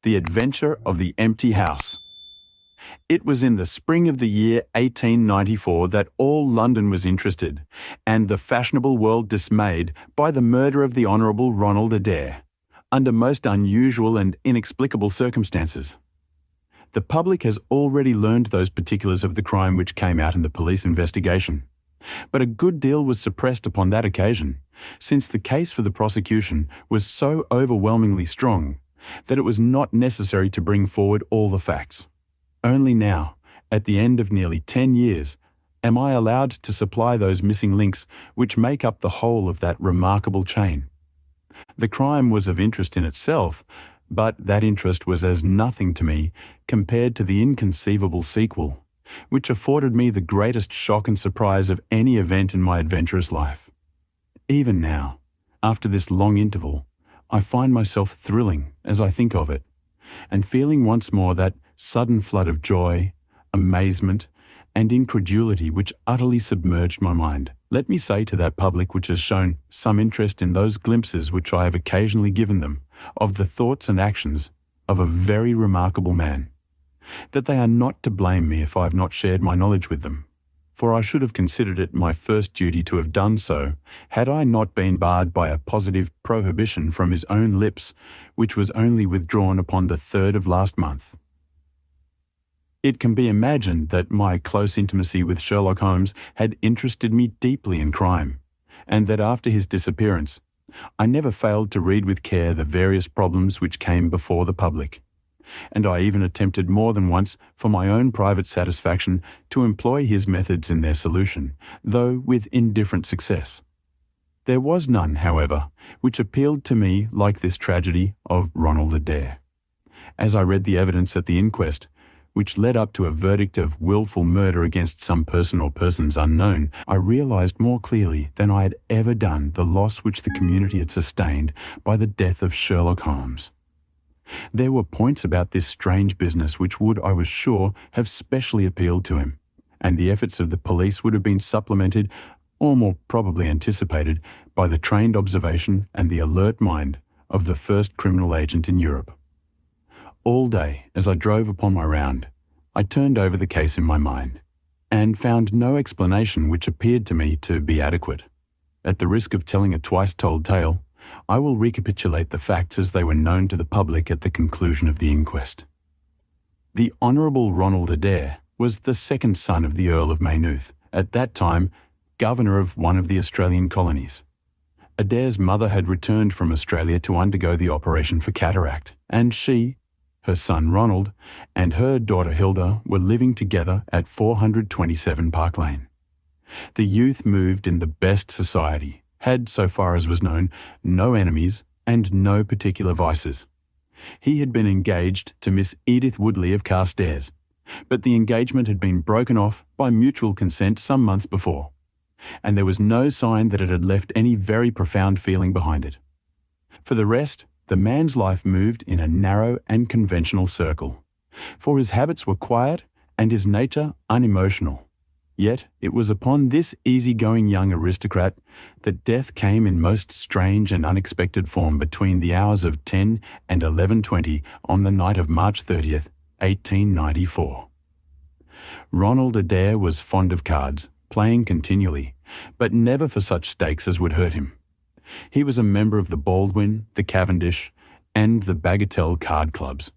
The Adventure of the Empty House. It was in the spring of the year 1894 that all London was interested, and the fashionable world dismayed, by the murder of the Honourable Ronald Adair, under most unusual and inexplicable circumstances. The public has already learned those particulars of the crime which came out in the police investigation, but a good deal was suppressed upon that occasion, since the case for the prosecution was so overwhelmingly strong that it was not necessary to bring forward all the facts. Only now, at the end of nearly 10 years, am I allowed to supply those missing links which make up the whole of that remarkable chain. The crime was of interest in itself, but that interest was as nothing to me compared to the inconceivable sequel, which afforded me the greatest shock and surprise of any event in my adventurous life. Even now, after this long interval, I find myself thrilling as I think of it, and feeling once more that sudden flood of joy, amazement, and incredulity which utterly submerged my mind. Let me say to that public which has shown some interest in those glimpses which I have occasionally given them of the thoughts and actions of a very remarkable man, that they are not to blame me if I have not shared my knowledge with them, for I should have considered it my first duty to have done so, had I not been barred by a positive prohibition from his own lips, which was only withdrawn upon the 3rd of last month. It can be imagined that my close intimacy with Sherlock Holmes had interested me deeply in crime, and that after his disappearance, I never failed to read with care the various problems which came before the public, and I even attempted more than once, for my own private satisfaction, to employ his methods in their solution, though with indifferent success. There was none, however, which appealed to me like this tragedy of Ronald Adair. As I read the evidence at the inquest, which led up to a verdict of wilful murder against some person or persons unknown, I realized more clearly than I had ever done the loss which the community had sustained by the death of Sherlock Holmes. There were points about this strange business which would, I was sure, have specially appealed to him, and the efforts of the police would have been supplemented, or more probably anticipated, by the trained observation and the alert mind of the first criminal agent in Europe. All day, as I drove upon my round, I turned over the case in my mind, and found no explanation which appeared to me to be adequate. At the risk of telling a twice-told tale, I will recapitulate the facts as they were known to the public at the conclusion of the inquest. The Honourable Ronald Adair was the second son of the Earl of Maynooth, at that time governor of one of the Australian colonies. Adair's mother had returned from Australia to undergo the operation for cataract, and she, her son Ronald, and her daughter Hilda were living together at 427 Park Lane. The youth moved in the best society, had, so far as was known, no enemies and no particular vices. He had been engaged to Miss Edith Woodley of Carstairs, but the engagement had been broken off by mutual consent some months before, and there was no sign that it had left any very profound feeling behind it. For the rest, the man's life moved in a narrow and conventional circle, for his habits were quiet and his nature unemotional. Yet it was upon this easy-going young aristocrat that death came in most strange and unexpected form between the hours of 10 and 11:20 on the night of March 30th, 1894. Ronald Adair was fond of cards, playing continually, but never for such stakes as would hurt him. He was a member of the Baldwin, the Cavendish, and the Bagatelle card clubs.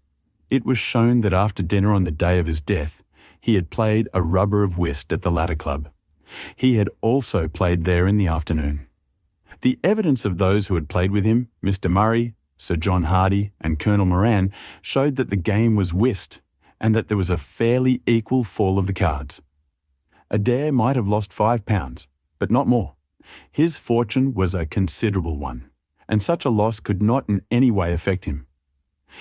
It was shown that after dinner on the day of his death, he had played a rubber of whist at the latter club. He had also played there in the afternoon. The evidence of those who had played with him, Mr. Murray, Sir John Hardy, and Colonel Moran, showed that the game was whist, and that there was a fairly equal fall of the cards. Adair might have lost £5, but not more. His fortune was a considerable one, and such a loss could not in any way affect him.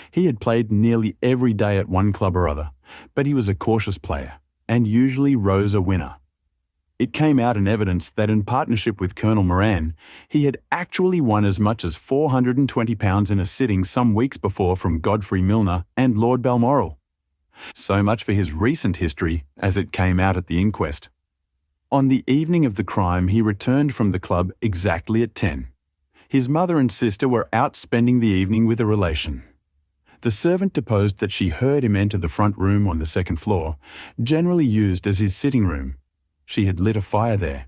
He had played nearly every day at one club or other, but he was a cautious player, and usually rose a winner. It came out in evidence that in partnership with Colonel Moran, he had actually won as much as £420 in a sitting some weeks before from Godfrey Milner and Lord Balmoral. So much for his recent history as it came out at the inquest. On the evening of the crime, he returned from the club exactly at 10. His mother and sister were out spending the evening with a relation. The servant deposed that she heard him enter the front room on the second floor, generally used as his sitting room. She had lit a fire there,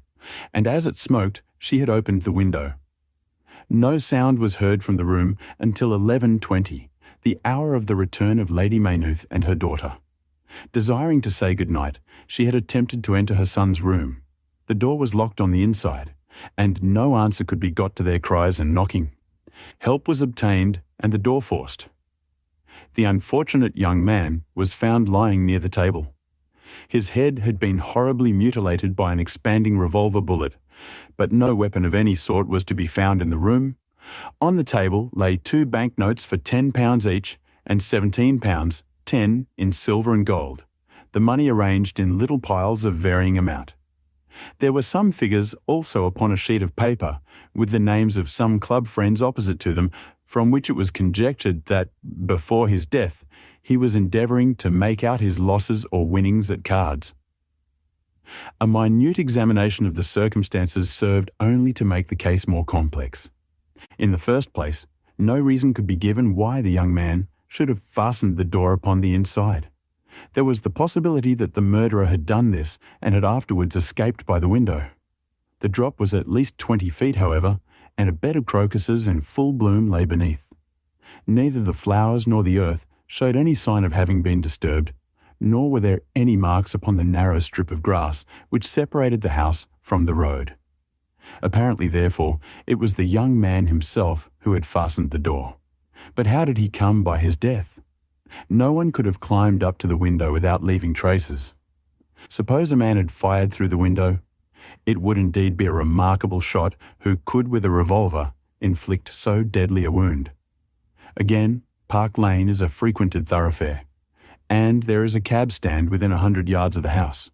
and as it smoked, she had opened the window. No sound was heard from the room until 11:20, the hour of the return of Lady Maynooth and her daughter. Desiring to say good night, she had attempted to enter her son's room. The door was locked on the inside, and no answer could be got to their cries and knocking. Help was obtained and the door forced. The unfortunate young man was found lying near the table. His head had been horribly mutilated by an expanding revolver bullet, but no weapon of any sort was to be found in the room. On the table lay 2 banknotes for £10 each and £17, 10 in silver and gold, the money arranged in little piles of varying amount. There were some figures also upon a sheet of paper, with the names of some club friends opposite to them, from which it was conjectured that, before his death, he was endeavouring to make out his losses or winnings at cards. A minute examination of the circumstances served only to make the case more complex. In the first place, no reason could be given why the young man should have fastened the door upon the inside. There was the possibility that the murderer had done this and had afterwards escaped by the window. The drop was at least 20 feet, however, and a bed of crocuses in full bloom lay beneath. Neither the flowers nor the earth showed any sign of having been disturbed, nor were there any marks upon the narrow strip of grass which separated the house from the road. Apparently, therefore, it was the young man himself who had fastened the door. But how did he come by his death? No one could have climbed up to the window without leaving traces. Suppose a man had fired through the window? It would indeed be a remarkable shot who could, with a revolver, inflict so deadly a wound. Again, Park Lane is a frequented thoroughfare, and there is a cab stand within 100 yards of the house.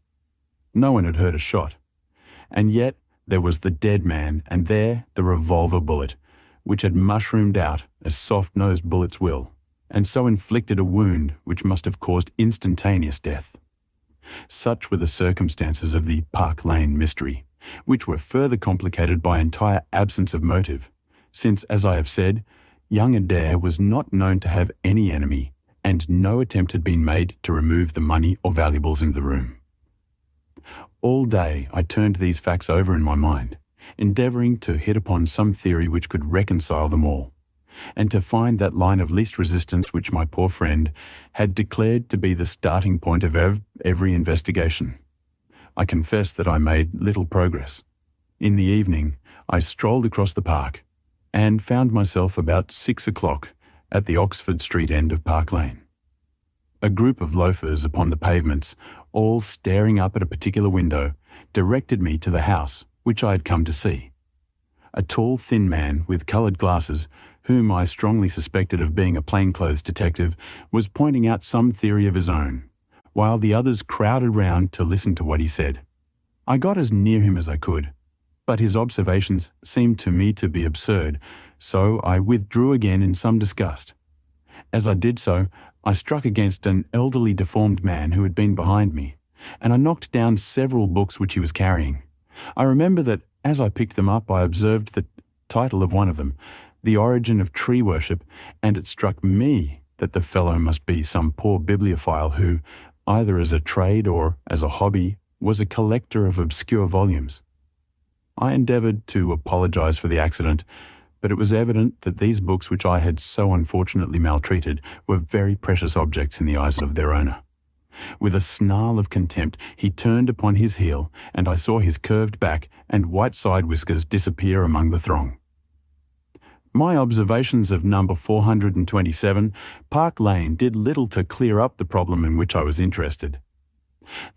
No one had heard a shot, and yet there was the dead man, and there the revolver bullet, which had mushroomed out as soft-nosed bullets will, and so inflicted a wound which must have caused instantaneous death. Such were the circumstances of the Park Lane mystery, which were further complicated by entire absence of motive, since, as I have said, young Adair was not known to have any enemy, and no attempt had been made to remove the money or valuables in the room. All day I turned these facts over in my mind, endeavouring to hit upon some theory which could reconcile them all, and to find that line of least resistance which my poor friend had declared to be the starting point of every investigation. I confess that I made little progress. In the evening, I strolled across the park, and found myself about 6 o'clock at the Oxford Street end of Park Lane. A group of loafers upon the pavements, all staring up at a particular window, directed me to the house which I had come to see. A tall, thin man with coloured glasses, whom I strongly suspected of being a plainclothes detective, was pointing out some theory of his own, while the others crowded round to listen to what he said. I got as near him as I could, but his observations seemed to me to be absurd, so I withdrew again in some disgust. As I did so, I struck against an elderly deformed man who had been behind me, and I knocked down several books which he was carrying. I remember that as I picked them up I observed the title of one of them, The Origin of Tree Worship, and it struck me that the fellow must be some poor bibliophile who, either as a trade or as a hobby, was a collector of obscure volumes. I endeavoured to apologise for the accident, but it was evident that these books which I had so unfortunately maltreated were very precious objects in the eyes of their owner. With a snarl of contempt, he turned upon his heel, and I saw his curved back and white side whiskers disappear among the throng. My observations of number 427, Park Lane, did little to clear up the problem in which I was interested.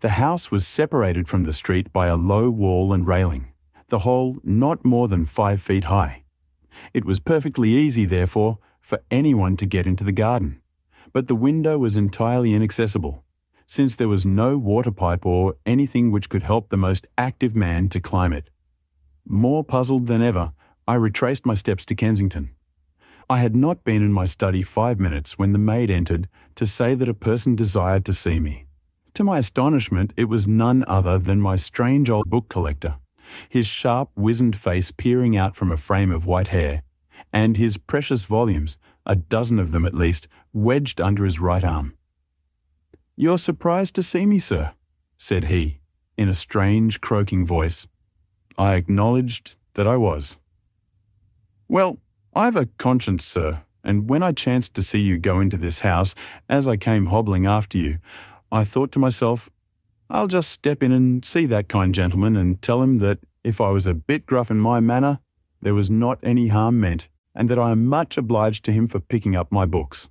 The house was separated from the street by a low wall and railing, the whole not more than 5 feet high. It was perfectly easy, therefore, for anyone to get into the garden, but the window was entirely inaccessible, since there was no water pipe or anything which could help the most active man to climb it. More puzzled than ever, I retraced my steps to Kensington. I had not been in my study 5 minutes when the maid entered to say that a person desired to see me. To my astonishment, it was none other than my strange old book collector, his sharp, wizened face peering out from a frame of white hair, and his precious volumes, a dozen of them at least, wedged under his right arm. "You're surprised to see me, sir," said he, in a strange, croaking voice. I acknowledged that I was. "Well, I've a conscience, sir, and when I chanced to see you go into this house, as I came hobbling after you, I thought to myself, I'll just step in and see that kind gentleman and tell him that if I was a bit gruff in my manner, there was not any harm meant, and that I am much obliged to him for picking up my books."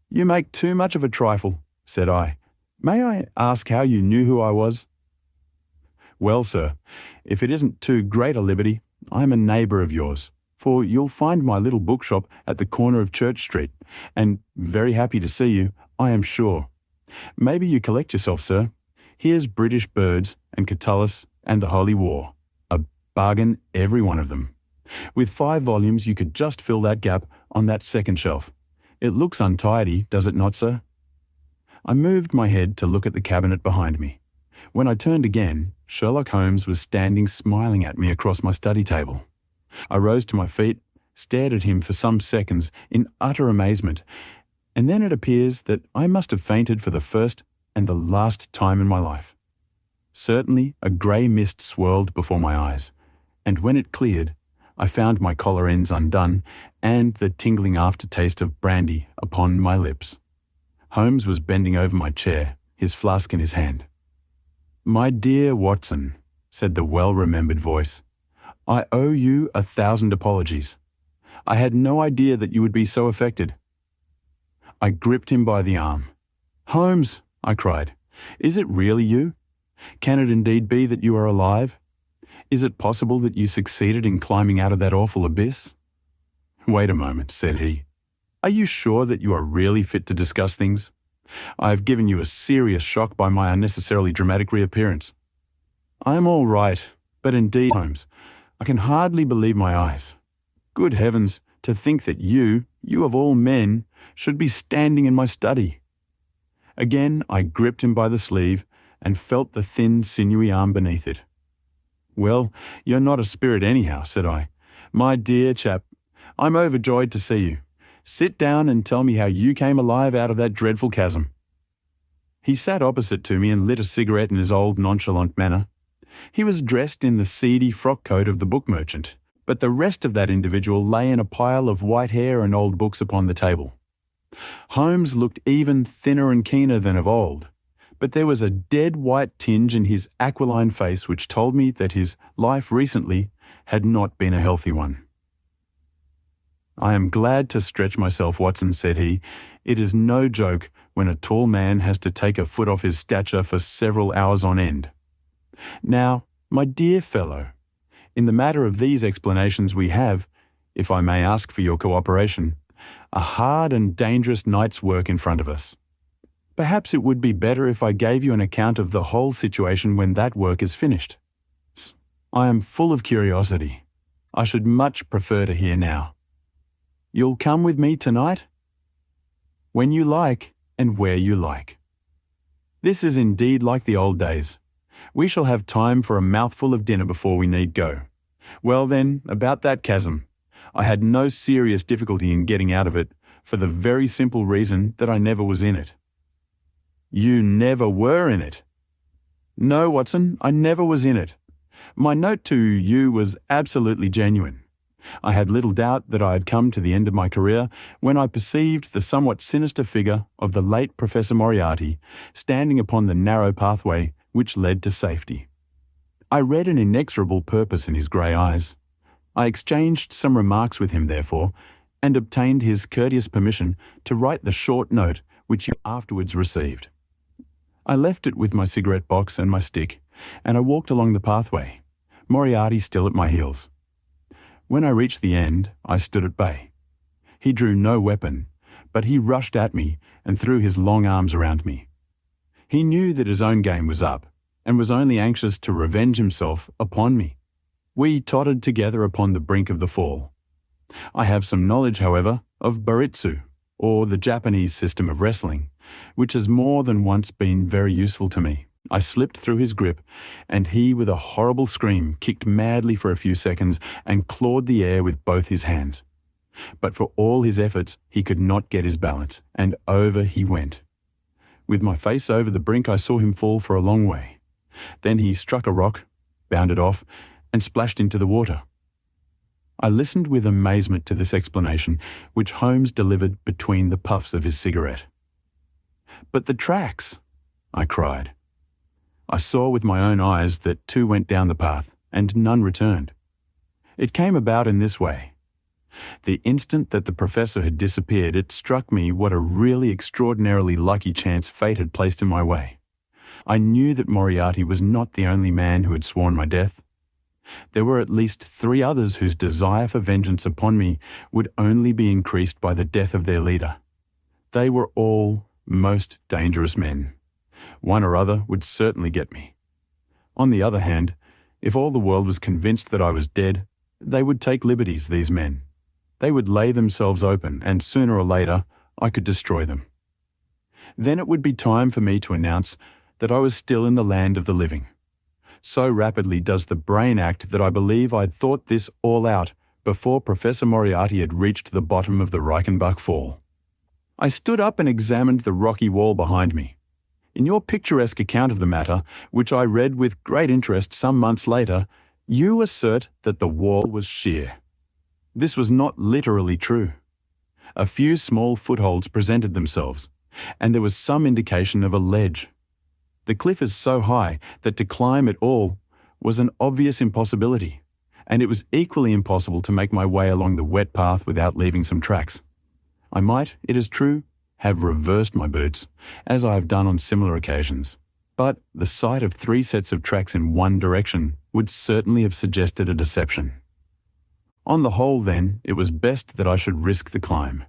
"You make too much of a trifle," said I. "May I ask how you knew who I was?" "Well, sir, if it isn't too great a liberty, I am a neighbour of yours, for you'll find my little bookshop at the corner of Church Street, and very happy to see you, I am sure. Maybe you collect yourself, sir. Here's British Birds and Catullus and the Holy War. A bargain, every one of them. With 5 volumes you could just fill that gap on that second shelf. It looks untidy, does it not, sir?" I moved my head to look at the cabinet behind me. When I turned again, Sherlock Holmes was standing smiling at me across my study table. I rose to my feet, stared at him for some seconds in utter amazement, and then it appears that I must have fainted for the first and the last time in my life. Certainly a grey mist swirled before my eyes, and when it cleared, I found my collar ends undone and the tingling aftertaste of brandy upon my lips. Holmes was bending over my chair, his flask in his hand. "My dear Watson," said the well-remembered voice, "I owe you 1,000 apologies. I had no idea that you would be so affected." I gripped him by the arm. "Holmes," I cried, "is it really you? Can it indeed be that you are alive? Is it possible that you succeeded in climbing out of that awful abyss?" "Wait a moment," said he. "Are you sure that you are really fit to discuss things? I have given you a serious shock by my unnecessarily dramatic reappearance." "I am all right, but indeed, Holmes, I can hardly believe my eyes. Good heavens, to think that you of all men, should be standing in my study." Again I gripped him by the sleeve and felt the thin, sinewy arm beneath it. "Well, you're not a spirit anyhow," said I. "My dear chap, I'm overjoyed to see you. Sit down and tell me how you came alive out of that dreadful chasm." He sat opposite to me and lit a cigarette in his old nonchalant manner. He was dressed in the seedy frock coat of the book merchant, but the rest of that individual lay in a pile of white hair and old books upon the table. Holmes looked even thinner and keener than of old, but there was a dead white tinge in his aquiline face which told me that his life recently had not been a healthy one. "I am glad to stretch myself, Watson," said he. "It is no joke when a tall man has to take a foot off his stature for several hours on end. Now, my dear fellow, in the matter of these explanations we have, if I may ask for your cooperation, a hard and dangerous night's work in front of us. Perhaps it would be better if I gave you an account of the whole situation when that work is finished. I am full of curiosity. I should much prefer to hear now. You'll come with me tonight?" "When you like, and where you like." "This is indeed like the old days. We shall have time for a mouthful of dinner before we need go. Well then, about that chasm. I had no serious difficulty in getting out of it, for the very simple reason that I never was in it." "You never were in it?" "No, Watson, I never was in it. My note to you was absolutely genuine. I had little doubt that I had come to the end of my career when I perceived the somewhat sinister figure of the late Professor Moriarty standing upon the narrow pathway which led to safety. I read an inexorable purpose in his grey eyes. I exchanged some remarks with him, therefore, and obtained his courteous permission to write the short note which you afterwards received. I left it with my cigarette box and my stick, and I walked along the pathway, Moriarty still at my heels. When I reached the end, I stood at bay. He drew no weapon, but he rushed at me and threw his long arms around me. He knew that his own game was up, and was only anxious to revenge himself upon me. We tottered together upon the brink of the fall. I have some knowledge, however, of Baritsu, or the Japanese system of wrestling, which has more than once been very useful to me. I slipped through his grip, and he, with a horrible scream, kicked madly for a few seconds and clawed the air with both his hands. But for all his efforts, he could not get his balance, and over he went. With my face over the brink, I saw him fall for a long way. Then he struck a rock, bounded off, and splashed into the water. I listened with amazement to this explanation, which Holmes delivered between the puffs of his cigarette. "But the tracks!" I cried. I saw with my own eyes that 2 went down the path, and none returned. It came about in this way. The instant that the professor had disappeared, it struck me what a really extraordinarily lucky chance fate had placed in my way. I knew that Moriarty was not the only man who had sworn my death. There were at least 3 others whose desire for vengeance upon me would only be increased by the death of their leader. They were all most dangerous men. One or other would certainly get me. On the other hand, if all the world was convinced that I was dead, they would take liberties, these men. They would lay themselves open, and sooner or later I could destroy them. Then it would be time for me to announce that I was still in the land of the living. So rapidly does the brain act that I believe I'd thought this all out before Professor Moriarty had reached the bottom of the Reichenbach Fall. I stood up and examined the rocky wall behind me. In your picturesque account of the matter, which I read with great interest some months later, you assert that the wall was sheer. This was not literally true. A few small footholds presented themselves, and there was some indication of a ledge. The cliff is so high that to climb it all was an obvious impossibility, and it was equally impossible to make my way along the wet path without leaving some tracks. I might, it is true, have reversed my boots, as I have done on similar occasions, but the sight of 3 sets of tracks in one direction would certainly have suggested a deception. On the whole, then, it was best that I should risk the climb.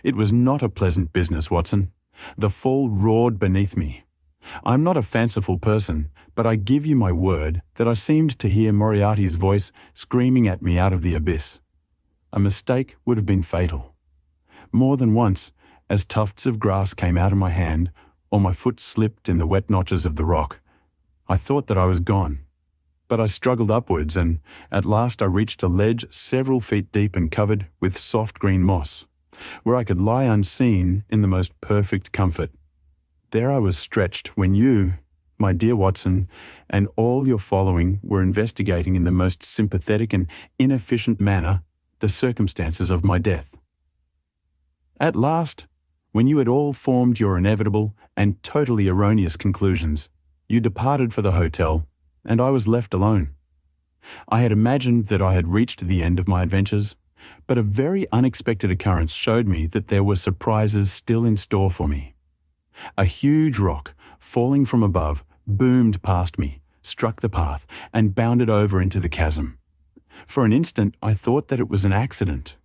It was not a pleasant business, Watson. The fall roared beneath me. I am not a fanciful person, but I give you my word that I seemed to hear Moriarty's voice screaming at me out of the abyss. A mistake would have been fatal. More than once, as tufts of grass came out of my hand, or my foot slipped in the wet notches of the rock, I thought that I was gone. But I struggled upwards, and at last I reached a ledge several feet deep and covered with soft green moss, where I could lie unseen in the most perfect comfort. There I was stretched when you, my dear Watson, and all your following were investigating in the most sympathetic and inefficient manner the circumstances of my death. At last, when you had all formed your inevitable and totally erroneous conclusions, you departed for the hotel, and I was left alone. I had imagined that I had reached the end of my adventures, but a very unexpected occurrence showed me that there were surprises still in store for me. A huge rock, falling from above, boomed past me, struck the path, and bounded over into the chasm. For an instant I thought that it was an accident,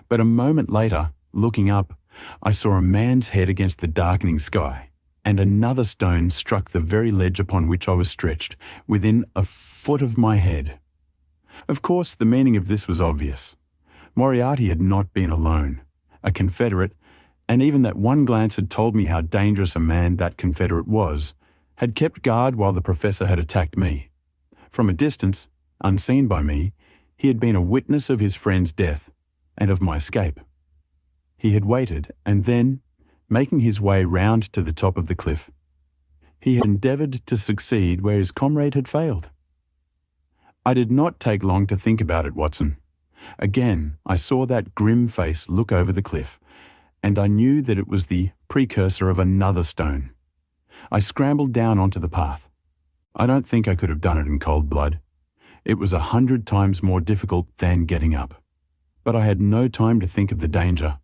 but a moment later, looking up, I saw a man's head against the darkening sky, and another stone struck the very ledge upon which I was stretched, within a foot of my head. Of course, the meaning of this was obvious. Moriarty had not been alone. A confederate, and even that one glance had told me how dangerous a man that confederate was, had kept guard while the professor had attacked me. From a distance, unseen by me, he had been a witness of his friend's death, and of my escape. He had waited, and then, making his way round to the top of the cliff, he had endeavoured to succeed where his comrade had failed. I did not take long to think about it, Watson. Again, I saw that grim face look over the cliff, and I knew that it was the precursor of another stone. I scrambled down onto the path. I don't think I could have done it in cold blood. It was 100 times more difficult than getting up. But I had no time to think of the danger,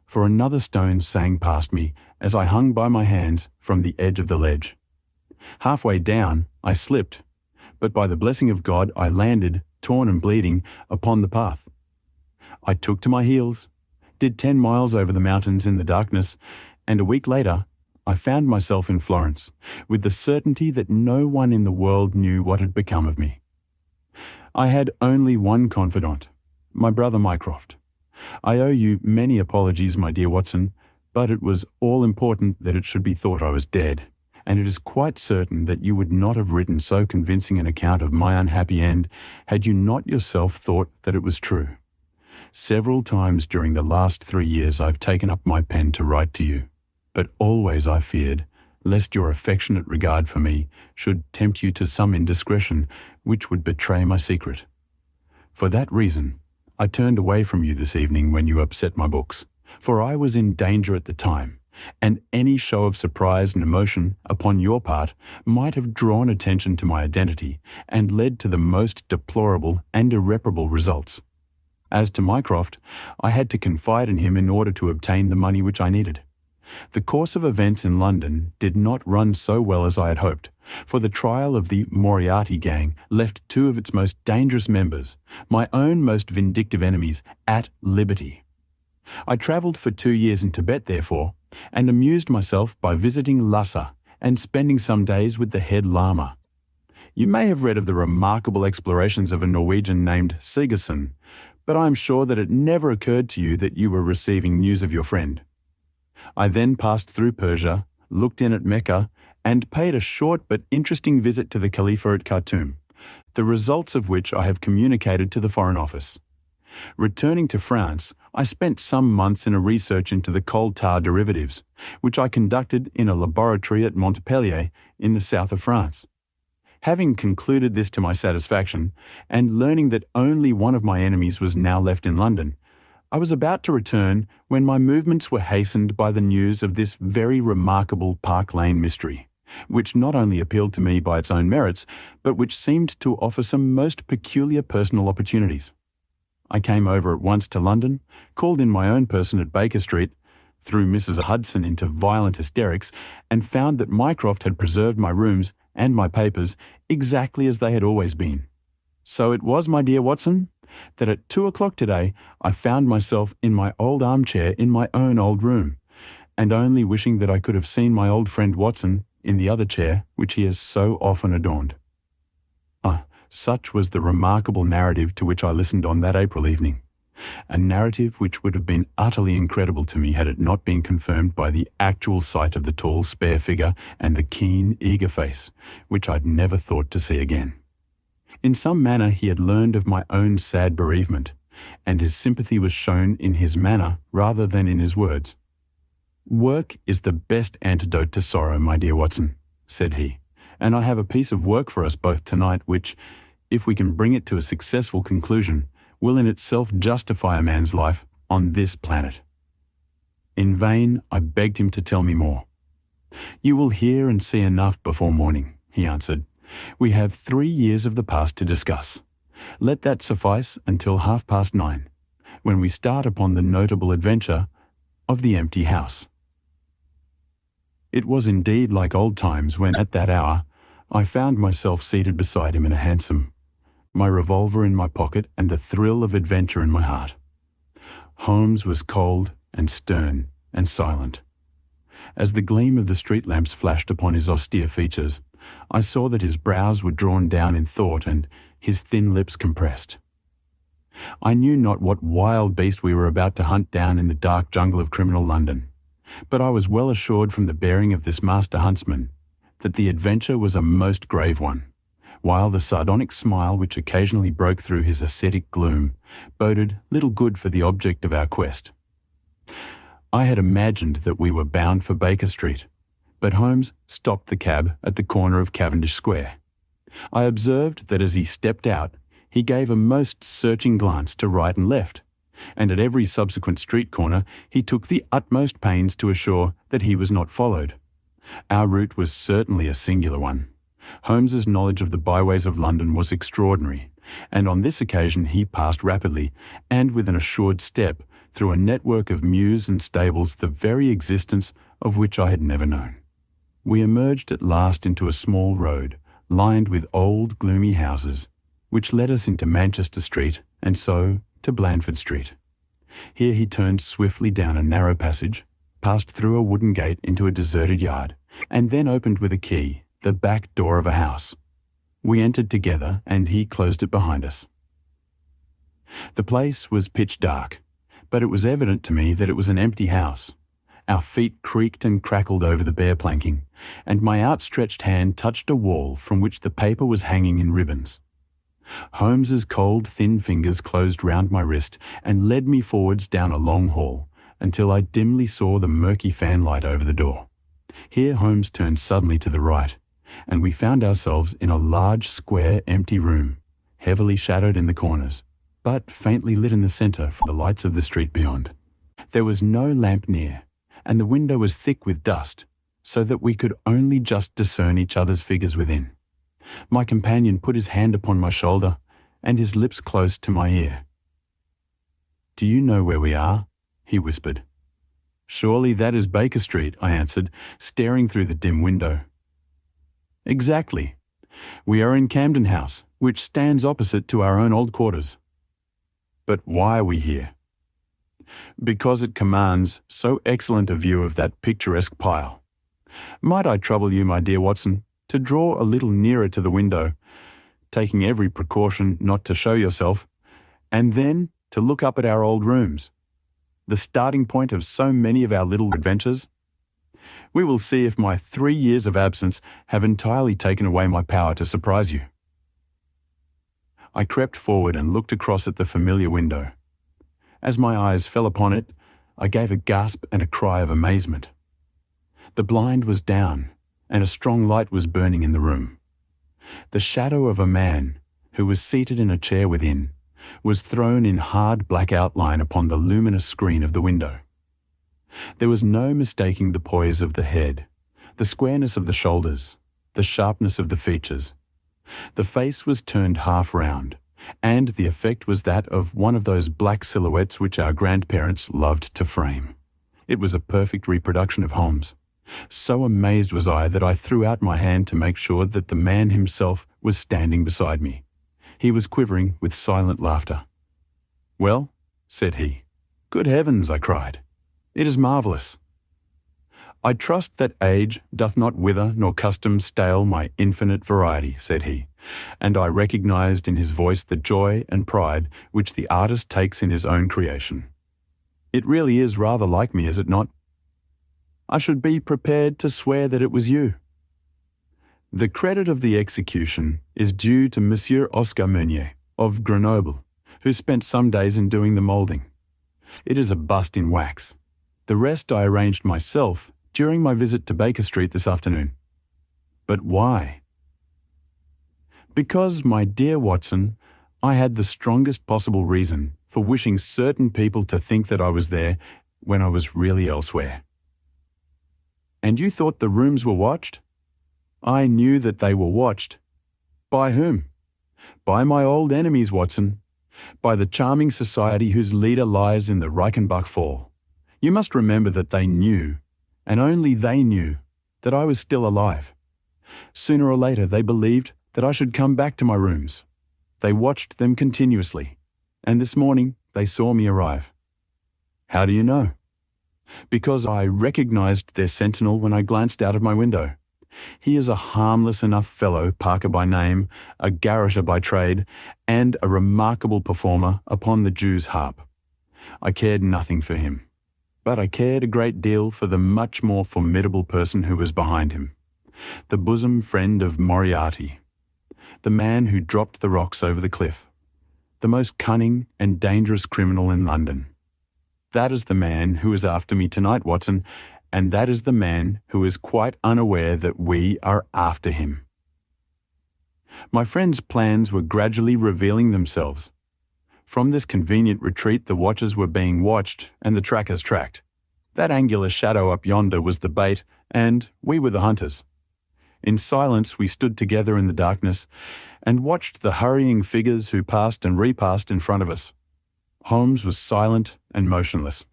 for another stone sang past me as I hung by my hands from the edge of the ledge. Halfway down, I slipped, but by the blessing of God I landed, torn and bleeding, upon the path. I took to my heels, did 10 miles over the mountains in the darkness, and a week later I found myself in Florence, with the certainty that no one in the world knew what had become of me. I had only one confidant, my brother Mycroft. I owe you many apologies, my dear Watson, but it was all important that it should be thought I was dead, and it is quite certain that you would not have written so convincing an account of my unhappy end had you not yourself thought that it was true. Several times during the last 3 years I've taken up my pen to write to you, but always I feared, lest your affectionate regard for me should tempt you to some indiscretion which would betray my secret. For that reason, I turned away from you this evening when you upset my books, for I was in danger at the time, and any show of surprise and emotion upon your part might have drawn attention to my identity and led to the most deplorable and irreparable results. As to Mycroft, I had to confide in him in order to obtain the money which I needed. The course of events in London did not run so well as I had hoped, for the trial of the Moriarty gang left 2 of its most dangerous members, my own most vindictive enemies, at liberty. I travelled for 2 years in Tibet, therefore, and amused myself by visiting Lhasa and spending some days with the head Lama. You may have read of the remarkable explorations of a Norwegian named Sigerson, but I am sure that it never occurred to you that you were receiving news of your friend. I then passed through Persia, looked in at Mecca, and paid a short but interesting visit to the Khalifa at Khartoum, the results of which I have communicated to the Foreign Office. Returning to France, I spent some months in a research into the coal tar derivatives, which I conducted in a laboratory at Montpellier in the south of France. Having concluded this to my satisfaction, and learning that only one of my enemies was now left in London, I was about to return when my movements were hastened by the news of this very remarkable Park Lane mystery, which not only appealed to me by its own merits, but which seemed to offer some most peculiar personal opportunities. I came over at once to London, called in my own person at Baker Street, threw Mrs. Hudson into violent hysterics, and found that Mycroft had preserved my rooms and my papers exactly as they had always been. So it was, my dear Watson, that at 2 o'clock today I found myself in my old armchair in my own old room, and only wishing that I could have seen my old friend Watson in the other chair which he has so often adorned. Such was the remarkable narrative to which I listened on that April evening, a narrative which would have been utterly incredible to me had it not been confirmed by the actual sight of the tall, spare figure and the keen, eager face, which I'd never thought to see again. In some manner he had learned of my own sad bereavement, and his sympathy was shown in his manner rather than in his words. "Work is the best antidote to sorrow, my dear Watson," said he, "and I have a piece of work for us both tonight which, if we can bring it to a successful conclusion, will in itself justify a man's life on this planet." In vain I begged him to tell me more. "You will hear and see enough before morning," he answered. "We have 3 years of the past to discuss. Let that suffice until 9:30, when we start upon the notable adventure of the empty house." It was indeed like old times when, at that hour, I found myself seated beside him in a hansom, my revolver in my pocket and the thrill of adventure in my heart. Holmes was cold and stern and silent. As the gleam of the street lamps flashed upon his austere features, I saw that his brows were drawn down in thought and his thin lips compressed. I knew not what wild beast we were about to hunt down in the dark jungle of criminal London, but I was well assured from the bearing of this master huntsman that the adventure was a most grave one, while the sardonic smile which occasionally broke through his ascetic gloom boded little good for the object of our quest. I had imagined that we were bound for Baker Street, but Holmes stopped the cab at the corner of Cavendish Square. I observed that as he stepped out, he gave a most searching glance to right and left, and at every subsequent street corner he took the utmost pains to assure that he was not followed. Our route was certainly a singular one. Holmes's knowledge of the byways of London was extraordinary, and on this occasion he passed rapidly, and with an assured step, through a network of mews and stables the very existence of which I had never known. We emerged at last into a small road, lined with old, gloomy houses, which led us into Manchester Street, and so to Blandford Street. Here he turned swiftly down a narrow passage, passed through a wooden gate into a deserted yard, and then opened with a key the back door of a house. We entered together, and he closed it behind us. The place was pitch dark, but it was evident to me that it was an empty house. Our feet creaked and crackled over the bare planking, and my outstretched hand touched a wall from which the paper was hanging in ribbons. Holmes's cold, thin fingers closed round my wrist and led me forwards down a long hall until I dimly saw the murky fanlight over the door. Here Holmes turned suddenly to the right, and we found ourselves in a large, square, empty room, heavily shadowed in the corners, but faintly lit in the centre from the lights of the street beyond. There was no lamp near, and the window was thick with dust, so that we could only just discern each other's figures within. My companion put his hand upon my shoulder and his lips close to my ear. "Do you know where we are?" he whispered. "Surely that is Baker Street," I answered, staring through the dim window. "Exactly. We are in Camden House, which stands opposite to our own old quarters." "But why are we here?" "Because it commands so excellent a view of that picturesque pile. Might I trouble you, my dear Watson, to draw a little nearer to the window, taking every precaution not to show yourself, and then to look up at our old rooms, the starting point of so many of our little adventures? We will see if my 3 years of absence have entirely taken away my power to surprise you." I crept forward and looked across at the familiar window. As my eyes fell upon it, I gave a gasp and a cry of amazement. The blind was down, and a strong light was burning in the room. The shadow of a man, who was seated in a chair within, was thrown in hard black outline upon the luminous screen of the window. There was no mistaking the poise of the head, the squareness of the shoulders, the sharpness of the features. The face was turned half round, and the effect was that of one of those black silhouettes which our grandparents loved to frame. It was a perfect reproduction of Holmes. So amazed was I that I threw out my hand to make sure that the man himself was standing beside me. He was quivering with silent laughter. "Well," said he. "Good heavens," I cried. "It is marvellous." "I trust that age doth not wither nor custom stale my infinite variety," said he, and I recognized in his voice the joy and pride which the artist takes in his own creation. "It really is rather like me, is it not? I should be prepared to swear that it was you." "The credit of the execution is due to Monsieur Oscar Meunier, of Grenoble, who spent some days in doing the moulding. It is a bust in wax. The rest I arranged myself during my visit to Baker Street this afternoon." "But why?" "Because, my dear Watson, I had the strongest possible reason for wishing certain people to think that I was there when I was really elsewhere." "And you thought the rooms were watched?" "I knew that they were watched." "By whom?" "By my old enemies, Watson. By the charming society whose leader lies in the Reichenbach Fall. You must remember that they knew, and only they knew, that I was still alive. Sooner or later they believed that I should come back to my rooms. They watched them continuously, and this morning they saw me arrive." "How do you know?" "Because I recognized their sentinel when I glanced out of my window. He is a harmless enough fellow, Parker by name, a garroter by trade, and a remarkable performer upon the Jew's harp. I cared nothing for him, but I cared a great deal for the much more formidable person who was behind him, the bosom friend of Moriarty, the man who dropped the rocks over the cliff, the most cunning and dangerous criminal in London. That is the man who is after me tonight, Watson, and that is the man who is quite unaware that we are after him." My friend's plans were gradually revealing themselves. From this convenient retreat the watchers were being watched and the trackers tracked. That angular shadow up yonder was the bait, and we were the hunters. In silence we stood together in the darkness and watched the hurrying figures who passed and repassed in front of us. Holmes was silent and motionless,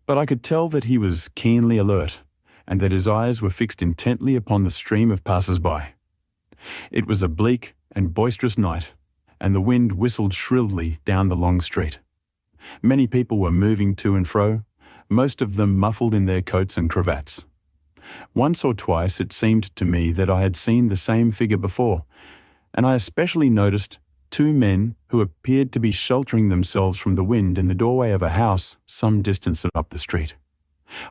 but I could tell that he was keenly alert, and that his eyes were fixed intently upon the stream of passers-by. It was a bleak and boisterous night, and the wind whistled shrilly down the long street. Many people were moving to and fro, most of them muffled in their coats and cravats. Once or twice it seemed to me that I had seen the same figure before, and I especially noticed 2 men who appeared to be sheltering themselves from the wind in the doorway of a house some distance up the street.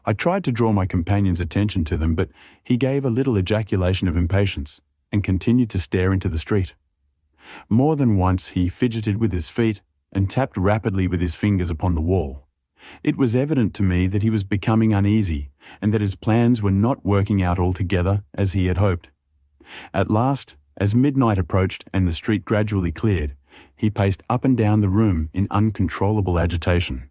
I tried to draw my companion's attention to them, but he gave a little ejaculation of impatience and continued to stare into the street. More than once he fidgeted with his feet and tapped rapidly with his fingers upon the wall. It was evident to me that he was becoming uneasy and that his plans were not working out altogether as he had hoped. At last, as midnight approached and the street gradually cleared, he paced up and down the room in uncontrollable agitation.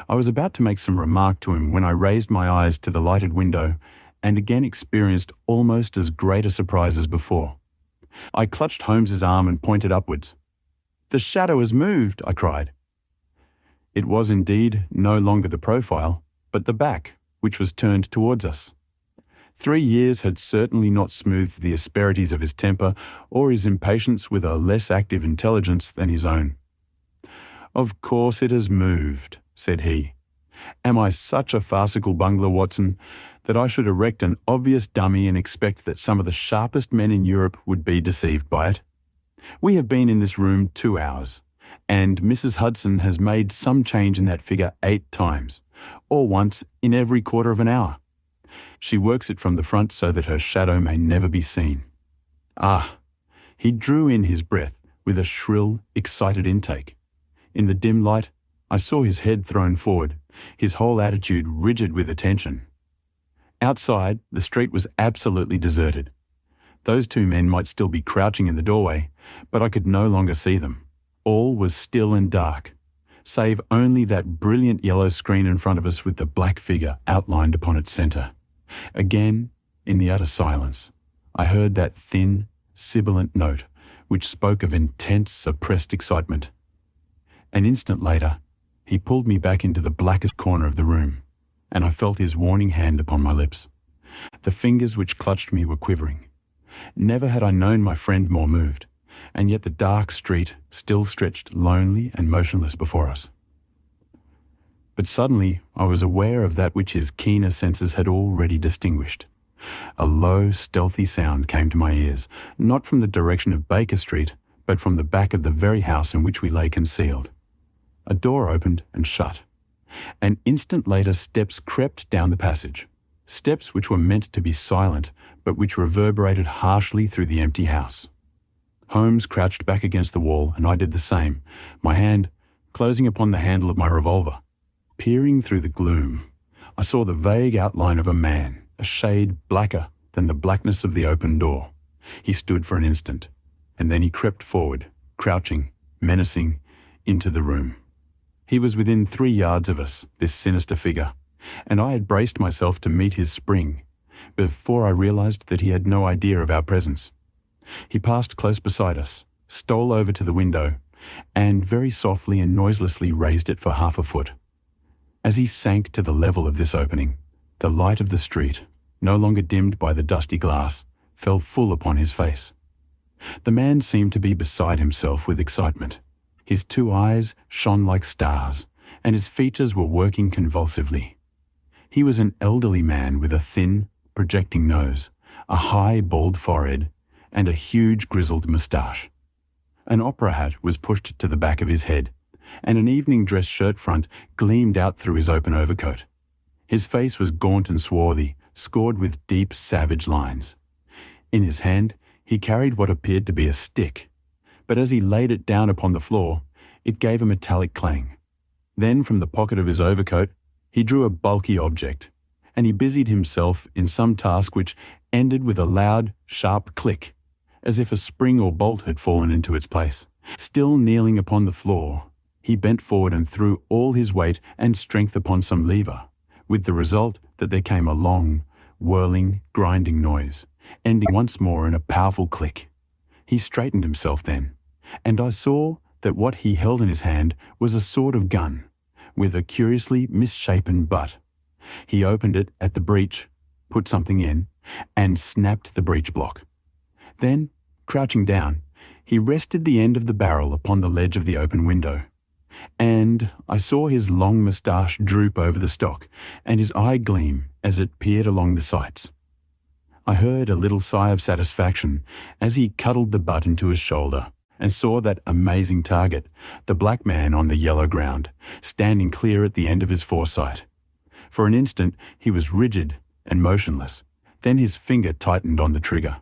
I was about to make some remark to him when I raised my eyes to the lighted window and again experienced almost as great a surprise as before. I clutched Holmes's arm and pointed upwards. "The shadow has moved," I cried. It was indeed no longer the profile, but the back, which was turned towards us. 3 years had certainly not smoothed the asperities of his temper or his impatience with a less active intelligence than his own. "Of course it has moved," said he. "Am I such a farcical bungler, Watson, that I should erect an obvious dummy and expect that some of the sharpest men in Europe would be deceived by it? We have been in this room 2 hours, and Mrs. Hudson has made some change in that figure 8 times, or once in every quarter of an hour. She works it from the front so that her shadow may never be seen." Ah! He drew in his breath with a shrill, excited intake. In the dim light, I saw his head thrown forward, his whole attitude rigid with attention. Outside, the street was absolutely deserted. Those 2 men might still be crouching in the doorway, but I could no longer see them. All was still and dark, save only that brilliant yellow screen in front of us with the black figure outlined upon its centre. Again, in the utter silence, I heard that thin, sibilant note which spoke of intense, suppressed excitement. An instant later, he pulled me back into the blackest corner of the room, and I felt his warning hand upon my lips. The fingers which clutched me were quivering. Never had I known my friend more moved, and yet the dark street still stretched lonely and motionless before us. But suddenly I was aware of that which his keener senses had already distinguished. A low, stealthy sound came to my ears, not from the direction of Baker Street, but from the back of the very house in which we lay concealed. A door opened and shut. An instant later steps crept down the passage, steps which were meant to be silent, but which reverberated harshly through the empty house. Holmes crouched back against the wall, and I did the same, my hand closing upon the handle of my revolver. Peering through the gloom, I saw the vague outline of a man, a shade blacker than the blackness of the open door. He stood for an instant, and then he crept forward, crouching, menacing, into the room. He was within 3 yards of us, this sinister figure, and I had braced myself to meet his spring, before I realized that he had no idea of our presence. He passed close beside us, stole over to the window, and very softly and noiselessly raised it for half a foot. As he sank to the level of this opening, the light of the street, no longer dimmed by the dusty glass, fell full upon his face. The man seemed to be beside himself with excitement. His 2 eyes shone like stars, and his features were working convulsively. He was an elderly man with a thin, projecting nose, a high, bald forehead, and a huge grizzled moustache. An opera hat was pushed to the back of his head, and an evening dress shirt front gleamed out through his open overcoat. His face was gaunt and swarthy, scored with deep, savage lines. In his hand, he carried what appeared to be a stick, but as he laid it down upon the floor, it gave a metallic clang. Then, from the pocket of his overcoat, he drew a bulky object, and he busied himself in some task which ended with a loud, sharp click, as if a spring or bolt had fallen into its place. Still kneeling upon the floor, he bent forward and threw all his weight and strength upon some lever, with the result that there came a long, whirling, grinding noise, ending once more in a powerful click. He straightened himself then, and I saw that what he held in his hand was a sort of gun, with a curiously misshapen butt. He opened it at the breech, put something in, and snapped the breech block. Then, crouching down, he rested the end of the barrel upon the ledge of the open window, and I saw his long moustache droop over the stock, and his eye gleam as it peered along the sights. I heard a little sigh of satisfaction as he cuddled the butt into his shoulder, and saw that amazing target, the black man on the yellow ground, standing clear at the end of his foresight. For an instant he was rigid and motionless, then his finger tightened on the trigger.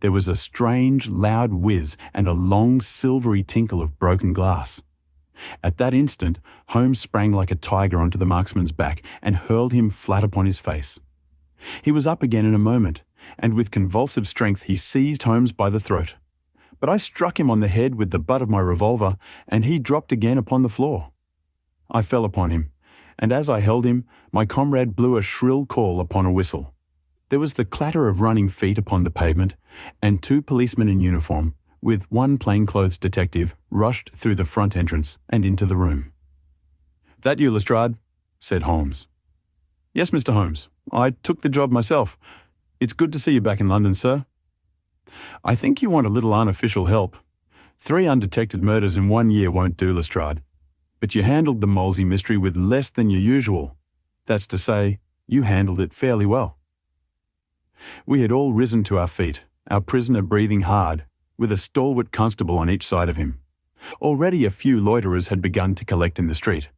There was a strange, loud whiz and a long, silvery tinkle of broken glass. At that instant, Holmes sprang like a tiger onto the marksman's back and hurled him flat upon his face. He was up again in a moment, and with convulsive strength he seized Holmes by the throat. But I struck him on the head with the butt of my revolver, and he dropped again upon the floor. I fell upon him, and as I held him, my comrade blew a shrill call upon a whistle. There was the clatter of running feet upon the pavement, and 2 policemen in uniform, with 1 plainclothes detective, rushed through the front entrance and into the room. "That you, Lestrade?" said Holmes. "Yes, Mr. Holmes. I took the job myself. It's good to see you back in London, sir." "I think you want a little unofficial help. 3 undetected murders in 1 year won't do, Lestrade. But you handled the Molesey mystery with less than your usual. That's to say, you handled it fairly well." We had all risen to our feet, our prisoner breathing hard, with a stalwart constable on each side of him. Already a few loiterers had begun to collect in the street.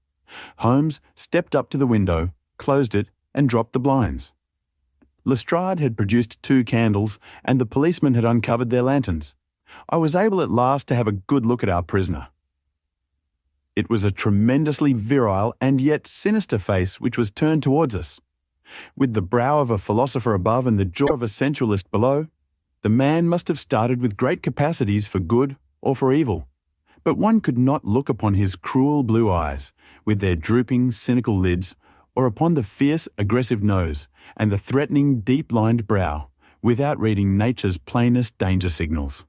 Holmes stepped up to the window, closed it, and dropped the blinds. Lestrade had produced 2 candles, and the policemen had uncovered their lanterns. I was able at last to have a good look at our prisoner. It was a tremendously virile and yet sinister face which was turned towards us. With the brow of a philosopher above and the jaw of a sensualist below, the man must have started with great capacities for good or for evil. But one could not look upon his cruel blue eyes, with their drooping, cynical lids, or upon the fierce, aggressive nose and the threatening, deep-lined brow, without reading nature's plainest danger signals.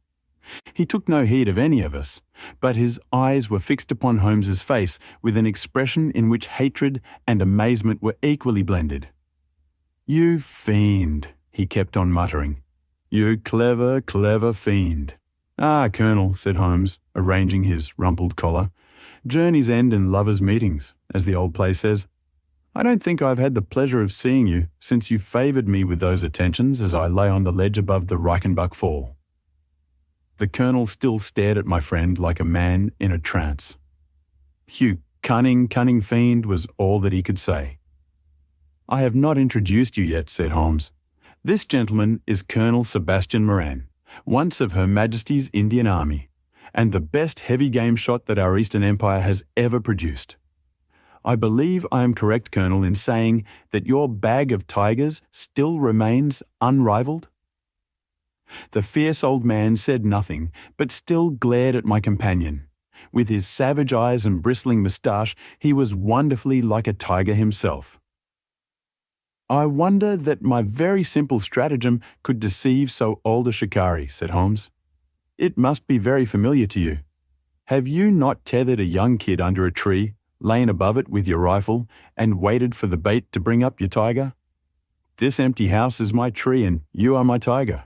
He took no heed of any of us, but his eyes were fixed upon Holmes's face with an expression in which hatred and amazement were equally blended. "You fiend," he kept on muttering. "You clever, clever fiend." "Ah, Colonel," said Holmes, arranging his rumpled collar, "journeys end in lovers' meetings, as the old play says. I don't think I've had the pleasure of seeing you since you favoured me with those attentions as I lay on the ledge above the Reichenbach Fall." The Colonel still stared at my friend like a man in a trance. "You cunning, cunning fiend," was all that he could say. "I have not introduced you yet," said Holmes. "This gentleman is Colonel Sebastian Moran, once of Her Majesty's Indian Army, and the best heavy game shot that our Eastern Empire has ever produced. I believe I am correct, Colonel, in saying that your bag of tigers still remains unrivalled?" The fierce old man said nothing, but still glared at my companion. With his savage eyes and bristling moustache, he was wonderfully like a tiger himself. "I wonder that my very simple stratagem could deceive so old a shikari," said Holmes. "It must be very familiar to you. Have you not tethered a young kid under a tree, lain above it with your rifle, and waited for the bait to bring up your tiger? This empty house is my tree and you are my tiger.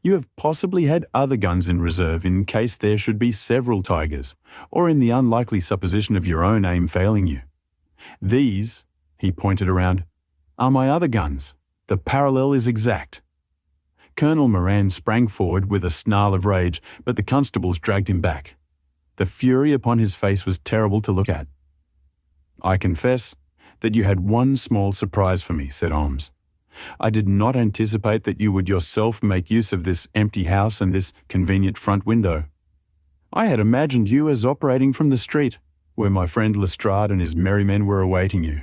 You have possibly had other guns in reserve in case there should be several tigers, or in the unlikely supposition of your own aim failing you. These," he pointed around, "are my other guns. The parallel is exact." Colonel Moran sprang forward with a snarl of rage, but the constables dragged him back. The fury upon his face was terrible to look at. "I confess that you had one small surprise for me," said Holmes. "I did not anticipate that you would yourself make use of this empty house and this convenient front window. I had imagined you as operating from the street, where my friend Lestrade and his merry men were awaiting you.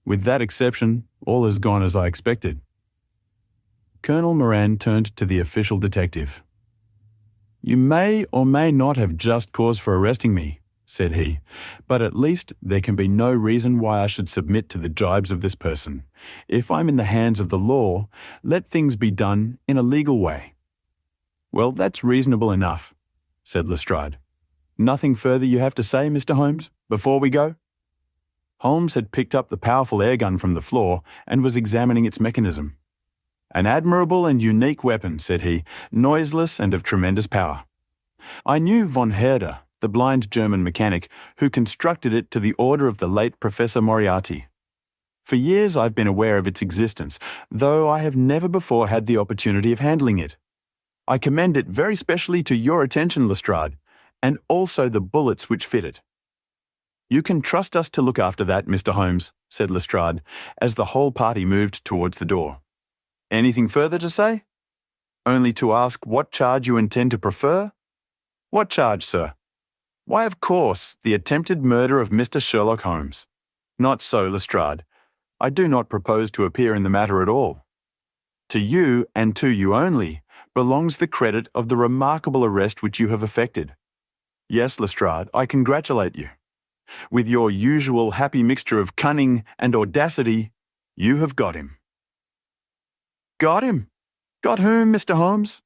With that exception, all has gone as I expected." Colonel Moran turned to the official detective. "You may or may not have just cause for arresting me," said he, "but at least there can be no reason why I should submit to the gibes of this person. If I'm in the hands of the law, let things be done in a legal way." "Well, that's reasonable enough," said Lestrade. "Nothing further you have to say, Mr. Holmes, before we go?" Holmes had picked up the powerful air gun from the floor and was examining its mechanism. "An admirable and unique weapon," said he, "noiseless and of tremendous power. I knew von Herder, the blind German mechanic, who constructed it to the order of the late Professor Moriarty. For years I've been aware of its existence, though I have never before had the opportunity of handling it. I commend it very specially to your attention, Lestrade, and also the bullets which fit it." "You can trust us to look after that, Mr. Holmes," said Lestrade, as the whole party moved towards the door. "Anything further to say?" Only to ask what charge you intend to prefer? What charge, sir? Why, of course, the attempted murder of Mr. Sherlock Holmes. Not so, Lestrade. I do not propose to appear in the matter at all. To you, and to you only, belongs the credit of the remarkable arrest which you have effected. Yes, Lestrade, I congratulate you. With your usual happy mixture of cunning and audacity, you have got him. Got him? Got whom, Mr. Holmes?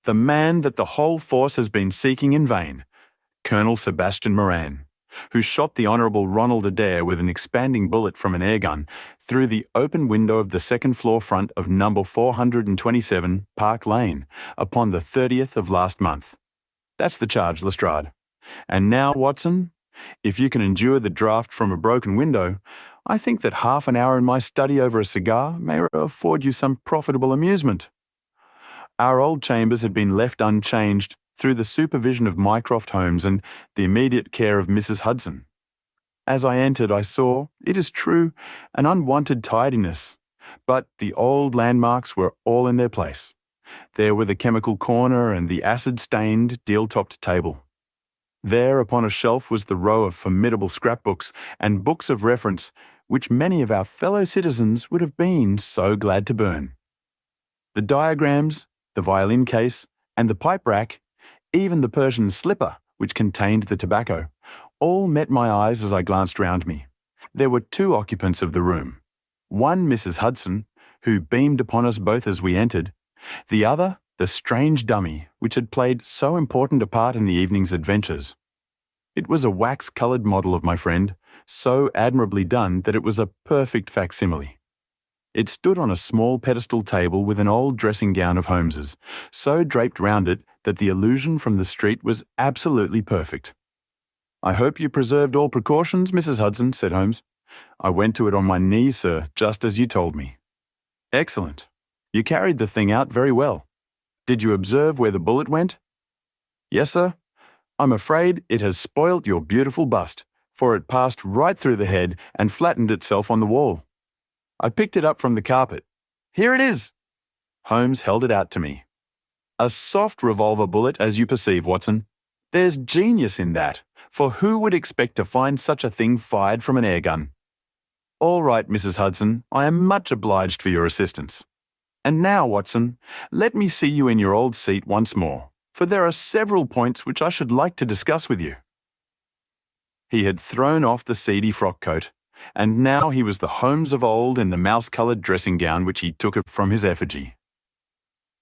The man that the whole force has been seeking in vain, Colonel Sebastian Moran, who shot the Honourable Ronald Adair with an expanding bullet from an airgun through the open window of the second-floor front of number 427 Park Lane upon the 30th of last month. That's the charge, Lestrade. And now, Watson, if you can endure the draught from a broken window, I think that half an hour in my study over a cigar may afford you some profitable amusement. Our old chambers had been left unchanged through the supervision of Mycroft Holmes and the immediate care of Mrs. Hudson. As I entered, I saw, it is true, an unwonted tidiness, but the old landmarks were all in their place. There were the chemical corner and the acid-stained, deal-topped table. There upon a shelf was the row of formidable scrapbooks and books of reference which many of our fellow citizens would have been so glad to burn. The diagrams, the violin case, and the pipe rack, even the Persian slipper which contained the tobacco, all met my eyes as I glanced round me. There were two occupants of the room. One Mrs. Hudson, who beamed upon us both as we entered, the other the strange dummy which had played so important a part in the evening's adventures. It was a wax-coloured model of my friend, so admirably done that it was a perfect facsimile. It stood on a small pedestal table with an old dressing gown of Holmes's, so draped round it that the illusion from the street was absolutely perfect. "I hope you preserved all precautions, Mrs. Hudson," said Holmes. "I went to it on my knees, sir, just as you told me." "Excellent. You carried the thing out very well. Did you observe where the bullet went?" "Yes, sir. I'm afraid it has spoilt your beautiful bust, for it passed right through the head and flattened itself on the wall. I picked it up from the carpet. Here it is." Holmes held it out to me. "A soft revolver bullet, as you perceive, Watson. There's genius in that, for who would expect to find such a thing fired from an air gun? All right, Mrs. Hudson, I am much obliged for your assistance. And now, Watson, let me see you in your old seat once more, for there are several points which I should like to discuss with you." He had thrown off the seedy frock-coat, and now he was the Holmes of old in the mouse-coloured dressing gown which he took from his effigy.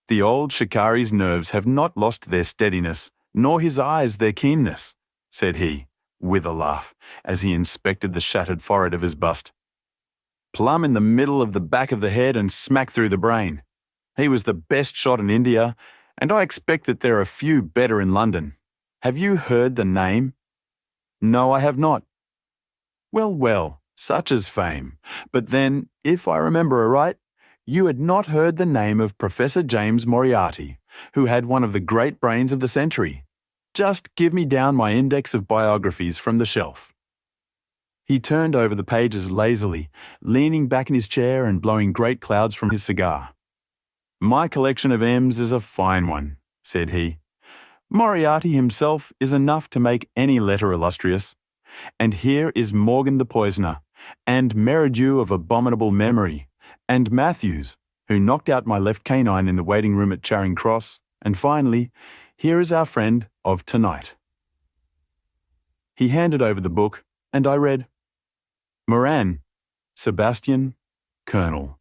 "The old shikari's nerves have not lost their steadiness, nor his eyes their keenness," said he, with a laugh, as he inspected the shattered forehead of his bust. "Plumb in the middle of the back of the head and smack through the brain. He was the best shot in India, and I expect that there are few better in London. Have you heard the name?" "No, I have not." "Well, well, such is fame. But then, if I remember aright, you had not heard the name of Professor James Moriarty, who had one of the great brains of the century. Just give me down my index of biographies from the shelf." He turned over the pages lazily, leaning back in his chair and blowing great clouds from his cigar. "My collection of M's is a fine one," said he. "Moriarty himself is enough to make any letter illustrious. And here is Morgan the poisoner, and Merridew of abominable memory, and Matthews, who knocked out my left canine in the waiting room at Charing Cross, and finally, here is our friend of tonight." He handed over the book, and I read, "Moran, Sebastian, Colonel,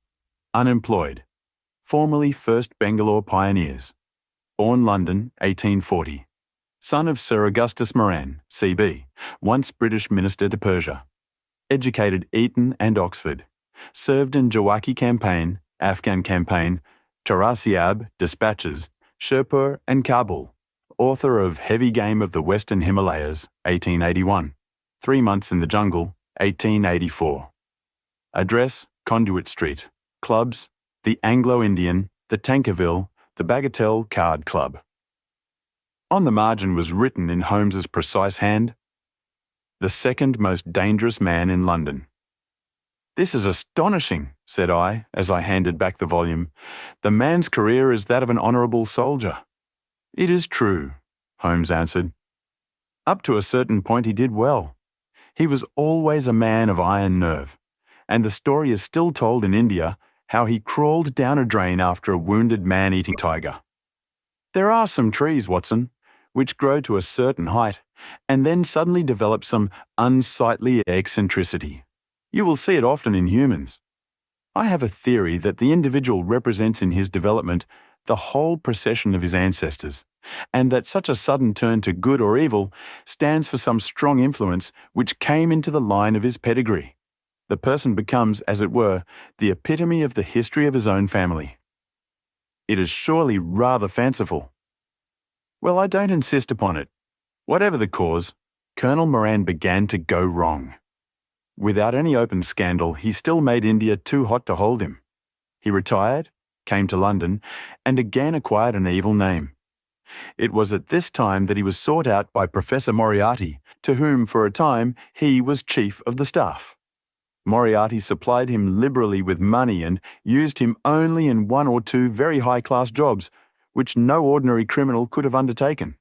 unemployed, formerly 1st Bangalore Pioneers, born London, 1840, son of Sir Augustus Moran, C.B., once British Minister to Persia, educated Eton and Oxford, served in Jawaki campaign, Afghan campaign, Tarasiab, dispatches, Sherpur and Kabul, author of Heavy Game of the Western Himalayas, 1881, 3 months in the jungle, 1884. Address, Conduit Street. Clubs, the Anglo-Indian, the Tankerville, the Bagatelle Card Club." On the margin was written in Holmes's precise hand, "The second most dangerous man in London." "This is astonishing," said I, as I handed back the volume. "The man's career is that of an honourable soldier." "It is true," Holmes answered. "Up to a certain point he did well. He was always a man of iron nerve, and the story is still told in India how he crawled down a drain after a wounded man-eating tiger. There are some trees, Watson, which grow to a certain height and then suddenly develop some unsightly eccentricity. You will see it often in humans. I have a theory that the individual represents in his development the whole procession of his ancestors, and that such a sudden turn to good or evil stands for some strong influence which came into the line of his pedigree. The person becomes, as it were, the epitome of the history of his own family. It is surely rather fanciful. Well, I don't insist upon it. Whatever the cause, Colonel Moran began to go wrong. Without any open scandal, he still made India too hot to hold him. He retired, came to London, and again acquired an evil name. It was at this time that he was sought out by Professor Moriarty, to whom, for a time, he was chief of the staff. Moriarty supplied him liberally with money and used him only in one or two very high-class jobs, which no ordinary criminal could have undertaken.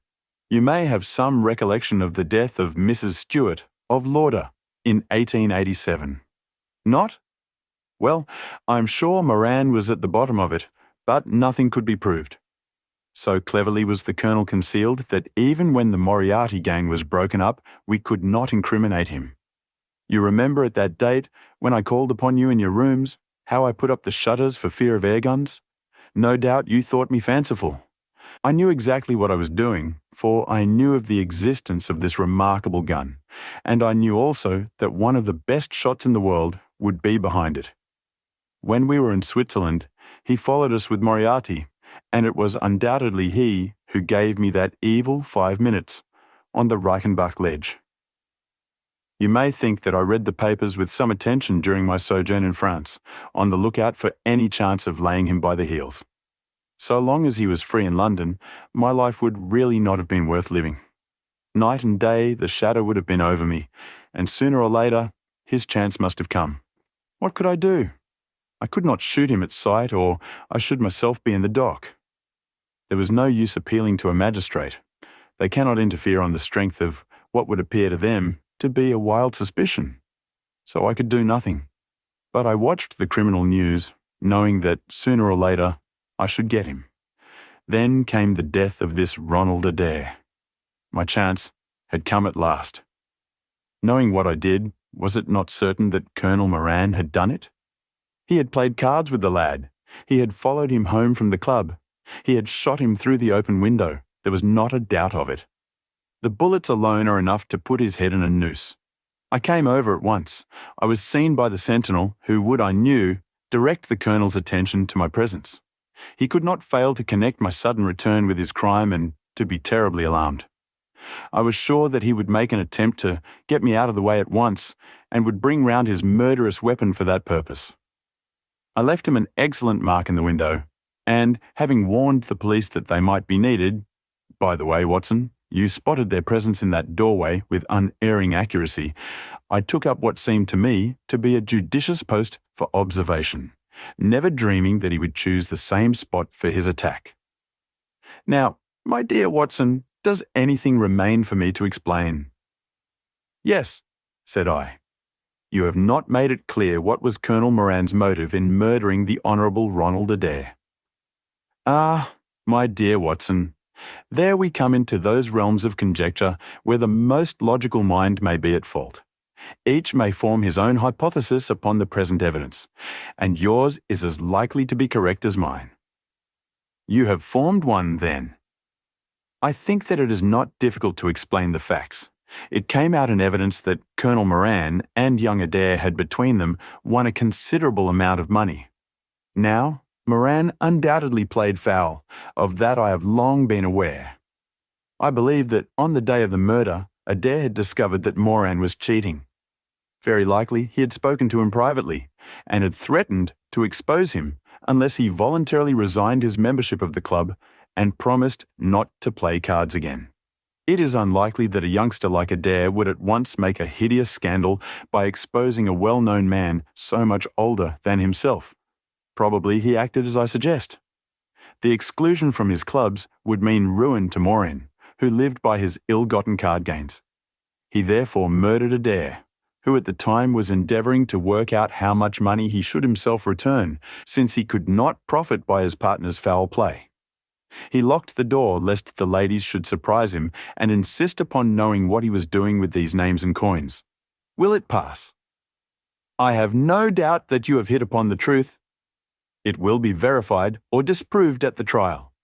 You may have some recollection of the death of Mrs. Stewart of Lauder in 1887. Not? Well, I'm sure Moran was at the bottom of it, but nothing could be proved. So cleverly was the colonel concealed that even when the Moriarty gang was broken up, we could not incriminate him. You remember at that date, when I called upon you in your rooms, how I put up the shutters for fear of air guns? No doubt you thought me fanciful. I knew exactly what I was doing, for I knew of the existence of this remarkable gun, and I knew also that one of the best shots in the world would be behind it. When we were in Switzerland, he followed us with Moriarty, and it was undoubtedly he who gave me that evil 5 minutes on the Reichenbach ledge. You may think that I read the papers with some attention during my sojourn in France, on the lookout for any chance of laying him by the heels. So long as he was free in London, my life would really not have been worth living. Night and day, the shadow would have been over me, and sooner or later, his chance must have come. What could I do? I could not shoot him at sight, or I should myself be in the dock. There was no use appealing to a magistrate. They cannot interfere on the strength of what would appear to them to be a wild suspicion. So I could do nothing. But I watched the criminal news, knowing that sooner or later I should get him. Then came the death of this Ronald Adair. My chance had come at last. Knowing what I did, was it not certain that Colonel Moran had done it? He had played cards with the lad. He had followed him home from the club. He had shot him through the open window. There was not a doubt of it. The bullets alone are enough to put his head in a noose. I came over at once. I was seen by the sentinel, who would, I knew, direct the colonel's attention to my presence. He could not fail to connect my sudden return with his crime and to be terribly alarmed. I was sure that he would make an attempt to get me out of the way at once and would bring round his murderous weapon for that purpose. I left him an excellent mark in the window, and, having warned the police that they might be needed— by the way, Watson, you spotted their presence in that doorway with unerring accuracy— I took up what seemed to me to be a judicious post for observation, never dreaming that he would choose the same spot for his attack. Now, my dear Watson, does anything remain for me to explain? Yes, said I. You have not made it clear what was Colonel Moran's motive in murdering the Honourable Ronald Adair. Ah, my dear Watson, there we come into those realms of conjecture where the most logical mind may be at fault. Each may form his own hypothesis upon the present evidence, and yours is as likely to be correct as mine. You have formed one, then? I think that it is not difficult to explain the facts. It came out in evidence that Colonel Moran and young Adair had between them won a considerable amount of money. Now, Moran undoubtedly played foul. Of that I have long been aware. I believe that on the day of the murder, Adair had discovered that Moran was cheating. Very likely he had spoken to him privately and had threatened to expose him unless he voluntarily resigned his membership of the club and promised not to play cards again. It is unlikely that a youngster like Adair would at once make a hideous scandal by exposing a well-known man so much older than himself. Probably he acted as I suggest. The exclusion from his clubs would mean ruin to Morin, who lived by his ill-gotten card gains. He therefore murdered Adair, who at the time was endeavouring to work out how much money he should himself return, since he could not profit by his partner's foul play. He locked the door lest the ladies should surprise him and insist upon knowing what he was doing with these names and coins. Will it pass? I have no doubt that you have hit upon the truth. It will be verified or disproved at the trial.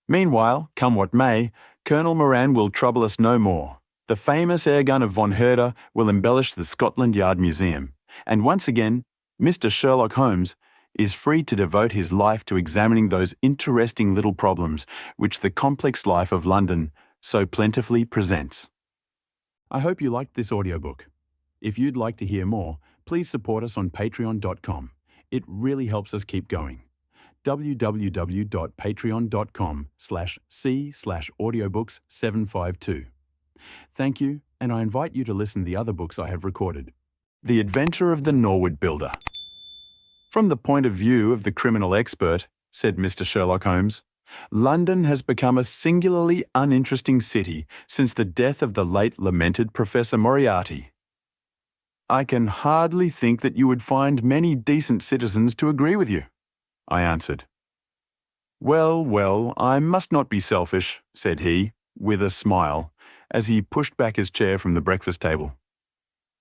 Meanwhile, come what may, Colonel Moran will trouble us no more. The famous airgun of von Herder will embellish the Scotland Yard Museum, and once again, Mr. Sherlock Holmes is free to devote his life to examining those interesting little problems which the complex life of London so plentifully presents. I hope you liked this audiobook. If you'd like to hear more, please support us on patreon.com. It really helps us keep going. www.patreon.com/c/audiobooks752. Thank you, and I invite you to listen to the other books I have recorded. The Adventure of the Norwood Builder. From the point of view of the criminal expert, said Mr. Sherlock Holmes, London has become a singularly uninteresting city since the death of the late lamented Professor Moriarty. I can hardly think that you would find many decent citizens to agree with you, I answered. Well, well, I must not be selfish, said he, with a smile, as he pushed back his chair from the breakfast table.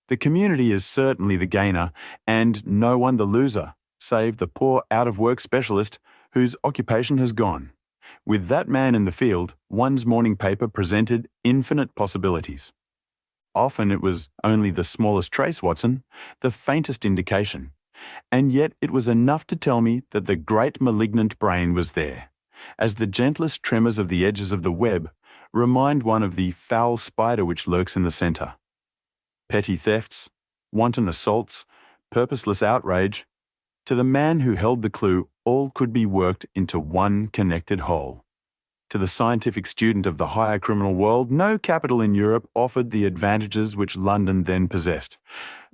The community is certainly the gainer, and no one the loser, save the poor out-of-work specialist whose occupation has gone. With that man in the field, one's morning paper presented infinite possibilities. Often it was only the smallest trace, Watson, the faintest indication, and yet it was enough to tell me that the great malignant brain was there, as the gentlest tremors of the edges of the web remind one of the foul spider which lurks in the centre. Petty thefts, wanton assaults, purposeless outrage, to the man who held the clue, all could be worked into one connected whole. To the scientific student of the higher criminal world, no capital in Europe offered the advantages which London then possessed.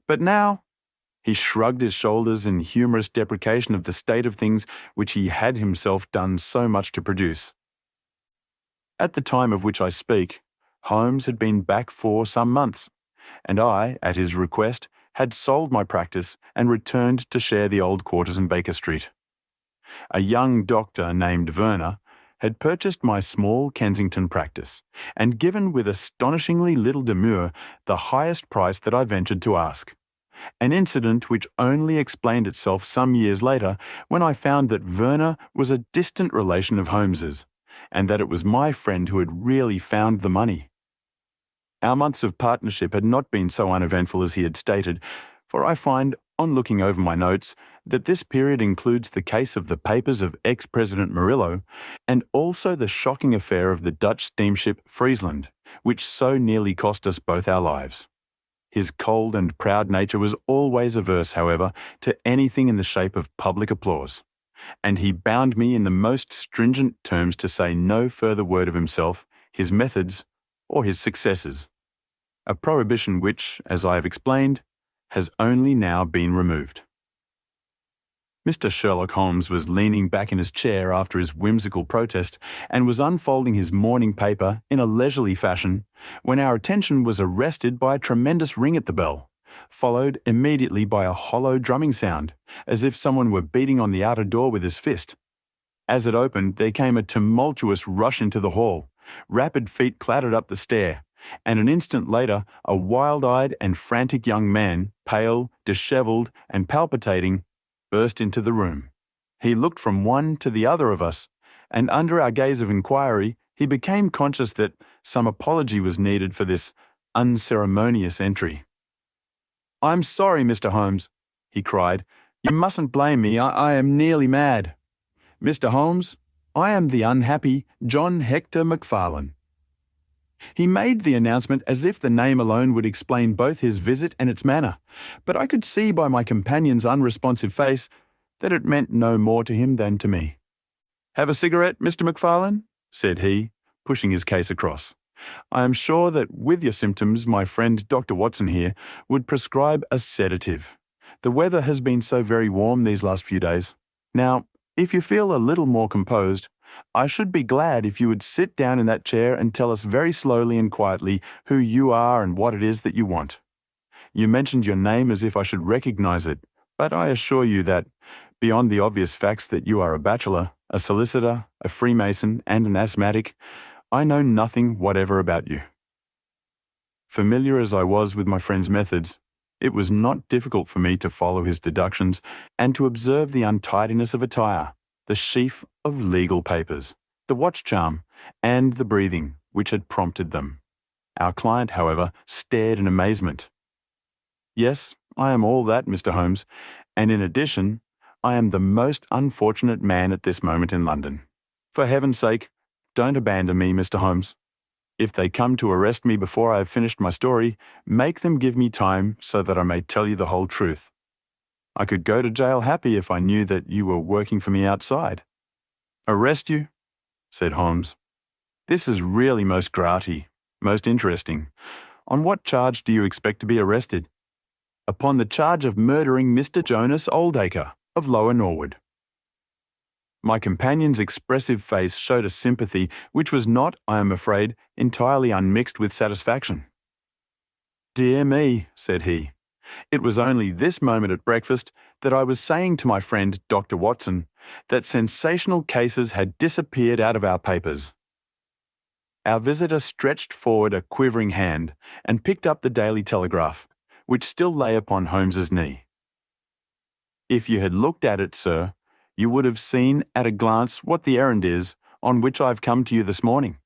But now, he shrugged his shoulders in humorous deprecation of the state of things which he had himself done so much to produce. At the time of which I speak, Holmes had been back for some months, and I, at his request, had sold my practice and returned to share the old quarters in Baker Street. A young doctor named Werner had purchased my small Kensington practice and given with astonishingly little demur the highest price that I ventured to ask. An incident which only explained itself some years later when I found that Werner was a distant relation of Holmes's, and that it was my friend who had really found the money. Our months of partnership had not been so uneventful as he had stated, for I find, on looking over my notes, that this period includes the case of the papers of ex-President Murillo, and also the shocking affair of the Dutch steamship Friesland, which so nearly cost us both our lives. His cold and proud nature was always averse, however, to anything in the shape of public applause, and he bound me in the most stringent terms to say no further word of himself, his methods, or his successes. A prohibition which, as I have explained, has only now been removed. Mr. Sherlock Holmes was leaning back in his chair after his whimsical protest and was unfolding his morning paper in a leisurely fashion when our attention was arrested by a tremendous ring at the bell, followed immediately by a hollow drumming sound, as if someone were beating on the outer door with his fist. As it opened, there came a tumultuous rush into the hall. Rapid feet clattered up the stair, and an instant later a wild-eyed and frantic young man, pale, dishevelled, and palpitating, burst into the room. He looked from one to the other of us, and under our gaze of inquiry he became conscious that some apology was needed for this unceremonious entry. "I'm sorry, Mr. Holmes," he cried. "You mustn't blame me. I am nearly mad. Mr. Holmes, I am the unhappy John Hector MacFarlane." He made the announcement as if the name alone would explain both his visit and its manner, but I could see by my companion's unresponsive face that it meant no more to him than to me. "Have a cigarette, Mr. MacFarlane?" said he, pushing his case across. I am sure that with your symptoms, my friend Dr. Watson here would prescribe a sedative. The weather has been so very warm these last few days. Now, if you feel a little more composed, I should be glad if you would sit down in that chair and tell us very slowly and quietly who you are and what it is that you want. You mentioned your name as if I should recognize it, but I assure you that, beyond the obvious facts that you are a bachelor, a solicitor, a Freemason, and an asthmatic, I know nothing whatever about you. Familiar as I was with my friend's methods, it was not difficult for me to follow his deductions and to observe the untidiness of attire, the sheaf of legal papers, the watch charm, and the breathing which had prompted them. Our client, however, stared in amazement. Yes, I am all that, Mr. Holmes, and in addition, I am the most unfortunate man at this moment in London. For heaven's sake, don't abandon me, Mr. Holmes. If they come to arrest me before I have finished my story, make them give me time so that I may tell you the whole truth. I could go to jail happy if I knew that you were working for me outside. Arrest you? Said Holmes. This is really most grati, most interesting. On what charge do you expect to be arrested? Upon the charge of murdering Mr. Jonas Oldacre of Lower Norwood. My companion's expressive face showed a sympathy which was not, I am afraid, entirely unmixed with satisfaction. Dear me, said he. It was only this moment at breakfast that I was saying to my friend Dr. Watson that sensational cases had disappeared out of our papers. Our visitor stretched forward a quivering hand and picked up the Daily Telegraph, which still lay upon Holmes's knee. If you had looked at it, sir, you would have seen at a glance what the errand is on which I have come to you this morning.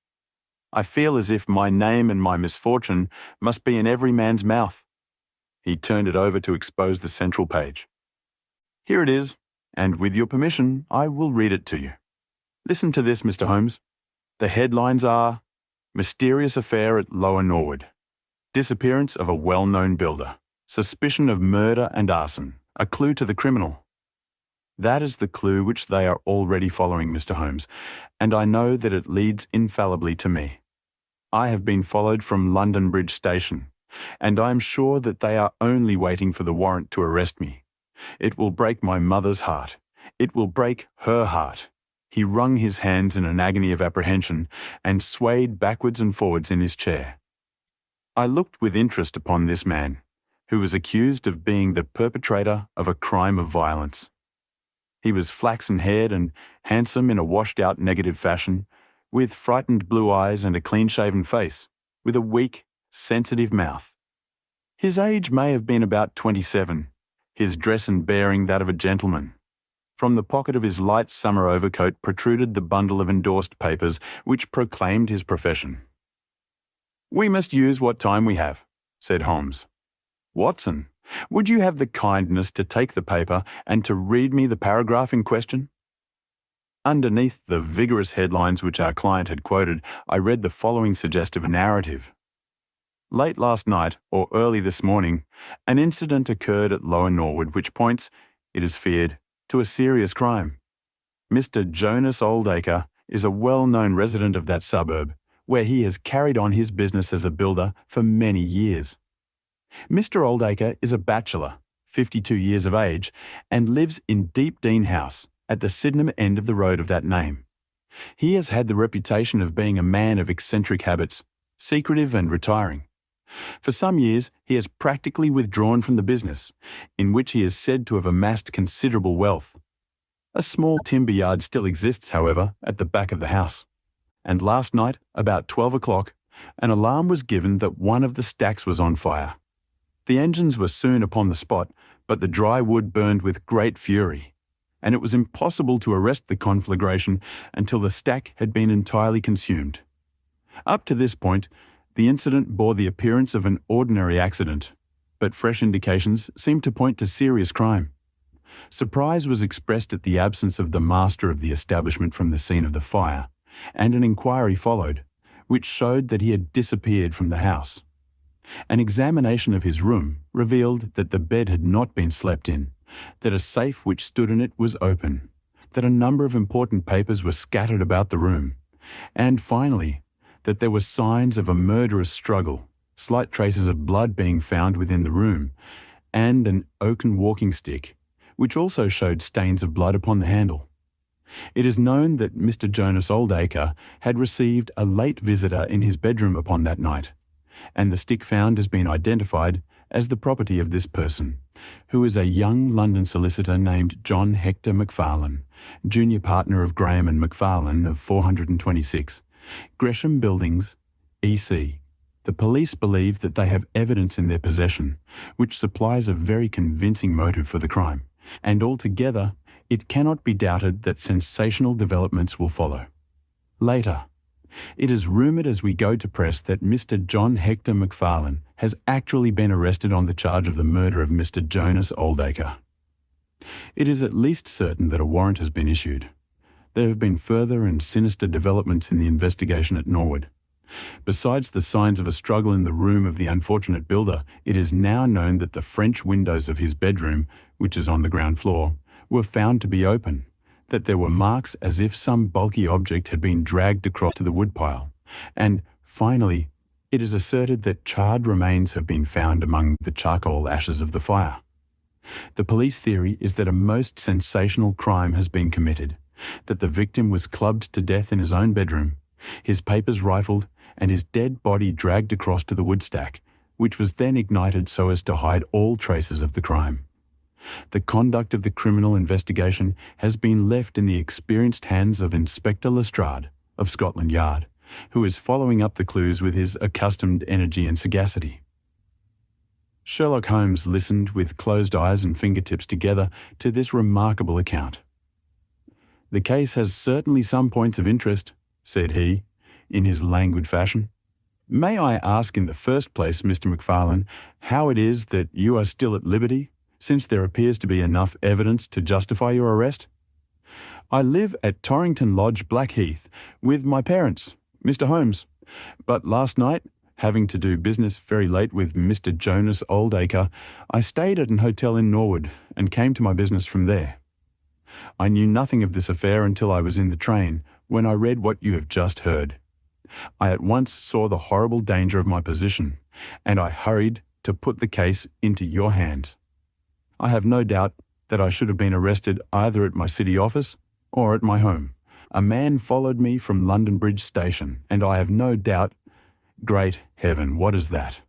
I feel as if my name and my misfortune must be in every man's mouth. He turned it over to expose the central page. Here it is, and with your permission, I will read it to you. Listen to this, Mr. Holmes. The headlines are, Mysterious Affair at Lower Norwood. Disappearance of a well-known builder. Suspicion of murder and arson. A clue to the criminal. That is the clue which they are already following, Mr. Holmes, and I know that it leads infallibly to me. I have been followed from London Bridge Station, and I am sure that they are only waiting for the warrant to arrest me. It will break my mother's heart. It will break her heart. He wrung his hands in an agony of apprehension and swayed backwards and forwards in his chair. I looked with interest upon this man, who was accused of being the perpetrator of a crime of violence. He was flaxen-haired and handsome in a washed-out negative fashion, with frightened blue eyes and a clean-shaven face, with a weak, sensitive mouth. His age may have been about 27, his dress and bearing that of a gentleman. From the pocket of his light summer overcoat protruded the bundle of endorsed papers which proclaimed his profession. We must use what time we have, said Holmes. Watson, would you have the kindness to take the paper and to read me the paragraph in question? Underneath the vigorous headlines which our client had quoted, I read the following suggestive narrative. Late last night, or early this morning, an incident occurred at Lower Norwood which points, it is feared, to a serious crime. Mr. Jonas Oldacre is a well-known resident of that suburb, where he has carried on his business as a builder for many years. Mr. Oldacre is a bachelor, 52 years of age, and lives in Deep Dean House, at the Sydenham end of the road of that name. He has had the reputation of being a man of eccentric habits, secretive and retiring. For some years, he has practically withdrawn from the business, in which he is said to have amassed considerable wealth. A small timber yard still exists, however, at the back of the house. And last night, about 12 o'clock, an alarm was given that one of the stacks was on fire. The engines were soon upon the spot, but the dry wood burned with great fury, and it was impossible to arrest the conflagration until the stack had been entirely consumed. Up to this point, the incident bore the appearance of an ordinary accident, but fresh indications seemed to point to serious crime. Surprise was expressed at the absence of the master of the establishment from the scene of the fire, and an inquiry followed, which showed that he had disappeared from the house. An examination of his room revealed that the bed had not been slept in, that a safe which stood in it was open, that a number of important papers were scattered about the room, and finally, that there were signs of a murderous struggle, slight traces of blood being found within the room, and an oaken walking stick, which also showed stains of blood upon the handle. It is known that Mr. Jonas Oldacre had received a late visitor in his bedroom upon that night, and the stick found has been identified as the property of this person, who is a young London solicitor named John Hector Macfarlane, junior partner of Graham and Macfarlane of 426, Gresham Buildings, EC. The police believe that they have evidence in their possession, which supplies a very convincing motive for the crime, and altogether, it cannot be doubted that sensational developments will follow. Later, it is rumoured as we go to press that Mr. John Hector Macfarlane has actually been arrested on the charge of the murder of Mr. Jonas Oldacre. It is at least certain that a warrant has been issued. There have been further and sinister developments in the investigation at Norwood. Besides the signs of a struggle in the room of the unfortunate builder, it is now known that the French windows of his bedroom, which is on the ground floor, were found to be open, that there were marks as if some bulky object had been dragged across to the woodpile, and, finally, it is asserted that charred remains have been found among the charcoal ashes of the fire. The police theory is that a most sensational crime has been committed, that the victim was clubbed to death in his own bedroom, his papers rifled, and his dead body dragged across to the woodstack, which was then ignited so as to hide all traces of the crime. The conduct of the criminal investigation has been left in the experienced hands of Inspector Lestrade of Scotland Yard, who is following up the clues with his accustomed energy and sagacity. Sherlock Holmes listened with closed eyes and fingertips together to this remarkable account. "The case has certainly some points of interest," said he, in his languid fashion. "May I ask in the first place, Mr. Macfarlane, how it is that you are still at liberty, since there appears to be enough evidence to justify your arrest?" "I live at Torrington Lodge, Blackheath, with my parents, Mr. Holmes, but last night, having to do business very late with Mr. Jonas Oldacre, I stayed at an hotel in Norwood and came to my business from there. I knew nothing of this affair until I was in the train, when I read what you have just heard. I at once saw the horrible danger of my position, and I hurried to put the case into your hands. I have no doubt that I should have been arrested either at my city office or at my home. A man followed me from London Bridge Station, and I have no doubt— Great heaven, what is that?"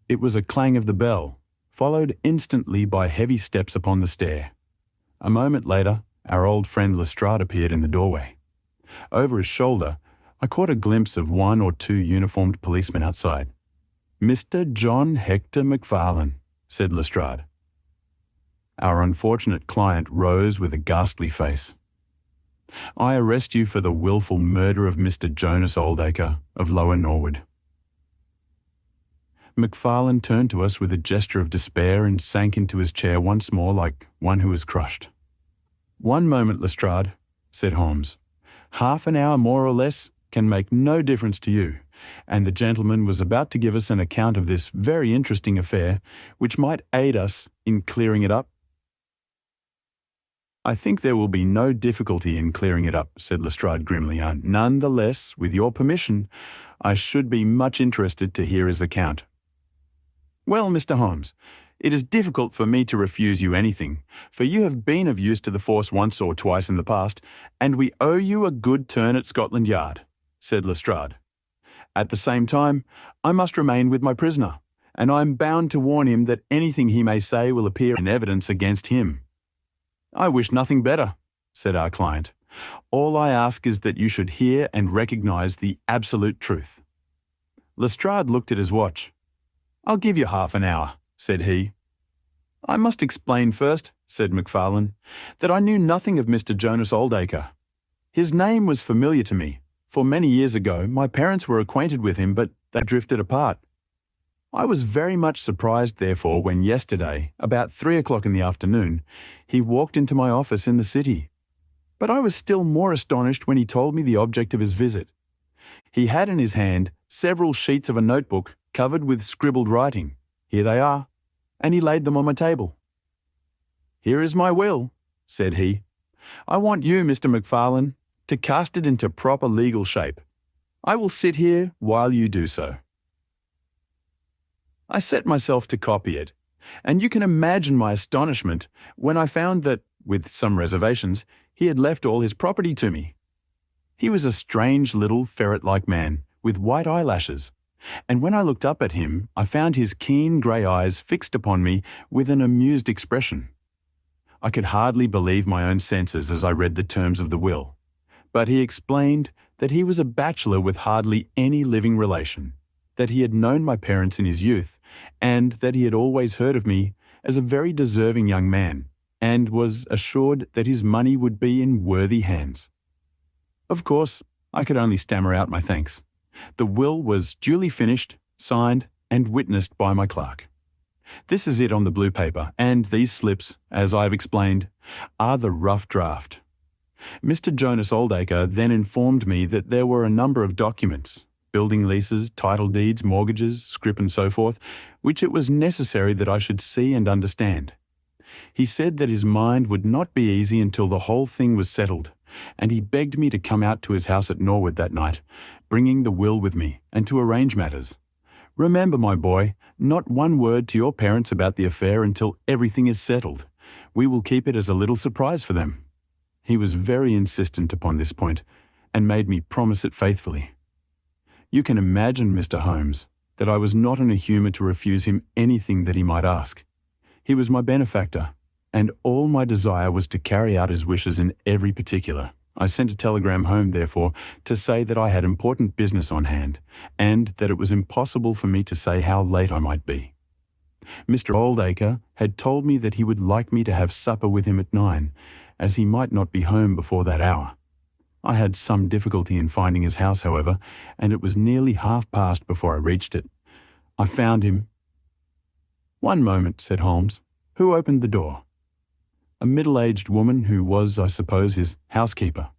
It was a clang of the bell, followed instantly by heavy steps upon the stair. A moment later, our old friend Lestrade appeared in the doorway. Over his shoulder, I caught a glimpse of one or two uniformed policemen outside. "Mr. John Hector Macfarlane," said Lestrade. Our unfortunate client rose with a ghastly face. "I arrest you for the wilful murder of Mr. Jonas Oldacre of Lower Norwood." Macfarlane turned to us with a gesture of despair and sank into his chair once more like one who is crushed. "One moment, Lestrade," said Holmes. "Half an hour more or less can make no difference to you, and the gentleman was about to give us an account of this very interesting affair, which might aid us in clearing it up." "I think there will be no difficulty in clearing it up," said Lestrade grimly. "None the less, with your permission, I should be much interested to hear his account." "Well, Mr. Holmes, it is difficult for me to refuse you anything, for you have been of use to the force once or twice in the past, and we owe you a good turn at Scotland Yard," said Lestrade. "At the same time, I must remain with my prisoner, and I am bound to warn him that anything he may say will appear in evidence against him." "I wish nothing better," said our client. "All I ask is that you should hear and recognise the absolute truth." Lestrade looked at his watch. "I'll give you half an hour," said he. "I must explain first," said Macfarlane, "that I knew nothing of Mr. Jonas Oldacre. His name was familiar to me, for many years ago my parents were acquainted with him, but they drifted apart. I was very much surprised, therefore, when yesterday, about 3 o'clock in the afternoon, he walked into my office in the city. But I was still more astonished when he told me the object of his visit. He had in his hand several sheets of a notebook covered with scribbled writing. Here they are, and he laid them on my table. "Here is my will," said he. "I want you, Mr. Macfarlane, to cast it into proper legal shape. I will sit here while you do so." I set myself to copy it, and you can imagine my astonishment when I found that, with some reservations, he had left all his property to me. He was a strange little ferret-like man with white eyelashes, and when I looked up at him, I found his keen grey eyes fixed upon me with an amused expression. I could hardly believe my own senses as I read the terms of the will, but he explained that he was a bachelor with hardly any living relation, that he had known my parents in his youth, and that he had always heard of me as a very deserving young man, and was assured that his money would be in worthy hands. Of course, I could only stammer out my thanks. The will was duly finished, signed, and witnessed by my clerk. This is it on the blue paper, and these slips, as I have explained, are the rough draft. Mr. Jonas Oldacre then informed me that there were a number of documents, building leases, title deeds, mortgages, scrip and so forth, which it was necessary that I should see and understand. He said that his mind would not be easy until the whole thing was settled, and he begged me to come out to his house at Norwood that night, bringing the will with me, and to arrange matters. Remember, my boy, not one word to your parents about the affair until everything is settled. We will keep it as a little surprise for them. He was very insistent upon this point, and made me promise it faithfully. You can imagine, Mr. Holmes, that I was not in a humour to refuse him anything that he might ask. He was my benefactor, and all my desire was to carry out his wishes in every particular. I sent a telegram home, therefore, to say that I had important business on hand, and that it was impossible for me to say how late I might be. Mr. Oldacre had told me that he would like me to have supper with him at 9, as he might not be home before that hour. I had some difficulty in finding his house, however, and it was nearly past before I reached it. I found him. "One moment," said Holmes. "Who opened the door?" "A middle-aged woman who was, I suppose, his housekeeper."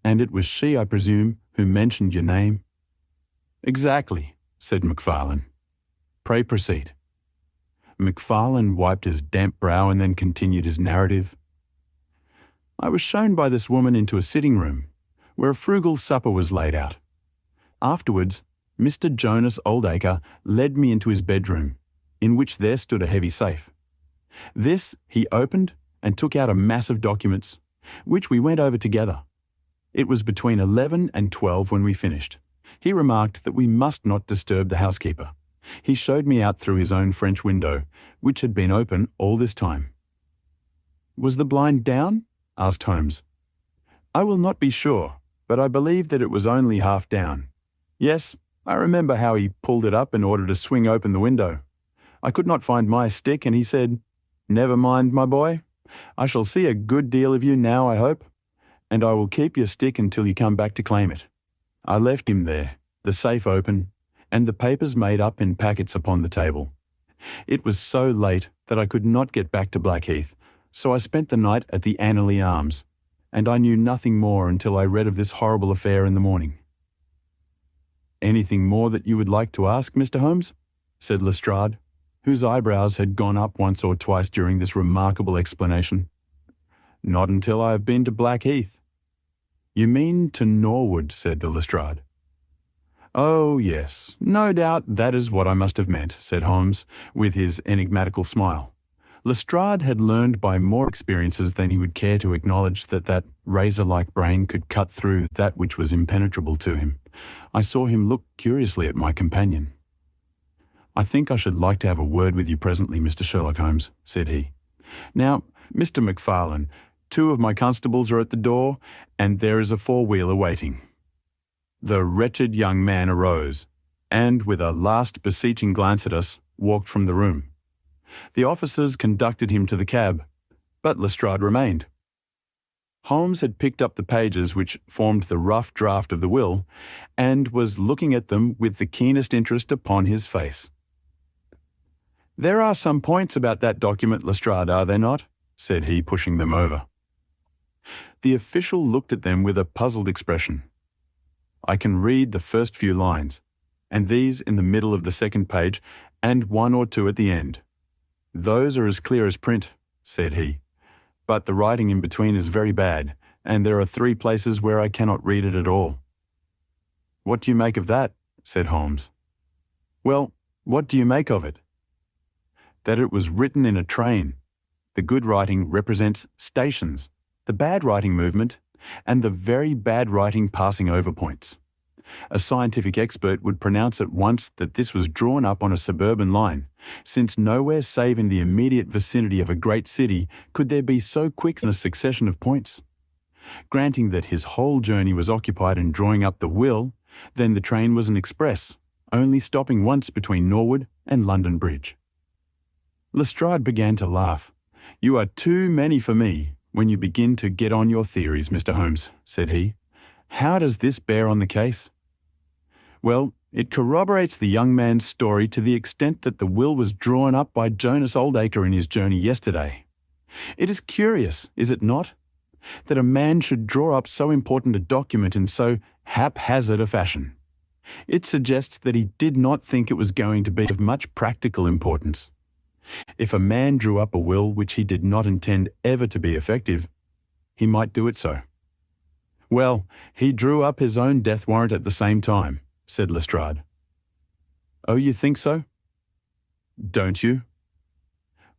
"And it was she, I presume, who mentioned your name?" "Exactly," said Macfarlane. "Pray proceed." Macfarlane wiped his damp brow and then continued his narrative. "I was shown by this woman into a sitting room, where a frugal supper was laid out. Afterwards, Mr. Jonas Oldacre led me into his bedroom, in which there stood a heavy safe. This he opened and took out a mass of documents, which we went over together. It was between 11 and 12 when we finished. He remarked that we must not disturb the housekeeper. He showed me out through his own French window, which had been open all this time." "Was the blind down?" asked Holmes. "I will not be sure, but I believe that it was only half down. Yes, I remember how he pulled it up in order to swing open the window. I could not find my stick, and he said, 'Never mind, my boy. I shall see a good deal of you now, I hope, and I will keep your stick until you come back to claim it.' I left him there, the safe open, and the papers made up in packets upon the table. It was so late that I could not get back to Blackheath, so I spent the night at the Annerley Arms, and I knew nothing more until I read of this horrible affair in the morning." "Anything more that you would like to ask, Mr. Holmes?" said Lestrade, whose eyebrows had gone up once or twice during this remarkable explanation. "Not until I have been to Blackheath." "You mean to Norwood," said the Lestrade. "Oh, yes, no doubt that is what I must have meant," said Holmes, with his enigmatical smile. Lestrade had learned by more experiences than he would care to acknowledge that razor-like brain could cut through that which was impenetrable to him. I saw him look curiously at my companion. "I think I should like to have a word with you presently, Mr. Sherlock Holmes," said he. "Now, Mr. Macfarlane, 2 of my constables are at the door, and there is a 4-wheeler waiting." The wretched young man arose, and, with a last beseeching glance at us, walked from the room. The officers conducted him to the cab, but Lestrade remained. Holmes had picked up the pages which formed the rough draft of the will, and was looking at them with the keenest interest upon his face. "There are some points about that document, Lestrade, are there not?" said he, pushing them over. The official looked at them with a puzzled expression. "I can read the first few lines, and these in the middle of the second page, and 1 or 2 at the end. Those are as clear as print," said he, "but the writing in between is very bad, and there are 3 places where I cannot read it at all." "What do you make of that?" said Holmes. "Well, what do you make of it?" "That it was written in a train. The good writing represents stations, the bad writing movement, and the very bad writing passing over points. A scientific expert would pronounce at once that this was drawn up on a suburban line, since nowhere save in the immediate vicinity of a great city could there be so quick a succession of points. Granting that his whole journey was occupied in drawing up the will, then the train was an express, only stopping once between Norwood and London Bridge." Lestrade began to laugh. "You are too many for me when you begin to get on your theories, Mr. Holmes," said he. "How does this bear on the case?" "Well, it corroborates the young man's story to the extent that the will was drawn up by Jonas Oldacre in his journey yesterday. It is curious, is it not, that a man should draw up so important a document in so haphazard a fashion. It suggests that he did not think it was going to be of much practical importance. If a man drew up a will which he did not intend ever to be effective, he might do it so." "Well, he drew up his own death warrant at the same time," said Lestrade. "Oh, you think so?" "Don't you?"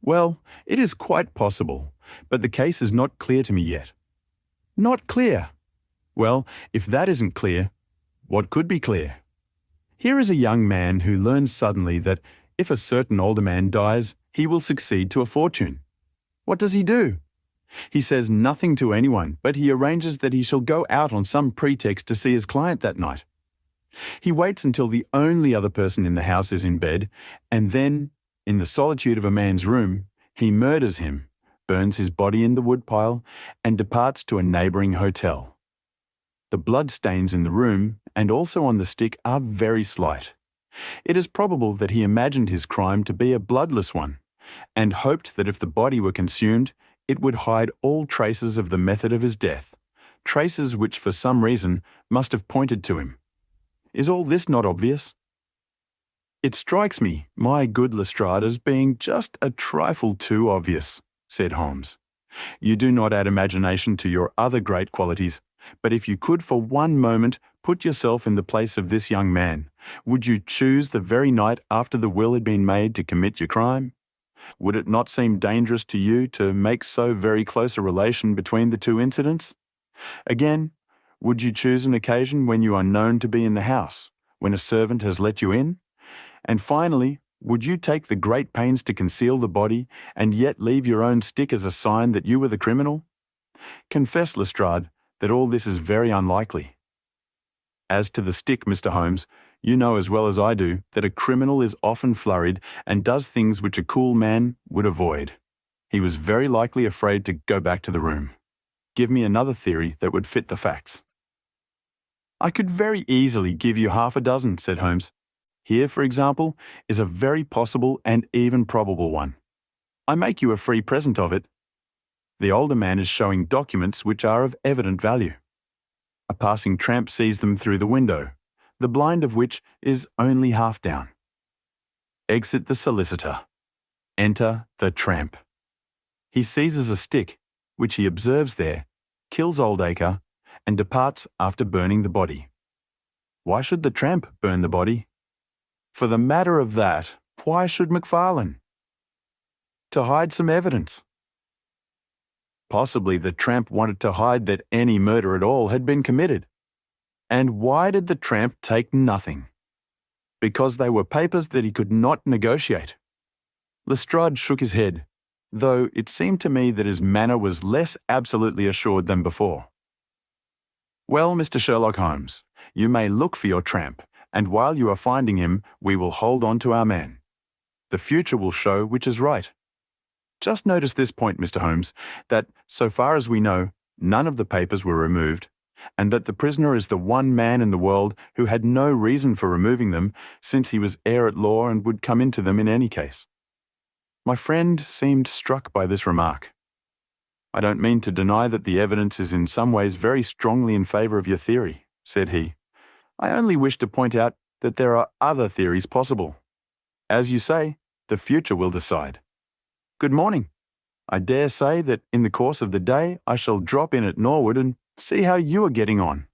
"Well, it is quite possible, but the case is not clear to me yet." "Not clear?" "Well, if that isn't clear, what could be clear? Here is a young man who learns suddenly that if a certain older man dies, he will succeed to a fortune. What does he do? He says nothing to anyone, but he arranges that he shall go out on some pretext to see his client that night. He waits until the only other person in the house is in bed, and then, in the solitude of a man's room, he murders him, burns his body in the woodpile, and departs to a neighbouring hotel. The blood stains in the room, and also on the stick, are very slight. It is probable that he imagined his crime to be a bloodless one, and hoped that if the body were consumed, it would hide all traces of the method of his death, traces which for some reason must have pointed to him. Is all this not obvious?" "It strikes me, my good Lestrade, as being just a trifle too obvious," said Holmes. "You do not add imagination to your other great qualities, but if you could for one moment put yourself in the place of this young man, would you choose the very night after the will had been made to commit your crime? Would it not seem dangerous to you to make so very close a relation between the two incidents? Again, would you choose an occasion when you are known to be in the house, when a servant has let you in? And finally, would you take the great pains to conceal the body and yet leave your own stick as a sign that you were the criminal? Confess, Lestrade, that all this is very unlikely. As to the stick, Mr. Holmes, you know as well as I do that a criminal is often flurried and does things which a cool man would avoid. He was very likely afraid to go back to the room. Give me another theory that would fit the facts." "I could very easily give you half a dozen," said Holmes. "Here, for example, is a very possible and even probable one. I make you a free present of it. The older man is showing documents which are of evident value. A passing tramp sees them through the window, the blind of which is only half down. Exit the solicitor. Enter the tramp. He seizes a stick, which he observes there, kills Oldacre, and departs after burning the body. Why should the tramp burn the body? For the matter of that, why should Macfarlane? To hide some evidence. Possibly the tramp wanted to hide that any murder at all had been committed. And why did the tramp take nothing? Because they were papers that he could not negotiate. Lestrade shook his head, though it seemed to me that his manner was less absolutely assured than before. Well, Mr. Sherlock Holmes, you may look for your tramp, and while you are finding him, we will hold on to our man. The future will show which is right. Just notice this point, Mr. Holmes, that, so far as we know, none of the papers were removed, and that the prisoner is the one man in the world who had no reason for removing them, since he was heir at law and would come into them in any case. My friend seemed struck by this remark. I don't mean to deny that the evidence is in some ways very strongly in favour of your theory, said he. I only wish to point out that there are other theories possible. As you say, the future will decide. Good morning. I dare say that in the course of the day I shall drop in at Norwood and see how you are getting on.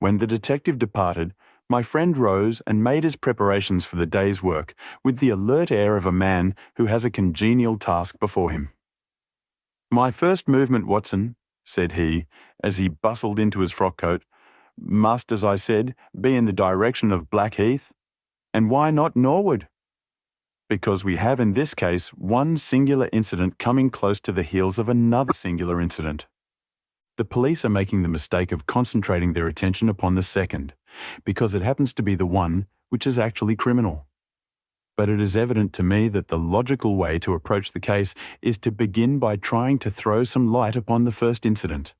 When the detective departed, my friend rose and made his preparations for the day's work with the alert air of a man who has a congenial task before him. "My first movement, Watson," said he, as he bustled into his frock-coat, "must, as I said, be in the direction of Blackheath. And why not Norwood? Because we have in this case one singular incident coming close to the heels of another singular incident. The police are making the mistake of concentrating their attention upon the second, because it happens to be the one which is actually criminal. But it is evident to me that the logical way to approach the case is to begin by trying to throw some light upon the first incident,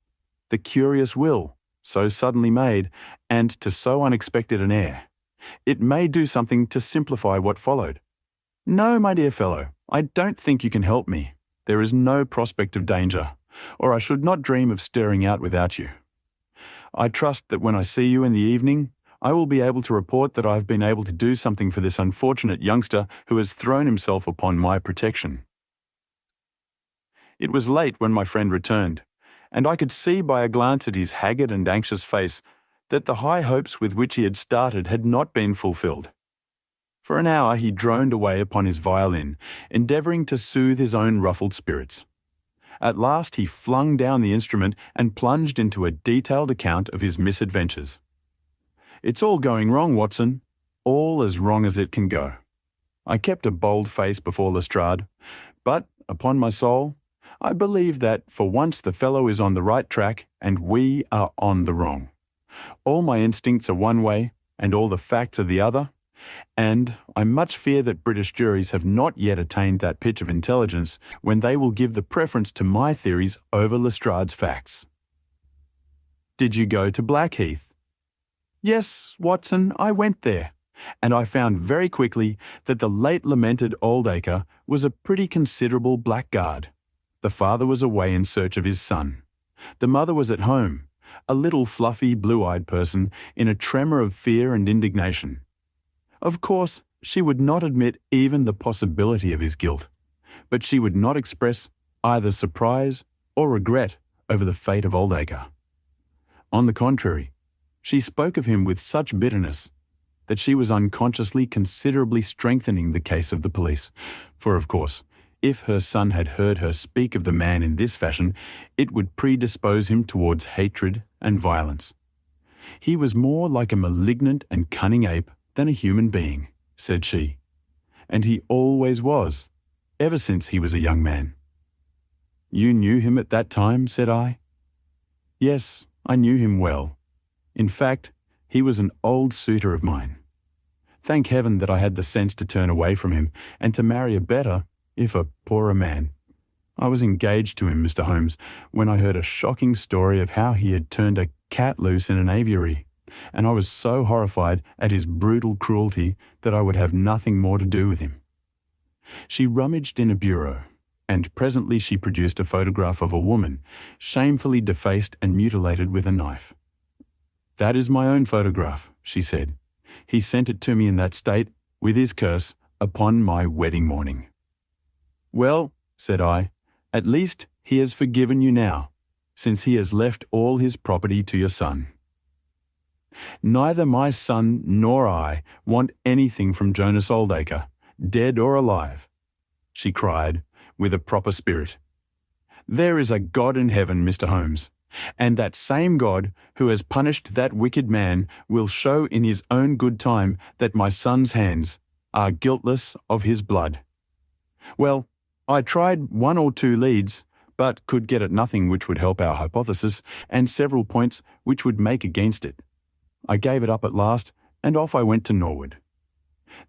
the curious will, so suddenly made, and to so unexpected an air. It may do something to simplify what followed. No, my dear fellow, I don't think you can help me. There is no prospect of danger, or I should not dream of stirring out without you. I trust that when I see you in the evening, I will be able to report that I have been able to do something for this unfortunate youngster who has thrown himself upon my protection." It was late when my friend returned, and I could see by a glance at his haggard and anxious face that the high hopes with which he had started had not been fulfilled. For an hour he droned away upon his violin, endeavouring to soothe his own ruffled spirits. At last he flung down the instrument and plunged into a detailed account of his misadventures. "It's all going wrong, Watson. All as wrong as it can go. I kept a bold face before Lestrade, but, upon my soul, I believe that for once the fellow is on the right track and we are on the wrong. All my instincts are one way and all the facts are the other, and I much fear that British juries have not yet attained that pitch of intelligence when they will give the preference to my theories over Lestrade's facts." "Did you go to Blackheath?" "Yes, Watson, I went there, and I found very quickly that the late lamented Oldacre was a pretty considerable blackguard. The father was away in search of his son. The mother was at home, a little fluffy, blue-eyed person in a tremor of fear and indignation. Of course, she would not admit even the possibility of his guilt, but she would not express either surprise or regret over the fate of Oldacre. On the contrary, she spoke of him with such bitterness that she was unconsciously considerably strengthening the case of the police, for of course, if her son had heard her speak of the man in this fashion, it would predispose him towards hatred and violence. "He was more like a malignant and cunning ape than a human being," said she, "and he always was, ever since he was a young man." "You knew him at that time?" said I. "Yes, I knew him well. In fact, he was an old suitor of mine. Thank heaven that I had the sense to turn away from him and to marry a better, if a poorer man. I was engaged to him, Mr. Holmes, when I heard a shocking story of how he had turned a cat loose in an aviary, and I was so horrified at his brutal cruelty that I would have nothing more to do with him." She rummaged in a bureau, and presently she produced a photograph of a woman, shamefully defaced and mutilated with a knife. "That is my own photograph," she said. "He sent it to me in that state, with his curse, upon my wedding morning." "Well," said I, "at least he has forgiven you now, since he has left all his property to your son." "Neither my son nor I want anything from Jonas Oldacre, dead or alive," she cried, with a proper spirit. "There is a God in heaven, Mr. Holmes, and that same God who has punished that wicked man will show in his own good time that my son's hands are guiltless of his blood. Well, I tried 1 or 2 leads, but could get at nothing which would help our hypothesis, and several points which would make against it. I gave it up at last, and off I went to Norwood.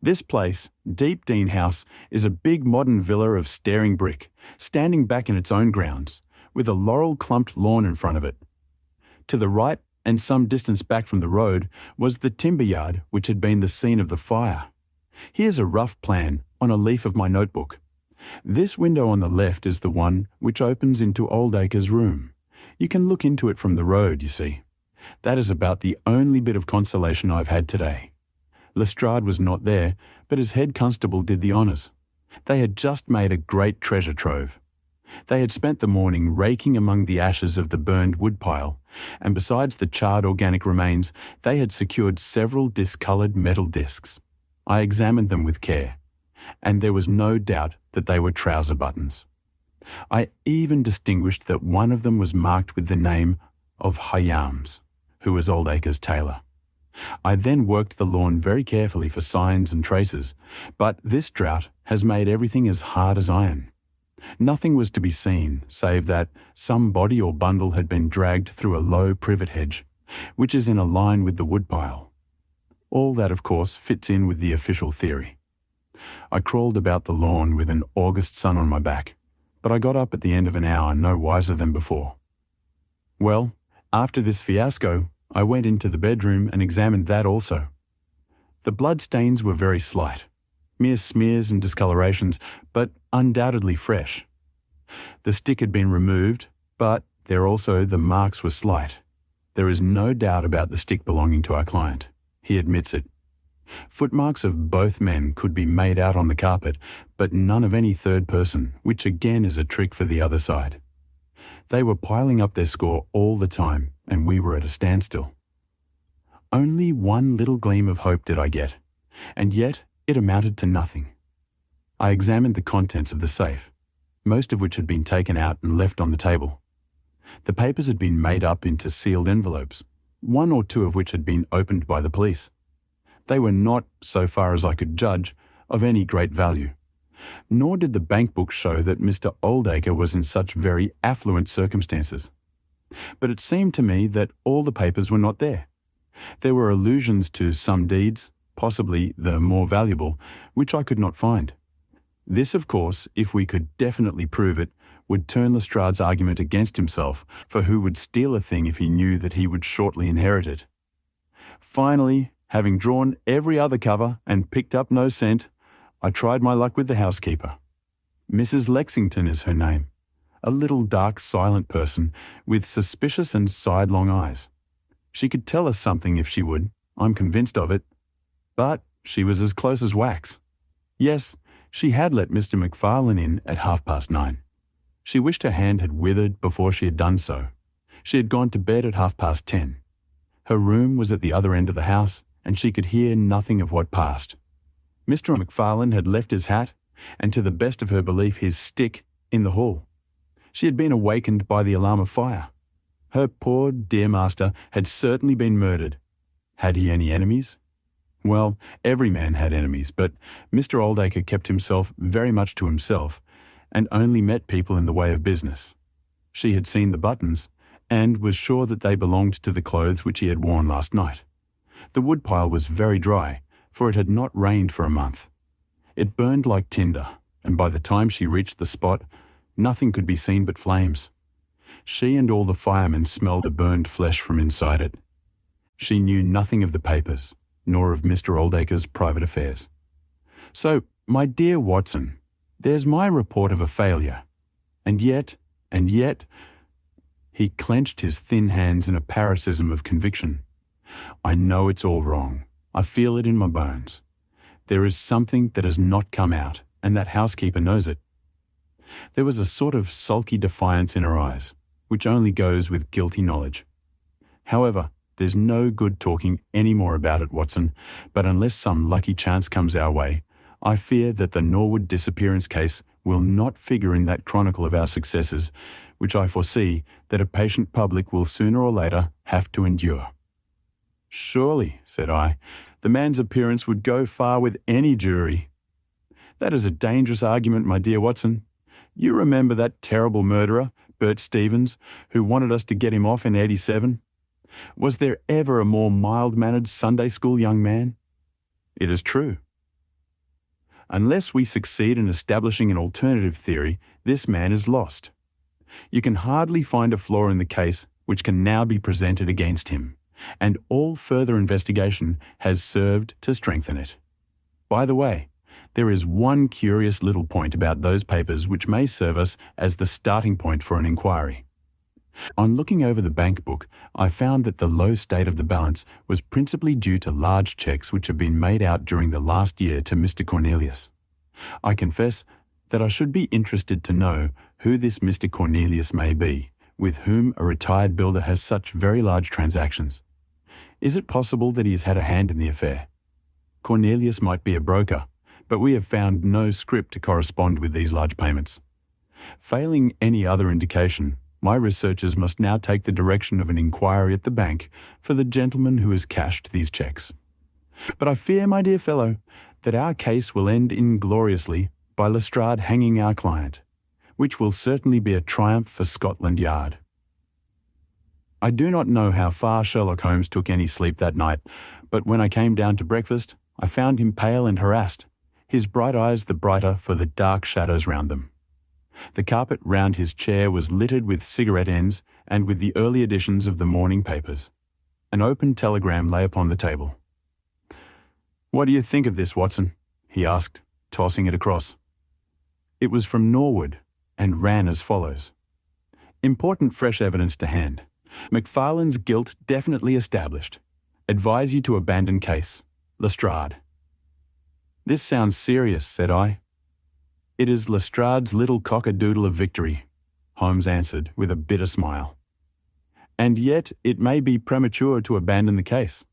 This place, Deep Dean House, is a big modern villa of staring brick, standing back in its own grounds, with a laurel-clumped lawn in front of it. To the right, and some distance back from the road, was the timber yard which had been the scene of the fire. Here's a rough plan on a leaf of my notebook. This window on the left is the one which opens into Oldacre's room. You can look into it from the road, you see. That is about the only bit of consolation I've had today. Lestrade was not there, but his head constable did the honours. They had just made a great treasure trove. They had spent the morning raking among the ashes of the burned woodpile, and besides the charred organic remains, they had secured several discoloured metal discs. I examined them with care, and there was no doubt that they were trouser buttons. I even distinguished that one of them was marked with the name of Hyams, who was Oldacre's tailor. I then worked the lawn very carefully for signs and traces, but this drought has made everything as hard as iron. Nothing was to be seen, save that some body or bundle had been dragged through a low privet hedge, which is in a line with the woodpile. All that, of course, fits in with the official theory. I crawled about the lawn with an August sun on my back, but I got up at the end of an hour no wiser than before. Well, after this fiasco, I went into the bedroom and examined that also. The bloodstains were very slight, mere smears and discolorations, but undoubtedly fresh. The stick had been removed, but there also the marks were slight. There is no doubt about the stick belonging to our client. He admits it. Footmarks of both men could be made out on the carpet, but none of any third person, which again is a trick for the other side. They were piling up their score all the time, and we were at a standstill. Only one little gleam of hope did I get, and yet it amounted to nothing. I examined the contents of the safe, most of which had been taken out and left on the table. The papers had been made up into sealed envelopes, one or two of which had been opened by the police. They were not, so far as I could judge, of any great value. Nor did the bank book show that Mr. Oldacre was in such very affluent circumstances. But it seemed to me that all the papers were not there. There were allusions to some deeds, possibly the more valuable, which I could not find. This, of course, if we could definitely prove it, would turn Lestrade's argument against himself, for who would steal a thing if he knew that he would shortly inherit it? Finally, having drawn every other cover and picked up no scent, I tried my luck with the housekeeper. Mrs. Lexington is her name, a little dark, silent person with suspicious and sidelong eyes. She could tell us something if she would, I'm convinced of it, but she was as close as wax. Yes, she had let Mr. MacFarlane in at 9:30. She wished her hand had withered before she had done so. She had gone to bed at 10:30. Her room was at the other end of the house, and she could hear nothing of what passed. Mr. MacFarlane had left his hat, and to the best of her belief his stick, in the hall. She had been awakened by the alarm of fire. Her poor dear master had certainly been murdered. Had he any enemies? Well, every man had enemies, but Mr. Oldacre kept himself very much to himself, and only met people in the way of business. She had seen the buttons, and was sure that they belonged to the clothes which he had worn last night. The woodpile was very dry, for it had not rained for a month. It burned like tinder, and by the time she reached the spot, nothing could be seen but flames. She and all the firemen smelled the burned flesh from inside it. She knew nothing of the papers, nor of Mr. Oldacre's private affairs. So, my dear Watson, there's my report of a failure. And yet, he clenched his thin hands in a paroxysm of conviction. I know it's all wrong. I feel it in my bones. There is something that has not come out, and that housekeeper knows it. There was a sort of sulky defiance in her eyes, which only goes with guilty knowledge. However, there's no good talking any more about it, Watson, but unless some lucky chance comes our way, I fear that the Norwood disappearance case will not figure in that chronicle of our successes, which I foresee that a patient public will sooner or later have to endure. Surely, said I, the man's appearance would go far with any jury. That is a dangerous argument, my dear Watson. You remember that terrible murderer, Bert Stevens, who wanted us to get him off in '87? Was there ever a more mild-mannered Sunday school young man? It is true. Unless we succeed in establishing an alternative theory, this man is lost. You can hardly find a flaw in the case which can now be presented against him, and all further investigation has served to strengthen it. By the way, there is one curious little point about those papers which may serve us as the starting point for an inquiry. On looking over the bank book, I found that the low state of the balance was principally due to large cheques which had been made out during the last year to Mr. Cornelius. I confess that I should be interested to know who this Mr. Cornelius may be, with whom a retired builder has such very large transactions. Is it possible that he has had a hand in the affair? Cornelius might be a broker, but we have found no scrip to correspond with these large payments. Failing any other indication, my researchers must now take the direction of an inquiry at the bank for the gentleman who has cashed these cheques. But I fear, my dear fellow, that our case will end ingloriously by Lestrade hanging our client, which will certainly be a triumph for Scotland Yard. I do not know how far Sherlock Holmes took any sleep that night, but when I came down to breakfast, I found him pale and harassed, his bright eyes the brighter for the dark shadows round them. The carpet round his chair was littered with cigarette ends and with the early editions of the morning papers. An open telegram lay upon the table. "What do you think of this, Watson?" he asked, tossing it across. It was from Norwood, and ran as follows. "Important fresh evidence to hand. Macfarlane's guilt definitely established. Advise you to abandon case. Lestrade." "This sounds serious," said I. "It is Lestrade's little cock-a-doodle of victory," Holmes answered with a bitter smile. "And yet it may be premature to abandon the case.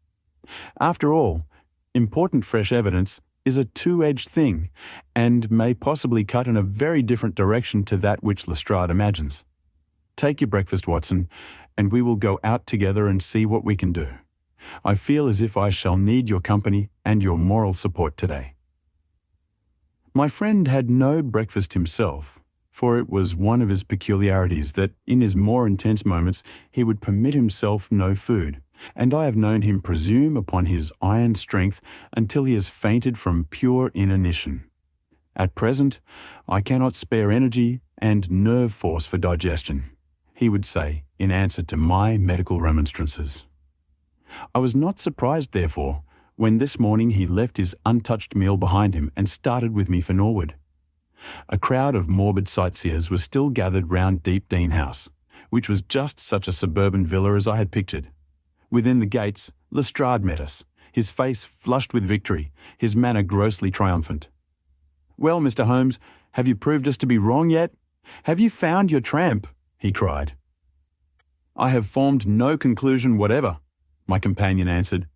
After all, important fresh evidence is a two-edged thing, and may possibly cut in a very different direction to that which Lestrade imagines. Take your breakfast, Watson, and we will go out together and see what we can do. I feel as if I shall need your company and your moral support today." My friend had no breakfast himself, for it was one of his peculiarities that in his more intense moments he would permit himself no food, and I have known him presume upon his iron strength until he has fainted from pure inanition. "At present, I cannot spare energy and nerve force for digestion," he would say in answer to my medical remonstrances. I was not surprised, therefore, when this morning he left his untouched meal behind him and started with me for Norwood. A crowd of morbid sightseers was still gathered round Deepdean House, which was just such a suburban villa as I had pictured. Within the gates, Lestrade met us, his face flushed with victory, his manner grossly triumphant. "Well, Mr. Holmes, have you proved us to be wrong yet? Have you found your tramp?" he cried. "I have formed no conclusion whatever," my companion answered.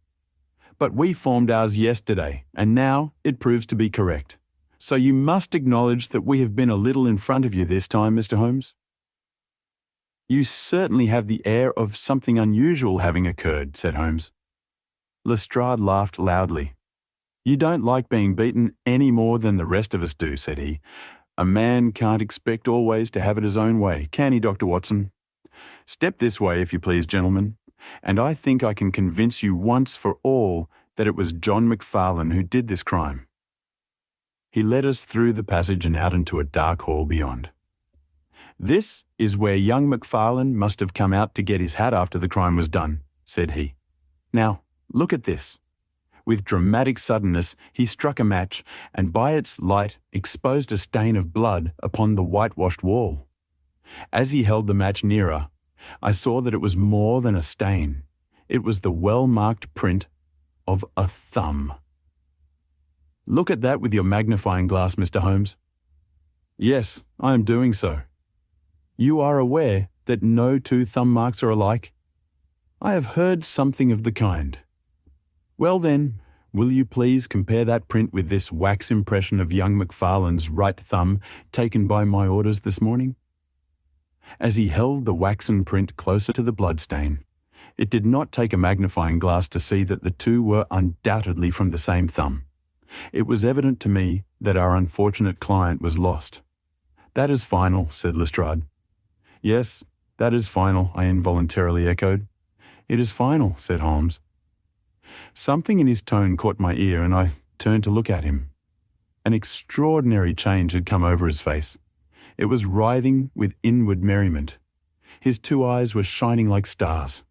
"But we formed ours yesterday, and now it proves to be correct. So you must acknowledge that we have been a little in front of you this time, Mr. Holmes." "You certainly have the air of something unusual having occurred," said Holmes. Lestrade laughed loudly. "You don't like being beaten any more than the rest of us do," said he. "A man can't expect always to have it his own way, can he, Dr. Watson? Step this way, if you please, gentlemen, and I think I can convince you once for all that it was John Macfarlane who did this crime." He led us through the passage and out into a dark hall beyond. "This is where young Macfarlane must have come out to get his hat after the crime was done," said he. "Now, look at this." With dramatic suddenness, he struck a match, and by its light exposed a stain of blood upon the whitewashed wall. As he held the match nearer, I saw that it was more than a stain. It was the well-marked print of a thumb. "Look at that with your magnifying glass, Mr. Holmes." "Yes, I am doing so." "You are aware that no two thumb marks are alike?" "I have heard something of the kind." "Well then, will you please compare that print with this wax impression of young Macfarlane's right thumb taken by my orders this morning?" As he held the waxen print closer to the bloodstain, it did not take a magnifying glass to see that the two were undoubtedly from the same thumb. It was evident to me that our unfortunate client was lost. "That is final," said Lestrade. "Yes, that is final," I involuntarily echoed. "It is final," said Holmes. Something in his tone caught my ear, and I turned to look at him. An extraordinary change had come over his face. It was writhing with inward merriment. His two eyes were shining like stars.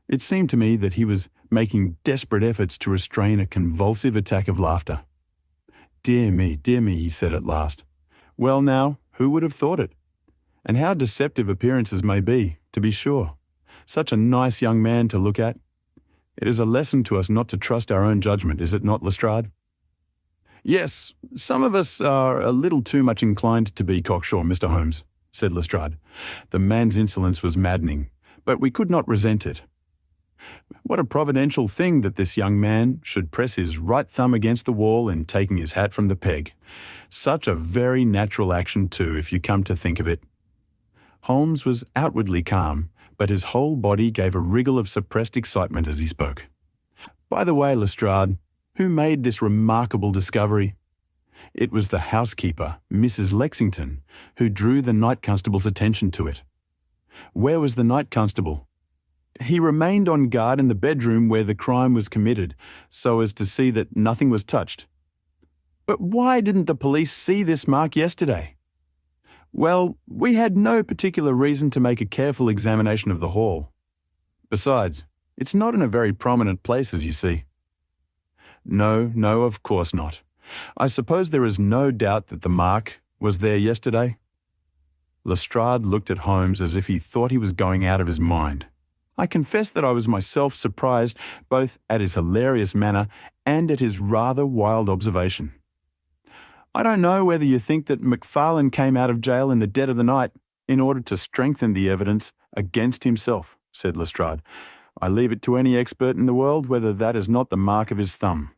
It seemed to me that he was making desperate efforts to restrain a convulsive attack of laughter. Dear me," he said at last. "Well now, who would have thought it? And how deceptive appearances may be, to be sure. Such a nice young man to look at. It is a lesson to us not to trust our own judgment, is it not, Lestrade?" Yes, some of us are a little too much inclined to be cocksure, Mr. Holmes, said Lestrade. The man's insolence was maddening, but we could not resent it. What a providential thing that this young man should press his right thumb against the wall in taking his hat from the peg. Such a very natural action too, if you come to think of it. Holmes was outwardly calm, but his whole body gave a wriggle of suppressed excitement as he spoke. By the way, Lestrade, who made this remarkable discovery? It was the housekeeper, Mrs. Lexington, who drew the night constable's attention to it. Where was the night constable? He remained on guard in the bedroom where the crime was committed, so as to see that nothing was touched. But why didn't the police see this mark yesterday? Well, we had no particular reason to make a careful examination of the hall. Besides, it's not in a very prominent place, as you see. No, of course not. I suppose there is no doubt that the mark was there yesterday? Lestrade looked at Holmes as if he thought he was going out of his mind. I confess that I was myself surprised both at his hilarious manner and at his rather wild observation. I don't know whether you think that Macfarlane came out of jail in the dead of the night in order to strengthen the evidence against himself, said Lestrade. I leave it to any expert in the world whether that is not the mark of his thumb.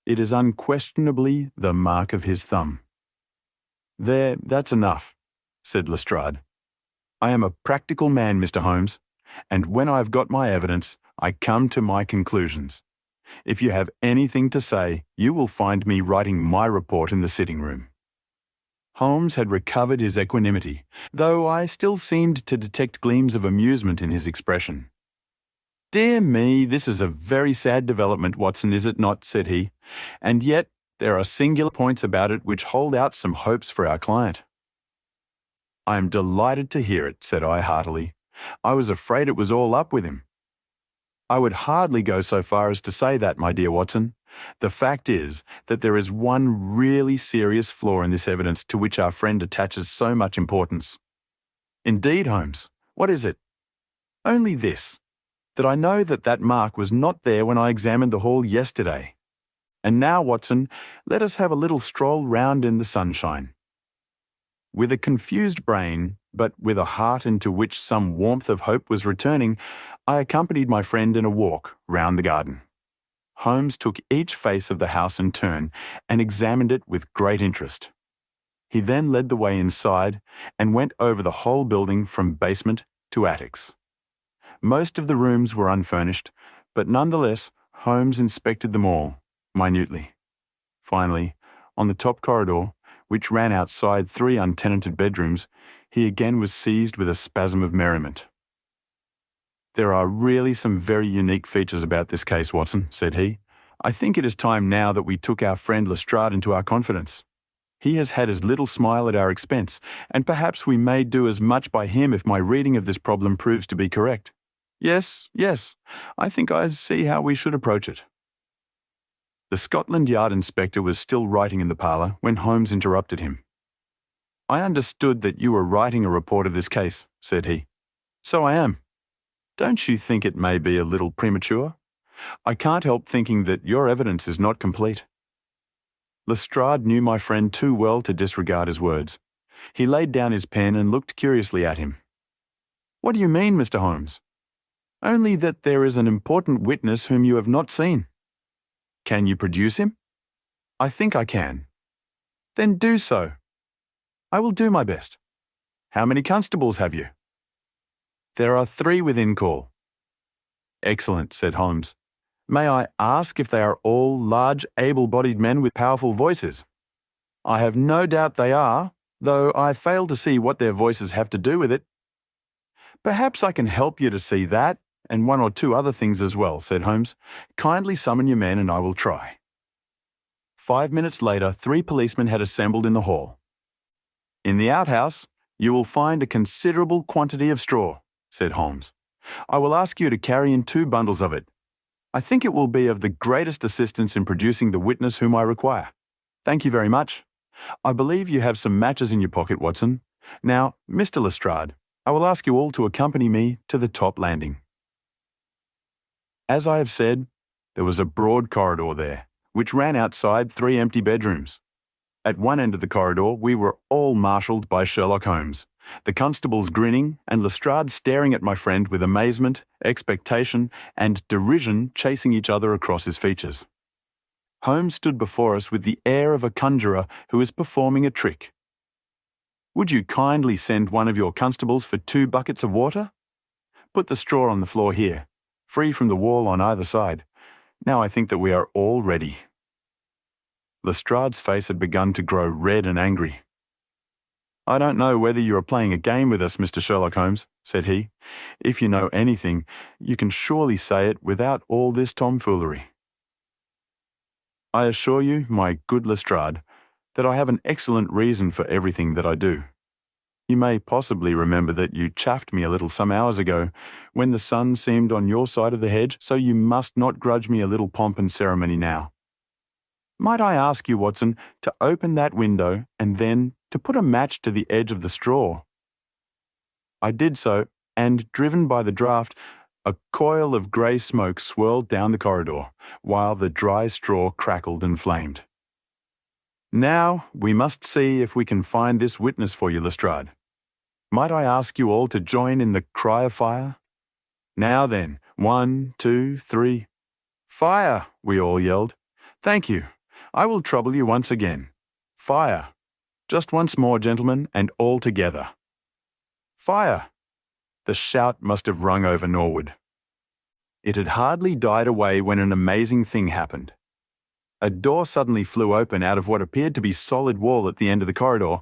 It is unquestionably the mark of his thumb. There, that's enough, said Lestrade. I am a practical man, Mr. Holmes, and when I have got my evidence, I come to my conclusions. If you have anything to say, you will find me writing my report in the sitting room. Holmes had recovered his equanimity, though I still seemed to detect gleams of amusement in his expression. Dear me, this is a very sad development, Watson, is it not? Said he. And yet there are singular points about it which hold out some hopes for our client. I am delighted to hear it, said I heartily. I was afraid it was all up with him. I would hardly go so far as to say that, my dear Watson. The fact is that there is one really serious flaw in this evidence to which our friend attaches so much importance. Indeed, Holmes, what is it? Only this, that I know that that mark was not there when I examined the hall yesterday. And now, Watson, let us have a little stroll round in the sunshine. With a confused brain, but with a heart into which some warmth of hope was returning, I accompanied my friend in a walk round the garden. Holmes took each face of the house in turn and examined it with great interest. He then led the way inside and went over the whole building from basement to attics. Most of the rooms were unfurnished, but nonetheless Holmes inspected them all, minutely. Finally, on the top corridor, which ran outside 3 untenanted bedrooms, he again was seized with a spasm of merriment. There are really some very unique features about this case, Watson, said he. I think it is time now that we took our friend Lestrade into our confidence. He has had his little smile at our expense, and perhaps we may do as much by him if my reading of this problem proves to be correct. Yes, I think I see how we should approach it. The Scotland Yard inspector was still writing in the parlour when Holmes interrupted him. I understood that you were writing a report of this case, said he. So I am. Don't you think it may be a little premature? I can't help thinking that your evidence is not complete. Lestrade knew my friend too well to disregard his words. He laid down his pen and looked curiously at him. What do you mean, Mr. Holmes? Only that there is an important witness whom you have not seen. Can you produce him? I think I can. Then do so. I will do my best. How many constables have you? There are 3 within call. Excellent, said Holmes. May I ask if they are all large, able-bodied men with powerful voices? I have no doubt they are, though I fail to see what their voices have to do with it. Perhaps I can help you to see that, and 1 or 2 other things as well, said Holmes. Kindly summon your men and I will try. 5 minutes later, 3 policemen had assembled in the hall. In the outhouse, you will find a considerable quantity of straw, said Holmes. I will ask you to carry in 2 bundles of it. I think it will be of the greatest assistance in producing the witness whom I require. Thank you very much. I believe you have some matches in your pocket, Watson. Now, Mr. Lestrade, I will ask you all to accompany me to the top landing. As I have said, there was a broad corridor there, which ran outside 3 empty bedrooms. At one end of the corridor, we were all marshalled by Sherlock Holmes, the constables grinning and Lestrade staring at my friend with amazement, expectation, and derision chasing each other across his features. Holmes stood before us with the air of a conjurer who is performing a trick. "Would you kindly send one of your constables for 2 buckets of water? Put the straw on the floor here, free from the wall on either side. Now I think that we are all ready." Lestrade's face had begun to grow red and angry. "I don't know whether you are playing a game with us, Mr. Sherlock Holmes," said he. "If you know anything, you can surely say it without all this tomfoolery." "I assure you, my good Lestrade, that I have an excellent reason for everything that I do. You may possibly remember that you chaffed me a little some hours ago, when the sun seemed on your side of the hedge, so you must not grudge me a little pomp and ceremony now. Might I ask you, Watson, to open that window and then to put a match to the edge of the straw?" I did so, and, driven by the draught, a coil of grey smoke swirled down the corridor, while the dry straw crackled and flamed. "Now we must see if we can find this witness for you, Lestrade. Might I ask you all to join in the cry of fire? Now then, 1, 2, 3. "Fire!" we all yelled. "Thank you. I will trouble you once again. Fire! Just once more, gentlemen, and all together. Fire!" The shout must have rung over Norwood. It had hardly died away when an amazing thing happened. A door suddenly flew open out of what appeared to be solid wall at the end of the corridor,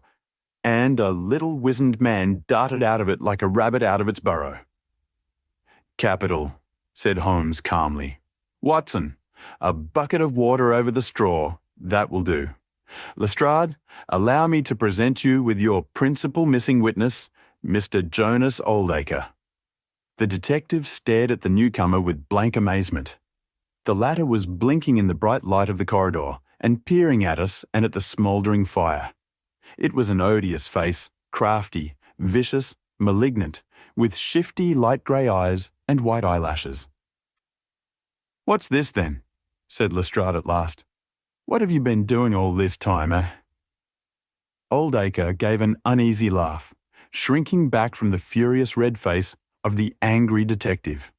and a little wizened man darted out of it like a rabbit out of its burrow. "Capital," said Holmes calmly. "Watson, a bucket of water over the straw, that will do. Lestrade, allow me to present you with your principal missing witness, Mr. Jonas Oldacre." The detective stared at the newcomer with blank amazement. The latter was blinking in the bright light of the corridor and peering at us and at the smouldering fire. It was an odious face, crafty, vicious, malignant, with shifty light grey eyes and white eyelashes. "What's this, then?" said Lestrade at last. "What have you been doing all this time, eh?" Oldacre gave an uneasy laugh, shrinking back from the furious red face of the angry detective.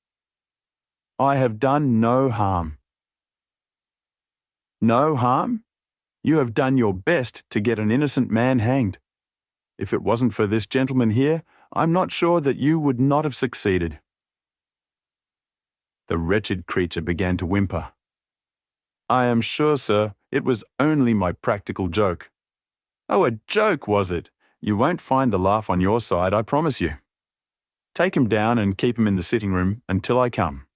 "I have done no harm." "No harm? You have done your best to get an innocent man hanged. If it wasn't for this gentleman here, I'm not sure that you would not have succeeded." The wretched creature began to whimper. "I am sure, sir, it was only my practical joke." "Oh, a joke, was it? You won't find the laugh on your side, I promise you. Take him down and keep him in the sitting room until I come.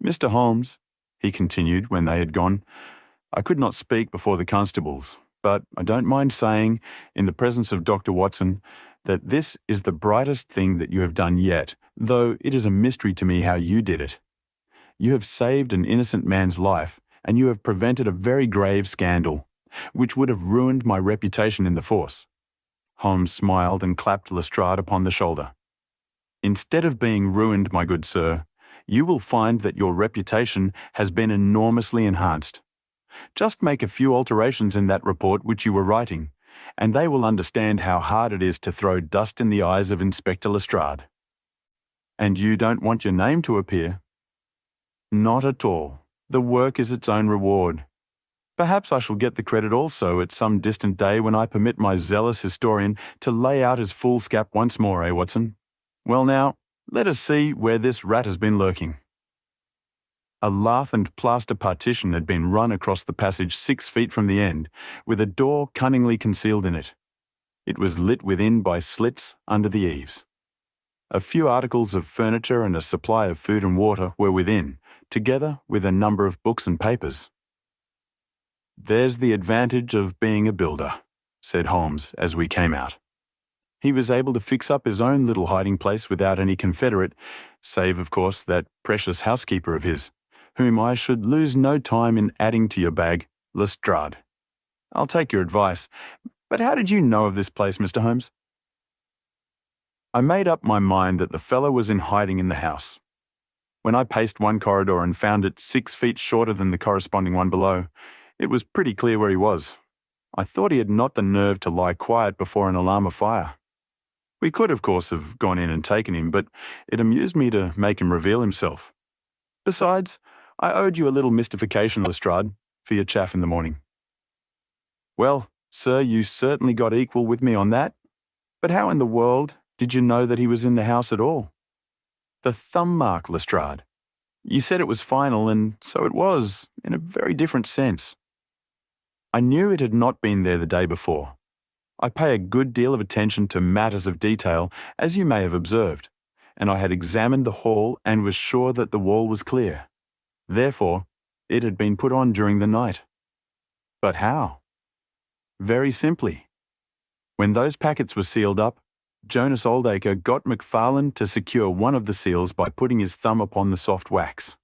Mr. Holmes," he continued when they had gone, "I could not speak before the constables, but I don't mind saying, in the presence of Dr. Watson, that this is the brightest thing that you have done yet, though it is a mystery to me how you did it. You have saved an innocent man's life, and you have prevented a very grave scandal, which would have ruined my reputation in the force." Holmes smiled and clapped Lestrade upon the shoulder. "Instead of being ruined, my good sir, you will find that your reputation has been enormously enhanced. Just make a few alterations in that report which you were writing, and they will understand how hard it is to throw dust in the eyes of Inspector Lestrade." "And you don't want your name to appear?" "Not at all. The work is its own reward. Perhaps I shall get the credit also at some distant day when I permit my zealous historian to lay out his foolscap once more, eh, Watson? Well now, let us see where this rat has been lurking." A lath and plaster partition had been run across the passage 6 feet from the end, with a door cunningly concealed in it. It was lit within by slits under the eaves. A few articles of furniture and a supply of food and water were within, together with a number of books and papers. "There's the advantage of being a builder," said Holmes as we came out. He was able to fix up his own little hiding place without any confederate, save, of course, that precious housekeeper of his, whom I should lose no time in adding to your bag, Lestrade. I'll take your advice, but how did you know of this place, Mr. Holmes? "I made up my mind that the fellow was in hiding in the house. When I paced one corridor and found it 6 feet shorter than the corresponding one below, it was pretty clear where he was. I thought he had not the nerve to lie quiet before an alarm of fire. We could, of course, have gone in and taken him, but it amused me to make him reveal himself. Besides, I owed you a little mystification, Lestrade, for your chaff in the morning. Well, sir, you certainly got equal with me on that. But how in the world did you know that he was in the house at all? The thumb mark, Lestrade. You said it was final, and so it was, in a very different sense. I knew it had not been there the day before. I pay a good deal of attention to matters of detail, as you may have observed, and I had examined the hall and was sure that the wall was clear. Therefore, it had been put on during the night. But how? Very simply. When those packets were sealed up, Jonas Oldacre got McFarlane to secure one of the seals by putting his thumb upon the soft wax.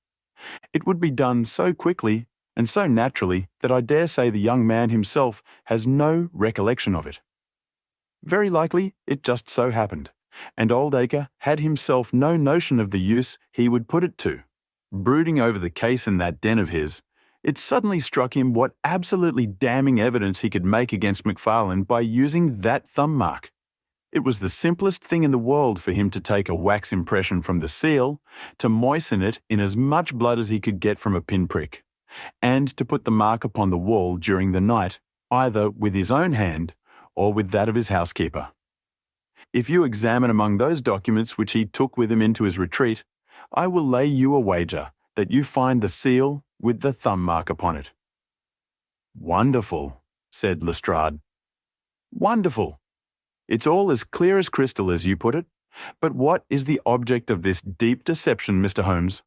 It would be done so quickly and so naturally that I dare say the young man himself has no recollection of it. Very likely it just so happened, and Oldacre had himself no notion of the use he would put it to. Brooding over the case in that den of his, it suddenly struck him what absolutely damning evidence he could make against McFarlane by using that thumb mark. It was the simplest thing in the world for him to take a wax impression from the seal, to moisten it in as much blood as he could get from a pinprick, and to put the mark upon the wall during the night, either with his own hand or with that of his housekeeper. If you examine among those documents which he took with him into his retreat, I will lay you a wager that you find the seal with the thumb mark upon it. Wonderful, said Lestrade. Wonderful. It's all as clear as crystal, as you put it. But what is the object of this deep deception, Mr. Holmes?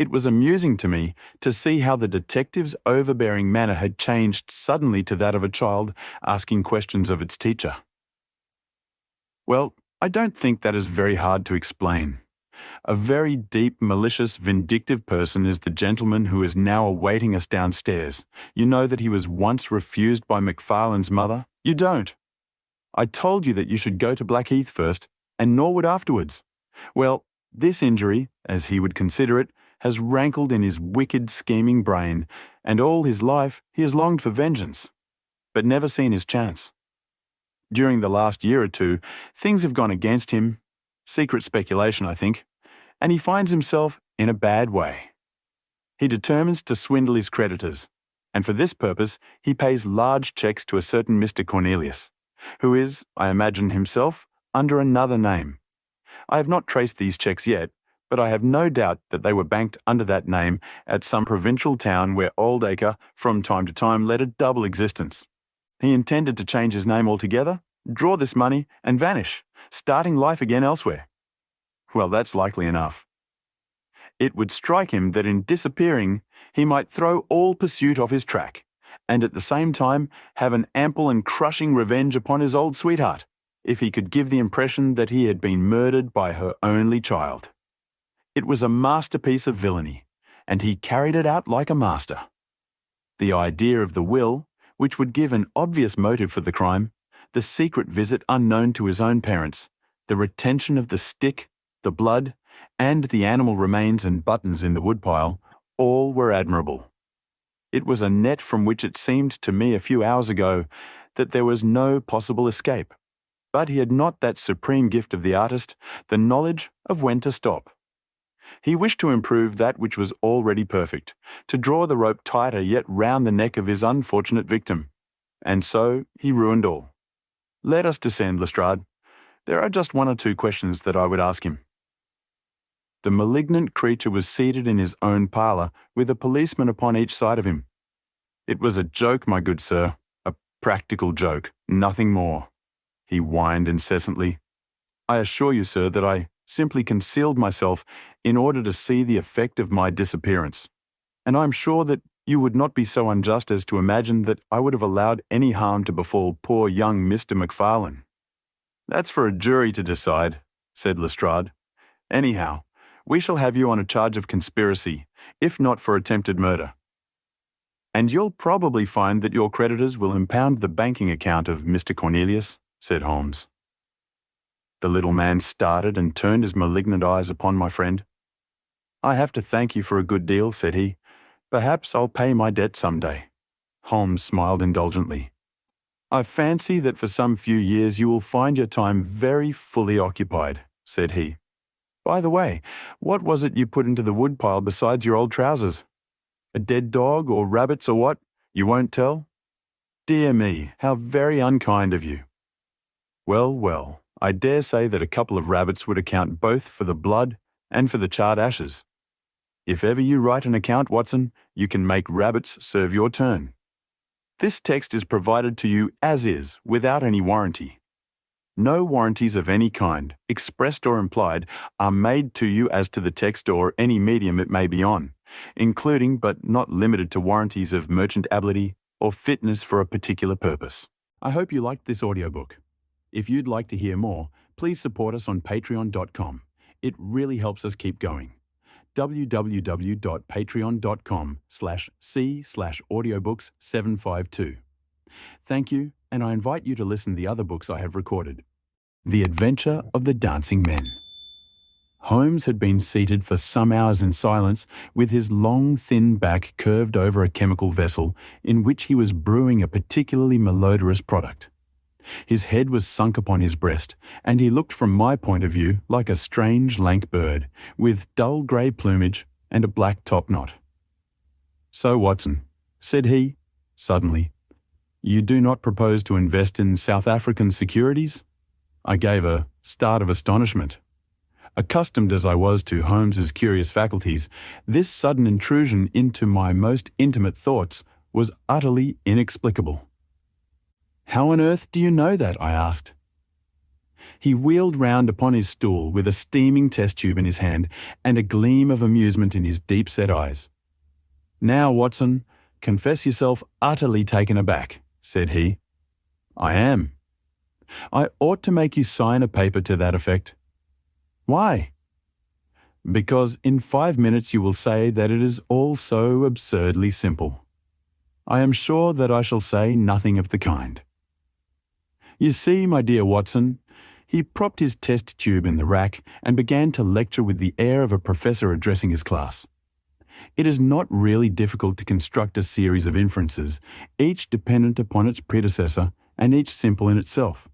It was amusing to me to see how the detective's overbearing manner had changed suddenly to that of a child asking questions of its teacher. Well, I don't think that is very hard to explain. A very deep, malicious, vindictive person is the gentleman who is now awaiting us downstairs. You know that he was once refused by McFarlane's mother? You don't. I told you that you should go to Blackheath first, and Norwood afterwards. Well, this injury, as he would consider it, has rankled in his wicked, scheming brain, and all his life he has longed for vengeance, but never seen his chance. During the last year or two, things have gone against him, secret speculation, I think, and he finds himself in a bad way. He determines to swindle his creditors, and for this purpose he pays large cheques to a certain Mr. Cornelius, who is, I imagine himself, under another name. I have not traced these cheques yet, but I have no doubt that they were banked under that name at some provincial town where Oldacre from time to time led a double existence. He intended to change his name altogether, draw this money, and vanish, starting life again elsewhere. Well, that's likely enough. It would strike him that in disappearing he might throw all pursuit off his track, and at the same time have an ample and crushing revenge upon his old sweetheart, if he could give the impression that he had been murdered by her only child. It was a masterpiece of villainy, and he carried it out like a master. The idea of the will, which would give an obvious motive for the crime, the secret visit unknown to his own parents, the retention of the stick, the blood, and the animal remains and buttons in the woodpile, all were admirable. It was a net from which it seemed to me a few hours ago that there was no possible escape. But he had not that supreme gift of the artist, the knowledge of when to stop. He wished to improve that which was already perfect, to draw the rope tighter yet round the neck of his unfortunate victim. And so he ruined all. Let us descend, Lestrade. There are just one or two questions that I would ask him. The malignant creature was seated in his own parlour, with a policeman upon each side of him. It was a joke, my good sir, a practical joke, nothing more. He whined incessantly. I assure you, sir, that I simply concealed myself in order to see the effect of my disappearance, and I am sure that you would not be so unjust as to imagine that I would have allowed any harm to befall poor young Mr. McFarlane. That's for a jury to decide, said Lestrade. Anyhow, we shall have you on a charge of conspiracy, if not for attempted murder. And you'll probably find that your creditors will impound the banking account of Mr. Cornelius, said Holmes. The little man started and turned his malignant eyes upon my friend. "I have to thank you for a good deal," said he. "Perhaps I'll pay my debt some day." Holmes smiled indulgently. "I fancy that for some few years you will find your time very fully occupied," said he. "By the way, what was it you put into the woodpile besides your old trousers? A dead dog or rabbits or what? You won't tell? Dear me, how very unkind of you." "Well, well, I dare say that a couple of rabbits would account both for the blood and for the charred ashes. If ever you write an account, Watson, you can make rabbits serve your turn. This text is provided to you as is, without any warranty. No warranties of any kind, expressed or implied, are made to you as to the text or any medium it may be on, including but not limited to warranties of merchantability or fitness for a particular purpose." I hope you liked this audiobook. If you'd like to hear more, please support us on patreon.com. It really helps us keep going. www.patreon.com/c/audiobooks752. Thank you, and I invite you to listen to the other books I have recorded. The Adventure of the Dancing Men. Holmes had been seated for some hours in silence, with his long, thin back curved over a chemical vessel in which he was brewing a particularly malodorous product. His head was sunk upon his breast, and he looked from my point of view like a strange, lank bird, with dull grey plumage and a black top-knot. "So, Watson," said he, suddenly, "you do not propose to invest in South African securities?" I gave a start of astonishment. Accustomed as I was to Holmes's curious faculties, this sudden intrusion into my most intimate thoughts was utterly inexplicable. "How on earth do you know that?" I asked. He wheeled round upon his stool with a steaming test tube in his hand and a gleam of amusement in his deep-set eyes. "Now, Watson, confess yourself utterly taken aback," said he. "I am." "I ought to make you sign a paper to that effect." "Why?" "Because in 5 minutes you will say that it is all so absurdly simple." "I am sure that I shall say nothing of the kind." "You see, my dear Watson," he propped his test tube in the rack and began to lecture with the air of a professor addressing his class. "It is not really difficult to construct a series of inferences, each dependent upon its predecessor and each simple in itself.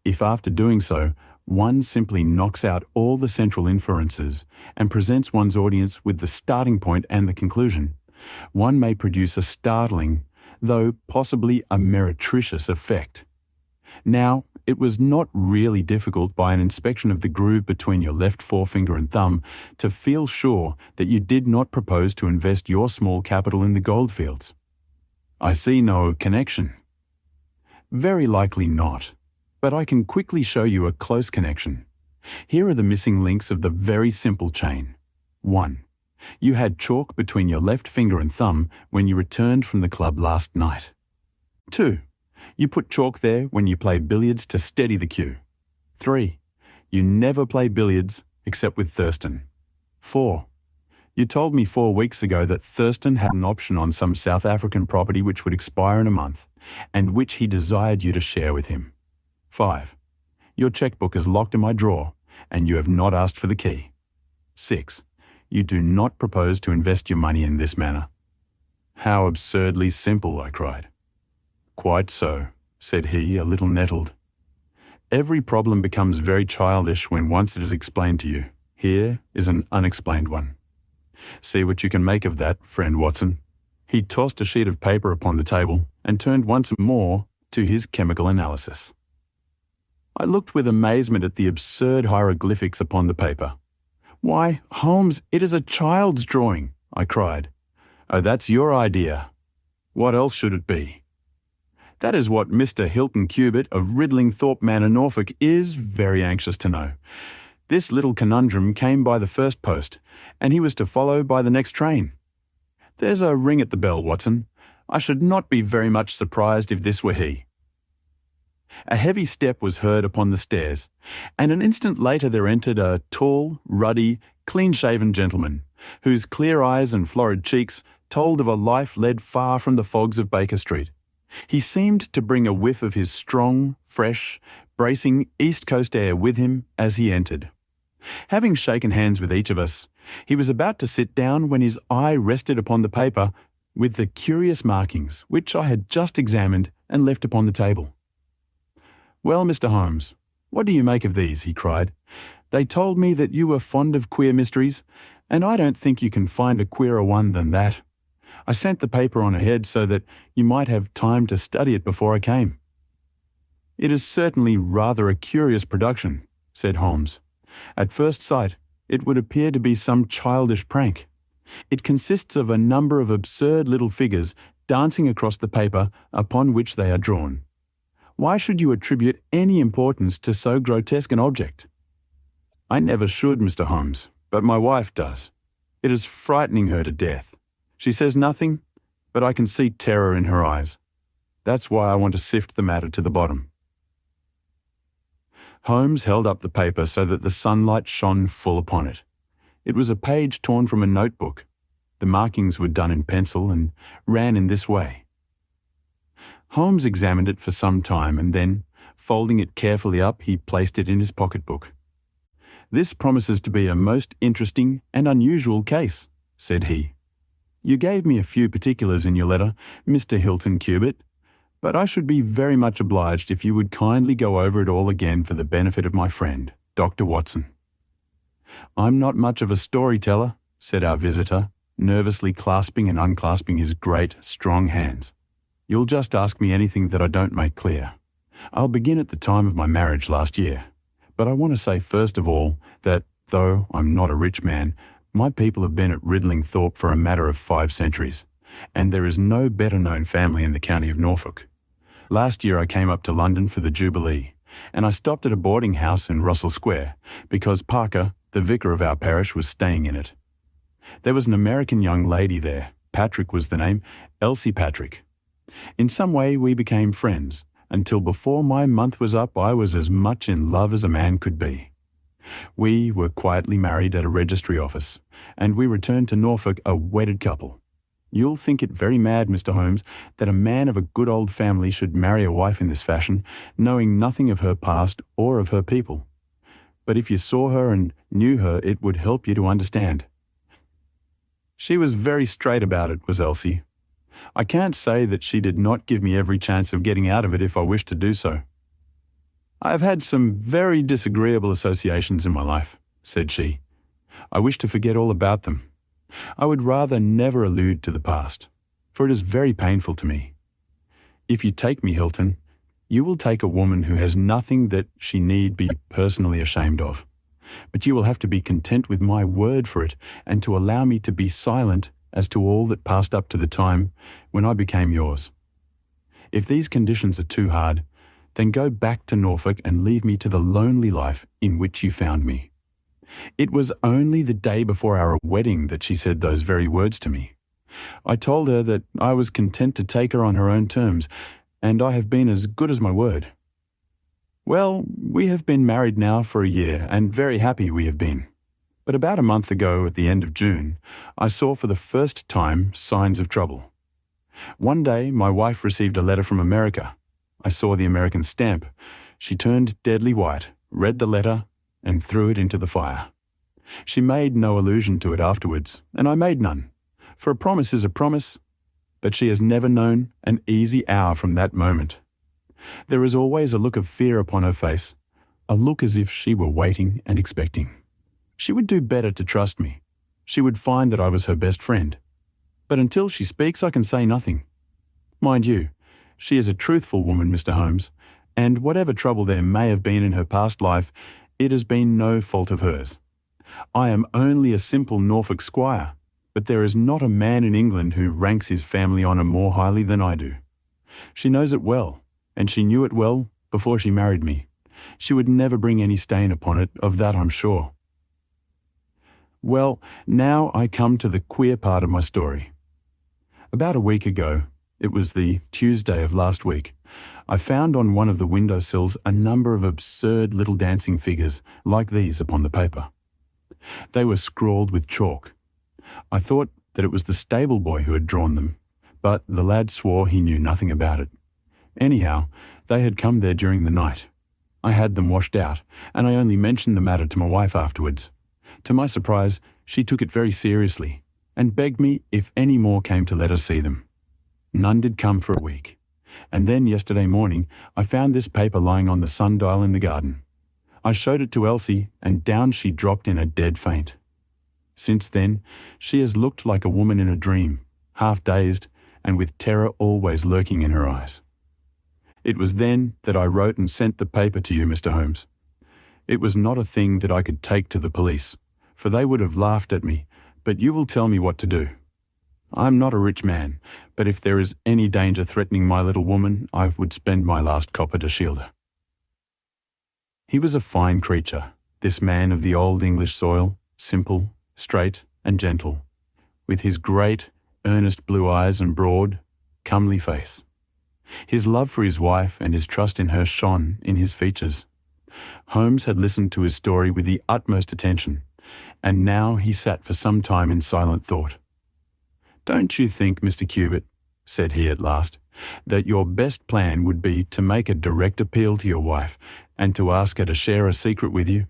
If after doing so, one simply knocks out all the central inferences and presents one's audience with the starting point and the conclusion, one may produce a startling, though possibly a meretricious effect. Now, it was not really difficult by an inspection of the groove between your left forefinger and thumb to feel sure that you did not propose to invest your small capital in the goldfields. I see no connection. Very likely not, but I can quickly show you a close connection. Here are the missing links of the very simple chain. 1. You had chalk between your left finger and thumb when you returned from the club last night. 2. You put chalk there when you play billiards to steady the cue. 3. You never play billiards except with Thurston. 4. You told me 4 weeks ago that Thurston had an option on some South African property which would expire in a month, and which he desired you to share with him. 5. Your checkbook is locked in my drawer, and you have not asked for the key. 6. You do not propose to invest your money in this manner. How absurdly simple, I cried. Quite so, said he, a little nettled. Every problem becomes very childish when once it is explained to you. Here is an unexplained one. See what you can make of that, friend Watson. He tossed a sheet of paper upon the table and turned once more to his chemical analysis. I looked with amazement at the absurd hieroglyphics upon the paper. Why, Holmes, it is a child's drawing, I cried. Oh, that's your idea. What else should it be? That is what Mr. Hilton Cubitt of Ridlingthorpe Manor, Norfolk, is very anxious to know. This little conundrum came by the first post, and he was to follow by the next train. There's a ring at the bell, Watson. I should not be very much surprised if this were he. A heavy step was heard upon the stairs, and an instant later there entered a tall, ruddy, clean-shaven gentleman, whose clear eyes and florid cheeks told of a life led far from the fogs of Baker Street. He seemed to bring a whiff of his strong, fresh, bracing East Coast air with him as he entered. Having shaken hands with each of us, He was about to sit down when his eye rested upon the paper with the curious markings which I had just examined and left upon the table. "Well, Mr. Holmes, what do you make of these?" he cried. "They told me that you were fond of queer mysteries, and I don't think you can find a queerer one than that. I sent the paper on ahead so that you might have time to study it before I came." "It is certainly rather a curious production," said Holmes. "At first sight, it would appear to be some childish prank. It consists of a number of absurd little figures dancing across the paper upon which they are drawn. Why should you attribute any importance to so grotesque an object?" "I never should, Mr. Holmes, but my wife does. It is frightening her to death. She says nothing, but I can see terror in her eyes. That's why I want to sift the matter to the bottom." Holmes held up the paper so that the sunlight shone full upon it. It was a page torn from a notebook. The markings were done in pencil and ran in this way. Holmes examined it for some time and then, folding it carefully up, he placed it in his pocketbook. "This promises to be a most interesting and unusual case," said he. "You gave me a few particulars in your letter, Mr. Hilton Cubitt, but I should be very much obliged if you would kindly go over it all again for the benefit of my friend, Dr. Watson." "I'm not much of a storyteller," said our visitor, nervously clasping and unclasping his great, strong hands. "You'll just ask me anything that I don't make clear. I'll begin at the time of my marriage last year, but I want to say first of all that, though I'm not a rich man, my people have been at Ridlingthorpe for a matter of 5 centuries, and there is no better-known family in the county of Norfolk. Last year I came up to London for the Jubilee, and I stopped at a boarding house in Russell Square because Parker, the vicar of our parish, was staying in it. There was an American young lady there. Patrick was the name, Elsie Patrick. In some way we became friends, until before my month was up I was as much in love as a man could be. We were quietly married at a registry office, and we returned to Norfolk a wedded couple. You'll think it very mad, Mr. Holmes, that a man of a good old family should marry a wife in this fashion, knowing nothing of her past or of her people. But if you saw her and knew her, it would help you to understand. She was very straight about it, was Elsie. I can't say that she did not give me every chance of getting out of it if I wished to do so. I have had some very disagreeable associations in my life, said she. I wish to forget all about them. I would rather never allude to the past, for it is very painful to me. If you take me, Hilton, you will take a woman who has nothing that she need be personally ashamed of. But you will have to be content with my word for it and to allow me to be silent as to all that passed up to the time when I became yours. If these conditions are too hard, then go back to Norfolk and leave me to the lonely life in which you found me. It was only the day before our wedding that she said those very words to me. I told her that I was content to take her on her own terms, and I have been as good as my word. Well, we have been married now for a year, and very happy we have been. But about a month ago, at the end of June, I saw for the first time signs of trouble. One day, my wife received a letter from America. I saw the American stamp. She turned deadly white, read the letter, and threw it into the fire. She made no allusion to it afterwards, and I made none, for a promise is a promise, but she has never known an easy hour from that moment. There is always a look of fear upon her face, a look as if she were waiting and expecting. She would do better to trust me. She would find that I was her best friend. But until she speaks, I can say nothing. Mind you, she is a truthful woman, Mr. Holmes, and whatever trouble there may have been in her past life, it has been no fault of hers. I am only a simple Norfolk squire, but there is not a man in England who ranks his family honour more highly than I do. She knows it well, and she knew it well before she married me. She would never bring any stain upon it, of that I'm sure. Well, now I come to the queer part of my story. About a week ago, it was the Tuesday of last week, I found on one of the window sills a number of absurd little dancing figures like these upon the paper. They were scrawled with chalk. I thought that it was the stable boy who had drawn them, but the lad swore he knew nothing about it. Anyhow, they had come there during the night. I had them washed out, and I only mentioned the matter to my wife afterwards. To my surprise, She took it very seriously and begged me if any more came to let her see them. None did come for a week, and then yesterday morning I found this paper lying on the sundial in the garden. I showed it to Elsie, and down she dropped in a dead faint. Since then, she has looked like a woman in a dream, half dazed and with terror always lurking in her eyes. It was then that I wrote and sent the paper to you, Mr. Holmes. It was not a thing that I could take to the police, for they would have laughed at me, but you will tell me what to do. I am not a rich man, but if there is any danger threatening my little woman, I would spend my last copper to shield her." He was a fine creature, this man of the old English soil, simple, straight, and gentle, with his great, earnest blue eyes and broad, comely face. His love for his wife and his trust in her shone in his features. Holmes had listened to his story with the utmost attention, and now he sat for some time in silent thought. "Don't you think, Mr. Cubitt," said he at last, "that your best plan would be to make a direct appeal to your wife and to ask her to share a secret with you?"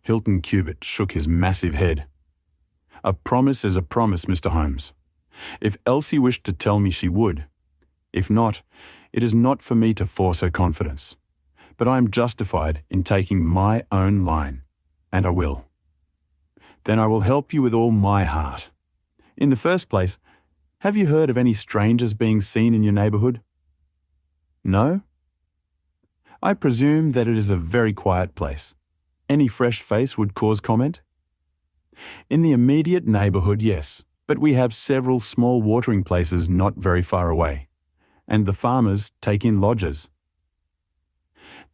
Hilton Cubitt shook his massive head. "A promise is a promise, Mr. Holmes. If Elsie wished to tell me, she would. If not, it is not for me to force her confidence. But I am justified in taking my own line, and I will. Then I will help you with all my heart. In the first place, have you heard of any strangers being seen in your neighbourhood? No? I presume that it is a very quiet place. Any fresh face would cause comment? In the immediate neighbourhood, yes, but we have several small watering places not very far away, and the farmers take in lodgers.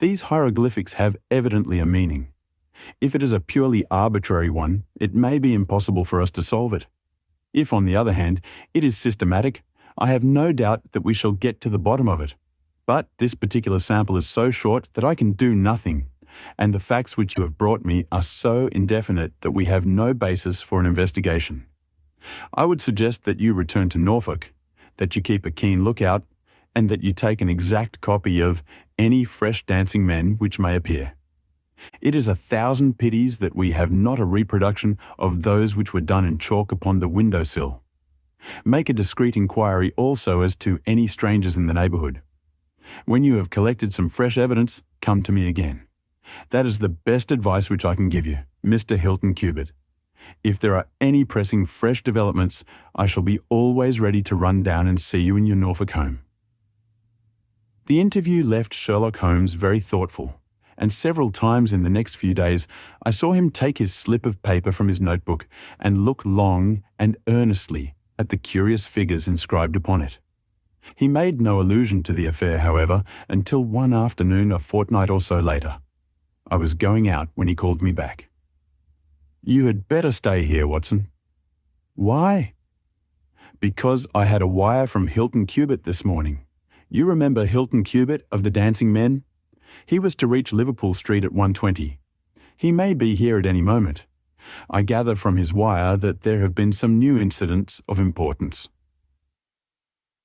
These hieroglyphics have evidently a meaning. If it is a purely arbitrary one, it may be impossible for us to solve it. If, on the other hand, it is systematic, I have no doubt that we shall get to the bottom of it. But this particular sample is so short that I can do nothing, and the facts which you have brought me are so indefinite that we have no basis for an investigation. I would suggest that you return to Norfolk, that you keep a keen lookout, and that you take an exact copy of any fresh dancing men which may appear. It is 1,000 pities that we have not a reproduction of those which were done in chalk upon the window-sill. Make a discreet inquiry also as to any strangers in the neighbourhood. When you have collected some fresh evidence, come to me again. That is the best advice which I can give you, Mr. Hilton Cubitt. If there are any pressing fresh developments, I shall be always ready to run down and see you in your Norfolk home." The interview left Sherlock Holmes very thoughtful, and several times in the next few days I saw him take his slip of paper from his notebook and look long and earnestly at the curious figures inscribed upon it. He made no allusion to the affair, however, until one afternoon a fortnight or so later. I was going out when he called me back. "You had better stay here, Watson." "Why?" "Because I had a wire from Hilton Cubitt this morning. You remember Hilton Cubitt of the Dancing Men? He was to reach Liverpool Street at 1:20. He may be here at any moment. I gather from his wire that there have been some new incidents of importance."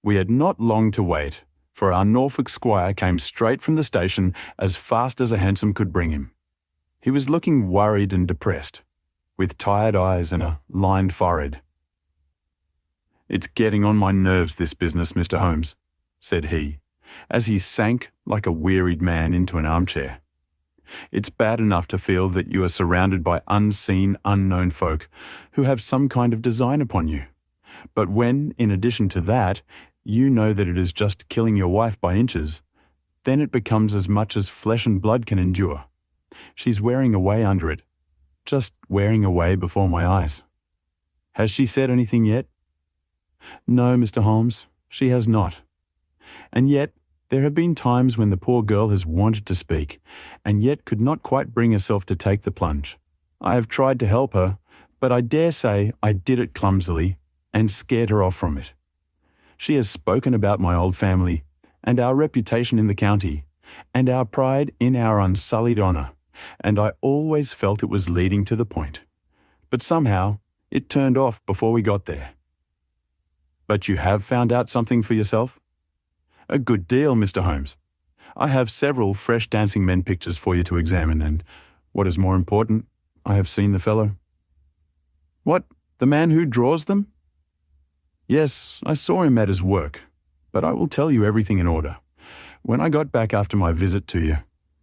We had not long to wait, for our Norfolk squire came straight from the station as fast as a hansom could bring him. He was looking worried and depressed, with tired eyes and a lined forehead. "It's getting on my nerves, this business, Mr. Holmes," said he, as he sank like a wearied man into an armchair. "It's bad enough to feel that you are surrounded by unseen, unknown folk who have some kind of design upon you. But when, in addition to that, you know that it is just killing your wife by inches, then it becomes as much as flesh and blood can endure. She's wearing away under it, just wearing away before my eyes. Has she said anything yet?" "No, Mr. Holmes, she has not. And yet there have been times when the poor girl has wanted to speak, and yet could not quite bring herself to take the plunge. I have tried to help her, but I dare say I did it clumsily and scared her off from it. She has spoken about my old family, and our reputation in the county, and our pride in our unsullied honour, and I always felt it was leading to the point. But somehow it turned off before we got there." "But you have found out something for yourself?" "A good deal, Mr. Holmes. I have several fresh dancing men pictures for you to examine, and, what is more important, I have seen the fellow." What, the man who draws them? Yes, I saw him at his work, but I will tell you everything in order. When I got back after my visit to you,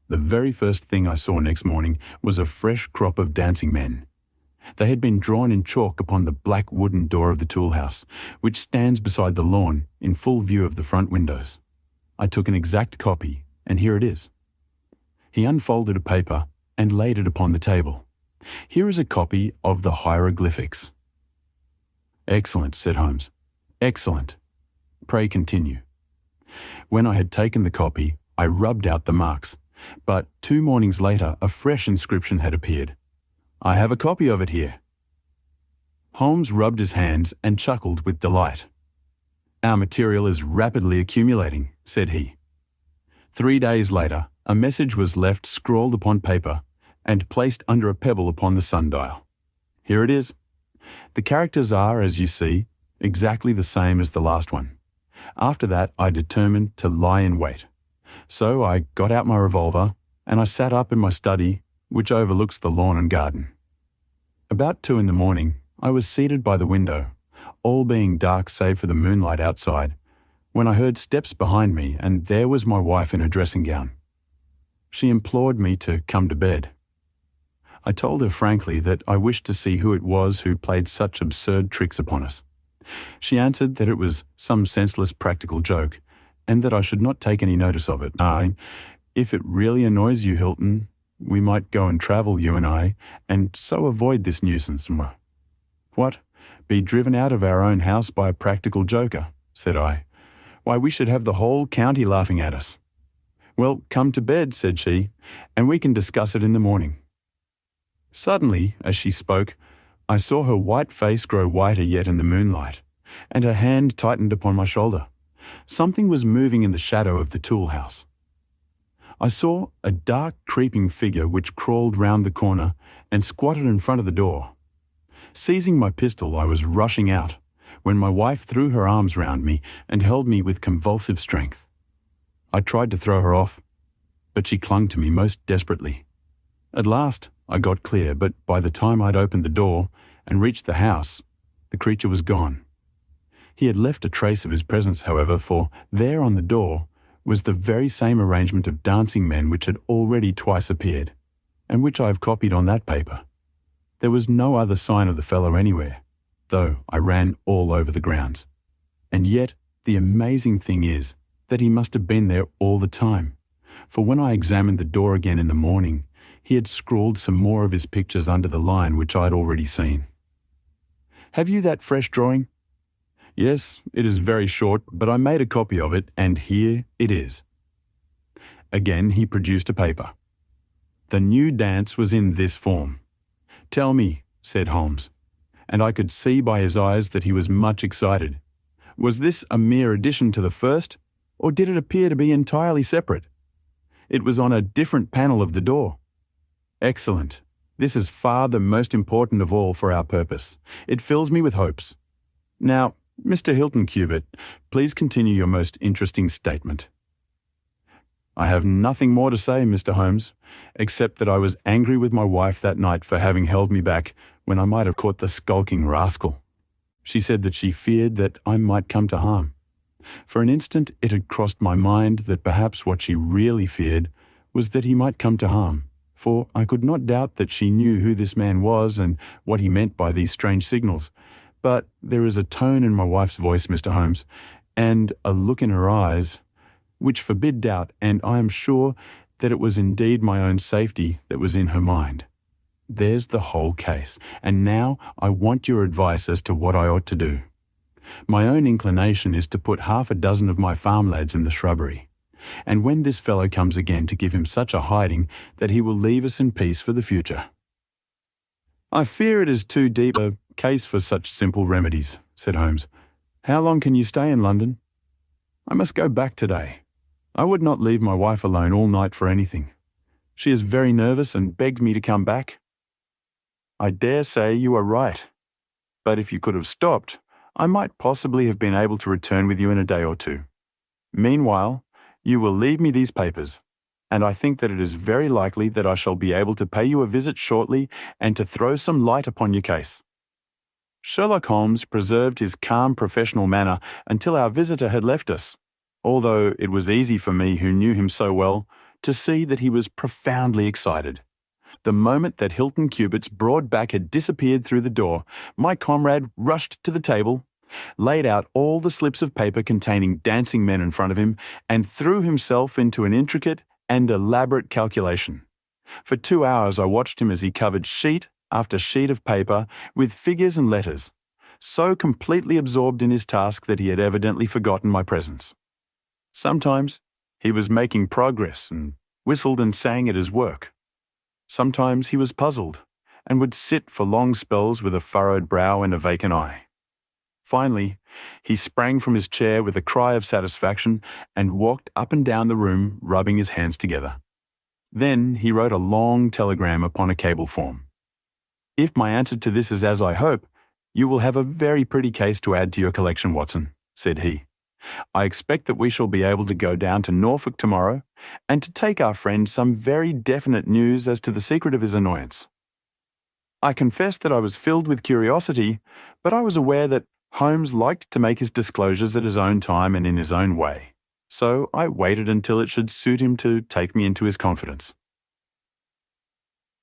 the very first thing I saw next morning was a fresh crop of dancing men. They had been drawn in chalk upon the black wooden door of the tool house, which stands beside the lawn in full view of the front windows. I took an exact copy, and here it is. He unfolded a paper and laid it upon the table. Here is a copy of the hieroglyphics. Excellent, said Holmes. Excellent. Pray continue. When I had taken the copy, I rubbed out the marks, but 2 mornings later a fresh inscription had appeared. I have a copy of it here. Holmes rubbed his hands and chuckled with delight. Our material is rapidly accumulating, said he. 3 days later, a message was left scrawled upon paper and placed under a pebble upon the sundial. Here it is. The characters are, as you see, exactly the same as the last one. After that, I determined to lie in wait. So I got out my revolver and I sat up in my study, which overlooks the lawn and garden. About 2 in the morning, I was seated by the window, all being dark save for the moonlight outside, when I heard steps behind me, and there was my wife in her dressing gown. She implored me to come to bed. I told her frankly that I wished to see who it was who played such absurd tricks upon us. She answered that it was some senseless practical joke, and that I should not take any notice of it. If it really annoys you, Hilton, we might go and travel, you and I, and so avoid this nuisance. What? Be driven out of our own house by a practical joker, said I. Why, we should have the whole county laughing at us. Well, come to bed, said she, and we can discuss it in the morning. Suddenly, as she spoke, I saw her white face grow whiter yet in the moonlight, and her hand tightened upon my shoulder. Something was moving in the shadow of the tool house. I saw a dark, creeping figure which crawled round the corner and squatted in front of the door. Seizing my pistol, I was rushing out, when my wife threw her arms round me and held me with convulsive strength. I tried to throw her off, but she clung to me most desperately. At last, I got clear, but by the time I'd opened the door and reached the house, the creature was gone. He had left a trace of his presence, however, for there on the door was the very same arrangement of dancing men which had already twice appeared, and which I have copied on that paper. There was no other sign of the fellow anywhere, though I ran all over the grounds. And yet, the amazing thing is that he must have been there all the time, for when I examined the door again in the morning, he had scrawled some more of his pictures under the line which I had already seen. Have you that fresh drawing? Yes, it is very short, but I made a copy of it, and here it is. Again he produced a paper. The new dance was in this form. Tell me, said Holmes, and I could see by his eyes that he was much excited. Was this a mere addition to the first, or did it appear to be entirely separate? It was on a different panel of the door. Excellent. This is far the most important of all for our purpose. It fills me with hopes. Now, Mr. Hilton Cubitt, please continue your most interesting statement. I have nothing more to say, Mr. Holmes, except that I was angry with my wife that night for having held me back when I might have caught the skulking rascal. She said that she feared that I might come to harm. For an instant it had crossed my mind that perhaps what she really feared was that he might come to harm, for I could not doubt that she knew who this man was and what he meant by these strange signals. But there is a tone in my wife's voice, Mr. Holmes, and a look in her eyes, which forbid doubt, and I am sure that it was indeed my own safety that was in her mind. There's the whole case, and now I want your advice as to what I ought to do. My own inclination is to put 6 of my farm lads in the shrubbery, and when this fellow comes again to give him such a hiding that he will leave us in peace for the future. I fear it is too deep a case for such simple remedies, said Holmes. How long can you stay in London? I must go back today. I would not leave my wife alone all night for anything. She is very nervous and begged me to come back. I dare say you are right, but if you could have stopped, I might possibly have been able to return with you in a day or 2. Meanwhile, you will leave me these papers, and I think that it is very likely that I shall be able to pay you a visit shortly and to throw some light upon your case. Sherlock Holmes preserved his calm professional manner until our visitor had left us, although it was easy for me, who knew him so well, to see that he was profoundly excited. The moment that Hilton Cubitt's broad back had disappeared through the door, my comrade rushed to the table, laid out all the slips of paper containing dancing men in front of him, and threw himself into an intricate and elaborate calculation. For 2 hours I watched him as he covered sheet after sheet of paper with figures and letters, so completely absorbed in his task that he had evidently forgotten my presence. Sometimes he was making progress and whistled and sang at his work. Sometimes he was puzzled and would sit for long spells with a furrowed brow and a vacant eye. Finally, he sprang from his chair with a cry of satisfaction and walked up and down the room, rubbing his hands together. Then he wrote a long telegram upon a cable form. "If my answer to this is as I hope, you will have a very pretty case to add to your collection, Watson," said he. "I expect that we shall be able to go down to Norfolk tomorrow and to take our friend some very definite news as to the secret of his annoyance." I confess that I was filled with curiosity, but I was aware that Holmes liked to make his disclosures at his own time and in his own way, so I waited until it should suit him to take me into his confidence.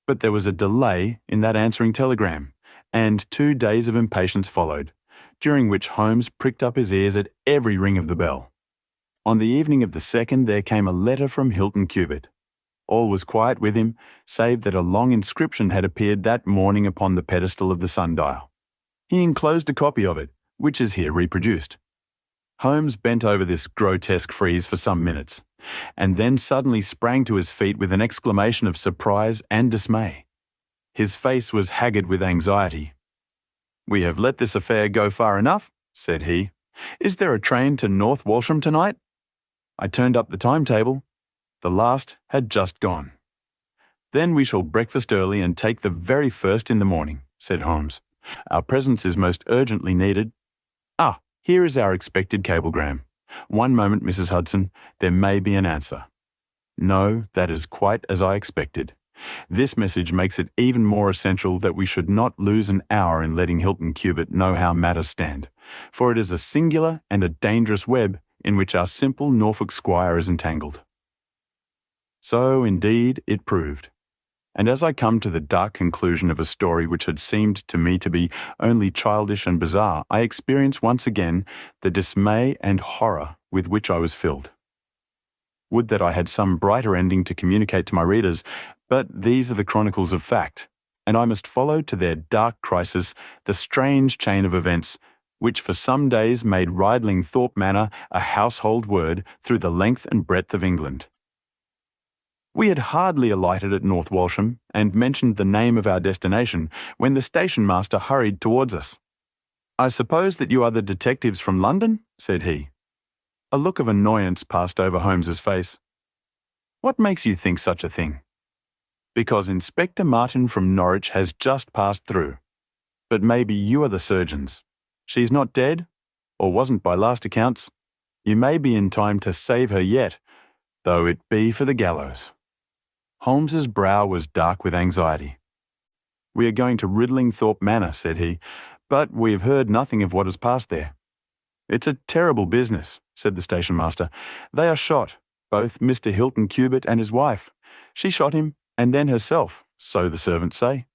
But there was a delay in that answering telegram, and 2 days of impatience followed, during which Holmes pricked up his ears at every ring of the bell. On the evening of the 2nd there came a letter from Hilton Cubitt. All was quiet with him, save that a long inscription had appeared that morning upon the pedestal of the sundial. He enclosed a copy of it, which is here reproduced. Holmes bent over this grotesque frieze for some minutes, and then suddenly sprang to his feet with an exclamation of surprise and dismay. His face was haggard with anxiety. "We have let this affair go far enough," said he. "Is there a train to North Walsham tonight?" I turned up the timetable. The last had just gone. "Then we shall breakfast early and take the very first in the morning," said Holmes. "Our presence is most urgently needed. Ah, here is our expected cablegram. One moment, Mrs. Hudson. There may be an answer." No, that is quite as I expected. This message makes it even more essential that we should not lose an hour in letting Hilton Cubitt know how matters stand, for it is a singular and a dangerous web in which our simple Norfolk squire is entangled. So, indeed, it proved. And as I come to the dark conclusion of a story which had seemed to me to be only childish and bizarre, I experience once again the dismay and horror with which I was filled. Would that I had some brighter ending to communicate to my readers, but these are the chronicles of fact, and I must follow to their dark crisis the strange chain of events which for some days made Ridling Thorpe Manor a household word through the length and breadth of England. We had hardly alighted at North Walsham and mentioned the name of our destination when the station-master hurried towards us. "I suppose that you are the detectives from London?" said he. A look of annoyance passed over Holmes's face. "What makes you think such a thing?" "Because Inspector Martin from Norwich has just passed through. But maybe you are the surgeons. She's not dead, or wasn't by last accounts. You may be in time to save her yet, though it be for the gallows." Holmes's brow was dark with anxiety. "We are going to Ridling Thorpe Manor," said he, "but we have heard nothing of what has passed there." "It's a terrible business," said the station-master. "They are shot, both Mr. Hilton Cubitt and his wife. She shot him, and then herself, so the servants say.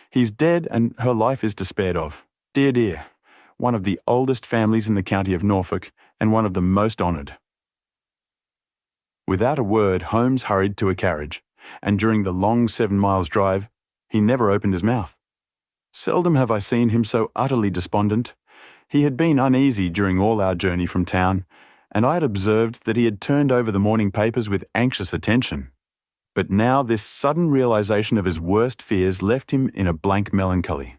He's dead, and her life is despaired of. Dear, dear, one of the oldest families in the county of Norfolk, and one of the most honoured." Without a word, Holmes hurried to a carriage, and during the long 7 miles' drive, he never opened his mouth. Seldom have I seen him so utterly despondent. He had been uneasy during all our journey from town, and I had observed that he had turned over the morning papers with anxious attention. But now this sudden realization of his worst fears left him in a blank melancholy.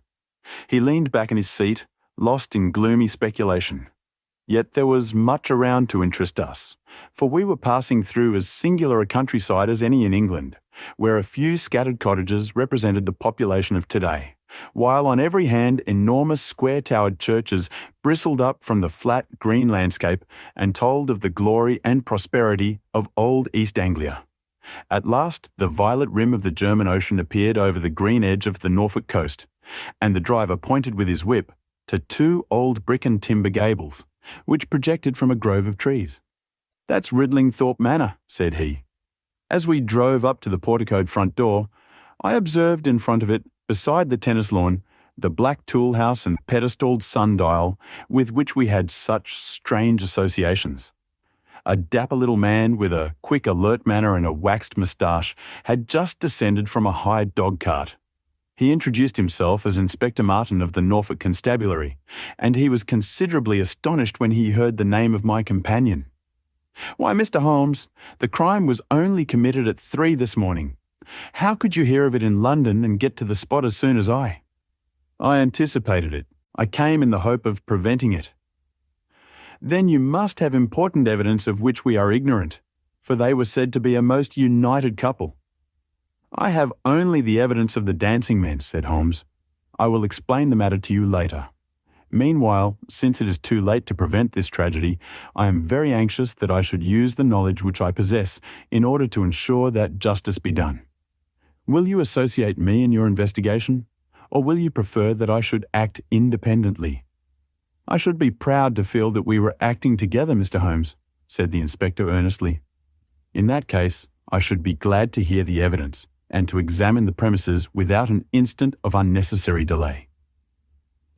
He leaned back in his seat, lost in gloomy speculation. Yet there was much around to interest us, for we were passing through as singular a countryside as any in England, where a few scattered cottages represented the population of today, while on every hand enormous square-towered churches bristled up from the flat green landscape and told of the glory and prosperity of old East Anglia. At last the violet rim of the German Ocean appeared over the green edge of the Norfolk coast, and the driver pointed with his whip to 2 old brick and timber gables, which projected from a grove of trees. "That's Ridlingthorpe Manor," said he. As we drove up to the porticoed front door, I observed in front of it, beside the tennis lawn, the black tool house and pedestaled sundial with which we had such strange associations. A dapper little man with a quick, alert manner and a waxed moustache had just descended from a hired dog-cart. He introduced himself as Inspector Martin of the Norfolk Constabulary, and he was considerably astonished when he heard the name of my companion. "Why, Mr. Holmes, the crime was only committed at 3 this morning. How could you hear of it in London and get to the spot as soon as I?" "I anticipated it. I came in the hope of preventing it." "Then you must have important evidence of which we are ignorant, for they were said to be a most united couple." "I have only the evidence of the dancing men," said Holmes. "I will explain the matter to you later. Meanwhile, since it is too late to prevent this tragedy, I am very anxious that I should use the knowledge which I possess in order to ensure that justice be done. Will you associate me in your investigation, or will you prefer that I should act independently?" "I should be proud to feel that we were acting together, Mr. Holmes," said the inspector earnestly. "In that case, I should be glad to hear the evidence and to examine the premises without an instant of unnecessary delay."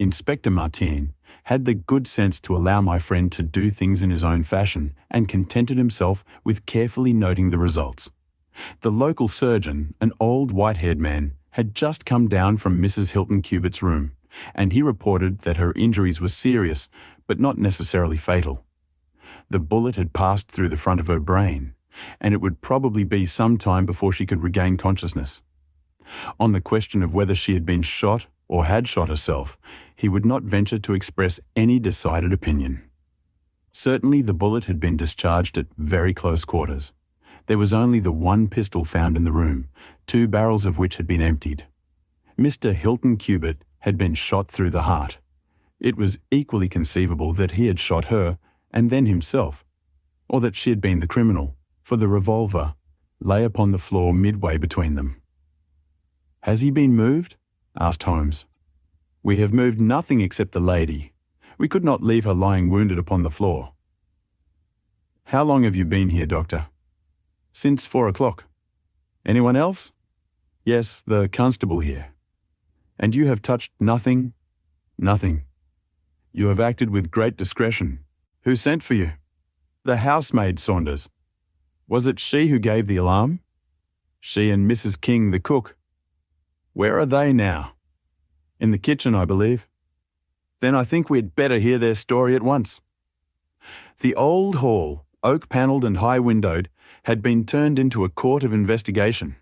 Inspector Martin had the good sense to allow my friend to do things in his own fashion and contented himself with carefully noting the results. The local surgeon, an old white-haired man, had just come down from Mrs. Hilton Cubitt's room, and he reported that her injuries were serious, but not necessarily fatal. The bullet had passed through the front of her brain, and it would probably be some time before she could regain consciousness. On the question of whether she had been shot or had shot herself, he would not venture to express any decided opinion. Certainly the bullet had been discharged at very close quarters. There was only the one pistol found in the room, 2 barrels of which had been emptied. Mr. Hilton Cubitt had been shot through the heart. It was equally conceivable that he had shot her and then himself, or that she had been the criminal, for the revolver lay upon the floor midway between them. "Has he been moved?" asked Holmes. "We have moved nothing except the lady. We could not leave her lying wounded upon the floor." "How long have you been here, Doctor?" "Since 4 o'clock. "Anyone else?" "Yes, the constable here." "And you have touched nothing?" "Nothing." "You have acted with great discretion. Who sent for you?" "The housemaid, Saunders." "Was it she who gave the alarm?" "She and Mrs. King, the cook." "Where are they now?" "In the kitchen, I believe." "Then I think we had better hear their story at once." The old hall, oak-panelled and high-windowed, had been turned into a court of investigation.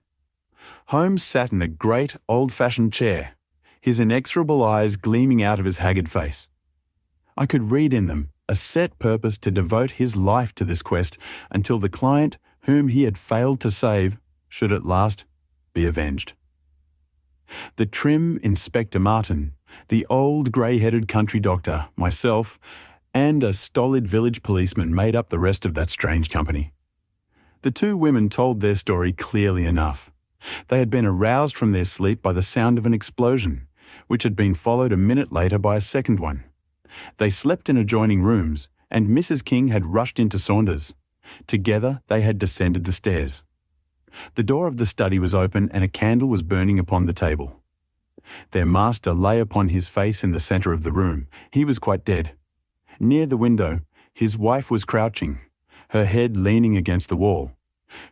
Holmes sat in a great, old-fashioned chair, his inexorable eyes gleaming out of his haggard face. I could read in them a set purpose to devote his life to this quest until the client whom he had failed to save should at last be avenged. The trim Inspector Martin, the old grey-headed country doctor, myself, and a stolid village policeman made up the rest of that strange company. The 2 women told their story clearly enough. They had been aroused from their sleep by the sound of an explosion, which had been followed a minute later by a second one. They slept in adjoining rooms, and Mrs. King had rushed into Saunders. Together they had descended the stairs. The door of the study was open and a candle was burning upon the table. Their master lay upon his face in the centre of the room. He was quite dead. Near the window, his wife was crouching, her head leaning against the wall.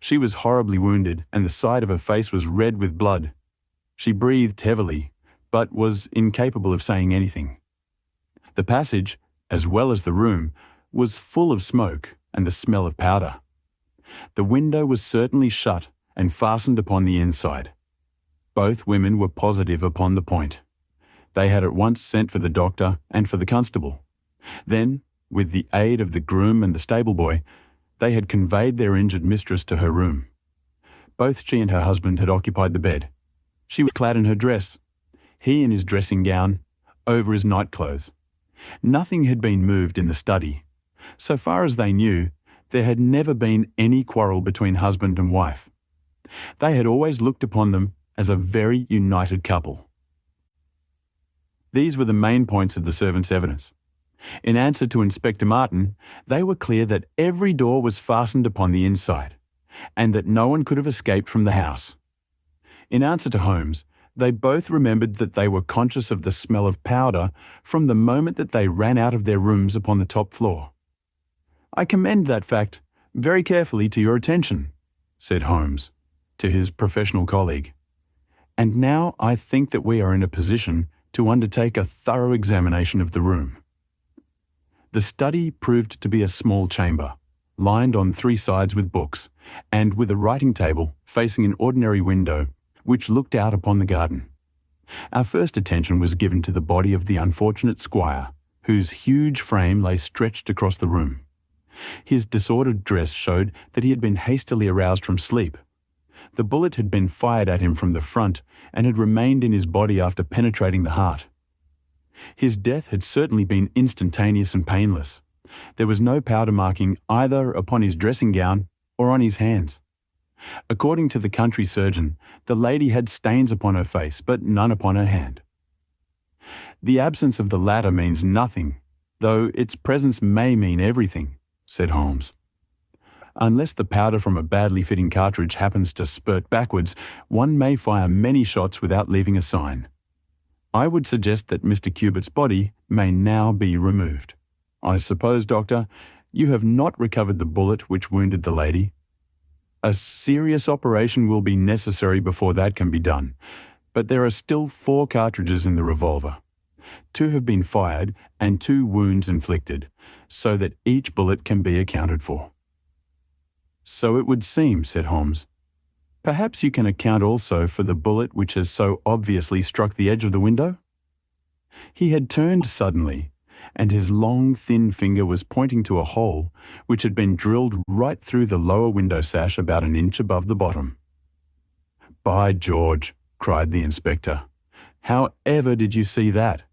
She was horribly wounded, and the side of her face was red with blood. She breathed heavily, but was incapable of saying anything. The passage, as well as the room, was full of smoke and the smell of powder. The window was certainly shut and fastened upon the inside. Both women were positive upon the point. They had at once sent for the doctor and for the constable. Then, with the aid of the groom and the stable boy, they had conveyed their injured mistress to her room. Both she and her husband had occupied the bed. She was clad in her dress, he in his dressing gown, over his nightclothes. Nothing had been moved in the study. So far as they knew, there had never been any quarrel between husband and wife. They had always looked upon them as a very united couple. These were the main points of the servants' evidence. In answer to Inspector Martin, they were clear that every door was fastened upon the inside, and that no one could have escaped from the house. In answer to Holmes, they both remembered that they were conscious of the smell of powder from the moment that they ran out of their rooms upon the top floor. "I commend that fact very carefully to your attention," said Holmes to his professional colleague. "And now I think that we are in a position to undertake a thorough examination of the room." The study proved to be a small chamber, lined on 3 sides with books, and with a writing table facing an ordinary window which looked out upon the garden. Our first attention was given to the body of the unfortunate squire, whose huge frame lay stretched across the room. His disordered dress showed that he had been hastily aroused from sleep. The bullet had been fired at him from the front and had remained in his body after penetrating the heart. His death had certainly been instantaneous and painless. There was no powder marking either upon his dressing gown or on his hands. According to the country surgeon, the lady had stains upon her face, but none upon her hand. "The absence of the latter means nothing, though its presence may mean everything," said Holmes. "Unless the powder from a badly fitting cartridge happens to spurt backwards, one may fire many shots without leaving a sign. I would suggest that Mr. Cubitt's body may now be removed. I suppose, Doctor, you have not recovered the bullet which wounded the lady. A serious operation will be necessary before that can be done, but there are still 4 cartridges in the revolver. 2 have been fired and 2 wounds inflicted, so that each bullet can be accounted for." "So it would seem," said Holmes. "Perhaps you can account also for the bullet which has so obviously struck the edge of the window?" He had turned suddenly, and his long, thin finger was pointing to a hole which had been drilled right through the lower window sash about an inch above the bottom. "By George!" cried the inspector. "How ever did you see that?"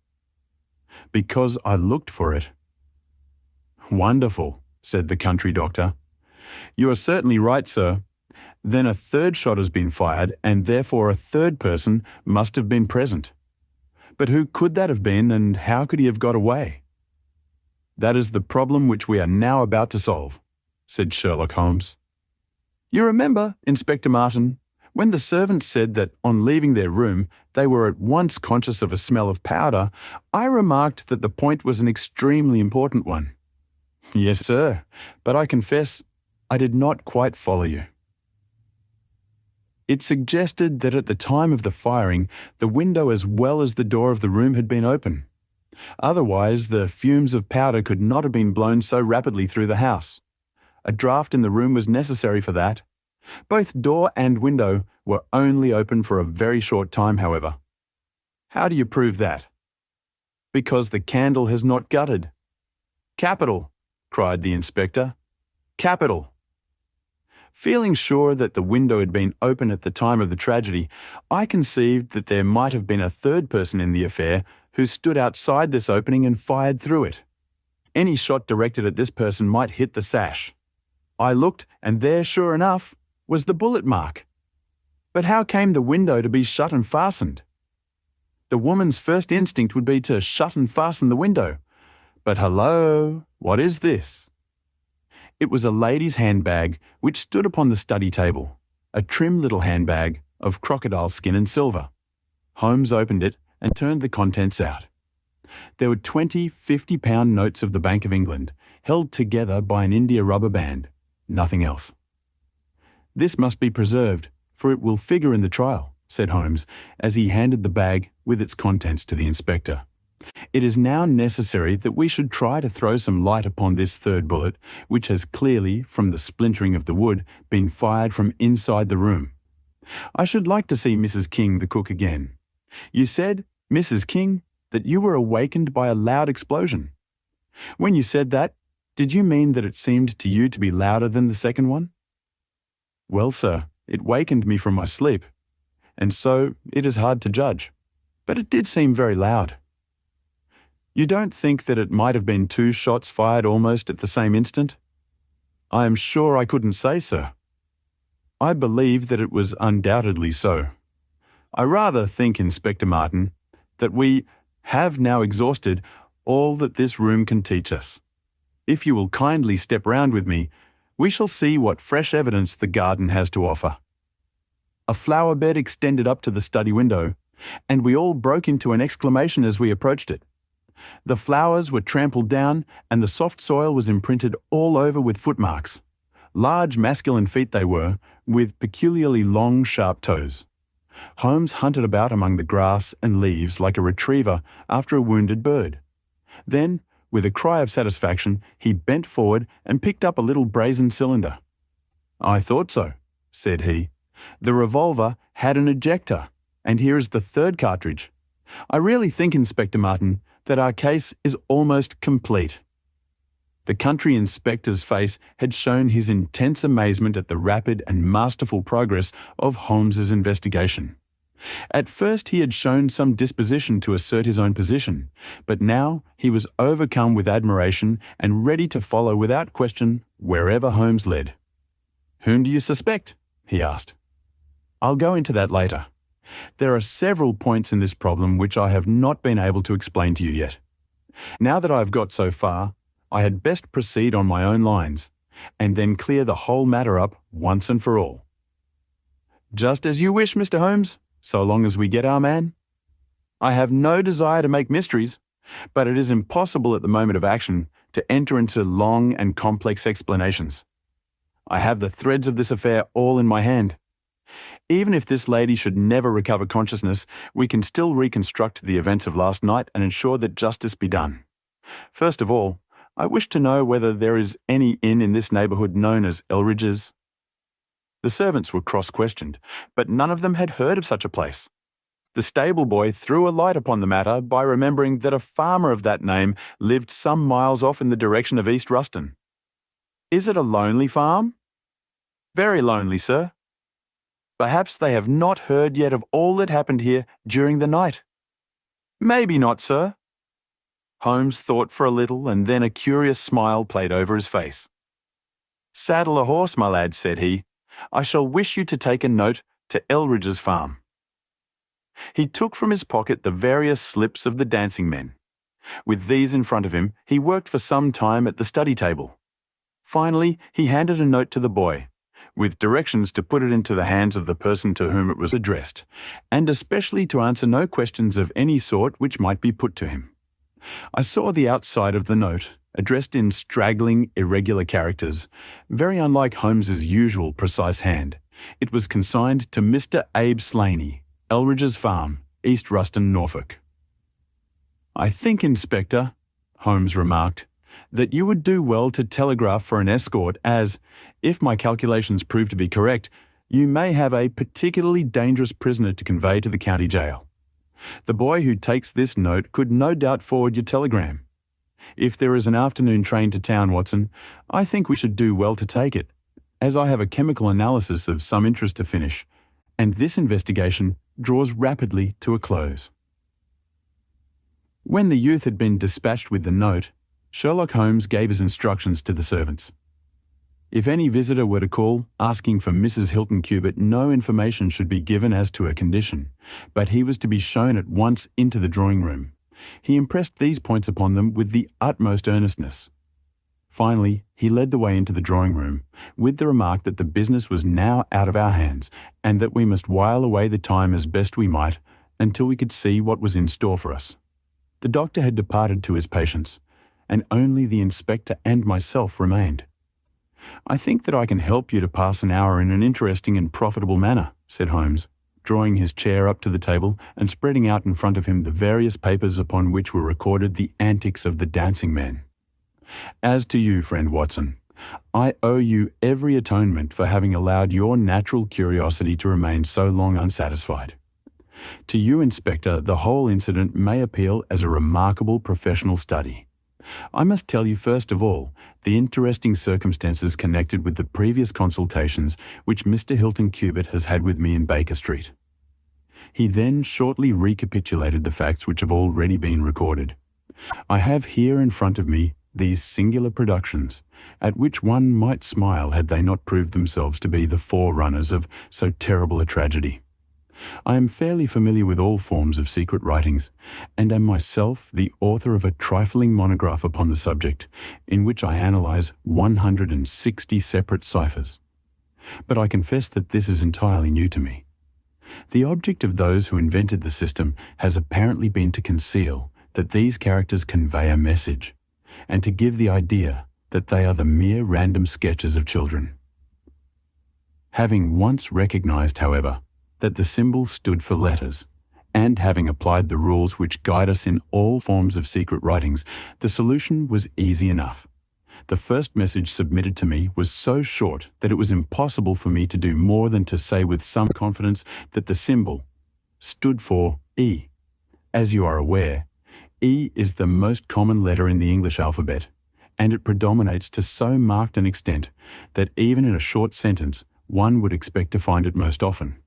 "Because I looked for it." "Wonderful," said the country doctor. "You are certainly right, sir. Then a 3rd shot has been fired, and therefore a 3rd person must have been present. But who could that have been, and how could he have got away?" "That is the problem which we are now about to solve," said Sherlock Holmes. "You remember, Inspector Martin, when the servants said that on leaving their room they were at once conscious of a smell of powder, I remarked that the point was an extremely important one." "Yes, sir, but I confess I did not quite follow you." "It suggested that at the time of the firing, the window as well as the door of the room had been open. Otherwise, the fumes of powder could not have been blown so rapidly through the house. A draught in the room was necessary for that. Both door and window were only open for a very short time, however." "How do you prove that?" "Because the candle has not guttered." "Capital!" cried the inspector. "Capital!" Feeling sure that the window had been open at the time of the tragedy, I conceived that there might have been a 3rd person in the affair who stood outside this opening and fired through it. Any shot directed at this person might hit the sash. I looked, and there, sure enough, was the bullet mark. But how came the window to be shut and fastened? The woman's first instinct would be to shut and fasten the window. But hello, what is this? It was a lady's handbag which stood upon the study table, a trim little handbag of crocodile skin and silver. Holmes opened it and turned the contents out. There were 20 50-pound notes of the Bank of England, held together by an India rubber band, nothing else. "This must be preserved, for it will figure in the trial," said Holmes, as he handed the bag with its contents to the inspector. "It is now necessary that we should try to throw some light upon this 3rd bullet, which has clearly, from the splintering of the wood, been fired from inside the room. I should like to see Mrs. King, the cook, again. You said, Mrs. King, that you were awakened by a loud explosion. When you said that, did you mean that it seemed to you to be louder than the second one?" "Well, sir, it wakened me from my sleep, and so it is hard to judge. But it did seem very loud." "You don't think that it might have been 2 shots fired almost at the same instant?" "I am sure I couldn't say, sir." "I believe that it was undoubtedly so. I rather think, Inspector Martin, that we have now exhausted all that this room can teach us. If you will kindly step round with me, we shall see what fresh evidence the garden has to offer." A flower bed extended up to the study window, and we all broke into an exclamation as we approached it. The flowers were trampled down, and the soft soil was imprinted all over with footmarks. Large masculine feet they were, with peculiarly long, sharp toes. Holmes hunted about among the grass and leaves like a retriever after a wounded bird. Then, with a cry of satisfaction, he bent forward and picked up a little brazen cylinder. "I thought so," said he. "The revolver had an ejector, and here is the third cartridge. I really think, Inspector Martin, that our case is almost complete." The country inspector's face had shown his intense amazement at the rapid and masterful progress of Holmes's investigation. At first he had shown some disposition to assert his own position, but now he was overcome with admiration and ready to follow without question wherever Holmes led. "Whom do you suspect?" he asked. "I'll go into that later. There are several points in this problem which I have not been able to explain to you yet. Now that I have got so far, I had best proceed on my own lines, and then clear the whole matter up once and for all." "Just as you wish, Mr. Holmes, so long as we get our man. I have no desire to make mysteries, but it is impossible at the moment of action to enter into long and complex explanations. I have the threads of this affair all in my hand. Even if this lady should never recover consciousness, we can still reconstruct the events of last night and ensure that justice be done. First of all, I wish to know whether there is any inn in this neighbourhood known as Elridge's." The servants were cross-questioned, but none of them had heard of such a place. The stable boy threw a light upon the matter by remembering that a farmer of that name lived some miles off in the direction of East Ruston. "Is it a lonely farm?" "Very lonely, sir." "Perhaps they have not heard yet of all that happened here during the night." "Maybe not, sir." Holmes thought for a little, and then a curious smile played over his face. "Saddle a horse, my lad," said he. "I shall wish you to take a note to Elridge's farm." He took from his pocket the various slips of the dancing men. With these in front of him, he worked for some time at the study table. Finally, he handed a note to the boy, with directions to put it into the hands of the person to whom it was addressed, and especially to answer no questions of any sort which might be put to him. I saw the outside of the note, addressed in straggling, irregular characters, very unlike Holmes's usual precise hand. It was consigned to Mr. Abe Slaney, Elridge's Farm, East Ruston, Norfolk. "I think, Inspector," Holmes remarked, "that you would do well to telegraph for an escort as, if my calculations prove to be correct, you may have a particularly dangerous prisoner to convey to the county jail. The boy who takes this note could no doubt forward your telegram. If there is an afternoon train to town, Watson, I think we should do well to take it, as I have a chemical analysis of some interest to finish, and this investigation draws rapidly to a close." When the youth had been dispatched with the note, Sherlock Holmes gave his instructions to the servants. If any visitor were to call asking for Mrs. Hilton Cubitt, no information should be given as to her condition, but he was to be shown at once into the drawing-room. He impressed these points upon them with the utmost earnestness. Finally, he led the way into the drawing-room, with the remark that the business was now out of our hands, and that we must while away the time as best we might, until we could see what was in store for us. The doctor had departed to his patients, and only the inspector and myself remained. "I think that I can help you to pass an hour in an interesting and profitable manner," said Holmes, drawing his chair up to the table and spreading out in front of him the various papers upon which were recorded the antics of the dancing men. "As to you, friend Watson, I owe you every atonement for having allowed your natural curiosity to remain so long unsatisfied. To you, Inspector, the whole incident may appeal as a remarkable professional study. I must tell you first of all the interesting circumstances connected with the previous consultations which Mr. Hilton Cubitt has had with me in Baker Street." He then shortly recapitulated the facts which have already been recorded. "I have here in front of me these singular productions, at which one might smile had they not proved themselves to be the forerunners of so terrible a tragedy. I am fairly familiar with all forms of secret writings, and am myself the author of a trifling monograph upon the subject, in which I analyse 160 separate ciphers. But I confess that this is entirely new to me. The object of those who invented the system has apparently been to conceal that these characters convey a message, and to give the idea that they are the mere random sketches of children. Having once recognised, however, that the symbols stood for letters, and having applied the rules which guide us in all forms of secret writings, the solution was easy enough. The first message submitted to me was so short that it was impossible for me to do more than to say with some confidence that the symbol stood for E. As you are aware, E is the most common letter in the English alphabet, and it predominates to so marked an extent that even in a short sentence, one would expect to find it most often.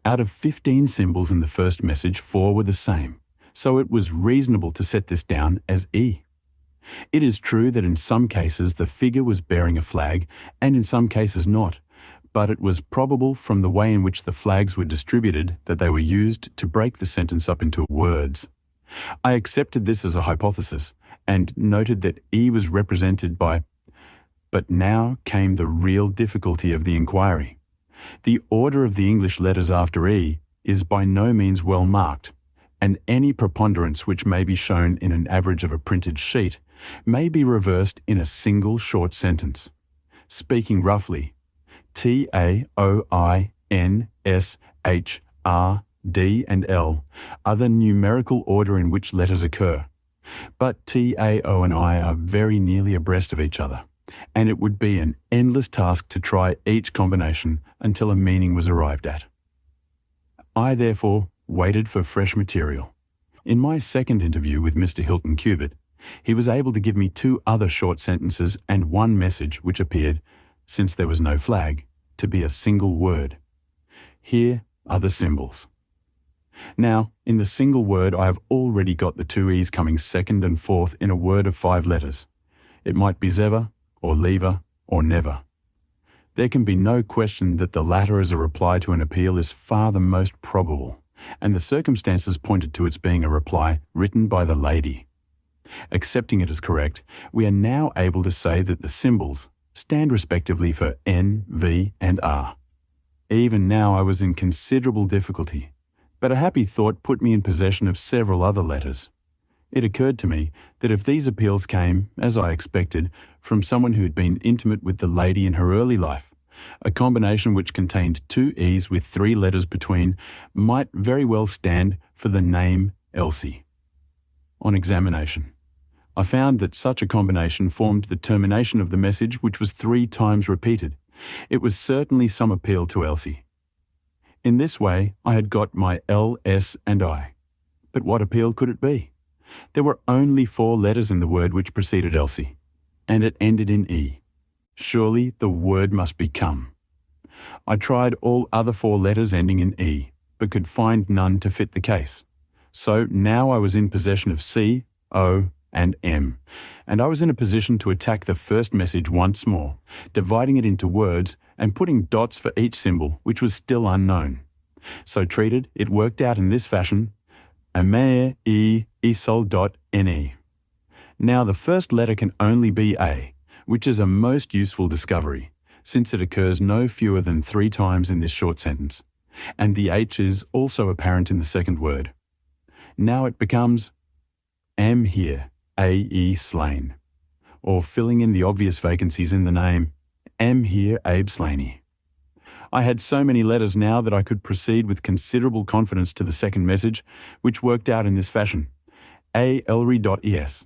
Out of 15 symbols in the first message, 4 were the same, so it was reasonable to set this down as E. It is true that in some cases the figure was bearing a flag, and in some cases not, but it was probable from the way in which the flags were distributed that they were used to break the sentence up into words. I accepted this as a hypothesis, and noted that E was represented by... But now came the real difficulty of the inquiry. The order of the English letters after E is by no means well marked, and any preponderance which may be shown in an average of a printed sheet may be reversed in a single short sentence. Speaking roughly, T-A-O-I-N-S-H-R-D and L are the numerical order in which letters occur, but T, A, O and I are very nearly abreast of each other, and it would be an endless task to try each combination until a meaning was arrived at. I therefore waited for fresh material. In my second interview with Mr. Hilton Cubitt, he was able to give me 2 other short sentences and 1 message which appeared, since there was no flag, to be a single word. Here are the symbols. Now, in the single word, I have already got the 2 E's coming second and fourth in a word of 5 letters. It might be Zever, or lever, or never. There can be no question that the latter as a reply to an appeal is far the most probable, and the circumstances pointed to its being a reply written by the lady. Accepting it as correct, we are now able to say that the symbols stand respectively for N, V, and R. Even now I was in considerable difficulty, but a happy thought put me in possession of several other letters. It occurred to me that if these appeals came, as I expected, from someone who had been intimate with the lady in her early life, a combination which contained 2 E's with 3 letters between might very well stand for the name Elsie. On examination, I found that such a combination formed the termination of the message, which was 3 times repeated. It was certainly some appeal to Elsie. In this way, I had got my L, S, and I. But what appeal could it be? There were only 4 letters in the word which preceded Elsie, and it ended in E. Surely the word must be come. I tried all other 4 letters ending in E, but could find none to fit the case. So now I was in possession of C, O, and M, and I was in a position to attack the first message once more, dividing it into words and putting dots for each symbol, which was still unknown. So treated, it worked out in this fashion: Amere E Isol dot Ne. Now the first letter can only be A, which is a most useful discovery, since it occurs no fewer than 3 times in this short sentence, and the H is also apparent in the second word. Now it becomes Am here, A.E. slain, or filling in the obvious vacancies in the name, Am here Abe Slaney. I had so many letters now that I could proceed with considerable confidence to the second message, which worked out in this fashion: A. Ellery.es.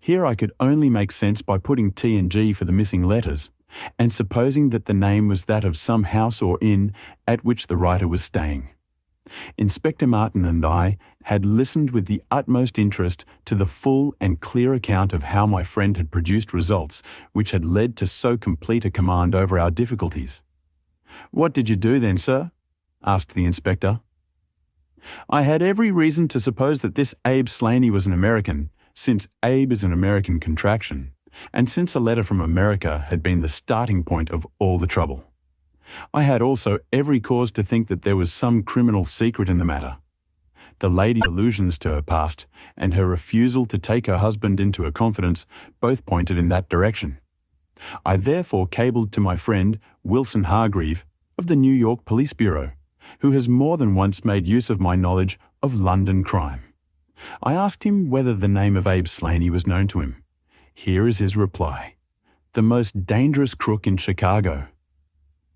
Here I could only make sense by putting T and G for the missing letters, and supposing that the name was that of some house or inn at which the writer was staying. Inspector Martin and I had listened with the utmost interest to the full and clear account of how my friend had produced results which had led to so complete a command over our difficulties. "What did you do then, sir?" asked the inspector. "I had every reason to suppose that this Abe Slaney was an American, since Abe is an American contraction, and since a letter from America had been the starting point of all the trouble. I had also every cause to think that there was some criminal secret in the matter. The lady's allusions to her past and her refusal to take her husband into her confidence both pointed in that direction. I therefore cabled to my friend Wilson Hargreave of the New York Police Bureau, who has more than once made use of my knowledge of London crime. I asked him whether the name of Abe Slaney was known to him. Here is his reply. The most dangerous crook in Chicago.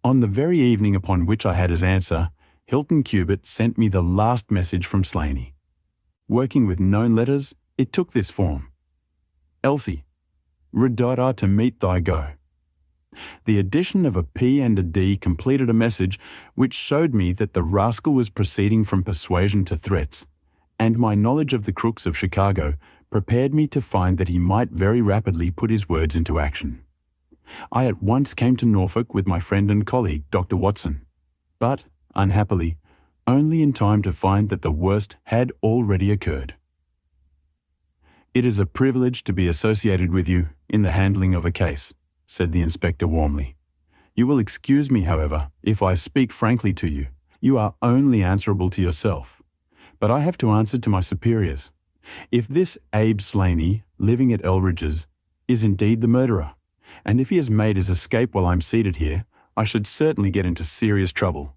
On the very evening upon which I had his answer, Hilton Cubitt sent me the last message from Slaney. Working with known letters, it took this form. Elsie, Redora to meet thy go. The addition of a P and a D completed a message which showed me that the rascal was proceeding from persuasion to threats, and my knowledge of the crooks of Chicago prepared me to find that he might very rapidly put his words into action. I at once came to Norfolk with my friend and colleague, Dr. Watson, but, unhappily, only in time to find that the worst had already occurred. It is a privilege to be associated with you in the handling of a case, said the inspector warmly. You will excuse me, however, if I speak frankly to you. You are only answerable to yourself. But I have to answer to my superiors. If this Abe Slaney, living at Elridge's, is indeed the murderer, and if he has made his escape while I'm seated here, I should certainly get into serious trouble.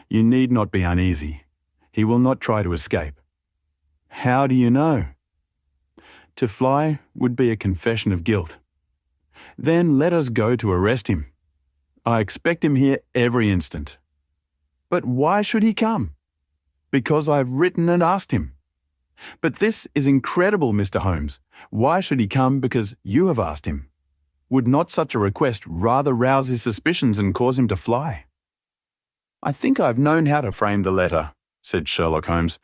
You need not be uneasy. He will not try to escape. How do you know? To fly would be a confession of guilt. Then let us go to arrest him. I expect him here every instant. But why should he come? Because I've written and asked him. But this is incredible, Mr. Holmes. Why should he come because you have asked him? Would not such a request rather rouse his suspicions and cause him to fly? I think I've known how to frame the letter, said Sherlock Holmes.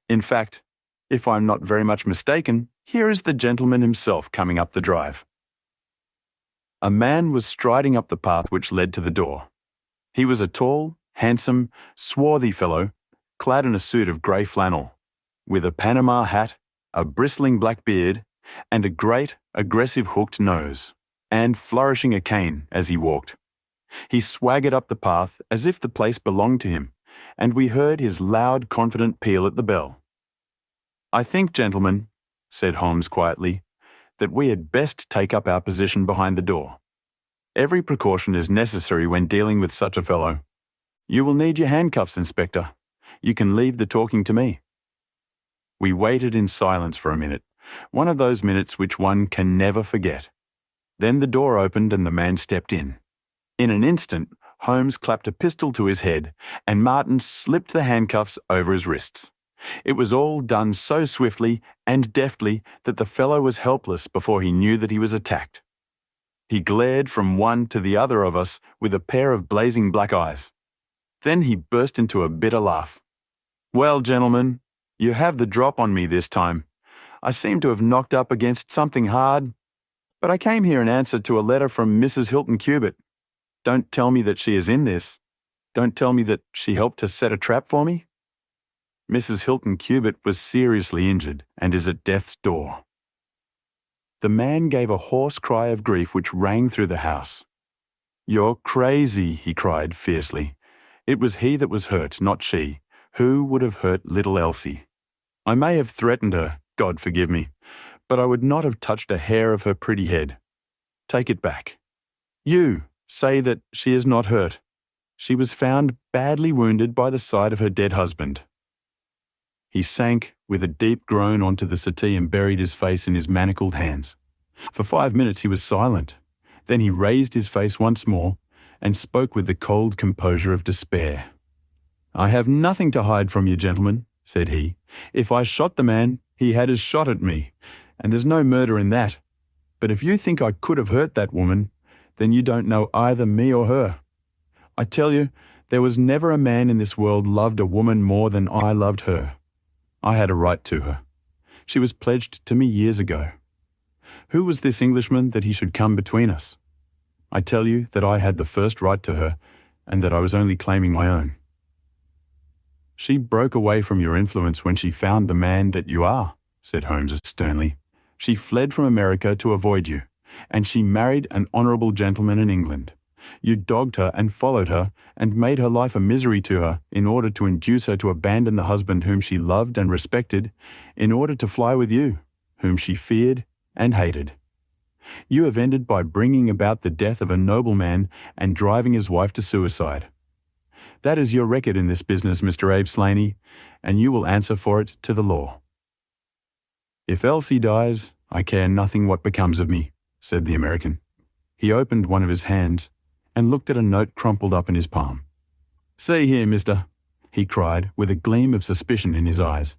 In fact, if I'm not very much mistaken, here is the gentleman himself coming up the drive. A man was striding up the path which led to the door. He was a tall, handsome, swarthy fellow, clad in a suit of grey flannel, with a Panama hat, a bristling black beard, and a great, aggressive hooked nose, and flourishing a cane as he walked. He swaggered up the path as if the place belonged to him, and we heard his loud, confident peal at the bell. I think, gentlemen, said Holmes quietly, that we had best take up our position behind the door. Every precaution is necessary when dealing with such a fellow. You will need your handcuffs, Inspector. You can leave the talking to me. We waited in silence for a minute, one of those minutes which one can never forget. Then the door opened and the man stepped in. In an instant, Holmes clapped a pistol to his head, and Martin slipped the handcuffs over his wrists. It was all done so swiftly and deftly that the fellow was helpless before he knew that he was attacked. He glared from one to the other of us with a pair of blazing black eyes. Then he burst into a bitter laugh. Well, gentlemen, you have the drop on me this time. I seem to have knocked up against something hard, but I came here in answer to a letter from Mrs. Hilton Cubitt. Don't tell me that she is in this. Don't tell me that she helped to set a trap for me. Mrs. Hilton Cubitt was seriously injured and is at death's door. The man gave a hoarse cry of grief which rang through the house. You're crazy, he cried fiercely. It was he that was hurt, not she. Who would have hurt little Elsie? I may have threatened her, God forgive me, but I would not have touched a hair of her pretty head. Take it back. You say that she is not hurt. She was found badly wounded by the side of her dead husband. He sank with a deep groan onto the settee and buried his face in his manacled hands. For 5 minutes he was silent. Then he raised his face once more and spoke with the cold composure of despair. I have nothing to hide from you, gentlemen, said he. If I shot the man, he had a shot at me, and there's no murder in that. But if you think I could have hurt that woman, then you don't know either me or her. I tell you, there was never a man in this world loved a woman more than I loved her. I had a right to her. She was pledged to me years ago. Who was this Englishman that he should come between us? I tell you that I had the first right to her, and that I was only claiming my own. She broke away from your influence when she found the man that you are, said Holmes sternly. She fled from America to avoid you, and she married an honourable gentleman in England. You dogged her and followed her and made her life a misery to her in order to induce her to abandon the husband whom she loved and respected, in order to fly with you, whom she feared and hated. You have ended by bringing about the death of a nobleman and driving his wife to suicide. That is your record in this business, Mr. Abe Slaney, and you will answer for it to the law." "If Elsie dies, I care nothing what becomes of me," said the American. He opened one of his hands and looked at a note crumpled up in his palm. "See here, mister," he cried, with a gleam of suspicion in his eyes.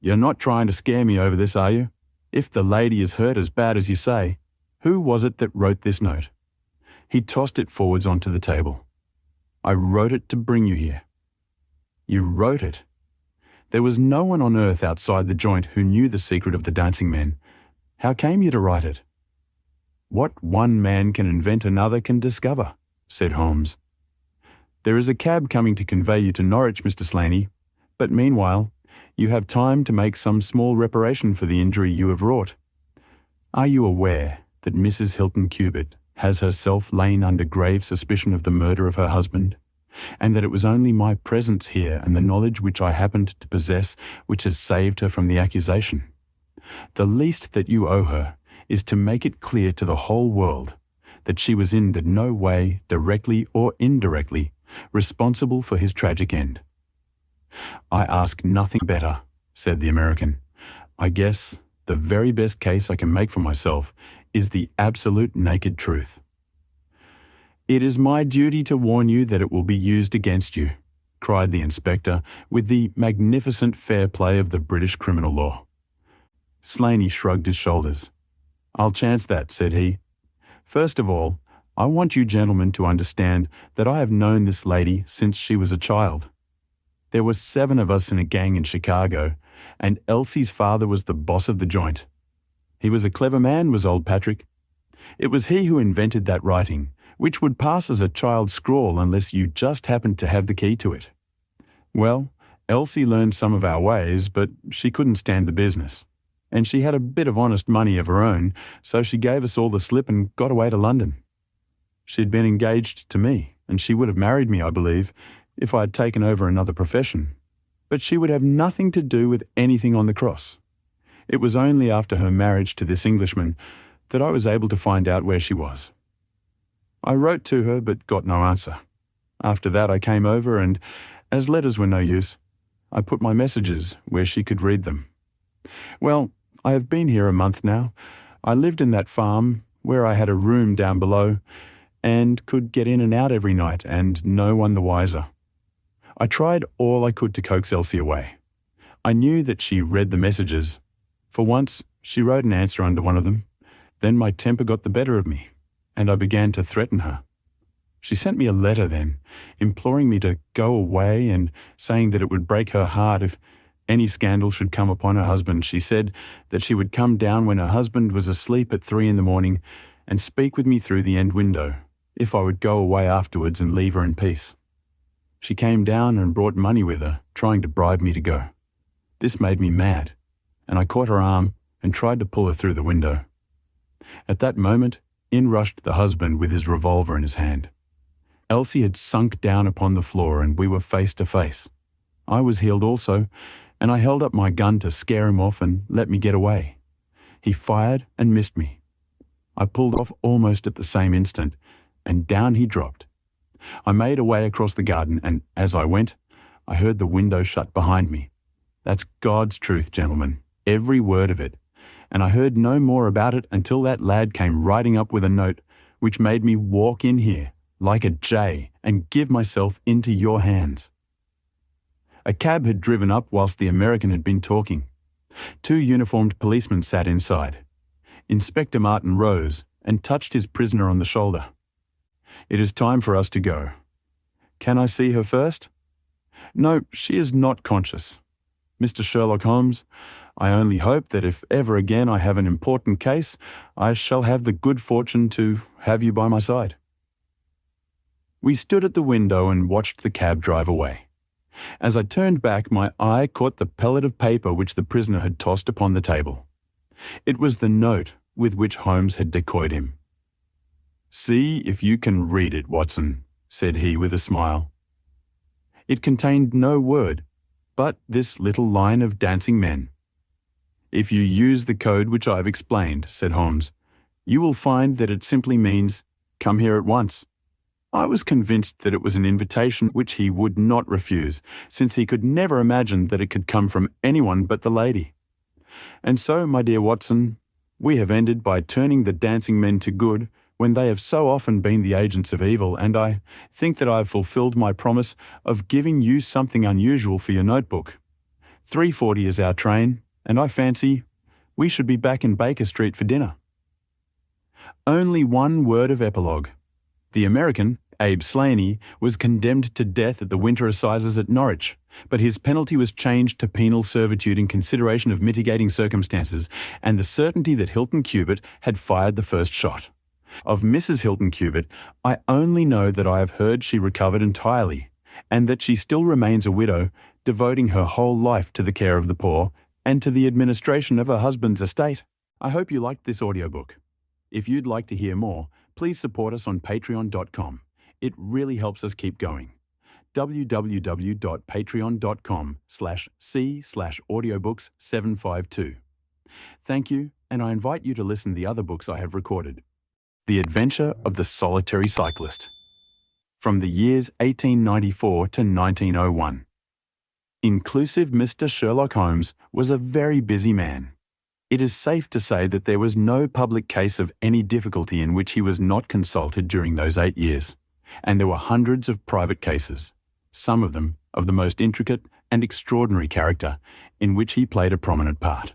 "You're not trying to scare me over this, are you? If the lady is hurt as bad as you say, who was it that wrote this note?" He tossed it forwards onto the table. "I wrote it to bring you here." "You wrote it?" "There was no one on earth outside the joint who knew the secret of the dancing men. How came you to write it?" "What one man can invent another can discover," said Holmes. "There is a cab coming to convey you to Norwich, Mr. Slaney, but meanwhile you have time to make some small reparation for the injury you have wrought. Are you aware that Mrs. Hilton Cubitt has herself lain under grave suspicion of the murder of her husband, and that it was only my presence here and the knowledge which I happened to possess which has saved her from the accusation? The least that you owe her is to make it clear to the whole world that she was in no way, directly or indirectly, responsible for his tragic end." "I ask nothing better," said the American. "I guess the very best case I can make for myself is the absolute naked truth." "It is my duty to warn you that it will be used against you," cried the inspector with the magnificent fair play of the British criminal law. Slaney shrugged his shoulders. "I'll chance that," said he. "First of all, I want you gentlemen to understand that I have known this lady since she was a child. There were 7 of us in a gang in Chicago, and Elsie's father was the boss of the joint. He was a clever man, was old Patrick. It was he who invented that writing, which would pass as a child's scrawl unless you just happened to have the key to it. Well, Elsie learned some of our ways, but she couldn't stand the business. And she had a bit of honest money of her own, so she gave us all the slip and got away to London. She'd been engaged to me, and she would have married me, I believe, if I had taken over another profession. But she would have nothing to do with anything on the cross. It was only after her marriage to this Englishman that I was able to find out where she was. I wrote to her but got no answer. After that I came over, and as letters were no use, I put my messages where she could read them. Well, I have been here a month now. I lived in that farm, where I had a room down below, and could get in and out every night, and no one the wiser. I tried all I could to coax Elsie away. I knew that she read the messages. For once, she wrote an answer under one of them. Then my temper got the better of me, and I began to threaten her. She sent me a letter then, imploring me to go away and saying that it would break her heart if any scandal should come upon her husband. She said that she would come down when her husband was asleep at 3 a.m. and speak with me through the end window, if I would go away afterwards and leave her in peace. She came down and brought money with her, trying to bribe me to go. This made me mad, and I caught her arm and tried to pull her through the window. At that moment, in rushed the husband with his revolver in his hand. Elsie had sunk down upon the floor, and we were face to face. I was healed also, and I held up my gun to scare him off and let me get away. He fired and missed me. I pulled off almost at the same instant, and down he dropped. I made away across the garden, and as I went, I heard the window shut behind me. That's God's truth, gentlemen, every word of it. And I heard no more about it until that lad came riding up with a note, which made me walk in here, like a jay, and give myself into your hands. A cab had driven up whilst the American had been talking. 2 uniformed policemen sat inside. Inspector Martin rose and touched his prisoner on the shoulder. "It is time for us to go. Can I see her first?" "No, she is not conscious. Mr. Sherlock Holmes, I only hope that if ever again I have an important case, I shall have the good fortune to have you by my side." We stood at the window and watched the cab drive away. As I turned back, my eye caught the pellet of paper which the prisoner had tossed upon the table. It was the note with which Holmes had decoyed him. "See if you can read it, Watson," said he with a smile. It contained no word, but this little line of dancing men. "If you use the code which I have explained," said Holmes, "you will find that it simply means, 'Come here at once.'" I was convinced that it was an invitation which he would not refuse, since he could never imagine that it could come from anyone but the lady. And so, my dear Watson, we have ended by turning the dancing men to good when they have so often been the agents of evil, and I think that I have fulfilled my promise of giving you something unusual for your notebook. 3:40 is our train, and I fancy we should be back in Baker Street for dinner. Only one word of epilogue. The American, Abe Slaney, was condemned to death at the Winter Assizes at Norwich, but his penalty was changed to penal servitude in consideration of mitigating circumstances and the certainty that Hilton Cubitt had fired the first shot. Of Mrs. Hilton Cubitt, I only know that I have heard she recovered entirely, and that she still remains a widow, devoting her whole life to the care of the poor and to the administration of her husband's estate. I hope you liked this audiobook. If you'd like to hear more, please support us on patreon.com. It really helps us keep going. www.patreon.com/c/audiobooks752. Thank you, and I invite you to listen to the other books I have recorded. The Adventure of the Solitary Cyclist, from the years 1894 to 1901. Inclusive Mr. Sherlock Holmes was a very busy man. It is safe to say that there was no public case of any difficulty in which he was not consulted during those 8 years, and there were hundreds of private cases, some of them of the most intricate and extraordinary character, in which he played a prominent part.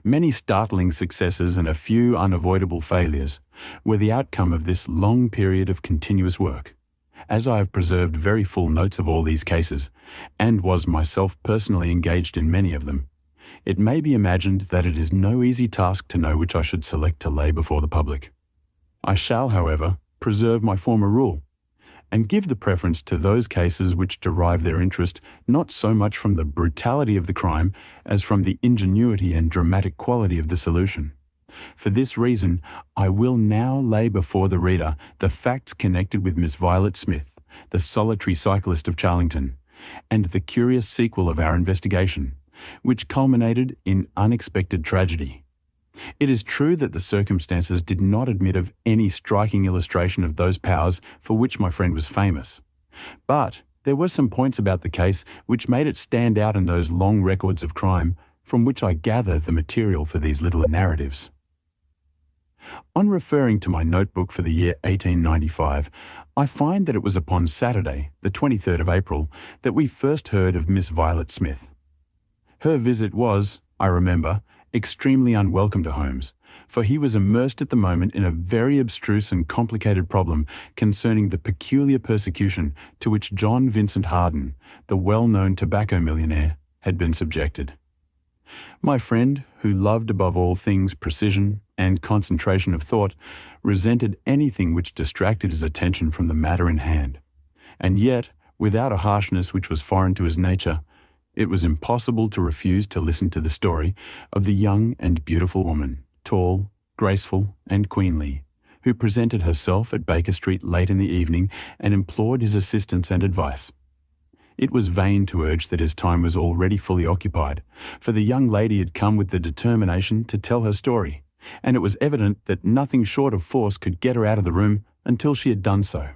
Many startling successes and a few unavoidable failures were the outcome of this long period of continuous work. As I have preserved very full notes of all these cases, and was myself personally engaged in many of them, it may be imagined that it is no easy task to know which I should select to lay before the public. I shall, however, preserve my former rule, and give the preference to those cases which derive their interest not so much from the brutality of the crime as from the ingenuity and dramatic quality of the solution. For this reason, I will now lay before the reader the facts connected with Miss Violet Smith, the solitary cyclist of Charlington, and the curious sequel of our investigation, which culminated in unexpected tragedy. It is true that the circumstances did not admit of any striking illustration of those powers for which my friend was famous, but there were some points about the case which made it stand out in those long records of crime from which I gather the material for these little narratives. On referring to my notebook for the year 1895, I find that it was upon Saturday, the 23rd of April, that we first heard of Miss Violet Smith. Her visit was, I remember, extremely unwelcome to Holmes, for he was immersed at the moment in a very abstruse and complicated problem concerning the peculiar persecution to which John Vincent Harden, the well-known tobacco millionaire, had been subjected. My friend, who loved above all things precision and concentration of thought, resented anything which distracted his attention from the matter in hand, and yet, without a harshness which was foreign to his nature, it was impossible to refuse to listen to the story of the young and beautiful woman, tall, graceful, and queenly, who presented herself at Baker Street late in the evening and implored his assistance and advice. It was vain to urge that his time was already fully occupied, for the young lady had come with the determination to tell her story, and it was evident that nothing short of force could get her out of the room until she had done so.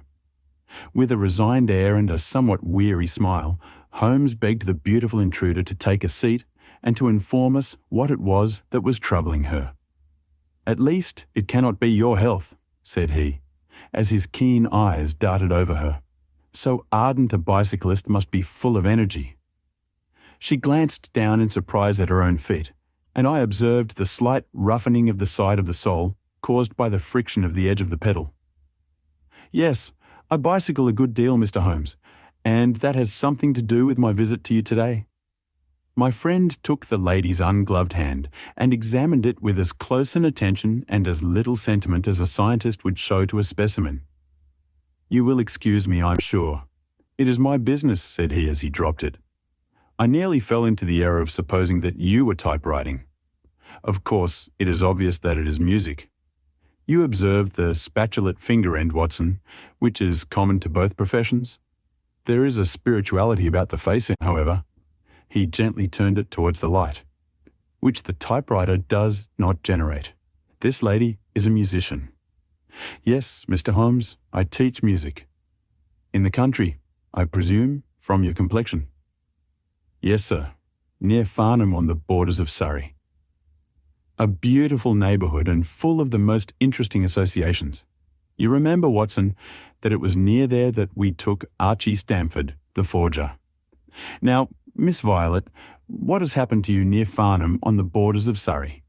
With a resigned air and a somewhat weary smile, Holmes begged the beautiful intruder to take a seat and to inform us what it was that was troubling her. "At least it cannot be your health," said he, as his keen eyes darted over her. "So ardent a bicyclist must be full of energy." She glanced down in surprise at her own feet, and I observed the slight roughening of the side of the sole caused by the friction of the edge of the pedal. "Yes, I bicycle a good deal, Mr. Holmes, and that has something to do with my visit to you today." My friend took the lady's ungloved hand and examined it with as close an attention and as little sentiment as a scientist would show to a specimen. "You will excuse me, I'm sure. It is my business," said he as he dropped it. "I nearly fell into the error of supposing that you were typewriting. Of course, it is obvious that it is music." You observe the spatulate finger end, Watson, which is common to both professions. There is a spirituality about the face, however. He gently turned it towards the light, which the typewriter does not generate. This lady is a musician. Yes, Mr. Holmes, I teach music. In the country, I presume, from your complexion. Yes, sir, near Farnham on the borders of Surrey. A beautiful neighbourhood and full of the most interesting associations. You remember, Watson, that it was near there that we took Archie Stamford, the forger. Now, Miss Violet, what has happened to you near Farnham on the borders of Surrey?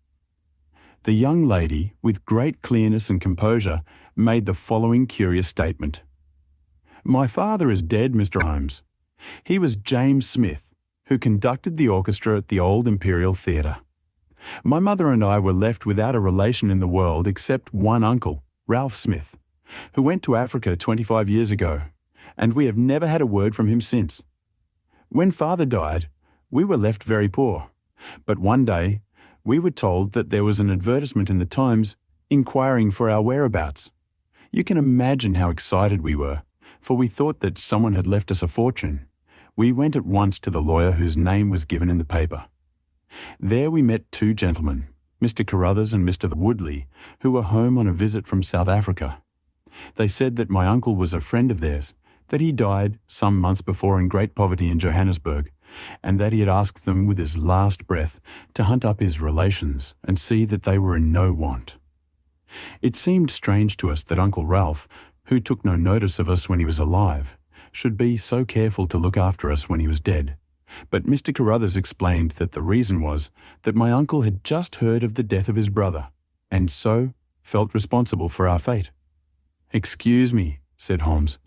The young lady, with great clearness and composure, made the following curious statement. My father is dead, Mr. Holmes. He was James Smith, who conducted the orchestra at the old Imperial Theatre. My mother and I were left without a relation in the world except one uncle, Ralph Smith, who went to Africa 25 years ago, and we have never had a word from him since. When father died, we were left very poor, but one day we were told that there was an advertisement in the Times inquiring for our whereabouts. You can imagine how excited we were, for we thought that someone had left us a fortune. We went at once to the lawyer whose name was given in the paper. There we met two gentlemen, Mr. Carruthers and Mr. Woodley, who were home on a visit from South Africa. They said that my uncle was a friend of theirs, that he died some months before in great poverty in Johannesburg, and that he had asked them with his last breath to hunt up his relations and see that they were in no want. It seemed strange to us that Uncle Ralph, who took no notice of us when he was alive, should be so careful to look after us when he was dead. But Mr. Carruthers explained that the reason was that my uncle had just heard of the death of his brother, and so felt responsible for our fate. Excuse me, said Holmes.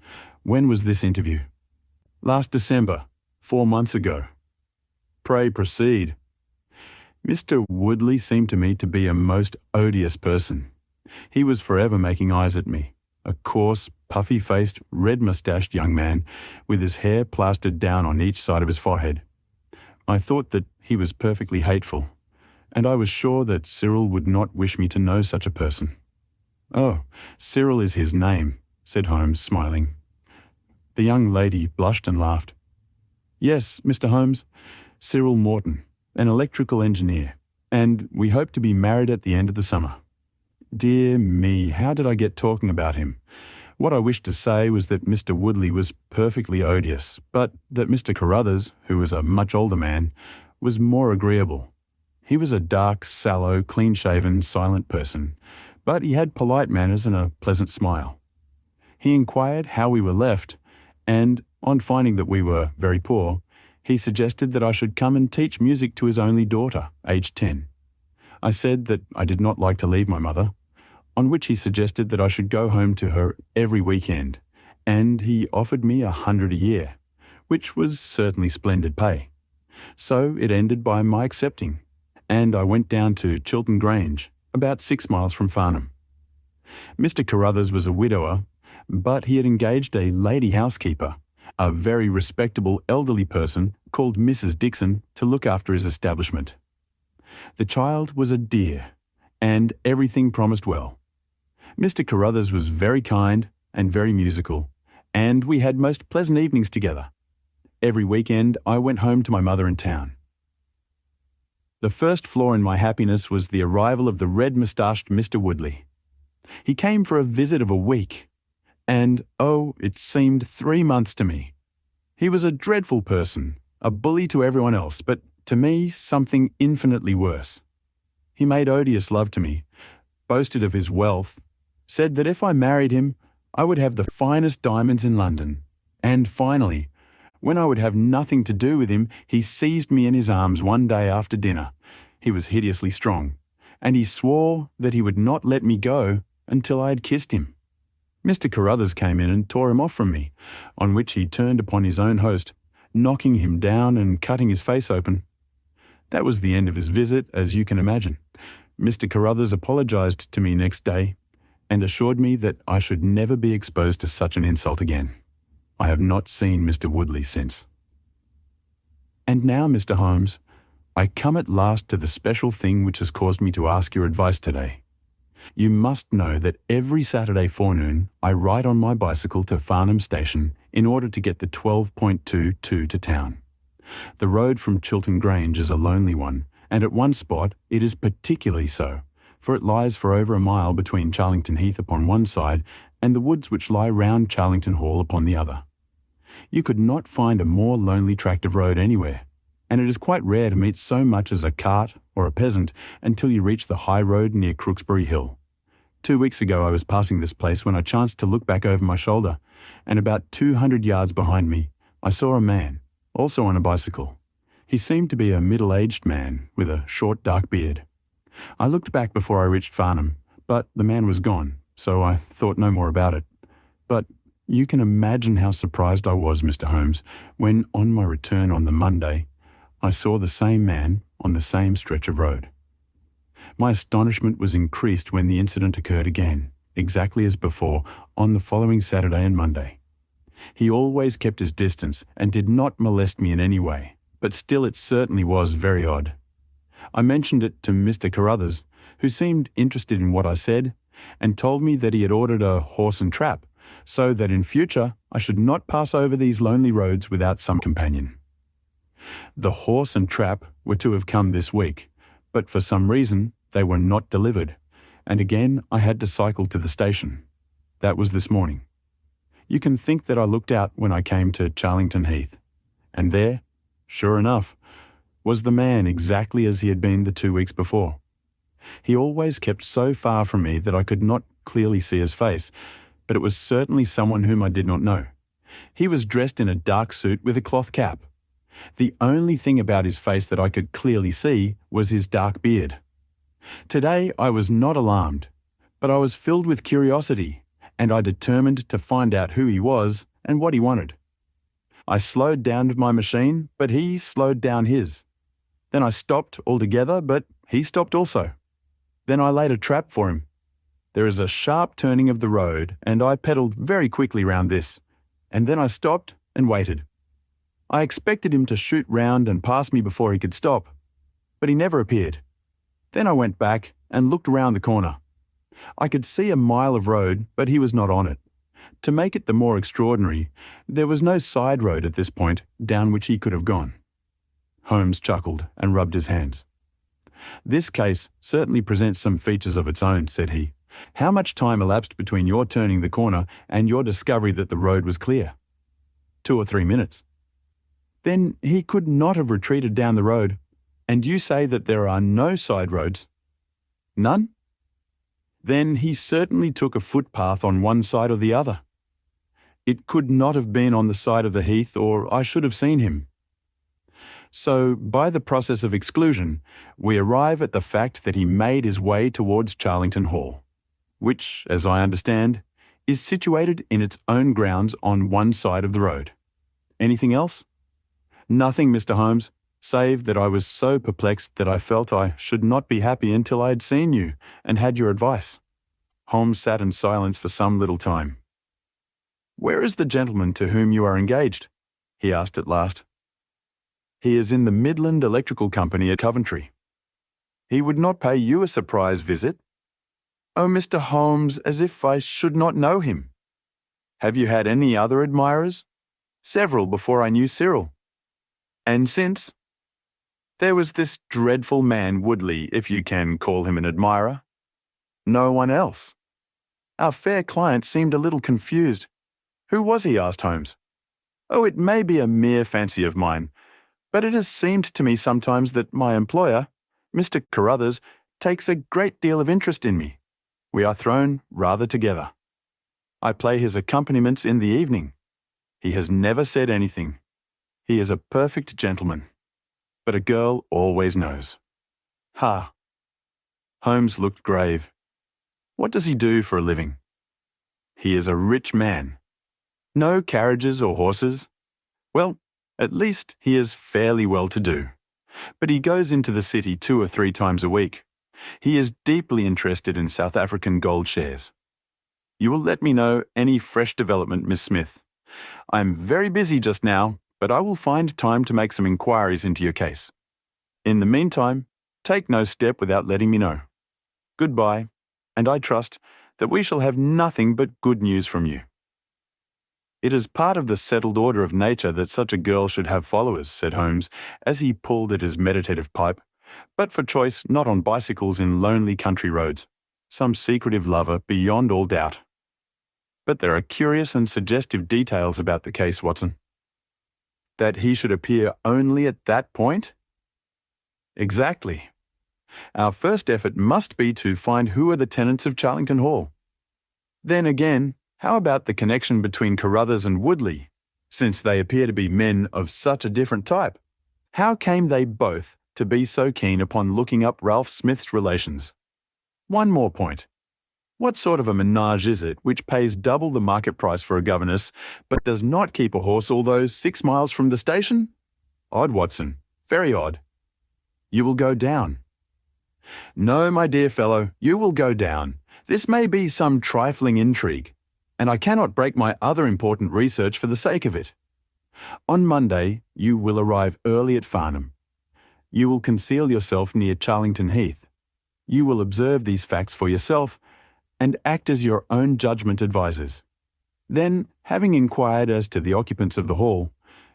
When was this interview? Last December, 4 months ago. Pray proceed. Mr. Woodley seemed to me to be a most odious person. He was forever making eyes at me, a coarse, puffy-faced, red-moustached young man with his hair plastered down on each side of his forehead. I thought that he was perfectly hateful, and I was sure that Cyril would not wish me to know such a person. Oh, Cyril is his name, said Holmes, smiling. The young lady blushed and laughed. Yes, Mr. Holmes, Cyril Morton, an electrical engineer, and we hope to be married at the end of the summer. Dear me, how did I get talking about him? What I wished to say was that Mr. Woodley was perfectly odious, but that Mr. Carruthers, who was a much older man, was more agreeable. He was a dark, sallow, clean-shaven, silent person, but he had polite manners and a pleasant smile. He inquired how we were left, and, on finding that we were very poor, he suggested that I should come and teach music to his only daughter, aged 10. I said that I did not like to leave my mother, on which he suggested that I should go home to her every weekend, and he offered me 100 a year, which was certainly splendid pay. So it ended by my accepting, and I went down to Chiltern Grange, about 6 miles from Farnham. Mr. Carruthers was a widower, but he had engaged a lady housekeeper, a very respectable elderly person called Mrs. Dixon, to look after his establishment. The child was a dear, and everything promised well. Mr. Carruthers was very kind and very musical, and we had most pleasant evenings together. Every weekend I went home to my mother in town. The first flaw in my happiness was the arrival of the red-moustached Mr. Woodley. He came for a visit of a week, and, oh, it seemed 3 months to me. He was a dreadful person, a bully to everyone else, but to me something infinitely worse. He made odious love to me, boasted of his wealth, said that if I married him, I would have the finest diamonds in London, and finally, when I would have nothing to do with him, he seized me in his arms one day after dinner. He was hideously strong, and he swore that he would not let me go until I had kissed him. Mr. Carruthers came in and tore him off from me, on which he turned upon his own host, knocking him down and cutting his face open. That was the end of his visit, as you can imagine. Mr. Carruthers apologized to me next day and assured me that I should never be exposed to such an insult again. I have not seen Mr. Woodley since. And now, Mr. Holmes, I come at last to the special thing which has caused me to ask your advice today. You must know that every Saturday forenoon I ride on my bicycle to Farnham Station in order to get the 12.22 to town. The road from Chiltern Grange is a lonely one, and at one spot it is particularly so, for it lies for over a mile between Charlington Heath upon one side and the woods which lie round Charlington Hall upon the other. You could not find a more lonely tract of road anywhere, and it is quite rare to meet so much as a cart or a peasant until you reach the high road near Crooksbury Hill. 2 weeks ago I was passing this place when I chanced to look back over my shoulder, and about 200 yards behind me I saw a man, also on a bicycle. He seemed to be a middle-aged man with a short dark beard. I looked back before I reached Farnham, but the man was gone, so I thought no more about it. But you can imagine how surprised I was, Mr. Holmes, when on my return on the Monday, I saw the same man on the same stretch of road. My astonishment was increased when the incident occurred again, exactly as before, on the following Saturday and Monday. He always kept his distance and did not molest me in any way, but still it certainly was very odd. I mentioned it to Mr. Carruthers, who seemed interested in what I said, and told me that he had ordered a horse and trap, so that in future I should not pass over these lonely roads without some companion. The horse and trap were to have come this week, but for some reason they were not delivered, and again I had to cycle to the station. That was this morning. You can think that I looked out when I came to Charlington Heath, and there, sure enough, was the man exactly as he had been the 2 weeks before. He always kept so far from me that I could not clearly see his face, but it was certainly someone whom I did not know. He was dressed in a dark suit with a cloth cap. The only thing about his face that I could clearly see was his dark beard. Today I was not alarmed, but I was filled with curiosity, and I determined to find out who he was and what he wanted. I slowed down my machine, but he slowed down his. Then I stopped altogether, but he stopped also. Then I laid a trap for him. There is a sharp turning of the road, and I pedalled very quickly round this, and then I stopped and waited. I expected him to shoot round and pass me before he could stop, but he never appeared. Then I went back and looked round the corner. I could see a mile of road, but he was not on it. To make it the more extraordinary, there was no side road at this point down which he could have gone. Holmes chuckled and rubbed his hands. "This case certainly presents some features of its own," said he. "How much time elapsed between your turning the corner and your discovery that the road was clear?" 2 or 3 minutes. "Then he could not have retreated down the road, and you say that there are no side roads?" "None?" "Then he certainly took a footpath on one side or the other. It could not have been on the side of the heath, or I should have seen him." So, by the process of exclusion, we arrive at the fact that he made his way towards Charlington Hall, which, as I understand, is situated in its own grounds on one side of the road. Anything else? "Nothing, Mr. Holmes, save that I was so perplexed that I felt I should not be happy until I had seen you and had your advice." Holmes sat in silence for some little time. "Where is the gentleman to whom you are engaged?" he asked at last. "He is in the Midland Electrical Company at Coventry." "He would not pay you a surprise visit?" "Oh, Mr. Holmes, as if I should not know him." "Have you had any other admirers?" "Several before I knew Cyril." "And since?" "There was this dreadful man Woodley, if you can call him an admirer." "No one else?" Our fair client seemed a little confused. "Who was he?" asked Holmes. "Oh, it may be a mere fancy of mine, but it has seemed to me sometimes that my employer, Mr. Carruthers, takes a great deal of interest in me. We are thrown rather together. I play his accompaniments in the evening. He has never said anything. He is a perfect gentleman. But a girl always knows." "Ha!" Holmes looked grave. "What does he do for a living?" "He is a rich man." "No carriages or horses?" "Well, at least he is fairly well to do. But he goes into the city 2 or 3 times a week. He is deeply interested in South African gold shares. You will let me know any fresh development, Miss Smith. I am very busy just now, but I will find time to make some inquiries into your case. In the meantime, take no step without letting me know. Goodbye." and I trust that we shall have nothing but good news from you." "It is part of the settled order of nature that such a girl should have followers," said Holmes, as he pulled at his meditative pipe, "but for choice not on bicycles in lonely country roads. Some secretive lover beyond all doubt. But there are curious and suggestive details about the case, Watson." "That he should appear only at that point?" "Exactly. Our first effort must be to find who are the tenants of Charlington Hall. Then again, how about the connection between Carruthers and Woodley, since they appear to be men of such a different type? How came they both to be so keen upon looking up Ralph Smith's relations? One more point. What sort of a menage is it which pays double the market price for a governess, but does not keep a horse all those 6 miles from the station? Odd, Watson, very odd. You will go down." "No, my dear fellow, you will go down. This may be some trifling intrigue, and I cannot break my other important research for the sake of it. On Monday, you will arrive early at Farnham. You will conceal yourself near Charlington Heath. You will observe these facts for yourself and act as your own judgment advises. Then, having inquired as to the occupants of the hall,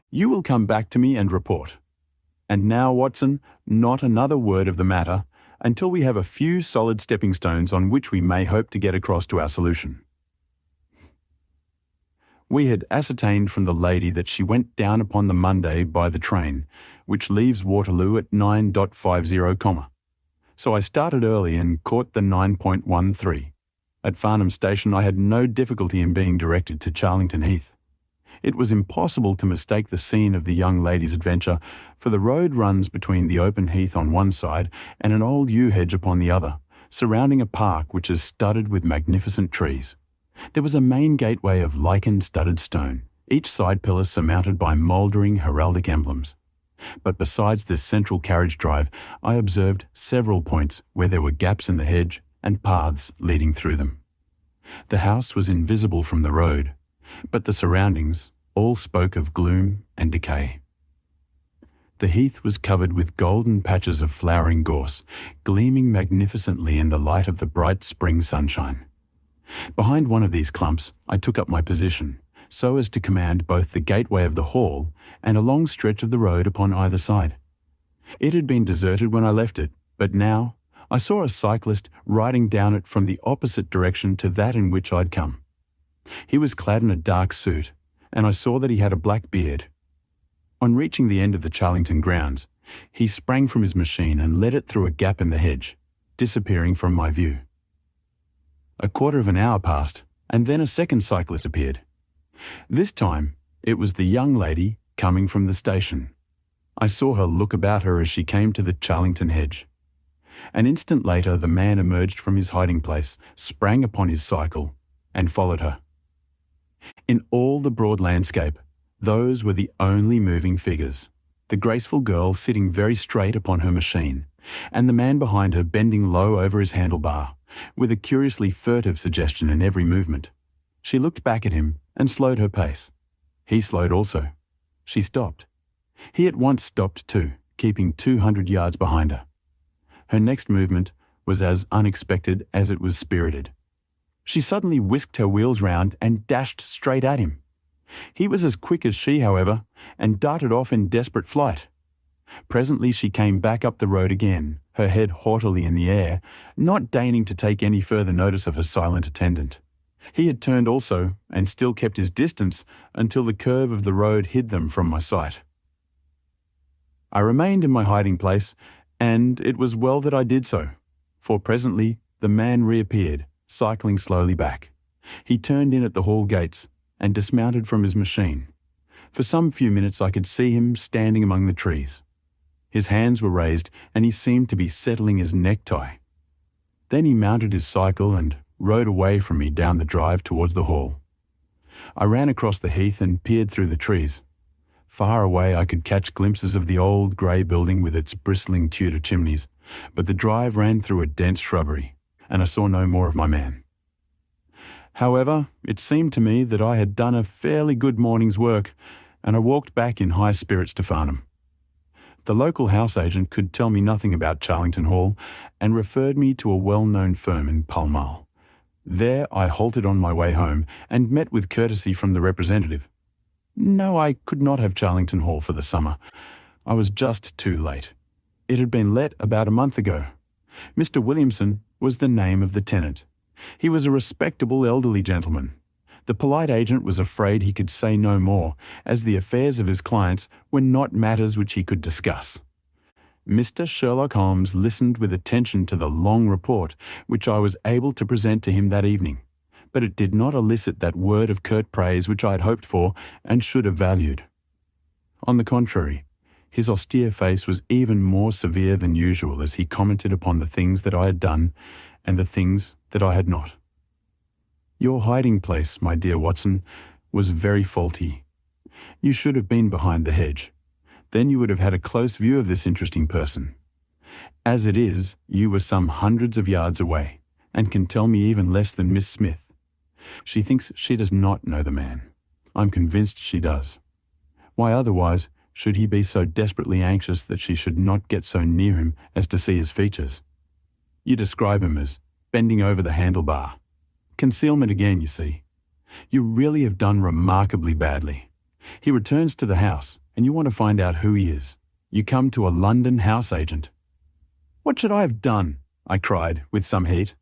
you will come back to me and report. And now, Watson, not another word of the matter until we have a few solid stepping stones on which we may hope to get across to our solution." We had ascertained from the lady that she went down upon the Monday by the train, which leaves Waterloo at 9:50, so I started early and caught the 9.13. At Farnham Station I had no difficulty in being directed to Charlington Heath. It was impossible to mistake the scene of the young lady's adventure, for the road runs between the open heath on one side and an old yew hedge upon the other, surrounding a park which is studded with magnificent trees. There was a main gateway of lichen-studded stone, each side pillar surmounted by mouldering heraldic emblems. But besides this central carriage drive, I observed several points where there were gaps in the hedge and paths leading through them. The house was invisible from the road, but the surroundings all spoke of gloom and decay. The heath was covered with golden patches of flowering gorse, gleaming magnificently in the light of the bright spring sunshine. Behind one of these clumps I took up my position, so as to command both the gateway of the hall and a long stretch of the road upon either side. It had been deserted when I left it, but now I saw a cyclist riding down it from the opposite direction to that in which I'd come. He was clad in a dark suit, and I saw that he had a black beard. On reaching the end of the Charlington grounds, he sprang from his machine and led it through a gap in the hedge, disappearing from my view. A quarter of an hour passed, and then a second cyclist appeared. This time, it was the young lady coming from the station. I saw her look about her as she came to the Charlington hedge. An instant later, the man emerged from his hiding place, sprang upon his cycle, and followed her. In all the broad landscape, those were the only moving figures, the graceful girl sitting very straight upon her machine, and the man behind her bending low over his handlebar, with a curiously furtive suggestion in every movement. She looked back at him and slowed her pace. He slowed also. She stopped. He at once stopped too, keeping 200 yards behind her. Her next movement was as unexpected as it was spirited. She suddenly whisked her wheels round and dashed straight at him. He was as quick as she, however, and darted off in desperate flight. Presently she came back up the road again, her head haughtily in the air, not deigning to take any further notice of her silent attendant. He had turned also, and still kept his distance until the curve of the road hid them from my sight. I remained in my hiding place, and it was well that I did so, for presently the man reappeared, cycling slowly back. He turned in at the hall gates and dismounted from his machine. For some few minutes I could see him standing among the trees. His hands were raised, and he seemed to be settling his necktie. Then he mounted his cycle and rode away from me down the drive towards the hall. I ran across the heath and peered through the trees. Far away I could catch glimpses of the old grey building with its bristling Tudor chimneys, but the drive ran through a dense shrubbery, and I saw no more of my man. However, it seemed to me that I had done a fairly good morning's work, and I walked back in high spirits to Farnham. The local house agent could tell me nothing about Charlington Hall and referred me to a well-known firm in Pall Mall. There I halted on my way home and met with courtesy from the representative. No, I could not have Charlington Hall for the summer. I was just too late. It had been let about a month ago. Mr. Williamson was the name of the tenant. He was a respectable elderly gentleman. The polite agent was afraid he could say no more, as the affairs of his clients were not matters which he could discuss. Mr. Sherlock Holmes listened with attention to the long report which I was able to present to him that evening, but it did not elicit that word of curt praise which I had hoped for and should have valued. On the contrary, his austere face was even more severe than usual as he commented upon the things that I had done and the things that I had not. Your hiding place, my dear Watson, was very faulty. You should have been behind the hedge. Then you would have had a close view of this interesting person. As it is, you were some hundreds of yards away, and can tell me even less than Miss Smith. She thinks she does not know the man. I'm convinced she does. Why otherwise should he be so desperately anxious that she should not get so near him as to see his features? You describe him as bending over the handlebar. Concealment again, you see. You really have done remarkably badly. He returns to the house, and you want to find out who he is. You come to a London house agent. What should I have done? I cried, with some heat.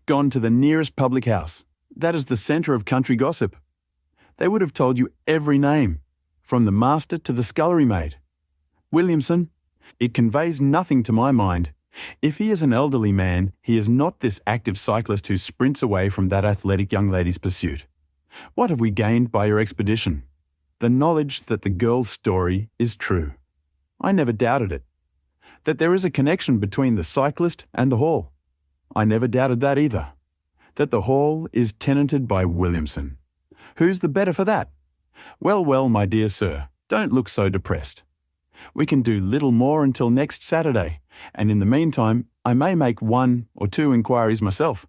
Gone to the nearest public house. That is the centre of country gossip. They would have told you every name, from the master to the scullery maid. Williamson, it conveys nothing to my mind. If he is an elderly man, he is not this active cyclist who sprints away from that athletic young lady's pursuit. What have we gained by your expedition? The knowledge that the girl's story is true. I never doubted it. That there is a connection between the cyclist and the hall. I never doubted that either. That the hall is tenanted by Williamson. Who's the better for that? Well, well, my dear sir, don't look so depressed. We can do little more until next Saturday, and in the meantime, I may make 1 or 2 inquiries myself.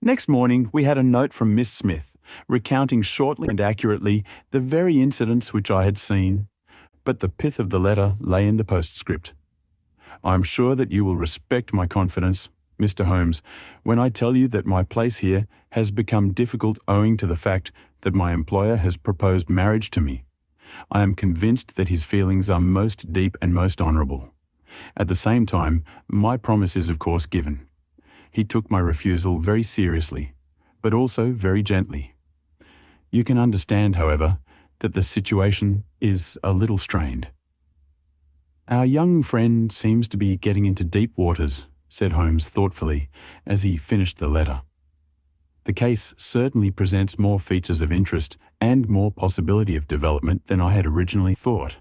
Next morning, we had a note from Miss Smith, recounting shortly and accurately the very incidents which I had seen, but the pith of the letter lay in the postscript. I am sure that you will respect my confidence, Mr. Holmes, when I tell you that my place here has become difficult owing to the fact that my employer has proposed marriage to me. I am convinced that his feelings are most deep and most honourable. At the same time, my promise is of course given. He took my refusal very seriously, but also very gently. You can understand, however, that the situation is a little strained. Our young friend seems to be getting into deep waters, said Holmes thoughtfully, as he finished the letter. The case certainly presents more features of interest and more possibility of development than I had originally thought.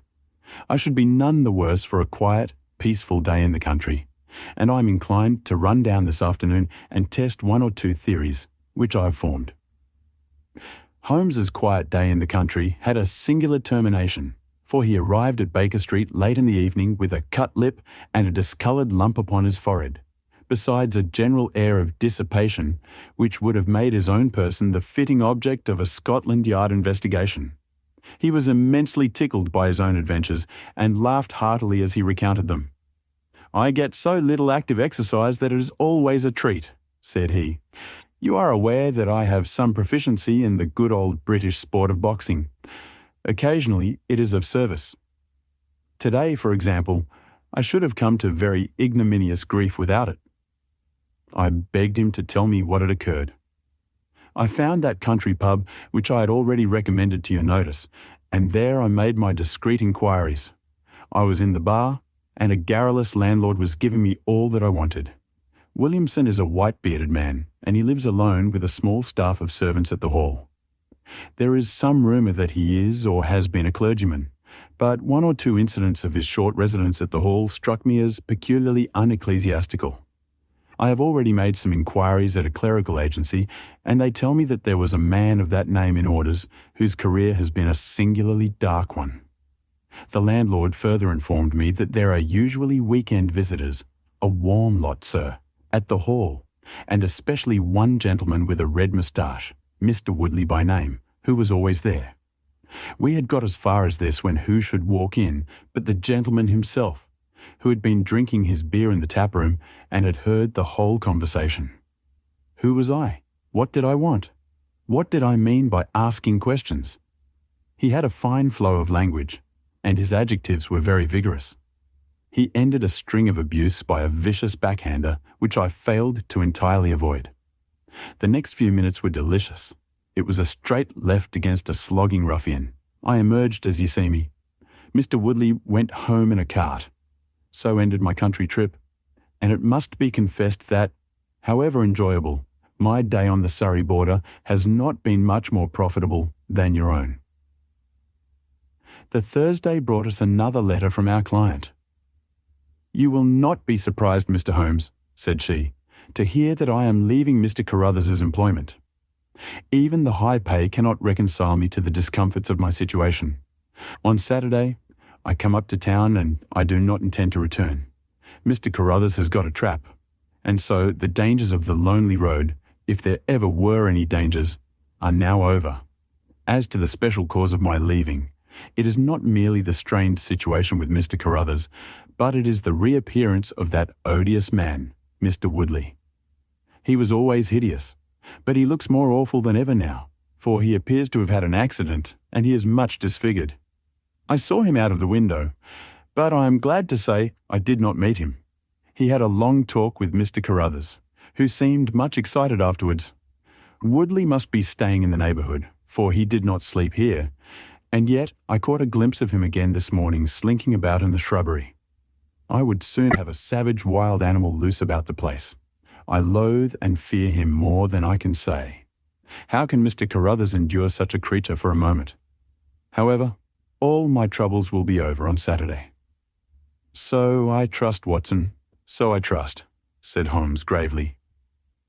I should be none the worse for a quiet, peaceful day in the country, and I'm inclined to run down this afternoon and test 1 or 2 theories, which I have formed. Holmes's quiet day in the country had a singular termination, for he arrived at Baker Street late in the evening with a cut lip and a discoloured lump upon his forehead, besides a general air of dissipation which would have made his own person the fitting object of a Scotland Yard investigation. He was immensely tickled by his own adventures and laughed heartily as he recounted them. "I get so little active exercise that it is always a treat," said he. "You are aware that I have some proficiency in the good old British sport of boxing. Occasionally it is of service. Today, for example, I should have come to very ignominious grief without it." I begged him to tell me what had occurred. I found that country pub which I had already recommended to your notice, and there I made my discreet inquiries. I was in the bar, and a garrulous landlord was giving me all that I wanted. Williamson is a white-bearded man, and he lives alone with a small staff of servants at the hall. There is some rumour that he is or has been a clergyman, but 1 or 2 incidents of his short residence at the hall struck me as peculiarly unecclesiastical. I have already made some inquiries at a clerical agency, and they tell me that there was a man of that name in orders whose career has been a singularly dark one. The landlord further informed me that there are usually weekend visitors, a warm lot, sir, at the hall, and especially one gentleman with a red moustache, Mr. Woodley by name, who was always there. We had got as far as this when who should walk in but the gentleman himself, who had been drinking his beer in the tap-room and had heard the whole conversation. Who was I? What did I want? What did I mean by asking questions? He had a fine flow of language, and his adjectives were very vigorous. He ended a string of abuse by a vicious backhander, which I failed to entirely avoid. The next few minutes were delicious. It was a straight left against a slogging ruffian. I emerged as you see me. Mr. Woodley went home in a cart. So ended my country trip, and it must be confessed that, however enjoyable, my day on the Surrey border has not been much more profitable than your own. The Thursday brought us another letter from our client. "You will not be surprised, Mr. Holmes," said she, "to hear that I am leaving Mr. Carruthers's employment. Even the high pay cannot reconcile me to the discomforts of my situation. On Saturday, I come up to town and I do not intend to return. Mr. Carruthers has got a trap, and so the dangers of the lonely road, if there ever were any dangers, are now over. As to the special cause of my leaving, it is not merely the strained situation with Mr. Carruthers, but it is the reappearance of that odious man, Mr. Woodley. He was always hideous, but he looks more awful than ever now, for he appears to have had an accident, and he is much disfigured. I saw him out of the window, but I am glad to say I did not meet him. He had a long talk with Mr. Carruthers, who seemed much excited afterwards. Woodley must be staying in the neighbourhood, for he did not sleep here, and yet I caught a glimpse of him again this morning slinking about in the shrubbery. I would soon have a savage wild animal loose about the place. I loathe and fear him more than I can say. How can Mr. Carruthers endure such a creature for a moment? However, all my troubles will be over on Saturday." "So I trust, Watson, so I trust," said Holmes gravely.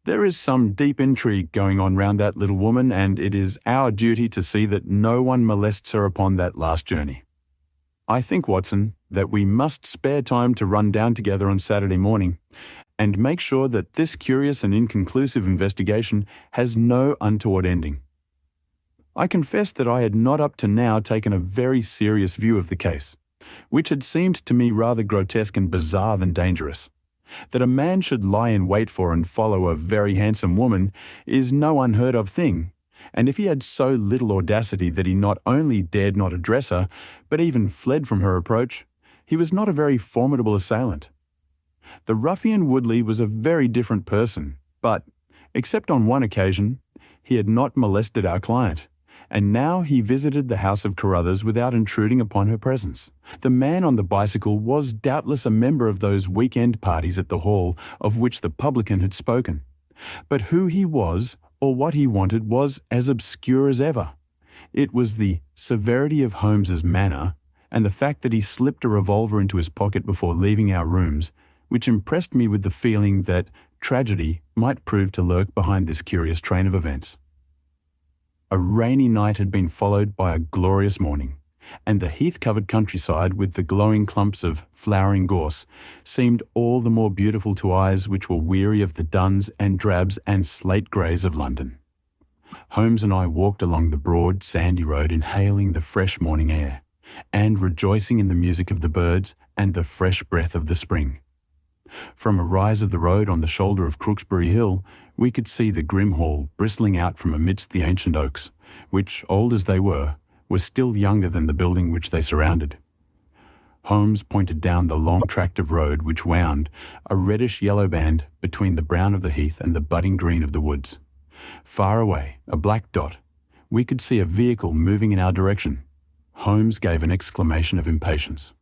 "There is some deep intrigue going on round that little woman, and it is our duty to see that no one molests her upon that last journey. I think, Watson, that we must spare time to run down together on Saturday morning, and make sure that this curious and inconclusive investigation has no untoward ending. I confess that I had not up to now taken a very serious view of the case, which had seemed to me rather grotesque and bizarre than dangerous. That a man should lie in wait for and follow a very handsome woman is no unheard of thing, and if he had so little audacity that he not only dared not address her, but even fled from her approach, he was not a very formidable assailant. The ruffian Woodley was a very different person, but, except on one occasion, he had not molested our client, and now he visited the house of Carruthers without intruding upon her presence. The man on the bicycle was doubtless a member of those week-end parties at the hall of which the publican had spoken, but who he was or what he wanted was as obscure as ever. It was the severity of Holmes's manner and the fact that he slipped a revolver into his pocket before leaving our rooms which impressed me with the feeling that tragedy might prove to lurk behind this curious train of events. A rainy night had been followed by a glorious morning, and the heath-covered countryside with the glowing clumps of flowering gorse seemed all the more beautiful to eyes which were weary of the duns and drabs and slate greys of London. Holmes and I walked along the broad, sandy road inhaling the fresh morning air, and rejoicing in the music of the birds and the fresh breath of the spring. From a rise of the road on the shoulder of Crooksbury Hill, we could see the grim hall bristling out from amidst the ancient oaks, which, old as they were still younger than the building which they surrounded. Holmes pointed down the long tract of road which wound, a reddish-yellow band, between the brown of the heath and the budding green of the woods. Far away, a black dot, we could see a vehicle moving in our direction. Holmes gave an exclamation of impatience.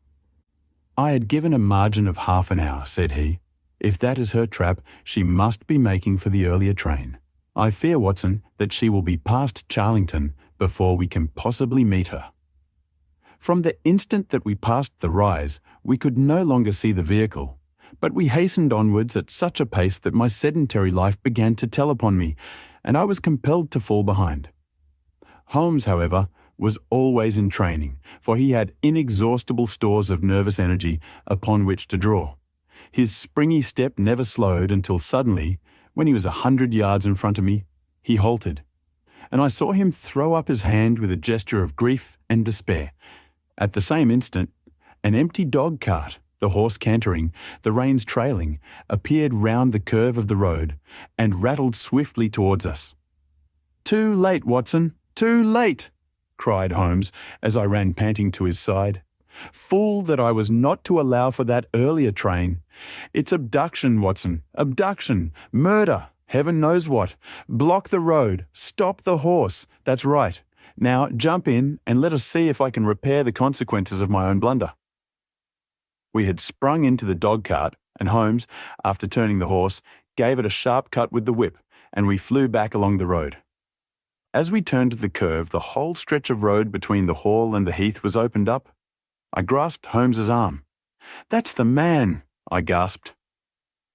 "I had given a margin of half an hour," said he. "If that is her trap, she must be making for the earlier train. I fear, Watson, that she will be past Charlington before we can possibly meet her." From the instant that we passed the rise, we could no longer see the vehicle, but we hastened onwards at such a pace that my sedentary life began to tell upon me, and I was compelled to fall behind. Holmes, however, was always in training, for he had inexhaustible stores of nervous energy upon which to draw. His springy step never slowed until suddenly, when he was 100 yards in front of me, he halted, and I saw him throw up his hand with a gesture of grief and despair. At the same instant, an empty dog cart, the horse cantering, the reins trailing, appeared round the curve of the road and rattled swiftly towards us. "Too late, Watson, too late!" cried Holmes as I ran panting to his side. "Fool that I was not to allow for that earlier train. It's abduction, Watson, abduction, murder, heaven knows what. Block the road, stop the horse, that's right. Now jump in and let us see if I can repair the consequences of my own blunder." We had sprung into the dog cart, and Holmes, after turning the horse, gave it a sharp cut with the whip, and we flew back along the road. As we turned the curve, the whole stretch of road between the hall and the heath was opened up. I grasped Holmes's arm. "That's the man," I gasped.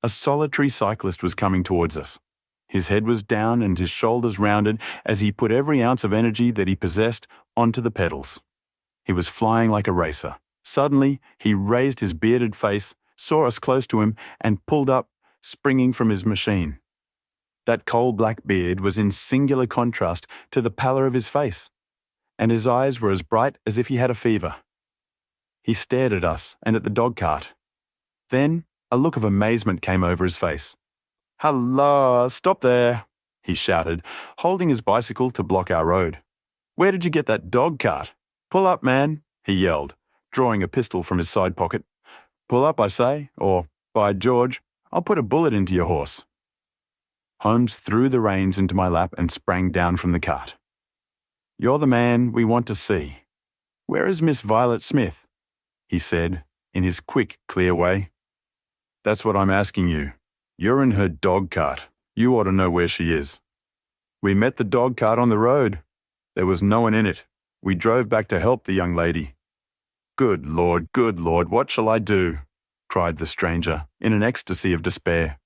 A solitary cyclist was coming towards us. His head was down and his shoulders rounded as he put every ounce of energy that he possessed onto the pedals. He was flying like a racer. Suddenly, he raised his bearded face, saw us close to him, and pulled up, springing from his machine. That coal-black beard was in singular contrast to the pallor of his face, and his eyes were as bright as if he had a fever. He stared at us and at the dog-cart. Then a look of amazement came over his face. "Halloa, stop there," he shouted, holding his bicycle to block our road. "Where did you get that dog-cart? Pull up, man," he yelled, drawing a pistol from his side pocket. "Pull up, I say, or, by George, I'll put a bullet into your horse." Holmes threw the reins into my lap and sprang down from the cart. "You're the man we want to see. Where is Miss Violet Smith?" he said, in his quick, clear way. "That's what I'm asking you. You're in her dog-cart. You ought to know where she is." "We met the dog-cart on the road. There was no one in it. We drove back to help the young lady." Good Lord, what shall I do?" cried the stranger, in an ecstasy of despair.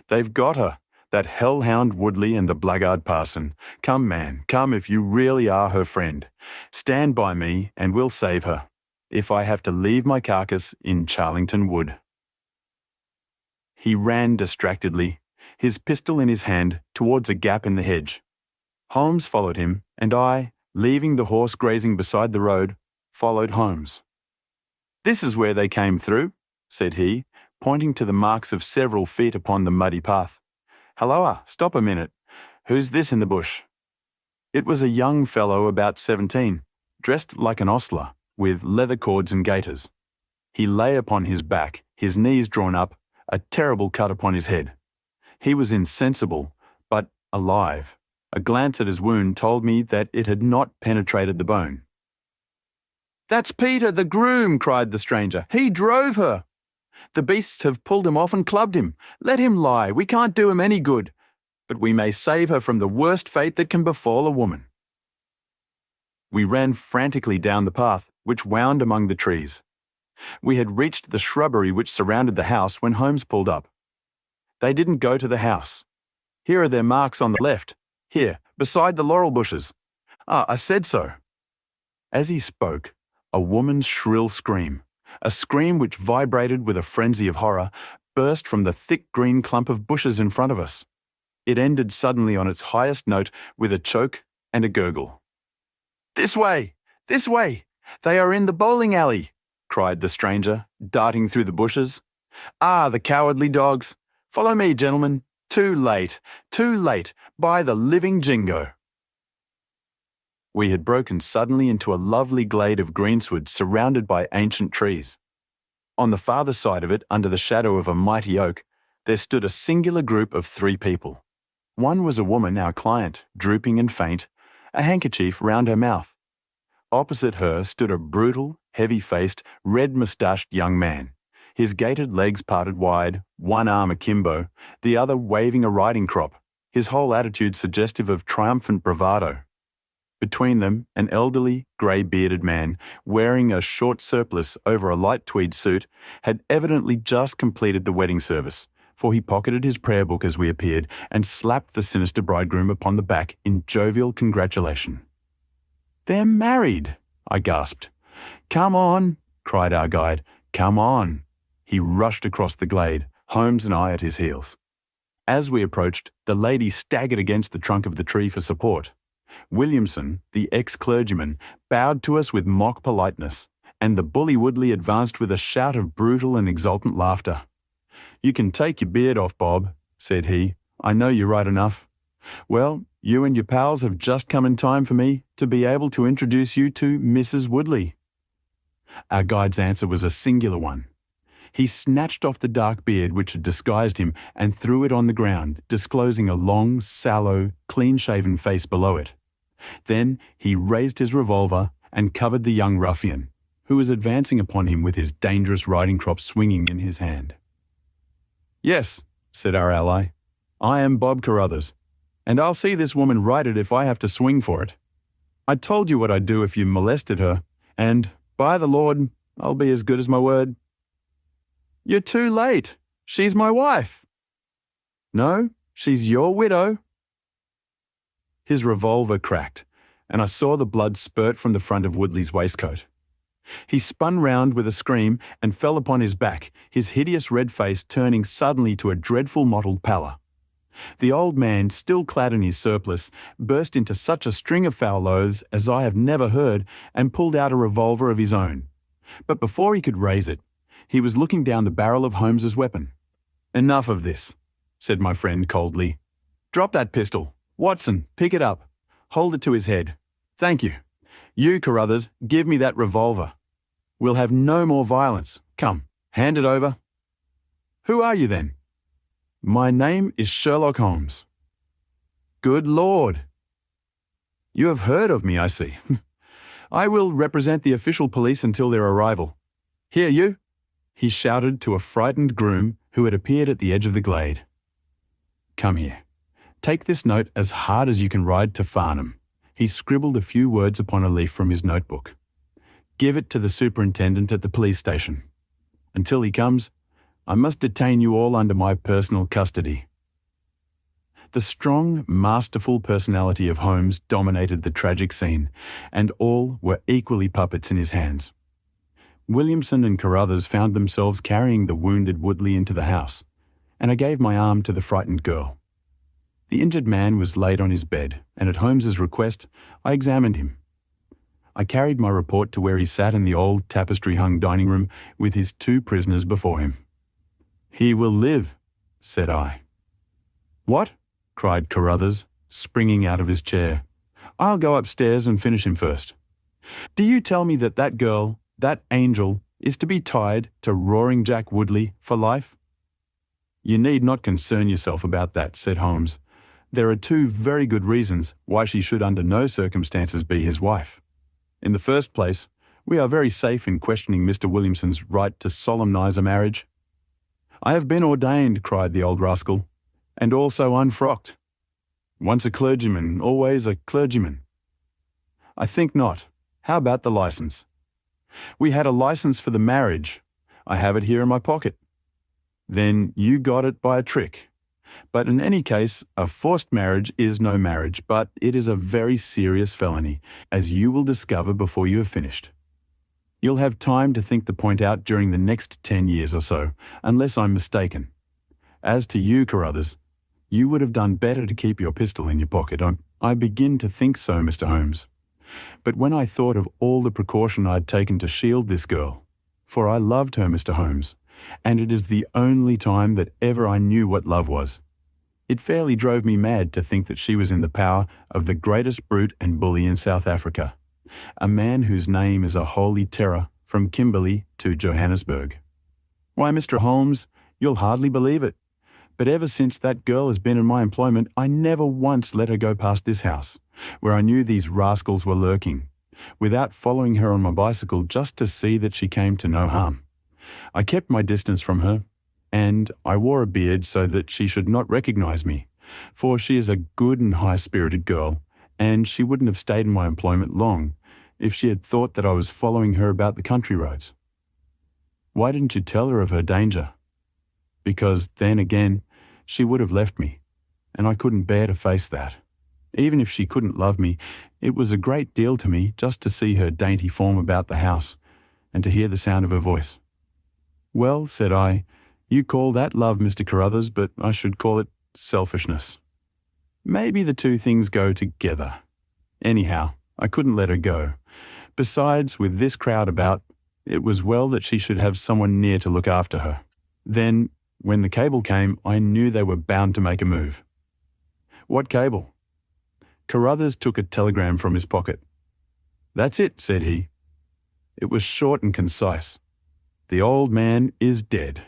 "They've got her, that hellhound Woodley and the blackguard parson. Come, man, come if you really are her friend. Stand by me and we'll save her, if I have to leave my carcass in Charlington Wood." He ran distractedly, his pistol in his hand, towards a gap in the hedge. Holmes followed him, and I, leaving the horse grazing beside the road, followed Holmes. "This is where they came through," said he, pointing to the marks of several feet upon the muddy path. "Halloa, stop a minute. Who's this in the bush?" It was a young fellow about 17, dressed like an ostler, with leather cords and gaiters. He lay upon his back, his knees drawn up, a terrible cut upon his head. He was insensible, but alive. A glance at his wound told me that it had not penetrated the bone. "That's Peter, the groom," cried the stranger. "He drove her. The beasts have pulled him off and clubbed him. Let him lie. We can't do him any good. But we may save her from the worst fate that can befall a woman." We ran frantically down the path, which wound among the trees. We had reached the shrubbery which surrounded the house when Holmes pulled up. "They didn't go to the house. Here are their marks on the left. Here, beside the laurel bushes. Ah, I said so." As he spoke, a woman's shrill scream, a scream which vibrated with a frenzy of horror, burst from the thick green clump of bushes in front of us. It ended suddenly on its highest note with a choke and a gurgle. "This way! This way! They are in the bowling alley!" cried the stranger, darting through the bushes. "Ah, the cowardly dogs! Follow me, gentlemen! Too late! Too late! By the living jingo!" We had broken suddenly into a lovely glade of greensward surrounded by ancient trees. On the farther side of it, under the shadow of a mighty oak, there stood a singular group of 3 people. One was a woman, our client, drooping and faint, a handkerchief round her mouth. Opposite her stood a brutal, heavy-faced, red-moustached young man, his gaitered legs parted wide, one arm akimbo, the other waving a riding crop, his whole attitude suggestive of triumphant bravado. Between them, an elderly, grey-bearded man, wearing a short surplice over a light tweed suit, had evidently just completed the wedding service, for he pocketed his prayer book as we appeared and slapped the sinister bridegroom upon the back in jovial congratulation. "They're married!" I gasped. "Come on!" cried our guide. "Come on!" He rushed across the glade, Holmes and I at his heels. As we approached, the lady staggered against the trunk of the tree for support. Williamson, the ex-clergyman, bowed to us with mock politeness, and the bully Woodley advanced with a shout of brutal and exultant laughter. "You can take your beard off, Bob," said he. "I know you right enough. Well, you and your pals have just come in time for me to be able to introduce you to Mrs. Woodley." Our guide's answer was a singular one. He snatched off the dark beard which had disguised him and threw it on the ground, disclosing a long, sallow, clean-shaven face below it. Then he raised his revolver and covered the young ruffian, who was advancing upon him with his dangerous riding crop swinging in his hand. "Yes," said our ally, "I am Bob Carruthers, and I'll see this woman righted if I have to swing for it. I told you what I'd do if you molested her, and, by the Lord, I'll be as good as my word." "You're too late. She's my wife." "No, she's your widow." His revolver cracked, and I saw the blood spurt from the front of Woodley's waistcoat. He spun round with a scream and fell upon his back, his hideous red face turning suddenly to a dreadful mottled pallor. The old man, still clad in his surplice, burst into such a string of foul oaths as I have never heard, and pulled out a revolver of his own. But before he could raise it, he was looking down the barrel of Holmes's weapon. "Enough of this," said my friend coldly. "Drop that pistol. Watson, pick it up. Hold it to his head. Thank you. You, Carruthers, give me that revolver. We'll have no more violence. Come, hand it over." "Who are you then?" "My name is Sherlock Holmes." "Good Lord! You have heard of me, I see. I will represent the official police until their arrival. Here, you!" he shouted to a frightened groom who had appeared at the edge of the glade. "Come here. Take this note as hard as you can ride to Farnham." He scribbled a few words upon a leaf from his notebook. "Give it to the superintendent at the police station. Until he comes, I must detain you all under my personal custody." The strong, masterful personality of Holmes dominated the tragic scene, and all were equally puppets in his hands. Williamson and Carruthers found themselves carrying the wounded Woodley into the house, and I gave my arm to the frightened girl. The injured man was laid on his bed, and at Holmes's request, I examined him. I carried my report to where he sat in the old tapestry-hung dining room with his 2 prisoners before him. "He will live," said I. "What?" cried Carruthers, springing out of his chair. "I'll go upstairs and finish him first. Do you tell me that that girl, that angel, is to be tied to Roaring Jack Woodley for life?" "You need not concern yourself about that," said Holmes. "There are 2 very good reasons why she should under no circumstances be his wife. In the first place, we are very safe in questioning Mr. Williamson's right to solemnize a marriage." "I have been ordained," cried the old rascal, "and also unfrocked. Once a clergyman, always a clergyman." "I think not. How about the license?" "We had a license for the marriage. I have it here in my pocket." "Then you got it by a trick. But in any case, a forced marriage is no marriage, but it is a very serious felony, as you will discover before you have finished. You'll have time to think the point out during the next 10 years or so, unless I'm mistaken. As to you, Carruthers, you would have done better to keep your pistol in your pocket. I begin to think so, Mr. Holmes. But when I thought of all the precaution I had taken to shield this girl, for I loved her, Mr. Holmes, and it is the only time that ever I knew what love was, it fairly drove me mad to think that she was in the power of the greatest brute and bully in South Africa, a man whose name is a holy terror from Kimberley to Johannesburg. Why, Mr. Holmes, you'll hardly believe it, but ever since that girl has been in my employment, I never once let her go past this house, where I knew these rascals were lurking, without following her on my bicycle just to see that she came to no harm. I kept my distance from her, and I wore a beard so that she should not recognize me, for she is a good and high-spirited girl, and she wouldn't have stayed in my employment long if she had thought that I was following her about the country roads. Why didn't you tell her of her danger? Because then again, she would have left me, and I couldn't bear to face that. Even if she couldn't love me, it was a great deal to me just to see her dainty form about the house, and to hear the sound of her voice. Well, said I, you call that love, Mr. Carruthers, but I should call it selfishness. Maybe the two things go together. Anyhow, I couldn't let her go. Besides, with this crowd about, it was well that she should have someone near to look after her. Then, when the cable came, I knew they were bound to make a move. What cable? Carruthers took a telegram from his pocket. That's it, said he. It was short and concise. The old man is dead.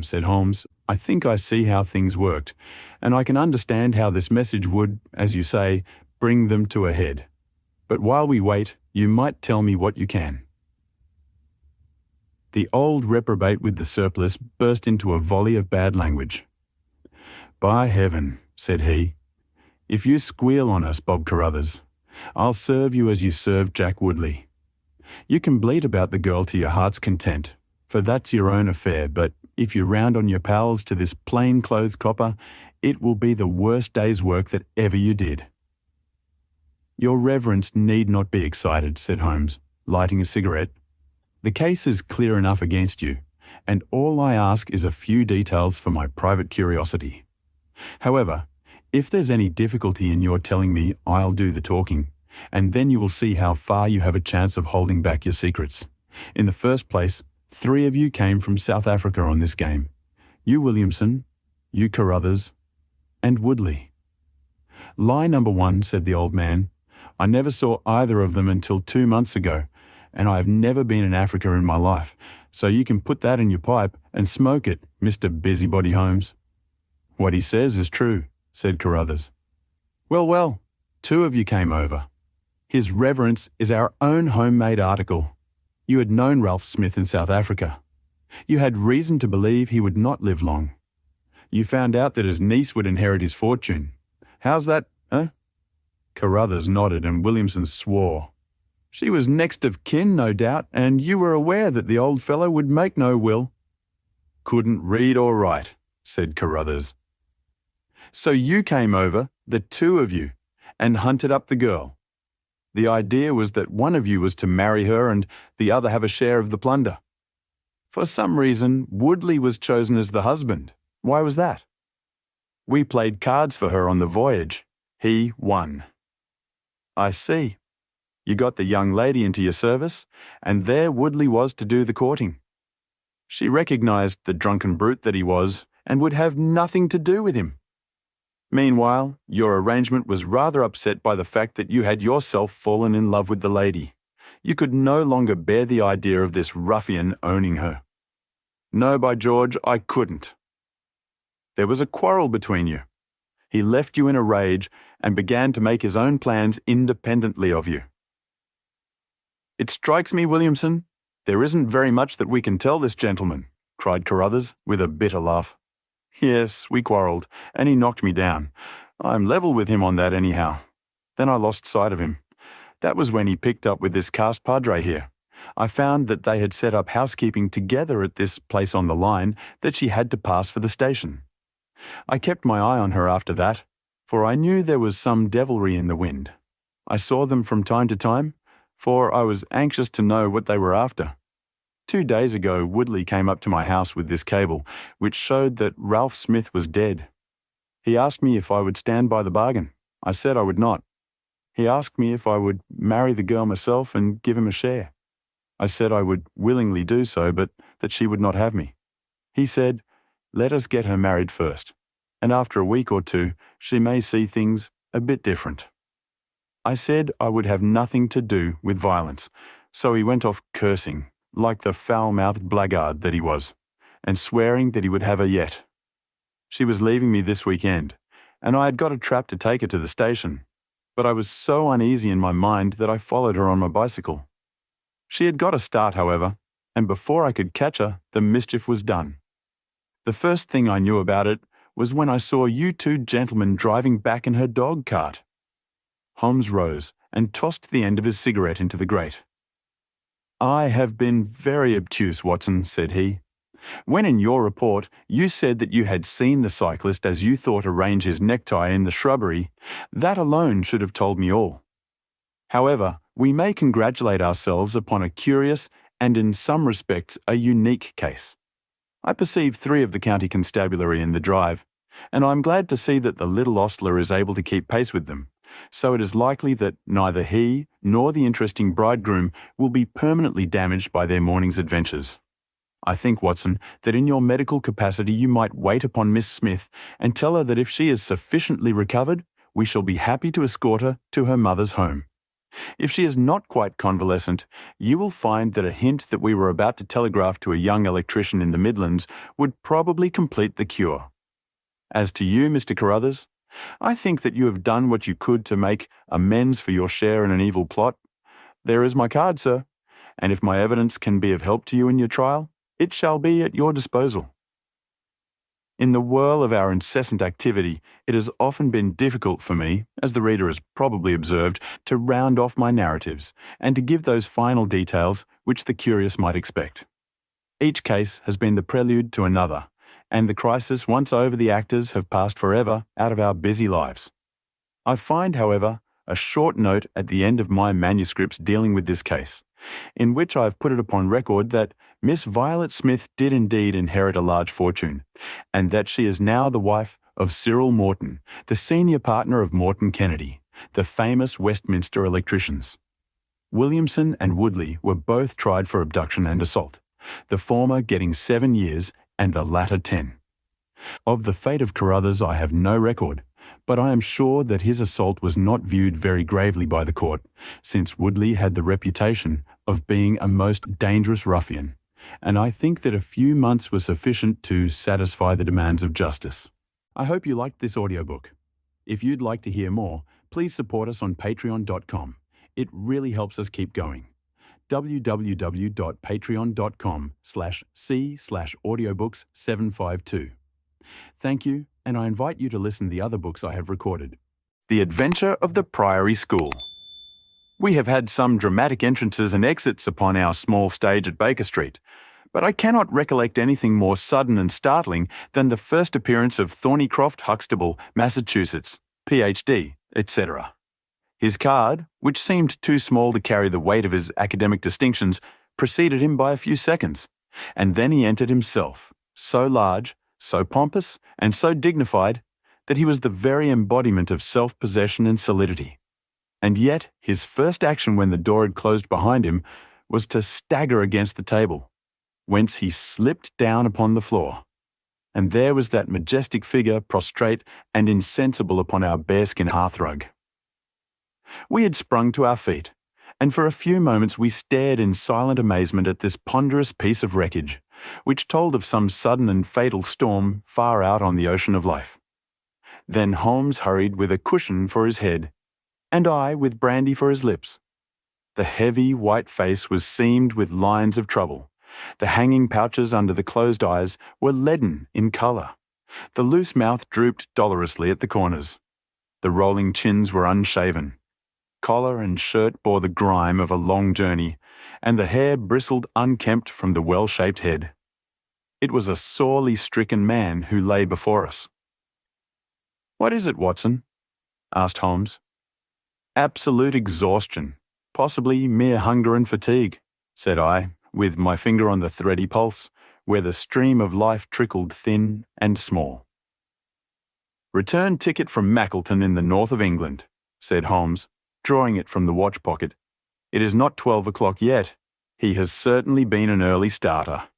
Said Holmes. I think I see how things worked, and I can understand how this message would, as you say, bring them to a head. But while we wait, you might tell me what you can. The old reprobate with the surplice burst into a volley of bad language. By heaven, said he, if you squeal on us, Bob Carruthers, I'll serve you as you served Jack Woodley. You can bleat about the girl to your heart's content, for that's your own affair, but if you round on your pals to this plain-clothes copper, it will be the worst day's work that ever you did. Your reverence need not be excited, said Holmes, lighting a cigarette. The case is clear enough against you, and all I ask is a few details for my private curiosity. However, if there's any difficulty in your telling me, I'll do the talking, and then you will see how far you have a chance of holding back your secrets. In the first place, 3 of you came from South Africa on this game. You Williamson, you Carruthers, and Woodley. Lie number 1, said the old man. I never saw either of them until 2 months ago, and I have never been in Africa in my life, so you can put that in your pipe and smoke it, Mr. Busybody Holmes. What he says is true, said Carruthers. Well, 2 of you came over. His Reverence is our own homemade article. You had known Ralph Smith in South Africa. You had reason to believe he would not live long. You found out that his niece would inherit his fortune. How's that, eh? Carruthers nodded and Williamson swore. She was next of kin, no doubt, and you were aware that the old fellow would make no will. Couldn't read or write, said Carruthers. So you came over, the 2 of you, and hunted up the girl. The idea was that one of you was to marry her and the other have a share of the plunder. For some reason, Woodley was chosen as the husband. Why was that? We played cards for her on the voyage. He won. I see. You got the young lady into your service, and there Woodley was to do the courting. She recognized the drunken brute that he was and would have nothing to do with him. Meanwhile, your arrangement was rather upset by the fact that you had yourself fallen in love with the lady. You could no longer bear the idea of this ruffian owning her. No, by George, I couldn't. There was a quarrel between you. He left you in a rage and began to make his own plans independently of you. It strikes me, Williamson, there isn't very much that we can tell this gentleman, cried Carruthers with a bitter laugh. Yes, we quarrelled, and he knocked me down. I'm level with him on that anyhow. Then I lost sight of him. That was when he picked up with this cast padre here. I found that they had set up housekeeping together at this place on the line that she had to pass for the station. I kept my eye on her after that, for I knew there was some devilry in the wind. I saw them from time to time, for I was anxious to know what they were after. 2 days ago, Woodley came up to my house with this cable, which showed that Ralph Smith was dead. He asked me if I would stand by the bargain. I said I would not. He asked me if I would marry the girl myself and give him a share. I said I would willingly do so, but that she would not have me. He said, let us get her married first, and after a week or 2, she may see things a bit different. I said I would have nothing to do with violence, so he went off cursing, like the foul-mouthed blackguard that he was, and swearing that he would have her yet. She was leaving me this weekend, and I had got a trap to take her to the station, but I was so uneasy in my mind that I followed her on my bicycle. She had got a start, however, and before I could catch her, the mischief was done. The first thing I knew about it was when I saw you 2 gentlemen driving back in her dog cart. Holmes rose and tossed the end of his cigarette into the grate. I have been very obtuse, Watson, said he. When in your report you said that you had seen the cyclist as you thought arrange his necktie in the shrubbery, that alone should have told me all. However, we may congratulate ourselves upon a curious and in some respects a unique case. I perceive 3 of the county constabulary in the drive, and I am glad to see that the little ostler is able to keep pace with them, so it is likely that neither he nor the interesting bridegroom will be permanently damaged by their morning's adventures. I think, Watson, that in your medical capacity you might wait upon Miss Smith and tell her that if she is sufficiently recovered, we shall be happy to escort her to her mother's home. If she is not quite convalescent, you will find that a hint that we were about to telegraph to a young electrician in the Midlands would probably complete the cure. As to you, Mr. Carruthers, I think that you have done what you could to make amends for your share in an evil plot. There is my card, sir, and if my evidence can be of help to you in your trial, it shall be at your disposal. In the whirl of our incessant activity, it has often been difficult for me, as the reader has probably observed, to round off my narratives and to give those final details which the curious might expect. Each case has been the prelude to another, and the crisis once over, the actors have passed forever out of our busy lives. I find, however, a short note at the end of my manuscripts dealing with this case, in which I have put it upon record that Miss Violet Smith did indeed inherit a large fortune, and that she is now the wife of Cyril Morton, the senior partner of Morton Kennedy, the famous Westminster electricians. Williamson and Woodley were both tried for abduction and assault, the former getting 7 years and the latter 10. Of the fate of Carruthers I have no record, but I am sure that his assault was not viewed very gravely by the court, since Woodley had the reputation of being a most dangerous ruffian, and I think that a few months were sufficient to satisfy the demands of justice. I hope you liked this audiobook. If you'd like to hear more, please support us on patreon.com. It really helps us keep going. www.patreon.com/c/audiobooks752. Thank you, and I invite you to listen to the other books I have recorded. The Adventure of the Priory School. We have had some dramatic entrances and exits upon our small stage at Baker Street, but I cannot recollect anything more sudden and startling than the first appearance of Thornycroft Huxtable, Massachusetts, Ph.D., etc. His card, which seemed too small to carry the weight of his academic distinctions, preceded him by a few seconds, and then he entered himself, so large, so pompous, and so dignified that he was the very embodiment of self-possession and solidity. And yet his first action when the door had closed behind him was to stagger against the table, whence he slipped down upon the floor. And there was that majestic figure prostrate and insensible upon our bearskin hearthrug. We had sprung to our feet, and for a few moments we stared in silent amazement at this ponderous piece of wreckage, which told of some sudden and fatal storm far out on the ocean of life. Then Holmes hurried with a cushion for his head, and I with brandy for his lips. The heavy, white face was seamed with lines of trouble. The hanging pouches under the closed eyes were leaden in colour. The loose mouth drooped dolorously at the corners. The rolling chins were unshaven. Collar and shirt bore the grime of a long journey, and the hair bristled unkempt from the well-shaped head. It was a sorely stricken man who lay before us. "What is it, Watson?" asked Holmes. "Absolute exhaustion, possibly mere hunger and fatigue," said I, with my finger on the thready pulse, where the stream of life trickled thin and small. "Return ticket from Mackleton in the north of England," said Holmes, drawing it from the watch pocket. "It is not 12 o'clock yet. He has certainly been an early starter."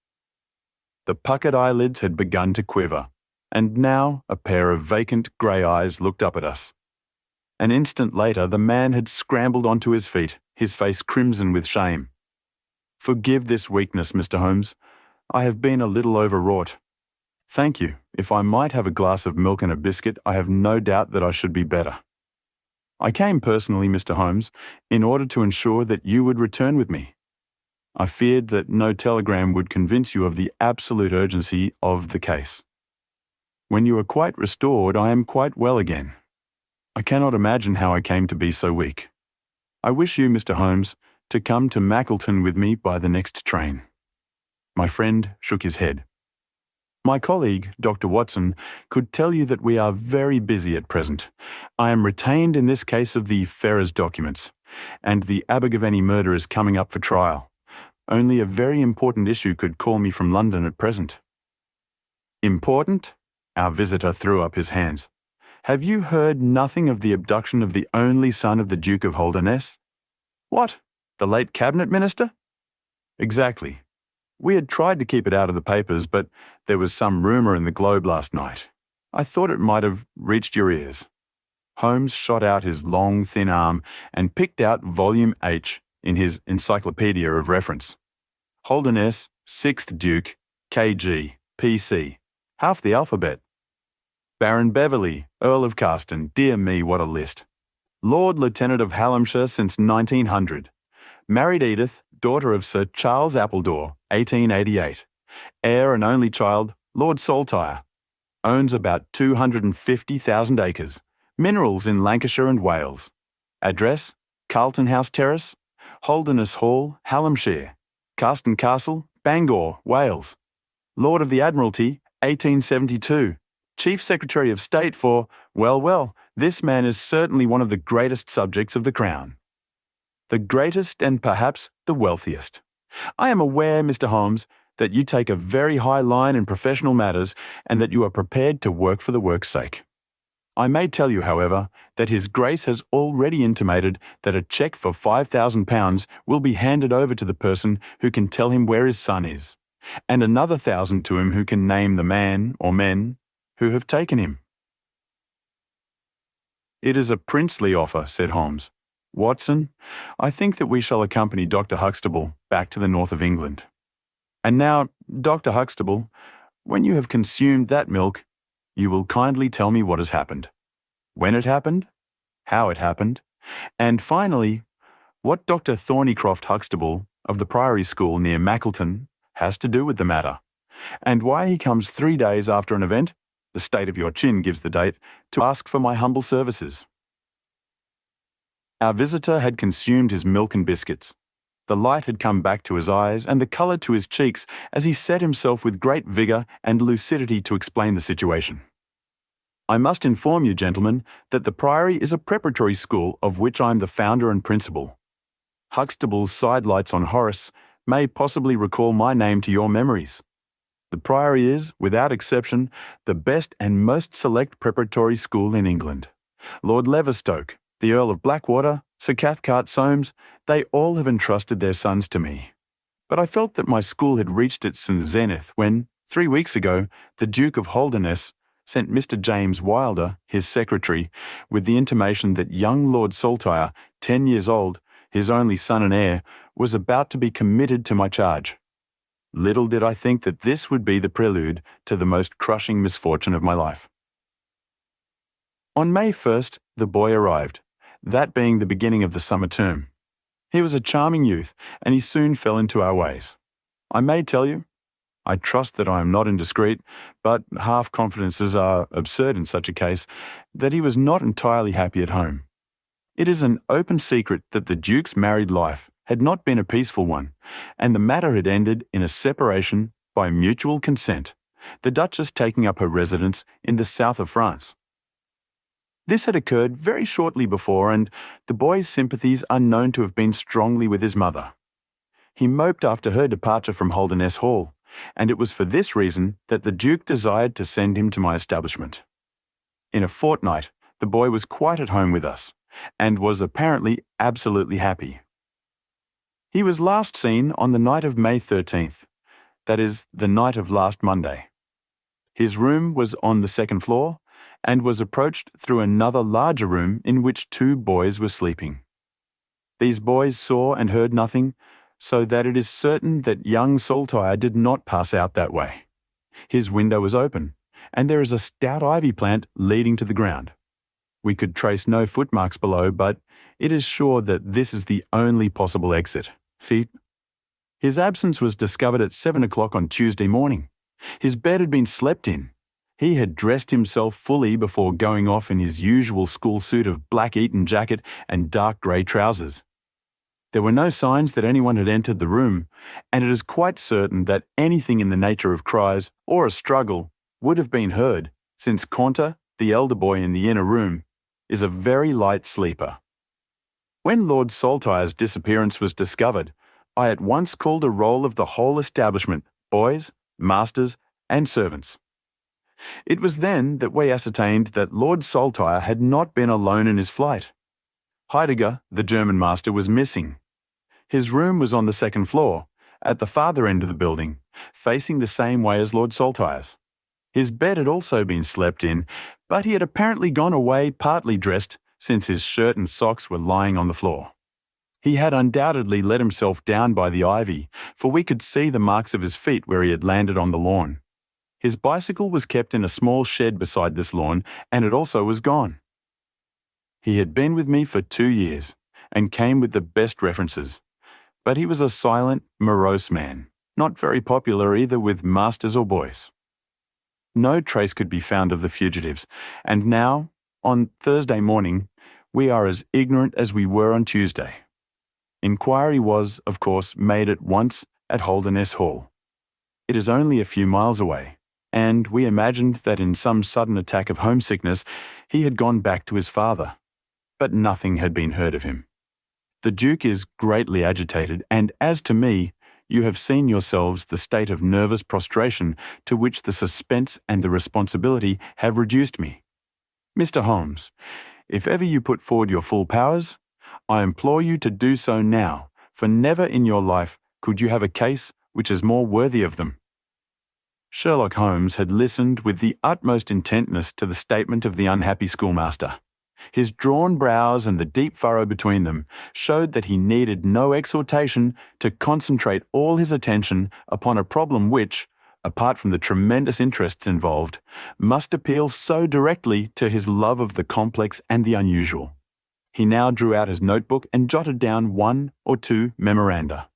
The puckered eyelids had begun to quiver, and now a pair of vacant grey eyes looked up at us. An instant later the man had scrambled onto his feet, his face crimson with shame. "Forgive this weakness, Mr. Holmes. I have been a little overwrought. Thank you. If I might have a glass of milk and a biscuit, I have no doubt that I should be better. I came personally, Mr. Holmes, in order to ensure that you would return with me. I feared that no telegram would convince you of the absolute urgency of the case. When you are quite restored, I am quite well again. I cannot imagine how I came to be so weak. I wish you, Mr. Holmes, to come to Mackleton with me by the next train." My friend shook his head. "My colleague, Dr. Watson, could tell you that we are very busy at present. I am retained in this case of the Ferrers documents, and the Abergavenny murder is coming up for trial. Only a very important issue could call me from London at present." "Important?" Our visitor threw up his hands. Have you heard nothing of the abduction of the only son of the Duke of Holderness? What? The late cabinet minister? Exactly. We had tried to keep it out of the papers, but there was some rumour in the Globe last night. I thought it might have reached your ears. Holmes shot out his long, thin arm and picked out Volume H in his Encyclopedia of Reference. Holderness, 6th Duke, KG, PC. Half the alphabet. Baron Beverley, Earl of Carston. Dear me, what a list. Lord Lieutenant of Hallamshire since 1900. Married Edith, daughter of Sir Charles Appledore, 1888. Heir and only child, Lord Saltire. Owns about 250,000 acres. Minerals in Lancashire and Wales. Address, Carlton House Terrace, Holderness Hall, Hallamshire. Carston Castle, Bangor, Wales. Lord of the Admiralty, 1872. Chief Secretary of State for, well, this man is certainly one of the greatest subjects of the Crown. The greatest and perhaps the wealthiest. I am aware, Mr. Holmes, that you take a very high line in professional matters and that you are prepared to work for the work's sake. I may tell you, however, that His Grace has already intimated that a cheque for £5,000 will be handed over to the person who can tell him where his son is, and another 1,000 to him who can name the man or men who have taken him. It is a princely offer, said Holmes. Watson, I think that we shall accompany Dr. Huxtable back to the north of England. And now, Dr. Huxtable, when you have consumed that milk, you will kindly tell me what has happened, when it happened, how it happened, and finally, what Dr. Thornycroft Huxtable of the Priory School near Mackleton has to do with the matter, and why he comes 3 days after an event, the state of your chin gives the date, to ask for my humble services. Our visitor had consumed his milk and biscuits. The light had come back to his eyes and the colour to his cheeks as he set himself with great vigour and lucidity to explain the situation. I must inform you, gentlemen, that the Priory is a preparatory school of which I am the founder and principal. Huxtable's sidelights on Horace may possibly recall my name to your memories. The Priory is, without exception, the best and most select preparatory school in England. Lord Leverstoke, the Earl of Blackwater, Sir Cathcart Soames, they all have entrusted their sons to me. But I felt that my school had reached its zenith when, 3 weeks ago, the Duke of Holderness sent Mr. James Wilder, his secretary, with the intimation that young Lord Saltire, 10 years old, his only son and heir, was about to be committed to my charge. Little did I think that this would be the prelude to the most crushing misfortune of my life. On May 1st, the boy arrived, that being the beginning of the summer term. He was a charming youth, and he soon fell into our ways. I may tell you, I trust that I am not indiscreet, but half-confidences are absurd in such a case, that he was not entirely happy at home. It is an open secret that the Duke's married life had not been a peaceful one, and the matter had ended in a separation by mutual consent, the Duchess taking up her residence in the south of France. This had occurred very shortly before, and the boy's sympathies are known to have been strongly with his mother. He moped after her departure from Holderness Hall, and it was for this reason that the Duke desired to send him to my establishment. In a fortnight, the boy was quite at home with us, and was apparently absolutely happy. He was last seen on the night of May 13th, that is, the night of last Monday. His room was on the second floor, and was approached through another larger room in which 2 boys were sleeping. These boys saw and heard nothing, so that it is certain that young Saltire did not pass out that way. His window was open, and there is a stout ivy plant leading to the ground. We could trace no footmarks below, but it is sure that this is the only possible exit. Feet. His absence was discovered at 7 o'clock on Tuesday morning. His bed had been slept in. He had dressed himself fully before going off in his usual school suit of black Eton jacket and dark grey trousers. There were no signs that anyone had entered the room, and it is quite certain that anything in the nature of cries or a struggle would have been heard, since Conter, the elder boy in the inner room, is a very light sleeper. When Lord Saltire's disappearance was discovered, I at once called a roll of the whole establishment, boys, masters, and servants. It was then that we ascertained that Lord Saltire had not been alone in his flight. Heidegger, the German master, was missing. His room was on the second floor, at the farther end of the building, facing the same way as Lord Saltire's. His bed had also been slept in, but he had apparently gone away partly dressed, since his shirt and socks were lying on the floor. He had undoubtedly let himself down by the ivy, for we could see the marks of his feet where he had landed on the lawn. His bicycle was kept in a small shed beside this lawn, and it also was gone. He had been with me for 2 years, and came with the best references. But he was a silent, morose man, not very popular either with masters or boys. No trace could be found of the fugitives, and now, on Thursday morning, we are as ignorant as we were on Tuesday. Inquiry was, of course, made at once at Holderness Hall. It is only a few miles away, and we imagined that in some sudden attack of homesickness he had gone back to his father. But nothing had been heard of him. The Duke is greatly agitated, and as to me, you have seen yourselves the state of nervous prostration to which the suspense and the responsibility have reduced me. Mr. Holmes, if ever you put forward your full powers, I implore you to do so now, for never in your life could you have a case which is more worthy of them. Sherlock Holmes had listened with the utmost intentness to the statement of the unhappy schoolmaster. His drawn brows and the deep furrow between them showed that he needed no exhortation to concentrate all his attention upon a problem which, apart from the tremendous interests involved, must appeal so directly to his love of the complex and the unusual. He now drew out his notebook and jotted down 1 or 2 memoranda.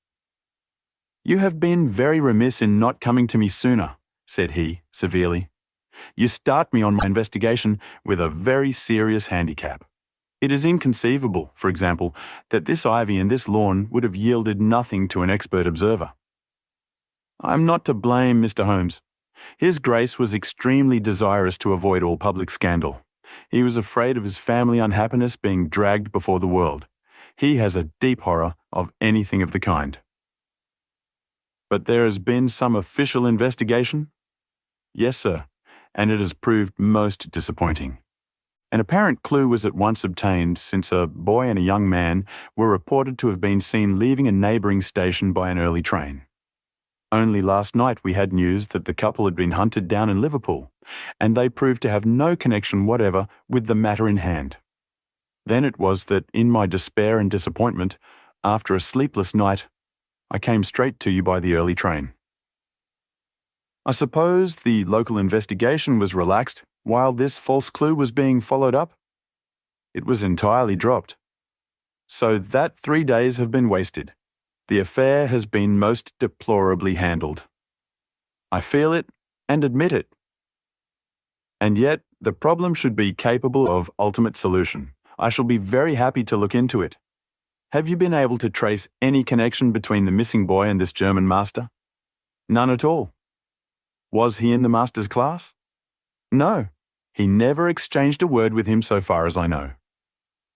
"You have been very remiss in not coming to me sooner," said he, severely. "You start me on my investigation with a very serious handicap. It is inconceivable, for example, that this ivy and this lawn would have yielded nothing to an expert observer. I am not to blame, Mr. Holmes. His Grace was extremely desirous to avoid all public scandal. He was afraid of his family unhappiness being dragged before the world. He has a deep horror of anything of the kind." "But there has been some official investigation?" "Yes, sir, and it has proved most disappointing. An apparent clue was at once obtained, since a boy and a young man were reported to have been seen leaving a neighbouring station by an early train. Only last night we had news that the couple had been hunted down in Liverpool, and they proved to have no connection whatever with the matter in hand. Then it was that, in my despair and disappointment, after a sleepless night, I came straight to you by the early train. I suppose the local investigation was relaxed while this false clue was being followed up? It was entirely dropped. So that 3 days have been wasted. The affair has been most deplorably handled. I feel it and admit it. And yet the problem should be capable of ultimate solution. I shall be very happy to look into it. Have you been able to trace any connection between the missing boy and this German master? None at all. Was he in the master's class? No. He never exchanged a word with him so far as I know.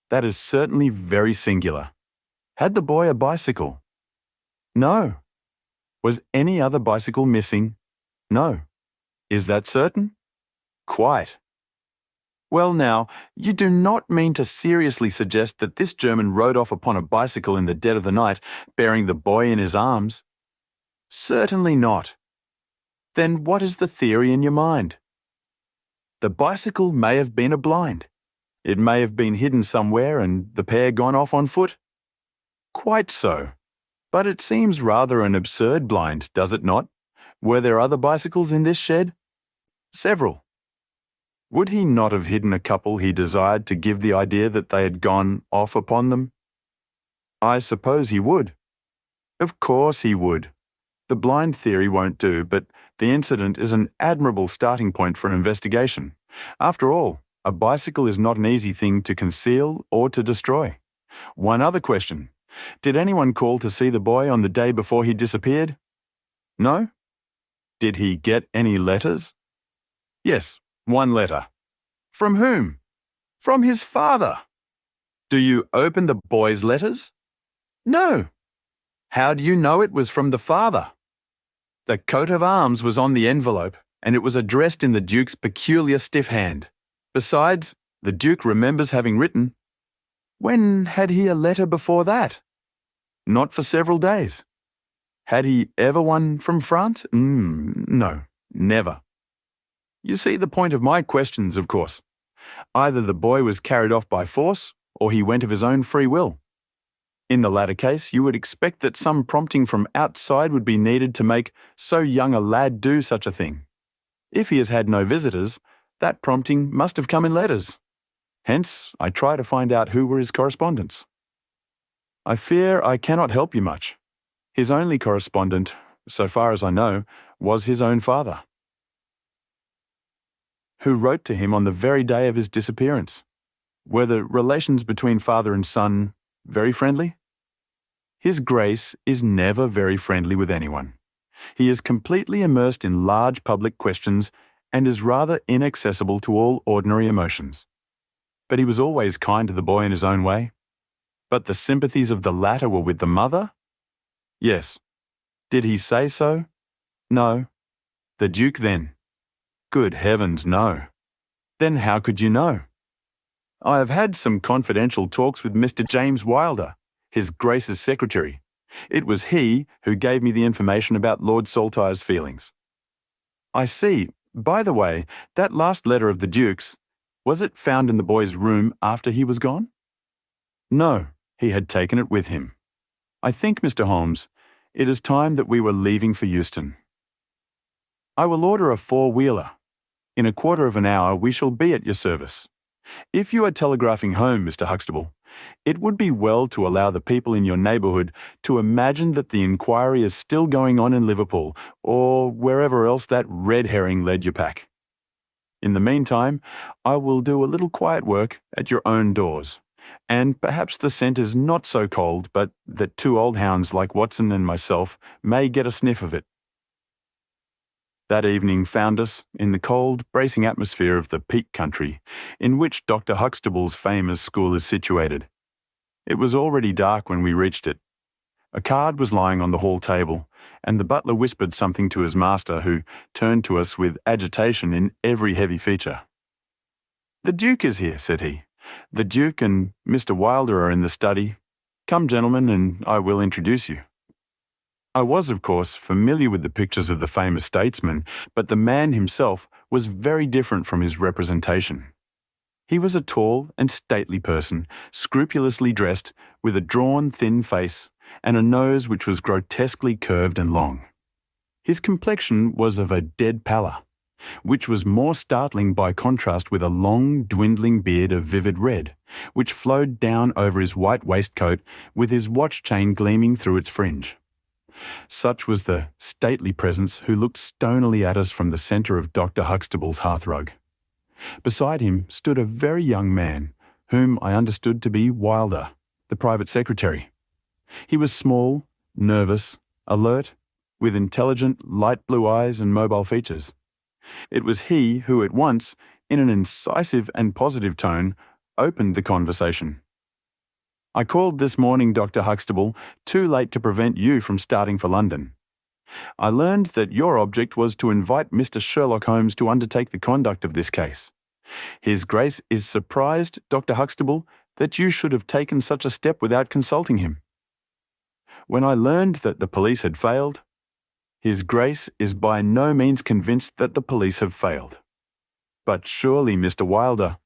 That is certainly very singular. Had the boy a bicycle? No. Was any other bicycle missing? No. Is that certain? Quite. Well now, you do not mean to seriously suggest that this German rode off upon a bicycle in the dead of the night, bearing the boy in his arms? Certainly not. Then what is the theory in your mind? The bicycle may have been a blind. It may have been hidden somewhere and the pair gone off on foot. Quite so. But it seems rather an absurd blind, does it not? Were there other bicycles in this shed? Several. Would he not have hidden a couple he desired to give the idea that they had gone off upon them? I suppose he would. Of course he would. The blind theory won't do, but the incident is an admirable starting point for an investigation. After all, a bicycle is not an easy thing to conceal or to destroy. One other question. Did anyone call to see the boy on the day before he disappeared? No? Did he get any letters? Yes, 1 letter. From whom? From his father. Do you open the boy's letters? No. How do you know it was from the father? The coat of arms was on the envelope, and it was addressed in the Duke's peculiar stiff hand. Besides, the Duke remembers having written, when had he a letter before that? Not for several days. Had he ever one from France? No, never. You see the point of my questions, of course. Either the boy was carried off by force, or he went of his own free will. In the latter case, you would expect that some prompting from outside would be needed to make so young a lad do such a thing. If he has had no visitors, that prompting must have come in letters. Hence, I try to find out who were his correspondents. I fear I cannot help you much. His only correspondent, so far as I know, was his own father, who wrote to him on the very day of his disappearance. Were the relations between father and son very friendly? His Grace is never very friendly with anyone. He is completely immersed in large public questions and is rather inaccessible to all ordinary emotions. But he was always kind to the boy in his own way. But the sympathies of the latter were with the mother? Yes. Did he say so? No. The Duke then? Good heavens, no. Then how could you know? I have had some confidential talks with Mr. James Wilder, His Grace's secretary. It was he who gave me the information about Lord Saltire's feelings. I see. By the way, that last letter of the Duke's, was it found in the boy's room after he was gone? No, he had taken it with him. I think, Mr. Holmes, it is time that we were leaving for Euston. I will order a four-wheeler. In a quarter of an hour we shall be at your service. If you are telegraphing home, Mr. Huxtable, it would be well to allow the people in your neighbourhood to imagine that the inquiry is still going on in Liverpool, or wherever else that red herring led your pack. In the meantime, I will do a little quiet work at your own doors, and perhaps the scent is not so cold, but that two old hounds like Watson and myself may get a sniff of it. That evening found us in the cold, bracing atmosphere of the Peak Country, in which Dr. Huxtable's famous school is situated. It was already dark when we reached it. A card was lying on the hall table, and the butler whispered something to his master, who turned to us with agitation in every heavy feature. "The Duke is here," said he. "The Duke and Mr. Wilder are in the study. Come, gentlemen, and I will introduce you." I was, of course, familiar with the pictures of the famous statesman, but the man himself was very different from his representation. He was a tall and stately person, scrupulously dressed, with a drawn, thin face, and a nose which was grotesquely curved and long. His complexion was of a dead pallor, which was more startling by contrast with a long, dwindling beard of vivid red, which flowed down over his white waistcoat with his watch chain gleaming through its fringe. Such was the stately presence who looked stonily at us from the centre of Dr. Huxtable's hearthrug. Beside him stood a very young man, whom I understood to be Wilder, the private secretary. He was small, nervous, alert, with intelligent, light blue eyes and mobile features. It was he who at once, in an incisive and positive tone, opened the conversation. "I called this morning, Dr. Huxtable, too late to prevent you from starting for London. I learned that your object was to invite Mr. Sherlock Holmes to undertake the conduct of this case. His Grace is surprised, Dr. Huxtable, that you should have taken such a step without consulting him. When I learned that the police had failed, His Grace is by no means convinced that the police have failed. But surely, Mr. Wilder,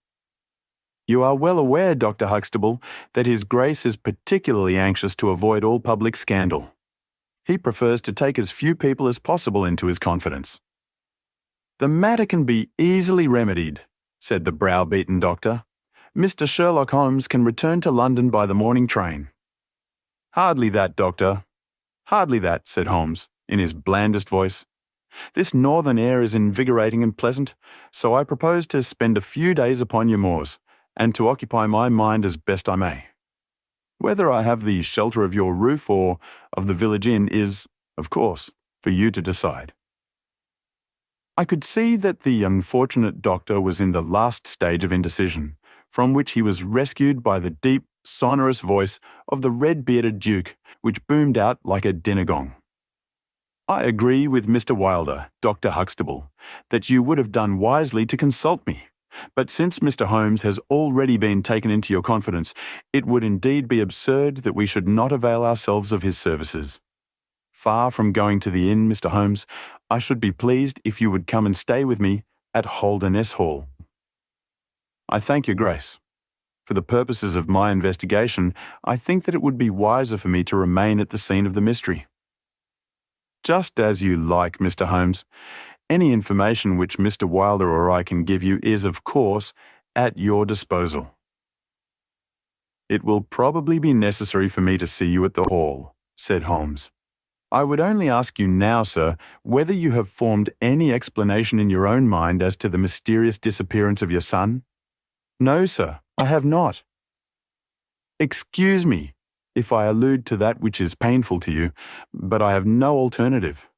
you are well aware, Dr. Huxtable, that His Grace is particularly anxious to avoid all public scandal. He prefers to take as few people as possible into his confidence." "The matter can be easily remedied," said the browbeaten doctor. "Mr. Sherlock Holmes can return to London by the morning train." "Hardly that, doctor. Hardly that," said Holmes, in his blandest voice. "This northern air is invigorating and pleasant, so I propose to spend a few days upon your moors, and to occupy my mind as best I may. Whether I have the shelter of your roof or of the village inn is, of course, for you to decide." I could see that the unfortunate doctor was in the last stage of indecision, from which he was rescued by the deep, sonorous voice of the red-bearded Duke, which boomed out like a dinner gong. I agree with Mr. Wilder, Dr. Huxtable, that you would have done wisely to consult me. But since Mr. Holmes has already been taken into your confidence, it would indeed be absurd that we should not avail ourselves of his services. Far from going to the inn, Mr. Holmes, I should be pleased if you would come and stay with me at Holderness Hall. I thank your Grace. For the purposes of my investigation, I think that it would be wiser for me to remain at the scene of the mystery. Just as you like, Mr. Holmes. Any information which Mr. Wilder or I can give you is, of course, at your disposal. It will probably be necessary for me to see you at the hall, said Holmes. I would only ask you now, sir, whether you have formed any explanation in your own mind as to the mysterious disappearance of your son? No, sir, I have not. Excuse me if I allude to that which is painful to you, but I have no alternative.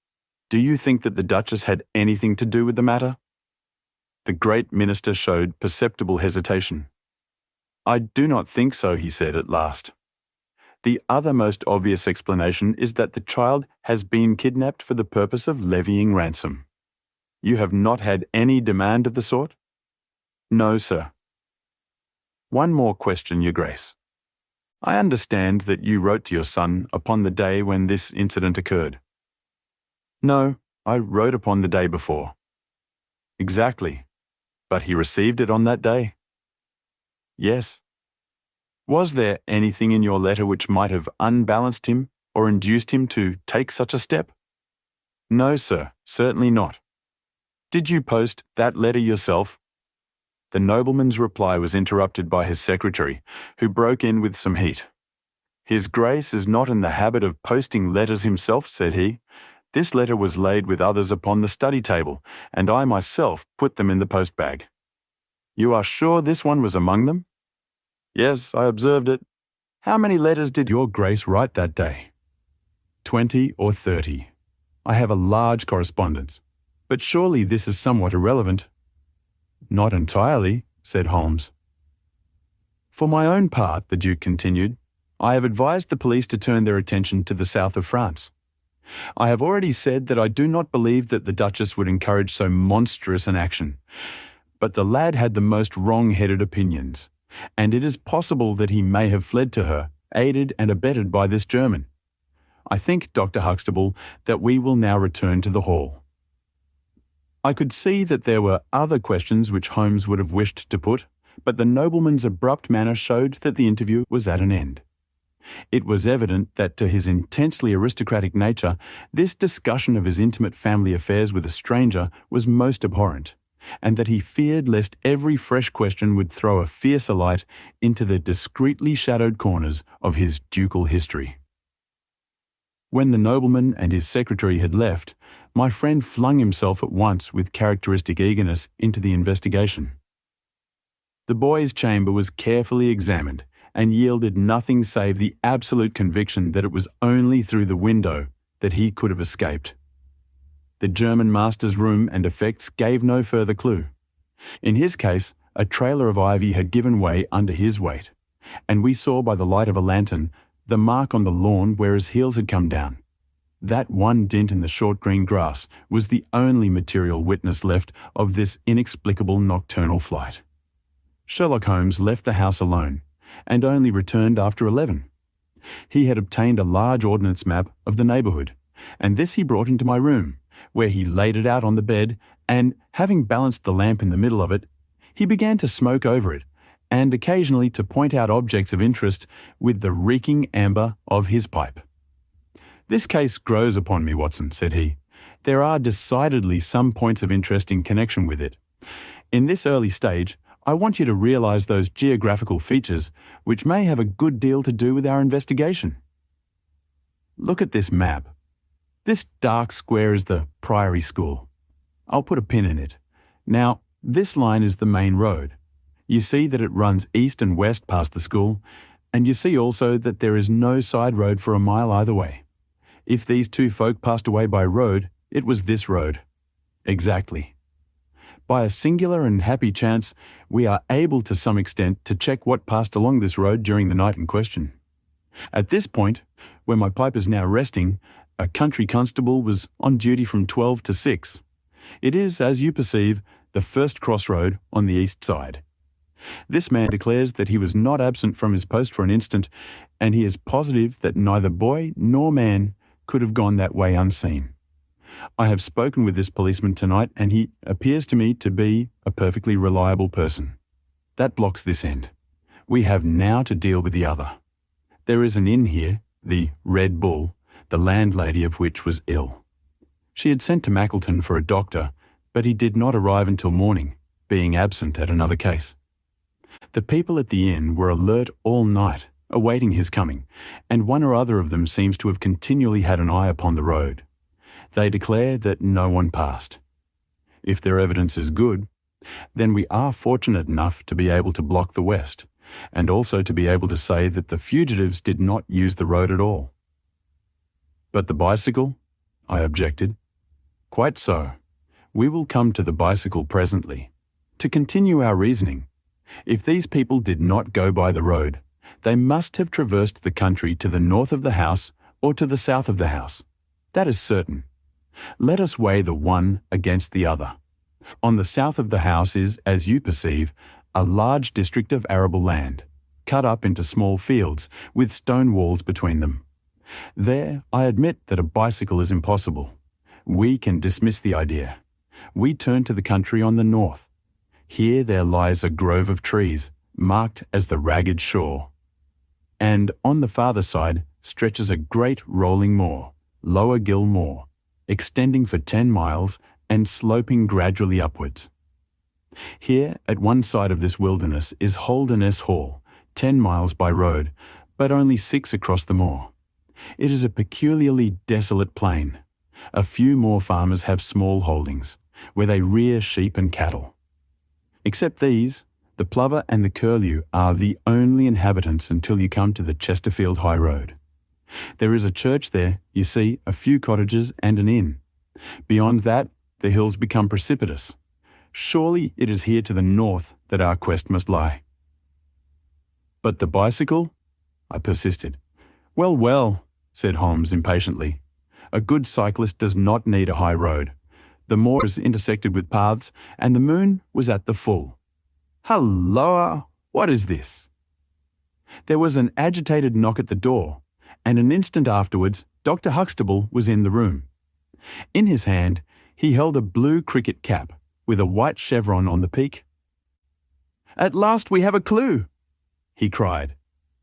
Do you think that the Duchess had anything to do with the matter? The great minister showed perceptible hesitation. I do not think so, he said at last. The other most obvious explanation is that the child has been kidnapped for the purpose of levying ransom. You have not had any demand of the sort? No, sir. One more question, Your Grace. I understand that you wrote to your son upon the day when this incident occurred. No, I wrote upon the day before. Exactly. But he received it on that day? Yes. Was there anything in your letter which might have unbalanced him or induced him to take such a step? No, sir, certainly not. Did you post that letter yourself? The nobleman's reply was interrupted by his secretary, who broke in with some heat. His Grace is not in the habit of posting letters himself, said he. This letter was laid with others upon the study table, and I myself put them in the post-bag. You are sure this one was among them? Yes, I observed it. How many letters did your Grace write that day? 20 or 30. I have a large correspondence. But surely this is somewhat irrelevant. Not entirely, said Holmes. For my own part, the Duke continued, I have advised the police to turn their attention to the south of France. I have already said that I do not believe that the Duchess would encourage so monstrous an action. But the lad had the most wrong-headed opinions, and it is possible that he may have fled to her, aided and abetted by this German. I think, Dr. Huxtable, that we will now return to the hall. I could see that there were other questions which Holmes would have wished to put, but the nobleman's abrupt manner showed that the interview was at an end. It was evident that to his intensely aristocratic nature, this discussion of his intimate family affairs with a stranger was most abhorrent, and that he feared lest every fresh question would throw a fiercer light into the discreetly shadowed corners of his ducal history. When the nobleman and his secretary had left, my friend flung himself at once with characteristic eagerness into the investigation. The boy's chamber was carefully examined and yielded nothing save the absolute conviction that it was only through the window that he could have escaped. The German master's room and effects gave no further clue. In his case, a trailer of ivy had given way under his weight, and we saw by the light of a lantern the mark on the lawn where his heels had come down. That one dint in the short green grass was the only material witness left of this inexplicable nocturnal flight. Sherlock Holmes left the house alone, and only returned after 11. He had obtained a large ordnance map of the neighbourhood, and this he brought into my room, where he laid it out on the bed, and, having balanced the lamp in the middle of it, he began to smoke over it, and occasionally to point out objects of interest with the reeking amber of his pipe. "This case grows upon me, Watson," said he. "There are decidedly some points of interest in connection with it. In this early stage, I want you to realise those geographical features which may have a good deal to do with our investigation. Look at this map. This dark square is the Priory School. I'll put a pin in it. Now, this line is the main road. You see that it runs east and west past the school, and you see also that there is no side road for a mile either way. If these two folk passed away by road, it was this road. Exactly. By a singular and happy chance, we are able to some extent to check what passed along this road during the night in question. At this point, where my pipe is now resting, A country constable was on duty from 12 to 6. It is, as you perceive, the first crossroad on the east side. This man declares that he was not absent from his post for an instant, and he is positive that neither boy nor man could have gone that way unseen. I have spoken with this policeman tonight, and he appears to me to be a perfectly reliable person. That blocks this end. We have now to deal with the other. There is an inn here, the Red Bull, the landlady of which was ill. She had sent to Mackleton for a doctor, but he did not arrive until morning, being absent at another case. The people at the inn were alert all night, awaiting his coming, and one or other of them seems to have continually had an eye upon the road. They declare that no one passed. If their evidence is good, then we are fortunate enough to be able to block the west, and also to be able to say that the fugitives did not use the road at all. But the bicycle? I objected. Quite so. We will come to the bicycle presently. To continue our reasoning, if these people did not go by the road, they must have traversed the country to the north of the house or to the south of the house. That is certain. Let us weigh the one against the other. On the south of the house is, as you perceive, a large district of arable land, cut up into small fields with stone walls between them. There, I admit that a bicycle is impossible. We can dismiss the idea. We turn to the country on the north. Here there lies a grove of trees, marked as the Ragged Shore. And on the farther side stretches a great rolling moor, Lower Gill Moor, extending for 10 miles and sloping gradually upwards. Here, at one side of this wilderness, is Holderness Hall, 10 miles by road, but only 6 across the moor. It is a peculiarly desolate plain. A few more farmers have small holdings, where they rear sheep and cattle. Except these, the plover and the curlew are the only inhabitants until you come to the Chesterfield High Road. There is a church there, you see, a few cottages and an inn. Beyond that, the hills become precipitous. Surely it is here to the north that our quest must lie. But the bicycle? I persisted. Well, well, said Holmes impatiently. A good cyclist does not need a high road. The moor is intersected with paths, and the moon was at the full. Halloa! What is this? There was an agitated knock at the door, and an instant afterwards Dr. Huxtable was in the room. In his hand he held a blue cricket cap with a white chevron on the peak. "At last we have a clue," he cried.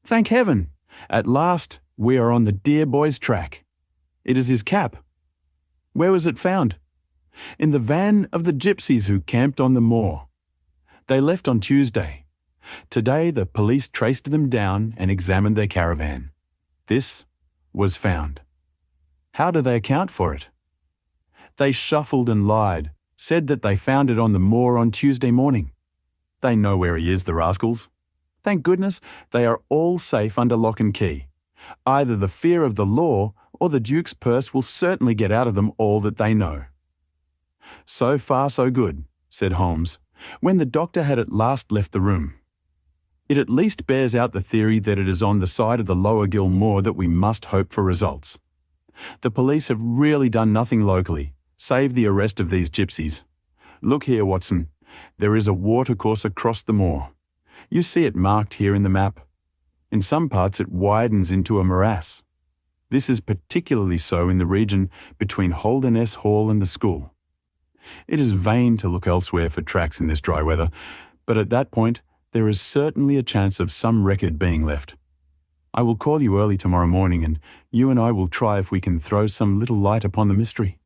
"Thank heaven! At last we are on the dear boy's track. It is his cap. Where was it found? In the van of the gypsies who camped on the moor. They left on Tuesday. Today the police traced them down and examined their caravan. This was found. How do they account for it? They shuffled and lied, said that they found it on the moor on Tuesday morning. They know where he is, the rascals. Thank goodness they are all safe under lock and key. Either the fear of the law or the Duke's purse will certainly get out of them all that they know." "So far so good," said Holmes, when the doctor had at last left the room. "It at least bears out the theory that it is on the side of the Lower Gill Moor that we must hope for results. The police have really done nothing locally, save the arrest of these gypsies. Look here, Watson. There is a watercourse across the moor. You see it marked here in the map. In some parts it widens into a morass. This is particularly so in the region between Holderness Hall and the school. It is vain to look elsewhere for tracks in this dry weather, but at that point there is certainly a chance of some record being left. I will call you early tomorrow morning, and you and I will try if we can throw some little light upon the mystery."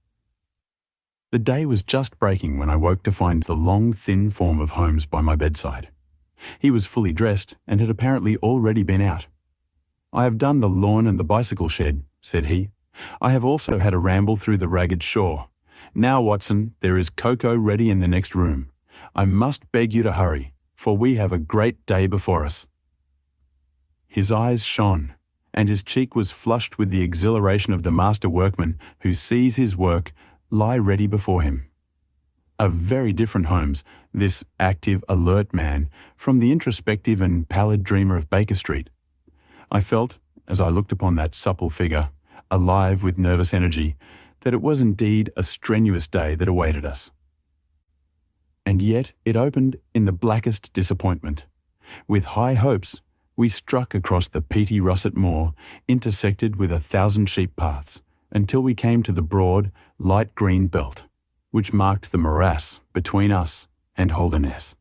The day was just breaking when I woke to find the long, thin form of Holmes by my bedside. He was fully dressed and had apparently already been out. "I have done the lawn and the bicycle shed," said he. "I have also had a ramble through the Ragged Shore. Now, Watson, there is cocoa ready in the next room. I must beg you to hurry, for we have a great day before us." His eyes shone, and his cheek was flushed with the exhilaration of the master workman who sees his work lie ready before him. A very different Holmes, this active, alert man, from the introspective and pallid dreamer of Baker Street. I felt, as I looked upon that supple figure, alive with nervous energy, that it was indeed a strenuous day that awaited us. And yet it opened in the blackest disappointment. With high hopes, we struck across the peaty russet moor, intersected with 1,000 sheep paths, until we came to the broad, light green belt, which marked the morass between us and Holderness.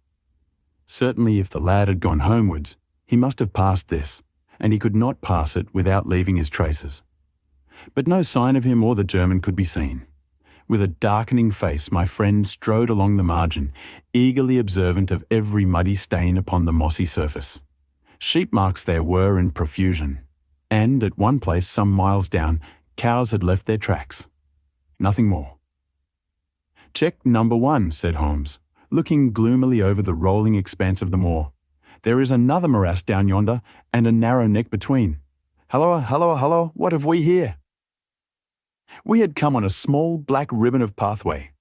Certainly if the lad had gone homewards, he must have passed this, and he could not pass it without leaving his traces. But no sign of him or the German could be seen. With a darkening face, my friend strode along the margin, eagerly observant of every muddy stain upon the mossy surface. Sheep marks there were in profusion, and at one place some miles down, cows had left their tracks. Nothing more. "Check number 1, said Holmes, looking gloomily over the rolling expanse of the moor. "There is another morass down yonder, and a narrow neck between. Halloa, halloa, halloa, what have we here?" We had come on a small black ribbon of pathway.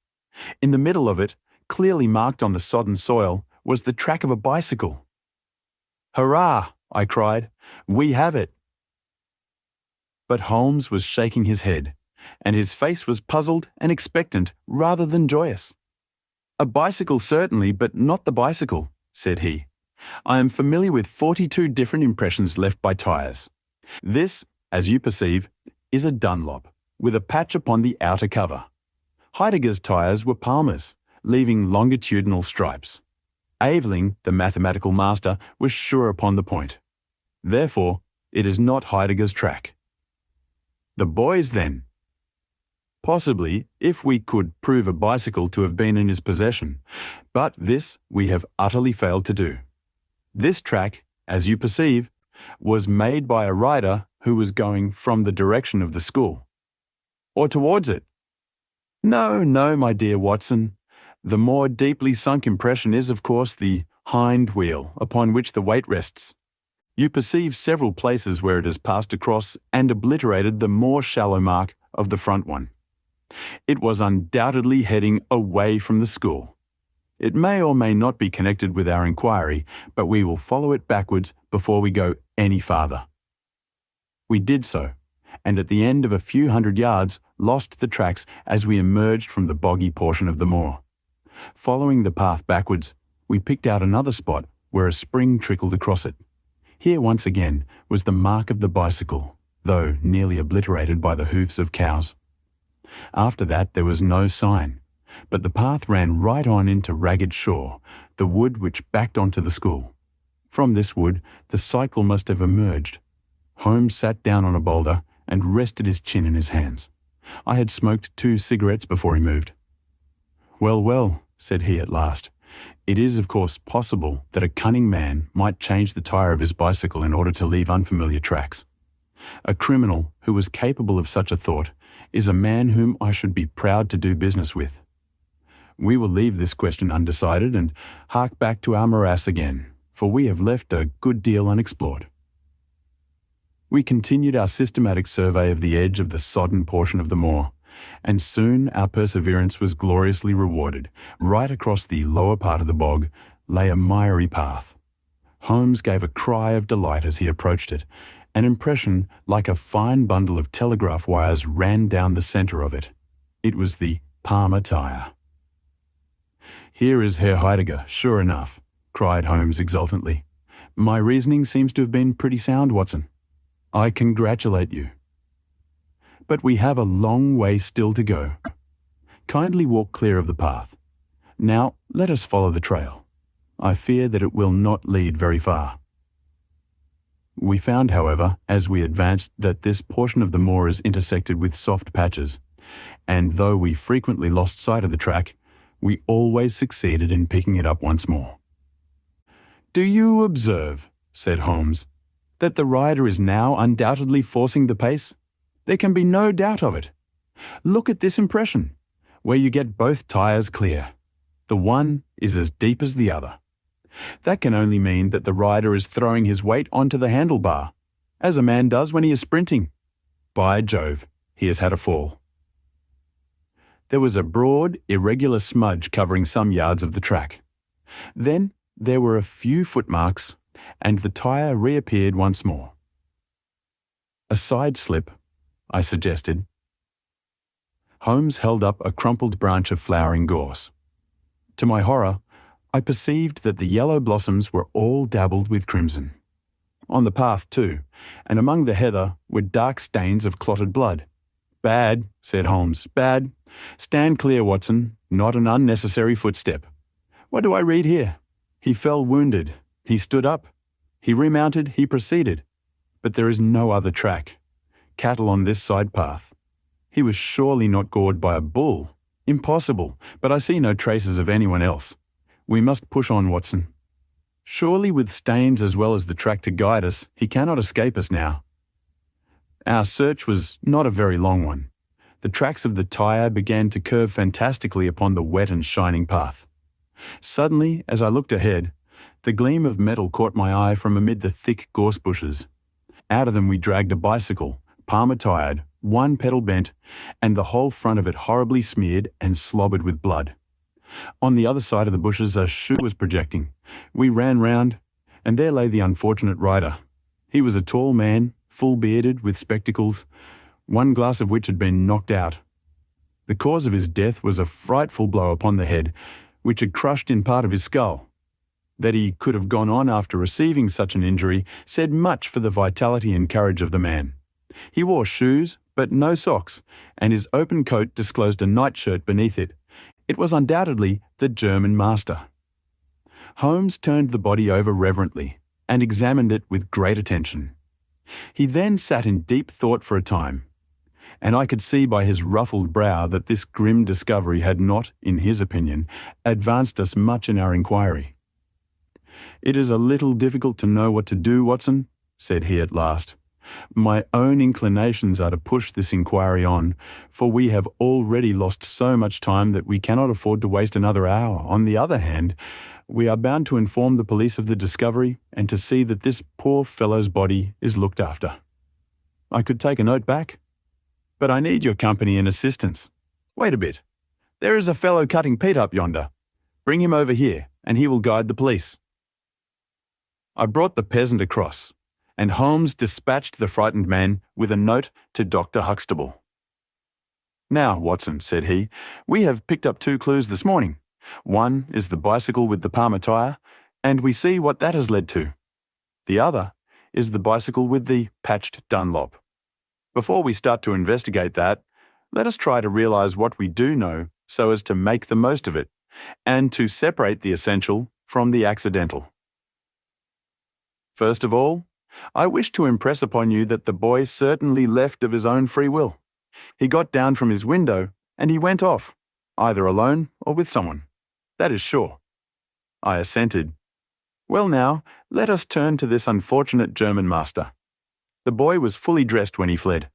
In the middle of it, clearly marked on the sodden soil, was the track of a bicycle. "Hurrah!" I cried. "We have it!" But Holmes was shaking his head, and his face was puzzled and expectant rather than joyous. "A bicycle certainly, but not the bicycle," said he. "I am familiar with 42 different impressions left by tyres. This, as you perceive, is a Dunlop, with a patch upon the outer cover. Heidegger's tyres were Palmer's, leaving longitudinal stripes. Aveling, the mathematical master, was sure upon the point. Therefore, it is not Heidegger's track." "The boy's, then?" "Possibly, if we could prove a bicycle to have been in his possession, but this we have utterly failed to do. This track, as you perceive, was made by a rider who was going from the direction of the school. Or towards it. No, no, my dear Watson. The more deeply sunk impression is, of course, the hind wheel upon which the weight rests. You perceive several places where it has passed across and obliterated the more shallow mark of the front one. It was undoubtedly heading away from the school. It may or may not be connected with our inquiry, but we will follow it backwards before we go any farther." We did so, and at the end of a few hundred yards lost the tracks as we emerged from the boggy portion of the moor. Following the path backwards, we picked out another spot where a spring trickled across it. Here once again was the mark of the bicycle, though nearly obliterated by the hoofs of cows. After that there was no sign, but the path ran right on into Ragged Shaw, the wood which backed onto the school. From this wood the cycle must have emerged. Holmes sat down on a boulder and rested his chin in his hands. I had smoked 2 cigarettes before he moved. "Well, well," said he at last, "it is of course possible that a cunning man might change the tyre of his bicycle in order to leave unfamiliar tracks. A criminal who was capable of such a thought is a man whom I should be proud to do business with. We will leave this question undecided and hark back to our morass again, for we have left a good deal unexplored." We continued our systematic survey of the edge of the sodden portion of the moor, and soon our perseverance was gloriously rewarded. Right across the lower part of the bog lay a miry path. Holmes gave a cry of delight as he approached it. An impression like a fine bundle of telegraph wires ran down the centre of it. It was the Palmer tyre. "Here is Herr Heidegger, sure enough," cried Holmes exultantly. "My reasoning seems to have been pretty sound, Watson. I congratulate you. But we have a long way still to go. Kindly walk clear of the path. Now let us follow the trail. I fear that it will not lead very far." We found, however, as we advanced, that this portion of the moor is intersected with soft patches, and though we frequently lost sight of the track, we always succeeded in picking it up once more. "Do you observe," said Holmes, "that the rider is now undoubtedly forcing the pace? There can be no doubt of it. Look at this impression, where you get both tyres clear. The one is as deep as the other. That can only mean that the rider is throwing his weight onto the handlebar, as a man does when he is sprinting. By Jove, he has had a fall." There was a broad, irregular smudge covering some yards of the track. Then there were a few footmarks, and the tyre reappeared once more. A side slip, I suggested. Holmes held up a crumpled branch of flowering gorse. To my horror, I perceived that the yellow blossoms were all dabbled with crimson. On the path, too, and among the heather were dark stains of clotted blood. "Bad," said Holmes, "bad. Stand clear, Watson. Not an unnecessary footstep. What do I read here? He fell wounded. He stood up. He remounted. He proceeded. But there is no other track. Cattle on this side path. He was surely not gored by a bull. Impossible, but I see no traces of anyone else. We must push on, Watson. Surely with stains as well as the track to guide us, he cannot escape us now." Our search was not a very long one. The tracks of the tyre began to curve fantastically upon the wet and shining path. Suddenly, as I looked ahead, the gleam of metal caught my eye from amid the thick gorse bushes. Out of them we dragged a bicycle, palmer-tired, one pedal bent, and the whole front of it horribly smeared and slobbered with blood. On the other side of the bushes a shoe was projecting. We ran round, and there lay the unfortunate rider. He was a tall man, full-bearded, with spectacles, one glass of which had been knocked out. The cause of his death was a frightful blow upon the head, which had crushed in part of his skull. That he could have gone on after receiving such an injury said much for the vitality and courage of the man. He wore shoes, but no socks, and his open coat disclosed a nightshirt beneath it. It was undoubtedly the German master. Holmes turned the body over reverently and examined it with great attention. He then sat in deep thought for a time, and I could see by his ruffled brow that this grim discovery had not, in his opinion, advanced us much in our inquiry. "It is a little difficult to know what to do, Watson," said he at last. "My own inclinations are to push this inquiry on, for we have already lost so much time that we cannot afford to waste another hour. On the other hand, we are bound to inform the police of the discovery and to see that this poor fellow's body is looked after. I could take a note back, but I need your company and assistance. Wait a bit. There is a fellow cutting peat up yonder. Bring him over here, and he will guide the police." I brought the peasant across, and Holmes dispatched the frightened man with a note to Dr. Huxtable. "Now, Watson," said he, "we have picked up 2 clues this morning. One is the bicycle with the Palmer tyre, and we see what that has led to. The other is the bicycle with the patched Dunlop. Before we start to investigate that, let us try to realize what we do know so as to make the most of it, and to separate the essential from the accidental. First of all, I wish to impress upon you that the boy certainly left of his own free will. He got down from his window and he went off, either alone or with someone. That is sure." I assented. "Well now, let us turn to this unfortunate German master. The boy was fully dressed when he fled.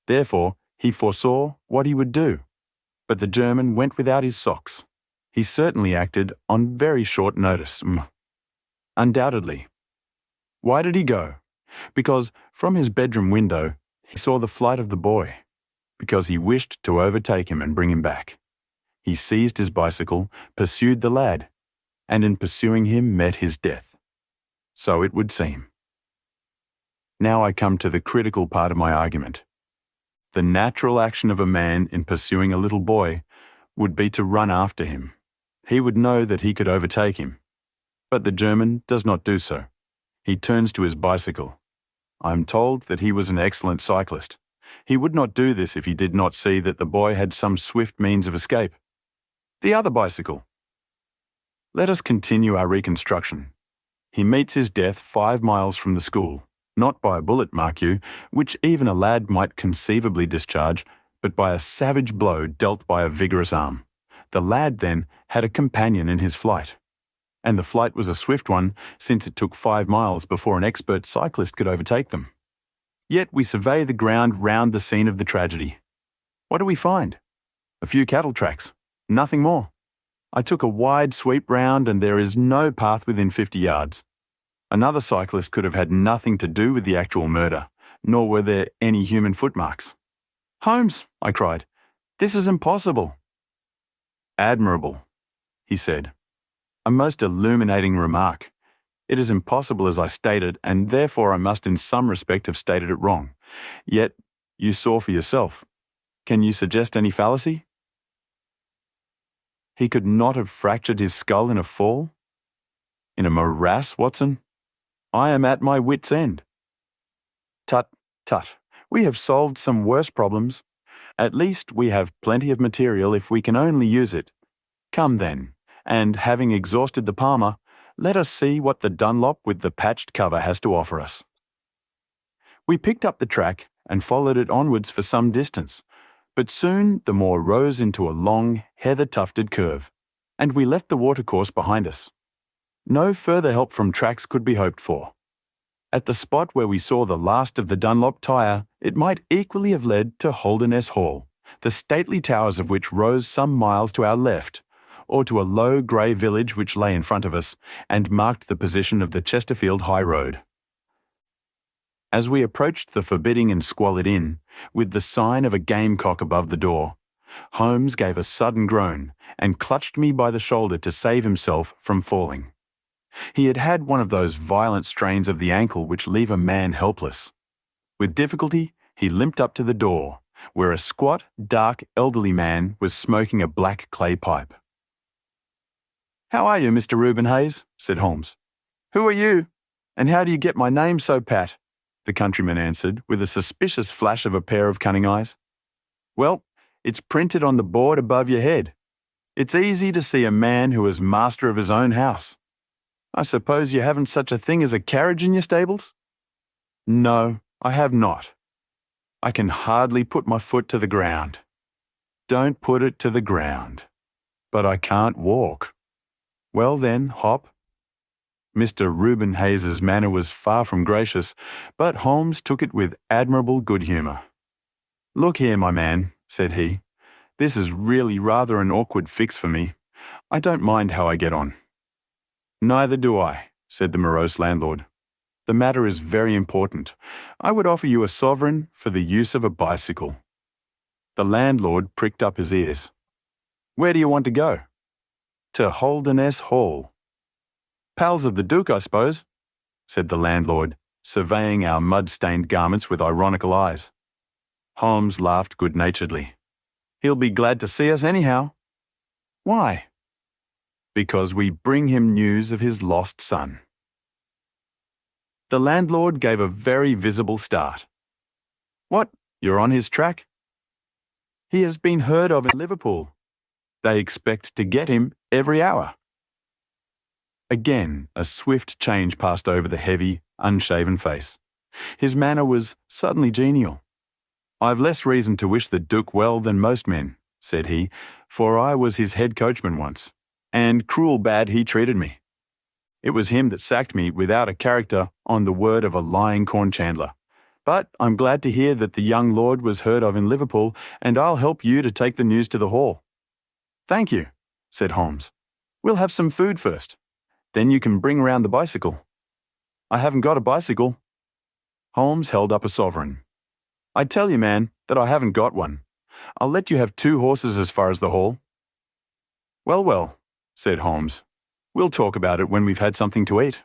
Therefore, he foresaw what he would do. But the German went without his socks. He certainly acted on very short notice. Undoubtedly. Why did he go? Because from his bedroom window he saw the flight of the boy. Because he wished to overtake him and bring him back. He seized his bicycle, pursued the lad, and in pursuing him met his death. So it would seem. Now I come to the critical part of my argument. The natural action of a man in pursuing a little boy would be to run after him. He would know that he could overtake him. But the German does not do so. He turns to his bicycle. I am told that he was an excellent cyclist. He would not do this if he did not see that the boy had some swift means of escape. The other bicycle. Let us continue our reconstruction. He meets his death 5 miles from the school, not by a bullet, mark you, which even a lad might conceivably discharge, but by a savage blow dealt by a vigorous arm. The lad, then, had a companion in his flight. And the flight was a swift one, since it took 5 miles before an expert cyclist could overtake them. Yet we survey the ground round the scene of the tragedy. What do we find? A few cattle tracks. Nothing more. I took a wide sweep round and there is no path within 50 yards. Another cyclist could have had nothing to do with the actual murder, nor were there any human footmarks. "Holmes," I cried, "this is impossible." "Admirable," he said. "A most illuminating remark. It is impossible as I stated, and therefore I must in some respect have stated it wrong. Yet You saw for yourself. Can you suggest any fallacy? He could not have fractured his skull in a fall? In a morass, Watson? I am at my wit's end. Tut, tut. We have solved some worse problems. At least we have plenty of material if we can only use it. Come then, and having exhausted the Palmer, let us see what the Dunlop with the patched cover has to offer us. We picked up the track and followed it onwards for some distance, but soon the moor rose into a long, heather-tufted curve, and we left the watercourse behind us. No further help from tracks could be hoped for. At the spot where we saw the last of the Dunlop tire, it might equally have led to Holderness Hall, the stately towers of which rose some miles to our left, or to a low grey village which lay in front of us and marked the position of the Chesterfield High Road. As we approached the forbidding and squalid inn, with the sign of a gamecock above the door, Holmes gave a sudden groan and clutched me by the shoulder to save himself from falling. He had had one of those violent strains of the ankle which leave a man helpless. With difficulty, he limped up to the door, where a squat, dark, elderly man was smoking a black clay pipe. "How are you, Mr. Reuben Hayes?" said Holmes. "Who are you? And how do you get my name so pat?" the countryman answered, with a suspicious flash of a pair of cunning eyes. "Well, it's printed on the board above your head. It's easy to see a man who is master of his own house. I suppose you haven't such a thing as a carriage in your stables?" "No, I have not. I can hardly put my foot to the ground." "Don't put it to the ground." "But I can't walk." "Well then, hop." Mr. Reuben Hayes's manner was far from gracious, but Holmes took it with admirable good humour. "Look here, my man," said he. "This is really rather an awkward fix for me. I don't mind how I get on." "Neither do I," said the morose landlord. "The matter is very important. I would offer you a sovereign for the use of a bicycle." The landlord pricked up his ears. "Where do you want to go?" "To Holderness Hall." "Pals of the Duke, I suppose?" said the landlord, surveying our mud-stained garments with ironical eyes. Holmes laughed good-naturedly. "He'll be glad to see us anyhow." "Why?" "Because we bring him news of his lost son." The landlord gave a very visible start. "What, you're on his track?" "He has been heard of in Liverpool. They expect to get him every hour." Again, a swift change passed over the heavy, unshaven face. His manner was suddenly genial. "I've less reason to wish the Duke well than most men," said he, "for I was his head coachman once, and cruel bad he treated me. It was him that sacked me without a character on the word of a lying corn chandler. But I'm glad to hear that the young lord was heard of in Liverpool, and I'll help you to take the news to the hall." "Thank you," said Holmes. "We'll have some food first. Then you can bring round the bicycle." "I haven't got a bicycle." Holmes held up a sovereign. "I tell you, man, that I haven't got one. I'll let you have 2 horses as far as the hall." "Well, well," said Holmes. "We'll talk about it when we've had something to eat."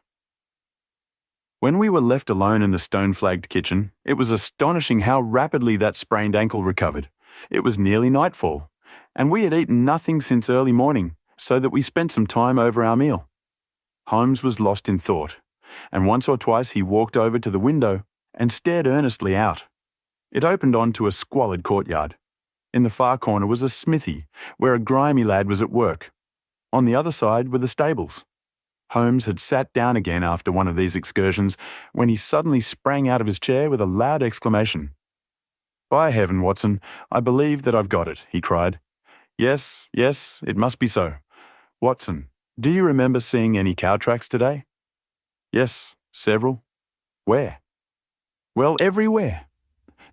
When we were left alone in the stone-flagged kitchen, it was astonishing how rapidly that sprained ankle recovered. It was nearly nightfall, and we had eaten nothing since early morning, so that we spent some time over our meal. Holmes was lost in thought, and once or twice he walked over to the window and stared earnestly out. It opened on to a squalid courtyard. In the far corner was a smithy, where a grimy lad was at work. On the other side were the stables. Holmes had sat down again after one of these excursions, when he suddenly sprang out of his chair with a loud exclamation. "By heaven, Watson, I believe that I've got it," he cried. Yes, it must be so. Watson, do you remember seeing any cow tracks today?" "Yes, several." "Where?" "Well, everywhere.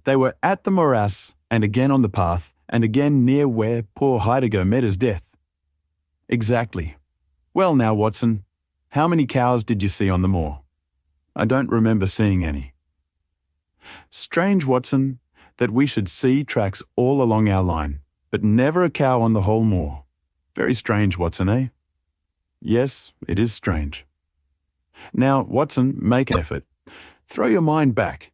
They were at the morass, and again on the path, and again near where poor Heidegger met his death." "Exactly. Well now, Watson, how many cows did you see on the moor?" "I don't remember seeing any." "Strange, Watson, that we should see tracks all along our line, but never a cow on the whole moor. Very strange, Watson, eh?" "Yes, it is strange." "Now, Watson, make an effort. Throw your mind back.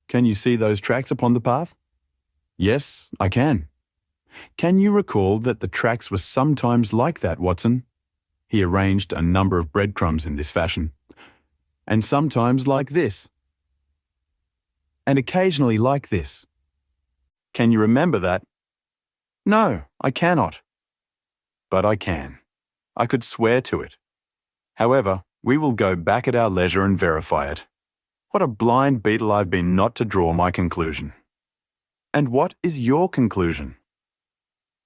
Can you see those tracks upon the path? Yes, I can. Can you recall that the tracks were sometimes like that, Watson? He arranged a number of breadcrumbs in this fashion. And sometimes like this. And occasionally like this. Can you remember that? No, I cannot. But I can. I could swear to it. However, we will go back at our leisure and verify it. What a blind beetle I've been not to draw my conclusion. And what is your conclusion?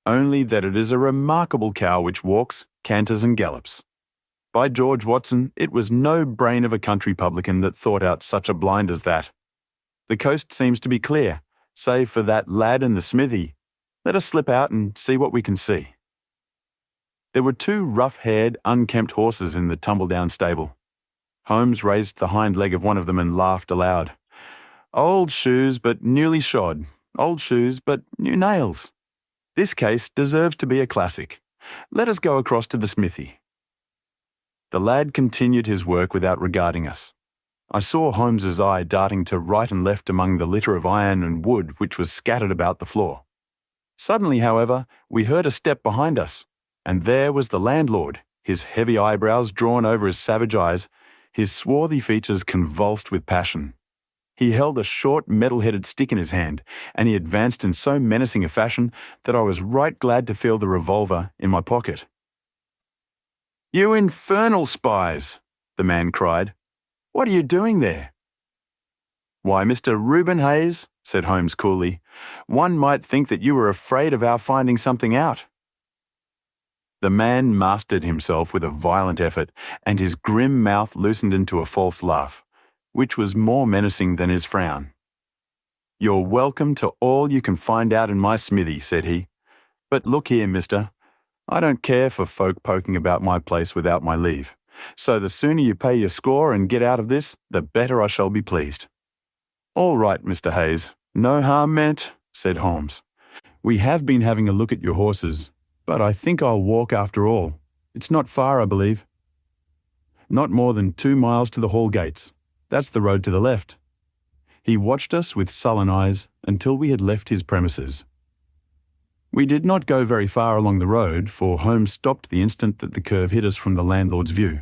Only that it is a remarkable cow which walks, canters and gallops. By George, Watson, it was no brain of a country publican that thought out such a blind as that. The coast seems to be clear, save for that lad in the smithy. Let us slip out and see what we can see. There were two rough-haired, unkempt horses in the tumble-down stable. Holmes raised the hind leg of one of them and laughed aloud. Old shoes, but newly shod. Old shoes, but new nails. This case deserves to be a classic. Let us go across to the smithy. The lad continued his work without regarding us. I saw Holmes's eye darting to right and left among the litter of iron and wood which was scattered about the floor. Suddenly, however, we heard a step behind us, and there was the landlord, his heavy eyebrows drawn over his savage eyes, his swarthy features convulsed with passion. He held a short metal-headed stick in his hand, and he advanced in so menacing a fashion that I was right glad to feel the revolver in my pocket. "You infernal spies!" the man cried. "What are you doing there?" "Why, Mr. Reuben Hayes," said Holmes coolly, "one might think that you were afraid of our finding something out." The man mastered himself with a violent effort, and his grim mouth loosened into a false laugh, which was more menacing than his frown. "You're welcome to all you can find out in my smithy," said he. "But look here, mister, I don't care for folk poking about my place without my leave, so the sooner you pay your score and get out of this, the better I shall be pleased." "All right, Mr. Hayes, no harm meant," said Holmes. "We have been having a look at your horses, but I think I'll walk after all. It's not far, I believe." "Not more than 2 miles to the hall gates. That's the road to the left." He watched us with sullen eyes until we had left his premises. We did not go very far along the road, for Holmes stopped the instant that the curve hid us from the landlord's view.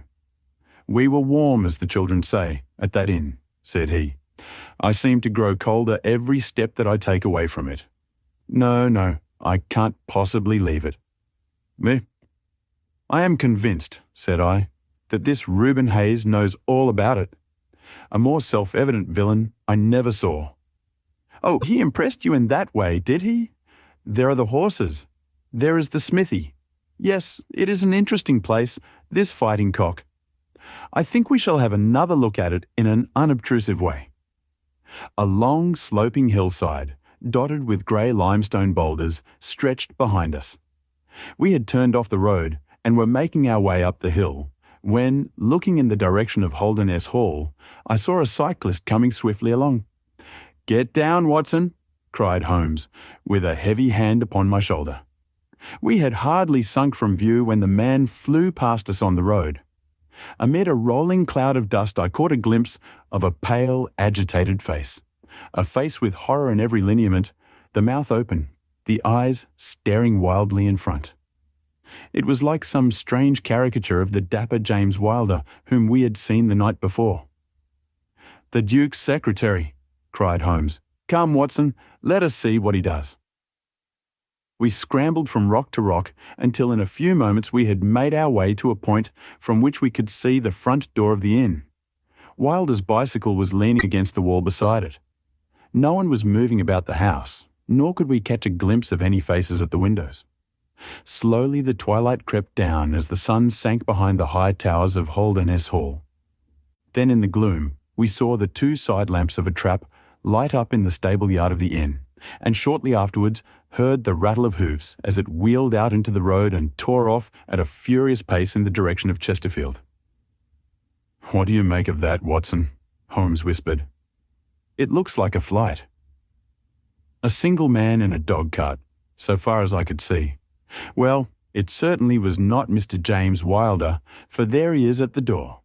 "We were warm, as the children say, at that inn," said he. "I seem to grow colder every step that I take away from it. No, I can't possibly leave it." "Me? I am convinced," said I, "that this Reuben Hayes knows all about it. A more self-evident villain I never saw." "Oh, he impressed you in that way, did he? There are the horses. There is the smithy. Yes, it is an interesting place, this Fighting Cock. I think we shall have another look at it in an unobtrusive way." A long, sloping hillside, dotted with grey limestone boulders, stretched behind us. We had turned off the road and were making our way up the hill, when, looking in the direction of Holderness Hall, I saw a cyclist coming swiftly along. "Get down, Watson," cried Holmes, with a heavy hand upon my shoulder. We had hardly sunk from view when the man flew past us on the road. Amid a rolling cloud of dust I caught a glimpse of a pale, agitated face, a face with horror in every lineament, the mouth open, the eyes staring wildly in front. It was like some strange caricature of the dapper James Wilder whom we had seen the night before. "The Duke's secretary," cried Holmes. "Come, Watson, let us see what he does." We scrambled from rock to rock until in a few moments we had made our way to a point from which we could see the front door of the inn. Wilder's bicycle was leaning against the wall beside it. No one was moving about the house, nor could we catch a glimpse of any faces at the windows. Slowly the twilight crept down as the sun sank behind the high towers of Holderness Hall. Then in the gloom we saw the 2 side lamps of a trap light up in the stable yard of the inn, and shortly afterwards heard the rattle of hoofs as it wheeled out into the road and tore off at a furious pace in the direction of Chesterfield. "What do you make of that, Watson?" Holmes whispered. "It looks like a flight." "A single man in a dog-cart, so far as I could see. Well, it certainly was not Mr. James Wilder, for there he is at the door."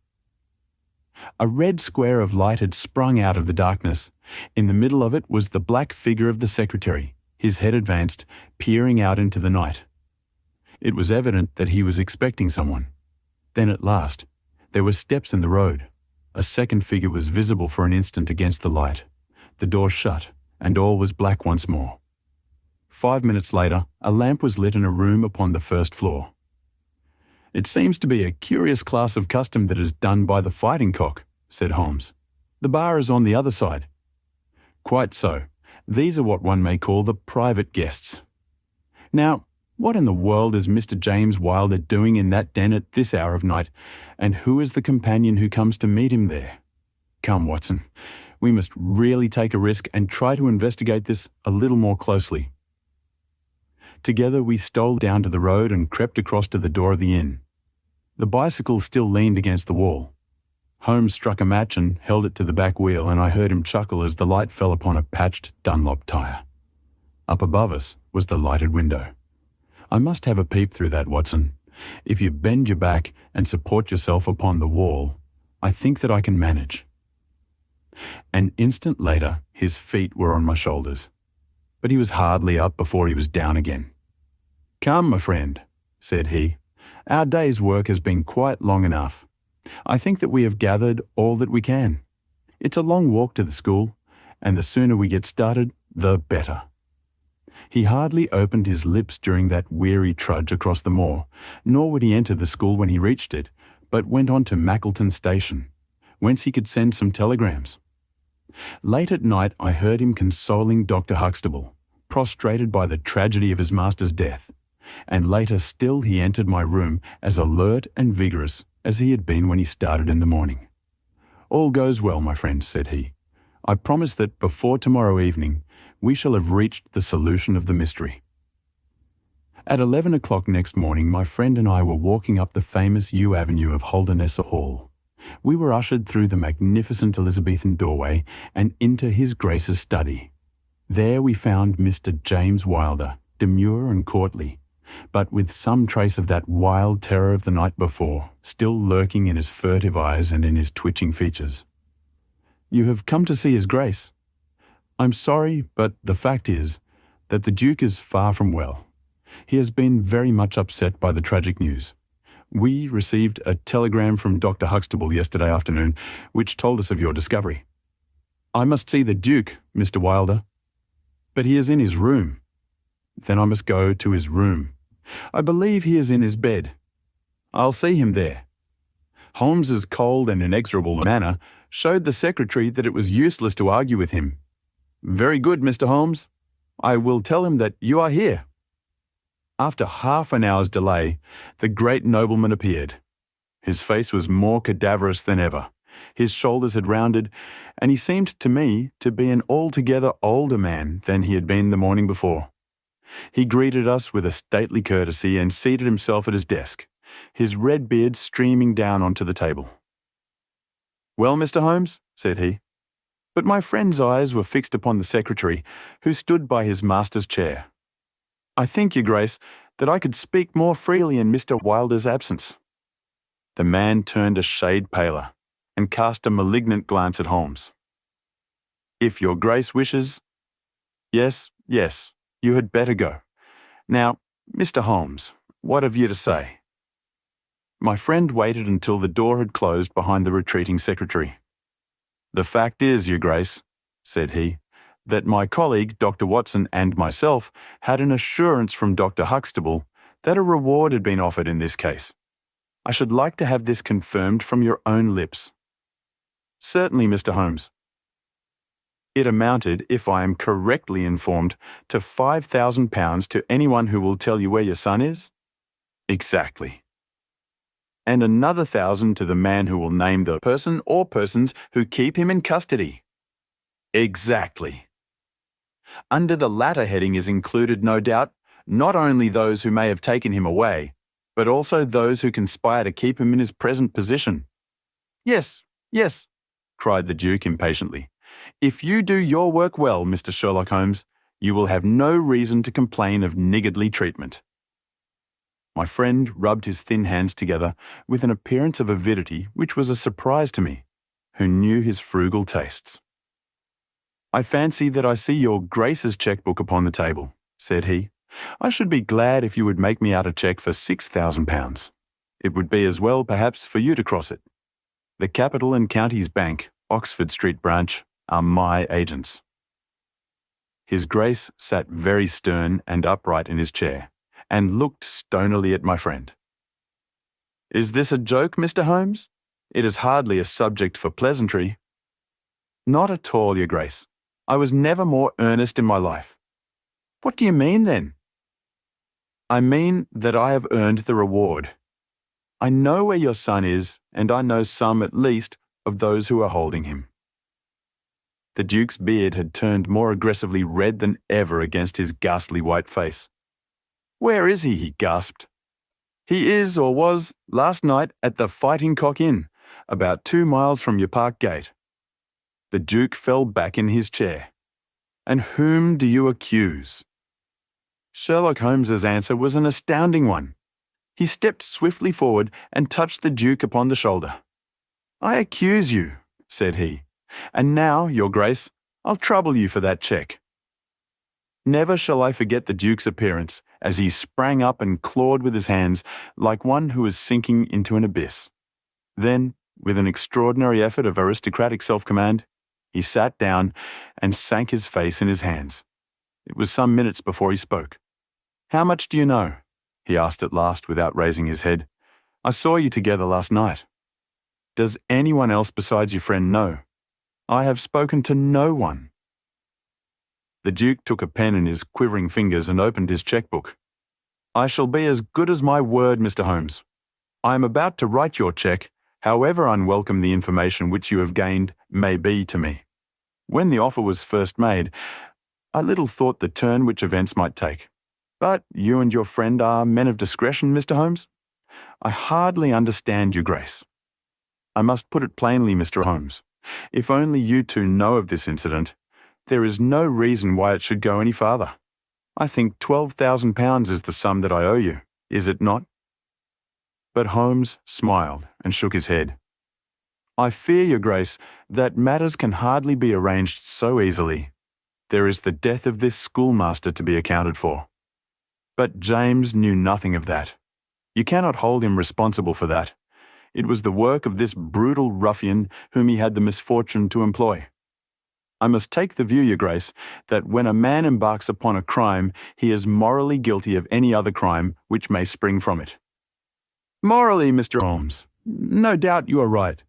A red square of light had sprung out of the darkness. In the middle of it was the black figure of the secretary, his head advanced, peering out into the night. It was evident that he was expecting someone. Then at last, there were steps in the road. A second figure was visible for an instant against the light. The door shut, and all was black once more. 5 minutes later, a lamp was lit in a room upon the first floor. "It seems to be a curious class of custom that is done by the fighting cock," said Holmes. "The bar is on the other side." "Quite so. These are what one may call the private guests. Now, what in the world is Mr. James Wilder doing in that den at this hour of night, and who is the companion who comes to meet him there? Come, Watson, we must really take a risk and try to investigate this a little more closely." Together we stole down to the road and crept across to the door of the inn. The bicycle still leaned against the wall. Holmes struck a match and held it to the back wheel, and I heard him chuckle as the light fell upon a patched Dunlop tyre. Up above us was the lighted window. "I must have a peep through that, Watson. If you bend your back and support yourself upon the wall, I think that I can manage." An instant later, his feet were on my shoulders, but he was hardly up before he was down again. "Come, my friend," said he. "Our day's work has been quite long enough. I think that we have gathered all that we can. It's a long walk to the school, and the sooner we get started, the better." He hardly opened his lips during that weary trudge across the moor, nor would he enter the school when he reached it, but went on to Mackleton Station, whence he could send some telegrams. Late at night I heard him consoling Dr. Huxtable, prostrated by the tragedy of his master's death, and later still he entered my room as alert and vigorous as he had been when he started in the morning. "All goes well, my friend," said he. "I promise that before tomorrow evening we shall have reached the solution of the mystery." At 11 o'clock next morning my friend and I were walking up the famous yew avenue of Holdernesse Hall. We were ushered through the magnificent Elizabethan doorway and into His Grace's study. There we found Mr. James Wilder, demure and courtly, but with some trace of that wild terror of the night before still lurking in his furtive eyes and in his twitching features. "You have come to see His Grace? I'm sorry, but the fact is that the Duke is far from well. He has been very much upset by the tragic news. We received a telegram from Dr. Huxtable yesterday afternoon, which told us of your discovery." "I must see the Duke, Mr. Wilder." "But he is in his room." "Then I must go to his room. I believe he is in his bed. I'll see him there." Holmes's cold and inexorable manner showed the secretary that it was useless to argue with him. "Very good, Mr. Holmes. I will tell him that you are here." After half an hour's delay, the great nobleman appeared. His face was more cadaverous than ever. His shoulders had rounded, and he seemed to me to be an altogether older man than he had been the morning before. He greeted us with a stately courtesy and seated himself at his desk, his red beard streaming down onto the table. "Well, Mr. Holmes," said he. But my friend's eyes were fixed upon the secretary, who stood by his master's chair. "I think, Your Grace, that I could speak more freely in Mr. Wilder's absence." The man turned a shade paler, and cast a malignant glance at Holmes. "If Your Grace wishes—" Yes, you had better go. Now, Mr. Holmes, what have you to say?" My friend waited until the door had closed behind the retreating secretary. "The fact is, Your Grace," said he, "that my colleague, Dr. Watson, and myself had an assurance from Dr. Huxtable that a reward had been offered in this case. I should like to have this confirmed from your own lips." "Certainly, Mr. Holmes." "It amounted, if I am correctly informed, to £5,000 to anyone who will tell you where your son is?" "Exactly." "And another 1,000 to the man who will name the person or persons who keep him in custody?" "Exactly." "Under the latter heading is included, no doubt, not only those who may have taken him away, but also those who conspire to keep him in his present position?" Yes, cried the Duke impatiently. "If you do your work well, Mr. Sherlock Holmes, you will have no reason to complain of niggardly treatment." My friend rubbed his thin hands together with an appearance of avidity which was a surprise to me. who knew his frugal tastes. "I fancy that I see your Grace's cheque-book upon the table," said he. "I should be glad if you would make me out a cheque for £6,000. It would be as well, perhaps, for you to cross it. The Capital and Counties Bank, Oxford Street branch, are my agents." His Grace sat very stern and upright in his chair, and looked stonily at my friend. "Is this a joke, Mr. Holmes? It is hardly a subject for pleasantry." "Not at all, Your Grace. I was never more earnest in my life." "What do you mean, then?" "I mean that I have earned the reward. I know where your son is, and I know some, at least, of those who are holding him." The Duke's beard had turned more aggressively red than ever against his ghastly white face. "Where is he?" he gasped. "He is, or was, last night at the Fighting Cock Inn, about 2 miles from your park gate." The Duke fell back in his chair. "And whom do you accuse?" Sherlock Holmes's answer was an astounding one. He stepped swiftly forward and touched the Duke upon the shoulder. "I accuse you," said he. "And now, Your Grace, I'll trouble you for that cheque." Never shall I forget the Duke's appearance as he sprang up and clawed with his hands like one who was sinking into an abyss. Then, with an extraordinary effort of aristocratic self-command, he sat down and sank his face in his hands. It was some minutes before he spoke. "How much do you know?" he asked at last without raising his head. "I saw you together last night." "Does anyone else besides your friend know?" "I have spoken to no one." The Duke took a pen in his quivering fingers and opened his cheque-book. "I shall be as good as my word, Mr. Holmes. I am about to write your cheque, however unwelcome the information which you have gained may be to me. When the offer was first made, I little thought the turn which events might take. But you and your friend are men of discretion, Mr. Holmes. I hardly understand Your Grace. I must put it plainly, Mr. Holmes. If only you two know of this incident, there is no reason why it should go any farther. I think £12,000 is the sum that I owe you, is it not?" But Holmes smiled and shook his head. "I fear, Your Grace, that matters can hardly be arranged so easily. There is the death of this schoolmaster to be accounted for. But James knew nothing of that. You cannot hold him responsible for that. It was the work of this brutal ruffian whom he had the misfortune to employ. I must take the view, Your Grace, that when a man embarks upon a crime, he is morally guilty of any other crime which may spring from it." "Morally, Mr. Holmes, no doubt you are right,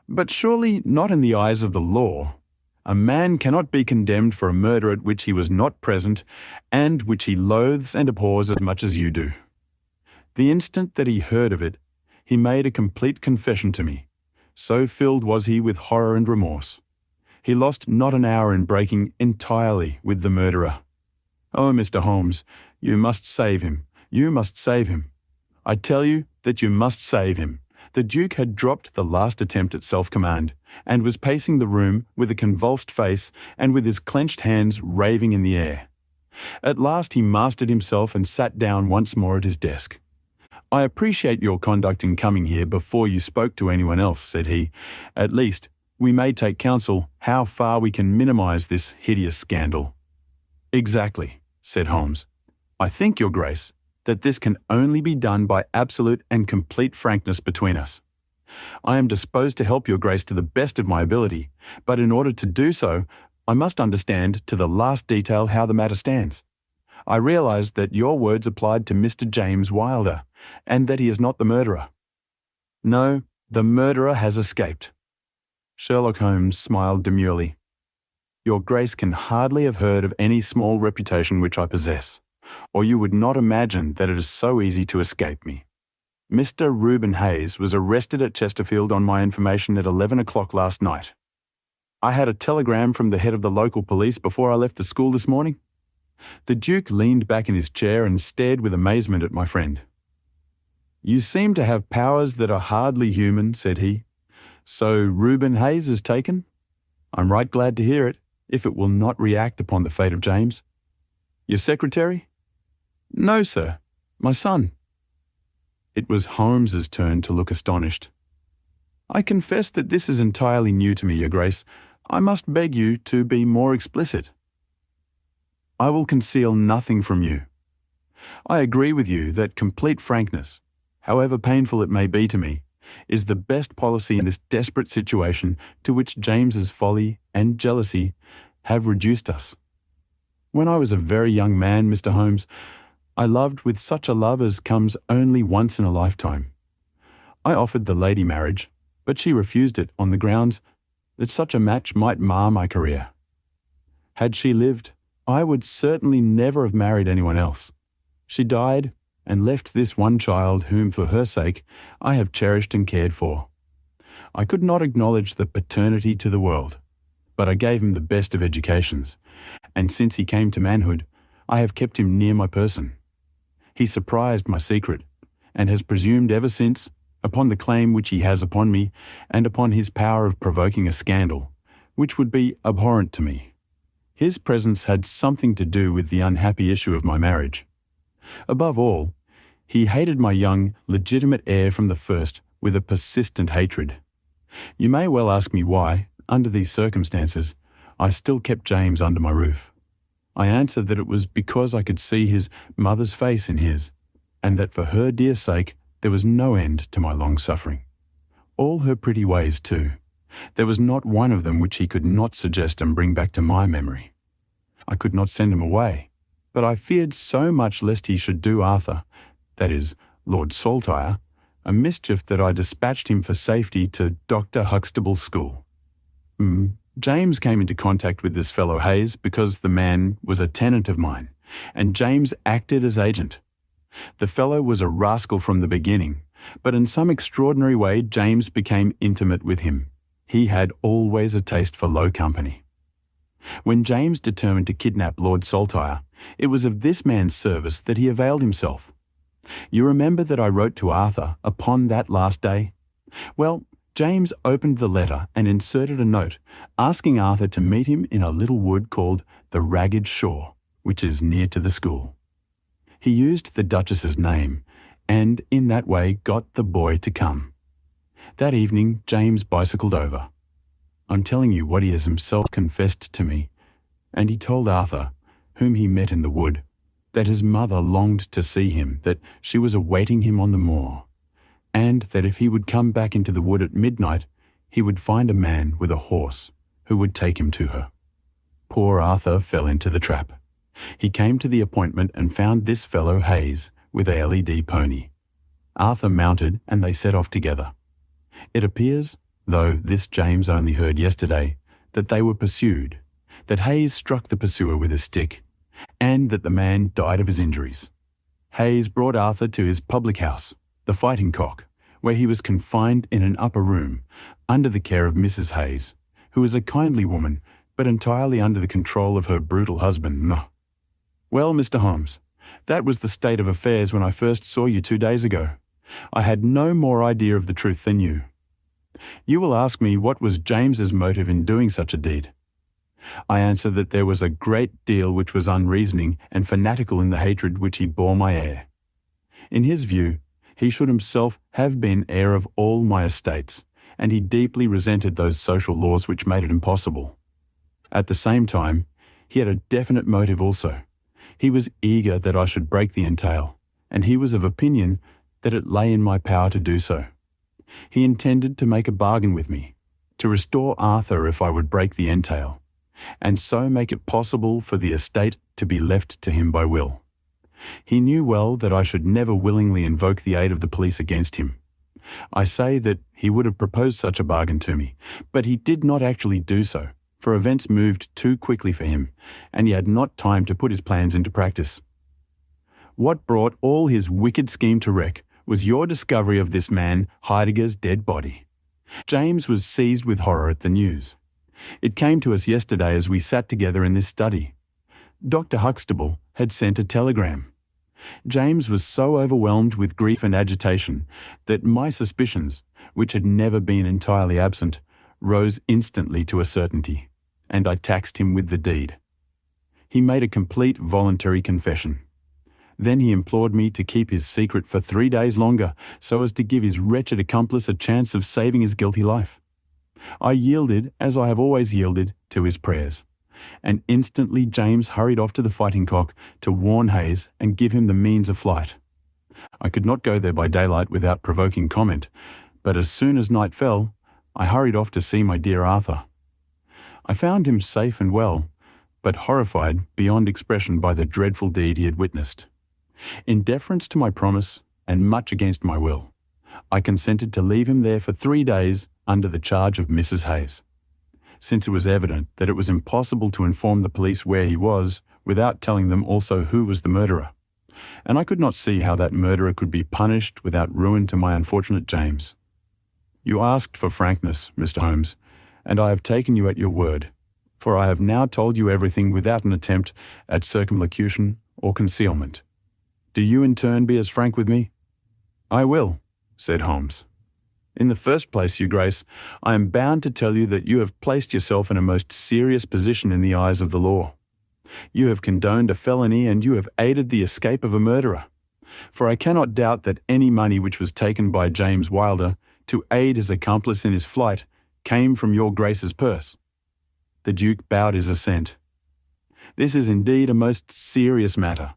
but surely not in the eyes of the law. A man cannot be condemned for a murder at which he was not present, and which he loathes and abhors as much as you do." The instant that he heard of it, he made a complete confession to me. So filled was he with horror and remorse. He lost not an hour in breaking entirely with the murderer. "Oh, Mr. Holmes, you must save him. You must save him. I tell you that you must save him." The Duke had dropped the last attempt at self-command, and was pacing the room with a convulsed face and with his clenched hands raving in the air. At last he mastered himself and sat down once more at his desk. "I appreciate your conduct in coming here before you spoke to anyone else," said he. "At least, we may take counsel how far we can minimize this hideous scandal." "Exactly," said Holmes. "I think, Your Grace, that this can only be done by absolute and complete frankness between us. I am disposed to help Your Grace to the best of my ability, but in order to do so, I must understand to the last detail how the matter stands. I realize that your words applied to Mr. James Wilder, and that he is not the murderer." "No, the murderer has escaped." Sherlock Holmes smiled demurely. "Your Grace can hardly have heard of any small reputation which I possess, or you would not imagine that it is so easy to escape me. Mr. Reuben Hayes was arrested at Chesterfield on my information at 11 o'clock last night. I had a telegram from the head of the local police before I left the school this morning." The Duke leaned back in his chair and stared with amazement at my friend. "You seem to have powers that are hardly human," said he. "So Reuben Hayes is taken? I'm right glad to hear it, if it will not react upon the fate of James. Your secretary?" "No, sir. My son." It was Holmes's turn to look astonished. I confess that this is entirely new to me, Your Grace. I must beg you to be more explicit. I will conceal nothing from you. I agree with you that complete frankness, however painful it may be to me, is the best policy in this desperate situation to which James's folly and jealousy have reduced us. When I was a very young man, Mr. Holmes, I loved with such a love as comes only once in a lifetime. I offered the lady marriage, but she refused it on the grounds that such a match might mar my career. Had she lived, I would certainly never have married anyone else. She died and left this one child whom, for her sake, I have cherished and cared for. I could not acknowledge the paternity to the world, but I gave him the best of educations, and since he came to manhood, I have kept him near my person. He surprised my secret, and has presumed ever since, upon the claim which he has upon me, and upon his power of provoking a scandal, which would be abhorrent to me. His presence had something to do with the unhappy issue of my marriage. Above all, he hated my young, legitimate heir from the first with a persistent hatred. You may well ask me why, under these circumstances, I still kept James under my roof. I answered that it was because I could see his mother's face in his, and that for her dear sake there was no end to my long suffering. All her pretty ways, too. There was not one of them which he could not suggest and bring back to my memory. I could not send him away, but I feared so much lest he should do Arthur, that is, Lord Saltire, a mischief that I dispatched him for safety to Dr. Huxtable's school. James came into contact with this fellow Hayes because the man was a tenant of mine, and James acted as agent. The fellow was a rascal from the beginning, but in some extraordinary way James became intimate with him. He had always a taste for low company. When James determined to kidnap Lord Saltire, it was of this man's service that he availed himself. You remember that I wrote to Arthur upon that last day? Well, James opened the letter and inserted a note asking Arthur to meet him in a little wood called the Ragged Shaw, which is near to the school. He used the Duchess's name, and in that way got the boy to come. That evening James bicycled over. I'm telling you what he has himself confessed to me, and he told Arthur, whom he met in the wood, that his mother longed to see him, that she was awaiting him on the moor, and that if he would come back into the wood at midnight, he would find a man with a horse who would take him to her. Poor Arthur fell into the trap. He came to the appointment and found this fellow Hayes with a LED pony. Arthur mounted and they set off together. It appears, though this James only heard yesterday, that they were pursued, that Hayes struck the pursuer with a stick, and that the man died of his injuries. Hayes brought Arthur to his public house, the Fighting Cock, where he was confined in an upper room, under the care of Mrs. Hayes, who was a kindly woman, but entirely under the control of her brutal husband. Well, Mr. Holmes, that was the state of affairs when I first saw you 2 days ago. I had no more idea of the truth than you. You will ask me what was James's motive in doing such a deed. I answer that there was a great deal which was unreasoning and fanatical in the hatred which he bore my heir. In his view, he should himself have been heir of all my estates, and he deeply resented those social laws which made it impossible. At the same time, he had a definite motive also. He was eager that I should break the entail, and he was of opinion that it lay in my power to do so. He intended to make a bargain with me, to restore Arthur if I would break the entail, and so make it possible for the estate to be left to him by will. He knew well that I should never willingly invoke the aid of the police against him. I say that he would have proposed such a bargain to me, but he did not actually do so, for events moved too quickly for him, and he had not time to put his plans into practice. What brought all his wicked scheme to wreck was your discovery of this man Heidegger's dead body. James was seized with horror at the news. It came to us yesterday as we sat together in this study. Dr. Huxtable had sent a telegram. James was so overwhelmed with grief and agitation that my suspicions, which had never been entirely absent, rose instantly to a certainty, and I taxed him with the deed. He made a complete voluntary confession. Then he implored me to keep his secret for 3 days longer, so as to give his wretched accomplice a chance of saving his guilty life. I yielded, as I have always yielded, to his prayers, and instantly James hurried off to the Fighting Cock to warn Hayes and give him the means of flight. I could not go there by daylight without provoking comment, but as soon as night fell, I hurried off to see my dear Arthur. I found him safe and well, but horrified beyond expression by the dreadful deed he had witnessed. In deference to my promise, and much against my will, I consented to leave him there for 3 days under the charge of Mrs. Hayes, since it was evident that it was impossible to inform the police where he was without telling them also who was the murderer, and I could not see how that murderer could be punished without ruin to my unfortunate James. You asked for frankness, Mr. Holmes, and I have taken you at your word, for I have now told you everything without an attempt at circumlocution or concealment. Do you in turn be as frank with me? I will, said Holmes. In the first place, Your Grace, I am bound to tell you that you have placed yourself in a most serious position in the eyes of the law. You have condoned a felony and you have aided the escape of a murderer. For I cannot doubt that any money which was taken by James Wilder to aid his accomplice in his flight came from your Grace's purse. The Duke bowed his assent. This is indeed a most serious matter.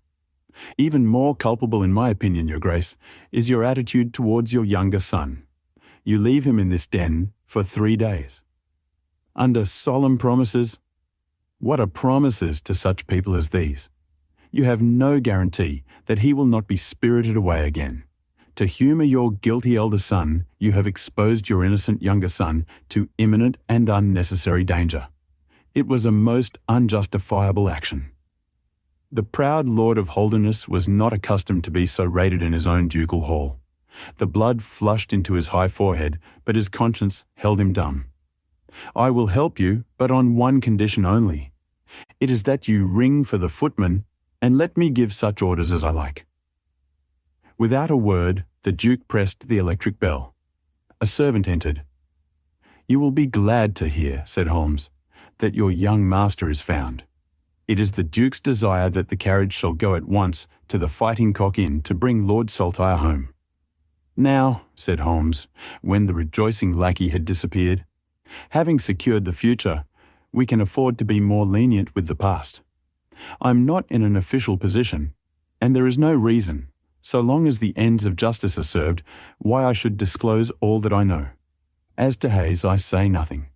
Even more culpable, in my opinion, Your Grace, is your attitude towards your younger son. You leave him in this den for 3 days. Under solemn promises. What are promises to such people as these? You have no guarantee that he will not be spirited away again. To humour your guilty elder son, you have exposed your innocent younger son to imminent and unnecessary danger. It was a most unjustifiable action. The proud Lord of Holderness was not accustomed to be so rated in his own ducal hall. The blood flushed into his high forehead, but his conscience held him dumb. I will help you, but on one condition only. It is that you ring for the footman, and let me give such orders as I like. Without a word, the Duke pressed the electric bell. A servant entered. You will be glad to hear, said Holmes, that your young master is found. It is the Duke's desire that the carriage shall go at once to the Fighting Cock Inn to bring Lord Saltire home. Now, said Holmes, when the rejoicing lackey had disappeared, having secured the future, we can afford to be more lenient with the past. I'm not in an official position, and there is no reason, so long as the ends of justice are served, why I should disclose all that I know. As to Hayes, I say nothing.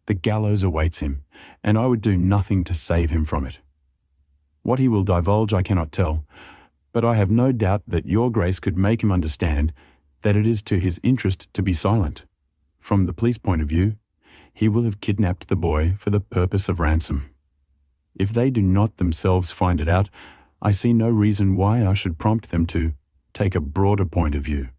The gallows awaits him, and I would do nothing to save him from it. What he will divulge I cannot tell, but I have no doubt that your Grace could make him understand that it is to his interest to be silent. From the police point of view, he will have kidnapped the boy for the purpose of ransom. If they do not themselves find it out, I see no reason why I should prompt them to take a broader point of view.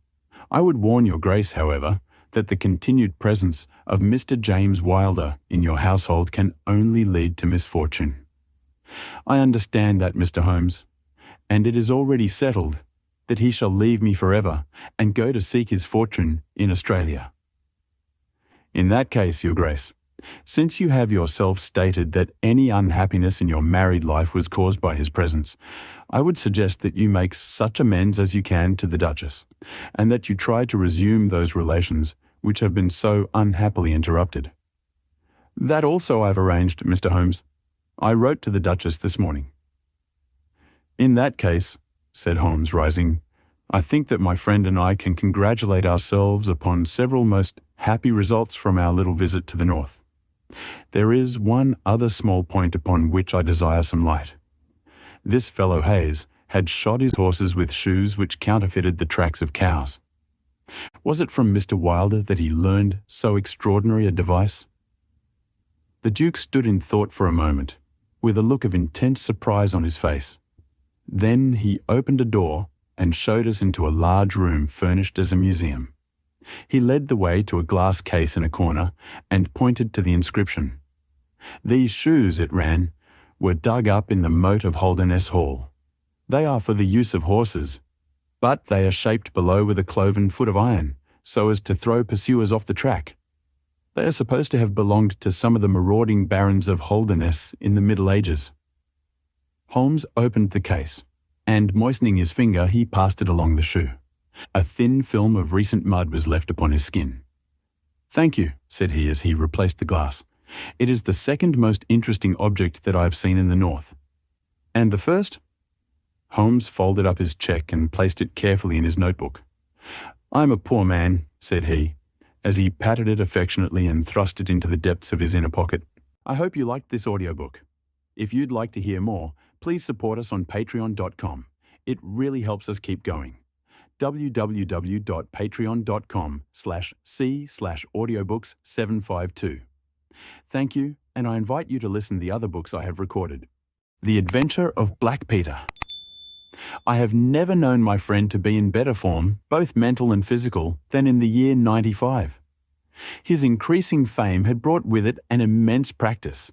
I would warn your Grace, however, that the continued presence of Mr. James Wilder in your household can only lead to misfortune. I understand that, Mr. Holmes, and it is already settled that he shall leave me forever and go to seek his fortune in Australia. In that case, Your Grace, since you have yourself stated that any unhappiness in your married life was caused by his presence, I would suggest that you make such amends as you can to the Duchess, and that you try to resume those relations which have been so unhappily interrupted. That also I have arranged, Mr. Holmes. I wrote to the Duchess this morning. In that case, said Holmes, rising, I think that my friend and I can congratulate ourselves upon several most happy results from our little visit to the north. There is one other small point upon which I desire some light. This fellow Hayes had shod his horses with shoes which counterfeited the tracks of cows. Was it from Mr. Wilder that he learned so extraordinary a device? The Duke stood in thought for a moment, with a look of intense surprise on his face. Then he opened a door and showed us into a large room furnished as a museum. He led the way to a glass case in a corner and pointed to the inscription. These shoes, it ran, were dug up in the moat of Holderness Hall. They are for the use of horses, but they are shaped below with a cloven foot of iron, so as to throw pursuers off the track. They are supposed to have belonged to some of the marauding barons of Holderness in the Middle Ages. Holmes opened the case, and moistening his finger, he passed it along the shoe. A thin film of recent mud was left upon his skin. "Thank you," said he as he replaced the glass. "It is the second most interesting object that I have seen in the north." "And the first?" Holmes folded up his cheque and placed it carefully in his notebook. "I am a poor man," said he, as he patted it affectionately and thrust it into the depths of his inner pocket. "I hope you liked this audiobook. If you'd like to hear more, please support us on patreon.com. It really helps us keep going. www.patreon.com/c/audiobooks752. Thank you, and I invite you to listen to the other books I have recorded. The Adventure of Black Peter. I have never known my friend to be in better form, both mental and physical, than in the year 95. His increasing fame had brought with it an immense practice,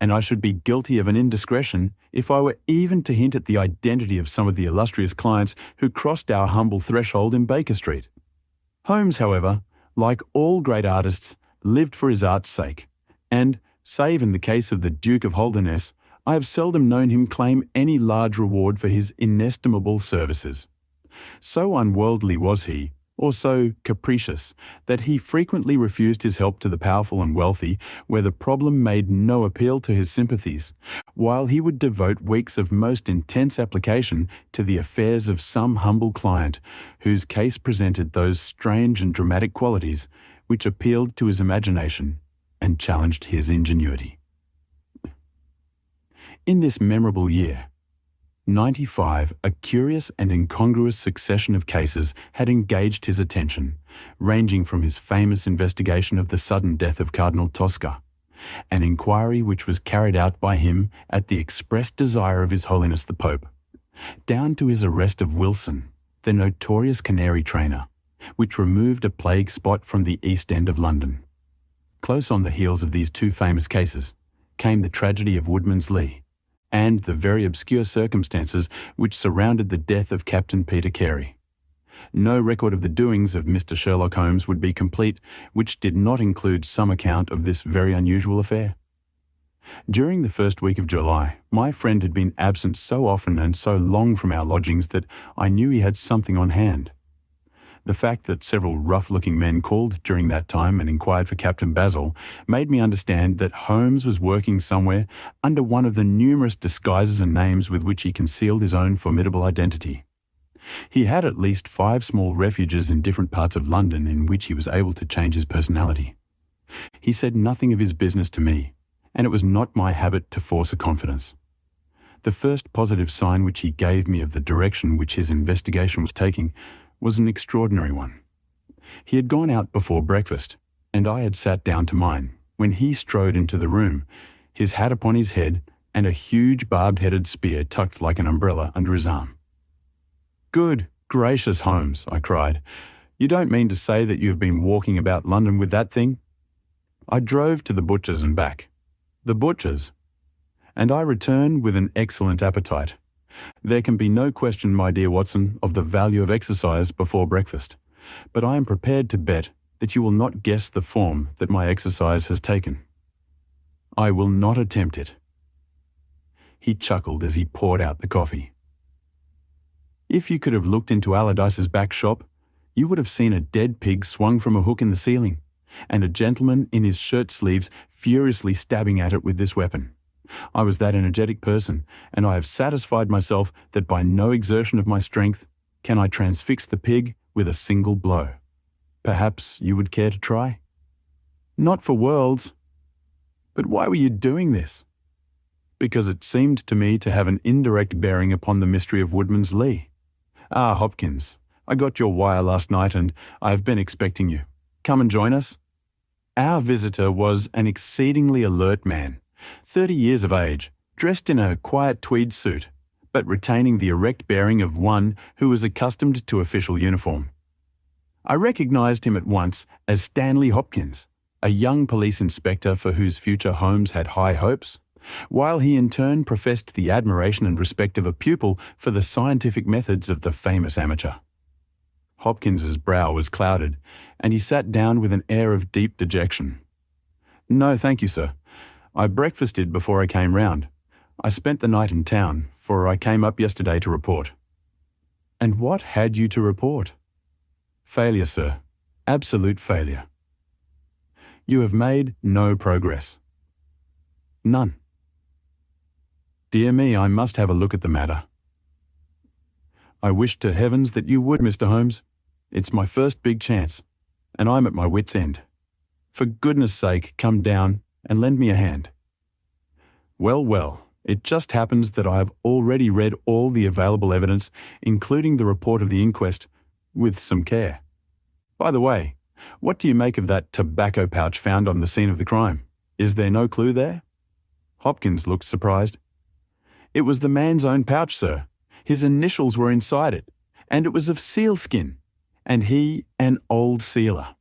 and I should be guilty of an indiscretion if I were even to hint at the identity of some of the illustrious clients who crossed our humble threshold in Baker Street. Holmes, however, like all great artists, lived for his art's sake, and, save in the case of the Duke of Holderness, I have seldom known him claim any large reward for his inestimable services. So unworldly was he, or so capricious, that he frequently refused his help to the powerful and wealthy where the problem made no appeal to his sympathies, while he would devote weeks of most intense application to the affairs of some humble client whose case presented those strange and dramatic qualities which appealed to his imagination and challenged his ingenuity. In this memorable year, 95, a curious and incongruous succession of cases had engaged his attention, ranging from his famous investigation of the sudden death of Cardinal Tosca, an inquiry which was carried out by him at the express desire of His Holiness the Pope, down to his arrest of Wilson, the notorious canary trainer, which removed a plague spot from the East End of London. Close on the heels of these two famous cases came the tragedy of Woodman's Lee, and the very obscure circumstances which surrounded the death of Captain Peter Carey. No record of the doings of Mr. Sherlock Holmes would be complete which did not include some account of this very unusual affair. During the first week of July, my friend had been absent so often and so long from our lodgings that I knew he had something on hand. The fact that several rough-looking men called during that time and inquired for Captain Basil made me understand that Holmes was working somewhere under one of the numerous disguises and names with which he concealed his own formidable identity. He had at least 5 small refuges in different parts of London in which he was able to change his personality. He said nothing of his business to me, and it was not my habit to force a confidence. The first positive sign which he gave me of the direction which his investigation was taking was an extraordinary one. He had gone out before breakfast, and I had sat down to mine, when he strode into the room, his hat upon his head and a huge barbed-headed spear tucked like an umbrella under his arm. "Good gracious, Holmes," I cried. "You don't mean to say that you have been walking about London with that thing?" I drove to the butcher's and back. The butcher's? And I return with an excellent appetite. There can be no question, my dear Watson, of the value of exercise before breakfast, but I am prepared to bet that you will not guess the form that my exercise has taken. I will not attempt it. He chuckled as he poured out the coffee. If you could have looked into Allardyce's back shop, you would have seen a dead pig swung from a hook in the ceiling, and a gentleman in his shirt sleeves furiously stabbing at it with this weapon. I was that energetic person, and I have satisfied myself that by no exertion of my strength can I transfix the pig with a single blow. Perhaps you would care to try? Not for worlds. But why were you doing this? Because it seemed to me to have an indirect bearing upon the mystery of Woodman's Lee. Ah, Hopkins, I got your wire last night and I have been expecting you. Come and join us. Our visitor was an exceedingly alert man, 30 years of age, dressed in a quiet tweed suit, but retaining the erect bearing of one who was accustomed to official uniform. I recognized him at once as Stanley Hopkins, a young police inspector for whose future Holmes had high hopes, while he in turn professed the admiration and respect of a pupil for the scientific methods of the famous amateur. Hopkins's brow was clouded, and he sat down with an air of deep dejection. "No, thank you, sir. I breakfasted before I came round. I spent the night in town, for I came up yesterday to report." "And what had you to report?" "Failure, sir. Absolute failure." "You have made no progress." "None." "Dear me, I must have a look at the matter." "I wish to heavens that you would, Mr. Holmes. It's my first big chance, and I'm at my wit's end. For goodness sake, come down and lend me a hand." "Well, well, it just happens that I have already read all the available evidence, including the report of the inquest, with some care. By the way, what do you make of that tobacco pouch found on the scene of the crime? Is there no clue there?" Hopkins looked surprised. "It was the man's own pouch, sir. His initials were inside it, and it was of sealskin, and he an old sealer."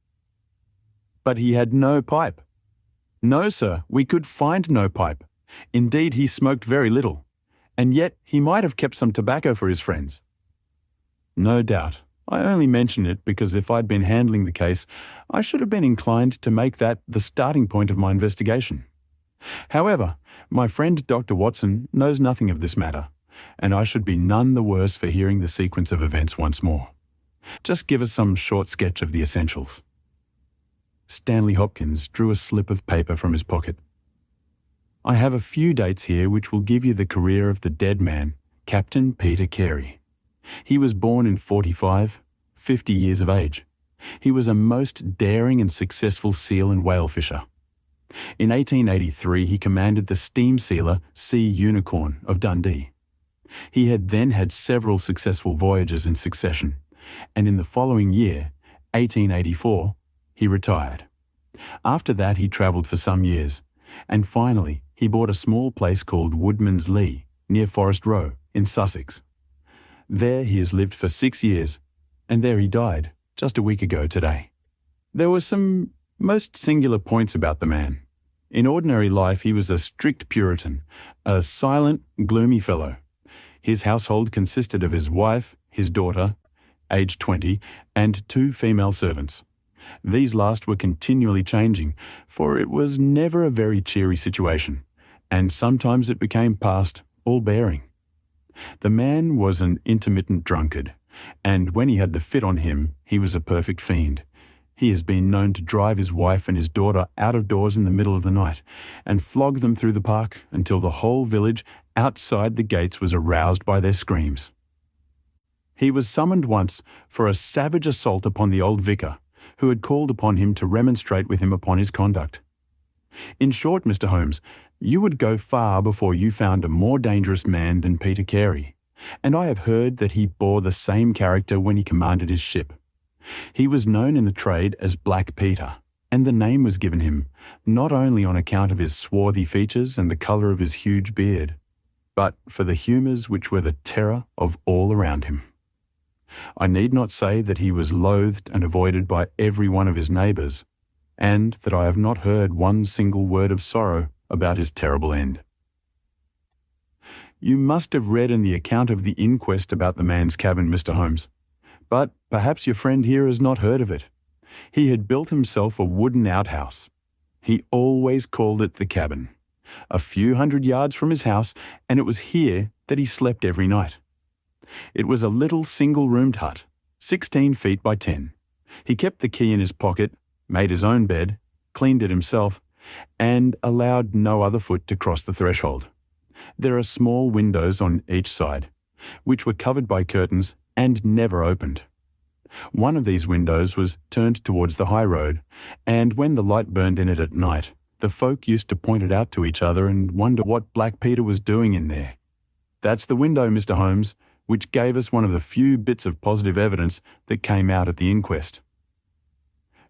"But he had no pipe." "No, sir, we could find no pipe. Indeed, he smoked very little, and yet he might have kept some tobacco for his friends." "No doubt. I only mention it because if I'd been handling the case, I should have been inclined to make that the starting point of my investigation. However, my friend Dr. Watson knows nothing of this matter, and I should be none the worse for hearing the sequence of events once more. Just give us some short sketch of the essentials." Stanley Hopkins drew a slip of paper from his pocket. "I have a few dates here which will give you the career of the dead man, Captain Peter Carey. He was born in 45, 50 years of age. He was a most daring and successful seal and whale fisher. In 1883 he commanded the steam sealer Sea Unicorn of Dundee. He had then had several successful voyages in succession, and in the following year, 1884, he retired. After that he travelled for some years, and finally he bought a small place called Woodman's Lee, near Forest Row, in Sussex. There he has lived for 6 years, and there he died, just a week ago today. There were some most singular points about the man. In ordinary life he was a strict Puritan, a silent, gloomy fellow. His household consisted of his wife, his daughter, aged 20, and 2 female servants. These last were continually changing, for it was never a very cheery situation, and sometimes it became past all bearing. The man was an intermittent drunkard, and when he had the fit on him, he was a perfect fiend. He has been known to drive his wife and his daughter out of doors in the middle of the night, and flog them through the park until the whole village outside the gates was aroused by their screams. He was summoned once for a savage assault upon the old vicar, who had called upon him to remonstrate with him upon his conduct. In short, Mr. Holmes, you would go far before you found a more dangerous man than Peter Carey, and I have heard that he bore the same character when he commanded his ship. He was known in the trade as Black Peter, and the name was given him not only on account of his swarthy features and the colour of his huge beard, but for the humours which were the terror of all around him. I need not say that he was loathed and avoided by every one of his neighbours, and that I have not heard one single word of sorrow about his terrible end. You must have read in the account of the inquest about the man's cabin, Mr. Holmes, but perhaps your friend here has not heard of it. He had built himself a wooden outhouse. He always called it the cabin, a few hundred yards from his house, and it was here that he slept every night. It was a little single-roomed hut, 16 feet by 10. He kept the key in his pocket, made his own bed, cleaned it himself, and allowed no other foot to cross the threshold. There are small windows on each side, which were covered by curtains and never opened. One of these windows was turned towards the high road, and when the light burned in it at night, the folk used to point it out to each other and wonder what Black Peter was doing in there. That's the window, Mr. Holmes, which gave us one of the few bits of positive evidence that came out at the inquest.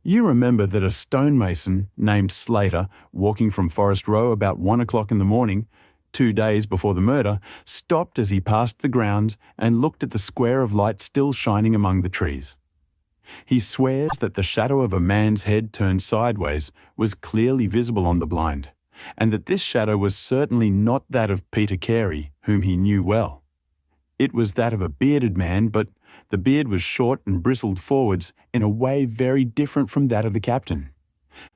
You remember that a stonemason named Slater, walking from Forest Row about 1 o'clock in the morning, 2 days before the murder, stopped as he passed the grounds and looked at the square of light still shining among the trees. He swears that the shadow of a man's head turned sideways was clearly visible on the blind, and that this shadow was certainly not that of Peter Carey, whom he knew well. It was that of a bearded man, but the beard was short and bristled forwards in a way very different from that of the captain.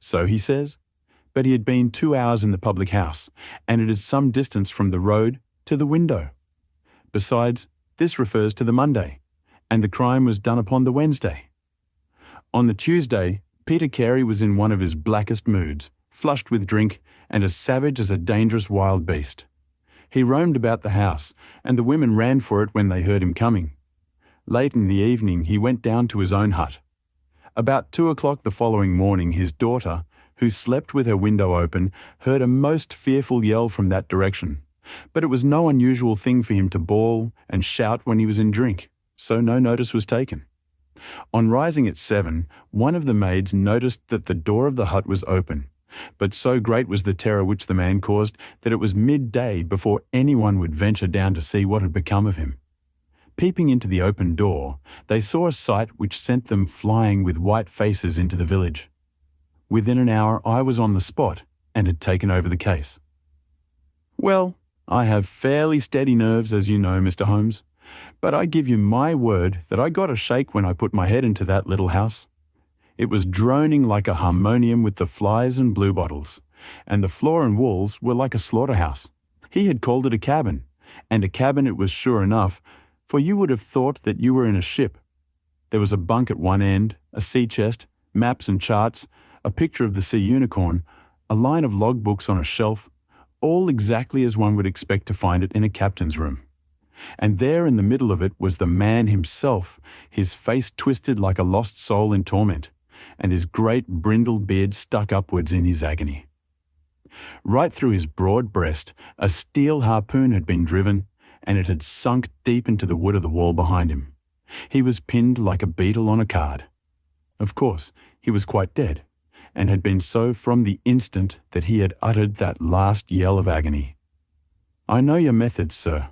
So he says, but he had been 2 hours in the public house, and it is some distance from the road to the window. Besides, this refers to the Monday, and the crime was done upon the Wednesday. On the Tuesday, Peter Carey was in one of his blackest moods, flushed with drink and as savage as a dangerous wild beast. He roamed about the house, and the women ran for it when they heard him coming. Late in the evening, he went down to his own hut. About 2 o'clock the following morning, his daughter, who slept with her window open, heard a most fearful yell from that direction. But it was no unusual thing for him to bawl and shout when he was in drink, so no notice was taken. On rising at 7, one of the maids noticed that the door of the hut was open, but so great was the terror which the man caused that it was midday before anyone would venture down to see what had become of him. Peeping into the open door, they saw a sight which sent them flying with white faces into the village. Within an hour I was on the spot and had taken over the case. Well, I have fairly steady nerves, as you know, Mr. Holmes, but I give you my word that I got a shake when I put my head into that little house. It was droning like a harmonium with the flies and bluebottles, and the floor and walls were like a slaughterhouse. He had called it a cabin, and a cabin it was sure enough, for you would have thought that you were in a ship. There was a bunk at one end, a sea chest, maps and charts, a picture of the sea unicorn, a line of logbooks on a shelf, all exactly as one would expect to find it in a captain's room. And there in the middle of it was the man himself, his face twisted like a lost soul in torment, and his great brindled beard stuck upwards in his agony. Right through his broad breast a steel harpoon had been driven, and it had sunk deep into the wood of the wall behind him. He was pinned like a beetle on a card. Of course, he was quite dead, and had been so from the instant that he had uttered that last yell of agony. I know your methods, sir,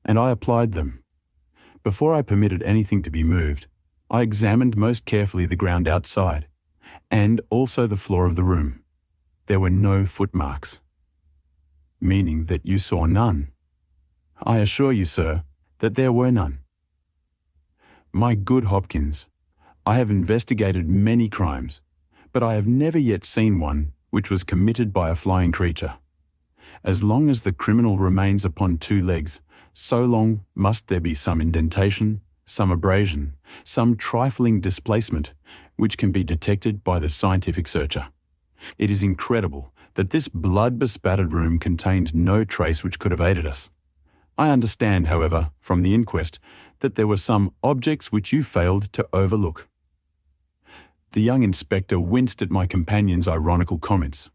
and I applied them. Before I permitted anything to be moved, I examined most carefully the ground outside, and also the floor of the room. There were no footmarks. Meaning that you saw none. I assure you, sir, that there were none. My good Hopkins, I have investigated many crimes, but I have never yet seen one which was committed by a flying creature. As long as the criminal remains upon 2 legs, so long must there be some indentation, some abrasion, some trifling displacement, which can be detected by the scientific searcher. It is incredible that this blood-bespattered room contained no trace which could have aided us. I understand, however, from the inquest, that there were some objects which you failed to overlook. The young inspector winced at my companion's ironical comments.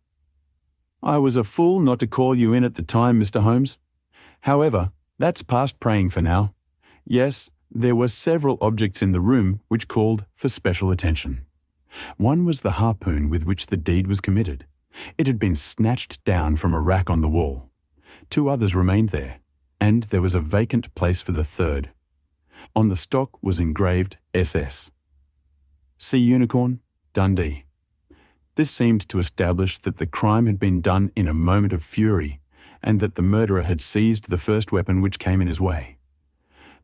I was a fool not to call you in at the time, Mr. Holmes. However, that's past praying for now. Yes, there were several objects in the room which called for special attention. One was the harpoon with which the deed was committed. It had been snatched down from a rack on the wall. 2 others remained there, and there was a vacant place for the third. On the stock was engraved SS. Sea Unicorn, Dundee. This seemed to establish that the crime had been done in a moment of fury, and that the murderer had seized the first weapon which came in his way.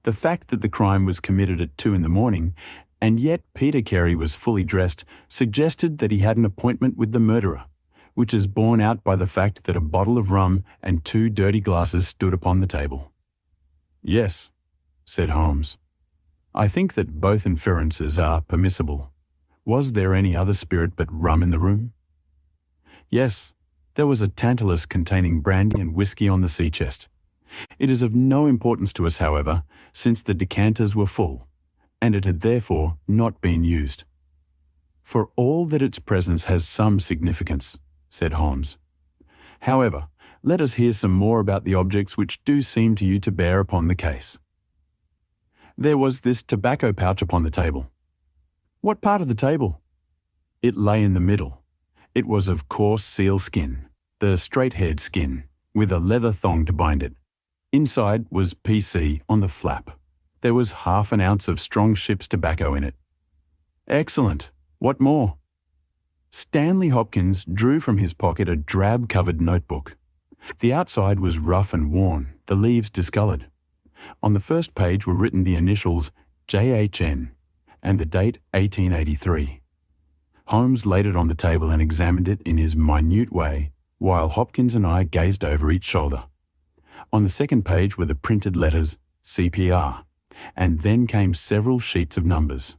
The fact that the crime was committed at 2 in the morning, and yet Peter Carey was fully dressed, suggested that he had an appointment with the murderer, which is borne out by the fact that a bottle of rum and 2 dirty glasses stood upon the table. Yes, said Holmes. I think that both inferences are permissible. Was there any other spirit but rum in the room? Yes, there was a tantalus containing brandy and whiskey on the sea chest. It is of no importance to us, however, since the decanters were full, and it had therefore not been used. For all that its presence has some significance, said Holmes. However, let us hear some more about the objects which do seem to you to bear upon the case. There was this tobacco pouch upon the table. What part of the table? It lay in the middle. It was of coarse seal skin, the straight-haired skin, with a leather thong to bind it. Inside was PC on the flap. There was half an ounce of strong ship's tobacco in it. Excellent. What more? Stanley Hopkins drew from his pocket a drab-covered notebook. The outside was rough and worn, the leaves discoloured. On the first page were written the initials JHN and the date 1883. Holmes laid it on the table and examined it in his minute way, while Hopkins and I gazed over each shoulder. On the second page were the printed letters CPR, and then came several sheets of numbers.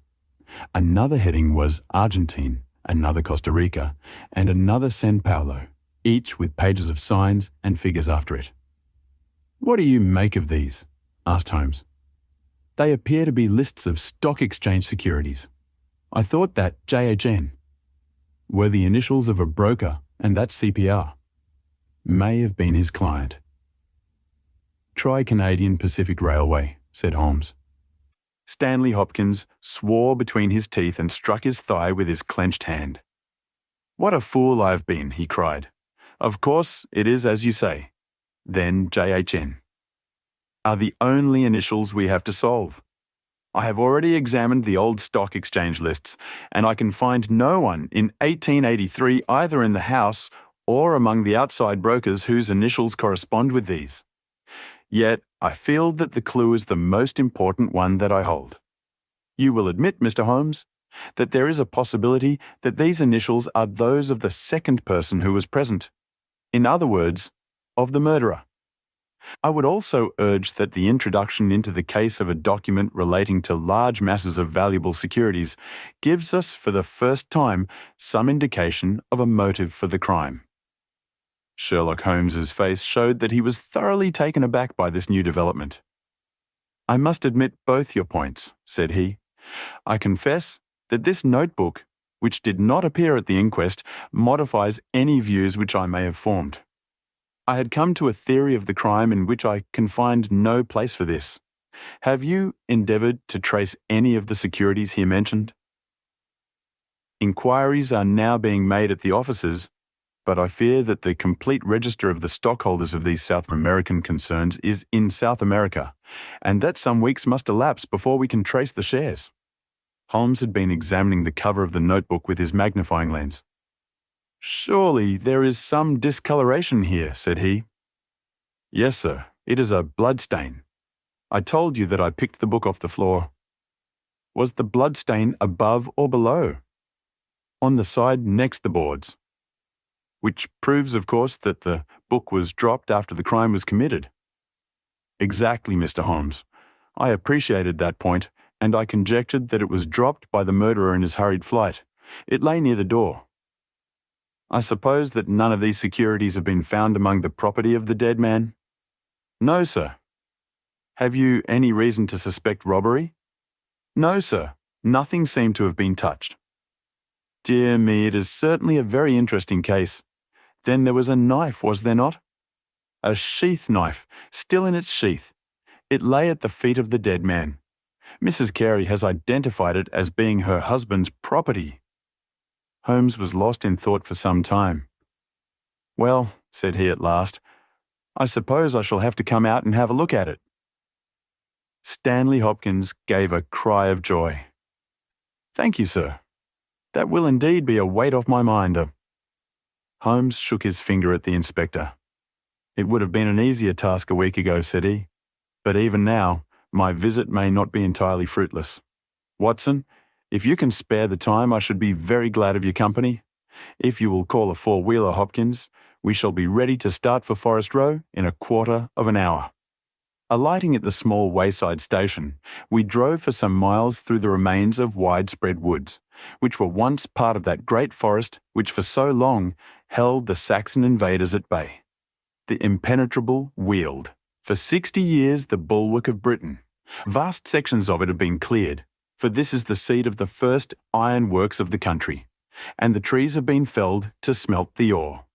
Another heading was Argentine, another Costa Rica, and another San Paulo, each with pages of signs and figures after it. "What do you make of these?" asked Holmes. "They appear to be lists of stock exchange securities. I thought that JHN were the initials of a broker, and that CPR may have been his client." "Try Canadian Pacific Railway," said Holmes. Stanley Hopkins swore between his teeth and struck his thigh with his clenched hand. "What a fool I have been," he cried. "Of course, it is as you say. Then JHN are the only initials we have to solve. I have already examined the old stock exchange lists, and I can find no one in 1883 either in the house or among the outside brokers whose initials correspond with these. Yet I feel that the clue is the most important one that I hold. You will admit, Mr. Holmes, that there is a possibility that these initials are those of the second person who was present. In other words, of the murderer. I would also urge that the introduction into the case of a document relating to large masses of valuable securities gives us for the first time some indication of a motive for the crime." Sherlock Holmes's face showed that he was thoroughly taken aback by this new development. "I must admit both your points," said he. "I confess that this notebook, which did not appear at the inquest, modifies any views which I may have formed. I had come to a theory of the crime in which I can find no place for this. Have you endeavoured to trace any of the securities here mentioned?" "Inquiries are now being made at the offices, but I fear that the complete register of the stockholders of these South American concerns is in South America, and that some weeks must elapse before we can trace the shares." Holmes had been examining the cover of the notebook with his magnifying lens. "Surely there is some discoloration here," said he. "Yes, sir. It is a blood stain. I told you that I picked the book off the floor." "Was the blood stain above or below?" "On the side next the boards." "Which proves, of course, that the book was dropped after the crime was committed." "Exactly, Mr. Holmes. I appreciated that point, and I conjectured that it was dropped by the murderer in his hurried flight. It lay near the door." "I suppose that none of these securities have been found among the property of the dead man?" "No, sir." "Have you any reason to suspect robbery?" "No, sir. Nothing seemed to have been touched." "Dear me, it is certainly a very interesting case. Then there was a knife, was there not?" "A sheath knife, still in its sheath. It lay at the feet of the dead man. Mrs. Carey has identified it as being her husband's property." Holmes was lost in thought for some time. "Well," said he at last, "I suppose I shall have to come out and have a look at it." Stanley Hopkins gave a cry of joy. "Thank you, sir. That will indeed be a weight off my mind." Holmes shook his finger at the inspector. "It would have been an easier task a week ago," said he, "but even now my visit may not be entirely fruitless. Watson, if you can spare the time, I should be very glad of your company. If you will call a four-wheeler, Hopkins, we shall be ready to start for Forest Row in a quarter of an hour." Alighting at the small wayside station, we drove for some miles through the remains of widespread woods, which were once part of that great forest which for so long held the Saxon invaders at bay. The impenetrable Weald, for 60 years the bulwark of Britain. Vast sections of it have been cleared, for this is the seat of the first iron works of the country, and the trees have been felled to smelt the ore.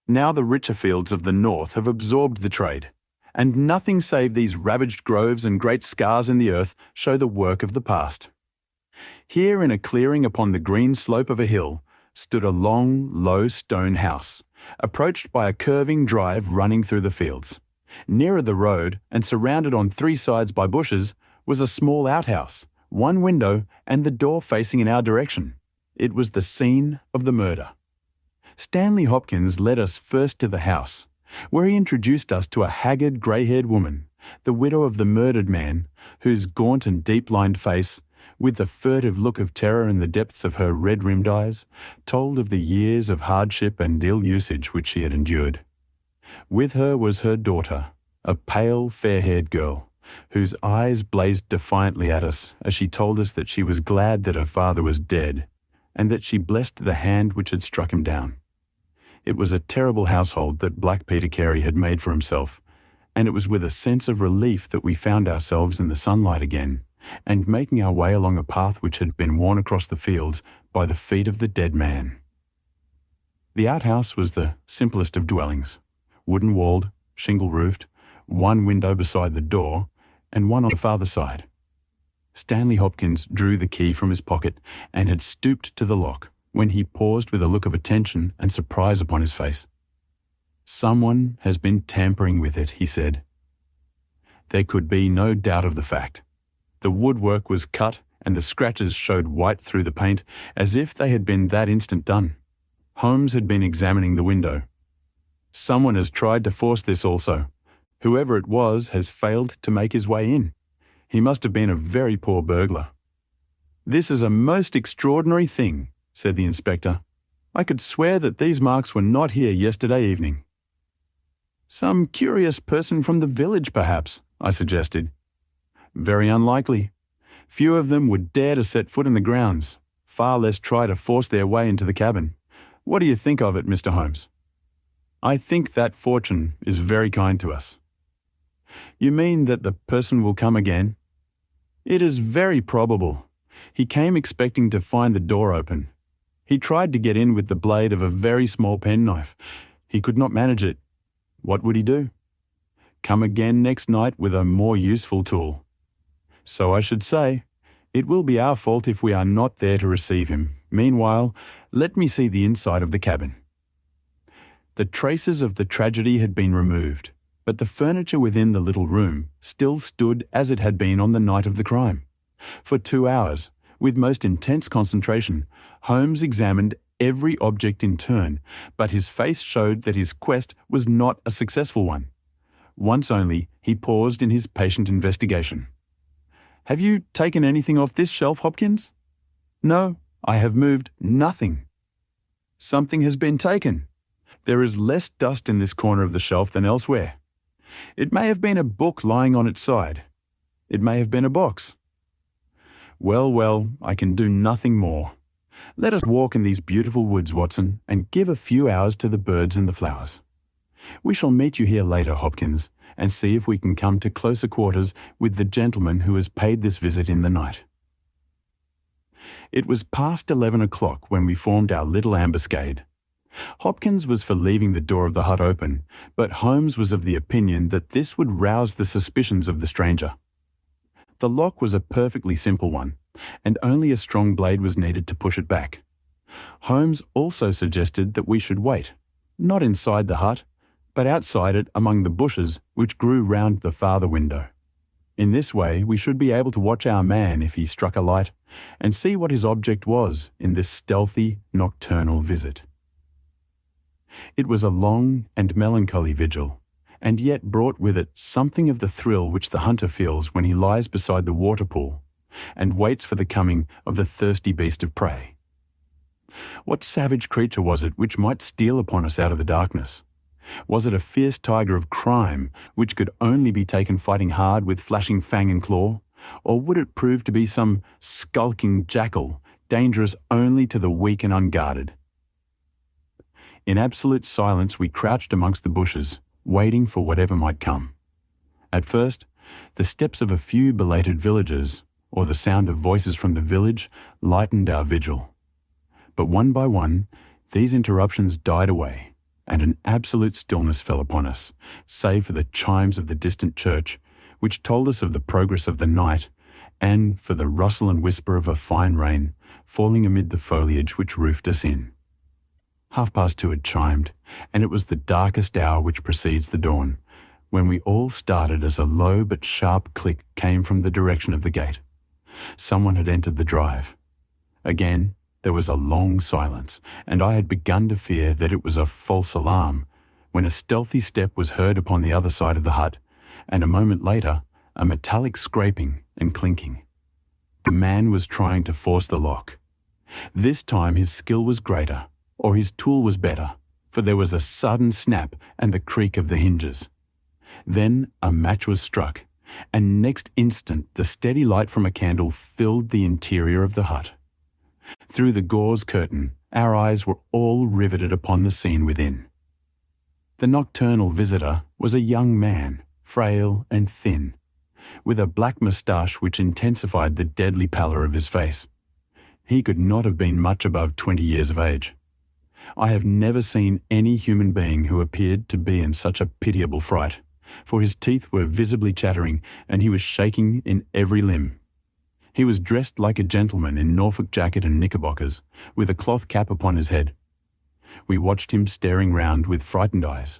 Now the richer fields of the north have absorbed the trade, and nothing save these ravaged groves and great scars in the earth show the work of the past. Here in a clearing upon the green slope of a hill stood a long, low stone house, approached by a curving drive running through the fields. Nearer the road, and surrounded on three sides by bushes, was a small outhouse, one window, and the door facing in our direction. It was the scene of the murder. Stanley Hopkins led us first to the house, where he introduced us to a haggard, grey-haired woman, the widow of the murdered man, whose gaunt and deep-lined face, with the furtive look of terror in the depths of her red-rimmed eyes, told of the years of hardship and ill-usage which she had endured. With her was her daughter, a pale, fair-haired girl, whose eyes blazed defiantly at us as she told us that she was glad that her father was dead, and that she blessed the hand which had struck him down. It was a terrible household that Black Peter Carey had made for himself, and it was with a sense of relief that we found ourselves in the sunlight again, and making our way along a path which had been worn across the fields by the feet of the dead man. The outhouse was the simplest of dwellings, wooden-walled, shingle-roofed, one window beside the door, and one on the farther side. Stanley Hopkins drew the key from his pocket and had stooped to the lock, when he paused with a look of attention and surprise upon his face. "Someone has been tampering with it," he said. There could be no doubt of the fact. The woodwork was cut and the scratches showed white through the paint as if they had been that instant done. Holmes had been examining the window. "Someone has tried to force this also. Whoever it was has failed to make his way in. He must have been a very poor burglar." "This is a most extraordinary thing," said the inspector. "I could swear that these marks were not here yesterday evening." "Some curious person from the village, perhaps," I suggested. "Very unlikely. Few of them would dare to set foot in the grounds, far less try to force their way into the cabin. What do you think of it, Mr. Holmes?" "I think that fortune is very kind to us." "You mean that the person will come again?" "It is very probable. He came expecting to find the door open. He tried to get in with the blade of a very small penknife. He could not manage it. What would he do? Come again next night with a more useful tool. So I should say, it will be our fault if we are not there to receive him. Meanwhile, let me see the inside of the cabin." The traces of the tragedy had been removed, but the furniture within the little room still stood as it had been on the night of the crime. For 2 hours, with most intense concentration, Holmes examined every object in turn, but his face showed that his quest was not a successful one. Once only he paused in his patient investigation. "Have you taken anything off this shelf, Hopkins?" "No, I have moved nothing." "Something has been taken. There is less dust in this corner of the shelf than elsewhere. It may have been a book lying on its side. It may have been a box." Well, I can do nothing more. Let us walk in these beautiful woods, Watson, and give a few hours to the birds and the flowers. We shall meet you here later, Hopkins, and see if we can come to closer quarters with the gentleman who has paid this visit in the night." It was past 11 o'clock when we formed our little ambuscade. Hopkins was for leaving the door of the hut open, but Holmes was of the opinion that this would rouse the suspicions of the stranger. The lock was a perfectly simple one, and only a strong blade was needed to push it back. Holmes also suggested that we should wait, not inside the hut, but outside it among the bushes which grew round the farther window. In this way we should be able to watch our man if he struck a light, and see what his object was in this stealthy, nocturnal visit. It was a long and melancholy vigil, and yet brought with it something of the thrill which the hunter feels when he lies beside the water pool and waits for the coming of the thirsty beast of prey. What savage creature was it which might steal upon us out of the darkness? Was it a fierce tiger of crime which could only be taken fighting hard with flashing fang and claw, or would it prove to be some skulking jackal, dangerous only to the weak and unguarded? In absolute silence we crouched amongst the bushes, waiting for whatever might come. At first, the steps of a few belated villagers, or the sound of voices from the village, lightened our vigil. But one by one, these interruptions died away, and an absolute stillness fell upon us, save for the chimes of the distant church, which told us of the progress of the night, and for the rustle and whisper of a fine rain falling amid the foliage which roofed us in. 2:30 had chimed, and it was the darkest hour which precedes the dawn, when we all started as a low but sharp click came from the direction of the gate. Someone had entered the drive. Again, there was a long silence, and I had begun to fear that it was a false alarm, when a stealthy step was heard upon the other side of the hut, and a moment later, a metallic scraping and clinking. The man was trying to force the lock. This time his skill was greater, or his tool was better, for there was a sudden snap and the creak of the hinges. Then a match was struck, and next instant the steady light from a candle filled the interior of the hut. Through the gauze curtain, our eyes were all riveted upon the scene within. The nocturnal visitor was a young man, frail and thin, with a black moustache which intensified the deadly pallor of his face. He could not have been much above 20 years of age. I have never seen any human being who appeared to be in such a pitiable fright, for his teeth were visibly chattering and he was shaking in every limb. He was dressed like a gentleman in Norfolk jacket and knickerbockers, with a cloth cap upon his head. We watched him staring round with frightened eyes.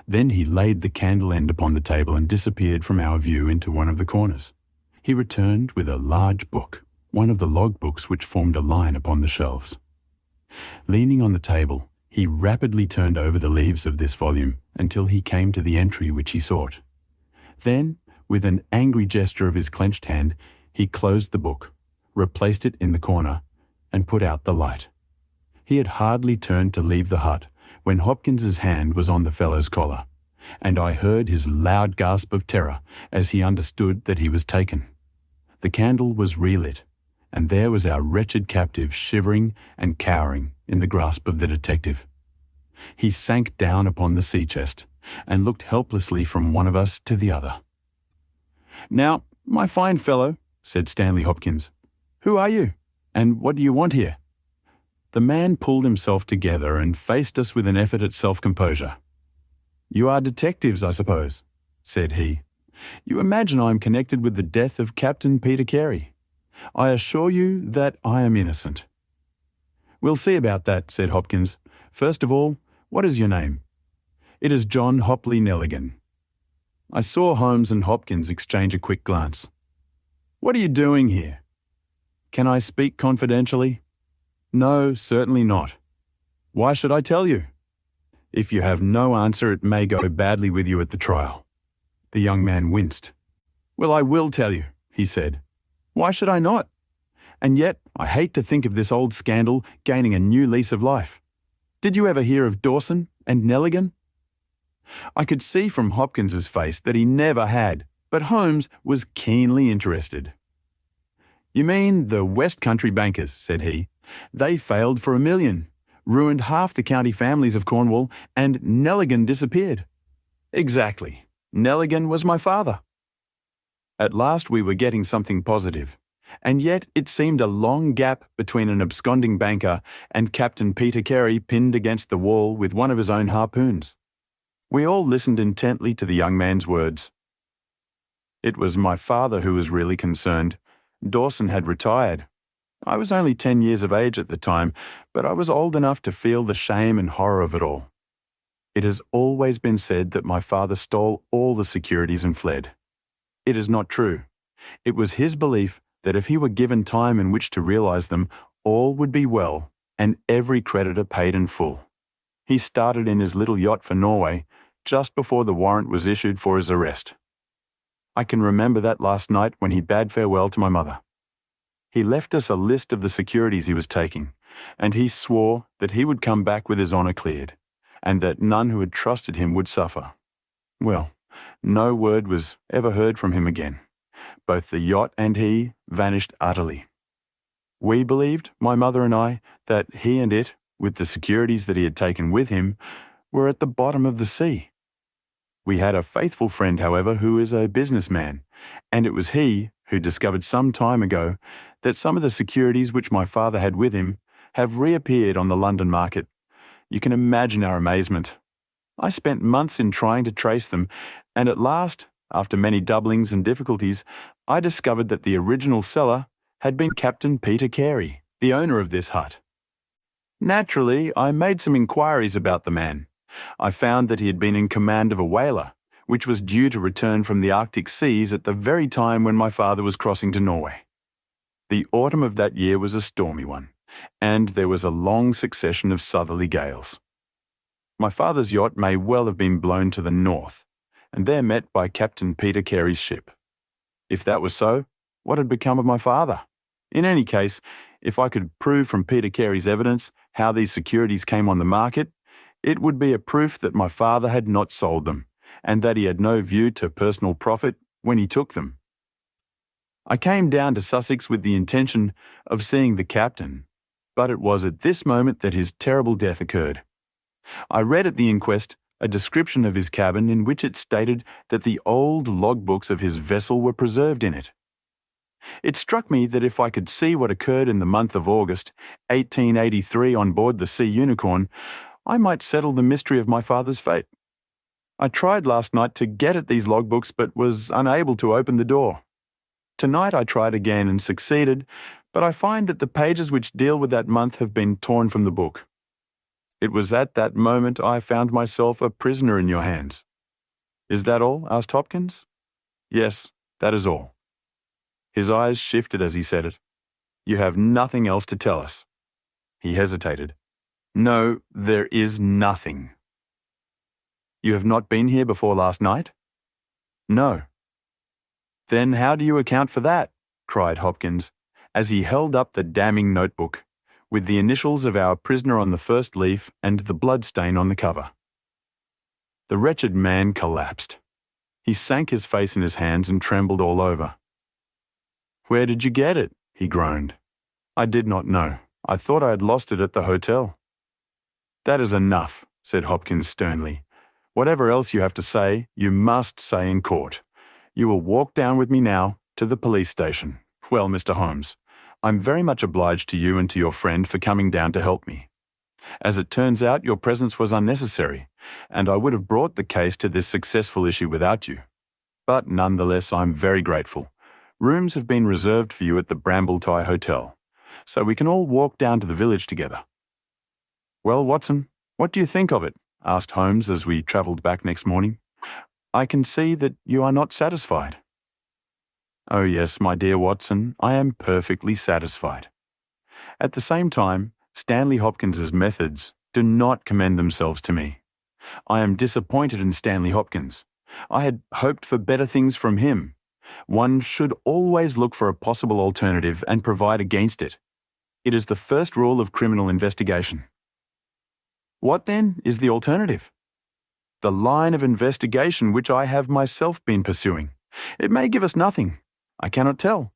Then he laid the candle end upon the table and disappeared from our view into one of the corners. He returned with a large book, one of the log books which formed a line upon the shelves. Leaning on the table, he rapidly turned over the leaves of this volume until he came to the entry which he sought. Then, with an angry gesture of his clenched hand, he closed the book, replaced it in the corner, and put out the light. He had hardly turned to leave the hut when Hopkins's hand was on the fellow's collar, and I heard his loud gasp of terror as he understood that he was taken. The candle was relit, and there was our wretched captive shivering and cowering in the grasp of the detective. He sank down upon the sea-chest and looked helplessly from one of us to the other. "Now, my fine fellow," said Stanley Hopkins, "who are you, and what do you want here?" The man pulled himself together and faced us with an effort at self-composure. "You are detectives, I suppose," said he. "You imagine I am connected with the death of Captain Peter Carey. I assure you that I am innocent." "We'll see about that," said Hopkins. "First of all, what is your name?" "It is John Hopley Nelligan." I saw Holmes and Hopkins exchange a quick glance. "What are you doing here?" "Can I speak confidentially?" "No, certainly not." "Why should I tell you?" "If you have no answer, it may go badly with you at the trial." The young man winced. "Well, I will tell you," he said. "Why should I not? And yet I hate to think of this old scandal gaining a new lease of life. Did you ever hear of Dawson and Nelligan?" I could see from Hopkins's face that he never had, but Holmes was keenly interested. "You mean the West Country bankers," said he. "They failed for $1 million, ruined half the county families of Cornwall, and Nelligan disappeared." "Exactly. Nelligan was my father." At last we were getting something positive, and yet it seemed a long gap between an absconding banker and Captain Peter Carey pinned against the wall with one of his own harpoons. We all listened intently to the young man's words. It was my father who was really concerned. Dawson had retired. I was only 10 years of age at the time, but I was old enough to feel the shame and horror of it all. It has always been said that my father stole all the securities and fled. It is not true. It was his belief that if he were given time in which to realize them, all would be well, and every creditor paid in full. He started in his little yacht for Norway, just before the warrant was issued for his arrest. I can remember that last night when he bade farewell to my mother. He left us a list of the securities he was taking, and he swore that he would come back with his honor cleared, and that none who had trusted him would suffer. Well, no word was ever heard from him again. Both the yacht and he vanished utterly. We believed, my mother and I, that he and it, with the securities that he had taken with him, were at the bottom of the sea. We had a faithful friend, however, who is a businessman, and it was he who discovered some time ago that some of the securities which my father had with him have reappeared on the London market. You can imagine our amazement. I spent months in trying to trace them, and at last, after many doublings and difficulties, I discovered that the original seller had been Captain Peter Carey, the owner of this hut. Naturally, I made some inquiries about the man. I found that he had been in command of a whaler, which was due to return from the Arctic seas at the very time when my father was crossing to Norway. The autumn of that year was a stormy one, and there was a long succession of southerly gales. My father's yacht may well have been blown to the north, and there met by Captain Peter Carey's ship. If that was so, What had become of my father? In any case, if I could prove from Peter Carey's evidence how these securities came on the market, it would be a proof that my father had not sold them, and that he had no view to personal profit when he took them. I came down to Sussex with the intention of seeing the captain, but it was at this moment that his terrible death occurred. I read at the inquest a description of his cabin in which it stated that the old logbooks of his vessel were preserved in it. It struck me that if I could see what occurred in the month of August, 1883, on board the Sea Unicorn, I might settle the mystery of my father's fate. I tried last night to get at these logbooks but was unable to open the door. Tonight I tried again and succeeded, but I find that the pages which deal with that month have been torn from the book. It was at that moment I found myself a prisoner in your hands." "Is that all?" asked Hopkins. "Yes, that is all." His eyes shifted as he said it. "You have nothing else to tell us." He hesitated. "No, there is nothing." "You have not been here before last night?" "No." "Then how do you account for that?" cried Hopkins, as he held up the damning notebook, with the initials of our prisoner on the first leaf and the blood stain on the cover. The wretched man collapsed. He sank his face in his hands and trembled all over. "Where did you get it?" he groaned. "I did not know. I thought I had lost it at the hotel." "That is enough," said Hopkins sternly. "Whatever else you have to say, you must say in court. You will walk down with me now to the police station. Well, Mr. Holmes, I'm very much obliged to you and to your friend for coming down to help me. As it turns out, your presence was unnecessary, and I would have brought the case to this successful issue without you. But nonetheless, I'm very grateful. Rooms have been reserved for you at the Brambletie Hotel, so we can all walk down to the village together." "Well, Watson, what do you think of it?" asked Holmes as we travelled back next morning. "I can see that you are not satisfied." "Oh yes, my dear Watson, I am perfectly satisfied." At the same time, Stanley Hopkins's methods do not commend themselves to me. I am disappointed in Stanley Hopkins. I had hoped for better things from him. One should always look for a possible alternative and provide against it. It is the first rule of criminal investigation. What, then, is the alternative? The line of investigation which I have myself been pursuing. It may give us nothing. I cannot tell.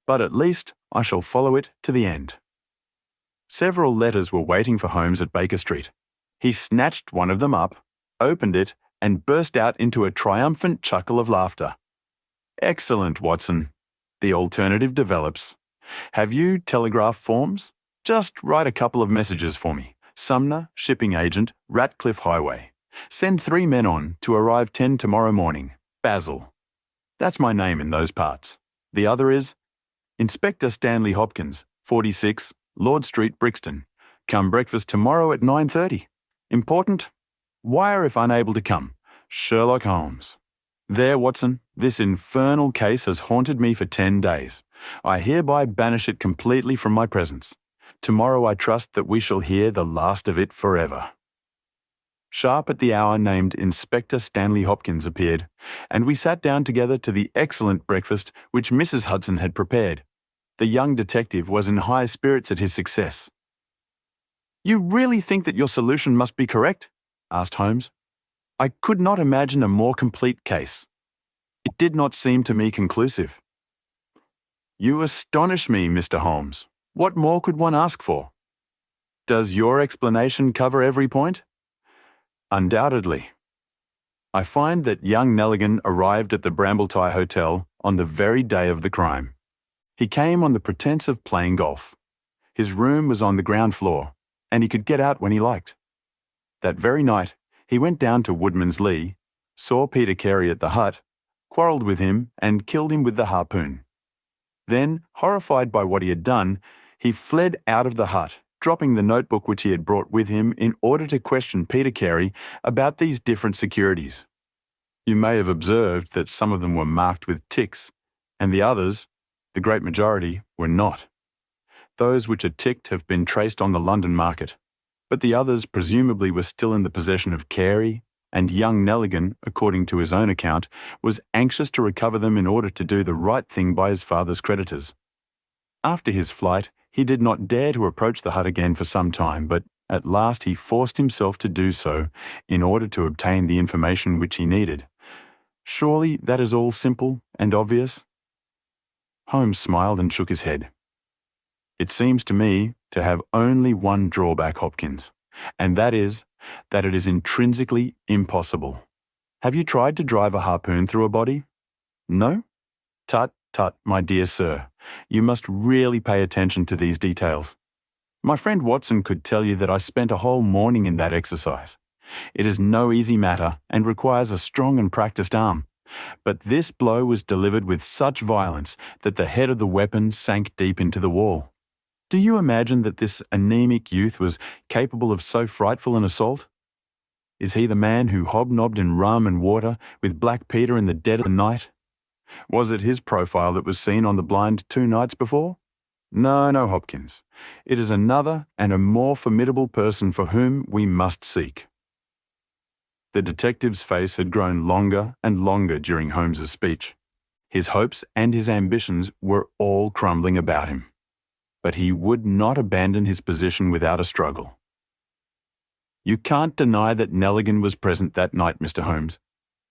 But at least I shall follow it to the end. Several letters were waiting for Holmes at Baker Street. He snatched one of them up, opened it, and burst out into a triumphant chuckle of laughter. "Excellent, Watson. The alternative develops. Have you telegraph forms? Just write a couple of messages for me. Sumner, shipping agent, Ratcliffe Highway. Send 3 men on to arrive 10 tomorrow morning. Basil. That's my name in those parts. The other is Inspector Stanley Hopkins, 46, Lord Street, Brixton. Come breakfast tomorrow at 9:30. Important? Wire if unable to come. Sherlock Holmes." There, Watson, this infernal case has haunted me for 10 days. I hereby banish it completely from my presence. Tomorrow I trust that we shall hear the last of it forever. Sharp at the hour named, Inspector Stanley Hopkins appeared, and we sat down together to the excellent breakfast which Mrs. Hudson had prepared. The young detective was in high spirits at his success. "You really think that your solution must be correct?" asked Holmes. "I could not imagine a more complete case. It did not seem to me conclusive." "You astonish me, Mr. Holmes. What more could one ask for?" "Does your explanation cover every point?" "Undoubtedly. I find that young Nelligan arrived at the Brambletie Hotel on the very day of the crime. He came on the pretence of playing golf. His room was on the ground floor, and he could get out when he liked. That very night, he went down to Woodman's Lee, saw Peter Carey at the hut, quarrelled with him, and killed him with the harpoon. Then, horrified by what he had done, he fled out of the hut, dropping the notebook which he had brought with him in order to question Peter Carey about these different securities. You may have observed that some of them were marked with ticks, and the others, the great majority, were not. Those which are ticked have been traced on the London market, but the others presumably were still in the possession of Carey and young Nelligan, according to his own account, was anxious to recover them in order to do the right thing by his father's creditors. After his flight, he did not dare to approach the hut again for some time, but at last he forced himself to do so in order to obtain the information which he needed. Surely that is all simple and obvious? Holmes smiled and shook his head. It seems to me to have only one drawback, Hopkins, and that is that it is intrinsically impossible. Have you tried to drive a harpoon through a body? No? Tut, tut, my dear sir. You must really pay attention to these details. My friend Watson could tell you that I spent a whole morning in that exercise. It is no easy matter and requires a strong and practiced arm. But this blow was delivered with such violence that the head of the weapon sank deep into the wall. Do you imagine that this anemic youth was capable of so frightful an assault? Is he the man who hobnobbed in rum and water with Black Peter in the dead of the night? Was it his profile that was seen on the blind 2 nights before? No, no, Hopkins. It is another and a more formidable person for whom we must seek. The detective's face had grown longer and longer during Holmes's speech. His hopes and his ambitions were all crumbling about him. But he would not abandon his position without a struggle. You can't deny that Nelligan was present that night, Mr. Holmes.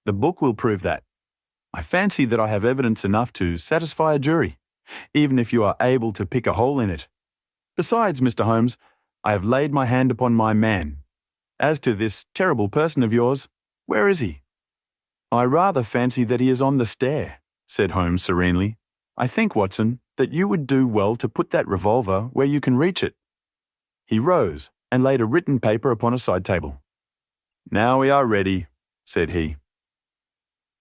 The book will prove that. I fancy that I have evidence enough to satisfy a jury, even if you are able to pick a hole in it. Besides, Mr. Holmes, I have laid my hand upon my man. As to this terrible person of yours, where is he? I rather fancy that he is on the stair, said Holmes serenely. I think, Watson, that you would do well to put that revolver where you can reach it. He rose and laid a written paper upon a side table. Now we are ready, said he.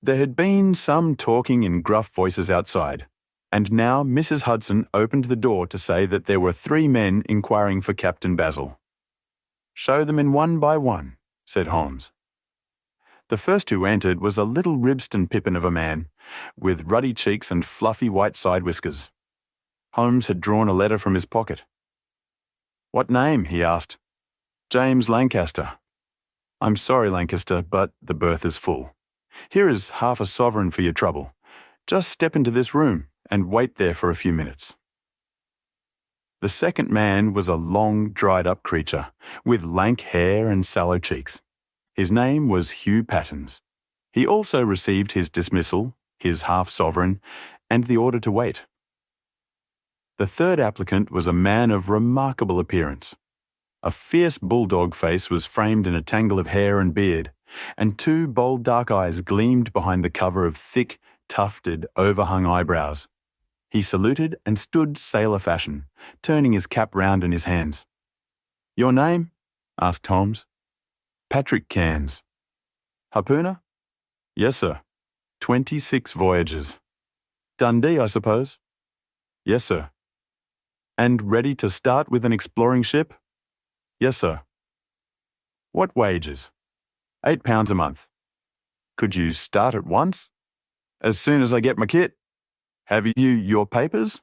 There had been some talking in gruff voices outside, and now Mrs. Hudson opened the door to say that there were 3 men inquiring for Captain Basil. Show them in one by one, said Holmes. The first who entered was a little Ribston pippin of a man, with ruddy cheeks and fluffy white side whiskers. Holmes had drawn a letter from his pocket. What name? He asked. James Lancaster. I'm sorry, Lancaster, but the berth is full. Here is half a sovereign for your trouble. Just step into this room and wait there for a few minutes. The second man was a long, dried-up creature, with lank hair and sallow cheeks. His name was Hugh Pattens. He also received his dismissal, his half-sovereign, and the order to wait. The third applicant was a man of remarkable appearance. A fierce bulldog face was framed in a tangle of hair and beard, and 2 bold dark eyes gleamed behind the cover of thick, tufted, overhung eyebrows. He saluted and stood sailor fashion, turning his cap round in his hands. Your name? asked Holmes. Patrick Cairns. Harpooner? Yes, sir. 26 voyages. Dundee, I suppose? Yes, sir. And ready to start with an exploring ship? Yes, sir. What wages? £8 a month. Could you start at once? As soon as I get my kit. Have you your papers?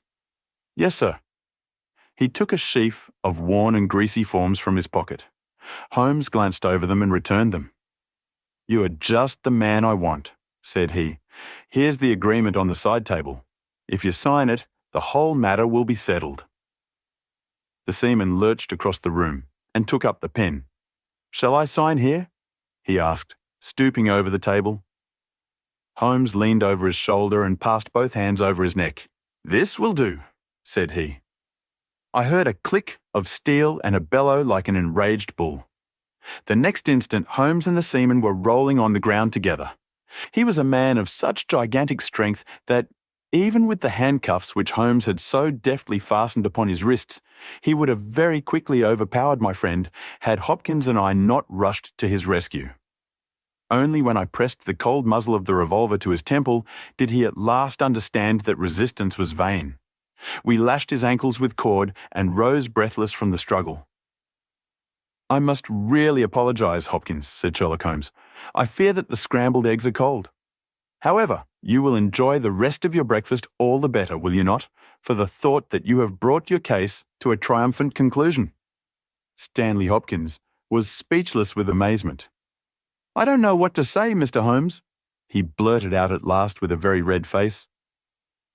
Yes, sir. He took a sheaf of worn and greasy forms from his pocket. Holmes glanced over them and returned them. You are just the man I want, said he. Here's the agreement on the side table. If you sign it, the whole matter will be settled. The seaman lurched across the room and took up the pen. Shall I sign here? He asked, stooping over the table. Holmes leaned over his shoulder and passed both hands over his neck. This will do, said he. I heard a click of steel and a bellow like an enraged bull. The next instant, Holmes and the seaman were rolling on the ground together. He was a man of such gigantic strength that, even with the handcuffs which Holmes had so deftly fastened upon his wrists, he would have very quickly overpowered my friend had Hopkins and I not rushed to his rescue. Only when I pressed the cold muzzle of the revolver to his temple did he at last understand that resistance was vain. We lashed his ankles with cord and rose breathless from the struggle. I must really apologize, Hopkins, said Sherlock Holmes. I fear that the scrambled eggs are cold. However, you will enjoy the rest of your breakfast all the better, will you not, for the thought that you have brought your case to a triumphant conclusion. Stanley Hopkins was speechless with amazement. "I don't know what to say, Mr. Holmes," he blurted out at last with a very red face.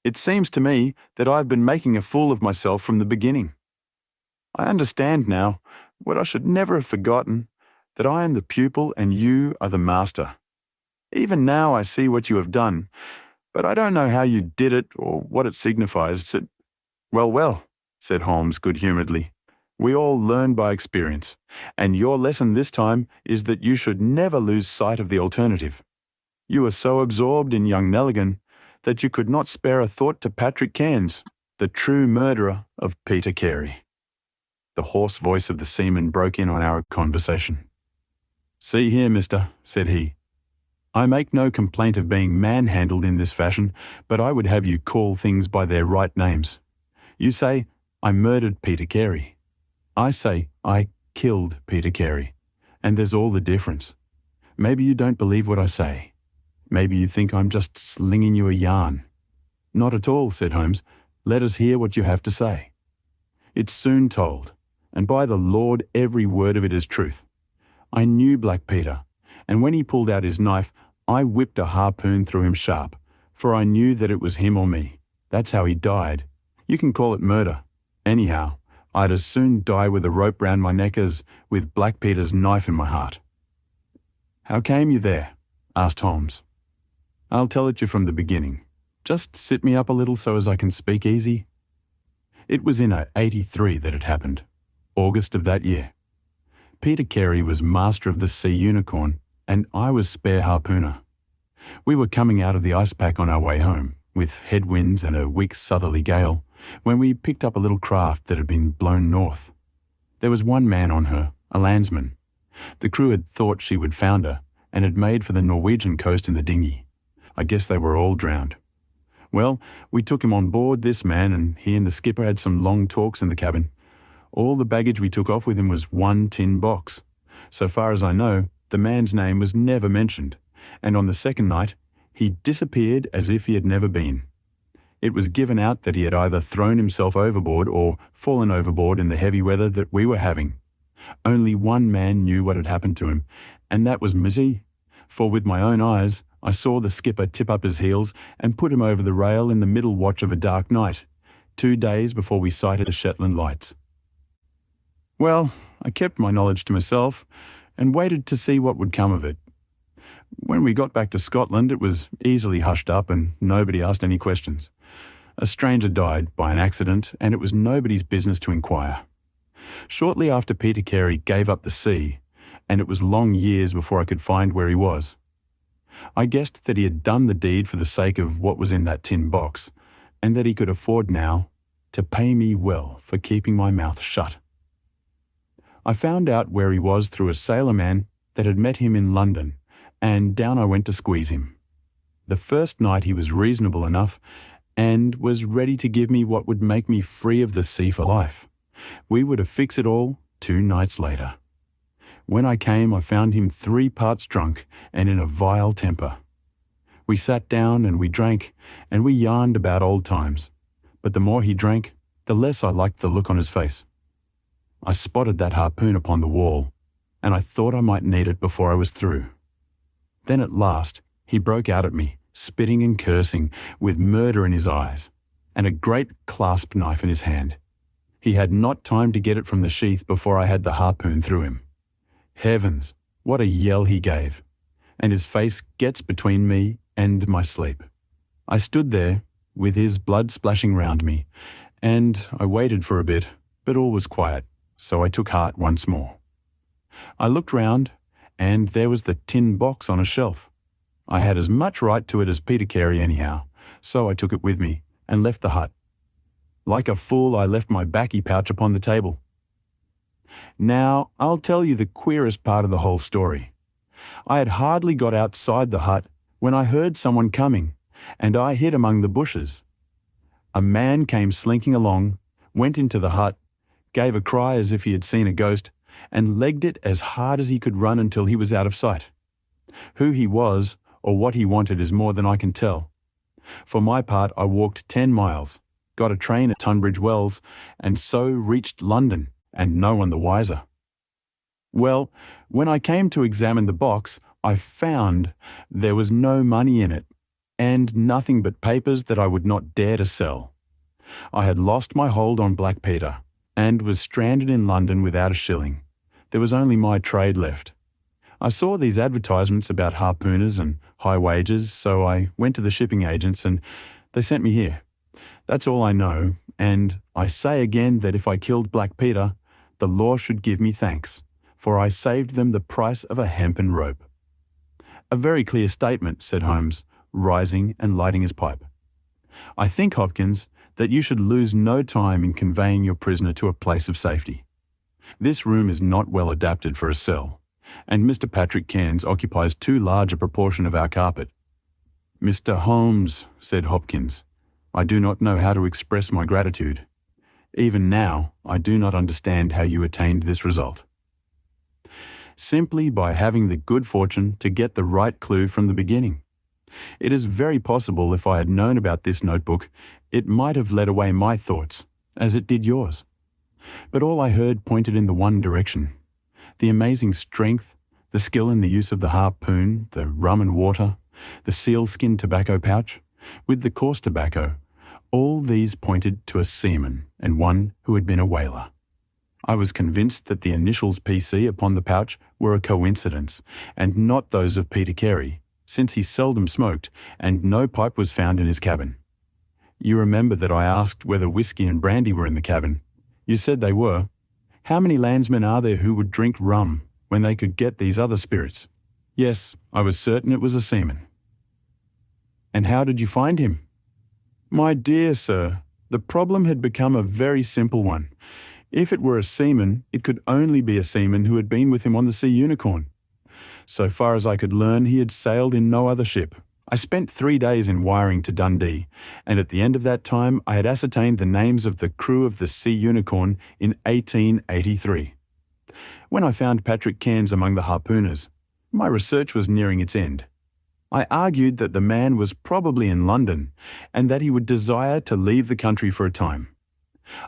"It seems to me that I've been making a fool of myself from the beginning. I understand now, what I should never have forgotten, that I am the pupil and you are the master. Even now I see what you have done, but I don't know how you did it or what it signifies. Well, well," said Holmes good-humouredly. "We all learn by experience, and your lesson this time is that you should never lose sight of the alternative. You were so absorbed in young Nelligan that you could not spare a thought to Patrick Cairns, the true murderer of Peter Carey." The hoarse voice of the seaman broke in on our conversation. "See here, mister," said he. "I make no complaint of being manhandled in this fashion, but I would have you call things by their right names. You say, I murdered Peter Carey. I say, I killed Peter Carey. And there's all the difference. Maybe you don't believe what I say. Maybe you think I'm just slinging you a yarn." "Not at all," said Holmes. "Let us hear what you have to say." "It's soon told, and by the Lord every word of it is truth. I knew Black Peter, and when he pulled out his knife, I whipped a harpoon through him sharp, for I knew that it was him or me. That's how he died. You can call it murder. Anyhow, I'd as soon die with a rope round my neck as with Black Peter's knife in my heart." "How came you there?" asked Holmes. "I'll tell it you from the beginning. Just sit me up a little so as I can speak easy." It was in '83 that it happened, August of that year. Peter Carey was master of the Sea Unicorn, and I was spare harpooner. We were coming out of the ice pack on our way home, with headwinds and a weak southerly gale, when we picked up a little craft that had been blown north. There was one man on her, a landsman. The crew had thought she would founder, and had made for the Norwegian coast in the dinghy. I guess they were all drowned. Well, we took him on board, this man, and he and the skipper had some long talks in the cabin. All the baggage we took off with him was one tin box. So far as I know, the man's name was never mentioned, and on the second night, he disappeared as if he had never been. It was given out that he had either thrown himself overboard or fallen overboard in the heavy weather that we were having. Only one man knew what had happened to him, and that was Mizzy, for with my own eyes I saw the skipper tip up his heels and put him over the rail in the middle watch of a dark night, 2 days before we sighted the Shetland lights. Well, I kept my knowledge to myself and waited to see what would come of it. When we got back to Scotland, it was easily hushed up and nobody asked any questions. A stranger died by an accident, and it was nobody's business to inquire. Shortly after Peter Carey gave up the sea, and it was long years before I could find where he was. I guessed that he had done the deed for the sake of what was in that tin box, and that he could afford now to pay me well for keeping my mouth shut. I found out where he was through a sailor-man that had met him in London, and down I went to squeeze him. The first night he was reasonable enough, and was ready to give me what would make me free of the sea for life. We were to fix it all 2 nights later. When I came, I found him 3 parts drunk and in a vile temper. We sat down and we drank, and we yarned about old times. But the more he drank, the less I liked the look on his face. I spotted that harpoon upon the wall, and I thought I might need it before I was through. Then at last, he broke out at me, spitting and cursing, with murder in his eyes, and a great clasp knife in his hand. He had not time to get it from the sheath before I had the harpoon through him. Heavens, what a yell he gave, and his face gets between me and my sleep. I stood there, with his blood splashing round me, and I waited for a bit, but all was quiet, so I took heart once more. I looked round, and there was the tin box on a shelf. I had as much right to it as Peter Carey anyhow, so I took it with me and left the hut. Like a fool, I left my baccy pouch upon the table. Now, I'll tell you the queerest part of the whole story. I had hardly got outside the hut when I heard someone coming, and I hid among the bushes. A man came slinking along, went into the hut, gave a cry as if he had seen a ghost, and legged it as hard as he could run until he was out of sight. Who he was, or what he wanted, is more than I can tell. For my part, I walked 10 miles, got a train at Tunbridge Wells, and so reached London, and no one the wiser. Well, when I came to examine the box, I found there was no money in it, and nothing but papers that I would not dare to sell. I had lost my hold on Black Peter, and was stranded in London without a shilling. There was only my trade left. I saw these advertisements about harpooners and high wages, so I went to the shipping agents and they sent me here. That's all I know, and I say again that if I killed Black Peter, the law should give me thanks, for I saved them the price of a hempen rope. A very clear statement, said Holmes, rising and lighting his pipe. I think, Hopkins, that you should lose no time in conveying your prisoner to a place of safety. This room is not well adapted for a cell, and Mr. Patrick Cairns occupies too large a proportion of our carpet. Mr. Holmes, said Hopkins, I do not know how to express my gratitude. Even now, I do not understand how you attained this result. Simply by having the good fortune to get the right clue from the beginning. It is very possible if I had known about this notebook, it might have led away my thoughts, as it did yours. But all I heard pointed in the one direction. The amazing strength, the skill in the use of the harpoon, the rum and water, the sealskin tobacco pouch, with the coarse tobacco, all these pointed to a seaman and one who had been a whaler. I was convinced that the initials PC upon the pouch were a coincidence, and not those of Peter Carey, since he seldom smoked, and no pipe was found in his cabin. You remember that I asked whether whiskey and brandy were in the cabin. You said they were. How many landsmen are there who would drink rum when they could get these other spirits? Yes, I was certain it was a seaman. And how did you find him? My dear sir, the problem had become a very simple one. If it were a seaman, it could only be a seaman who had been with him on the Sea Unicorn. So far as I could learn, he had sailed in no other ship. I spent 3 days in wiring to Dundee, and at the end of that time I had ascertained the names of the crew of the Sea Unicorn in 1883. When I found Patrick Cairns among the harpooners, my research was nearing its end. I argued that the man was probably in London, and that he would desire to leave the country for a time.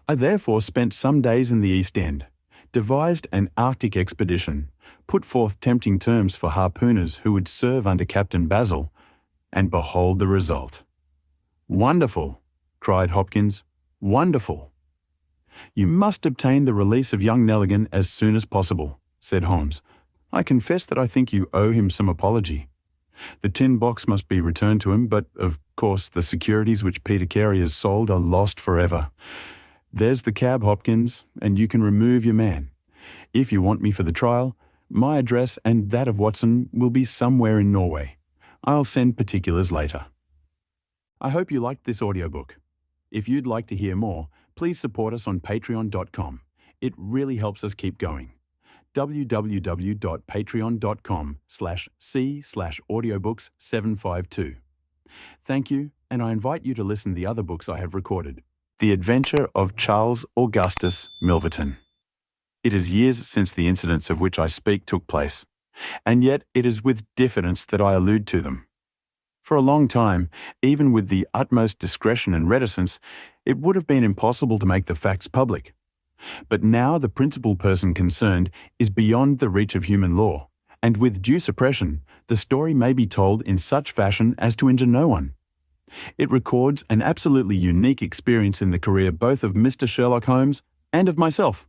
I therefore spent some days in the East End, devised an Arctic expedition, put forth tempting terms for harpooners who would serve under Captain Basil, and behold the result. Wonderful, cried Hopkins, wonderful. You must obtain the release of young Nelligan as soon as possible, said Holmes. I confess that I think you owe him some apology. The tin box must be returned to him, but of course the securities which Peter Carey has sold are lost forever. There's the cab, Hopkins, and you can remove your man. If you want me for the trial, my address and that of Watson will be somewhere in Norway. I'll send particulars later. I hope you liked this audiobook. If you'd like to hear more, please support us on patreon.com. It really helps us keep going. www.patreon.com/c/audiobooks752. Thank you, and I invite you to listen to the other books I have recorded. The Adventure of Charles Augustus Milverton. It is years since the incidents of which I speak took place, and yet it is with diffidence that I allude to them. For a long time, even with the utmost discretion and reticence, it would have been impossible to make the facts public. But now the principal person concerned is beyond the reach of human law, and with due suppression, the story may be told in such fashion as to injure no one. It records an absolutely unique experience in the career both of Mr. Sherlock Holmes and of myself.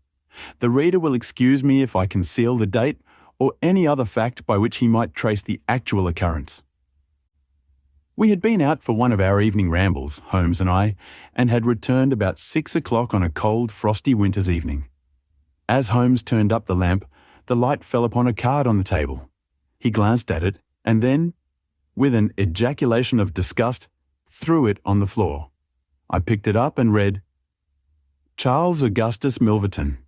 The reader will excuse me if I conceal the date or any other fact by which he might trace the actual occurrence. We had been out for one of our evening rambles, Holmes and I, and had returned about 6 o'clock on a cold, frosty winter's evening. As Holmes turned up the lamp, the light fell upon a card on the table. He glanced at it, and then, with an ejaculation of disgust, threw it on the floor. I picked it up and read, Charles Augustus Milverton,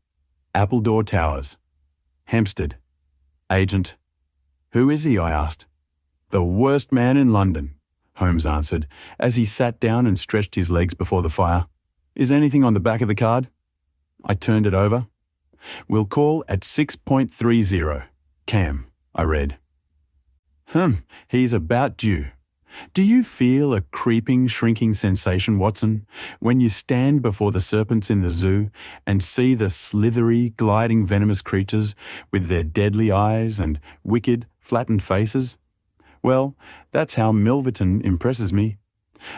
Appledore Towers, Hampstead, Agent. Who is he? I asked. The worst man in London, Holmes answered, as he sat down and stretched his legs before the fire. Is anything on the back of the card? I turned it over. We'll call at 6.30. Cam, I read. He's about due. Do you feel a creeping, shrinking sensation, Watson, when you stand before the serpents in the zoo and see the slithery, gliding, venomous creatures with their deadly eyes and wicked, flattened faces. Well, that's how Milverton impresses me.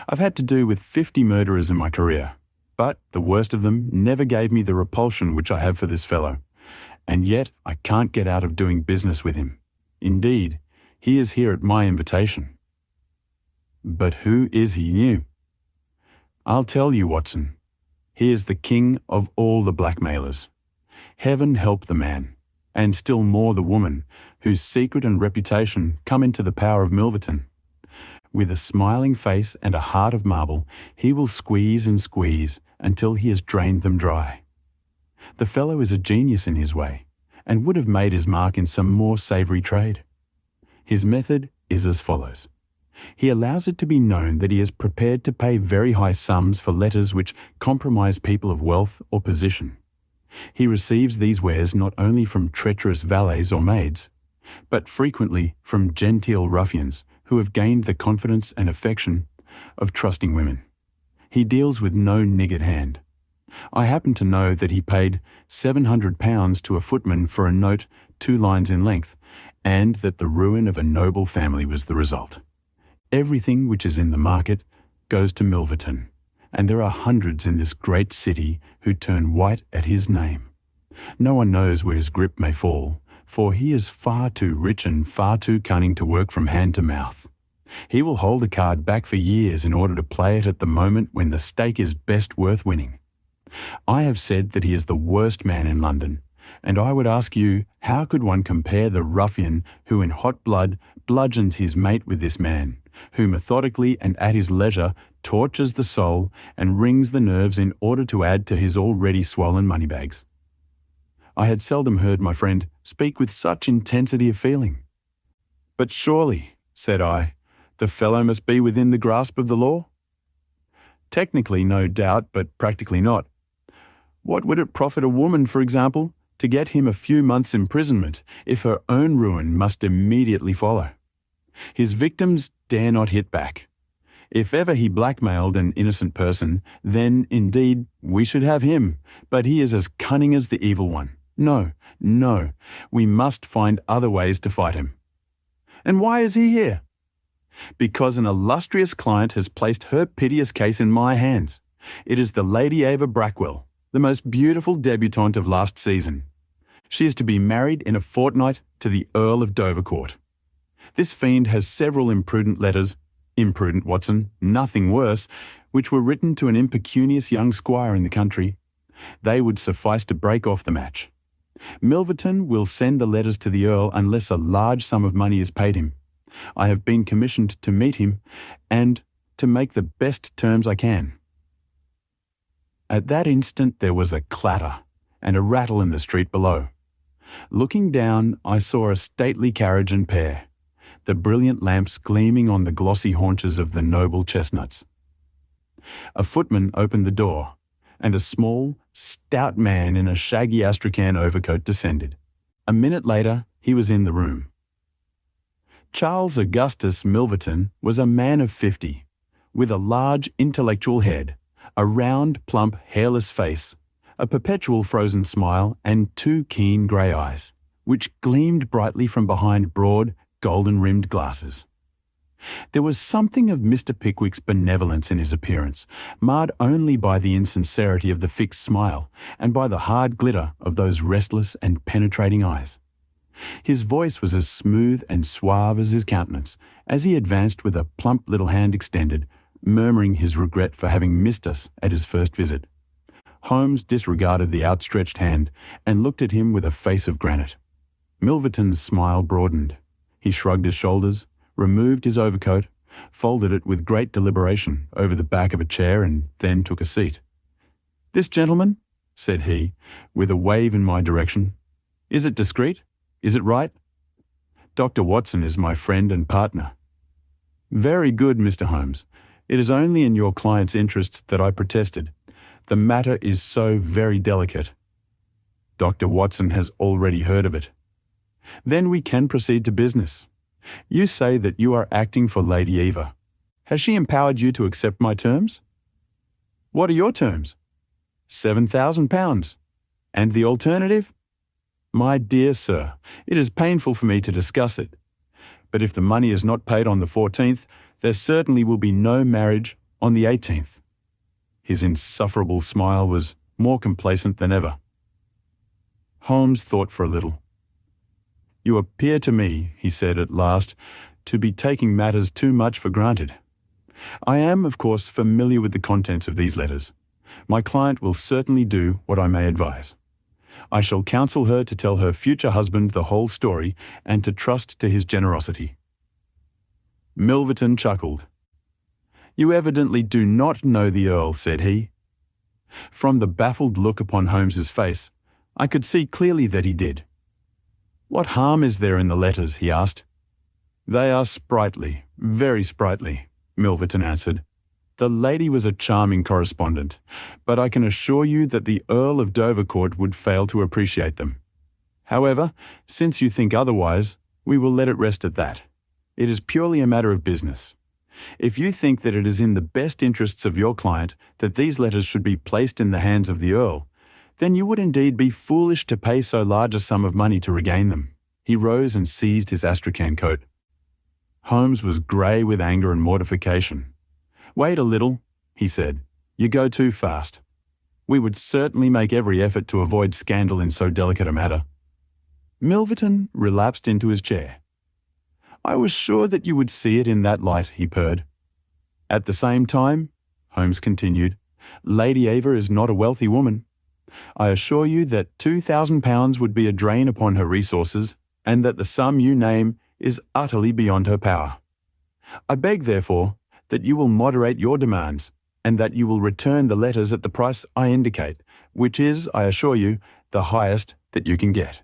I've had to do with 50 murderers in my career, but the worst of them never gave me the repulsion which I have for this fellow, and yet I can't get out of doing business with him. Indeed, he is here at my invitation. But who is he new? I'll tell you, Watson. He is the king of all the blackmailers. Heaven help the man, and still more the woman, whose secret and reputation come into the power of Milverton. With a smiling face and a heart of marble, he will squeeze and squeeze until he has drained them dry. The fellow is a genius in his way, and would have made his mark in some more savoury trade. His method is as follows. He allows it to be known that he is prepared to pay very high sums for letters which compromise people of wealth or position. He receives these wares not only from treacherous valets or maids, but frequently from genteel ruffians who have gained the confidence and affection of trusting women. He deals with no niggard hand. I happen to know that he paid £700 to a footman for a note 2 lines in length, and that the ruin of a noble family was the result. Everything which is in the market goes to Milverton, and there are hundreds in this great city who turn white at his name. No one knows where his grip may fall, for he is far too rich and far too cunning to work from hand to mouth. He will hold a card back for years in order to play it at the moment when the stake is best worth winning. I have said that he is the worst man in London, and I would ask you, how could one compare the ruffian who in hot blood bludgeons his mate with this man, who methodically and at his leisure tortures the soul and wrings the nerves in order to add to his already swollen moneybags? I had seldom heard my friend speak with such intensity of feeling. But surely, said I, the fellow must be within the grasp of the law? Technically, no doubt, but practically not. What would it profit a woman, for example, to get him a few months' imprisonment if her own ruin must immediately follow? His victims dare not hit back. If ever he blackmailed an innocent person, then, indeed, we should have him, but he is as cunning as the evil one. No, we must find other ways to fight him. And why is he here? Because an illustrious client has placed her piteous case in my hands. It is the Lady Ava Brackwell, the most beautiful debutante of last season. She is to be married in a fortnight to the Earl of Dovercourt. This fiend has several imprudent letters, imprudent, Watson, nothing worse, which were written to an impecunious young squire in the country. They would suffice to break off the match. Milverton will send the letters to the Earl unless a large sum of money is paid him. I have been commissioned to meet him and to make the best terms I can. At that instant there was a clatter and a rattle in the street below. Looking down, I saw a stately carriage and pair, the brilliant lamps gleaming on the glossy haunches of the noble chestnuts. A footman opened the door, and a small, stout man in a shaggy astrakhan overcoat descended. A minute later, he was in the room. Charles Augustus Milverton was a man of 50, with a large intellectual head, a round, plump, hairless face, a perpetual frozen smile, and 2 keen grey eyes, which gleamed brightly from behind broad, golden-rimmed glasses. There was something of Mr. Pickwick's benevolence in his appearance, marred only by the insincerity of the fixed smile and by the hard glitter of those restless and penetrating eyes. His voice was as smooth and suave as his countenance, as he advanced with a plump little hand extended, murmuring his regret for having missed us at his first visit. Holmes disregarded the outstretched hand and looked at him with a face of granite. Milverton's smile broadened. He shrugged his shoulders, removed his overcoat, folded it with great deliberation over the back of a chair, and then took a seat. "This gentleman," said he, with a wave in my direction. "Is it discreet? Is it right?" "Dr. Watson is my friend and partner." "Very good, Mr. Holmes. It is only in your client's interest that I protested. The matter is so very delicate." "Dr. Watson has already heard of it." "Then we can proceed to business. You say that you are acting for Lady Eva. Has she empowered you to accept my terms?" "What are your terms?" £7,000. "And the alternative?" "My dear sir, it is painful for me to discuss it. But if the money is not paid on the 14th, there certainly will be no marriage on the 18th. His insufferable smile was more complacent than ever. Holmes thought for a little. "You appear to me," he said at last, "to be taking matters too much for granted. I am, of course, familiar with the contents of these letters. My client will certainly do what I may advise. I shall counsel her to tell her future husband the whole story and to trust to his generosity." Milverton chuckled. "You evidently do not know the Earl," said he. From the baffled look upon Holmes's face, I could see clearly that he did. "What harm is there in the letters?" he asked. "They are sprightly, very sprightly," Milverton answered. "The lady was a charming correspondent, but I can assure you that the Earl of Dovercourt would fail to appreciate them. However, since you think otherwise, we will let it rest at that. It is purely a matter of business. If you think that it is in the best interests of your client that these letters should be placed in the hands of the Earl, then you would indeed be foolish to pay so large a sum of money to regain them." He rose and seized his astrakhan coat. Holmes was grey with anger and mortification. "Wait a little," he said. "You go too fast. We would certainly make every effort to avoid scandal in so delicate a matter." Milverton relapsed into his chair. "I was sure that you would see it in that light," he purred. "At the same time," Holmes continued, "Lady Ava is not a wealthy woman. I assure you that £2,000 would be a drain upon her resources, and that the sum you name is utterly beyond her power. I beg, therefore, that you will moderate your demands, and that you will return the letters at the price I indicate, which is, I assure you, the highest that you can get."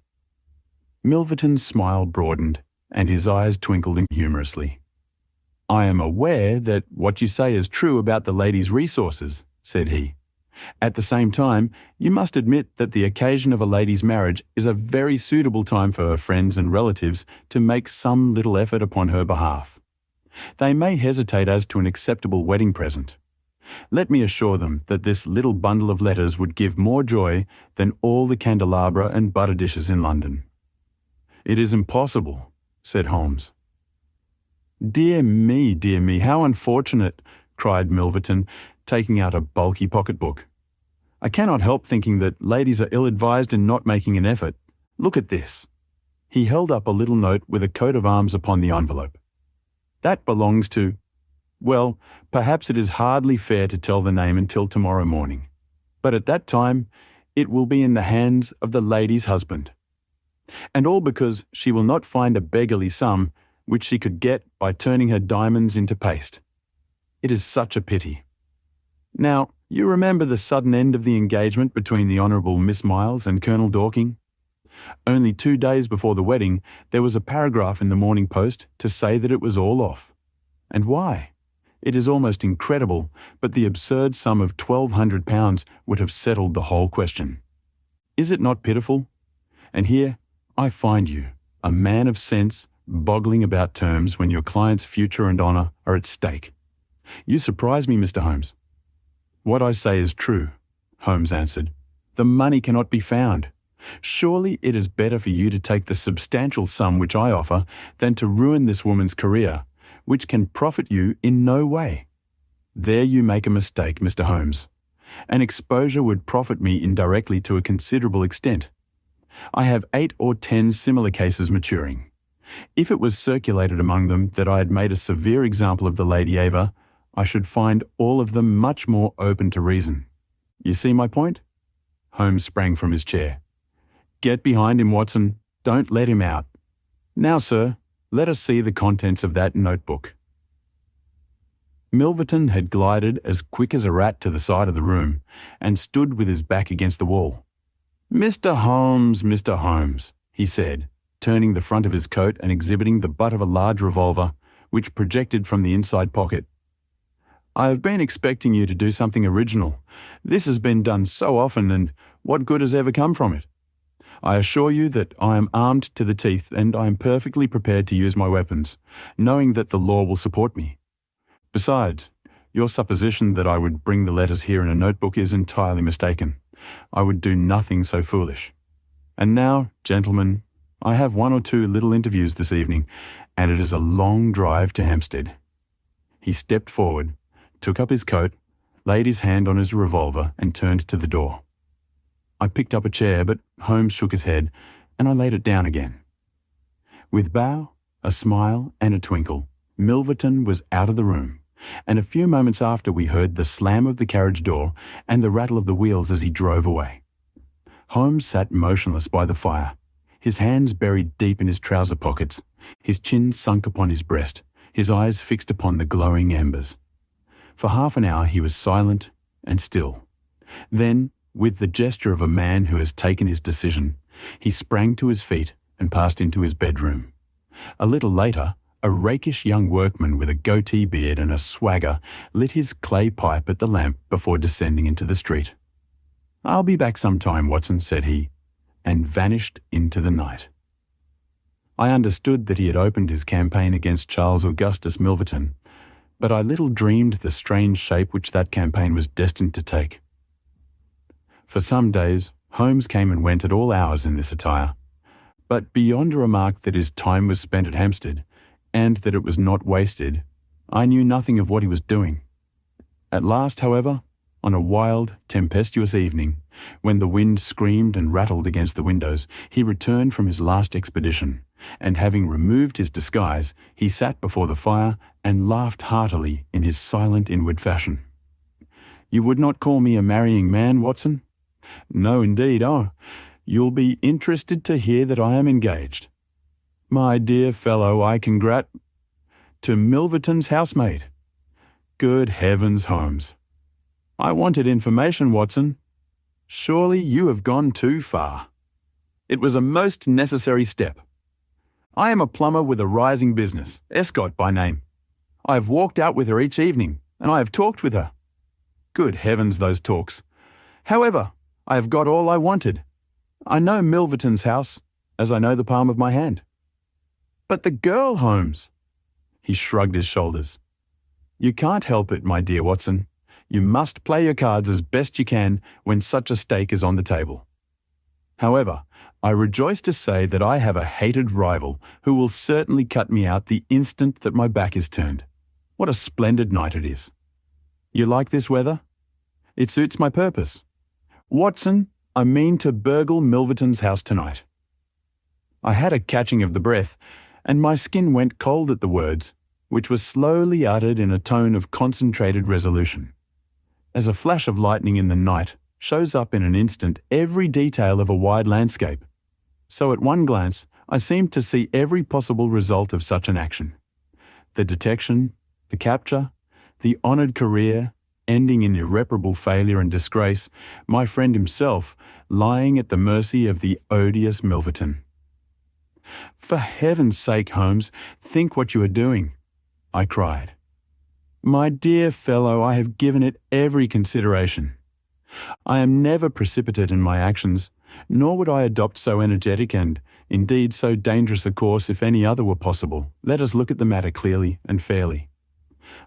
Milverton's smile broadened, and his eyes twinkled humorously. "I am aware that what you say is true about the lady's resources," said he. "At the same time, you must admit that the occasion of a lady's marriage is a very suitable time for her friends and relatives to make some little effort upon her behalf. They may hesitate as to an acceptable wedding present. Let me assure them that this little bundle of letters would give more joy than all the candelabra and butter dishes in London." "It is impossible," said Holmes. Dear me, how unfortunate," cried Milverton, taking out a bulky pocketbook. "I cannot help thinking that ladies are ill-advised in not making an effort. Look at this." He held up a little note with a coat of arms upon the envelope. "That belongs to— well, perhaps it is hardly fair to tell the name until tomorrow morning, but at that time it will be in the hands of the lady's husband. And all because she will not find a beggarly sum which she could get by turning her diamonds into paste. It is such a pity. Now, you remember the sudden end of the engagement between the Honourable Miss Miles and Colonel Dorking? Only 2 days before the wedding, there was a paragraph in the Morning Post to say that it was all off. And why? It is almost incredible, but the absurd sum of £1,200 would have settled the whole question. Is it not pitiful? And here I find you, a man of sense, boggling about terms when your client's future and honour are at stake. You surprise me, Mr. Holmes." "What I say is true," Holmes answered. "The money cannot be found. Surely it is better for you to take the substantial sum which I offer than to ruin this woman's career, which can profit you in no way. There you make a mistake, Mr. Holmes. An exposure would profit me indirectly to a considerable extent. I have 8 or 10 similar cases maturing. If it was circulated among them that I had made a severe example of the Lady Ava, I should find all of them much more open to reason. You see my point?" Holmes sprang from his chair. "Get behind him, Watson. Don't let him out. Now, sir, let us see the contents of that notebook." Milverton had glided as quick as a rat to the side of the room, and stood with his back against the wall. Mr. Holmes," he said, turning the front of his coat and exhibiting the butt of a large revolver, which projected from the inside pocket. "I have been expecting you to do something original. This has been done so often, and what good has ever come from it? I assure you that I am armed to the teeth, and I am perfectly prepared to use my weapons, knowing that the law will support me. Besides, your supposition that I would bring the letters here in a notebook is entirely mistaken. I would do nothing so foolish. And now, gentlemen, I have 1 or 2 little interviews this evening, and it is a long drive to Hampstead." He stepped forward, took up his coat, laid his hand on his revolver and turned to the door. I picked up a chair, but Holmes shook his head, and I laid it down again. With bow, a smile and a twinkle, Milverton was out of the room, and a few moments after we heard the slam of the carriage door and the rattle of the wheels as he drove away. Holmes sat motionless by the fire, his hands buried deep in his trouser pockets, his chin sunk upon his breast, his eyes fixed upon the glowing embers. For half an hour he was silent and still. Then, with the gesture of a man who has taken his decision, he sprang to his feet and passed into his bedroom. A little later, a rakish young workman with a goatee beard and a swagger lit his clay pipe at the lamp before descending into the street. "I'll be back some time, Watson," said he, and vanished into the night. I understood that he had opened his campaign against Charles Augustus Milverton, but I little dreamed the strange shape which that campaign was destined to take. For some days, Holmes came and went at all hours in this attire, but beyond a remark that his time was spent at Hampstead, and that it was not wasted, I knew nothing of what he was doing. At last, however, on a wild, tempestuous evening, when the wind screamed and rattled against the windows, he returned from his last expedition, and having removed his disguise, he sat before the fire and laughed heartily in his silent inward fashion. "You would not call me a marrying man, Watson?" "No, indeed. Oh, you'll be interested to hear that I am engaged." "My dear fellow, I to Milverton's housemaid." "Good heavens, Holmes." "I wanted information, Watson." "Surely you have gone too far." "It was a most necessary step. I am a plumber with a rising business, Escott by name. I have walked out with her each evening, and I have talked with her." "Good heavens, those talks. However, I have got all I wanted. I know Milverton's house, as I know the palm of my hand." "But the girl, Holmes?" He shrugged his shoulders. "You can't help it, my dear Watson. You must play your cards as best you can when such a stake is on the table. However, I rejoice to say that I have a hated rival who will certainly cut me out the instant that my back is turned. What a splendid night it is. You like this weather? It suits my purpose. Watson, I mean to burgle Milverton's house tonight." I had a catching of the breath, and my skin went cold at the words, which were slowly uttered in a tone of concentrated resolution. As a flash of lightning in the night shows up in an instant every detail of a wide landscape, so at one glance I seemed to see every possible result of such an action. The detection, the capture, the honoured career, ending in irreparable failure and disgrace, my friend himself lying at the mercy of the odious Milverton. "For heaven's sake, Holmes, think what you are doing," I cried. "My dear fellow, I have given it every consideration. I am never precipitate in my actions, nor would I adopt so energetic and, indeed, so dangerous a course if any other were possible. Let us look at the matter clearly and fairly.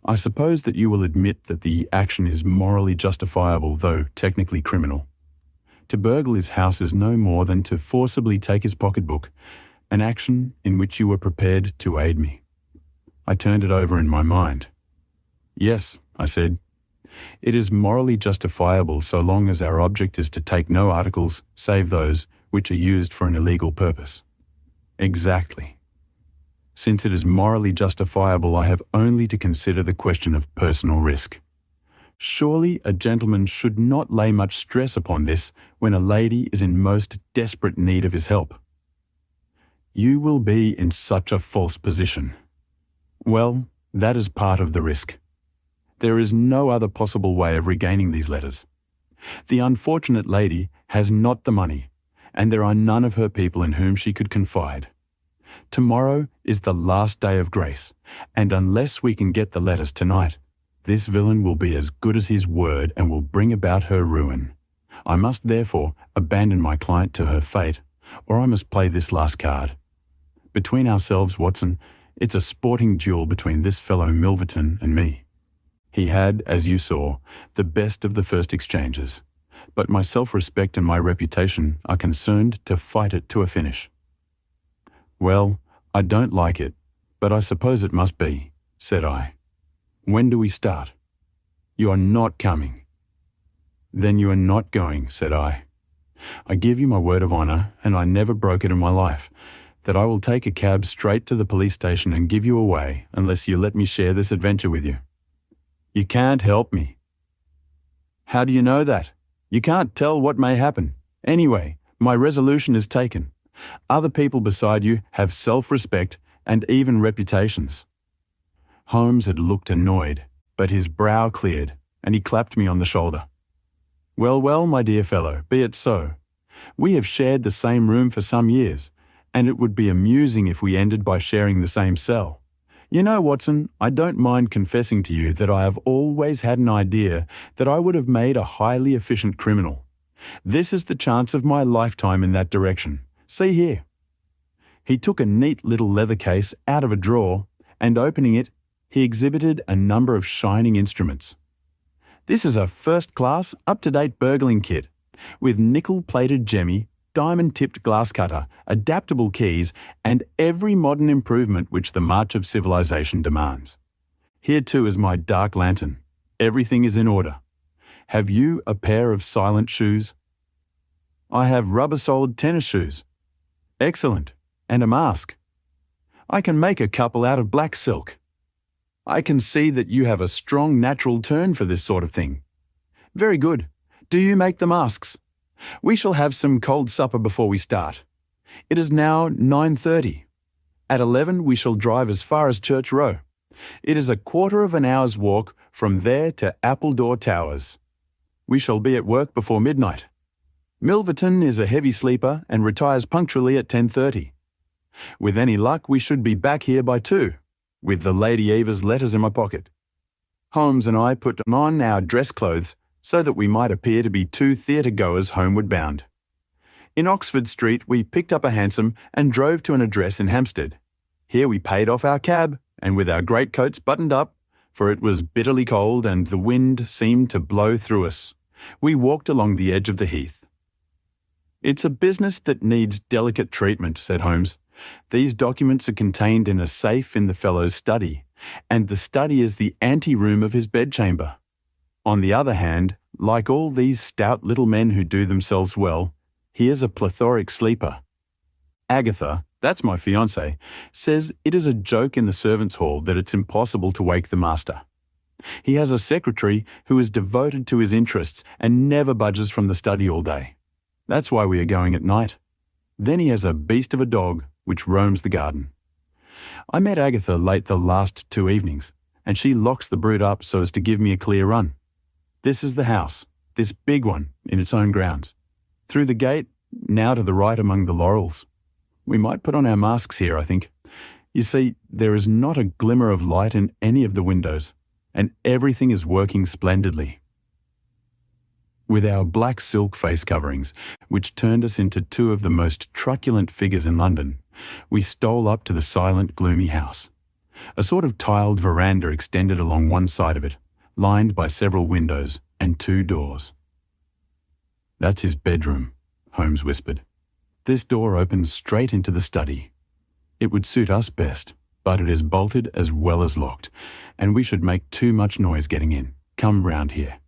I suppose that you will admit that the action is morally justifiable, though technically criminal. To burgle his house is no more than to forcibly take his pocketbook, an action in which you were prepared to aid me." I turned it over in my mind. "Yes," I said, "it is morally justifiable so long as our object is to take no articles save those which are used for an illegal purpose." "Exactly. Since it is morally justifiable, I have only to consider the question of personal risk. Surely a gentleman should not lay much stress upon this when a lady is in most desperate need of his help." "You will be in such a false position." "Well, that is part of the risk. There is no other possible way of regaining these letters. The unfortunate lady has not the money, and there are none of her people in whom she could confide. Tomorrow is the last day of grace, and unless we can get the letters tonight, this villain will be as good as his word and will bring about her ruin. I must therefore abandon my client to her fate, or I must play this last card. Between ourselves, Watson, it's a sporting duel between this fellow Milverton and me. He had, as you saw, the best of the first exchanges, but my self-respect and my reputation are concerned to fight it to a finish. Well, I don't like it, "But I suppose it must be," said I. "When do we start?" "You are not coming." "Then you are not going," said I. "I give you my word of honour, and I never broke it in my life, that I will take a cab straight to the police station and give you away unless you let me share this adventure with you." "You can't help me." "How do you know that? You can't tell what may happen. Anyway, my resolution is taken. Other people beside you have self-respect and even reputations." Holmes had looked annoyed, but his brow cleared, and he clapped me on the shoulder. "Well, well, my dear fellow, be it so. We have shared the same room for some years, and it would be amusing if we ended by sharing the same cell. You know, Watson, I don't mind confessing to you that I have always had an idea that I would have made a highly efficient criminal. This is the chance of my lifetime in that direction. See here." He took a neat little leather case out of a drawer, and opening it, he exhibited a number of shining instruments. "This is a first-class, up-to-date burgling kit, with nickel-plated jemmy, diamond-tipped glass cutter, adaptable keys, and every modern improvement which the march of civilization demands. Here too is my dark lantern. Everything is in order. Have you a pair of silent shoes?" "I have rubber-soled tennis shoes." "Excellent. And a mask?" "I can make a couple out of black silk." "I can see that you have a strong natural turn for this sort of thing." "Very good. Do you make the masks? We shall have some cold supper before we start. It is now 9:30. At 11 we shall drive as far as Church Row. It is a quarter of an hour's walk from there to Appledore Towers. We shall be at work before midnight. Milverton is a heavy sleeper and retires punctually at 10:30. With any luck we should be back here by 2, with the Lady Eva's letters in my pocket." Holmes and I put on our dress clothes so that we might appear to be two theatre-goers homeward bound. In Oxford Street we picked up a hansom and drove to an address in Hampstead. Here we paid off our cab, and with our greatcoats buttoned up, for it was bitterly cold and the wind seemed to blow through us, we walked along the edge of the heath. "It's a business that needs delicate treatment," said Holmes. "These documents are contained in a safe in the fellow's study, and the study is the ante-room of his bedchamber. On the other hand, like all these stout little men who do themselves well, he is a plethoric sleeper. Agatha, that's my fiancée, says it is a joke in the servants' hall that it's impossible to wake the master. He has a secretary who is devoted to his interests and never budges from the study all day. That's why we are going at night. Then he has a beast of a dog which roams the garden. I met Agatha late the last 2 evenings, and she locks the brute up so as to give me a clear run. This is the house, this big one, in its own grounds. Through the gate, now to the right among the laurels. We might put on our masks here, I think. You see, there is not a glimmer of light in any of the windows, and everything is working splendidly." With our black silk face coverings, which turned us into two of the most truculent figures in London, we stole up to the silent, gloomy house. A sort of tiled veranda extended along one side of it, lined by several windows and 2 doors. "That's his bedroom," Holmes whispered. "This door opens straight into the study. It would suit us best, but it is bolted as well as locked, and we should make too much noise getting in. Come round here.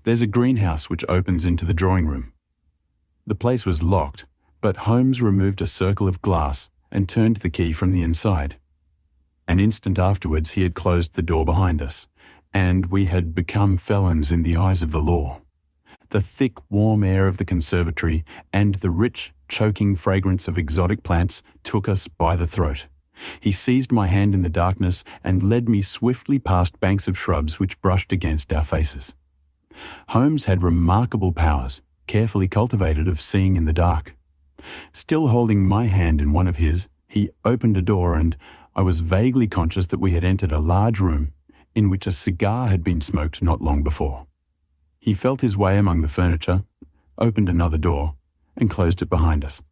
There's a greenhouse which opens into the drawing room." The place was locked, but Holmes removed a circle of glass and turned the key from the inside. An instant afterwards he had closed the door behind us, and we had become felons in the eyes of the law. The thick, warm air of the conservatory and the rich, choking fragrance of exotic plants took us by the throat. He seized my hand in the darkness and led me swiftly past banks of shrubs which brushed against our faces. Holmes had remarkable powers, carefully cultivated, of seeing in the dark. Still holding my hand in one of his, he opened a door, and I was vaguely conscious that we had entered a large room in which a cigar had been smoked not long before. He felt his way among the furniture, opened another door, and closed it behind us.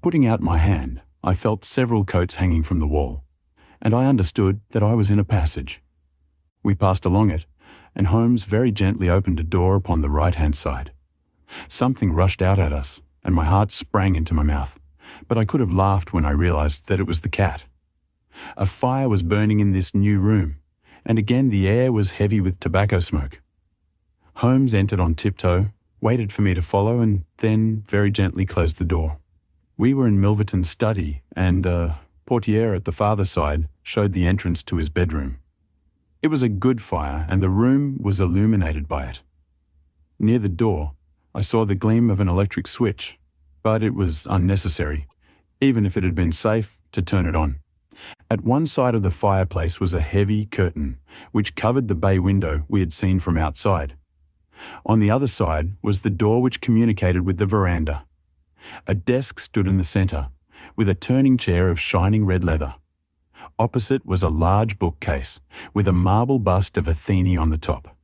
Putting out my hand, I felt several coats hanging from the wall, and I understood that I was in a passage. We passed along it, and Holmes very gently opened a door upon the right-hand side. Something rushed out at us, and my heart sprang into my mouth, but I could have laughed when I realized that it was the cat. A fire was burning in this new room, and again the air was heavy with tobacco smoke. Holmes entered on tiptoe, waited for me to follow, and then very gently closed the door. We were in Milverton's study, and a portiere at the farther side showed the entrance to his bedroom. It was a good fire, and the room was illuminated by it. Near the door, I saw the gleam of an electric switch, but it was unnecessary, even if it had been safe, to turn it on. At one side of the fireplace was a heavy curtain, which covered the bay window we had seen from outside. On the other side was the door which communicated with the veranda. A desk stood in the centre, with a turning chair of shining red leather. Opposite was a large bookcase, with a marble bust of Athene on the top.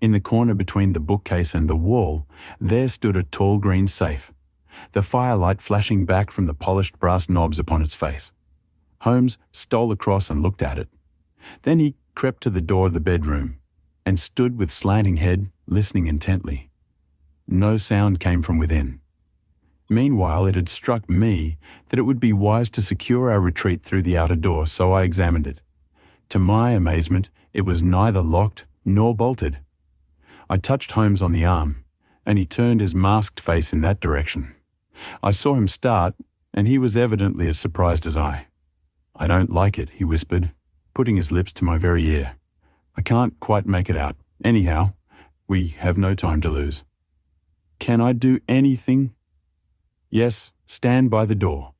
In the corner between the bookcase and the wall, there stood a tall green safe, the firelight flashing back from the polished brass knobs upon its face. Holmes stole across and looked at it. Then he crept to the door of the bedroom and stood with slanting head, listening intently. No sound came from within. Meanwhile, it had struck me that it would be wise to secure our retreat through the outer door, so I examined it. To my amazement, it was neither locked nor bolted. I touched Holmes on the arm, and he turned his masked face in that direction. I saw him start, and he was evidently as surprised as I. "I don't like it," he whispered, putting his lips to my very ear. "I can't quite make it out. Anyhow, we have no time to lose." "Can I do anything?" "Yes, stand by the door.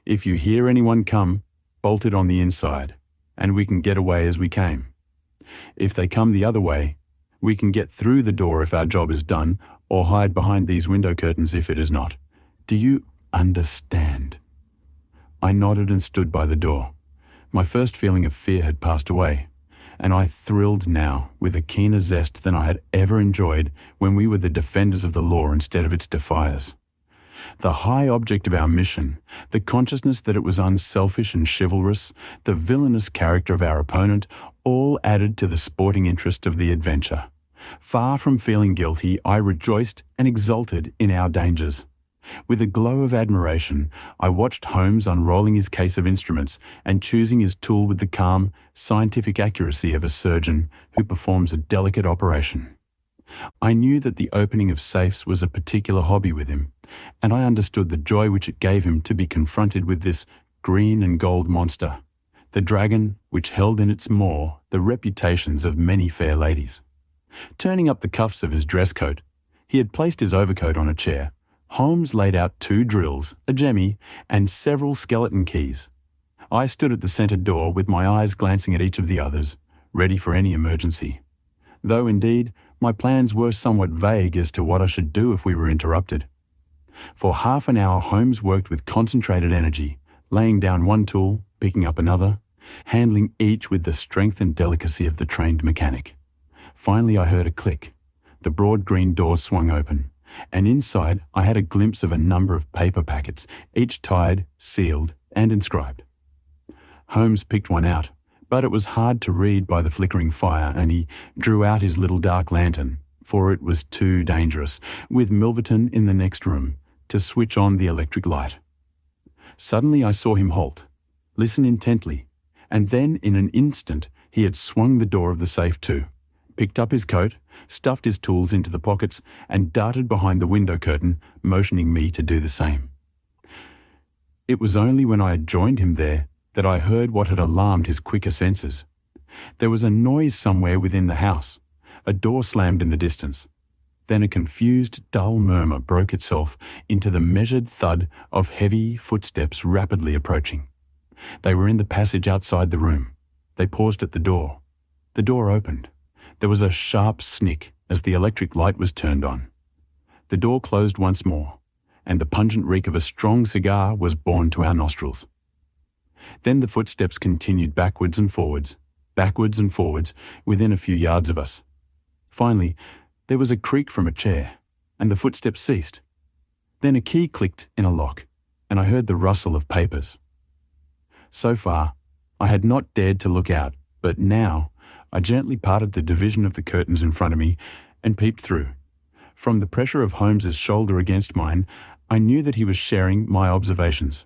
If you hear anyone come, bolt it on the inside, and we can get away as we came. If they come the other way, we can get through the door if our job is done, or hide behind these window curtains if it is not. Do you understand?" I nodded and stood by the door. My first feeling of fear had passed away, and I thrilled now with a keener zest than I had ever enjoyed when we were the defenders of the law instead of its defiers. The high object of our mission, the consciousness that it was unselfish and chivalrous, the villainous character of our opponent, all added to the sporting interest of the adventure. Far from feeling guilty, I rejoiced and exulted in our dangers. With a glow of admiration, I watched Holmes unrolling his case of instruments and choosing his tool with the calm, scientific accuracy of a surgeon who performs a delicate operation. I knew that the opening of safes was a particular hobby with him, and I understood the joy which it gave him to be confronted with this green and gold monster, the dragon which held in its maw the reputations of many fair ladies. Turning up the cuffs of his dress coat, he had placed his overcoat on a chair. Holmes laid out 2 drills, a jemmy, and several skeleton keys. I stood at the centre door with my eyes glancing at each of the others, ready for any emergency. Though, indeed, my plans were somewhat vague as to what I should do if we were interrupted. For half an hour Holmes worked with concentrated energy, laying down one tool, picking up another, handling each with the strength and delicacy of the trained mechanic. Finally I heard a click. The broad green door swung open, and inside I had a glimpse of a number of paper packets, each tied, sealed, and inscribed. Holmes picked one out, but it was hard to read by the flickering fire, and he drew out his little dark lantern, for it was too dangerous, with Milverton in the next room, to switch on the electric light. Suddenly I saw him halt, listen intently, and then in an instant he had swung the door of the safe to, picked up his coat, stuffed his tools into the pockets, and darted behind the window curtain, motioning me to do the same. It was only when I had joined him there that I heard what had alarmed his quicker senses. There was a noise somewhere within the house. A door slammed in the distance. Then a confused, dull murmur broke itself into the measured thud of heavy footsteps rapidly approaching. They were in the passage outside the room. They paused at the door. The door opened. There was a sharp snick as the electric light was turned on. The door closed once more, and the pungent reek of a strong cigar was borne to our nostrils. Then the footsteps continued backwards and forwards, within a few yards of us. Finally, there was a creak from a chair, and the footsteps ceased. Then a key clicked in a lock, and I heard the rustle of papers. So far, I had not dared to look out, but now I gently parted the division of the curtains in front of me and peeped through. From the pressure of Holmes's shoulder against mine, I knew that he was sharing my observations.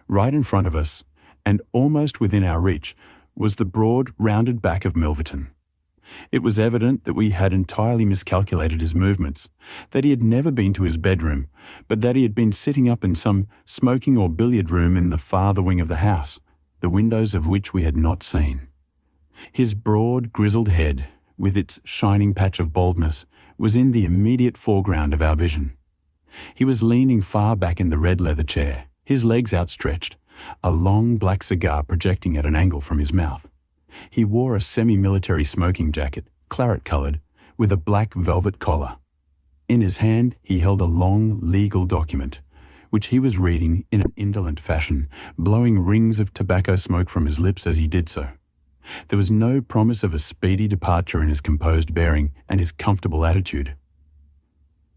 Right in front of us, and almost within our reach was the broad, rounded back of Milverton. It was evident that we had entirely miscalculated his movements, that he had never been to his bedroom, but that he had been sitting up in some smoking or billiard room in the farther wing of the house, the windows of which we had not seen. His broad, grizzled head, with its shining patch of baldness, was in the immediate foreground of our vision. He was leaning far back in the red leather chair, his legs outstretched, a long black cigar projecting at an angle from his mouth. He wore a semi-military smoking jacket, claret-coloured, with a black velvet collar. In his hand he held a long legal document, which he was reading in an indolent fashion, blowing rings of tobacco smoke from his lips as he did so. There was no promise of a speedy departure in his composed bearing and his comfortable attitude.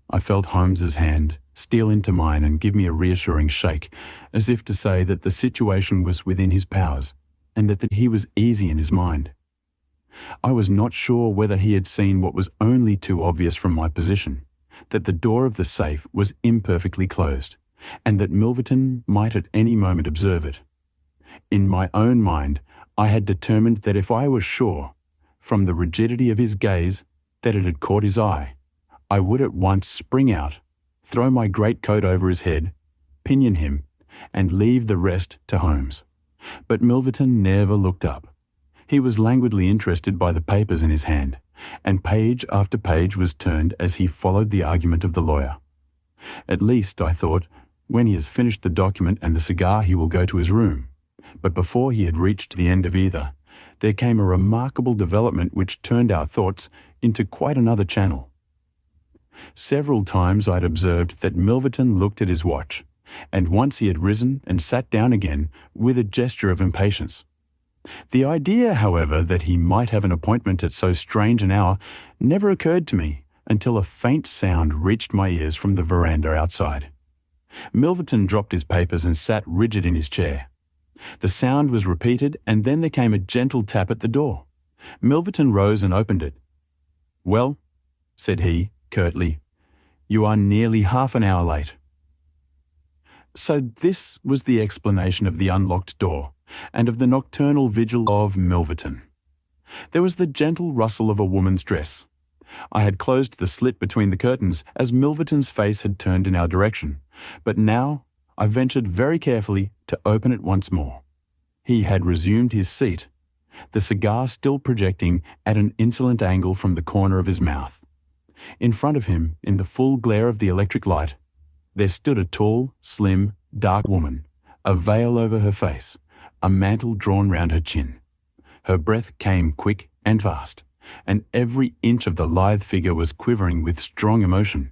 I felt Holmes's hand steal into mine and give me a reassuring shake, as if to say that the situation was within his powers, and that he was easy in his mind. I was not sure whether he had seen what was only too obvious from my position, that the door of the safe was imperfectly closed, and that Milverton might at any moment observe it. In my own mind, I had determined that if I was sure, from the rigidity of his gaze, that it had caught his eye, I would at once spring out, throw my greatcoat over his head, pinion him, and leave the rest to Holmes. But Milverton never looked up. He was languidly interested by the papers in his hand, and page after page was turned as he followed the argument of the lawyer. At least, I thought, when he has finished the document and the cigar he will go to his room. But before he had reached the end of either, there came a remarkable development which turned our thoughts into quite another channel. Several times I had observed that Milverton looked at his watch, and once he had risen and sat down again with a gesture of impatience. The idea, however, that he might have an appointment at so strange an hour never occurred to me until a faint sound reached my ears from the veranda outside. Milverton dropped his papers and sat rigid in his chair. The sound was repeated, and then there came a gentle tap at the door. Milverton rose and opened it. "Well," said he, curtly, "you are nearly half an hour late." So this was the explanation of the unlocked door, and of the nocturnal vigil of Milverton. There was the gentle rustle of a woman's dress. I had closed the slit between the curtains as Milverton's face had turned in our direction, but now I ventured very carefully to open it once more. He had resumed his seat, the cigar still projecting at an insolent angle from the corner of his mouth. In front of him, in the full glare of the electric light, there stood a tall, slim, dark woman, a veil over her face, a mantle drawn round her chin. Her breath came quick and fast, and every inch of the lithe figure was quivering with strong emotion.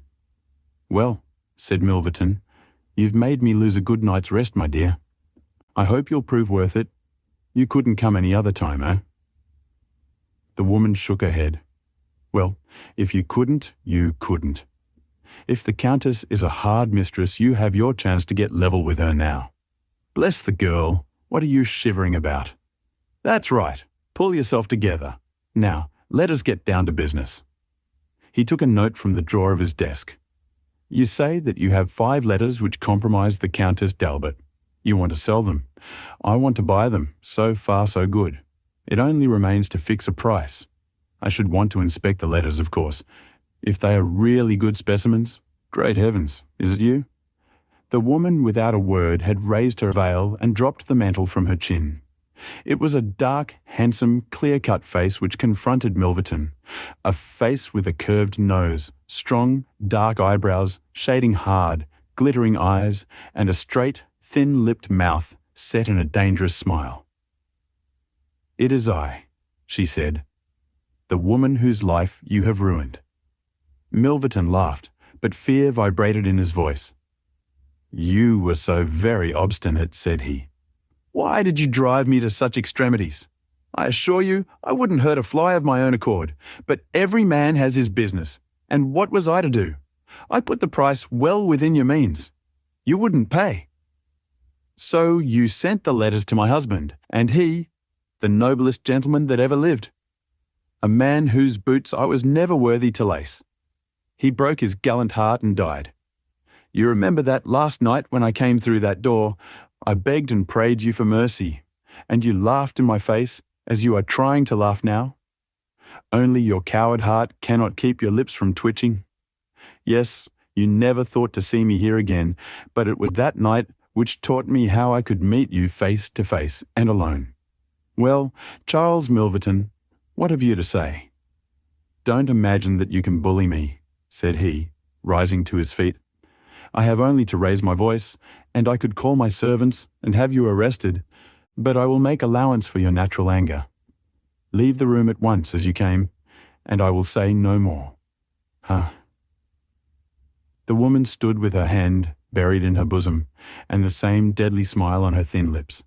"Well," said Milverton, "you've made me lose a good night's rest, my dear. I hope you'll prove worth it. You couldn't come any other time, eh?" The woman shook her head. "Well, if you couldn't, you couldn't. If the Countess is a hard mistress, you have your chance to get level with her now. Bless the girl, what are you shivering about? That's right, pull yourself together. Now, let us get down to business." He took a note from the drawer of his desk. "You say that you have 5 letters which compromise the Countess d'Albert. You want to sell them. I want to buy them. So far, so good. It only remains to fix a price. I should want to inspect the letters, of course. If they are really good specimens, great heavens, is it you?" The woman, without a word, had raised her veil and dropped the mantle from her chin. It was a dark, handsome, clear-cut face which confronted Milverton, a face with a curved nose, strong, dark eyebrows, shading hard, glittering eyes, and a straight, thin-lipped mouth set in a dangerous smile. "It is I," she said, "the woman whose life you have ruined." Milverton laughed, but fear vibrated in his voice. "You were so very obstinate," said he. "Why did you drive me to such extremities? I assure you I wouldn't hurt a fly of my own accord, but every man has his business, and what was I to do? I put the price well within your means. You wouldn't pay. So you sent the letters to my husband, and he, the noblest gentleman that ever lived, a man whose boots I was never worthy to lace. He broke his gallant heart and died. You remember that last night when I came through that door, I begged and prayed you for mercy, And you laughed in my face as you are trying to laugh now? Only your coward heart cannot keep your lips from twitching. Yes, you never thought to see me here again, but it was that night which taught me how I could meet you face to face and alone. Well, Charles Milverton, what have you to say? Don't imagine that you can bully me, said he, rising to his feet. I have only to raise my voice, and I could call my servants and have you arrested, but I will make allowance for your natural anger. Leave the room at once as you came, and I will say no more. Huh. The woman stood with her hand buried in her bosom, and the same deadly smile on her thin lips.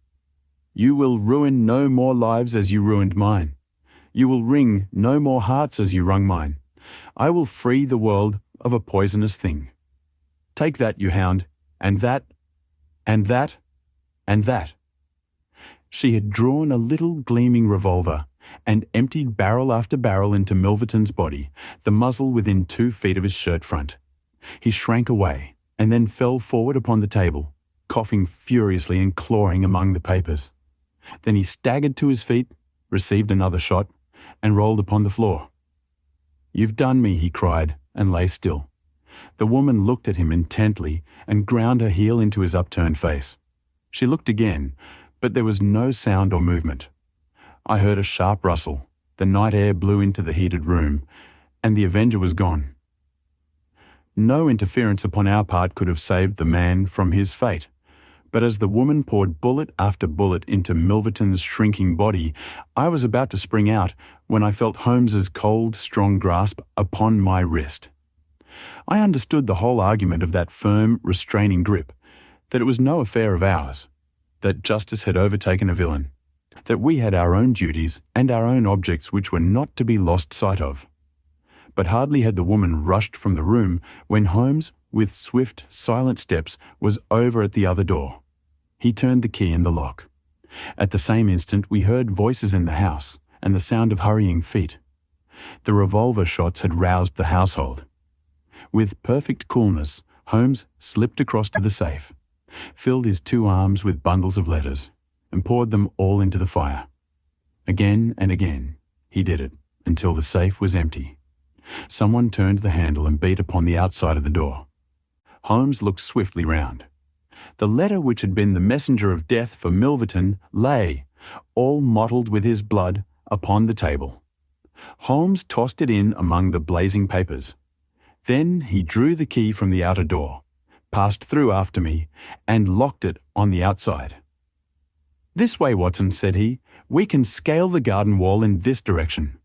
You will ruin no more lives as you ruined mine. You will wring no more hearts as you wrung mine. I will free the world of a poisonous thing. Take that, you hound, and that, and that, and that. She had drawn a little gleaming revolver and emptied barrel after barrel into Milverton's body, the muzzle within 2 feet of his shirt front. He shrank away and then fell forward upon the table, coughing furiously and clawing among the papers. Then he staggered to his feet, received another shot, and rolled upon the floor. You've done me, he cried, and lay still. The woman looked at him intently and ground her heel into his upturned face. She looked again, but there was no sound or movement. I heard a sharp rustle, the night air blew into the heated room, and the avenger was gone. No interference upon our part could have saved the man from his fate, but as the woman poured bullet after bullet into Milverton's shrinking body, I was about to spring out when I felt Holmes's cold, strong grasp upon my wrist. I understood the whole argument of that firm, restraining grip, that it was no affair of ours, that justice had overtaken a villain, that we had our own duties and our own objects which were not to be lost sight of. But hardly had the woman rushed from the room when Holmes, with swift, silent steps, was over at the other door. He turned the key in the lock. At the same instant we heard voices in the house and the sound of hurrying feet. The revolver shots had roused the household. With perfect coolness, Holmes slipped across to the safe, filled his 2 arms with bundles of letters, and poured them all into the fire. Again and again he did it until the safe was empty. Someone turned the handle and beat upon the outside of the door. Holmes looked swiftly round. The letter which had been the messenger of death for Milverton lay, all mottled with his blood, upon the table. Holmes tossed it in among the blazing papers. Then he drew the key from the outer door, passed through after me, and locked it on the outside. This way, Watson, said he. We can scale the garden wall in this direction.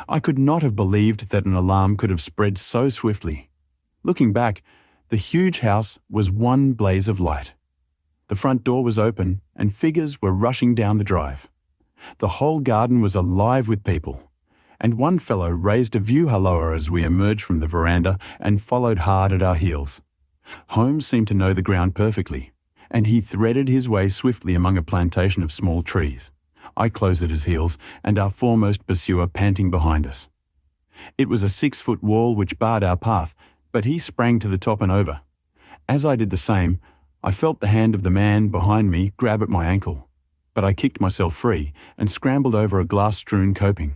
I could not have believed that an alarm could have spread so swiftly. Looking back, the huge house was one blaze of light. The front door was open, and figures were rushing down the drive. The whole garden was alive with people, and one fellow raised a view halloa as we emerged from the veranda and followed hard at our heels. Holmes seemed to know the ground perfectly, and he threaded his way swiftly among a plantation of small trees. I close at his heels, and our foremost pursuer panting behind us. It was a 6-foot wall which barred our path, but he sprang to the top and over. As I did the same, I felt the hand of the man behind me grab at my ankle, but I kicked myself free and scrambled over a glass-strewn coping.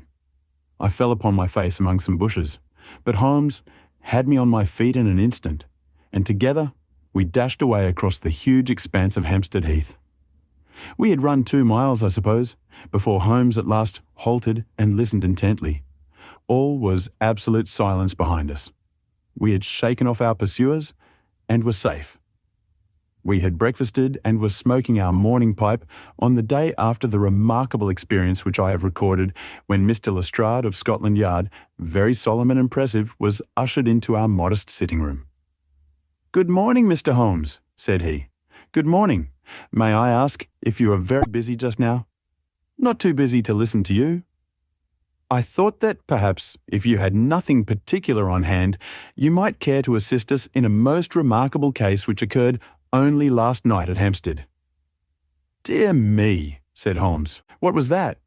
I fell upon my face among some bushes, but Holmes had me on my feet in an instant, and together we dashed away across the huge expanse of Hampstead Heath. We had run 2 miles, I suppose, before Holmes at last halted and listened intently. All was absolute silence behind us. We had shaken off our pursuers and were safe. We had breakfasted and were smoking our morning pipe on the day after the remarkable experience which I have recorded when Mr. Lestrade of Scotland Yard, very solemn and impressive, was ushered into our modest sitting room. "Good morning, Mr. Holmes," said he. "Good morning. May I ask if you are very busy just now?" "Not too busy to listen to you." "I thought that perhaps, if you had nothing particular on hand, you might care to assist us in a most remarkable case which occurred only last night at Hampstead." "Dear me," said Holmes. "What was that?"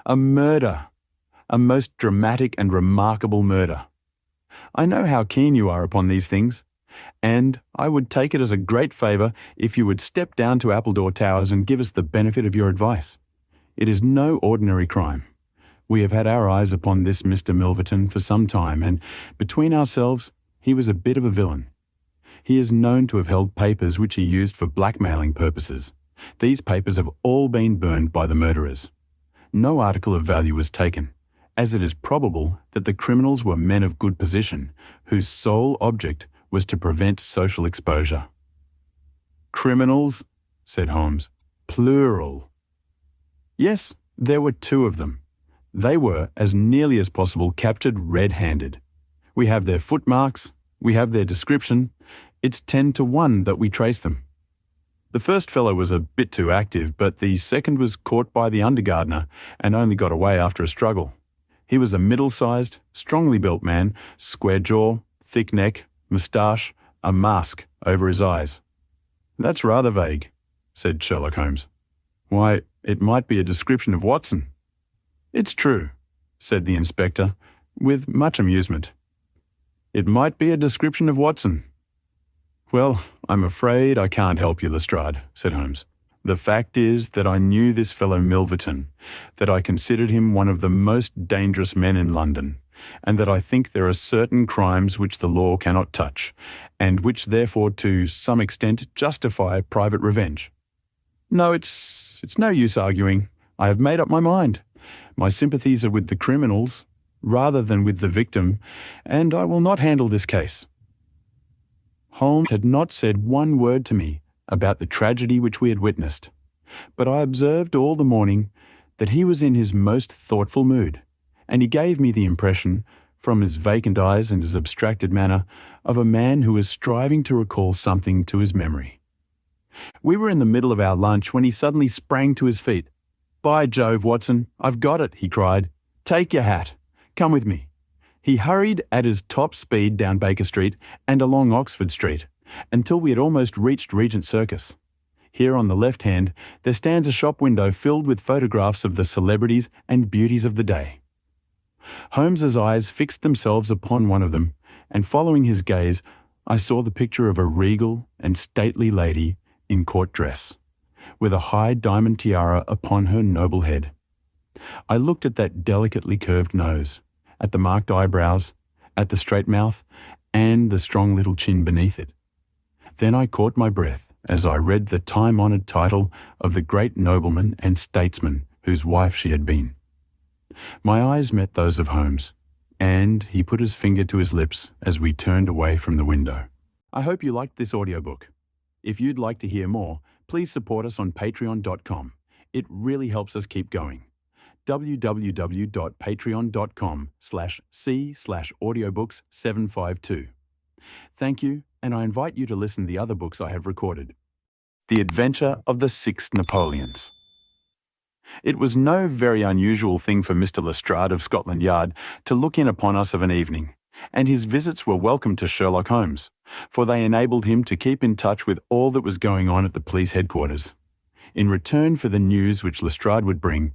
"A murder. A most dramatic and remarkable murder. I know how keen you are upon these things. And I would take it as a great favour if you would step down to Appledore Towers and give us the benefit of your advice. It is no ordinary crime. We have had our eyes upon this Mr. Milverton for some time, and between ourselves, he was a bit of a villain. He is known to have held papers which he used for blackmailing purposes. These papers have all been burned by the murderers. No article of value was taken, as it is probable that the criminals were men of good position, whose sole object was to prevent social exposure. "Criminals?" said Holmes. "Plural." "Yes, there were two of them. They were, as nearly as possible, captured red-handed. We have their footmarks, we have their description. It's 10 to 1 that we trace them. The first fellow was a bit too active, but the second was caught by the undergardener and only got away after a struggle. He was a middle-sized, strongly built man, square jaw, thick neck, moustache, a mask over his eyes." "That's rather vague," said Sherlock Holmes. "Why, it might be a description of Watson." "It's true," said the inspector, with much amusement. "It might be a description of Watson." "Well, I'm afraid I can't help you, Lestrade," said Holmes. "The fact is that I knew this fellow Milverton, that I considered him one of the most dangerous men in London, and that I think there are certain crimes which the law cannot touch, and which therefore to some extent justify private revenge. No, it's no use arguing. I have made up my mind. My sympathies are with the criminals rather than with the victim, and I will not handle this case." Holmes had not said one word to me about the tragedy which we had witnessed, but I observed all the morning that he was in his most thoughtful mood, and he gave me the impression, from his vacant eyes and his abstracted manner, of a man who was striving to recall something to his memory. We were in the middle of our lunch when he suddenly sprang to his feet. "By Jove, Watson, I've got it," he cried. "Take your hat. Come with me." He hurried at his top speed down Baker Street and along Oxford Street, until we had almost reached Regent Circus. Here on the left hand there stands a shop window filled with photographs of the celebrities and beauties of the day. Holmes's eyes fixed themselves upon one of them, and following his gaze, I saw the picture of a regal and stately lady in court dress, with a high diamond tiara upon her noble head. I looked at that delicately curved nose, at the marked eyebrows, at the straight mouth, and the strong little chin beneath it. Then I caught my breath as I read the time-honoured title of the great nobleman and statesman whose wife she had been. My eyes met those of Holmes, and he put his finger to his lips as we turned away from the window. I hope you liked this audiobook. If you'd like to hear more, please support us on patreon.com. It really helps us keep going. www.patreon.com/c/audiobooks752. Thank you, and I invite you to listen to the other books I have recorded. The Adventure of the Six Napoleons. It was no very unusual thing for Mr. Lestrade of Scotland Yard to look in upon us of an evening, and his visits were welcome to Sherlock Holmes, for they enabled him to keep in touch with all that was going on at the police headquarters. In return for the news which Lestrade would bring,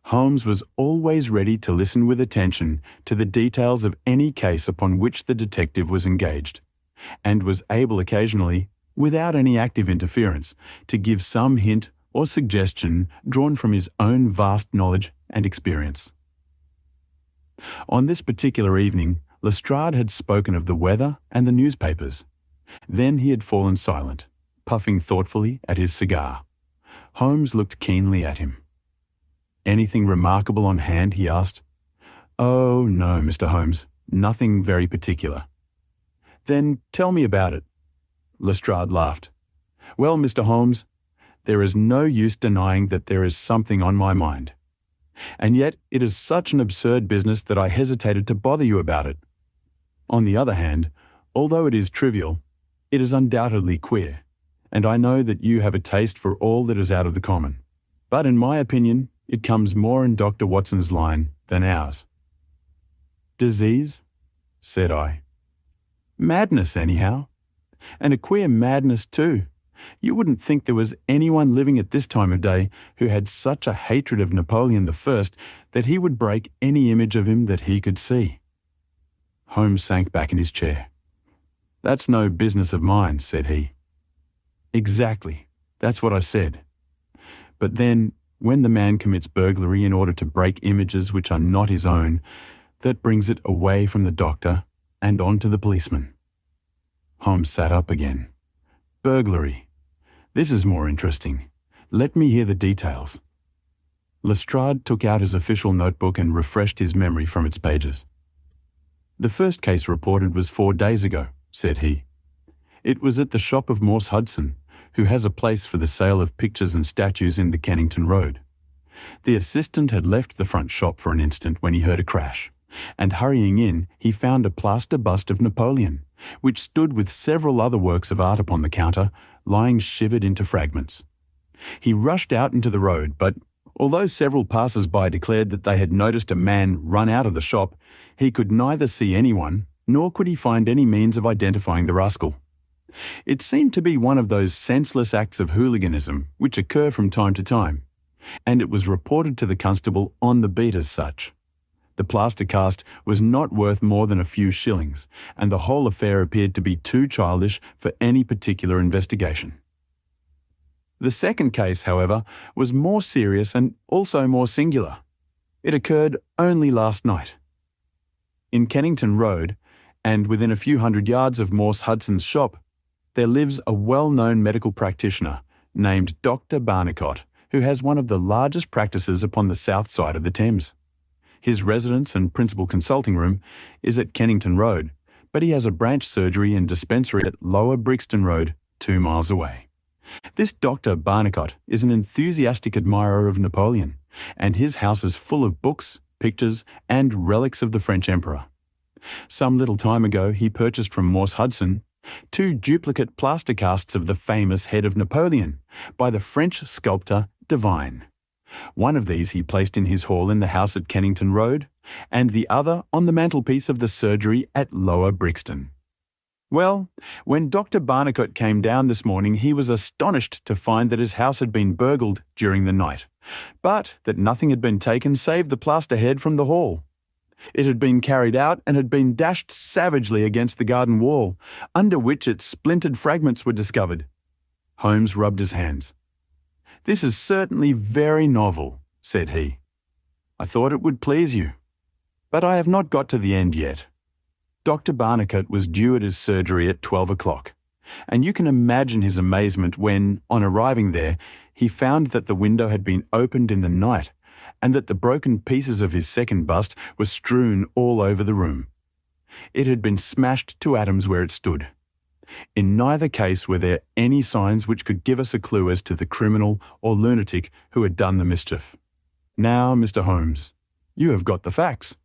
Holmes was always ready to listen with attention to the details of any case upon which the detective was engaged, and was able occasionally, without any active interference, to give some hint or suggestion drawn from his own vast knowledge and experience. On this particular evening, Lestrade had spoken of the weather and the newspapers. Then he had fallen silent, puffing thoughtfully at his cigar. Holmes looked keenly at him. "Anything remarkable on hand?" he asked. "Oh, no, Mr. Holmes, nothing very particular." "Then tell me about it." Lestrade laughed. "Well, Mr. Holmes, there is no use denying that there is something on my mind. And yet it is such an absurd business that I hesitated to bother you about it. On the other hand, although it is trivial, it is undoubtedly queer, and I know that you have a taste for all that is out of the common. But in my opinion, it comes more in Dr. Watson's line than ours." "Disease?" said I. "Madness, anyhow. And a queer madness, too. You wouldn't think there was anyone living at this time of day who had such a hatred of Napoleon I that he would break any image of him that he could see." Holmes sank back in his chair. "That's no business of mine," said he. "Exactly. That's what I said. But then, when the man commits burglary in order to break images which are not his own, that brings it away from the doctor and on to the policeman." Holmes sat up again. "Burglary. This is more interesting. Let me hear the details." Lestrade took out his official notebook and refreshed his memory from its pages. "The first case reported was 4 days ago," said he. "It was at the shop of Morse Hudson, who has a place for the sale of pictures and statues in the Kennington Road. The assistant had left the front shop for an instant when he heard a crash, and hurrying in, he found a plaster bust of Napoleon, which stood with several other works of art upon the counter, lying shivered into fragments. He rushed out into the road, but although several passers-by declared that they had noticed a man run out of the shop, he could neither see anyone, nor could he find any means of identifying the rascal. It seemed to be one of those senseless acts of hooliganism which occur from time to time, and it was reported to the constable on the beat as such. The plaster cast was not worth more than a few shillings, and the whole affair appeared to be too childish for any particular investigation. The second case, however, was more serious and also more singular. It occurred only last night. In Kennington Road, and within a few hundred yards of Morse Hudson's shop, there lives a well-known medical practitioner named Dr. Barnicot, who has one of the largest practices upon the south side of the Thames. His residence and principal consulting room is at Kennington Road, but he has a branch surgery and dispensary at Lower Brixton Road, 2 miles away. This Dr. Barnicot is an enthusiastic admirer of Napoleon, and his house is full of books, pictures, and relics of the French Emperor. Some little time ago he purchased from Morse Hudson 2 duplicate plaster casts of the famous head of Napoleon by the French sculptor Devine. One of these he placed in his hall in the house at Kennington Road, and the other on the mantelpiece of the surgery at Lower Brixton. Well, when Dr. Barnicot came down this morning, he was astonished to find that his house had been burgled during the night, but that nothing had been taken save the plaster head from the hall. It had been carried out and had been dashed savagely against the garden wall, under which its splintered fragments were discovered. Holmes rubbed his hands. "This is certainly very novel," said he. "I thought it would please you. But I have not got to the end yet." Dr. Barnicot was due at his surgery at 12 o'clock, and you can imagine his amazement when, on arriving there, he found that the window had been opened in the night, and that the broken pieces of his second bust were strewn all over the room. It had been smashed to atoms where it stood. In neither case were there any signs which could give us a clue as to the criminal or lunatic who had done the mischief. Now, Mr. Holmes, you have got the facts."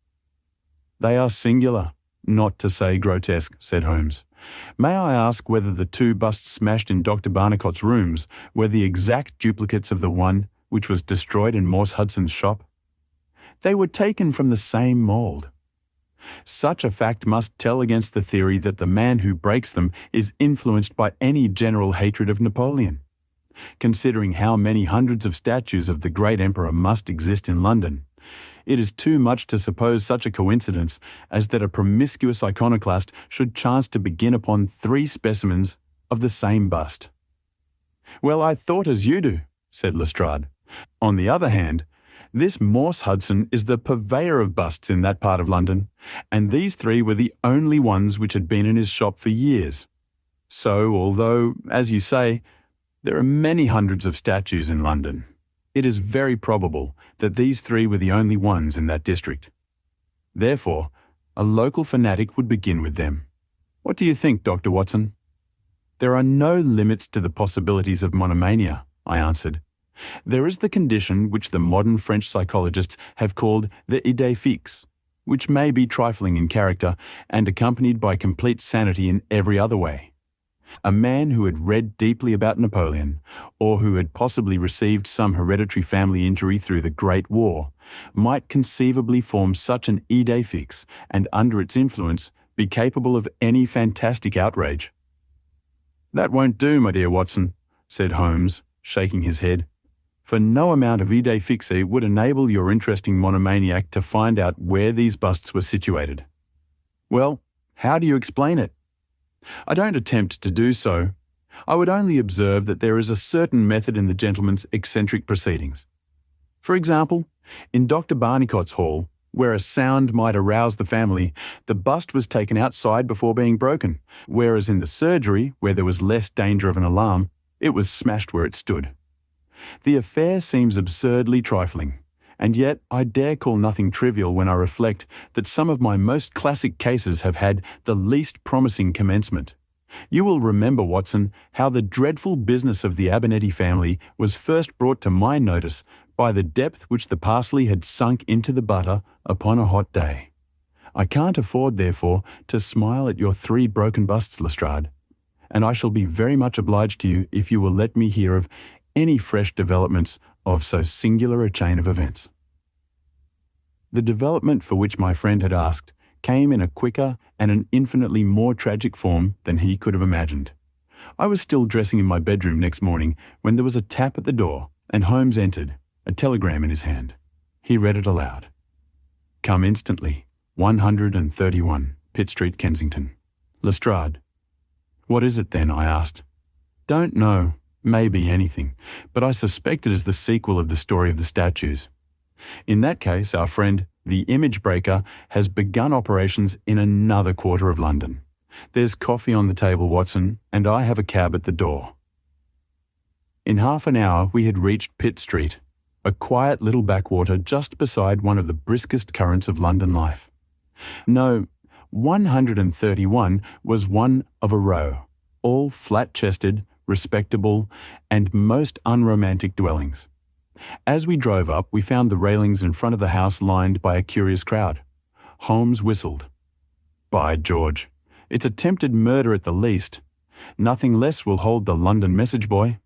"They are singular, not to say grotesque," said Holmes. "May I ask whether the 2 busts smashed in Dr. Barnicot's rooms were the exact duplicates of the one which was destroyed in Morse Hudson's shop?" "They were taken from the same mould." "Such a fact must tell against the theory that the man who breaks them is influenced by any general hatred of Napoleon. Considering how many hundreds of statues of the great emperor must exist in London, it is too much to suppose such a coincidence as that a promiscuous iconoclast should chance to begin upon 3 specimens of the same bust." "Well, I thought as you do," said Lestrade. "On the other hand, this Morse Hudson is the purveyor of busts in that part of London, and these 3 were the only ones which had been in his shop for years. So, although, as you say, there are many hundreds of statues in London, it is very probable that these 3 were the only ones in that district. Therefore, a local fanatic would begin with them. What do you think, Dr. Watson?" "There are no limits to the possibilities of monomania," I answered. "There is the condition which the modern French psychologists have called the idée fixe, which may be trifling in character and accompanied by complete sanity in every other way. A man who had read deeply about Napoleon, or who had possibly received some hereditary family injury through the Great War, might conceivably form such an idée fixe, and under its influence be capable of any fantastic outrage." "That won't do, my dear Watson," said Holmes, shaking his head. "For no amount of idée fixe would enable your interesting monomaniac to find out where these busts were situated." "Well, how do you explain it?" I don't attempt to do so. I would only observe that there is a certain method in the gentleman's eccentric proceedings. For example, in Dr. Barnicot's hall, where a sound might arouse the family, the bust was taken outside before being broken, whereas in the surgery, where there was less danger of an alarm, it was smashed where it stood. The affair seems absurdly trifling, and yet I dare call nothing trivial when I reflect that some of my most classic cases have had the least promising commencement. You will remember, Watson, how the dreadful business of the Abernethy family was first brought to my notice by the depth which the parsley had sunk into the butter upon a hot day. I can't afford, therefore, to smile at your 3 broken busts, Lestrade, and I shall be very much obliged to you if you will let me hear of any fresh developments of so singular a chain of events. The development for which my friend had asked came in a quicker and an infinitely more tragic form than he could have imagined. I was still dressing in my bedroom next morning when there was a tap at the door, and Holmes entered, a telegram in his hand. He read it aloud. "Come instantly, 131, Pitt Street, Kensington. Lestrade." "What is it then?" I asked. "Don't know. Maybe anything, but I suspect it is the sequel of the story of the statues. In that case, our friend, the image breaker, has begun operations in another quarter of London. There's coffee on the table, Watson, and I have a cab at the door." In half an hour we had reached Pitt Street, a quiet little backwater just beside one of the briskest currents of London life. No, 131 was one of a row, all flat-chested, respectable, and most unromantic dwellings. As we drove up, we found the railings in front of the house lined by a curious crowd. Holmes whistled. "By George, it's attempted murder at the least. Nothing less will hold the London message boy.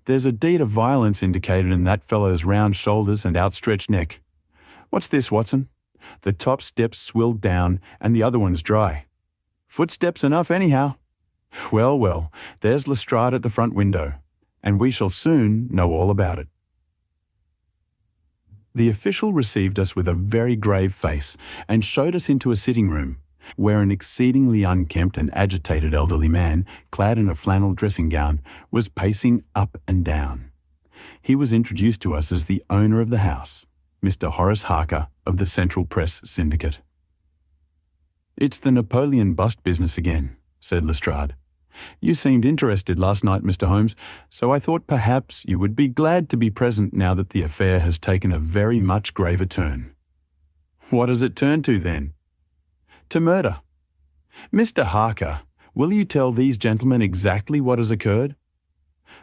There's a deed of violence indicated in that fellow's round shoulders and outstretched neck. What's this, Watson? The top step's swilled down and the other one's dry. Footsteps enough anyhow. Well, well, there's Lestrade at the front window, and we shall soon know all about it." The official received us with a very grave face and showed us into a sitting room, where an exceedingly unkempt and agitated elderly man, clad in a flannel dressing gown, was pacing up and down. He was introduced to us as the owner of the house, Mr. Horace Harker of the Central Press Syndicate. "It's the Napoleon bust business again," said Lestrade. "You seemed interested last night, Mr. Holmes, so I thought perhaps you would be glad to be present now that the affair has taken a very much graver turn." "What has it turned to, then?" "To murder. Mr. Harker, will you tell these gentlemen exactly what has occurred?"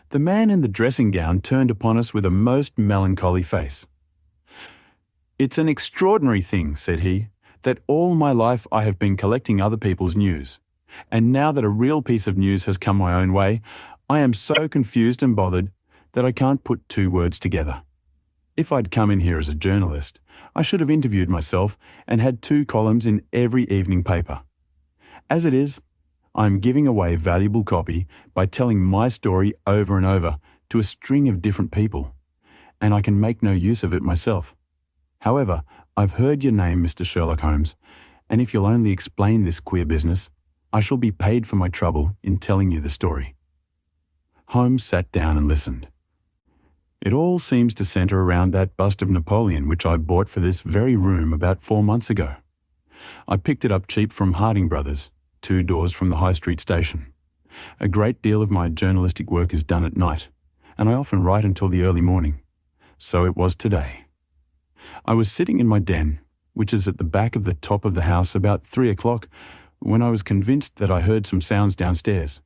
The man in the dressing gown turned upon us with a most melancholy face. "It's an extraordinary thing," said he, "that all my life I have been collecting other people's news. And now that a real piece of news has come my own way, I am so confused and bothered that I can't put 2 words together. If I'd come in here as a journalist, I should have interviewed myself and had 2 columns in every evening paper. As it is, I'm giving away valuable copy by telling my story over and over to a string of different people, and I can make no use of it myself. However, I've heard your name, Mr. Sherlock Holmes, and if you'll only explain this queer business, I shall be paid for my trouble in telling you the story." Holmes sat down and listened. "It all seems to centre around that bust of Napoleon which I bought for this very room about 4 months ago. I picked it up cheap from Harding Brothers, 2 doors from the High Street station. A great deal of my journalistic work is done at night, and I often write until the early morning. So it was today. I was sitting in my den, which is at the back of the top of the house, about 3 o'clock, when I was convinced that I heard some sounds downstairs.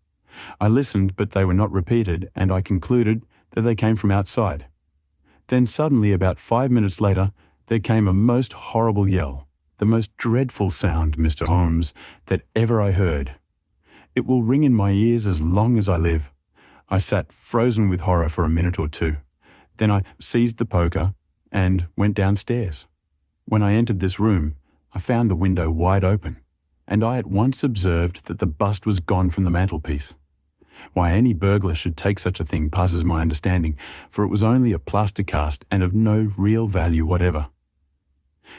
I listened, but they were not repeated, and I concluded that they came from outside. Then suddenly, about 5 minutes later, there came a most horrible yell, the most dreadful sound, Mr. Holmes, that ever I heard. It will ring in my ears as long as I live. I sat frozen with horror for a minute or 2. Then I seized the poker and went downstairs. When I entered this room, I found the window wide open, and I at once observed that the bust was gone from the mantelpiece. Why any burglar should take such a thing passes my understanding, for it was only a plaster cast and of no real value whatever.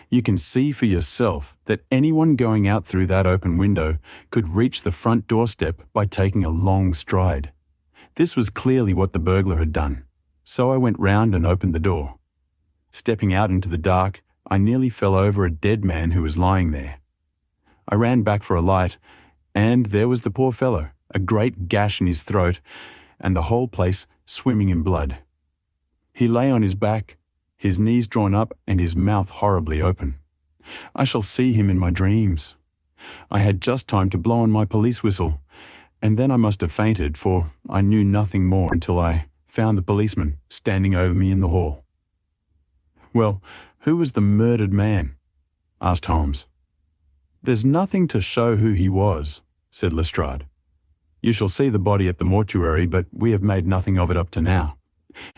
You can see for yourself that anyone going out through that open window could reach the front doorstep by taking a long stride. This was clearly what the burglar had done, so I went round and opened the door. Stepping out into the dark, I nearly fell over a dead man who was lying there. I ran back for a light, and there was the poor fellow, a great gash in his throat, and the whole place swimming in blood. He lay on his back, his knees drawn up and his mouth horribly open. I shall see him in my dreams. I had just time to blow on my police whistle, and then I must have fainted, for I knew nothing more until I found the policeman standing over me in the hall. "Well, who was the murdered man?" asked Holmes. "There's nothing to show who he was," said Lestrade. "You shall see the body at the mortuary, but we have made nothing of it up to now.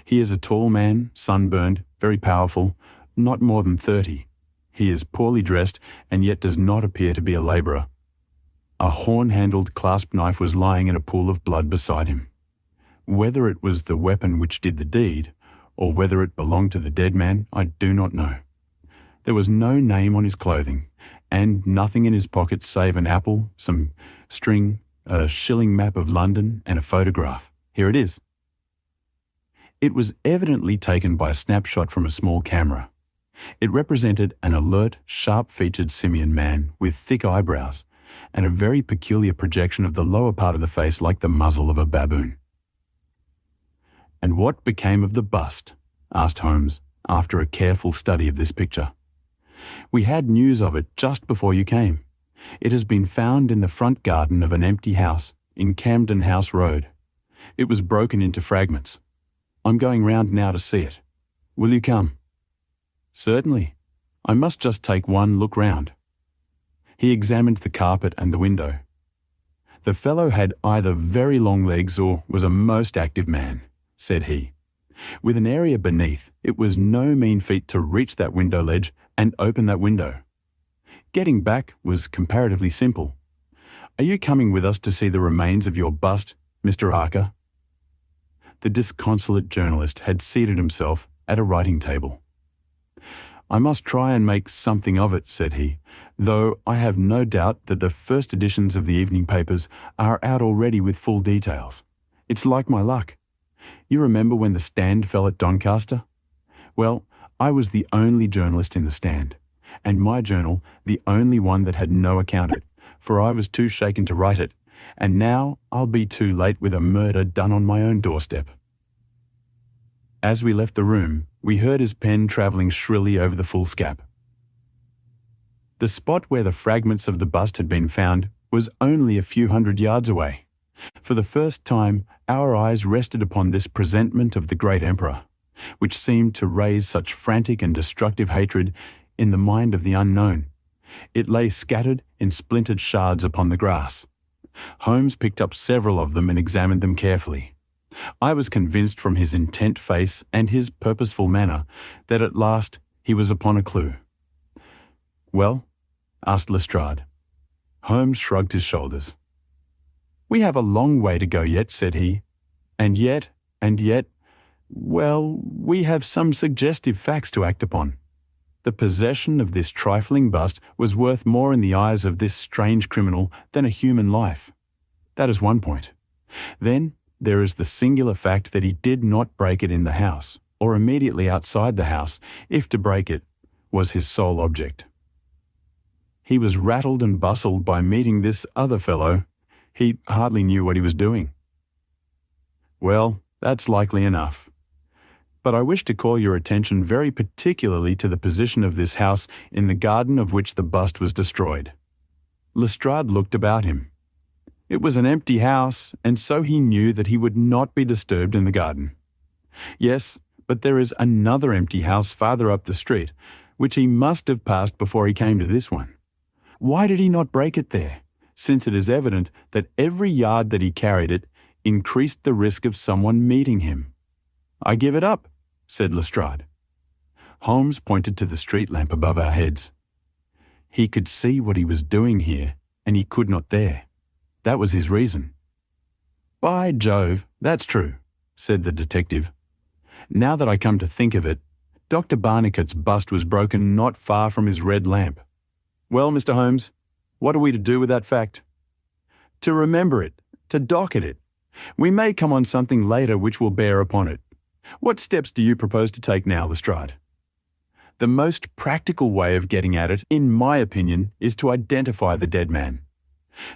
He is a tall man, sunburned, very powerful, not more than 30. He is poorly dressed and yet does not appear to be a labourer. A horn-handled clasp knife was lying in a pool of blood beside him. Whether it was the weapon which did the deed, or whether it belonged to the dead man, I do not know. There was no name on his clothing, and nothing in his pocket save an apple, some string, a shilling map of London, and a photograph. Here it is." It was evidently taken by a snapshot from a small camera. It represented an alert, sharp-featured simian man with thick eyebrows and a very peculiar projection of the lower part of the face like the muzzle of a baboon. "And what became of the bust?" asked Holmes, after a careful study of this picture. "We had news of it just before you came. It has been found in the front garden of an empty house in Camden House Road. It was broken into fragments. I'm going round now to see it. Will you come?" "Certainly. I must just take one look round." He examined the carpet and the window. "The fellow had either very long legs or was a most active man," said he. "With an area beneath, it was no mean feat to reach that window ledge and open that window. Getting back was comparatively simple. Are you coming with us to see the remains of your bust, Mr. Arthur?" The disconsolate journalist had seated himself at a writing table. "I must try and make something of it," said he, "though I have no doubt that the first editions of the evening papers are out already with full details. It's like my luck. You remember when the Stand fell at Doncaster? Well, I was the only journalist in the Stand, and my journal the only one that had no account of it, for I was too shaken to write it, and now I'll be too late with a murder done on my own doorstep." As we left the room, we heard his pen travelling shrilly over the foolscap. The spot where the fragments of the bust had been found was only a few hundred yards away. For the first time, our eyes rested upon this presentment of the great emperor, which seemed to raise such frantic and destructive hatred in the mind of the unknown. It lay scattered in splintered shards upon the grass. Holmes picked up several of them and examined them carefully. I was convinced from his intent face and his purposeful manner that at last he was upon a clue. "Well?" asked Lestrade. Holmes shrugged his shoulders. "We have a long way to go yet," said he. And yet, well, we have some suggestive facts to act upon. The possession of this trifling bust was worth more in the eyes of this strange criminal than a human life. That is one point. Then there is the singular fact that he did not break it in the house, or immediately outside the house, if to break it was his sole object. He was rattled and bustled by meeting this other fellow. He hardly knew what he was doing. Well, that's likely enough. But I wish to call your attention very particularly to the position of this house in the garden of which the bust was destroyed." Lestrade looked about him. It was an empty house, and so he knew that he would not be disturbed in the garden. "Yes, but there is another empty house farther up the street, which he must have passed before he came to this one. Why did he not break it there, since it is evident that every yard that he carried it increased the risk of someone meeting him?" "I give it up," said Lestrade. Holmes pointed to the street lamp above our heads. He could see what he was doing here, and he could not there. That was his reason. "By Jove, that's true," said the detective. "Now that I come to think of it, Dr. Barnicot's bust was broken not far from his red lamp. Well, Mr. Holmes, what are we to do with that fact? To remember it, to docket it. We may come on something later which will bear upon it. What steps do you propose to take now, Lestrade? The most practical way of getting at it, in my opinion, is to identify the dead man.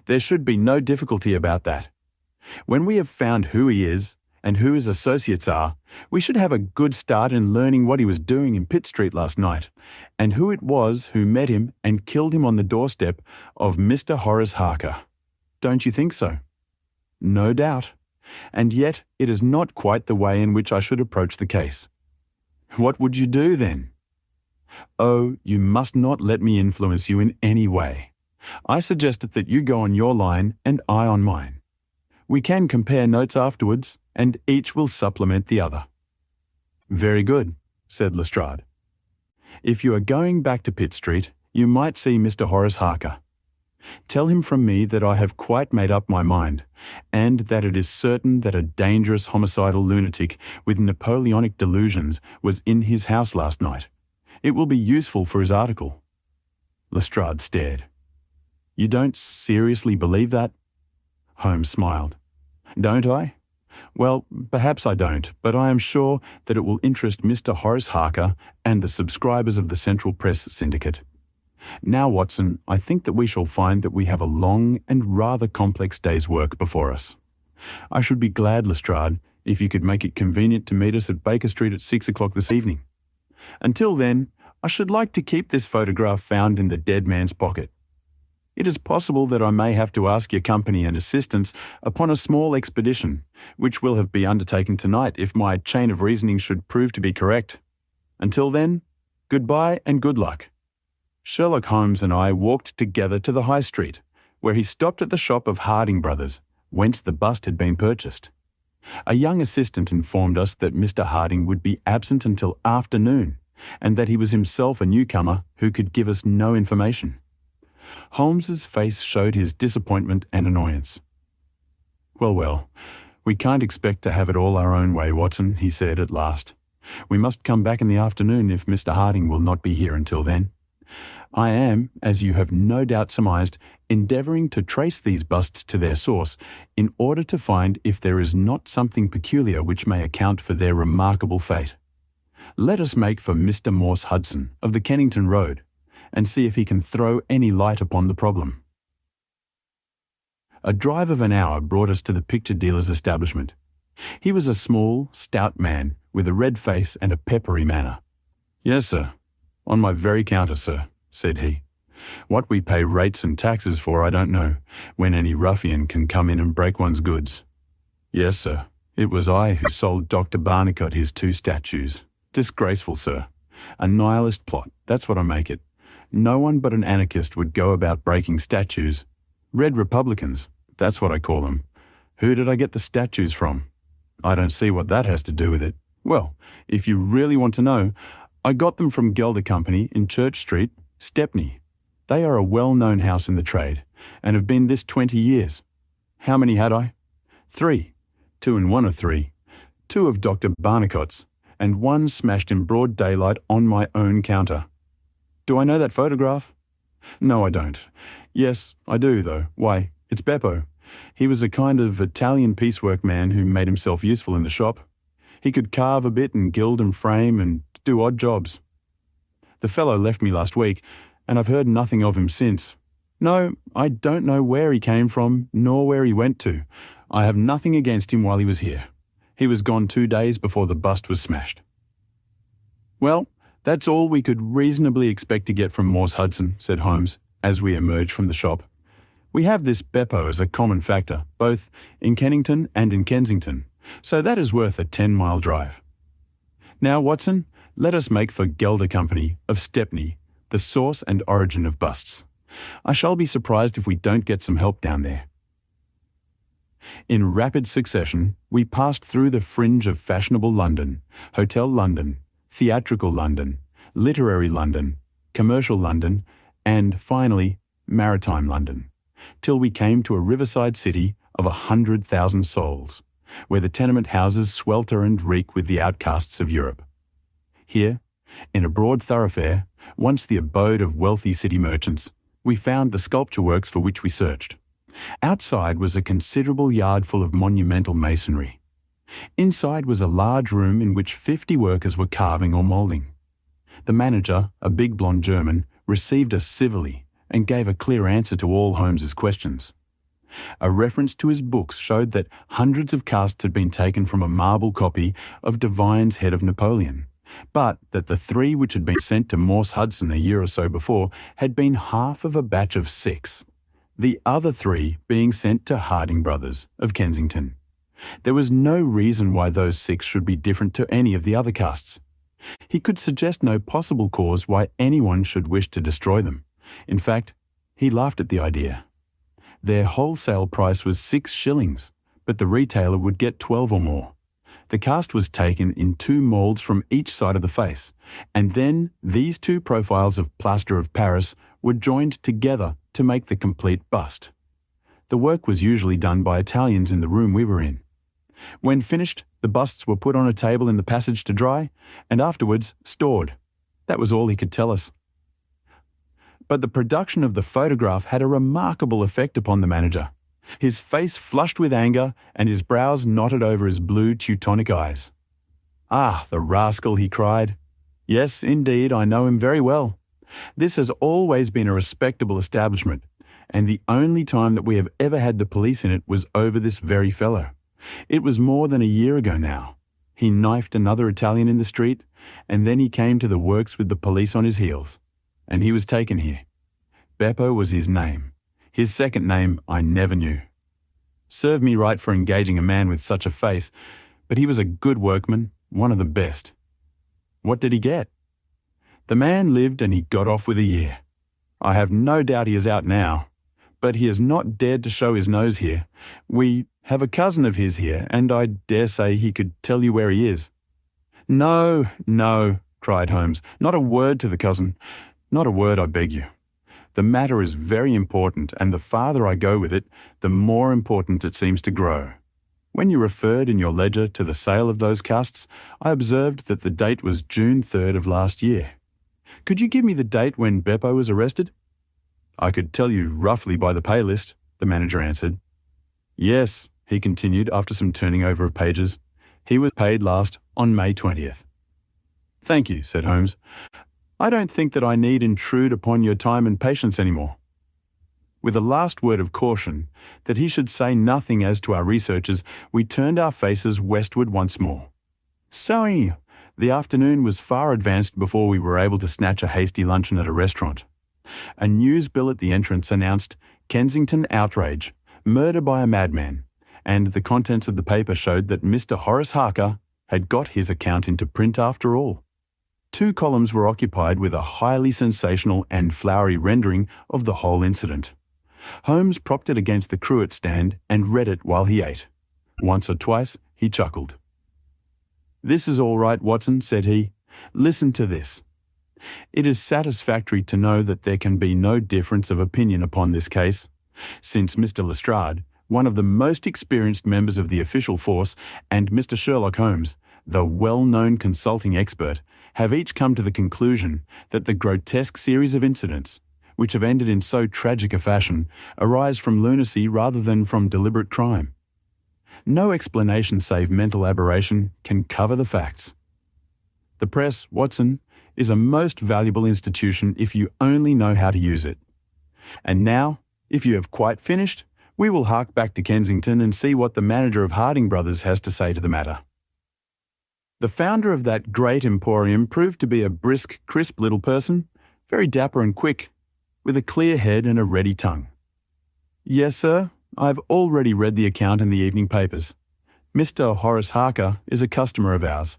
There should be no difficulty about that. When we have found who he is and who his associates are, we should have a good start in learning what he was doing in Pitt Street last night, and who it was who met him and killed him on the doorstep of Mr. Horace Harker. Don't you think so? No doubt. And yet it is not quite the way in which I should approach the case. What would you do then? Oh, you must not let me influence you in any way. I suggested that you go on your line and I on mine. We can compare notes afterwards, and each will supplement the other. Very good, said Lestrade. If you are going back to Pitt Street, you might see Mr. Horace Harker. Tell him from me that I have quite made up my mind, and that it is certain that a dangerous homicidal lunatic with Napoleonic delusions was in his house last night. It will be useful for his article. Lestrade stared. You don't seriously believe that? Holmes smiled. Don't I? Well, perhaps I don't, but I am sure that it will interest Mr. Horace Harker and the subscribers of the Central Press Syndicate. Now, Watson, I think that we shall find that we have a long and rather complex day's work before us. I should be glad, Lestrade, if you could make it convenient to meet us at Baker Street at 6 o'clock this evening. Until then, I should like to keep this photograph found in the dead man's pocket. It is possible that I may have to ask your company and assistance upon a small expedition, which will have been undertaken tonight if my chain of reasoning should prove to be correct. Until then, goodbye and good luck. Sherlock Holmes and I walked together to the High Street, where he stopped at the shop of Harding Brothers, whence the bust had been purchased. A young assistant informed us that Mr. Harding would be absent until afternoon, and that he was himself a newcomer who could give us no information. Holmes's face showed his disappointment and annoyance. Well, we can't expect to have it all our own way, Watson, he said at last. We must come back in the afternoon if Mr. Harding will not be here until then. I am, as you have no doubt surmised, endeavouring to trace these busts to their source in order to find if there is not something peculiar which may account for their remarkable fate. Let us make for Mr. Morse Hudson of the Kennington Road, and see if he can throw any light upon the problem. A drive of an hour brought us to the picture dealer's establishment. He was a small, stout man with a red face and a peppery manner. Yes, sir. On my very counter, sir, said he. What we pay rates and taxes for I don't know, when any ruffian can come in and break one's goods. Yes, sir. It was I who sold Dr. Barnicot his 2 statues. Disgraceful, sir. A nihilist plot, that's what I make it. No one but an anarchist would go about breaking statues. Red Republicans, that's what I call them. Who did I get the statues from? I don't see what that has to do with it. Well, if you really want to know, I got them from Gelder Company in Church Street, Stepney. They are a well-known house in the trade, and have been this 20 years. How many had I? 3. 2 and 1 are 3. 2 of Dr. Barnicot's, and 1 smashed in broad daylight on my own counter. Do I know that photograph? No, I don't. Yes, I do, though. Why, it's Beppo. He was a kind of Italian piecework man who made himself useful in the shop. He could carve a bit and gild and frame and do odd jobs. The fellow left me last week, and I've heard nothing of him since. No, I don't know where he came from, nor where he went to. I have nothing against him while he was here. He was gone 2 days before the bust was smashed. Well, that's all we could reasonably expect to get from Morse Hudson, said Holmes, as we emerged from the shop. We have this Beppo as a common factor, both in Kennington and in Kensington, so that is worth a 10-mile drive. Now, Watson, let us make for Gelder Company of Stepney, the source and origin of busts. I shall be surprised if we don't get some help down there. In rapid succession, we passed through the fringe of fashionable London, Hotel London, theatrical London, literary London, commercial London, and, finally, maritime London, till we came to a riverside city of 100,000 souls, where the tenement houses swelter and reek with the outcasts of Europe. Here, In a broad thoroughfare, once the abode of wealthy city merchants, we found the sculpture works for which we searched. Outside was a considerable yard full of monumental masonry. Inside was a large room in which 50 workers were carving or moulding. The manager, a big blonde German, received us civilly and gave a clear answer to all Holmes's questions. A reference to his books showed that hundreds of casts had been taken from a marble copy of Devine's Head of Napoleon, but that the 3 which had been sent to Morse Hudson a year or so before had been half of a batch of 6, the other 3 being sent to Harding Brothers of Kensington. There was no reason why those 6 should be different to any of the other casts. He could suggest no possible cause why anyone should wish to destroy them. In fact, he laughed at the idea. Their wholesale price was 6 shillings, but the retailer would get 12 or more. The cast was taken in 2 moulds from each side of the face, and then these 2 profiles of plaster of Paris were joined together to make the complete bust. The work was usually done by Italians in the room we were in. When finished, the busts were put on a table in the passage to dry, and afterwards stored. That was all he could tell us. But the production of the photograph had a remarkable effect upon the manager. His face flushed with anger, and his brows knotted over his blue Teutonic eyes. "Ah, the rascal," he cried. "Yes, indeed, I know him very well. This has always been a respectable establishment, and the only time that we have ever had the police in it was over this very fellow. It was more than a year ago now. He knifed another Italian in the street, and then he came to the works with the police on his heels. And he was taken here. Beppo was his name. His second name I never knew. Serve me right for engaging a man with such a face, but he was a good workman, one of the best. What did he get? The man lived and he got off with a year. I have no doubt he is out now, but he has not dared to show his nose here. We have a cousin of his here, and I dare say he could tell you where he is." "No, no," cried Holmes. "Not a word to the cousin. Not a word, I beg you. The matter is very important, and the farther I go with it, the more important it seems to grow. When you referred in your ledger to the sale of those casts, I observed that the date was June 3rd of last year. Could you give me the date when Beppo was arrested?" "I could tell you roughly by the pay list," the manager answered. "Yes," he continued after some turning over of pages. "He was paid last on May 20th. "Thank you," said Holmes. "I don't think that I need intrude upon your time and patience any more." With a last word of caution, that he should say nothing as to our researches, we turned our faces westward once more. So, the afternoon was far advanced before we were able to snatch a hasty luncheon at a restaurant. A news bill at the entrance announced Kensington outrage, murder by a madman, and the contents of the paper showed that Mr. Horace Harker had got his account into print after all. 2 columns were occupied with a highly sensational and flowery rendering of the whole incident. Holmes propped it against the cruet stand and read it while he ate. Once or twice he chuckled. "This is all right, Watson," said he. "Listen to this. It is satisfactory to know that there can be no difference of opinion upon this case, since Mr. Lestrade, one of the most experienced members of the official force, and Mr. Sherlock Holmes, the well-known consulting expert, have each come to the conclusion that the grotesque series of incidents, which have ended in so tragic a fashion, arise from lunacy rather than from deliberate crime. No explanation save mental aberration can cover the facts. The press, Watson, is a most valuable institution if you only know how to use it. And now, if you have quite finished, we will hark back to Kensington and see what the manager of Harding Brothers has to say to the matter." The founder of that great emporium proved to be a brisk, crisp little person, very dapper and quick, with a clear head and a ready tongue. "Yes, sir, I've already read the account in the evening papers. Mr. Horace Harker is a customer of ours.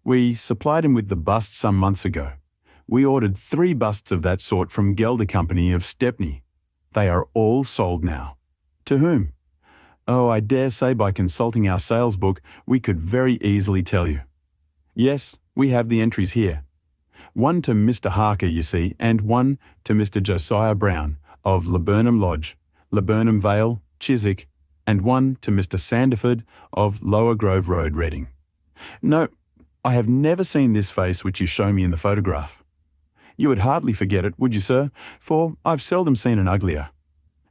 We supplied him with the bust some months ago. We ordered 3 busts of that sort from Gelder Company of Stepney. They are all sold now." "To whom?" "Oh, I dare say by consulting our sales book we could very easily tell you. Yes, we have the entries here. One to Mr. Harker, you see, and one to Mr. Josiah Brown of Laburnum Lodge, Laburnum Vale, Chiswick, and one to Mr. Sanderford of Lower Grove Road, Reading. No, I have never seen this face which you show me in the photograph. You would hardly forget it, would you, sir? For I've seldom seen an uglier.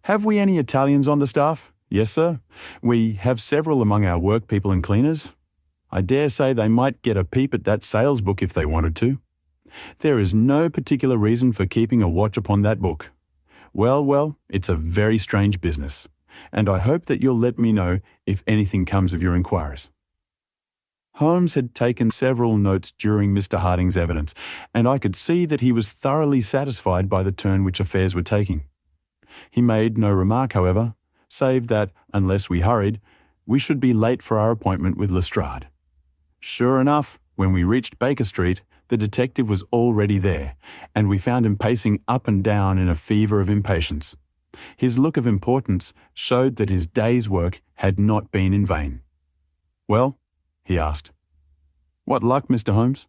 Have we any Italians on the staff? Yes, sir. We have several among our workpeople and cleaners. I dare say they might get a peep at that sales book if they wanted to. There is no particular reason for keeping a watch upon that book. Well, it's a very strange business, and I hope that you'll let me know if anything comes of your inquiries. Holmes had taken several notes during Mr. Harding's evidence, and I could see that he was thoroughly satisfied by the turn which affairs were taking. He made no remark, however, save that, unless we hurried, we should be late for our appointment with Lestrade. Sure enough, when we reached Baker Street, the detective was already there, and we found him pacing up and down in a fever of impatience. His look of importance showed that his day's work had not been in vain. "Well?" he asked. "What luck, Mr. Holmes?"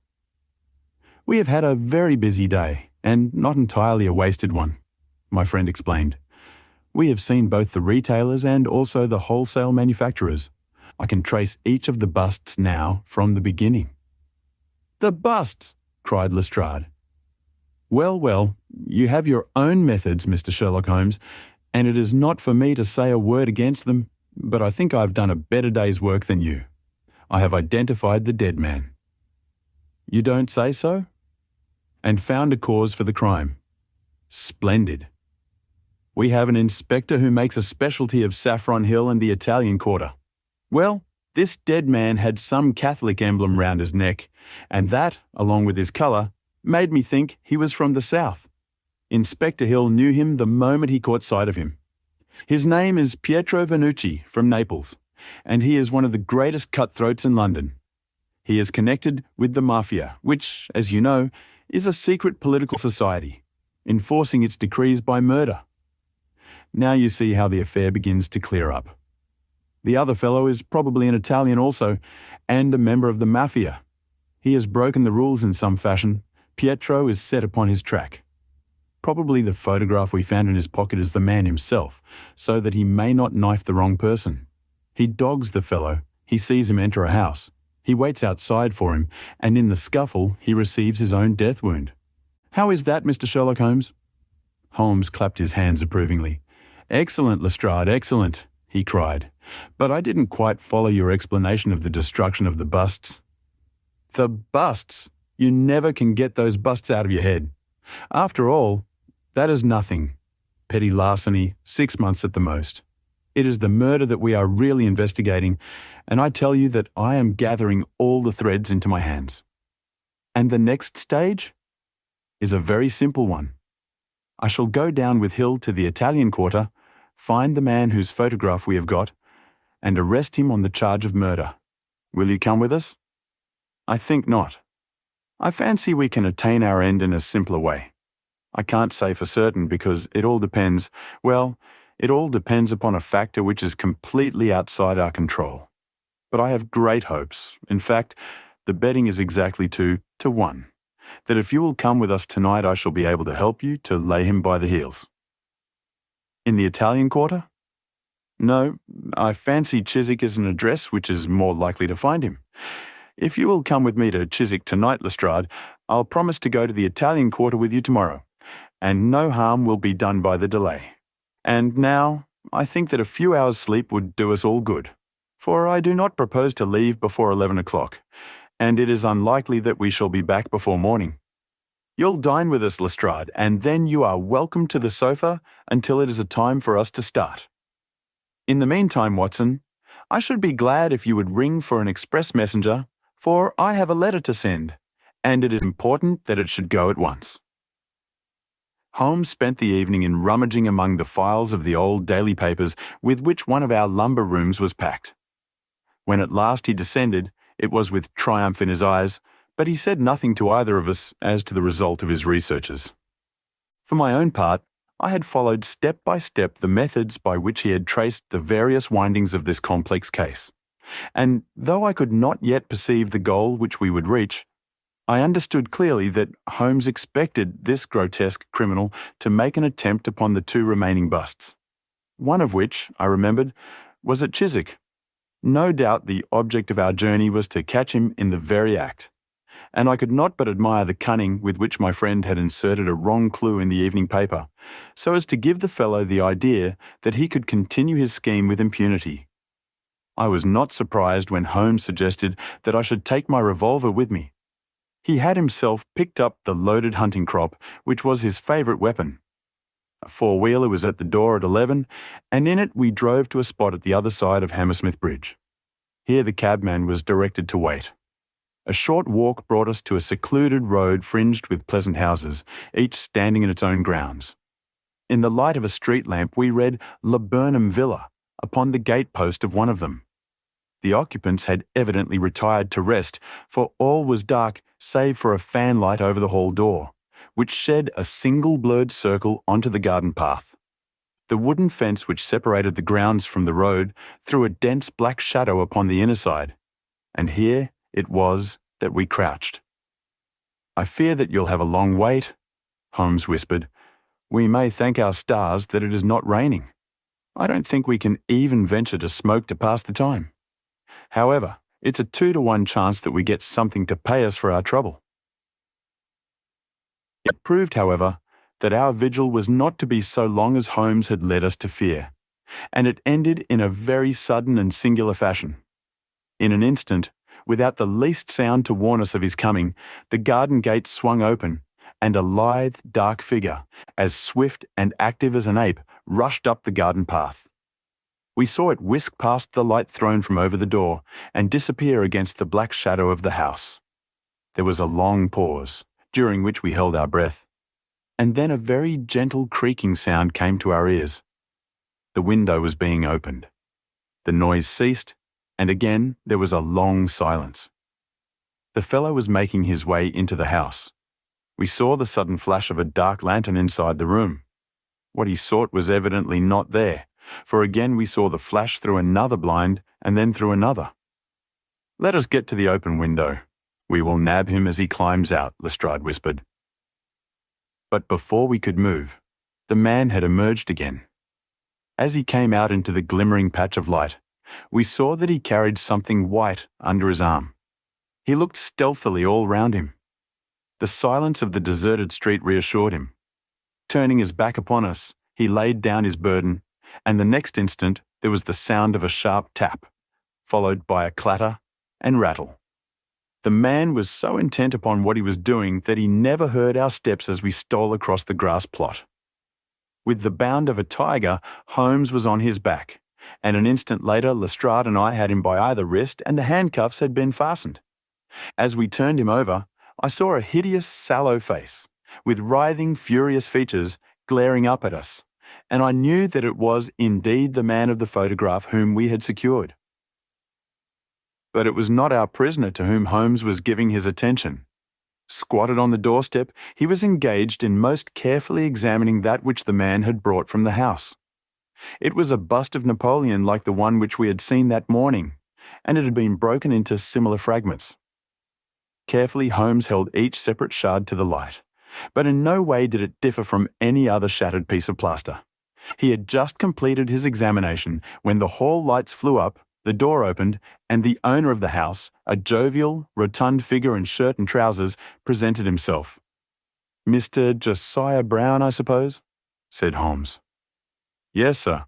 "We have had a very busy day, and not entirely a wasted one," my friend explained. "We have seen both the retailers and also the wholesale manufacturers. I can trace each of the busts now from the beginning." "The busts!" cried Lestrade. Well, you have your own methods, Mr. Sherlock Holmes, and it is not for me to say a word against them, but I think I have done a better day's work than you. I have identified the dead man." "You don't say so?" "And found a cause for the crime." "Splendid. We have an inspector who makes a specialty of Saffron Hill and the Italian Quarter. Well, this dead man had some Catholic emblem round his neck, and that, along with his colour, made me think he was from the south. Inspector Hill knew him the moment he caught sight of him. His name is Pietro Vannucci from Naples, and he is one of the greatest cutthroats in London. He is connected with the Mafia, which, as you know, is a secret political society, enforcing its decrees by murder. Now you see how the affair begins to clear up. The other fellow is probably an Italian also, and a member of the Mafia. He has broken the rules in some fashion. Pietro is set upon his track. Probably the photograph we found in his pocket is the man himself, so that he may not knife the wrong person. He dogs the fellow. He sees him enter a house. He waits outside for him, and in the scuffle he receives his own death wound. How is that, Mr. Sherlock Holmes?" Holmes clapped his hands approvingly. "Excellent, Lestrade, excellent," he cried. "But I didn't quite follow your explanation of the destruction of the busts." "The busts! You never can get those busts out of your head. After all, that is nothing. Petty larceny, 6 months at the most. It is the murder that we are really investigating, and I tell you that I am gathering all the threads into my hands. And the next stage is a very simple one. I shall go down with Hill to the Italian Quarter, find the man whose photograph we have got, and arrest him on the charge of murder. Will you come with us?" "I think not. I fancy we can attain our end in a simpler way. I can't say for certain because it all depends upon a factor which is completely outside our control. But I have great hopes. In fact, the betting is exactly 2-1, that if you will come with us tonight I shall be able to help you to lay him by the heels." "In the Italian Quarter?" "No, I fancy Chiswick is an address which is more likely to find him. If you will come with me to Chiswick tonight, Lestrade, I'll promise to go to the Italian Quarter with you tomorrow, and no harm will be done by the delay. And now, I think that a few hours' sleep would do us all good, for I do not propose to leave before 11 o'clock, and it is unlikely that we shall be back before morning. You'll dine with us, Lestrade, and then you are welcome to the sofa until it is a time for us to start. In the meantime, Watson, I should be glad if you would ring for an express messenger, for I have a letter to send, and it is important that it should go at once." Holmes spent the evening in rummaging among the files of the old daily papers with which one of our lumber rooms was packed. When at last he descended, it was with triumph in his eyes, but he said nothing to either of us as to the result of his researches. For my own part, I had followed step by step the methods by which he had traced the various windings of this complex case, and though I could not yet perceive the goal which we would reach, I understood clearly that Holmes expected this grotesque criminal to make an attempt upon the 2 remaining busts, one of which, I remembered, was at Chiswick. No doubt the object of our journey was to catch him in the very act, and I could not but admire the cunning with which my friend had inserted a wrong clue in the evening paper, so as to give the fellow the idea that he could continue his scheme with impunity. I was not surprised when Holmes suggested that I should take my revolver with me. He had himself picked up the loaded hunting crop, which was his favourite weapon. A four-wheeler was at the door at 11, and in it we drove to a spot at the other side of Hammersmith Bridge. Here the cabman was directed to wait. A short walk brought us to a secluded road fringed with pleasant houses, each standing in its own grounds. In the light of a street lamp we read Laburnum Villa upon the gate-post of one of them. The occupants had evidently retired to rest, for all was dark save for a fanlight over the hall door, which shed a single blurred circle onto the garden path. The wooden fence which separated the grounds from the road threw a dense black shadow upon the inner side, and here it was that we crouched. "I fear that you'll have a long wait," Holmes whispered. "We may thank our stars that it is not raining. I don't think we can even venture to smoke to pass the time. However, it's a 2-to-1 chance that we get something to pay us for our trouble." It proved, however, that our vigil was not to be so long as Holmes had led us to fear, and it ended in a very sudden and singular fashion. In an instant, without the least sound to warn us of his coming, the garden gate swung open, and a lithe, dark figure, as swift and active as an ape, rushed up the garden path. We saw it whisk past the light thrown from over the door and disappear against the black shadow of the house. There was a long pause, during which we held our breath, and then a very gentle creaking sound came to our ears. The window was being opened. The noise ceased, and again there was a long silence. The fellow was making his way into the house. We saw the sudden flash of a dark lantern inside the room. What he sought was evidently not there, for again we saw the flash through another blind and then through another. "Let us get to the open window. We will nab him as he climbs out," Lestrade whispered. But before we could move, the man had emerged again. As he came out into the glimmering patch of light, we saw that he carried something white under his arm. He looked stealthily all round him. The silence of the deserted street reassured him. Turning his back upon us, he laid down his burden, and the next instant there was the sound of a sharp tap, followed by a clatter and rattle. The man was so intent upon what he was doing that he never heard our steps as we stole across the grass plot. With the bound of a tiger, Holmes was on his back, and an instant later Lestrade and I had him by either wrist and the handcuffs had been fastened. As we turned him over, I saw a hideous sallow face, with writhing, furious features, glaring up at us, and I knew that it was indeed the man of the photograph whom we had secured. But it was not our prisoner to whom Holmes was giving his attention. Squatted on the doorstep, he was engaged in most carefully examining that which the man had brought from the house. It was a bust of Napoleon like the one which we had seen that morning, and it had been broken into similar fragments. Carefully Holmes held each separate shard to the light, but in no way did it differ from any other shattered piece of plaster. He had just completed his examination when the hall lights flew up, the door opened, and the owner of the house, a jovial, rotund figure in shirt and trousers, presented himself. "Mr. Josiah Brown, I suppose?" said Holmes. "Yes, sir.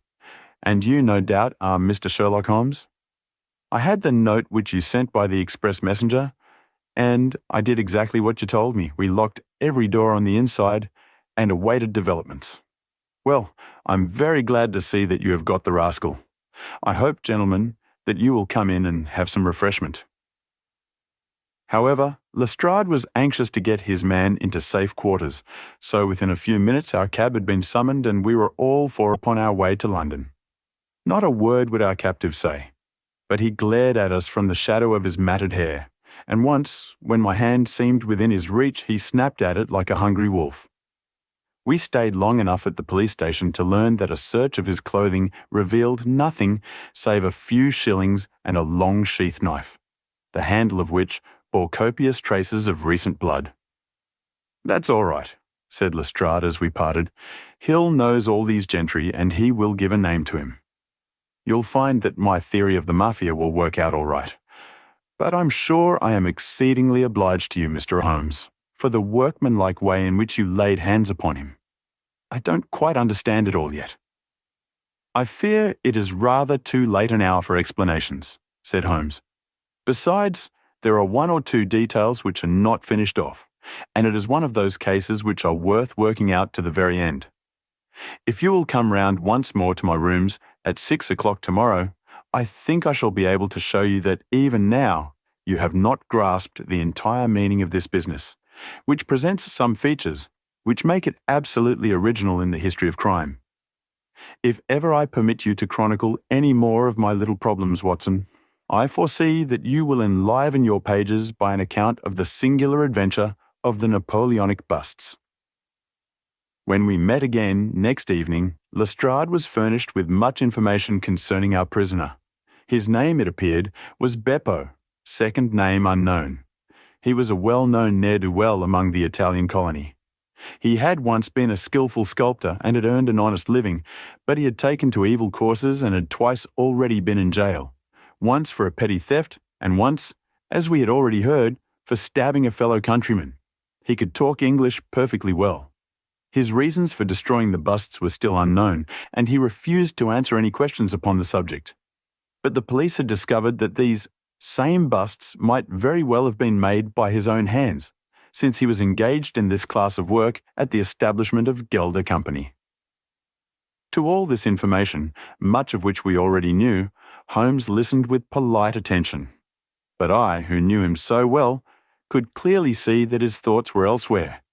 And you, no doubt, are Mr. Sherlock Holmes? I had the note which you sent by the express messenger, and I did exactly what you told me. We locked every door on the inside and awaited developments. Well, I'm very glad to see that you have got the rascal. I hope, gentlemen, that you will come in and have some refreshment." However, Lestrade was anxious to get his man into safe quarters, so within a few minutes our cab had been summoned and we were all four upon our way to London. Not a word would our captive say, but he glared at us from the shadow of his matted hair, and once, when my hand seemed within his reach, he snapped at it like a hungry wolf. We stayed long enough at the police station to learn that a search of his clothing revealed nothing save a few shillings and a long sheath knife, the handle of which bore copious traces of recent blood. "That's all right," said Lestrade as we parted. "Hill knows all these gentry and he will give a name to him. You'll find that my theory of the mafia will work out all right. But I'm sure I am exceedingly obliged to you, Mr. Holmes, for the workmanlike way in which you laid hands upon him. I don't quite understand it all yet." "I fear it is rather too late an hour for explanations," said Holmes. "Besides, there are one or two details which are not finished off, and it is one of those cases which are worth working out to the very end. If you will come round once more to my rooms at 6 o'clock tomorrow, I think I shall be able to show you that even now you have not grasped the entire meaning of this business, which presents some features which make it absolutely original in the history of crime. If ever I permit you to chronicle any more of my little problems, Watson, I foresee that you will enliven your pages by an account of the singular adventure of the Napoleonic busts." When we met again next evening, Lestrade was furnished with much information concerning our prisoner. His name, it appeared, was Beppo, second name unknown. He was a well-known ne'er-do-well among the Italian colony. He had once been a skilful sculptor and had earned an honest living, but he had taken to evil courses and had twice already been in jail, once for a petty theft and once, as we had already heard, for stabbing a fellow countryman. He could talk English perfectly well. His reasons for destroying the busts were still unknown, and he refused to answer any questions upon the subject. But the police had discovered that these same busts might very well have been made by his own hands, since he was engaged in this class of work at the establishment of Gelder Company. To all this information, much of which we already knew, Holmes listened with polite attention. But I, who knew him so well, could clearly see that his thoughts were elsewhere,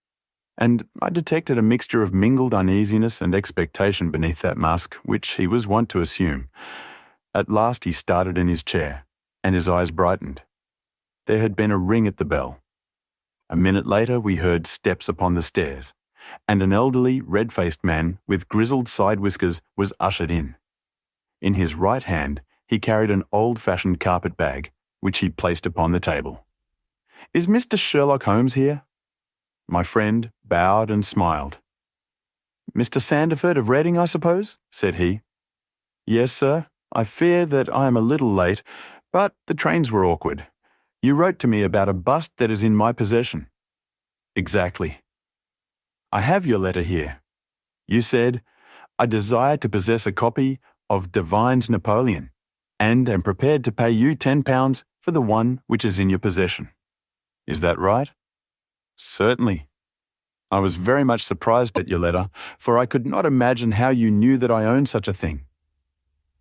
and I detected a mixture of mingled uneasiness and expectation beneath that mask which he was wont to assume. At last he started in his chair, and his eyes brightened. There had been a ring at the bell. A minute later we heard steps upon the stairs, and an elderly, red-faced man with grizzled side whiskers was ushered in. In his right hand he carried an old-fashioned carpet bag, which he placed upon the table. "Is Mr. Sherlock Holmes here?" My friend bowed and smiled. "Mr. Sandford of Reading, I suppose?" said he. "Yes, sir. I fear that I am a little late, but the trains were awkward. You wrote to me about a bust that is in my possession." "Exactly." "I have your letter here. You said, 'I desire to possess a copy of Devine's Napoleon, and am prepared to pay you £10 for the one which is in your possession.' Is that right?" "Certainly." "I was very much surprised at your letter, for I could not imagine how you knew that I owned such a thing."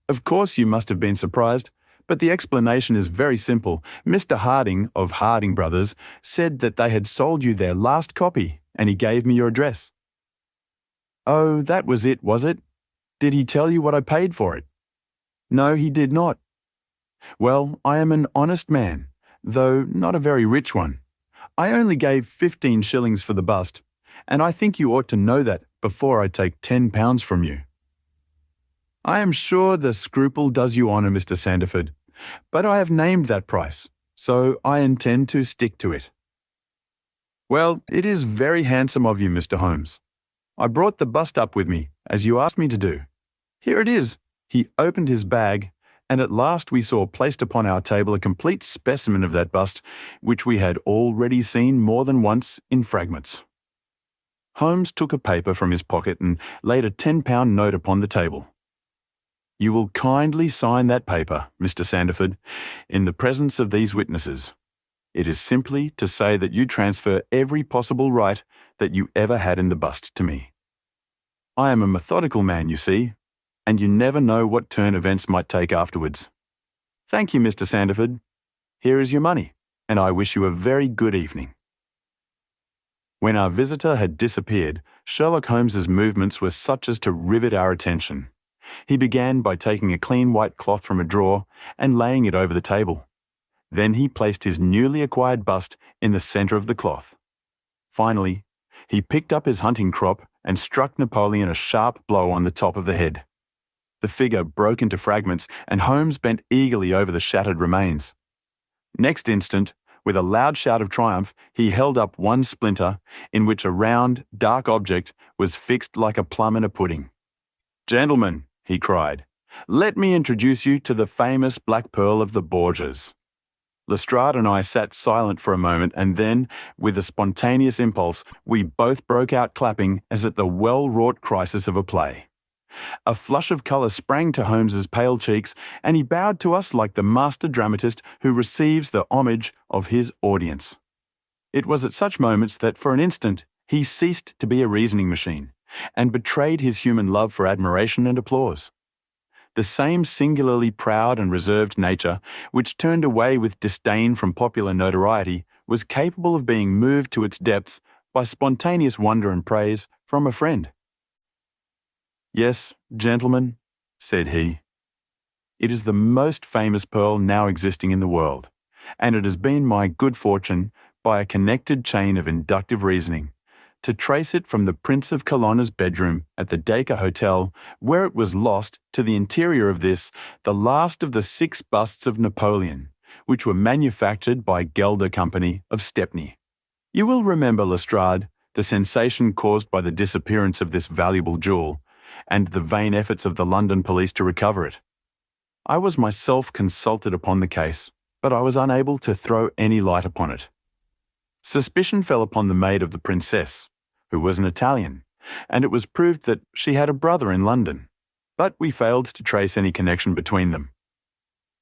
"Of course you must have been surprised, but the explanation is very simple. Mr. Harding, of Harding Brothers, said that they had sold you their last copy, and he gave me your address." "Oh, that was it, was it? Did he tell you what I paid for it?" "No, he did not." "Well, I am an honest man, though not a very rich one. I only gave 15 shillings for the bust, and I think you ought to know that before I take £10 from you." "I am sure the scruple does you honour, Mr. Sandford, but I have named that price, so I intend to stick to it." "Well, it is very handsome of you, Mr. Holmes. I brought the bust up with me, as you asked me to do. Here it is." He opened his bag, and at last we saw placed upon our table a complete specimen of that bust, which we had already seen more than once in fragments. Holmes took a paper from his pocket and laid a £10 note upon the table. "You will kindly sign that paper, Mr. Sandford, in the presence of these witnesses. It is simply to say that you transfer every possible right that you ever had in the bust to me. I am a methodical man, you see, and you never know what turn events might take afterwards. Thank you, Mr. Sandford. Here is your money, and I wish you a very good evening." When our visitor had disappeared, Sherlock Holmes's movements were such as to rivet our attention. He began by taking a clean white cloth from a drawer and laying it over the table. Then he placed his newly acquired bust in the centre of the cloth. Finally, he picked up his hunting crop and struck Napoleon a sharp blow on the top of the head. The figure broke into fragments, and Holmes bent eagerly over the shattered remains. Next instant, with a loud shout of triumph, he held up one splinter, in which a round, dark object was fixed like a plum in a pudding. "Gentlemen," he cried, "let me introduce you to the famous Black Pearl of the Borgias." Lestrade and I sat silent for a moment, and then, with a spontaneous impulse, we both broke out clapping as at the well-wrought crisis of a play. A flush of colour sprang to Holmes's pale cheeks, and he bowed to us like the master dramatist who receives the homage of his audience. It was at such moments that, for an instant, he ceased to be a reasoning machine, and betrayed his human love for admiration and applause. The same singularly proud and reserved nature, which turned away with disdain from popular notoriety, was capable of being moved to its depths by spontaneous wonder and praise from a friend. "Yes, gentlemen," said he, "it is the most famous pearl now existing in the world, and it has been my good fortune, by a connected chain of inductive reasoning, to trace it from the Prince of Colonna's bedroom at the Dacre Hotel, where it was lost, to the interior of this, the last of the 6 busts of Napoleon, which were manufactured by Gelder Company of Stepney. You will remember, Lestrade, the sensation caused by the disappearance of this valuable jewel, and the vain efforts of the London police to recover it. I was myself consulted upon the case, but I was unable to throw any light upon it. Suspicion fell upon the maid of the Princess, who was an Italian, and it was proved that she had a brother in London, but we failed to trace any connection between them.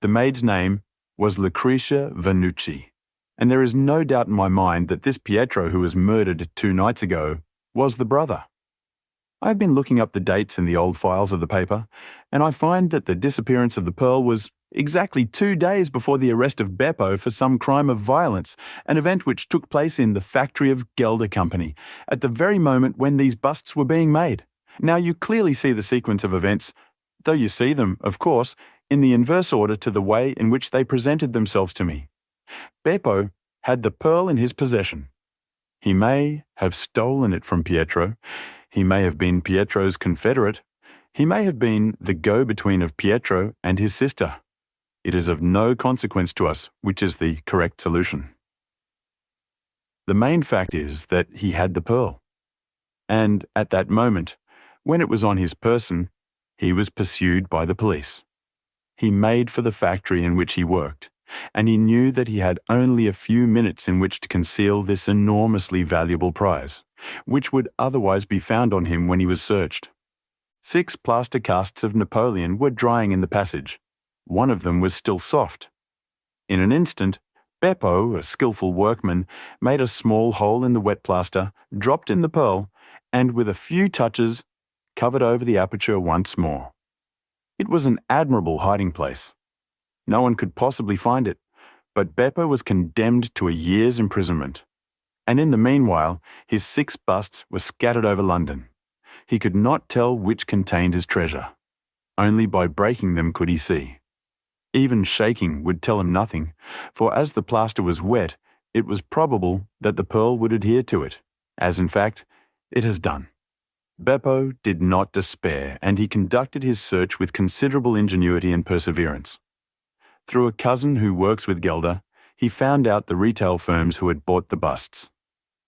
The maid's name was Lucretia Vannucci, and there is no doubt in my mind that this Pietro who was murdered 2 nights ago was the brother. I have been looking up the dates in the old files of the paper, and I find that the disappearance of the pearl was exactly 2 days before the arrest of Beppo for some crime of violence, an event which took place in the factory of Gelder Company, at the very moment when these busts were being made. Now you clearly see the sequence of events, though you see them, of course, in the inverse order to the way in which they presented themselves to me. Beppo had the pearl in his possession. He may have stolen it from Pietro. He may have been Pietro's confederate. He may have been the go-between of Pietro and his sister. It is of no consequence to us which is the correct solution. The main fact is that he had the pearl. And at that moment, when it was on his person, he was pursued by the police. He made for the factory in which he worked, and he knew that he had only a few minutes in which to conceal this enormously valuable prize, which would otherwise be found on him when he was searched. 6 plaster casts of Napoleon were drying in the passage. One of them was still soft. In an instant, Beppo, a skilful workman, made a small hole in the wet plaster, dropped in the pearl, and with a few touches, covered over the aperture once more. It was an admirable hiding place. No one could possibly find it, but Beppo was condemned to a year's imprisonment. And in the meanwhile, his 6 busts were scattered over London. He could not tell which contained his treasure. Only by breaking them could he see. Even shaking would tell him nothing, for as the plaster was wet, it was probable that the pearl would adhere to it, as in fact, it has done. Beppo did not despair, and he conducted his search with considerable ingenuity and perseverance. Through a cousin who works with Gelder, he found out the retail firms who had bought the busts.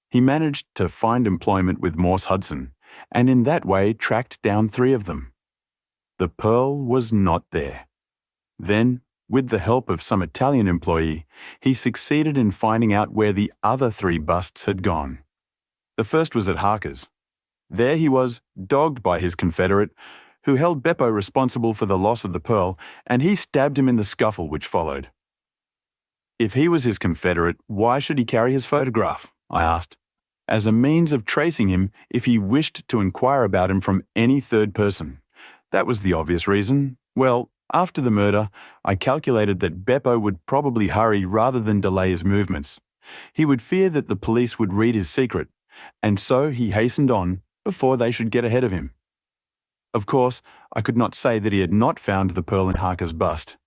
He managed to find employment with Morse Hudson, and in that way tracked down 3 of them. The pearl was not there. Then, with the help of some Italian employee, he succeeded in finding out where the other 3 busts had gone. The first was at Harker's. There he was, dogged by his confederate, who held Beppo responsible for the loss of the pearl, and he stabbed him in the scuffle which followed. If he was his confederate, why should he carry his photograph? I asked, as a means of tracing him if he wished to inquire about him from any third person. That was the obvious reason. Well, after the murder, I calculated that Beppo would probably hurry rather than delay his movements. He would fear that the police would read his secret, and so he hastened on before they should get ahead of him. Of course, I could not say that he had not found the pearl in Harker's bust.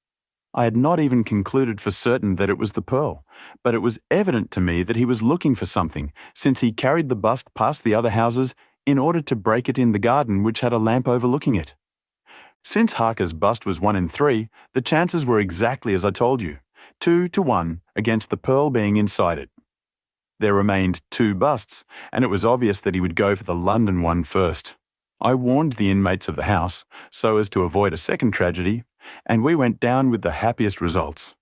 I had not even concluded for certain that it was the pearl, but it was evident to me that he was looking for something, since he carried the bust past the other houses in order to break it in the garden which had a lamp overlooking it. Since Harker's bust was 1 in 3, the chances were exactly as I told you, 2 to 1 against the pearl being inside it. There remained 2 busts, and it was obvious that he would go for the London one first. I warned the inmates of the house, so as to avoid a second tragedy, and we went down with the happiest results.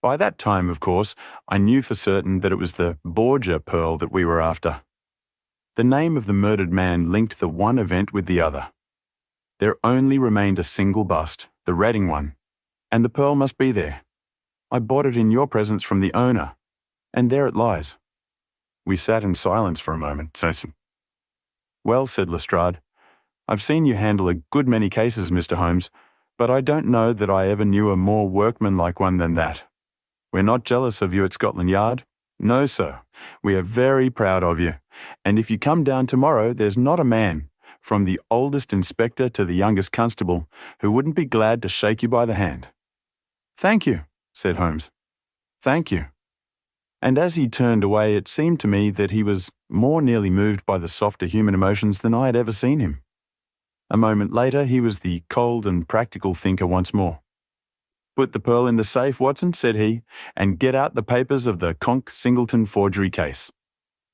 By that time, of course, I knew for certain that it was the Borgia pearl that we were after. The name of the murdered man linked the one event with the other. There only remained a single bust, the Reading one, and the pearl must be there. I bought it in your presence from the owner, and there it lies. We sat in silence for a moment. Well, said Lestrade, I've seen you handle a good many cases, Mr. Holmes, but I don't know that I ever knew a more workmanlike one than that. We're not jealous of you at Scotland Yard. No, sir. We are very proud of you. And if you come down tomorrow, there's not a man, from the oldest inspector to the youngest constable, who wouldn't be glad to shake you by the hand. Thank you, said Holmes. Thank you. And as he turned away, it seemed to me that he was more nearly moved by the softer human emotions than I had ever seen him. A moment later, he was the cold and practical thinker once more. Put the pearl in the safe, Watson, said he, and get out the papers of the Conk Singleton forgery case.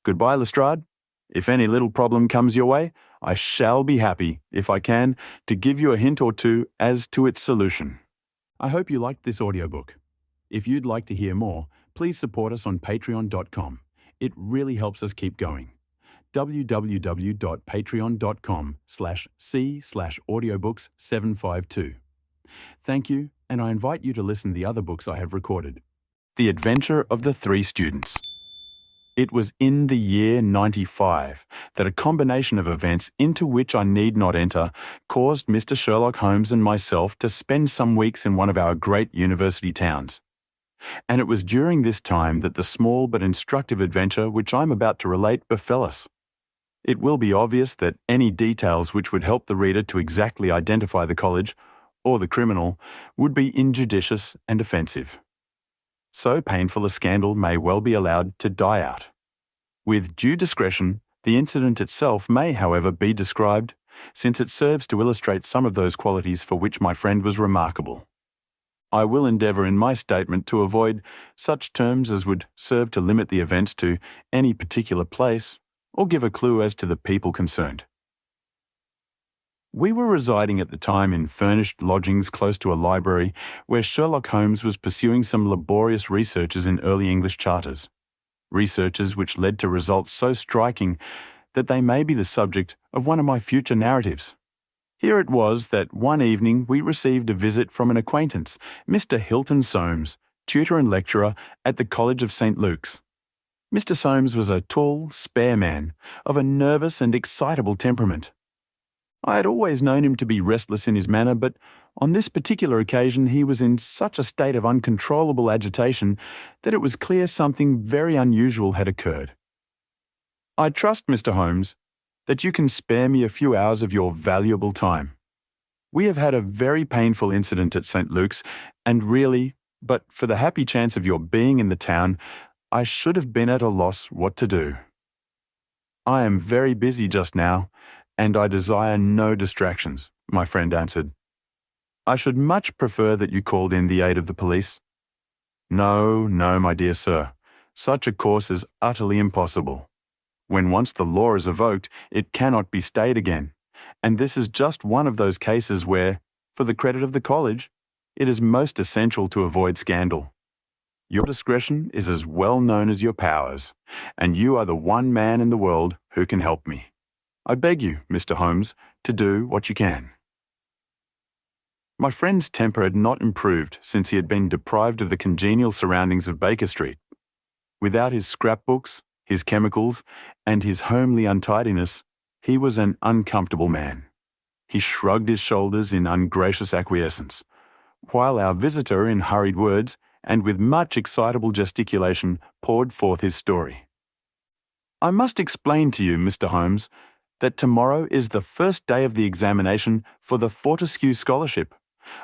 Goodbye, Lestrade. If any little problem comes your way, I shall be happy, if I can, to give you a hint or two as to its solution. I hope you liked this audiobook. If you'd like to hear more, please support us on patreon.com. It really helps us keep going. www.patreon.com/c/audiobooks752. Thank you, and I invite you to listen to the other books I have recorded. The Adventure of the Three Students. It was in the year 95 that a combination of events into which I need not enter caused Mr. Sherlock Holmes and myself to spend some weeks in one of our great university towns. And it was during this time that the small but instructive adventure which I am about to relate befell us. It will be obvious that any details which would help the reader to exactly identify the college, or the criminal, would be injudicious and offensive. So painful a scandal may well be allowed to die out. With due discretion, the incident itself may, however, be described, since it serves to illustrate some of those qualities for which my friend was remarkable. I will endeavour in my statement to avoid such terms as would serve to limit the events to any particular place, or give a clue as to the people concerned. We were residing at the time in furnished lodgings close to a library where Sherlock Holmes was pursuing some laborious researches in early English charters, researches which led to results so striking that they may be the subject of one of my future narratives. Here it was that one evening we received a visit from an acquaintance, Mr. Hilton Soames, tutor and lecturer at the College of St. Luke's. Mr. Soames was a tall, spare man, of a nervous and excitable temperament. I had always known him to be restless in his manner, but on this particular occasion he was in such a state of uncontrollable agitation that it was clear something very unusual had occurred. I trust, Mr. Holmes, that you can spare me a few hours of your valuable time. We have had a very painful incident at St. Luke's, and really, but for the happy chance of your being in the town, I should have been at a loss what to do. I am very busy just now, and I desire no distractions, my friend answered. I should much prefer that you called in the aid of the police. No, my dear sir. Such a course is utterly impossible. When once the law is evoked, it cannot be stayed again, and this is just one of those cases where, for the credit of the college, it is most essential to avoid scandal. Your discretion is as well known as your powers, and you are the one man in the world who can help me. I beg you, Mr. Holmes, to do what you can. My friend's temper had not improved since he had been deprived of the congenial surroundings of Baker Street. Without his scrapbooks, his chemicals, and his homely untidiness, he was an uncomfortable man. He shrugged his shoulders in ungracious acquiescence, while our visitor, in hurried words, and with much excitable gesticulation, poured forth his story. I must explain to you, Mr. Holmes, that tomorrow is the first day of the examination for the Fortescue Scholarship.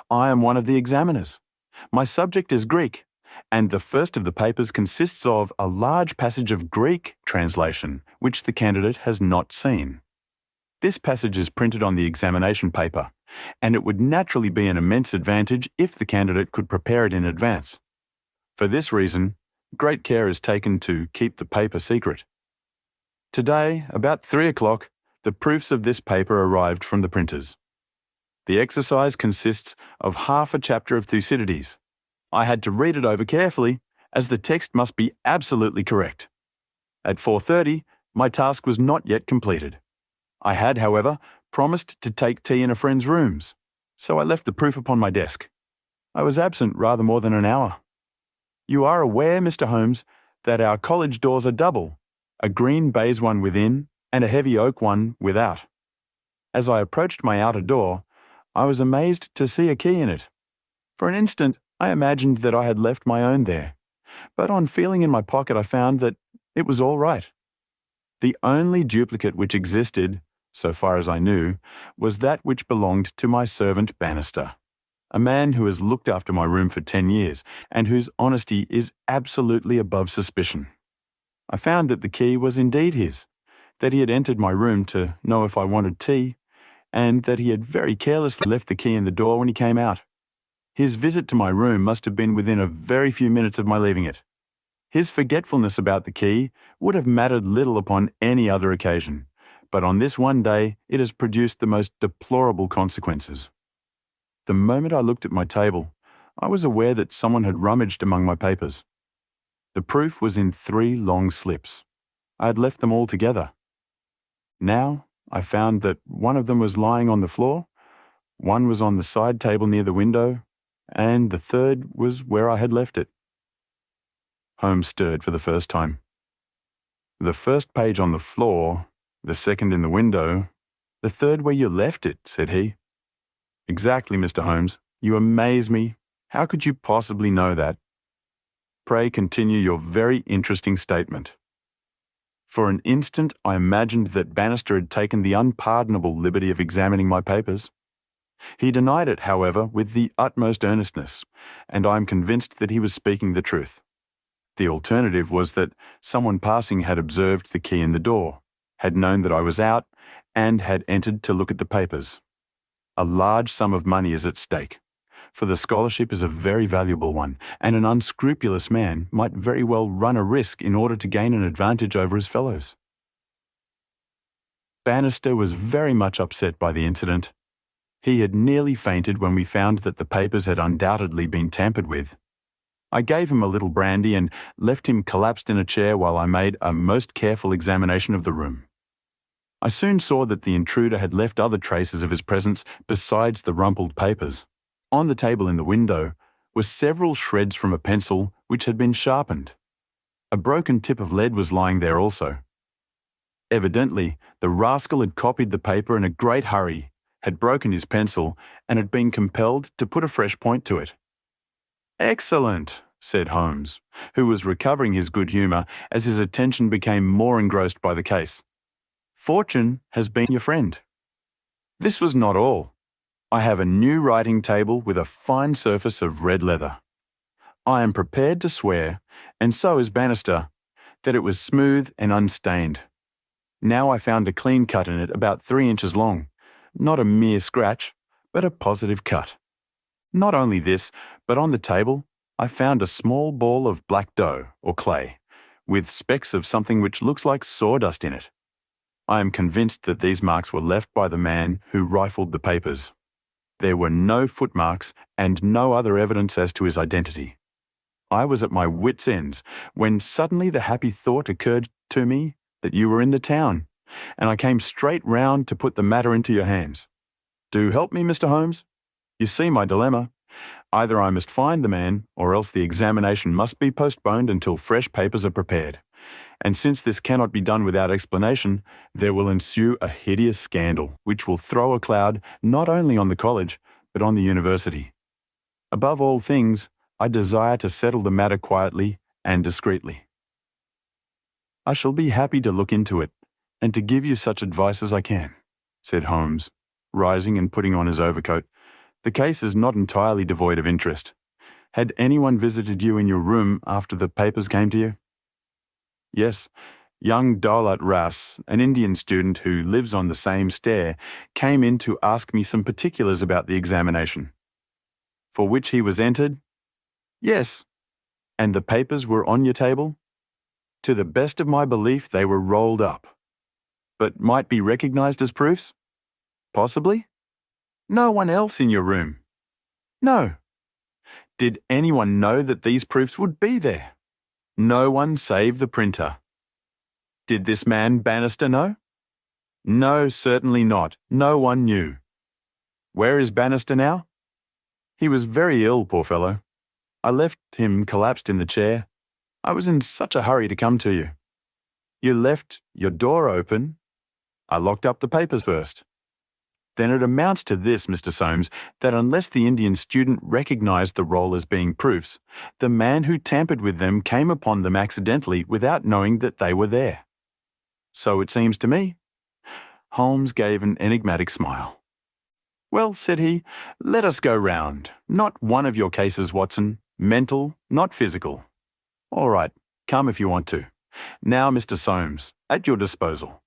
I am one of the examiners. My subject is Greek, and the first of the papers consists of a large passage of Greek translation, which the candidate has not seen. This passage is printed on the examination paper, and it would naturally be an immense advantage if the candidate could prepare it in advance. For this reason, great care is taken to keep the paper secret. Today, about 3 o'clock, the proofs of this paper arrived from the printers. The exercise consists of half a chapter of Thucydides, I had to read it over carefully, as the text must be absolutely correct. At 4:30, my task was not yet completed. I had, however, promised to take tea in a friend's rooms, so I left the proof upon my desk. I was absent rather more than an hour. You are aware, Mr. Holmes, that our college doors are double, a green baize one within and a heavy oak one without. As I approached my outer door, I was amazed to see a key in it. For an instant, I imagined that I had left my own there, but on feeling in my pocket I found that it was all right. The only duplicate which existed, so far as I knew, was that which belonged to my servant Bannister, a man who has looked after my room for 10 years and whose honesty is absolutely above suspicion. I found that the key was indeed his, that he had entered my room to know if I wanted tea, and that he had very carelessly left the key in the door when he came out. His visit to my room must have been within a very few minutes of my leaving it. His forgetfulness about the key would have mattered little upon any other occasion, but on this one day it has produced the most deplorable consequences. The moment I looked at my table, I was aware that someone had rummaged among my papers. The proof was in 3 long slips. I had left them all together. Now I found that one of them was lying on the floor, one was on the side table near the window, and the third was where I had left it. Holmes stirred for the first time. The first page on the floor, the second in the window, the third where you left it, said he. Exactly, Mr. Holmes. You amaze me. How could you possibly know that? Pray continue your very interesting statement. For an instant I imagined that Bannister had taken the unpardonable liberty of examining my papers. He denied it, however, with the utmost earnestness, and I am convinced that he was speaking the truth. The alternative was that someone passing had observed the key in the door, had known that I was out, and had entered to look at the papers. A large sum of money is at stake, for the scholarship is a very valuable one, and an unscrupulous man might very well run a risk in order to gain an advantage over his fellows. Bannister was very much upset by the incident. He had nearly fainted when we found that the papers had undoubtedly been tampered with. I gave him a little brandy and left him collapsed in a chair while I made a most careful examination of the room. I soon saw that the intruder had left other traces of his presence besides the rumpled papers. On the table in the window were several shreds from a pencil which had been sharpened. A broken tip of lead was lying there also. Evidently, the rascal had copied the paper in a great hurry, had broken his pencil, and had been compelled to put a fresh point to it. "Excellent," said Holmes, who was recovering his good humour as his attention became more engrossed by the case. "Fortune has been your friend." This was not all. I have a new writing table with a fine surface of red leather. I am prepared to swear, and so is Bannister, that it was smooth and unstained. Now I found a clean cut in it about 3 inches long, not a mere scratch, but a positive cut. Not only this, but on the table I found a small ball of black dough, or clay, with specks of something which looks like sawdust in it. I am convinced that these marks were left by the man who rifled the papers. There were no footmarks and no other evidence as to his identity. I was at my wits' ends when suddenly the happy thought occurred to me that you were in the town, and I came straight round to put the matter into your hands. Do help me, Mr. Holmes. You see my dilemma. Either I must find the man, or else the examination must be postponed until fresh papers are prepared. And since this cannot be done without explanation, there will ensue a hideous scandal, which will throw a cloud not only on the college, but on the university. Above all things, I desire to settle the matter quietly and discreetly. I shall be happy to look into it, and to give you such advice as I can, said Holmes, rising and putting on his overcoat. The case is not entirely devoid of interest. Had anyone visited you in your room after the papers came to you? Yes, young Daulat Ras, an Indian student who lives on the same stair, came in to ask me some particulars about the examination. For which he was entered? Yes. And the papers were on your table? To the best of my belief, they were rolled up. But might be recognized as proofs? Possibly. No one else in your room? No. Did anyone know that these proofs would be there? No one save the printer. Did this man Bannister know? No, certainly not. No one knew. Where is Bannister now? He was very ill, poor fellow. I left him collapsed in the chair. I was in such a hurry to come to you. You left your door open. I locked up the papers first. Then it amounts to this, Mr. Soames, that unless the Indian student recognised the roll as being proofs, the man who tampered with them came upon them accidentally without knowing that they were there. So it seems to me. Holmes gave an enigmatic smile. Well, said he, let us go round. Not one of your cases, Watson. Mental, not physical. All right, come if you want to. Now, Mr. Soames, at your disposal.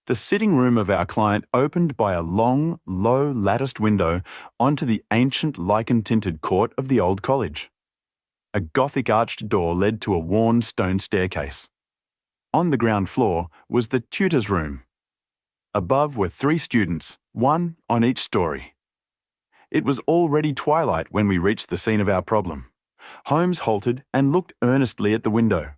The sitting room of our client opened by a long, low latticed window onto the ancient lichen-tinted court of the old college. A Gothic arched door led to a worn stone staircase. On the ground floor was the tutor's room. Above were 3 students, one on each story. It was already twilight when we reached the scene of our problem. Holmes halted and looked earnestly at the window.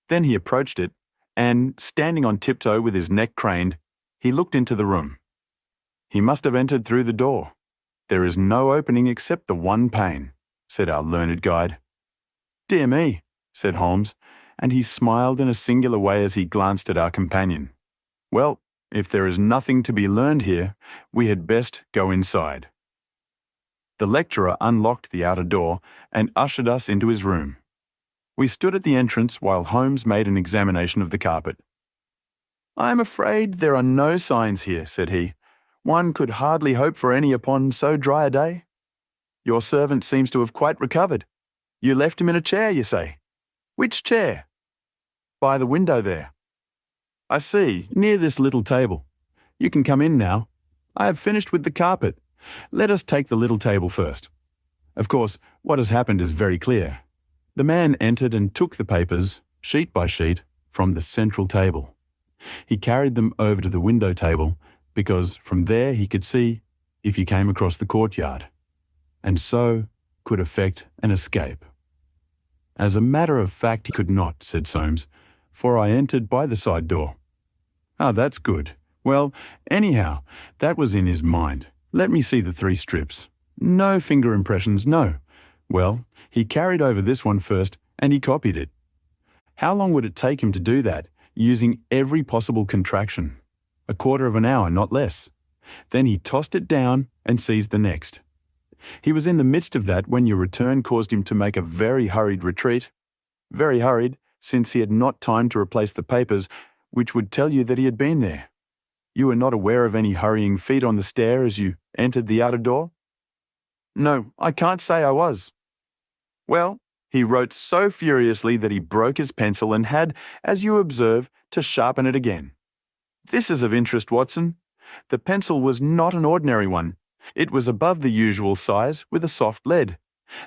Then he approached it, and, standing on tiptoe with his neck craned, he looked into the room. He must have entered through the door. There is no opening except the one pane, said our learned guide. Dear me, said Holmes, and he smiled in a singular way as he glanced at our companion. Well, if there is nothing to be learned here, we had best go inside. The lecturer unlocked the outer door and ushered us into his room. We stood at the entrance while Holmes made an examination of the carpet. I am afraid there are no signs here, said he. One could hardly hope for any upon so dry a day. Your servant seems to have quite recovered. You left him in a chair, you say? Which chair? By the window there. I see, near this little table. You can come in now. I have finished with the carpet. Let us take the little table first. Of course, what has happened is very clear. The man entered and took the papers, sheet by sheet, from the central table. He carried them over to the window table because from there he could see if you came across the courtyard, and so could effect an escape. As a matter of fact, he could not, said Soames, for I entered by the side door. Ah, that's good. Well, anyhow, that was in his mind. Let me see the 3 strips. No finger impressions, no. Well, he carried over this one first, and he copied it. How long would it take him to do that, using every possible contraction? A quarter of an hour, not less. Then he tossed it down and seized the next. He was in the midst of that when your return caused him to make a very hurried retreat. Very hurried, since he had not time to replace the papers, which would tell you that he had been there. You were not aware of any hurrying feet on the stair as you entered the outer door? No, I can't say I was. Well, he wrote so furiously that he broke his pencil and had, as you observe, to sharpen it again. This is of interest, Watson. The pencil was not an ordinary one. It was above the usual size with a soft lead.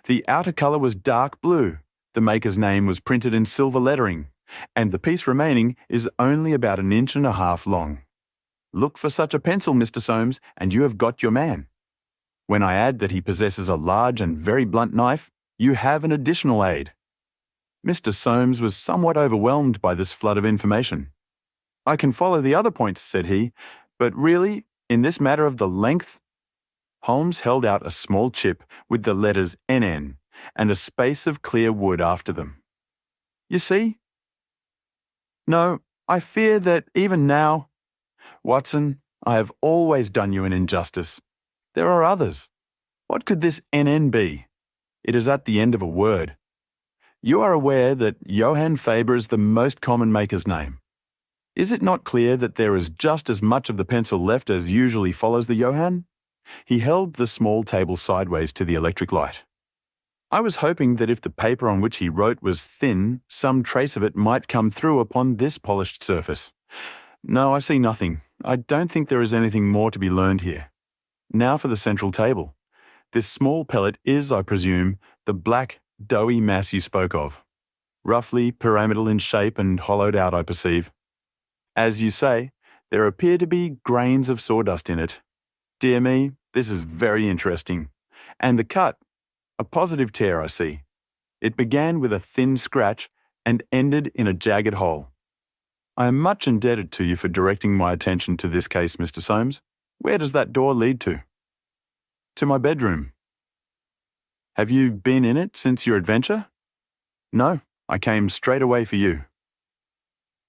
The outer colour was dark blue. The maker's name was printed in silver lettering, and the piece remaining is only about 1.5 inches long. Look for such a pencil, Mr. Soames, and you have got your man. When I add that he possesses a large and very blunt knife, you have an additional aid. Mr. Soames was somewhat overwhelmed by this flood of information. I can follow the other points, said he, but really, in this matter of the length... Holmes held out a small chip with the letters NN and a space of clear wood after them. You see? No, I fear that even now... Watson, I have always done you an injustice. There are others. What could this NN be? It is at the end of a word. You are aware that Johann Faber is the most common maker's name. Is it not clear that there is just as much of the pencil left as usually follows the Johann? He held the small table sideways to the electric light. I was hoping that if the paper on which he wrote was thin, some trace of it might come through upon this polished surface. No, I see nothing. I don't think there is anything more to be learned here. Now for the central table. This small pellet is, I presume, the black, doughy mass you spoke of. Roughly pyramidal in shape and hollowed out, I perceive. As you say, there appear to be grains of sawdust in it. Dear me, this is very interesting. And the cut. A positive tear, I see. It began with a thin scratch and ended in a jagged hole. I am much indebted to you for directing my attention to this case, Mr. Soames. Where does that door lead to? To my bedroom. Have you been in it since your adventure? No, I came straight away for you.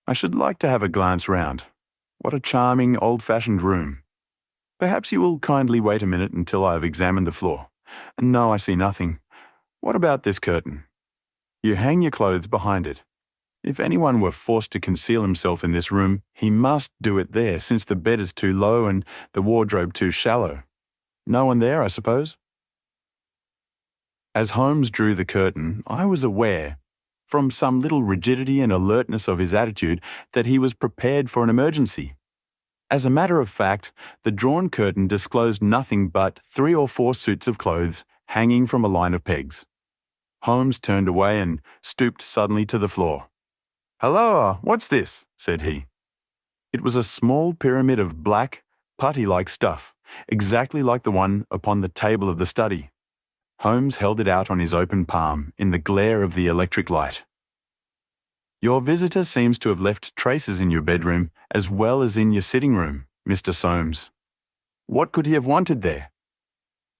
I should like to have a glance round. What a charming, old-fashioned room. Perhaps you will kindly wait a minute until I have examined the floor. No, I see nothing. What about this curtain? You hang your clothes behind it. If anyone were forced to conceal himself in this room, he must do it there, since the bed is too low and the wardrobe too shallow. No one there, I suppose? As Holmes drew the curtain, I was aware, from some little rigidity and alertness of his attitude, that he was prepared for an emergency. As a matter of fact, the drawn curtain disclosed nothing but 3 or 4 suits of clothes hanging from a line of pegs. Holmes turned away and stooped suddenly to the floor. "Halloa, what's this?" said he. It was a small pyramid of black, putty-like stuff, exactly like the one upon the table of the study. Holmes held it out on his open palm in the glare of the electric light. "Your visitor seems to have left traces in your bedroom as well as in your sitting room, Mr. Soames. What could he have wanted there?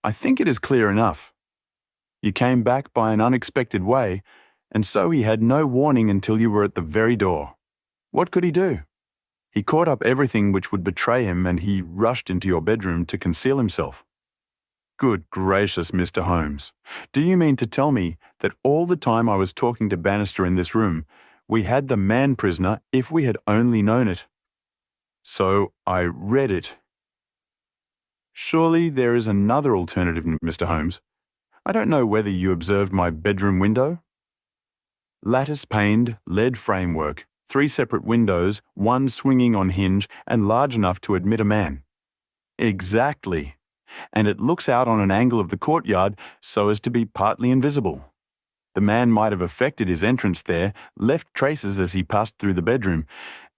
I think it is clear enough. You came back by an unexpected way, and so he had no warning until you were at the very door. What could he do? He caught up everything which would betray him, and he rushed into your bedroom to conceal himself." "Good gracious, Mr. Holmes, do you mean to tell me that all the time I was talking to Bannister in this room, we had the man prisoner if we had only known it? So I read it. Surely there is another alternative, Mr. Holmes. I don't know whether you observed my bedroom window? Lattice-paned, lead framework, 3 separate windows, one swinging on hinge and large enough to admit a man. Exactly. And it looks out on an angle of the courtyard so as to be partly invisible. The man might have effected his entrance there, left traces as he passed through the bedroom,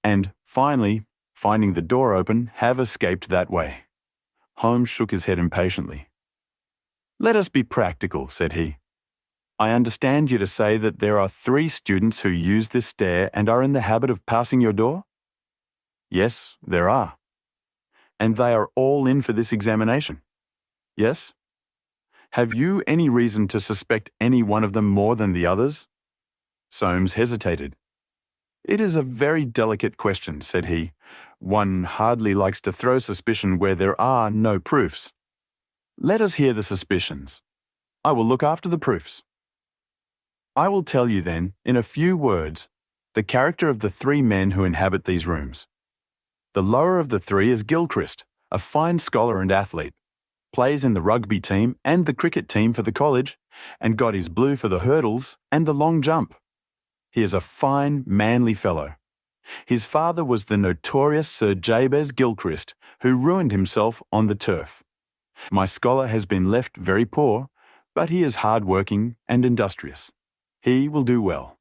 and finally, finding the door open, have escaped that way." Holmes shook his head impatiently. "Let us be practical," said he. "I understand you to say that there are 3 students who use this stair and are in the habit of passing your door?" "Yes, there are." "And they are all in for this examination?" "Yes." "Have you any reason to suspect any one of them more than the others?" Soames hesitated. "It is a very delicate question," said he. "One hardly likes to throw suspicion where there are no proofs. Let us hear the suspicions. I will look after the proofs. I will tell you then, in a few words, the character of the 3 men who inhabit these rooms. The lower of the 3 is Gilchrist, a fine scholar and athlete, plays in the rugby team and the cricket team for the college, and got his blue for the hurdles and the long jump. He is a fine, manly fellow. His father was the notorious Sir Jabez Gilchrist, who ruined himself on the turf. My scholar has been left very poor, but he is hard-working and industrious. He will do well.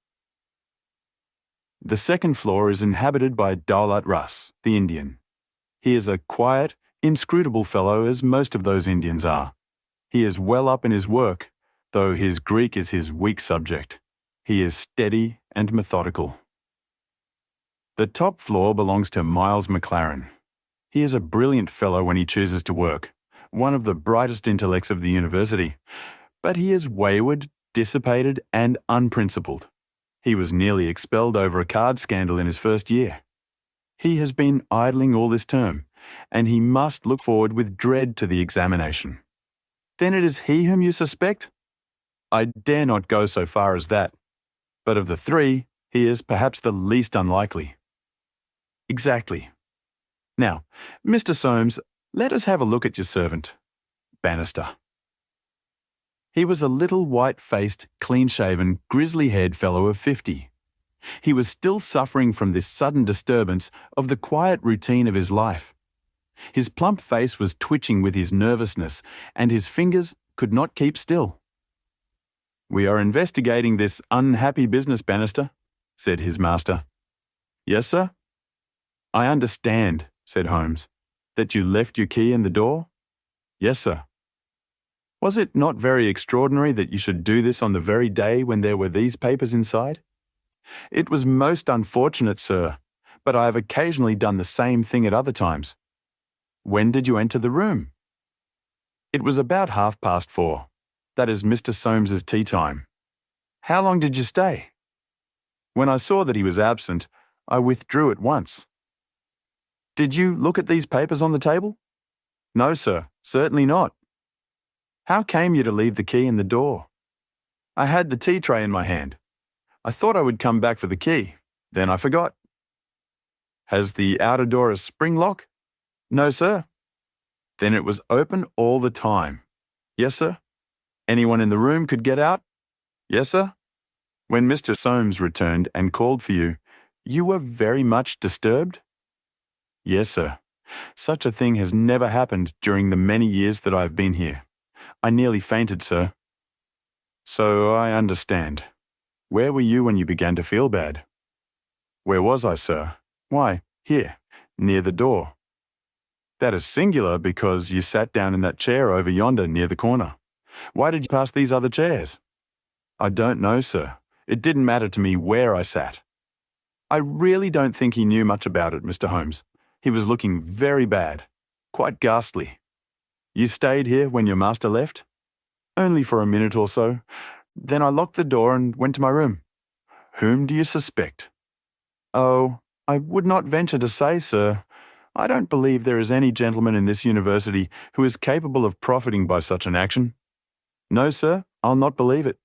The second floor is inhabited by Daulat Ras, the Indian. He is a quiet, inscrutable fellow, as most of those Indians are. He is well up in his work, though his Greek is his weak subject. He is steady and methodical. The top floor belongs to Miles McLaren. He is a brilliant fellow when he chooses to work, one of the brightest intellects of the university, but he is wayward, dissipated, and unprincipled. He was nearly expelled over a card scandal in his first year. He has been idling all this term, and he must look forward with dread to the examination. Then it is he whom you suspect? I dare not go so far as that, but of the 3, he is perhaps the least unlikely. Exactly. Now, Mr. Soames, let us have a look at your servant, Bannister. He was a little white-faced, clean-shaven, grizzly-haired fellow of 50. He was still suffering from this sudden disturbance of the quiet routine of his life. His plump face was twitching with his nervousness, and his fingers could not keep still. "We are investigating this unhappy business, Bannister," said his master. "Yes, sir?" "I understand," said Holmes, "that you left your key in the door?" "Yes, sir." Was it not very extraordinary that you should do this on the very day when there were these papers inside? It was most unfortunate, sir, but I have occasionally done the same thing at other times. When did you enter the room? It was about 4:30. That is Mr. Soames's tea time. How long did you stay? When I saw that he was absent, I withdrew at once. Did you look at these papers on the table? No, sir, certainly not. How came you to leave the key in the door? I had the tea tray in my hand. I thought I would come back for the key. Then I forgot. Has the outer door a spring lock? No, sir. Then it was open all the time. Yes, sir. Anyone in the room could get out? Yes, sir. When Mr. Soames returned and called for you, you were very much disturbed? Yes, sir. Such a thing has never happened during the many years that I have been here. I nearly fainted, sir. So I understand. Where were you when you began to feel bad? Where was I, sir? Why, here, near the door. That is singular because you sat down in that chair over yonder near the corner. Why did you pass these other chairs? I don't know, sir. It didn't matter to me where I sat. I really don't think he knew much about it, Mr. Holmes. He was looking very bad, quite ghastly. You stayed here when your master left? Only for a minute or so. Then I locked the door and went to my room. Whom do you suspect? Oh, I would not venture to say, sir. I don't believe there is any gentleman in this university who is capable of profiting by such an action. No, sir, I'll not believe it.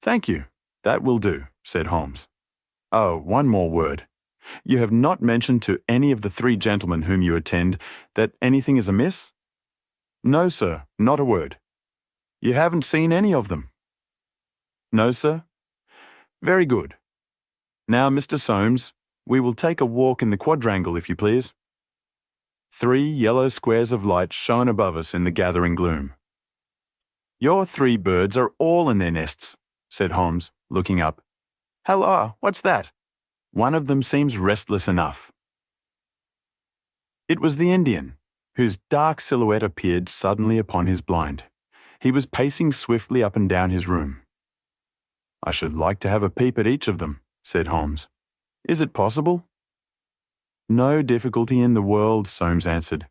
Thank you. That will do, said Holmes. Oh, one more word. You have not mentioned to any of the 3 gentlemen whom you attend that anything is amiss? No, sir, not a word. You haven't seen any of them? No, sir. Very good. Now, Mr. Soames, we will take a walk in the quadrangle, if you please. 3 yellow squares of light shone above us in the gathering gloom. Your 3 birds are all in their nests, said Holmes, looking up. Halloa, what's that? One of them seems restless enough. It was the Indian, whose dark silhouette appeared suddenly upon his blind. He was pacing swiftly up and down his room. I should like to have a peep at each of them, said Holmes. Is it possible? No difficulty in the world, Soames answered.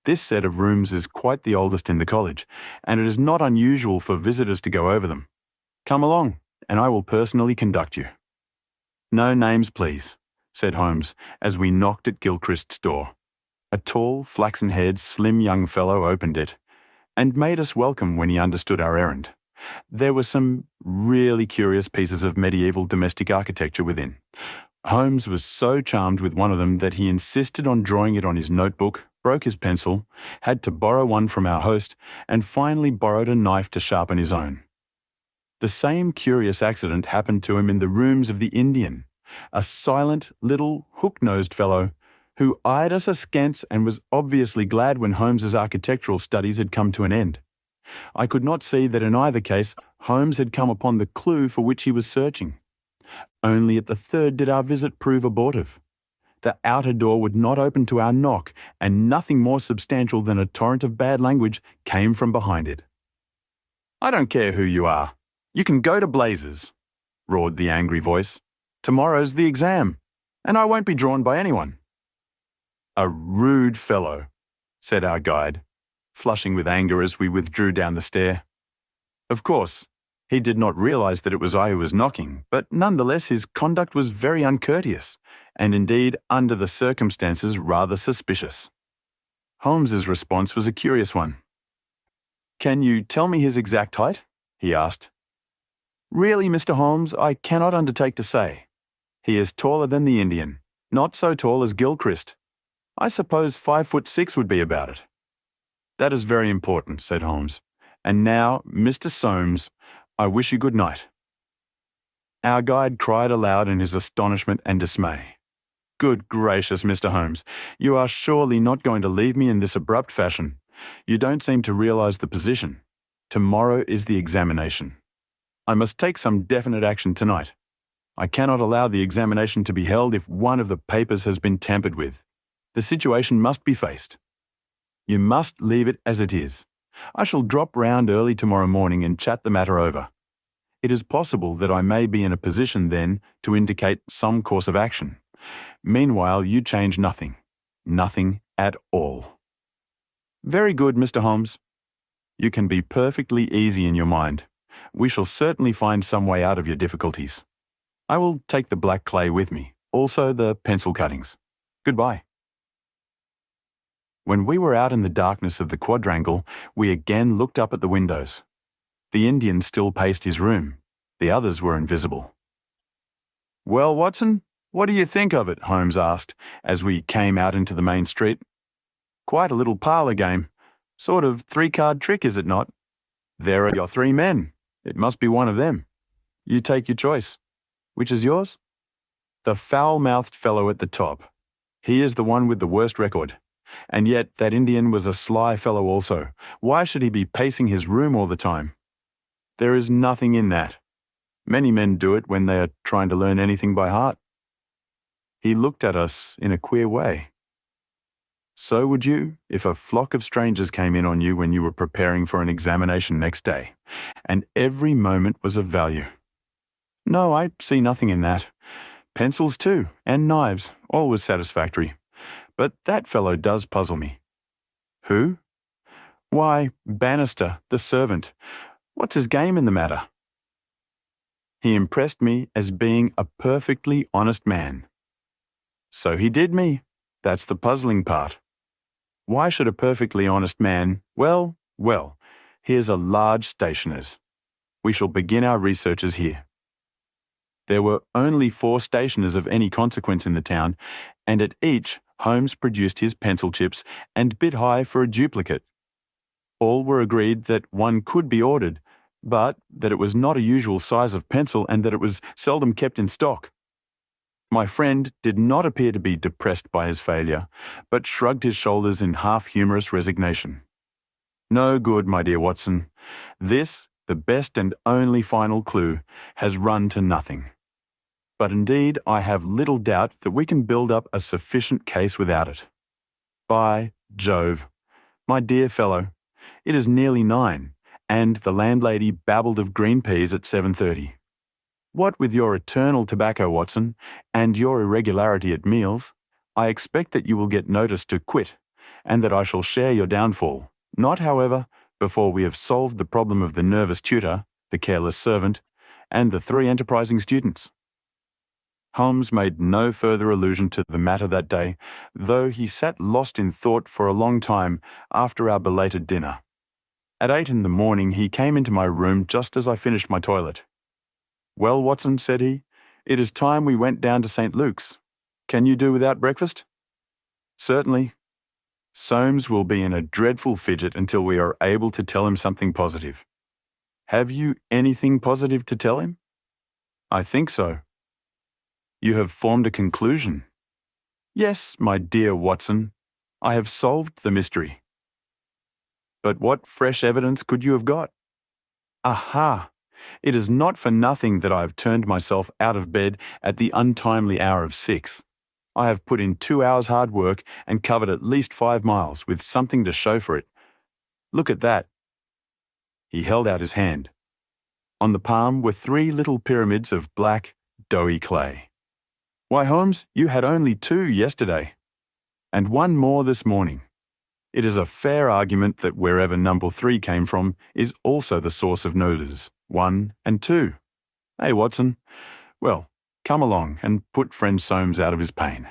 This set of rooms is quite the oldest in the college, and it is not unusual for visitors to go over them. Come along, and I will personally conduct you. No names, please, said Holmes, as we knocked at Gilchrist's door. A tall, flaxen-haired, slim young fellow opened it, and made us welcome when he understood our errand. There were some really curious pieces of medieval domestic architecture within. Holmes was so charmed with one of them that he insisted on drawing it on his notebook, broke his pencil, had to borrow one from our host, and finally borrowed a knife to sharpen his own. The same curious accident happened to him in the rooms of the Indian, a silent, little, hook-nosed fellow who eyed us askance and was obviously glad when Holmes's architectural studies had come to an end. I could not see that in either case Holmes had come upon the clue for which he was searching. Only at the 3rd did our visit prove abortive. The outer door would not open to our knock, and nothing more substantial than a torrent of bad language came from behind it. I don't care who you are. You can go to blazes, roared the angry voice. Tomorrow's the exam, and I won't be drawn by anyone. A rude fellow, said our guide, flushing with anger as we withdrew down the stair. Of course, he did not realize that it was I who was knocking, but nonetheless his conduct was very uncourteous, and indeed, under the circumstances, rather suspicious. Holmes's response was a curious one. Can you tell me his exact height? He asked. Really, Mr. Holmes, I cannot undertake to say. He is taller than the Indian, not so tall as Gilchrist. I suppose 5'6" would be about it. That is very important, said Holmes. And now, Mr. Soames, I wish you good night. Our guide cried aloud in his astonishment and dismay. Good gracious, Mr. Holmes, you are surely not going to leave me in this abrupt fashion. You don't seem to realize the position. Tomorrow is the examination. I must take some definite action tonight. I cannot allow the examination to be held if one of the papers has been tampered with. The situation must be faced. You must leave it as it is. I shall drop round early tomorrow morning and chat the matter over. It is possible that I may be in a position then to indicate some course of action. Meanwhile, you change nothing. Nothing at all. Very good, Mr. Holmes. You can be perfectly easy in your mind. We shall certainly find some way out of your difficulties. I will take the black clay with me, also the pencil cuttings. Goodbye. When we were out in the darkness of the quadrangle, we again looked up at the windows. The Indian still paced his room. The others were invisible. "Well, Watson, what do you think of it?" Holmes asked, as we came out into the main street. "Quite a little parlour game. Sort of three-card trick, is it not? There are your three men. It must be one of them. You take your choice. Which is yours?" "The foul-mouthed fellow at the top. He is the one with the worst record. And yet that Indian was a sly fellow also. Why should he be pacing his room all the time? There is nothing in that. Many men do it when they are trying to learn anything by heart." He looked at us in a queer way. "So would you, if a flock of strangers came in on you when you were preparing for an examination next day, and every moment was of value." "No, I see nothing in that. Pencils too, and knives, always satisfactory. But that fellow does puzzle me." "Who?" "Why, Bannister, the servant. What's his game in the matter?" "He impressed me as being a perfectly honest man." "So he did me. That's the puzzling part. Why should a perfectly honest man— Well, here's a large stationer's. We shall begin our researches here." There were only 4 stationers of any consequence in the town, and at each Holmes produced his pencil chips and bid high for a duplicate. All were agreed that one could be ordered, but that it was not a usual size of pencil and that it was seldom kept in stock. My friend did not appear to be depressed by his failure, but shrugged his shoulders in half-humorous resignation. "No good, my dear Watson. This, the best and only final clue, has run to nothing. But indeed, I have little doubt that we can build up a sufficient case without it. By Jove! My dear fellow, it is nearly 9, and the landlady babbled of green peas at 7:30. What with your eternal tobacco, Watson, and your irregularity at meals, I expect that you will get notice to quit, and that I shall share your downfall, not, however, before we have solved the problem of the nervous tutor, the careless servant, and the 3 enterprising students." Holmes made no further allusion to the matter that day, though he sat lost in thought for a long time after our belated dinner. At 8 in the morning he came into my room just as I finished my toilet. "Well, Watson," said he, "it is time we went down to St. Luke's. Can you do without breakfast?" "Certainly. Soames will be in a dreadful fidget until we are able to tell him something positive." "Have you anything positive to tell him?" "I think so." "You have formed a conclusion?" "Yes, my dear Watson. I have solved the mystery." "But what fresh evidence could you have got?" "Aha! It is not for nothing that I have turned myself out of bed at the untimely hour of 6. I have put in 2 hours' hard work and covered at least 5 miles, with something to show for it. Look at that." He held out his hand. On the palm were 3 little pyramids of black, doughy clay. "Why, Holmes, you had only 2 yesterday, and 1 more this morning. It is a fair argument that wherever number 3 came from is also the source of numbers 1 and 2. Hey, Watson? Well, come along and put friend Soames out of his pain."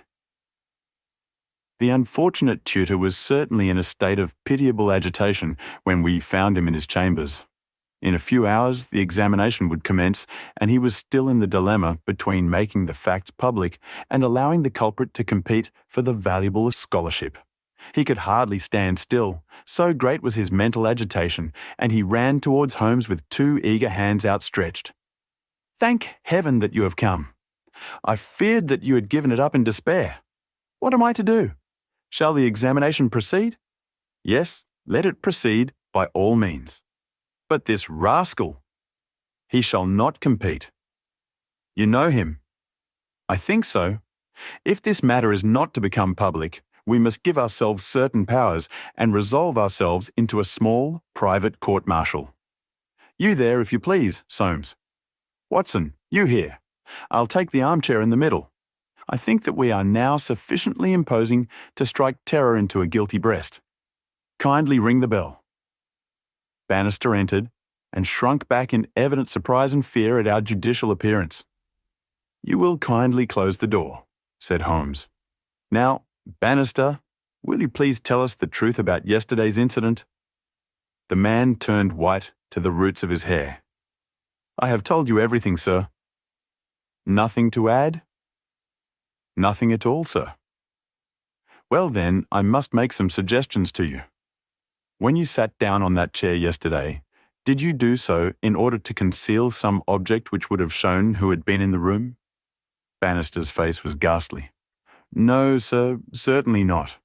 The unfortunate tutor was certainly in a state of pitiable agitation when we found him in his chambers. In a few hours the examination would commence, and he was still in the dilemma between making the facts public and allowing the culprit to compete for the valuable scholarship. He could hardly stand still, so great was his mental agitation, and he ran towards Holmes with 2 eager hands outstretched. "Thank heaven that you have come. I feared that you had given it up in despair. What am I to do? Shall the examination proceed?" "Yes, let it proceed by all means." "But this rascal—" "He shall not compete." "You know him?" "I think so. If this matter is not to become public, We must give ourselves certain powers and resolve ourselves into a small, private court-martial. You there, if you please, Soames. Watson, you here. I'll take the armchair in the middle. I think that we are now sufficiently imposing to strike terror into a guilty breast. Kindly ring the bell." Bannister entered and shrunk back in evident surprise and fear at our judicial appearance. "You will kindly close the door," said Holmes. "Now, Bannister, will you please tell us the truth about yesterday's incident?" The man turned white to the roots of his hair. "I have told you everything, sir." "Nothing to add?" "Nothing at all, sir." "Well then, I must make some suggestions to you. When you sat down on that chair yesterday, did you do so in order to conceal some object which would have shown who had been in the room?" Bannister's face was ghastly. "No, sir, certainly not."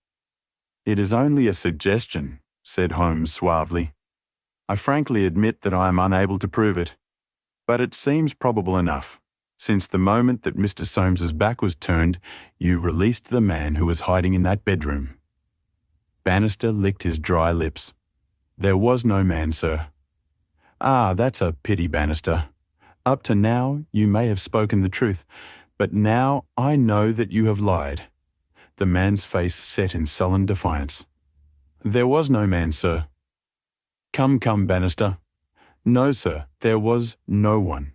"It is only a suggestion," said Holmes suavely. "I frankly admit that I am unable to prove it, but it seems probable enough, since the moment that Mr. Soames's back was turned, you released the man who was hiding in that bedroom." Bannister licked his dry lips. "There was no man, sir." "Ah, that's a pity, Bannister. Up to now, you may have spoken the truth, but now I know that you have lied." The man's face set in sullen defiance. "There was no man, sir." Come, Bannister." "No, sir, there was no one."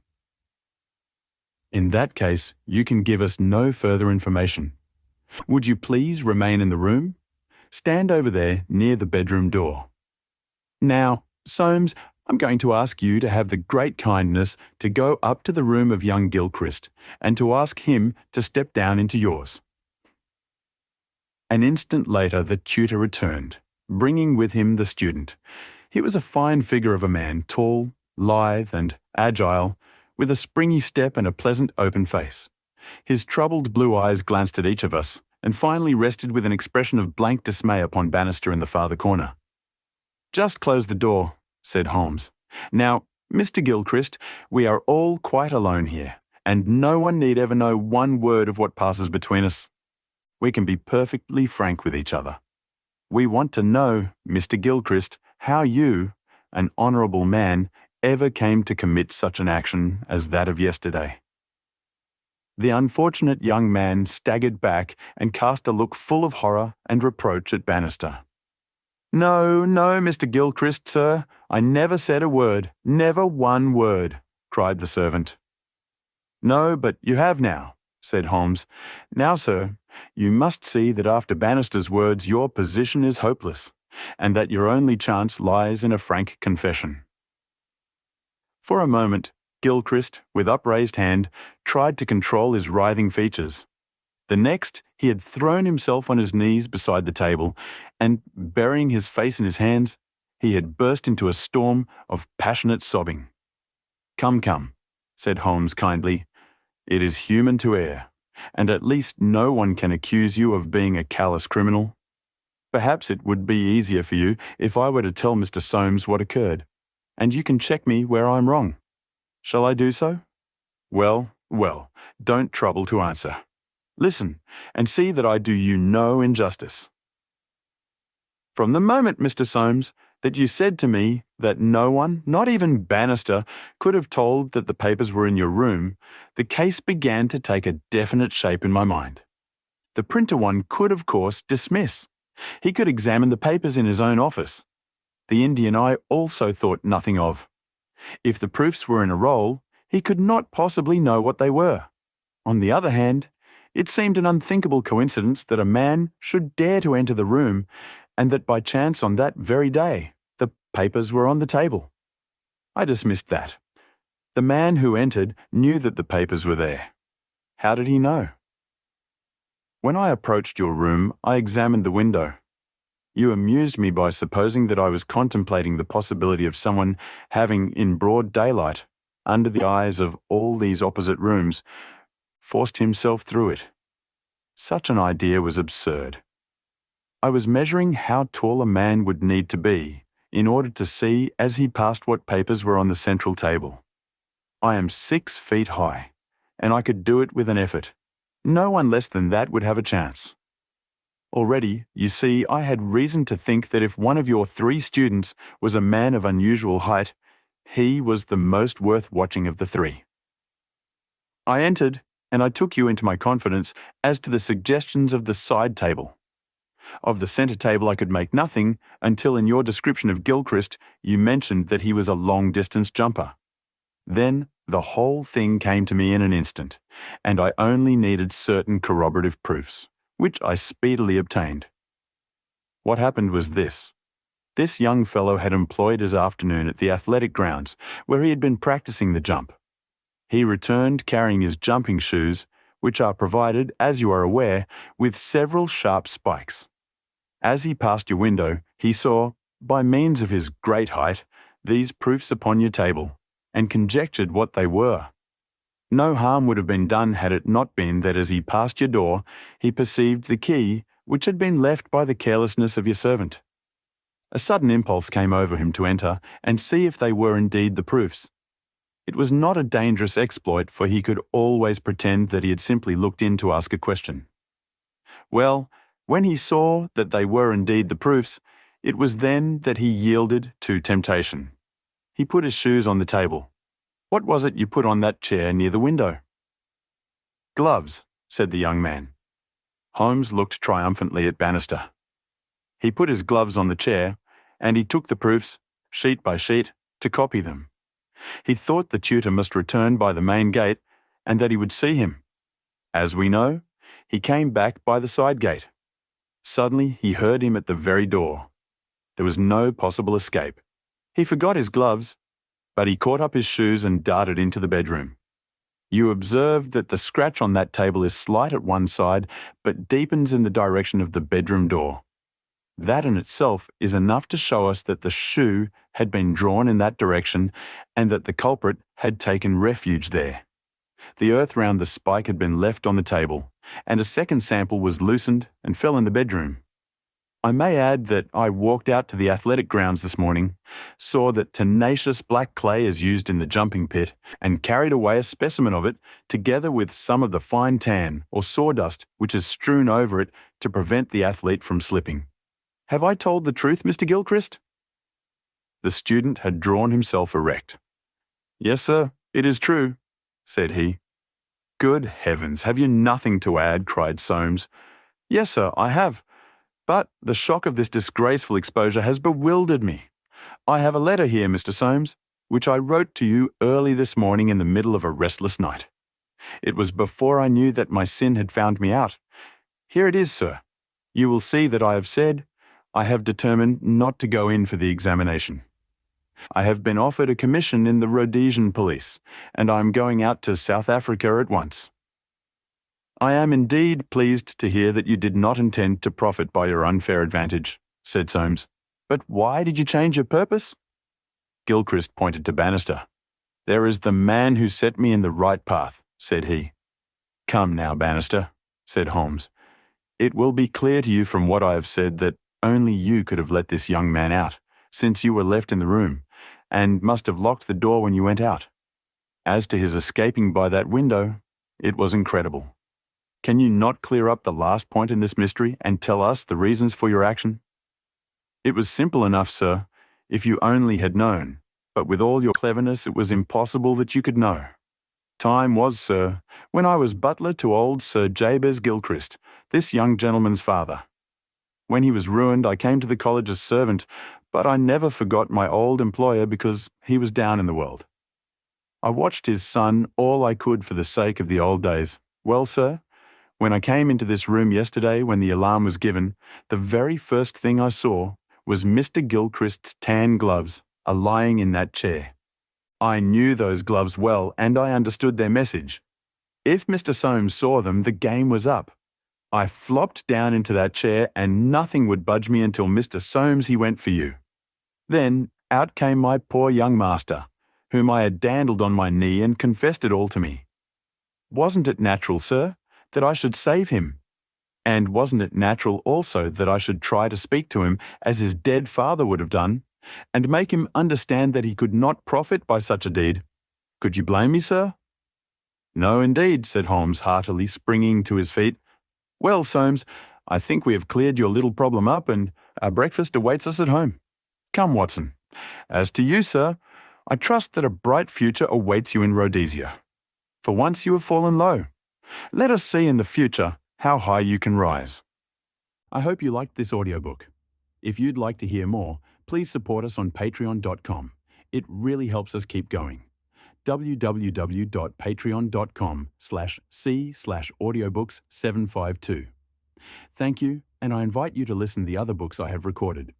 "In that case, you can give us no further information. Would you please remain in the room? Stand over there near the bedroom door. Now, Soames, I'm going to ask you to have the great kindness to go up to the room of young Gilchrist and to ask him to step down into yours." An instant later the tutor returned, bringing with him the student. He was a fine figure of a man, tall, lithe and agile, with a springy step and a pleasant open face. His troubled blue eyes glanced at each of us, and finally rested with an expression of blank dismay upon Bannister in the farther corner. "Just close the door," said Holmes. "Now, Mr. Gilchrist, we are all quite alone here, and no one need ever know one word of what passes between us. We can be perfectly frank with each other. We want to know, Mr. Gilchrist, how you, an honourable man, ever came to commit such an action as that of yesterday." The unfortunate young man staggered back and cast a look full of horror and reproach at Bannister. No, Mr. Gilchrist, sir, I never said a word, never one word," cried the servant. "No, but you have now," said Holmes. "Now, sir, you must see that after Bannister's words your position is hopeless, and that your only chance lies in a frank confession." For a moment, Gilchrist, with upraised hand, tried to control his writhing features. The next, he had thrown himself on his knees beside the table, and, burying his face in his hands, he had burst into a storm of passionate sobbing. Come," said Holmes kindly. "It is human to err, and at least no one can accuse you of being a callous criminal. Perhaps it would be easier for you if I were to tell Mr. Soames what occurred, and you can check me where I'm wrong. Shall I do so? Well, don't trouble to answer. Listen, and see that I do you no injustice. From the moment, Mr. Soames, that you said to me that no one, not even Bannister, could have told that the papers were in your room, the case began to take a definite shape in my mind. The printer one could, of course, dismiss. He could examine the papers in his own office. The Indian I also thought nothing of. If the proofs were in a roll, he could not possibly know what they were. On the other hand, it seemed an unthinkable coincidence that a man should dare to enter the room, and that by chance on that very day the papers were on the table. I dismissed that. The man who entered knew that the papers were there. How did he know? When I approached your room, I examined the window. You amused me by supposing that I was contemplating the possibility of someone having, in broad daylight, under the eyes of all these opposite rooms, forced himself through it. Such an idea was absurd. I was measuring how tall a man would need to be in order to see as he passed what papers were on the central table. I am 6 feet high, and I could do it with an effort. No one less than that would have a chance. Already, you see, I had reason to think that if one of your 3 students was a man of unusual height, he was the most worth watching of the 3. I entered, and I took you into my confidence as to the suggestions of the side table. Of the centre table I could make nothing until in your description of Gilchrist you mentioned that he was a long-distance jumper. Then the whole thing came to me in an instant, and I only needed certain corroborative proofs, which I speedily obtained. What happened was this. This young fellow had employed his afternoon at the athletic grounds, where he had been practicing the jump. He returned carrying his jumping shoes, which are provided, as you are aware, with several sharp spikes. As he passed your window, he saw, by means of his great height, these proofs upon your table, and conjectured what they were. No harm would have been done had it not been that as he passed your door, he perceived the key which had been left by the carelessness of your servant. A sudden impulse came over him to enter and see if they were indeed the proofs. It was not a dangerous exploit, for he could always pretend that he had simply looked in to ask a question. Well, when he saw that they were indeed the proofs, it was then that he yielded to temptation. He put his shoes on the table. What was it you put on that chair near the window? Gloves, said the young man. Holmes looked triumphantly at Bannister. He put his gloves on the chair, and he took the proofs, sheet by sheet, to copy them. He thought the tutor must return by the main gate, and that he would see him. As we know, he came back by the side gate. Suddenly he heard him at the very door. There was no possible escape. He forgot his gloves, but he caught up his shoes and darted into the bedroom. You observe that the scratch on that table is slight at one side, but deepens in the direction of the bedroom door. That in itself is enough to show us that the shoe had been drawn in that direction and that the culprit had taken refuge there. The earth round the spike had been left on the table, and a second sample was loosened and fell in the bedroom. I may add that I walked out to the athletic grounds this morning, saw that tenacious black clay is used in the jumping pit, and carried away a specimen of it, together with some of the fine tan or sawdust which is strewn over it to prevent the athlete from slipping. Have I told the truth, Mr. Gilchrist? The student had drawn himself erect. Yes, sir, it is true, said he. Good heavens, have you nothing to add? Cried Soames. Yes, sir, I have. But the shock of this disgraceful exposure has bewildered me. I have a letter here, Mr. Soames, which I wrote to you early this morning in the middle of a restless night. It was before I knew that my sin had found me out. Here it is, sir. You will see that I have said, I have determined not to go in for the examination. I have been offered a commission in the Rhodesian police, and I am going out to South Africa at once. I am indeed pleased to hear that you did not intend to profit by your unfair advantage, said Soames. But why did you change your purpose? Gilchrist pointed to Bannister. There is the man who set me in the right path, said he. Come now, Bannister, said Holmes. It will be clear to you from what I have said that only you could have let this young man out, since you were left in the room, and must have locked the door when you went out. As to his escaping by that window, it was incredible. Can you not clear up the last point in this mystery and tell us the reasons for your action? It was simple enough, sir, if you only had known, but with all your cleverness it was impossible that you could know. Time was, sir, when I was butler to old Sir Jabez Gilchrist, this young gentleman's father. When he was ruined, I came to the college as servant, but I never forgot my old employer because he was down in the world. I watched his son all I could for the sake of the old days. Well, sir, when I came into this room yesterday when the alarm was given, the very first thing I saw was Mr. Gilchrist's tan gloves lying in that chair. I knew those gloves well, and I understood their message. If Mr. Soames saw them, the game was up. I flopped down into that chair, and nothing would budge me until Mr. Soames he went for you. Then out came my poor young master, whom I had dandled on my knee and confessed it all to me. Wasn't it natural, sir, that I should save him? And wasn't it natural also that I should try to speak to him as his dead father would have done, and make him understand that he could not profit by such a deed? Could you blame me, sir? No, indeed, said Holmes heartily, springing to his feet. Well, Soames, I think we have cleared your little problem up and our breakfast awaits us at home. Come, Watson. As to you, sir, I trust that a bright future awaits you in Rhodesia. For once you have fallen low. Let us see in the future how high you can rise. I hope you liked this audiobook. If you'd like to hear more, please support us on patreon.com. It really helps us keep going. www.patreon.com/c/audiobooks752. Thank you, and I invite you to listen to the other books I have recorded.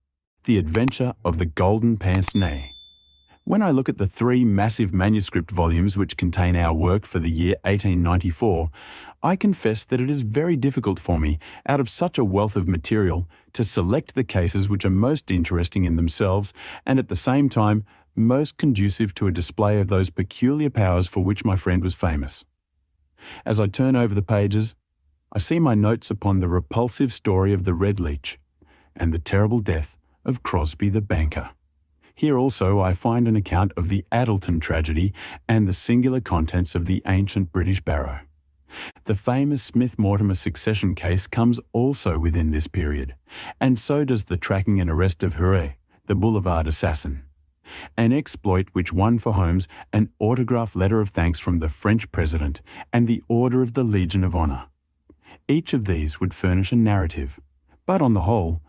The Adventure of the Golden Pince-Nez. When I look at the 3 massive manuscript volumes which contain our work for the year 1894, I confess that it is very difficult for me, out of such a wealth of material, to select the cases which are most interesting in themselves and at the same time most conducive to a display of those peculiar powers for which my friend was famous. As I turn over the pages, I see my notes upon the repulsive story of the Red Leech and the terrible death of Crosby the banker. Here also I find an account of the Addleton tragedy and the singular contents of the ancient British Barrow. The famous Smith-Mortimer succession case comes also within this period, and so does the tracking and arrest of Huret, the boulevard assassin. An exploit which won for Holmes an autographed letter of thanks from the French President and the Order of the Legion of Honor. Each of these would furnish a narrative, but on the whole,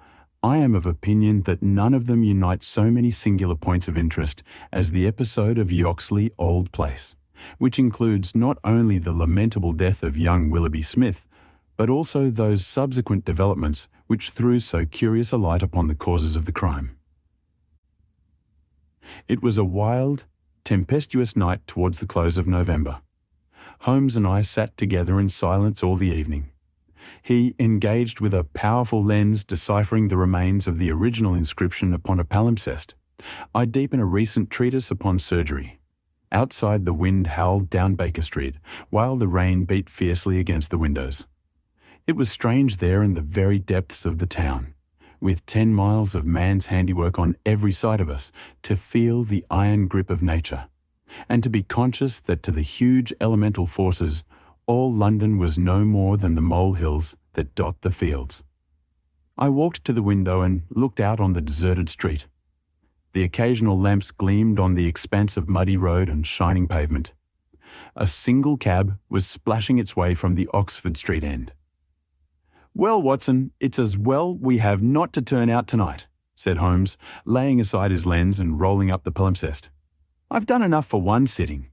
I am of opinion that none of them unite so many singular points of interest as the episode of Yoxley Old Place, which includes not only the lamentable death of young Willoughby Smith, but also those subsequent developments which threw so curious a light upon the causes of the crime. It was a wild, tempestuous night towards the close of November. Holmes and I sat together in silence all the evening. He engaged with a powerful lens deciphering the remains of the original inscription upon a palimpsest. I deep in a recent treatise upon surgery. Outside the wind howled down Baker Street, while the rain beat fiercely against the windows. It was strange there in the very depths of the town, with 10 miles of man's handiwork on every side of us, to feel the iron grip of nature, and to be conscious that to the huge elemental forces all London was no more than the molehills that dot the fields. I walked to the window and looked out on the deserted street. The occasional lamps gleamed on the expanse of muddy road and shining pavement. A single cab was splashing its way from the Oxford Street end. "Well, Watson, it's as well we have not to turn out tonight," said Holmes, laying aside his lens and rolling up the palimpsest. "I've done enough for one sitting.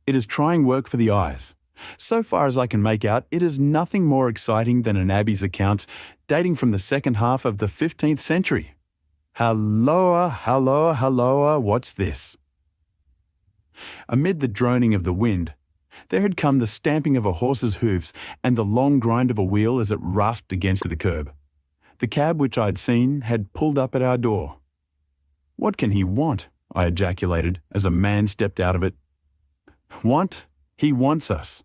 It is trying work for the eyes. So far as I can make out, it is nothing more exciting than an abbey's account dating from the second half of the 15th century. Halloa, halloa, halloa, what's this?" Amid the droning of the wind, there had come the stamping of a horse's hoofs and the long grind of a wheel as it rasped against the curb. The cab which I had seen had pulled up at our door. "What can he want?" I ejaculated as a man stepped out of it. "Want? He wants us.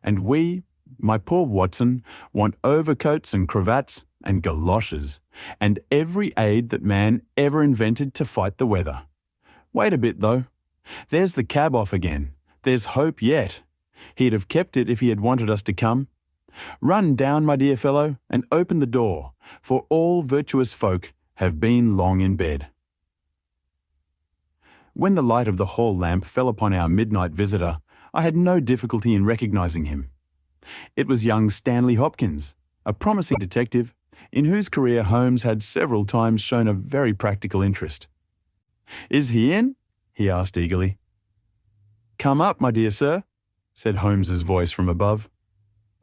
And we, my poor Watson, want overcoats and cravats and galoshes, and every aid that man ever invented to fight the weather. Wait a bit, though. There's the cab off again. There's hope yet. He'd have kept it if he had wanted us to come. Run down, my dear fellow, and open the door, for all virtuous folk have been long in bed." When the light of the hall lamp fell upon our midnight visitor, I had no difficulty in recognizing him. It was young Stanley Hopkins, a promising detective, in whose career Holmes had several times shown a very practical interest. "Is he in?" he asked eagerly. "Come up, my dear sir," said Holmes's voice from above.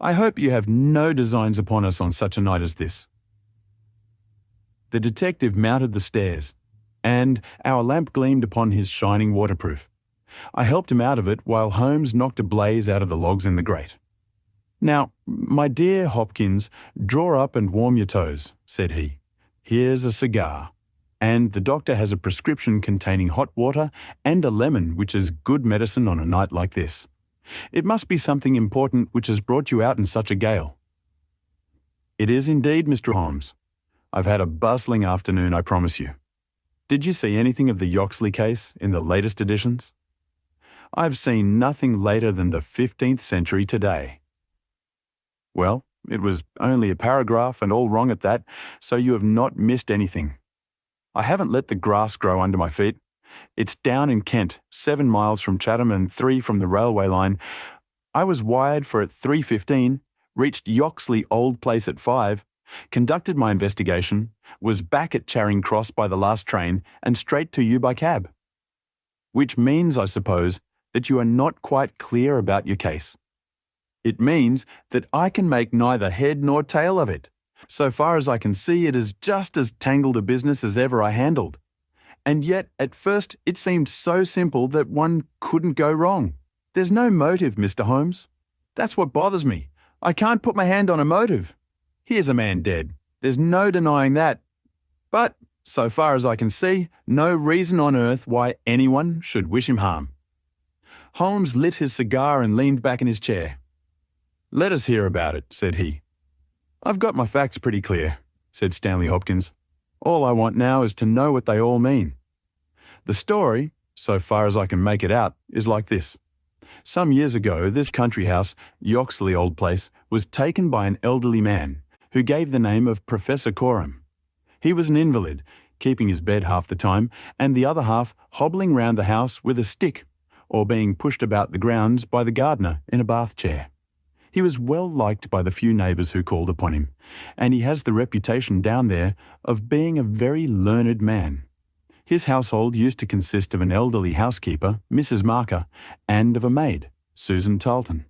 "I hope you have no designs upon us on such a night as this." The detective mounted the stairs, and our lamp gleamed upon his shining waterproof. I helped him out of it while Holmes knocked a blaze out of the logs in the grate. "Now, my dear Hopkins, draw up and warm your toes," said he. "Here's a cigar, and the doctor has a prescription containing hot water and a lemon, which is good medicine on a night like this. It must be something important which has brought you out in such a gale." "It is indeed, Mr. Holmes. I've had a bustling afternoon, I promise you. Did you see anything of the Yoxley case in the latest editions?" "I've seen nothing later than the 15th century today." "Well, It was only a paragraph and all wrong at that, so you have not missed anything. I haven't let the grass grow under my feet. It's down in Kent, 7 miles from Chatham and 3 from the railway line. I was wired for at 3:15, reached Yoxley Old Place at 5, conducted my investigation, was back at Charing Cross by the last train and straight to you by cab. Which means, I suppose, that you are not quite clear about your case. It means that I can make neither head nor tail of it. So far as I can see, it is just as tangled a business as ever I handled. And yet, at first, it seemed so simple that one couldn't go wrong. There's no motive, Mr. Holmes. That's what bothers me. I can't put my hand on a motive. Here's a man dead. There's no denying that. But, so far as I can see, no reason on earth why anyone should wish him harm. Holmes lit his cigar and leaned back in his chair. "Let us hear about it," said he. "I've got my facts pretty clear," said Stanley Hopkins. "All I want now is to know what they all mean. The story, so far as I can make it out, is like this. Some years ago, this country house, Yoxley Old Place, was taken by an elderly man who gave the name of Professor Coram. He was an invalid, keeping his bed half the time, and the other half hobbling round the house with a stick, or being pushed about the grounds by the gardener in a bath chair. He was well liked by the few neighbours who called upon him, and he has the reputation down there of being a very learned man. His household used to consist of an elderly housekeeper, Mrs. Marker, and of a maid, Susan Tarleton.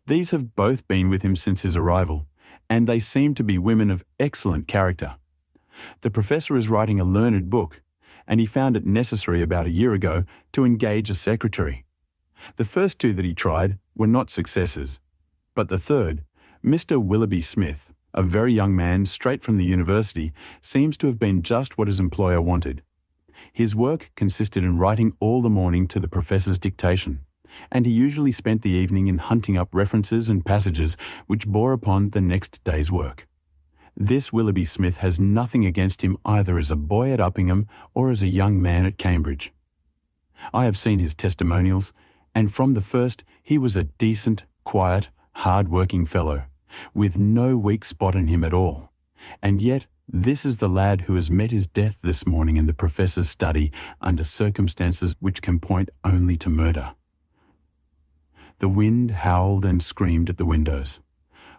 These have both been with him since his arrival, and they seem to be women of excellent character. The professor is writing a learned book, and he found it necessary about a year ago to engage a secretary. The first 2 that he tried were not successes, but the third, Mr. Willoughby Smith, a very young man straight from the university, seems to have been just what his employer wanted. His work consisted in writing all the morning to the professor's dictation, and he usually spent the evening in hunting up references and passages which bore upon the next day's work. This Willoughby Smith has nothing against him either as a boy at Uppingham or as a young man at Cambridge. I have seen his testimonials, and from the first he was a decent, quiet, hard-working fellow, with no weak spot in him at all. And yet this is the lad who has met his death this morning in the professor's study under circumstances which can point only to murder. The wind howled and screamed at the windows.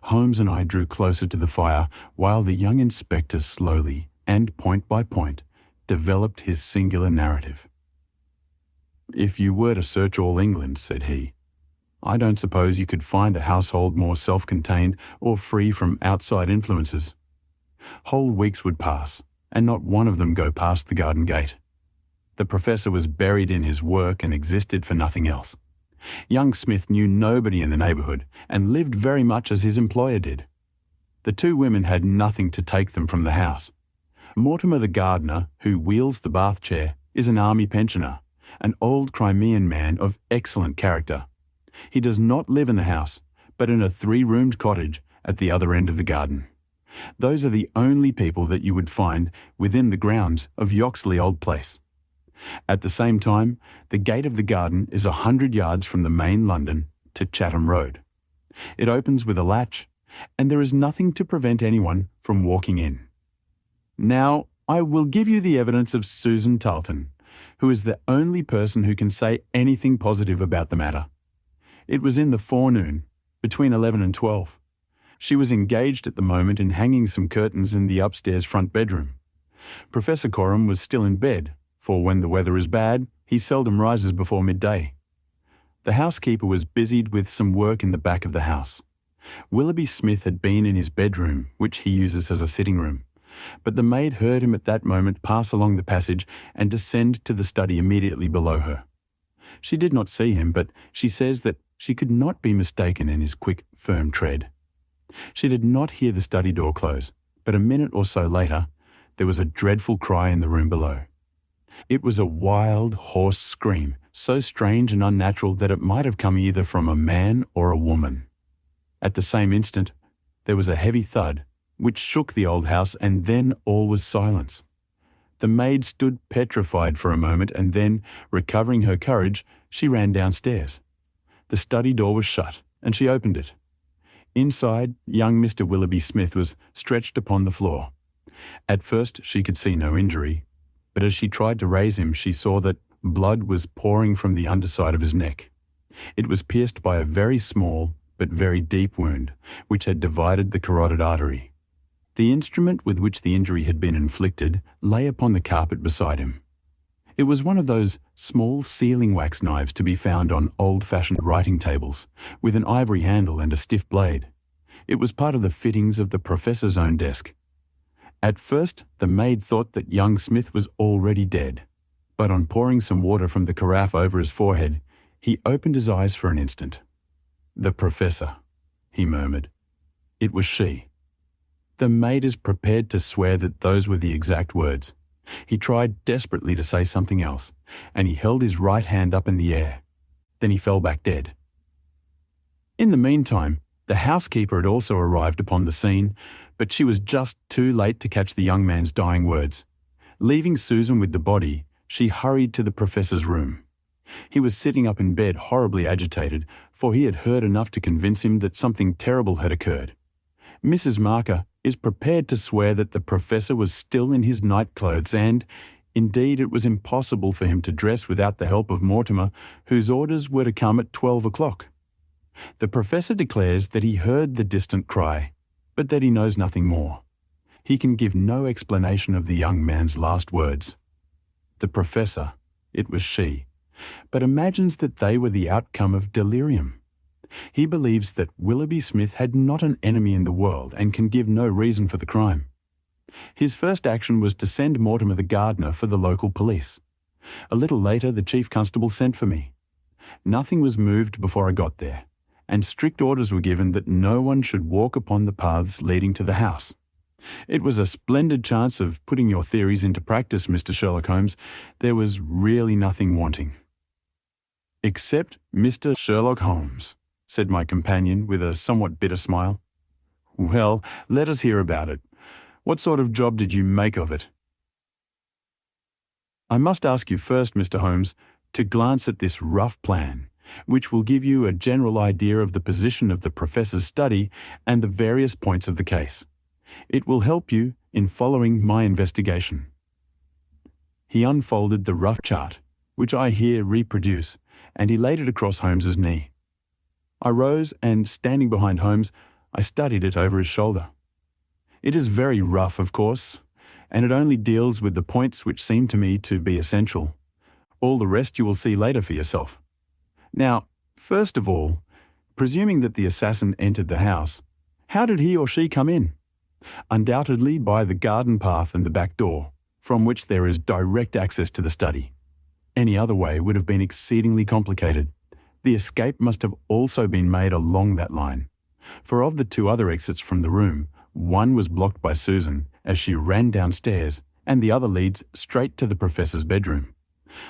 Holmes and I drew closer to the fire while the young inspector slowly, and point by point, developed his singular narrative. "If you were to search all England," said he, "I don't suppose you could find a household more self-contained or free from outside influences. Whole weeks would pass, and not one of them go past the garden gate. The professor was buried in his work and existed for nothing else. Young Smith knew nobody in the neighbourhood, and lived very much as his employer did. The 2 women had nothing to take them from the house. Mortimer the gardener, who wheels the bath chair, is an army pensioner, an old Crimean man of excellent character. He does not live in the house, but in a 3-roomed cottage at the other end of the garden. Those are the only people that you would find within the grounds of Yoxley Old Place. At the same time, the gate of the garden is 100 yards from the main London to Chatham Road. It opens with a latch, and there is nothing to prevent anyone from walking in. Now, I will give you the evidence of Susan Tarleton, who is the only person who can say anything positive about the matter. It was in the forenoon, between 11 and 12. She was engaged at the moment in hanging some curtains in the upstairs front bedroom. Professor Coram was still in bed, for when the weather is bad, he seldom rises before midday. The housekeeper was busied with some work in the back of the house. Willoughby Smith had been in his bedroom, which he uses as a sitting room, but the maid heard him at that moment pass along the passage and descend to the study immediately below her. She did not see him, but she says that she could not be mistaken in his quick, firm tread. She did not hear the study door close, but a minute or so later, there was a dreadful cry in the room below. It was a wild, hoarse scream, so strange and unnatural that it might have come either from a man or a woman. At the same instant, there was a heavy thud, which shook the old house, and then all was silence. The maid stood petrified for a moment, and then, recovering her courage, she ran downstairs. The study door was shut, and she opened it. Inside, young Mr. Willoughby Smith was stretched upon the floor. At first she could see no injury, but as she tried to raise him she saw that blood was pouring from the underside of his neck. It was pierced by a very small but very deep wound, which had divided the carotid artery. The instrument with which the injury had been inflicted lay upon the carpet beside him. It was one of those small sealing wax knives to be found on old-fashioned writing tables, with an ivory handle and a stiff blade. It was part of the fittings of the professor's own desk. At first, the maid thought that young Smith was already dead, but on pouring some water from the carafe over his forehead, he opened his eyes for an instant. "The professor," he murmured. It was she. The maid is prepared to swear that those were the exact words. He tried desperately to say something else, and he held his right hand up in the air. Then he fell back dead. In the meantime, the housekeeper had also arrived upon the scene, but she was just too late to catch the young man's dying words. Leaving Susan with the body, she hurried to the professor's room. He was sitting up in bed horribly agitated, for he had heard enough to convince him that something terrible had occurred. Mrs. Marker is prepared to swear that the professor was still in his nightclothes and, indeed, it was impossible for him to dress without the help of Mortimer, whose orders were to come at 12 o'clock. The professor declares that he heard the distant cry, but that he knows nothing more. He can give no explanation of the young man's last words. The professor, it was she, but imagines that they were the outcome of delirium. He believes that Willoughby Smith had not an enemy in the world and can give no reason for the crime. His first action was to send Mortimer the gardener for the local police. A little later the chief constable sent for me. Nothing was moved before I got there, and strict orders were given that no one should walk upon the paths leading to the house. It was a splendid chance of putting your theories into practice, Mr. Sherlock Holmes. There was really nothing wanting. "Except Mr. Sherlock Holmes," said my companion with a somewhat bitter smile. "Well, let us hear about it. What sort of job did you make of it?" "I must ask you first, Mr. Holmes, to glance at this rough plan, which will give you a general idea of the position of the professor's study and the various points of the case. It will help you in following my investigation." He unfolded the rough chart, which I here reproduce, and he laid it across Holmes's knee. I rose and, standing behind Holmes, I studied it over his shoulder. It is very rough, of course, and it only deals with the points which seem to me to be essential. All the rest you will see later for yourself. Now, first of all, presuming that the assassin entered the house, how did he or she come in? Undoubtedly by the garden path and the back door, from which there is direct access to the study. Any other way would have been exceedingly complicated. The escape must have also been made along that line, for of the two other exits from the room, one was blocked by Susan as she ran downstairs, and the other leads straight to the professor's bedroom.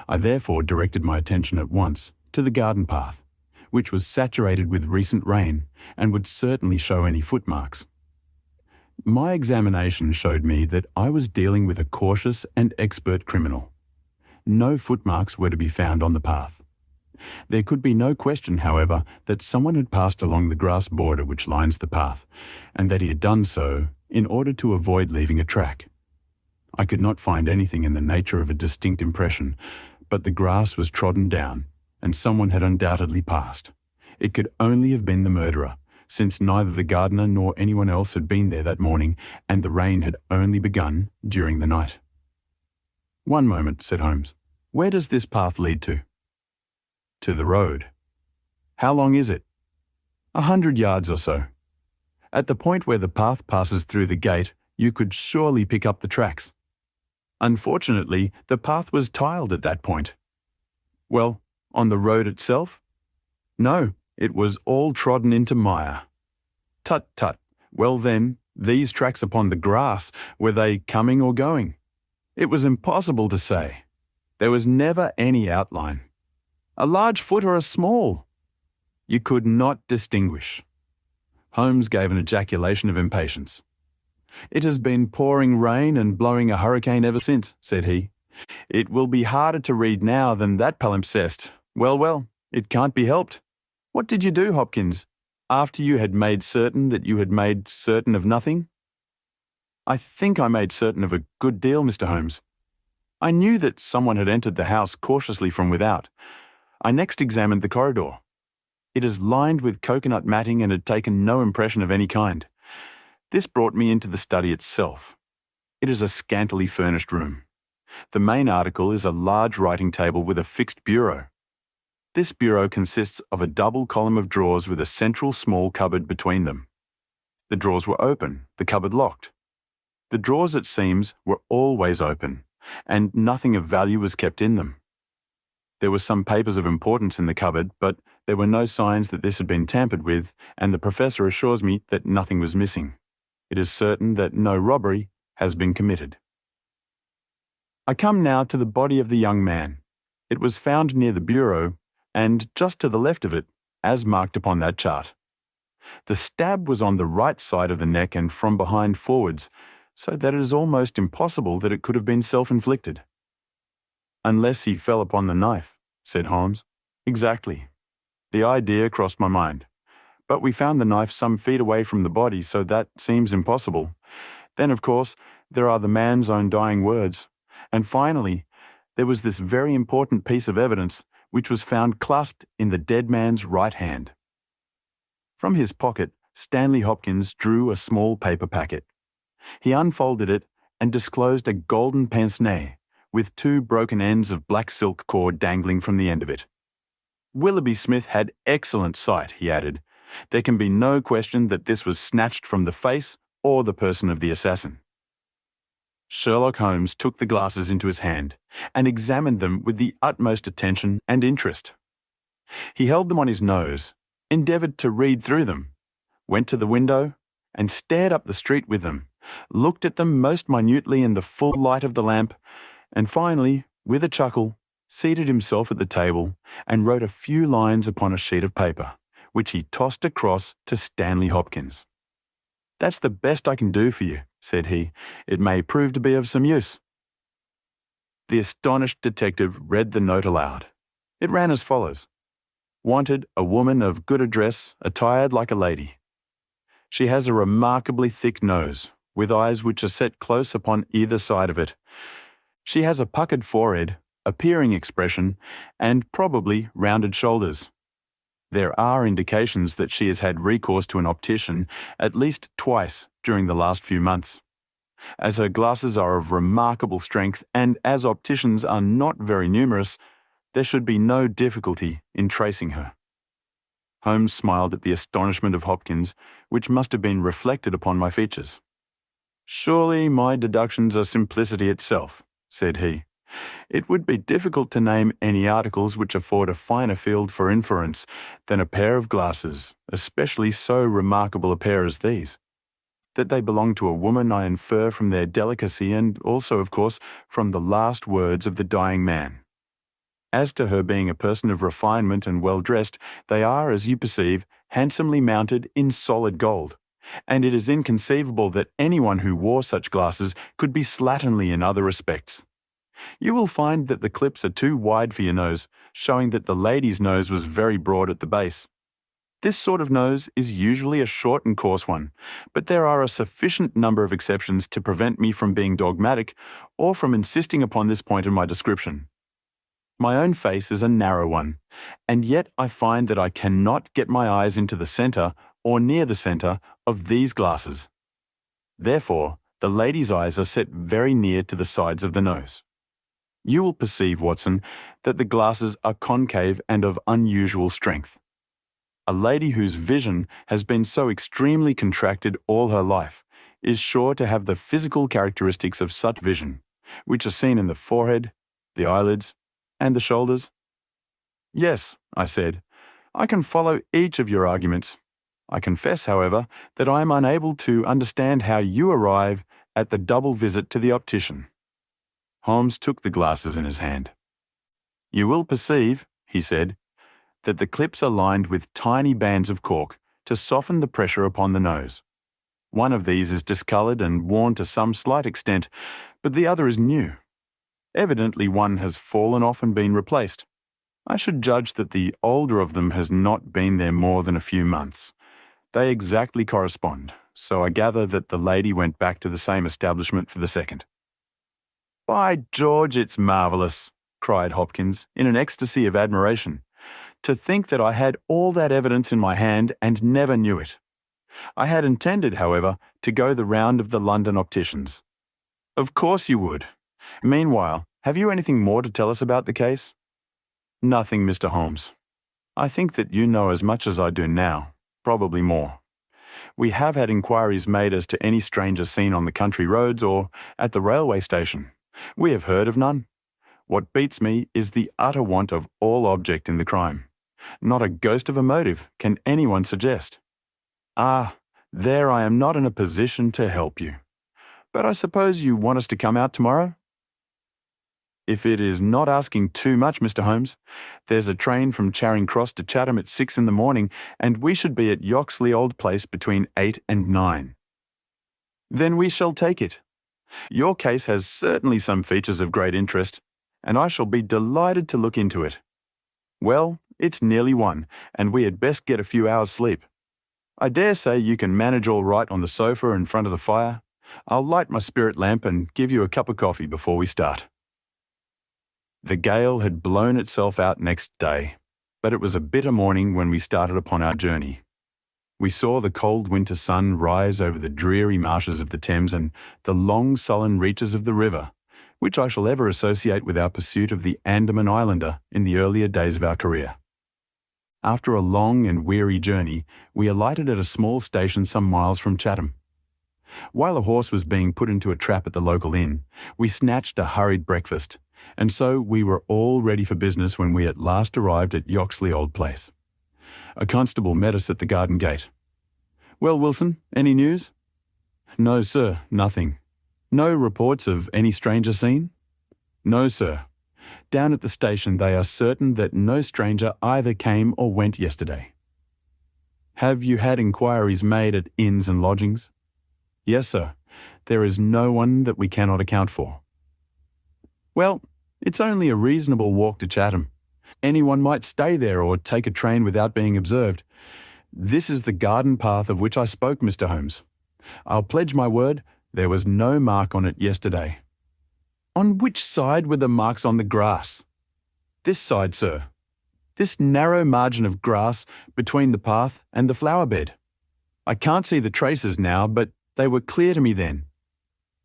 I therefore directed my attention at once to the garden path, which was saturated with recent rain and would certainly show any footmarks. My examination showed me that I was dealing with a cautious and expert criminal. No footmarks were to be found on the path. There could be no question, however, that someone had passed along the grass border which lines the path, and that he had done so in order to avoid leaving a track. I could not find anything in the nature of a distinct impression, but the grass was trodden down, and someone had undoubtedly passed. It could only have been the murderer, since neither the gardener nor anyone else had been there that morning, and the rain had only begun during the night. "One moment," said Holmes. "Where does this path lead to?" "To the road." "How long is it?" 100 yards or so. At the point where the path passes through the gate, you could surely pick up the tracks. Unfortunately, the path was tiled at that point." "Well, on the road itself?" "No, it was all trodden into mire." "Tut, tut. Well then, these tracks upon the grass, were they coming or going?" "It was impossible to say. There was never any outline. A large foot or a small?" "You could not distinguish." Holmes gave an ejaculation of impatience. "It has been pouring rain and blowing a hurricane ever since," said he. "It will be harder to read now than that palimpsest. Well, well, it can't be helped. What did you do, Hopkins? after you had made certain that you had made certain of nothing? I think I made certain of a good deal, Mr. Holmes. I knew that someone had entered the house cautiously from without. I next examined the corridor. It is lined with coconut matting and had taken no impression of any kind. This brought me into the study itself. It is a scantily furnished room. The main article is a large writing table with a fixed bureau. This bureau consists of a double column of drawers with a central small cupboard between them. The drawers were open, the cupboard locked. The drawers, it seems, were always open, and nothing of value was kept in them. There were some papers of importance in the cupboard, but there were no signs that this had been tampered with, and the professor assures me that nothing was missing. It is certain that no robbery has been committed. I come now to the body of the young man. It was found near the bureau, and just to the left of it, as marked upon that chart. The stab was on the right side of the neck and from behind forwards, so that it is almost impossible that it could have been self-inflicted. Unless he fell upon the knife, said Holmes. Exactly. The idea crossed my mind. But we found the knife some feet away from the body, so that seems impossible. Then, of course, there are the man's own dying words. And finally, there was this very important piece of evidence which was found clasped in the dead man's right hand. From his pocket, Stanley Hopkins drew a small paper packet. He unfolded it and disclosed a golden pince-nez with 2 broken ends of black silk cord dangling from the end of it. Willoughby Smith had excellent sight, he added. There can be no question that this was snatched from the face or the person of the assassin. Sherlock Holmes took the glasses into his hand and examined them with the utmost attention and interest. He held them on his nose, endeavoured to read through them, went to the window and stared up the street with them, looked at them most minutely in the full light of the lamp, and finally, with a chuckle, seated himself at the table and wrote a few lines upon a sheet of paper, which he tossed across to Stanley Hopkins. "That's the best I can do for you," said he. "It may prove to be of some use." The astonished detective read the note aloud. It ran as follows. Wanted a woman of good address, attired like a lady. She has a remarkably thick nose, with eyes which are set close upon either side of it. She has a puckered forehead, a peering expression, and probably rounded shoulders. There are indications that she has had recourse to an optician at least twice during the last few months. As her glasses are of remarkable strength and as opticians are not very numerous, there should be no difficulty in tracing her. Holmes smiled at the astonishment of Hopkins, which must have been reflected upon my features. "Surely my deductions are simplicity itself," said he. "It would be difficult to name any articles which afford a finer field for inference than a pair of glasses, especially so remarkable a pair as these. That they belong to a woman I infer from their delicacy and also, of course, from the last words of the dying man. As to her being a person of refinement and well-dressed, they are, as you perceive, handsomely mounted in solid gold, and it is inconceivable that anyone who wore such glasses could be slatternly in other respects. You will find that the clips are too wide for your nose, showing that the lady's nose was very broad at the base. This sort of nose is usually a short and coarse one, but there are a sufficient number of exceptions to prevent me from being dogmatic or from insisting upon this point in my description. My own face is a narrow one, and yet I find that I cannot get my eyes into the centre or near the centre of these glasses. Therefore, the lady's eyes are set very near to the sides of the nose. You will perceive, Watson, that the glasses are concave and of unusual strength. A lady whose vision has been so extremely contracted all her life is sure to have the physical characteristics of such vision, which are seen in the forehead, the eyelids, and the shoulders. "Yes," I said, "I can follow each of your arguments. I confess, however, that I am unable to understand how you arrive at the double visit to the optician." Holmes took the glasses in his hand. "You will perceive," he said, "that the clips are lined with tiny bands of cork to soften the pressure upon the nose. One of these is discoloured and worn to some slight extent, but the other is new. Evidently one has fallen off and been replaced. I should judge that the older of them has not been there more than a few months. They exactly correspond, so I gather that the lady went back to the same establishment for the second. By George, it's marvellous, cried Hopkins, in an ecstasy of admiration. To think that I had all that evidence in my hand and never knew it. I had intended, however, to go the round of the London opticians. Of course you would. Meanwhile, have you anything more to tell us about the case? Nothing, Mr. Holmes. I think that you know as much as I do now, probably more. We have had inquiries made as to any stranger seen on the country roads or at the railway station. We have heard of none. What beats me is the utter want of all object in the crime. Not a ghost of a motive can anyone suggest. Ah, there I am not in a position to help you. But I suppose you want us to come out tomorrow? If it is not asking too much, Mr. Holmes, there's a train from Charing Cross to Chatham at 6 in the morning, and we should be at Yoxley Old Place between 8 and 9. Then we shall take it. Your case has certainly some features of great interest, and I shall be delighted to look into it. Well, it's nearly 1, and we had best get a few hours' sleep. I dare say you can manage all right on the sofa in front of the fire. I'll light my spirit lamp and give you a cup of coffee before we start. The gale had blown itself out next day, but it was a bitter morning when we started upon our journey. We saw the cold winter sun rise over the dreary marshes of the Thames and the long sullen reaches of the river, which I shall ever associate with our pursuit of the Andaman Islander in the earlier days of our career. After a long and weary journey, we alighted at a small station some miles from Chatham. While a horse was being put into a trap at the local inn, we snatched a hurried breakfast, and so we were all ready for business when we at last arrived at Yoxley Old Place. A constable met us at the garden gate. Well, Wilson, any news? No, sir, nothing. No reports of any stranger seen? No, sir. Down at the station they are certain that no stranger either came or went yesterday. Have you had inquiries made at inns and lodgings? Yes, sir. There is no one that we cannot account for. Well, it's only a reasonable walk to Chatham. Anyone might stay there or take a train without being observed. This is the garden path of which I spoke, Mr. Holmes. I'll pledge my word, there was no mark on it yesterday. On which side were the marks on the grass? This side, sir. This narrow margin of grass between the path and the flower bed. I can't see the traces now, but they were clear to me then.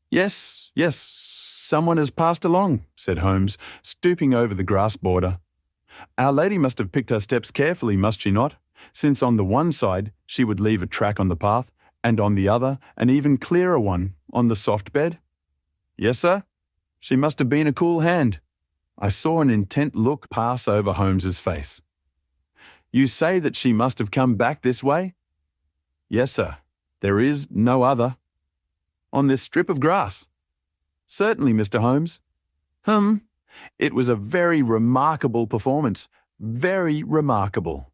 Yes, someone has passed along, said Holmes, stooping over the grass border. Our lady must have picked her steps carefully, must she not? Since on the one side she would leave a track on the path, and on the other an even clearer one on the soft bed. Yes, sir. She must have been a cool hand. I saw an intent look pass over Holmes's face. You say that she must have come back this way? Yes, sir. There is no other. On this strip of grass? Certainly, Mr. Holmes. It was a very remarkable performance. Very remarkable.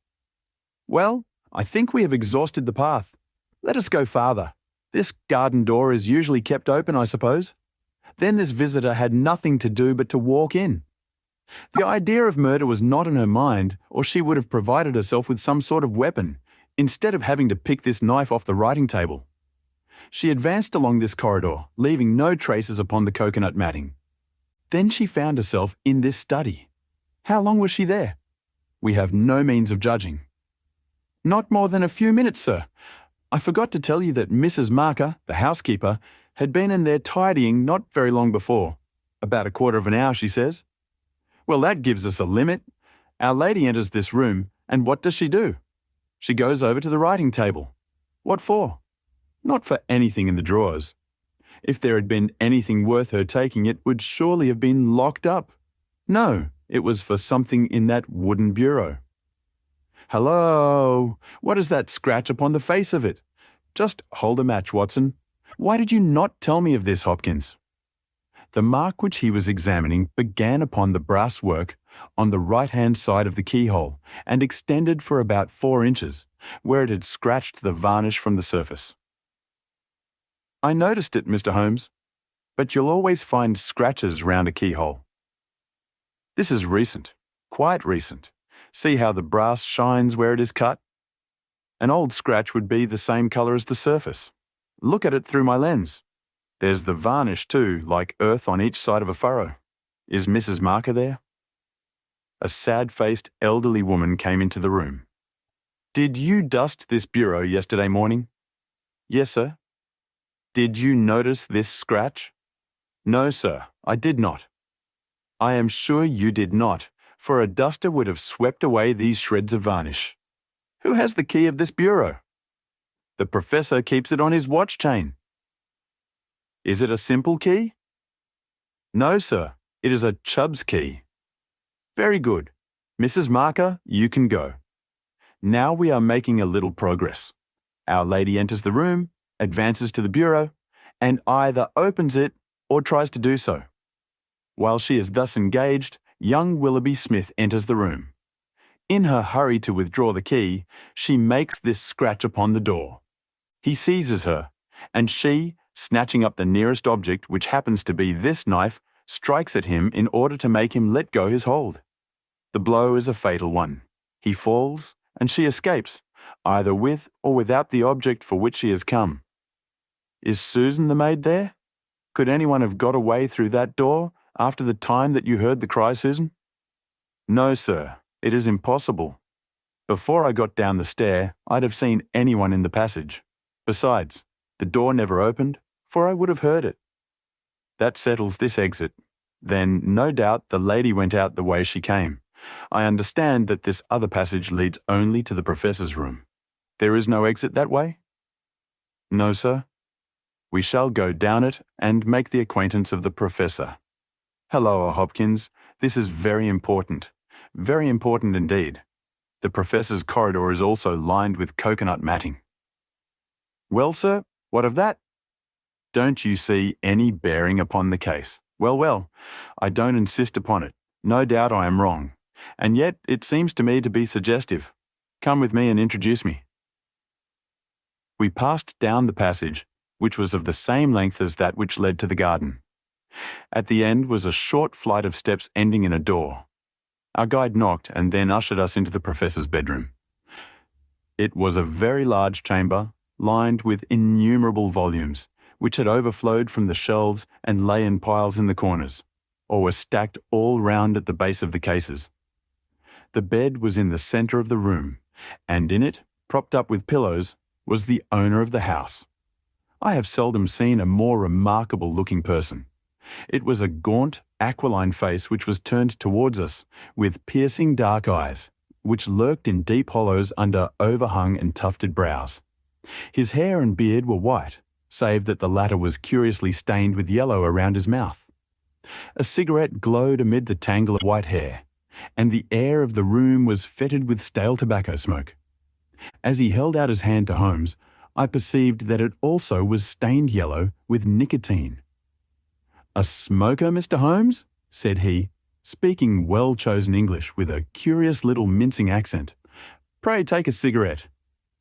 Well, I think we have exhausted the path. Let us go farther. This garden door is usually kept open, I suppose. Then this visitor had nothing to do but to walk in. The idea of murder was not in her mind, or she would have provided herself with some sort of weapon, instead of having to pick this knife off the writing table. She advanced along this corridor, leaving no traces upon the coconut matting. Then she found herself in this study. How long was she there? We have no means of judging. Not more than a few minutes, sir. I forgot to tell you that Mrs. Marker, the housekeeper, had been in there tidying not very long before. About a quarter of an hour, she says. Well, that gives us a limit. Our lady enters this room, and what does she do? She goes over to the writing table. What for? Not for anything in the drawers. If there had been anything worth her taking, it would surely have been locked up. No, it was for something in that wooden bureau. Hello! What is that scratch upon the face of it? Just hold a match, Watson. Why did you not tell me of this, Hopkins? The mark which he was examining began upon the brass work on the right-hand side of the keyhole and extended for about 4 inches, where it had scratched the varnish from the surface. I noticed it, Mr. Holmes, but you'll always find scratches round a keyhole. This is recent, quite recent. See how the brass shines where it is cut? An old scratch would be the same colour as the surface. Look at it through my lens. There's the varnish too, like earth on each side of a furrow. Is Mrs. Marker there?" A sad-faced elderly woman came into the room. "Did you dust this bureau yesterday morning?" "Yes, sir." "Did you notice this scratch?" "No, sir, I did not." "I am sure you did not, for a duster would have swept away these shreds of varnish. Who has the key of this bureau?" "The professor keeps it on his watch chain." "Is it a simple key?" "No, sir, it is a Chubb's key." "Very good. Mrs. Marker, you can go. Now we are making a little progress. Our lady enters the room, advances to the bureau, and either opens it or tries to do so. While she is thus engaged, young Willoughby Smith enters the room. In her hurry to withdraw the key, she makes this scratch upon the door. He seizes her, and she, snatching up the nearest object, which happens to be this knife, strikes at him in order to make him let go his hold. The blow is a fatal one. He falls, and she escapes, either with or without the object for which she has come. Is Susan the maid there? Could anyone have got away through that door after the time that you heard the cry, Susan?" "No, sir, it is impossible. Before I got down the stair, I'd have seen anyone in the passage. Besides, the door never opened, for I would have heard it." "That settles this exit. Then, no doubt, the lady went out the way she came. I understand that this other passage leads only to the professor's room. There is no exit that way?" "No, sir." "We shall go down it and make the acquaintance of the professor. Hello, Hopkins. This is very important indeed. The professor's corridor is also lined with coconut matting." "Well, sir, what of that?" "Don't you see any bearing upon the case?" Well, I don't insist upon it. No doubt I am wrong. And yet it seems to me to be suggestive. Come with me and introduce me." We passed down the passage, which was of the same length as that which led to the garden. At the end was a short flight of steps ending in a door. Our guide knocked and then ushered us into the professor's bedroom. It was a very large chamber, lined with innumerable volumes, which had overflowed from the shelves and lay in piles in the corners, or were stacked all round at the base of the cases. The bed was in the centre of the room, and in it, propped up with pillows, was the owner of the house. I have seldom seen a more remarkable-looking person. It was a gaunt, aquiline face which was turned towards us, with piercing dark eyes, which lurked in deep hollows under overhung and tufted brows. His hair and beard were white, save that the latter was curiously stained with yellow around his mouth. A cigarette glowed amid the tangle of white hair, and the air of the room was fetid with stale tobacco smoke. As he held out his hand to Holmes, I perceived that it also was stained yellow with nicotine. "A smoker, Mr. Holmes?" said he, speaking well-chosen English with a curious little mincing accent. "Pray take a cigarette.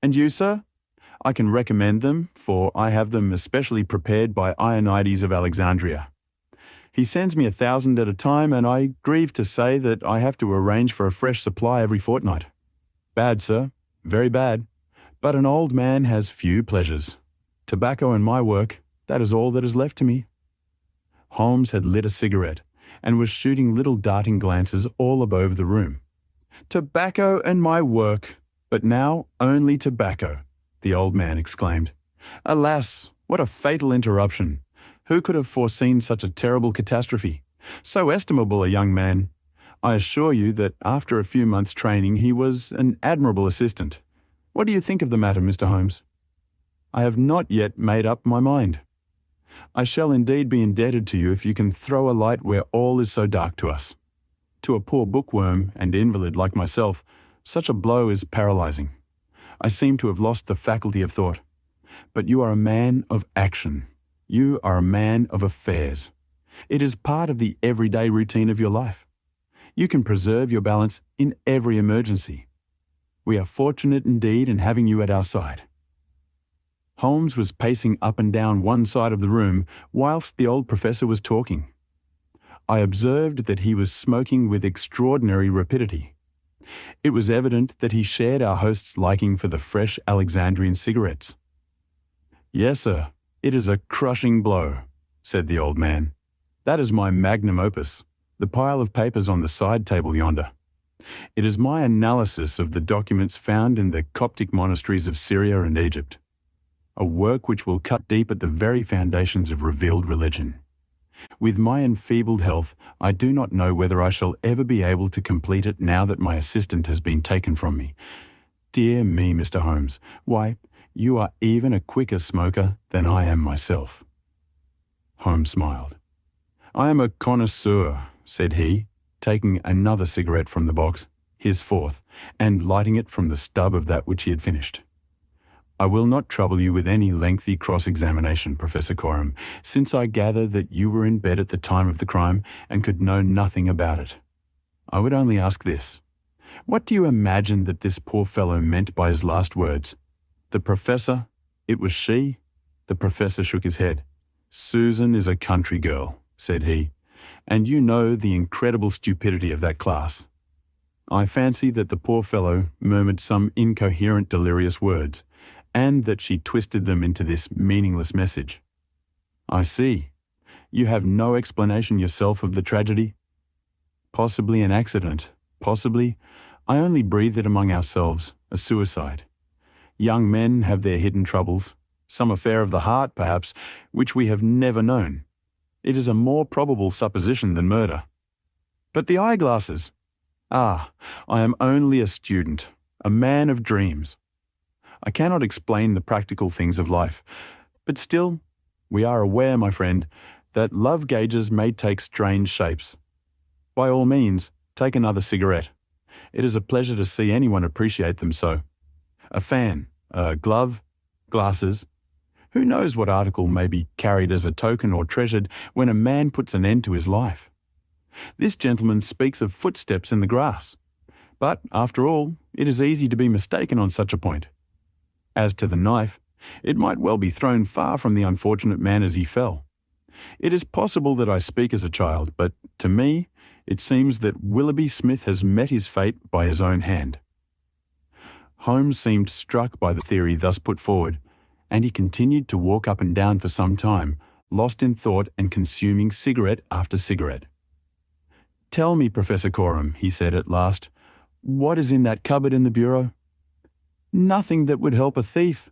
And you, sir? I can recommend them, for I have them especially prepared by Ionides of Alexandria. He sends me 1,000 at a time, and I grieve to say that I have to arrange for a fresh supply every fortnight. Bad, sir, very bad. But an old man has few pleasures. Tobacco and my work, that is all that is left to me." Holmes had lit a cigarette, and was shooting little darting glances all over the room. "Tobacco and my work, but now only tobacco," the old man exclaimed. "Alas, what a fatal interruption! Who could have foreseen such a terrible catastrophe? So estimable a young man! I assure you that after a few months' training he was an admirable assistant. What do you think of the matter, Mr. Holmes?" "I have not yet made up my mind." "I shall indeed be indebted to you if you can throw a light where all is so dark to us. To a poor bookworm and invalid like myself, such a blow is paralyzing. I seem to have lost the faculty of thought. But you are a man of action. You are a man of affairs. It is part of the everyday routine of your life. You can preserve your balance in every emergency. We are fortunate indeed in having you at our side." Holmes was pacing up and down one side of the room whilst the old professor was talking. I observed that he was smoking with extraordinary rapidity. It was evident that he shared our host's liking for the fresh Alexandrian cigarettes. "Yes, sir, it is a crushing blow," said the old man. "That is my magnum opus, the pile of papers on the side table yonder. It is my analysis of the documents found in the Coptic monasteries of Syria and Egypt, a work which will cut deep at the very foundations of revealed religion. With my enfeebled health, I do not know whether I shall ever be able to complete it now that my assistant has been taken from me. Dear me, Mr. Holmes, why, you are even a quicker smoker than I am myself." Holmes smiled. "I am a connoisseur," said he, taking another cigarette from the box, his fourth, and lighting it from the stub of that which he had finished. "I will not trouble you with any lengthy cross-examination, Professor Coram, since I gather that you were in bed at the time of the crime and could know nothing about it. I would only ask this. What do you imagine that this poor fellow meant by his last words? The Professor? It was she?" The Professor shook his head. "Susan is a country girl," said he, "and you know the incredible stupidity of that class. I fancy that the poor fellow murmured some incoherent, delirious words, and that she twisted them into this meaningless message. I see. You have no explanation yourself of the tragedy? Possibly an accident. Possibly, I only breathe it among ourselves, a suicide. Young men have their hidden troubles, some affair of the heart, perhaps, which we have never known. It is a more probable supposition than murder. But the eyeglasses! Ah, I am only a student, a man of dreams. I cannot explain the practical things of life, but still, we are aware, my friend, that love gauges may take strange shapes. By all means, take another cigarette. It is a pleasure to see anyone appreciate them so. A fan, a glove, glasses. Who knows what article may be carried as a token or treasured when a man puts an end to his life? This gentleman speaks of footsteps in the grass. But, after all, it is easy to be mistaken on such a point. As to the knife, it might well be thrown far from the unfortunate man as he fell. It is possible that I speak as a child, but to me, it seems that Willoughby Smith has met his fate by his own hand." Holmes seemed struck by the theory thus put forward, and he continued to walk up and down for some time, lost in thought and consuming cigarette after cigarette. "Tell me, Professor Coram," he said at last, "what is in that cupboard in the bureau?" "Nothing that would help a thief.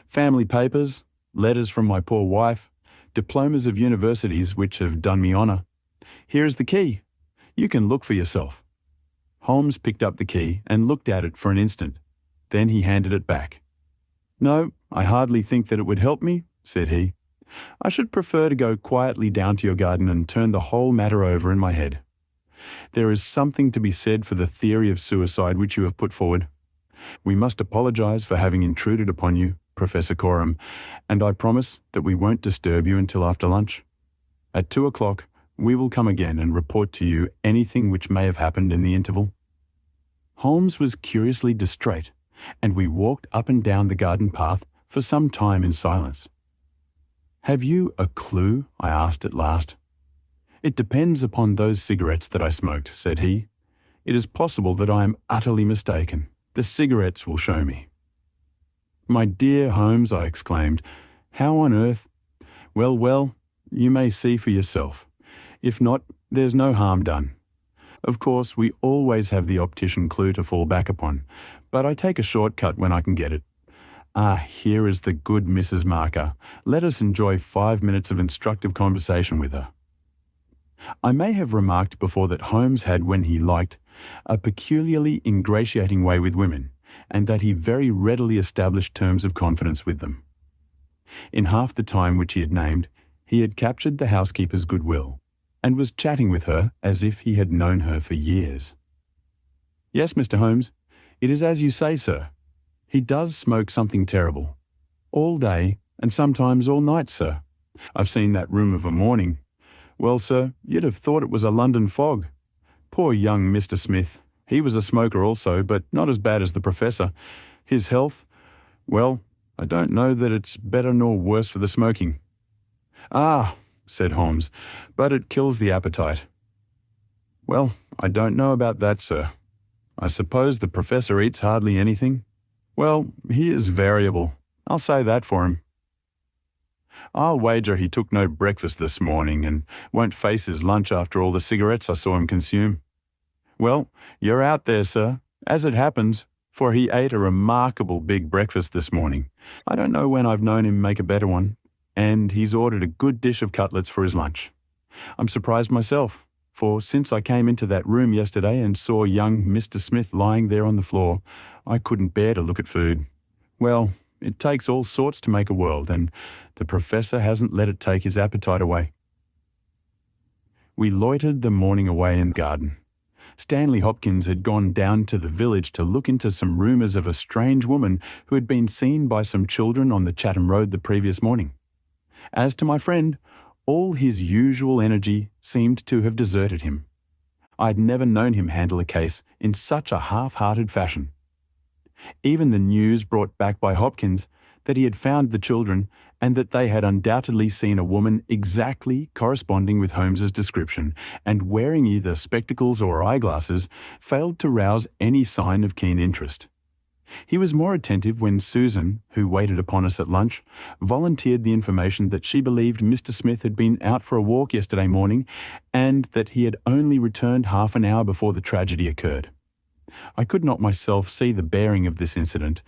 Family papers, letters from my poor wife, diplomas of universities which have done me honour. Here is the key. You can look for yourself." Holmes picked up the key and looked at it for an instant. Then he handed it back. "No, I hardly think that it would help me," said he. "I should prefer to go quietly down to your garden and turn the whole matter over in my head. There is something to be said for the theory of suicide which you have put forward. We must apologize for having intruded upon you, Professor Coram, and I promise that we won't disturb you until after lunch. At 2 o'clock, we will come again and report to you anything which may have happened in the interval." Holmes was curiously distrait, and we walked up and down the garden path for some time in silence. "Have you a clue?" I asked at last. "It depends upon those cigarettes that I smoked," said he. "It is possible that I am utterly mistaken. The cigarettes will show me." "My dear Holmes," I exclaimed, "how on earth—" "Well, well, you may see for yourself. If not, there's no harm done. Of course, we always have the optician clue to fall back upon, but I take a short-cut when I can get it. Ah, here is the good Mrs. Marker. Let us enjoy 5 minutes of instructive conversation with her." I may have remarked before that Holmes had, when he liked, a peculiarly ingratiating way with women, and that he very readily established terms of confidence with them. In half the time which he had named, he had captured the housekeeper's goodwill, and was chatting with her as if he had known her for years. "Yes, Mr. Holmes, it is as you say, sir. He does smoke something terrible. All day, and sometimes all night, sir. I've seen that room of a morning. Well, sir, you'd have thought it was a London fog. Poor young Mr. Smith. He was a smoker also, but not as bad as the Professor. His health, well, I don't know that it's better nor worse for the smoking." "Ah," said Holmes, "but it kills the appetite." "Well, I don't know about that, sir. I suppose the professor eats hardly anything? Well, he is variable. I'll say that for him. I'll wager he took no breakfast this morning and won't face his lunch after all the cigarettes I saw him consume. Well, you're out there, sir, as it happens, for he ate a remarkable big breakfast this morning. I don't know when I've known him make a better one, and he's ordered a good dish of cutlets for his lunch. I'm surprised myself, for since I came into that room yesterday and saw young Mr. Smith lying there on the floor, I couldn't bear to look at food. Well, it takes all sorts to make a world, and the professor hasn't let it take his appetite away. We loitered the morning away in the garden. Stanley Hopkins had gone down to the village to look into some rumours of a strange woman who had been seen by some children on the Chatham Road the previous morning. As to my friend, all his usual energy seemed to have deserted him. I had never known him handle a case in such a half-hearted fashion. Even the news brought back by Hopkins that he had found the children and that they had undoubtedly seen a woman exactly corresponding with Holmes's description and wearing either spectacles or eyeglasses failed to rouse any sign of keen interest. He was more attentive when Susan, who waited upon us at lunch, volunteered the information that she believed Mr. Smith had been out for a walk yesterday morning and that he had only returned half an hour before the tragedy occurred. I could not myself see the bearing of this incident,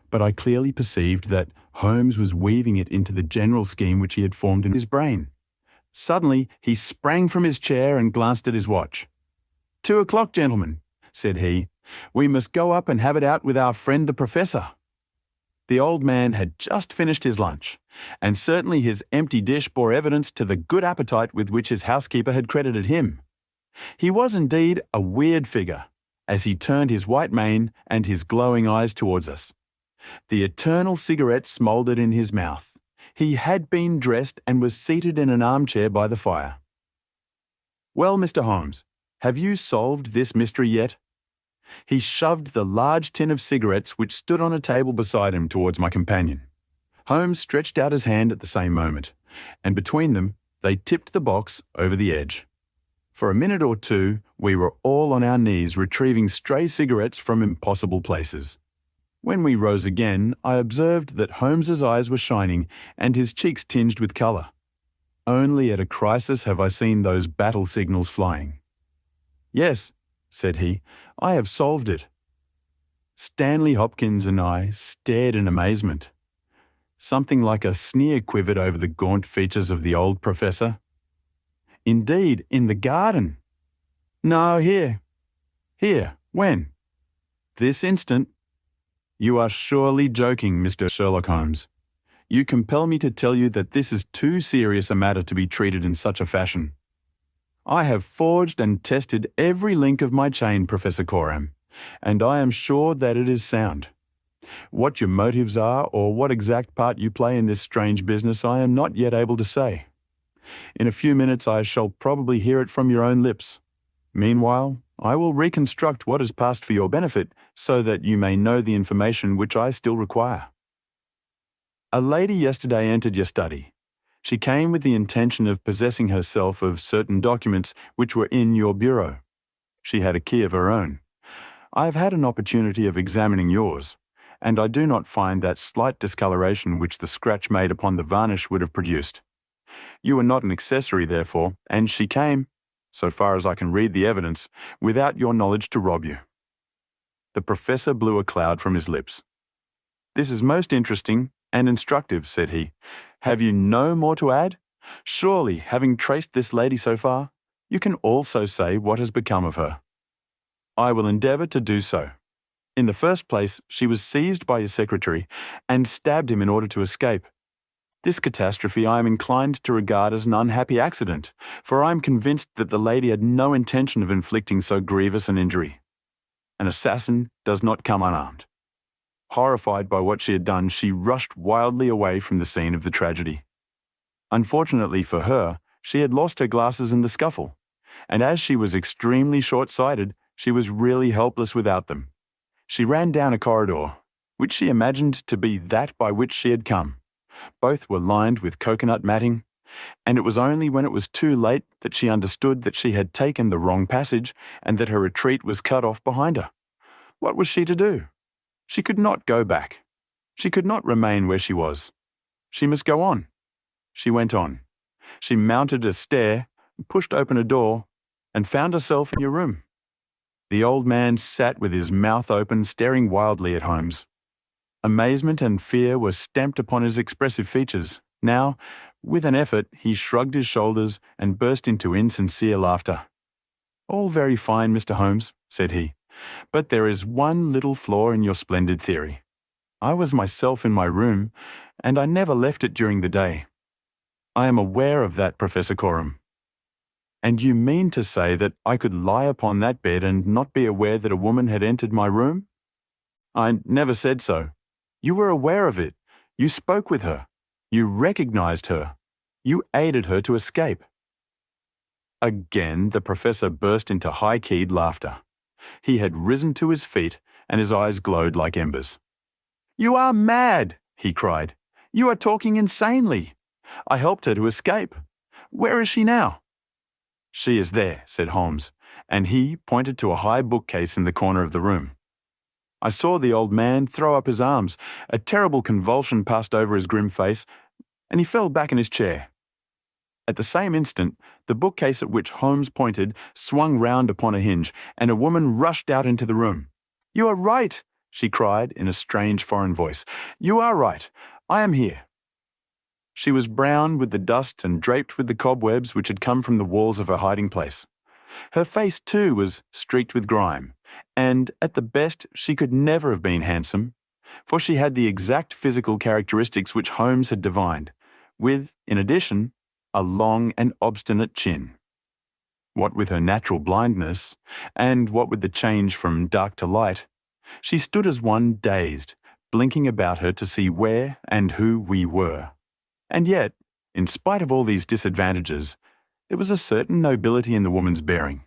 but I clearly perceived that Holmes was weaving it into the general scheme which he had formed in his brain. Suddenly he sprang from his chair and glanced at his watch. 2 o'clock, gentlemen, said he. We must go up and have it out with our friend the professor. The old man had just finished his lunch, and certainly his empty dish bore evidence to the good appetite with which his housekeeper had credited him. He was indeed a weird figure, as he turned his white mane and his glowing eyes towards us. The eternal cigarette smouldered in his mouth. He had been dressed and was seated in an armchair by the fire. Well, Mr. Holmes, have you solved this mystery yet? He shoved the large tin of cigarettes which stood on a table beside him towards my companion. Holmes stretched out his hand at the same moment, and between them they tipped the box over the edge. For a minute or two we were all on our knees retrieving stray cigarettes from impossible places. When we rose again, I observed that Holmes's eyes were shining and his cheeks tinged with colour. Only at a crisis have I seen those battle signals flying. Yes, said he, I have solved it. Stanley Hopkins and I stared in amazement. Something like a sneer quivered over the gaunt features of the old professor. Indeed, in the garden. No, here. Here, when? This instant. You are surely joking, Mr. Sherlock Holmes. You compel me to tell you that this is too serious a matter to be treated in such a fashion. I have forged and tested every link of my chain, Professor Coram, and I am sure that it is sound. What your motives are or what exact part you play in this strange business I am not yet able to say. In a few minutes I shall probably hear it from your own lips. Meanwhile, I will reconstruct what has passed for your benefit so that you may know the information which I still require. A lady yesterday entered your study. She came with the intention of possessing herself of certain documents which were in your bureau. She had a key of her own. I have had an opportunity of examining yours, and I do not find that slight discoloration which the scratch made upon the varnish would have produced. You were not an accessory, therefore, and she came, so far as I can read the evidence, without your knowledge to rob you. The professor blew a cloud from his lips. This is most interesting and instructive, said he. Have you no more to add? Surely, having traced this lady so far, you can also say what has become of her. I will endeavour to do so. In the first place, she was seized by your secretary and stabbed him in order to escape. This catastrophe I am inclined to regard as an unhappy accident, for I am convinced that the lady had no intention of inflicting so grievous an injury. An assassin does not come unarmed. Horrified by what she had done, she rushed wildly away from the scene of the tragedy. Unfortunately for her, she had lost her glasses in the scuffle, and as she was extremely short-sighted, she was really helpless without them. She ran down a corridor, which she imagined to be that by which she had come. Both were lined with coconut matting, and it was only when it was too late that she understood that she had taken the wrong passage and that her retreat was cut off behind her. What was she to do? She could not go back. She could not remain where she was. She must go on. She went on. She mounted a stair, pushed open a door, and found herself in your room. The old man sat with his mouth open, staring wildly at Holmes. Amazement and fear were stamped upon his expressive features. Now, with an effort, he shrugged his shoulders and burst into insincere laughter. "All very fine, Mr. Holmes," said he, "but there is one little flaw in your splendid theory. I was myself in my room, and I never left it during the day. I am aware of that, Professor Coram." "And you mean to say that I could lie upon that bed and not be aware that a woman had entered my room?" "I never said so." "You were aware of it. You spoke with her. You recognized her. You aided her to escape." Again, the professor burst into high-keyed laughter. He had risen to his feet, and his eyes glowed like embers. "You are mad!" he cried. "You are talking insanely. I helped her to escape. Where is she now?" "She is there," said Holmes, and he pointed to a high bookcase in the corner of the room. I saw the old man throw up his arms. A terrible convulsion passed over his grim face, and he fell back in his chair. At the same instant, the bookcase at which Holmes pointed swung round upon a hinge, and a woman rushed out into the room. "You are right," she cried in a strange foreign voice. "You are right. I am here." She was brown with the dust and draped with the cobwebs which had come from the walls of her hiding place. Her face, too, was streaked with grime, and at the best she could never have been handsome, for she had the exact physical characteristics which Holmes had divined, with, in addition, a long and obstinate chin. What with her natural blindness, and what with the change from dark to light, she stood as one dazed, blinking about her to see where and who we were. And yet, in spite of all these disadvantages, there was a certain nobility in the woman's bearing,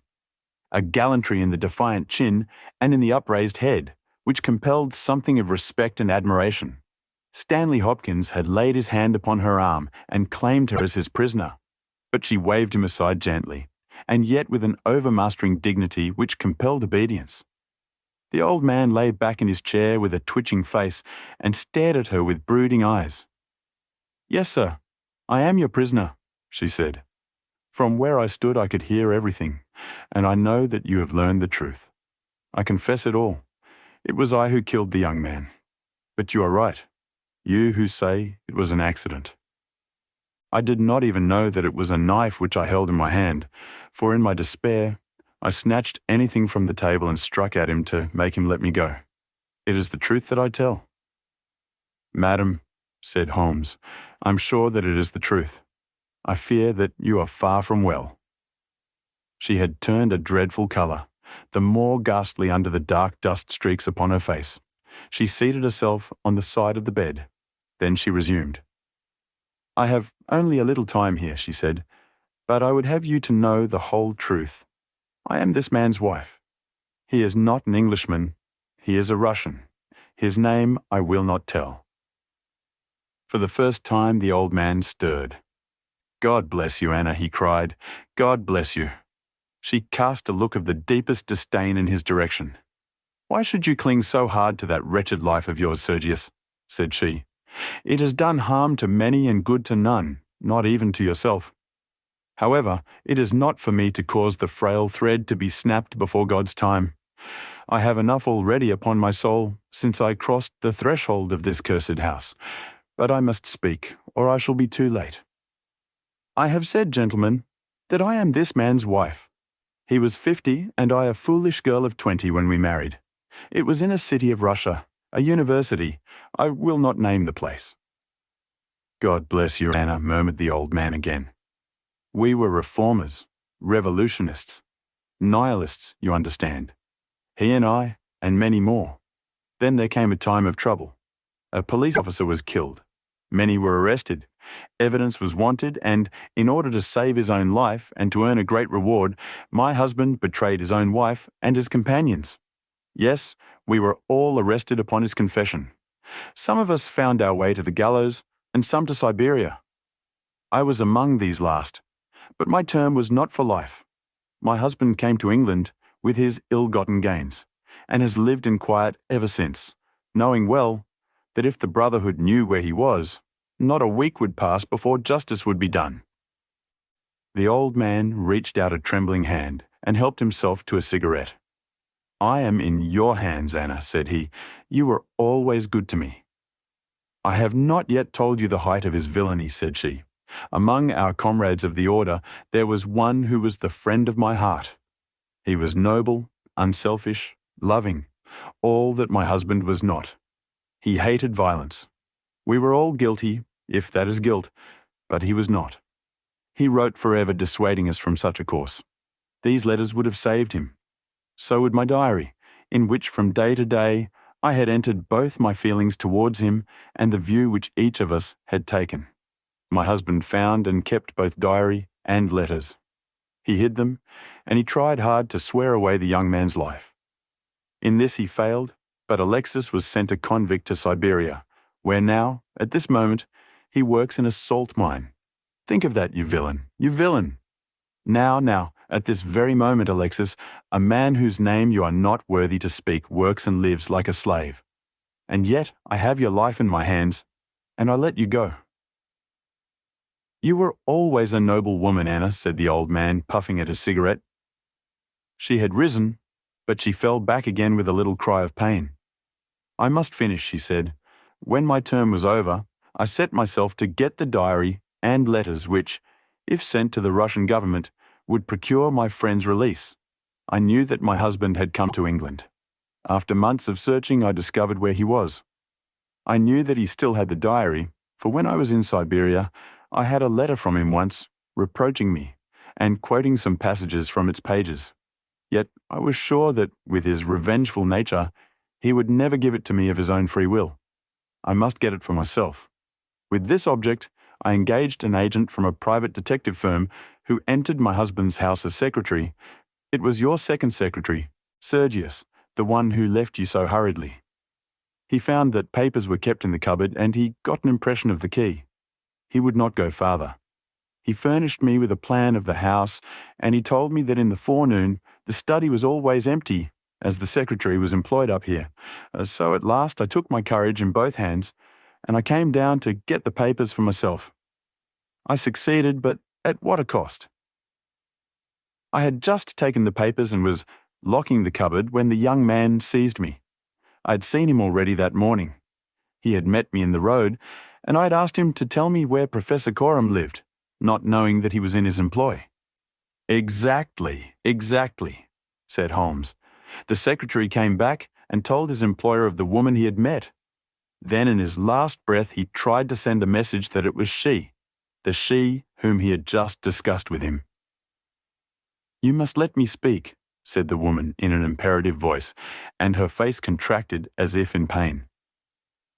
a gallantry in the defiant chin and in the upraised head, which compelled something of respect and admiration. Stanley Hopkins had laid his hand upon her arm and claimed her as his prisoner, but she waved him aside gently, and yet with an overmastering dignity which compelled obedience. The old man lay back in his chair with a twitching face and stared at her with brooding eyes. "Yes, sir, I am your prisoner," she said. "From where I stood I could hear everything, and I know that you have learned the truth. I confess it all. It was I who killed the young man. But you are right, you who say it was an accident. I did not even know that it was a knife which I held in my hand, for in my despair I snatched anything from the table and struck at him to make him let me go. It is the truth that I tell." "Madam," said Holmes, "I'm sure that it is the truth. I fear that you are far from well." She had turned a dreadful colour, the more ghastly under the dark dust streaks upon her face. She seated herself on the side of the bed. Then she resumed. "I have only a little time here," she said, "but I would have you to know the whole truth. I am this man's wife. He is not an Englishman. He is a Russian. His name I will not tell." For the first time the old man stirred. "God bless you, Anna," he cried. "God bless you." She cast a look of the deepest disdain in his direction. "Why should you cling so hard to that wretched life of yours, Sergius?" said she. "It has done harm to many and good to none, not even to yourself. However, it is not for me to cause the frail thread to be snapped before God's time. I have enough already upon my soul since I crossed the threshold of this cursed house. But I must speak, or I shall be too late. I have said, gentlemen, that I am this man's wife. He was 50 and I a foolish girl of 20 when we married. It was in a city of Russia, a university. I will not name the place." "God bless you, Anna," murmured the old man again. "We were reformers, revolutionists, nihilists, you understand. He and I, and many more. Then there came a time of trouble. A police officer was killed. Many were arrested. Evidence was wanted, and in order to save his own life and to earn a great reward, my husband betrayed his own wife and his companions. Yes, we were all arrested upon his confession. Some of us found our way to the gallows, and some to Siberia. I was among these last, but my term was not for life. My husband came to England with his ill-gotten gains, and has lived in quiet ever since, knowing well that if the Brotherhood knew where he was, not a week would pass before justice would be done." The old man reached out a trembling hand and helped himself to a cigarette. "I am in your hands, Anna," said he. "You were always good to me." "I have not yet told you the height of his villainy," said she. "Among our comrades of the order, there was one who was the friend of my heart. He was noble, unselfish, loving, all that my husband was not. He hated violence. We were all guilty, if that is guilt, but he was not. He wrote forever dissuading us from such a course. These letters would have saved him. So would my diary, in which from day to day I had entered both my feelings towards him and the view which each of us had taken. My husband found and kept both diary and letters. He hid them, and he tried hard to swear away the young man's life. In this he failed, but Alexis was sent a convict to Siberia, where now, at this moment, he works in a salt mine. Think of that, you villain, you villain! Now, at this very moment, Alexis, a man whose name you are not worthy to speak works and lives like a slave. And yet I have your life in my hands, and I let you go." "You were always a noble woman, Anna," said the old man, puffing at his cigarette. She had risen, but she fell back again with a little cry of pain. "I must finish," she said. "When my term was over, I set myself to get the diary and letters which, if sent to the Russian government, would procure my friend's release. I knew that my husband had come to England. After months of searching, I discovered where he was. I knew that he still had the diary, for when I was in Siberia, I had a letter from him once, reproaching me, and quoting some passages from its pages. Yet I was sure that, with his revengeful nature, he would never give it to me of his own free will. I must get it for myself. With this object, I engaged an agent from a private detective firm who entered my husband's house as secretary. It was your second secretary, Sergius, the one who left you so hurriedly. He found that papers were kept in the cupboard, and he got an impression of the key. He would not go farther. He furnished me with a plan of the house, and he told me that in the forenoon the study was always empty, as the secretary was employed up here. So at last I took my courage in both hands, and I came down to get the papers for myself. I succeeded, but at what a cost! I had just taken the papers and was locking the cupboard when the young man seized me. I had seen him already that morning. He had met me in the road, and I had asked him to tell me where Professor Coram lived, not knowing that he was in his employ. Exactly, said Holmes. The secretary came back and told his employer of the woman he had met. Then in his last breath he tried to send a message that it was she, the she whom he had just discussed with him. "You must let me speak," said the woman in an imperative voice, and her face contracted as if in pain.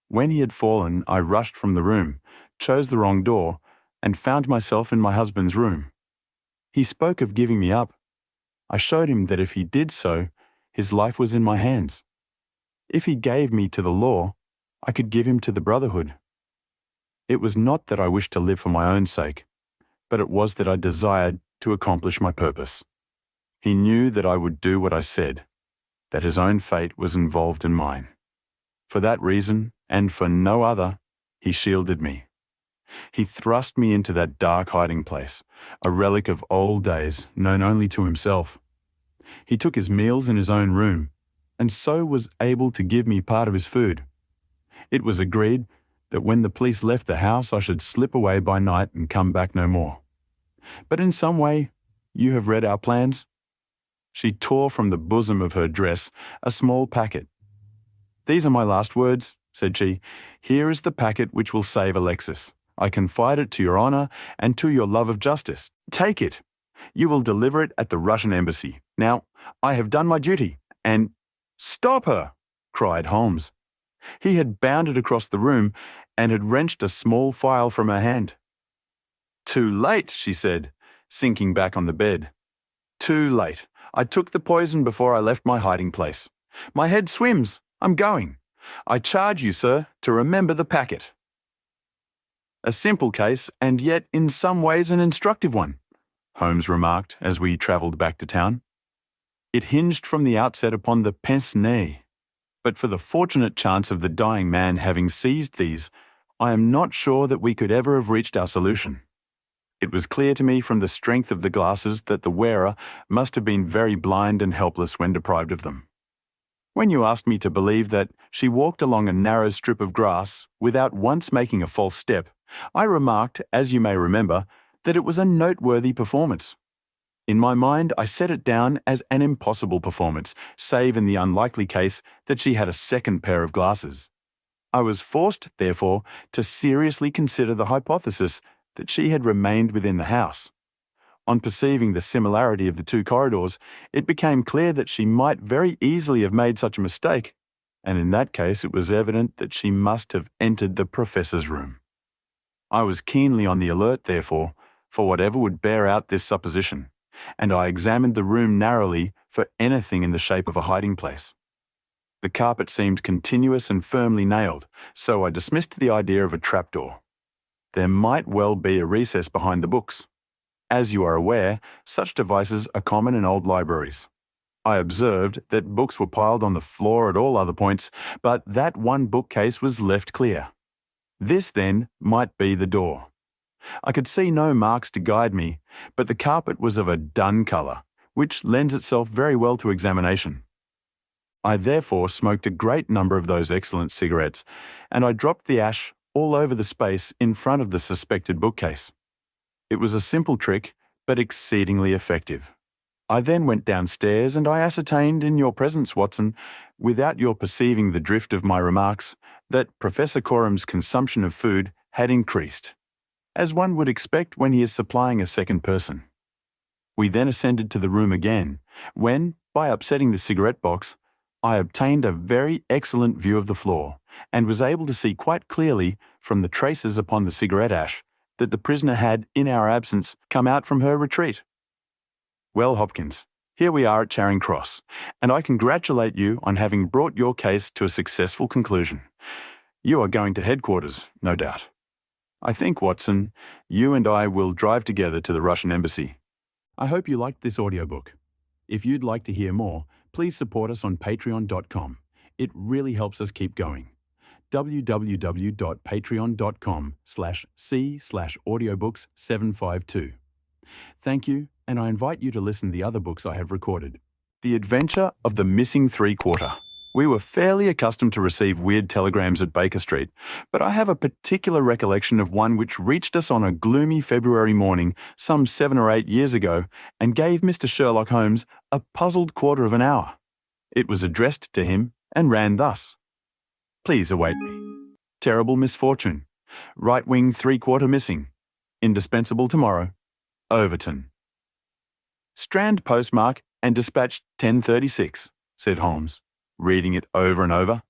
When he had fallen, I rushed from the room, chose the wrong door, and found myself in my husband's room. He spoke of giving me up. I showed him that if he did so, his life was in my hands. If he gave me to the law, I could give him to the Brotherhood. It was not that I wished to live for my own sake, but it was that I desired to accomplish my purpose. He knew that I would do what I said, that his own fate was involved in mine. For that reason, and for no other, he shielded me. He thrust me into that dark hiding place, a relic of old days known only to himself. He took his meals in his own room, and so was able to give me part of his food. It was agreed that when the police left the house I should slip away by night and come back no more. But in some way, you have read our plans? She tore from the bosom of her dress a small packet. "These are my last words," said she. "Here is the packet which will save Alexis. I confide it to your honour and to your love of justice. Take it. You will deliver it at the Russian embassy. Now, I have done my duty, and—" "Stop her!" cried Holmes. He had bounded across the room and had wrenched a small phial from her hand. "Too late," she said, sinking back on the bed. "Too late. I took the poison before I left my hiding place. My head swims. I'm going. I charge you, sir, to remember the packet." "A simple case, and yet in some ways an instructive one," Holmes remarked as we travelled back to town. It hinged from the outset upon the Pince-Nez. But for the fortunate chance of the dying man having seized these, I am not sure that we could ever have reached our solution. It was clear to me from the strength of the glasses that the wearer must have been very blind and helpless when deprived of them. When you asked me to believe that she walked along a narrow strip of grass without once making a false step, I remarked, as you may remember, that it was a noteworthy performance. In my mind, I set it down as an impossible performance, save in the unlikely case that she had a second pair of glasses. I was forced, therefore, to seriously consider the hypothesis that she had remained within the house. On perceiving the similarity of the two corridors, it became clear that she might very easily have made such a mistake, and in that case it was evident that she must have entered the professor's room. I was keenly on the alert, therefore, for whatever would bear out this supposition, and I examined the room narrowly for anything in the shape of a hiding place. The carpet seemed continuous and firmly nailed, so I dismissed the idea of a trapdoor. There might well be a recess behind the books. As you are aware, such devices are common in old libraries. I observed that books were piled on the floor at all other points, but that one bookcase was left clear. This, then, might be the door. I could see no marks to guide me, but the carpet was of a dun colour, which lends itself very well to examination. I therefore smoked a great number of those excellent cigarettes, and I dropped the ash all over the space in front of the suspected bookcase. It was a simple trick, but exceedingly effective. I then went downstairs, and I ascertained in your presence, Watson, without your perceiving the drift of my remarks, that Professor Corum's consumption of food had increased, as one would expect when he is supplying a second person. We then ascended to the room again, when, by upsetting the cigarette box, I obtained a very excellent view of the floor, and was able to see quite clearly, from the traces upon the cigarette ash, that the prisoner had, in our absence, come out from her retreat. Well, Hopkins, here we are at Charing Cross, and I congratulate you on having brought your case to a successful conclusion. You are going to headquarters, no doubt. I think, Watson, you and I will drive together to the Russian embassy. I hope you liked this audiobook. If you'd like to hear more, please support us on patreon.com. It really helps us keep going. www.patreon.com/c/audiobooks752. Thank you, and I invite you to listen to the other books I have recorded. The Adventure of the Missing Three-Quarter. We were fairly accustomed to receive weird telegrams at Baker Street, but I have a particular recollection of one which reached us on a gloomy February morning some 7 or 8 years ago and gave Mr. Sherlock Holmes a puzzled quarter of an hour. It was addressed to him and ran thus: "Please await me. Terrible misfortune. Right wing 3/4 missing. Indispensable tomorrow. Overton." "Strand postmark and dispatched 10:36, said Holmes, reading it over and over.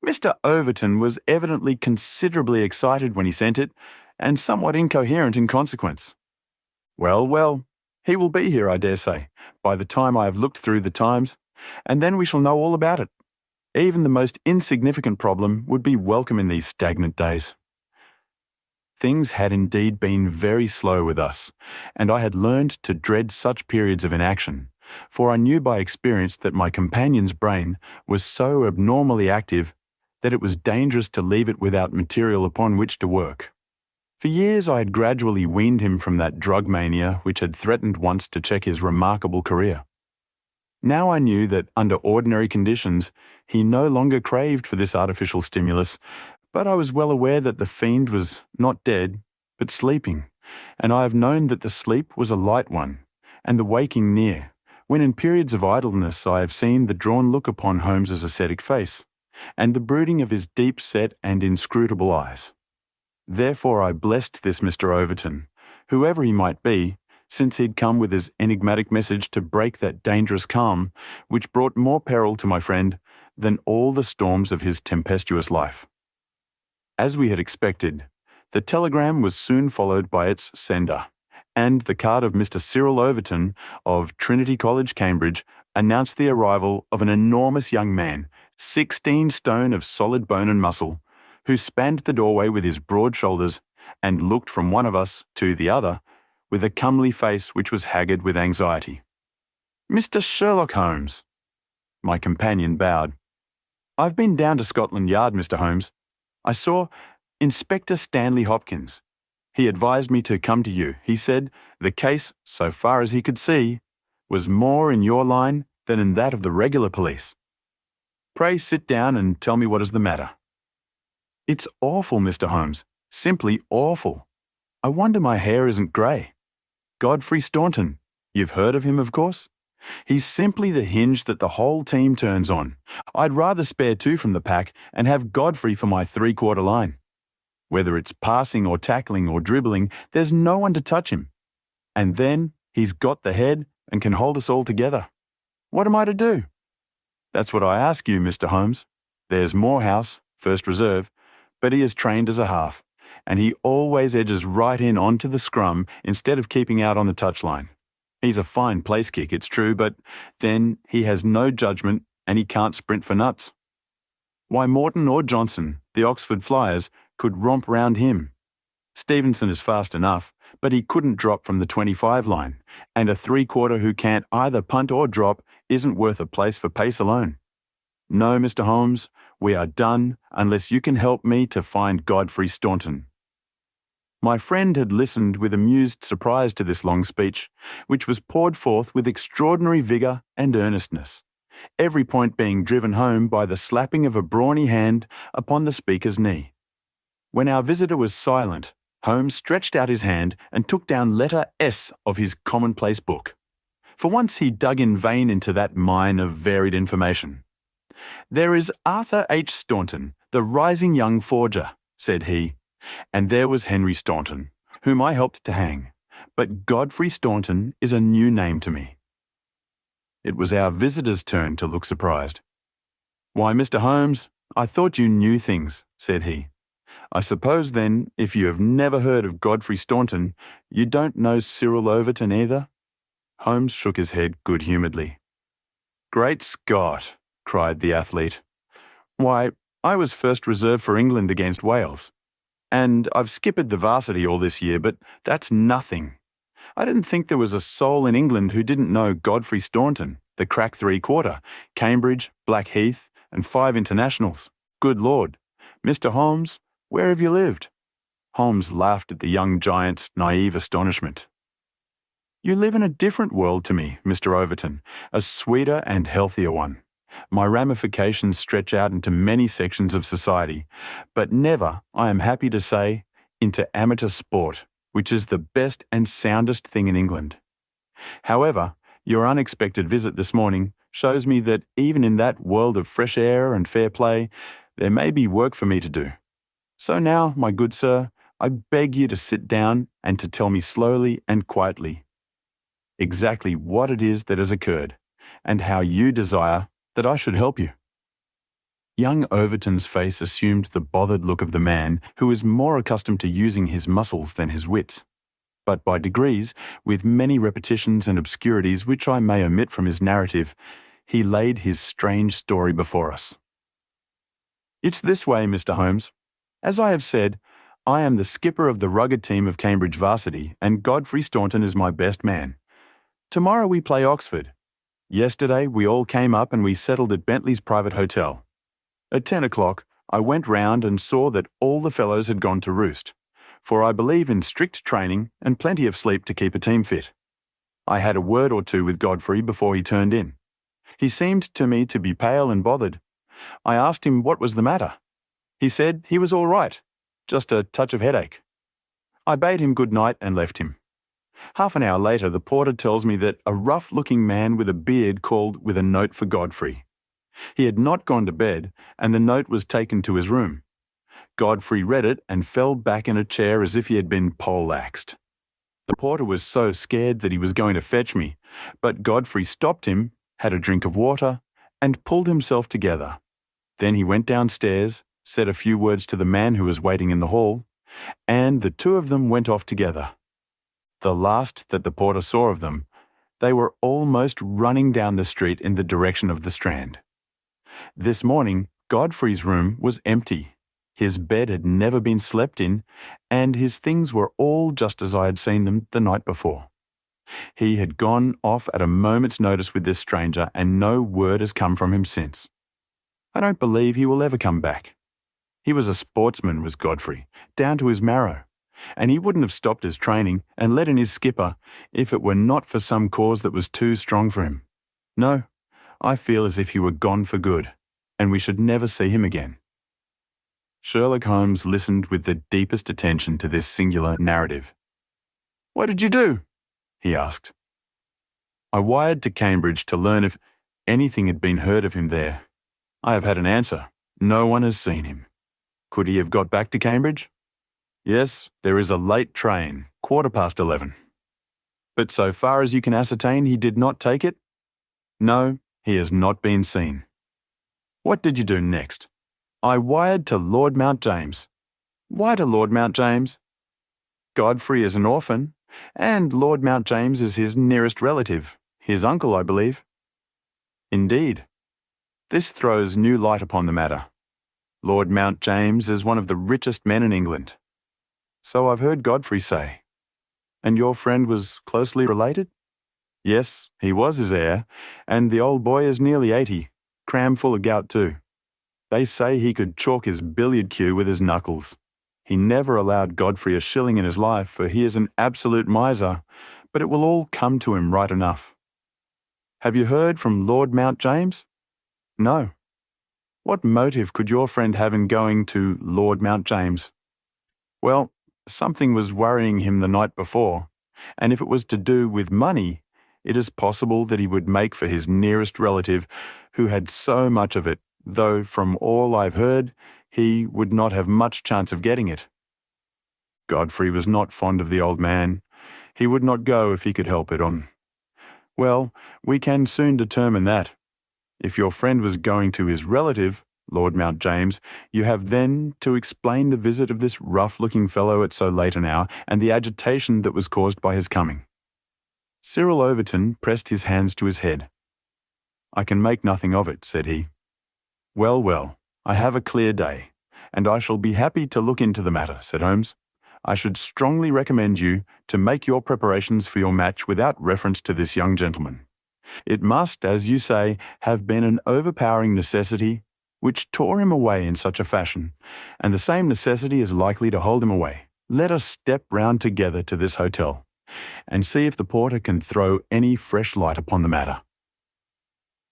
Mr. Overton was evidently considerably excited when he sent it, and somewhat incoherent in consequence. Well, well, he will be here, I dare say, by the time I have looked through the Times, and then we shall know all about it. Even the most insignificant problem would be welcome in these stagnant days." Things had indeed been very slow with us, and I had learned to dread such periods of inaction, for I knew by experience that my companion's brain was so abnormally active that it was dangerous to leave it without material upon which to work. For years I had gradually weaned him from that drug mania which had threatened once to check his remarkable career. Now I knew that under ordinary conditions he no longer craved for this artificial stimulus, but I was well aware that the fiend was not dead, but sleeping, and I have known that the sleep was a light one, and the waking near, when in periods of idleness I have seen the drawn look upon Holmes's ascetic face, and the brooding of his deep-set and inscrutable eyes. Therefore I blessed this Mr. Overton, whoever he might be, since he'd come with his enigmatic message to break that dangerous calm which brought more peril to my friend than all the storms of his tempestuous life. As we had expected, the telegram was soon followed by its sender, and the card of Mr. Cyril Overton of Trinity College, Cambridge, announced the arrival of an enormous young man, 16 stone of solid bone and muscle, who spanned the doorway with his broad shoulders and looked from one of us to the other with a comely face which was haggard with anxiety. Mr. Sherlock Holmes. My companion bowed. I've been down to Scotland Yard, Mr. Holmes. I saw Inspector Stanley Hopkins. He advised me to come to you. He said the case, so far as he could see, was more in your line than in that of the regular police. Pray sit down and tell me what is the matter. It's awful, Mr. Holmes. Simply awful. I wonder my hair isn't grey. Godfrey Staunton. You've heard of him, of course? He's simply the hinge that the whole team turns on. I'd rather spare two from the pack and have Godfrey for my three-quarter line. Whether it's passing or tackling or dribbling, there's no one to touch him. And then he's got the head and can hold us all together. What am I to do? That's what I ask you, Mr. Holmes. There's Morehouse, first reserve, but he is trained as a half, and he always edges right in onto the scrum instead of keeping out on the touchline. He's a fine place kick, it's true, but then he has no judgment and he can't sprint for nuts. Why, Morton or Johnson, the Oxford Flyers, could romp round him. Stevenson is fast enough, but he couldn't drop from the 25 line, and a three-quarter who can't either punt or drop isn't worth a place for pace alone. No, Mr. Holmes, we are done unless you can help me to find Godfrey Staunton. My friend had listened with amused surprise to this long speech, which was poured forth with extraordinary vigour and earnestness, every point being driven home by the slapping of a brawny hand upon the speaker's knee. When our visitor was silent, Holmes stretched out his hand and took down letter S of his commonplace book. For once he dug in vain into that mine of varied information. There is Arthur H. Staunton, the rising young forger, said he, and there was Henry Staunton, whom I helped to hang, but Godfrey Staunton is a new name to me. It was our visitor's turn to look surprised. Why, Mr. Holmes, I thought you knew things, said he. I suppose, then, if you have never heard of Godfrey Staunton, you don't know Cyril Overton either? Holmes shook his head good-humouredly. Great Scott, cried the athlete. Why, I was first reserve for England against Wales. And I've skippered the varsity all this year, but that's nothing. I didn't think there was a soul in England who didn't know Godfrey Staunton, the crack three-quarter, Cambridge, Blackheath, and 5 internationals. Good Lord. Mr. Holmes, where have you lived? Holmes laughed at the young giant's naive astonishment. You live in a different world to me, Mr. Overton, a sweeter and healthier one. My ramifications stretch out into many sections of society, but never, I am happy to say, into amateur sport, which is the best and soundest thing in England. However, your unexpected visit this morning shows me that even in that world of fresh air and fair play, there may be work for me to do. So now, my good sir, I beg you to sit down and to tell me slowly and quietly exactly what it is that has occurred, and how you desire that I should help you. Young Overton's face assumed the bothered look of the man who is more accustomed to using his muscles than his wits. But by degrees, with many repetitions and obscurities which I may omit from his narrative, he laid his strange story before us. It's this way, Mr. Holmes. As I have said, I am the skipper of the rugged team of Cambridge Varsity, and Godfrey Staunton is my best man. Tomorrow we play Oxford. Yesterday we all came up and we settled at Bentley's private hotel. At 10 o'clock, I went round and saw that all the fellows had gone to roost, for I believe in strict training and plenty of sleep to keep a team fit. I had a word or two with Godfrey before he turned in. He seemed to me to be pale and bothered. I asked him what was the matter. He said he was all right, just a touch of headache. I bade him good night and left him. Half an hour later, the porter tells me that a rough-looking man with a beard called with a note for Godfrey. He had not gone to bed, and the note was taken to his room. Godfrey read it and fell back in a chair as if he had been poleaxed. The porter was so scared that he was going to fetch me, but Godfrey stopped him, had a drink of water, and pulled himself together. Then he went downstairs, said a few words to the man who was waiting in the hall, and the two of them went off together. The last that the porter saw of them, they were almost running down the street in the direction of the Strand. This morning, Godfrey's room was empty. His bed had never been slept in, and his things were all just as I had seen them the night before. He had gone off at a moment's notice with this stranger, and no word has come from him since. I don't believe he will ever come back. He was a sportsman, was Godfrey, down to his marrow, and he wouldn't have stopped his training and let in his skipper if it were not for some cause that was too strong for him. No, I feel as if he were gone for good, and we should never see him again. Sherlock Holmes listened with the deepest attention to this singular narrative. "What did you do?" he asked. "I wired to Cambridge to learn if anything had been heard of him there. I have had an answer. No one has seen him." "Could he have got back to Cambridge?" "Yes, there is a late train, 11:15. "But so far as you can ascertain, he did not take it?" "No, he has not been seen." "What did you do next?" "I wired to Lord Mount James." "Why to Lord Mount James?" "Godfrey is an orphan, and Lord Mount James is his nearest relative, his uncle, I believe." "Indeed. This throws new light upon the matter. Lord Mount James is one of the richest men in England." "So I've heard Godfrey say." "And your friend was closely related?" "Yes, he was his heir, and the old boy is nearly 80, cram full of gout too. They say he could chalk his billiard cue with his knuckles. He never allowed Godfrey a shilling in his life, for he is an absolute miser, but it will all come to him right enough." "Have you heard from Lord Mount James?" "No." "What motive could your friend have in going to Lord Mount James?" "Well, something was worrying him the night before, and if it was to do with money, it is possible that he would make for his nearest relative, who had so much of it, though from all I've heard, he would not have much chance of getting it." "Godfrey was not fond of the old man. He would not go if he could help it on." "Well, we can soon determine that. If your friend was going to his relative, Lord Mount James, you have then to explain the visit of this rough-looking fellow at so late an hour and the agitation that was caused by his coming." Cyril Overton pressed his hands to his head. "I can make nothing of it," said he. "Well, well, I have a clear day, and I shall be happy to look into the matter," said Holmes. "I should strongly recommend you to make your preparations for your match without reference to this young gentleman. It must, as you say, have been an overpowering necessity which tore him away in such a fashion, and the same necessity is likely to hold him away. Let us step round together to this hotel, and see if the porter can throw any fresh light upon the matter."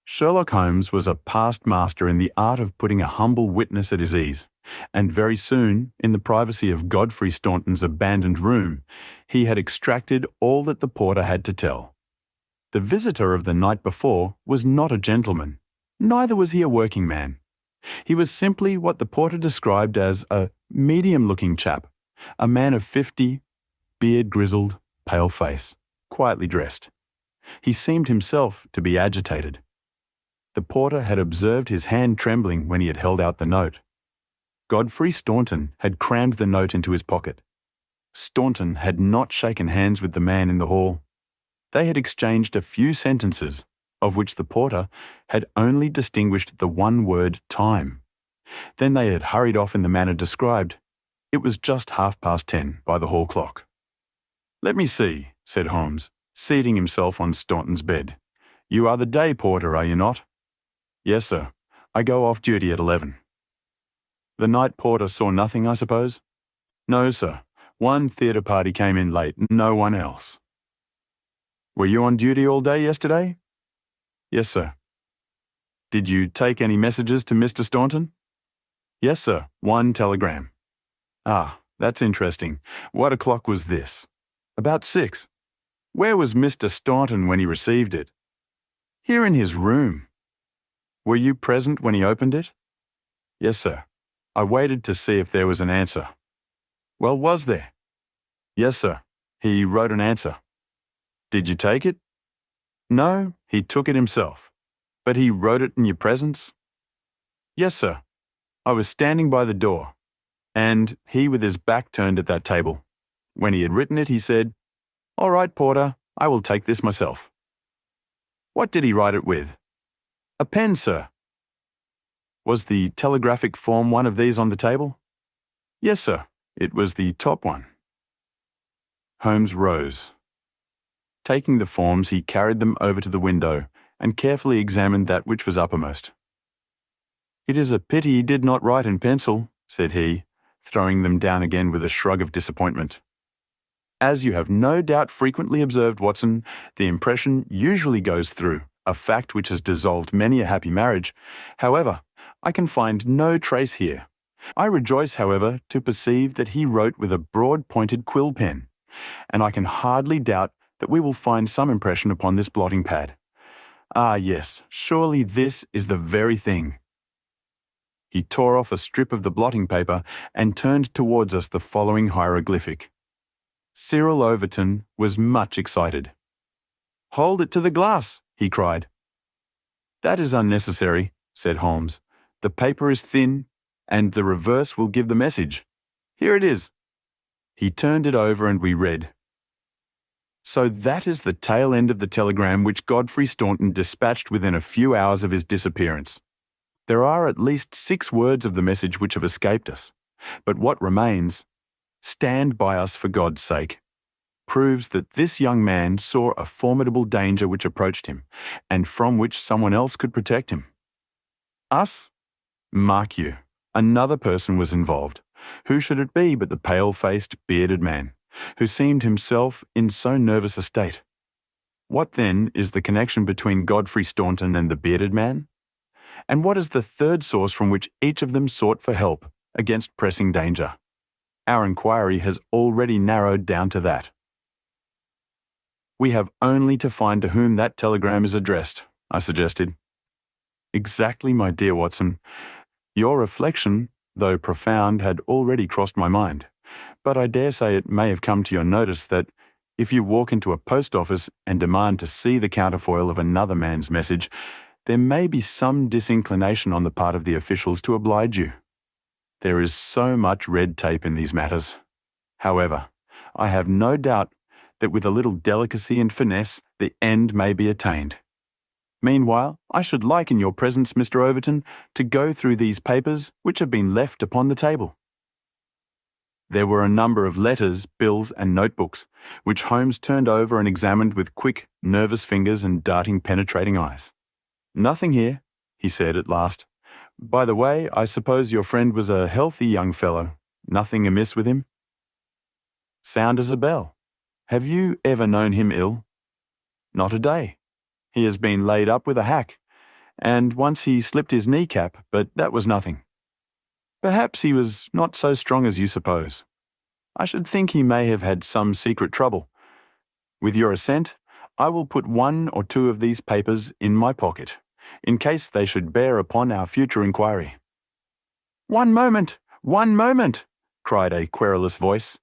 Sherlock Holmes was a past master in the art of putting a humble witness at his ease, and very soon, in the privacy of Godfrey Staunton's abandoned room, he had extracted all that the porter had to tell. The visitor of the night before was not a gentleman, neither was he a working man. He was simply what the porter described as a medium-looking chap, a man of 50, beard grizzled, pale face, quietly dressed. He seemed himself to be agitated. The porter had observed his hand trembling when he had held out the note. Godfrey Staunton had crammed the note into his pocket. Staunton had not shaken hands with the man in the hall. They had exchanged a few sentences, of which the porter had only distinguished the one word time. Then they had hurried off in the manner described. It was just 10:30 by the hall clock. "Let me see," said Holmes, seating himself on Staunton's bed. "You are the day porter, are you not?" "Yes, sir. I go off duty at 11. "The night porter saw nothing, I suppose?" "No, sir. One theatre party came in late, no one else." "Were you on duty all day yesterday?" "Yes, sir." "Did you take any messages to Mr. Staunton?" "Yes, sir. One telegram." "Ah, that's interesting. What o'clock was this?" "About 6. "Where was Mr. Staunton when he received it?" "Here in his room." "Were you present when he opened it?" "Yes, sir. I waited to see if there was an answer." "Well, was there?" "Yes, sir. He wrote an answer." "Did you take it?" "No, he took it himself." "But he wrote it in your presence?" "Yes, sir. I was standing by the door, and he with his back turned at that table. When he had written it, he said, 'All right, porter, I will take this myself.'" "What did he write it with?" "A pen, sir." "Was the telegraphic form one of these on the table?" "Yes, sir. It was the top one." Holmes rose. Taking the forms, he carried them over to the window and carefully examined that which was uppermost. "It is a pity he did not write in pencil," said he, throwing them down again with a shrug of disappointment. "As you have no doubt frequently observed, Watson, the impression usually goes through, a fact which has dissolved many a happy marriage. However, I can find no trace here. I rejoice, however, to perceive that he wrote with a broad-pointed quill pen, and I can hardly doubt that we will find some impression upon this blotting pad. Ah, yes, surely this is the very thing." He tore off a strip of the blotting paper and turned towards us the following hieroglyphic. Cyril Overton was much excited. "Hold it to the glass," he cried. "That is unnecessary," said Holmes. "The paper is thin, and the reverse will give the message. Here it is." He turned it over and we read, "So that is the tail end of the telegram which Godfrey Staunton dispatched within a few hours of his disappearance. There are at least 6 words of the message which have escaped us, but what remains, 'Stand by us for God's sake,' proves that this young man saw a formidable danger which approached him, and from which someone else could protect him. Us? Mark you, another person was involved. Who should it be but the pale-faced, bearded man, who seemed himself in so nervous a state? What then is the connection between Godfrey Staunton and the bearded man? And what is the third source from which each of them sought for help against pressing danger? Our inquiry has already narrowed down to that. We have only to find to whom that telegram is addressed," I suggested. "Exactly, my dear Watson. Your reflection, though profound, had already crossed my mind. But I dare say it may have come to your notice that if you walk into a post office and demand to see the counterfoil of another man's message, there may be some disinclination on the part of the officials to oblige you. There is so much red tape in these matters. However, I have no doubt that with a little delicacy and finesse, the end may be attained. Meanwhile, I should like in your presence, Mr. Overton, to go through these papers which have been left upon the table." There were a number of letters, bills, and notebooks, which Holmes turned over and examined with quick, nervous fingers and darting, penetrating eyes. "Nothing here," he said at last. "By the way, I suppose your friend was a healthy young fellow. Nothing amiss with him?" "Sound as a bell. Have you ever known him ill?" "Not a day. He has been laid up with a hack, and once he slipped his kneecap, but that was nothing. Perhaps he was not so strong as you suppose. I should think he may have had some secret trouble. With your assent, I will put 1 or 2 of these papers in my pocket, in case they should bear upon our future inquiry." "1 moment! 1 moment!" cried a querulous voice,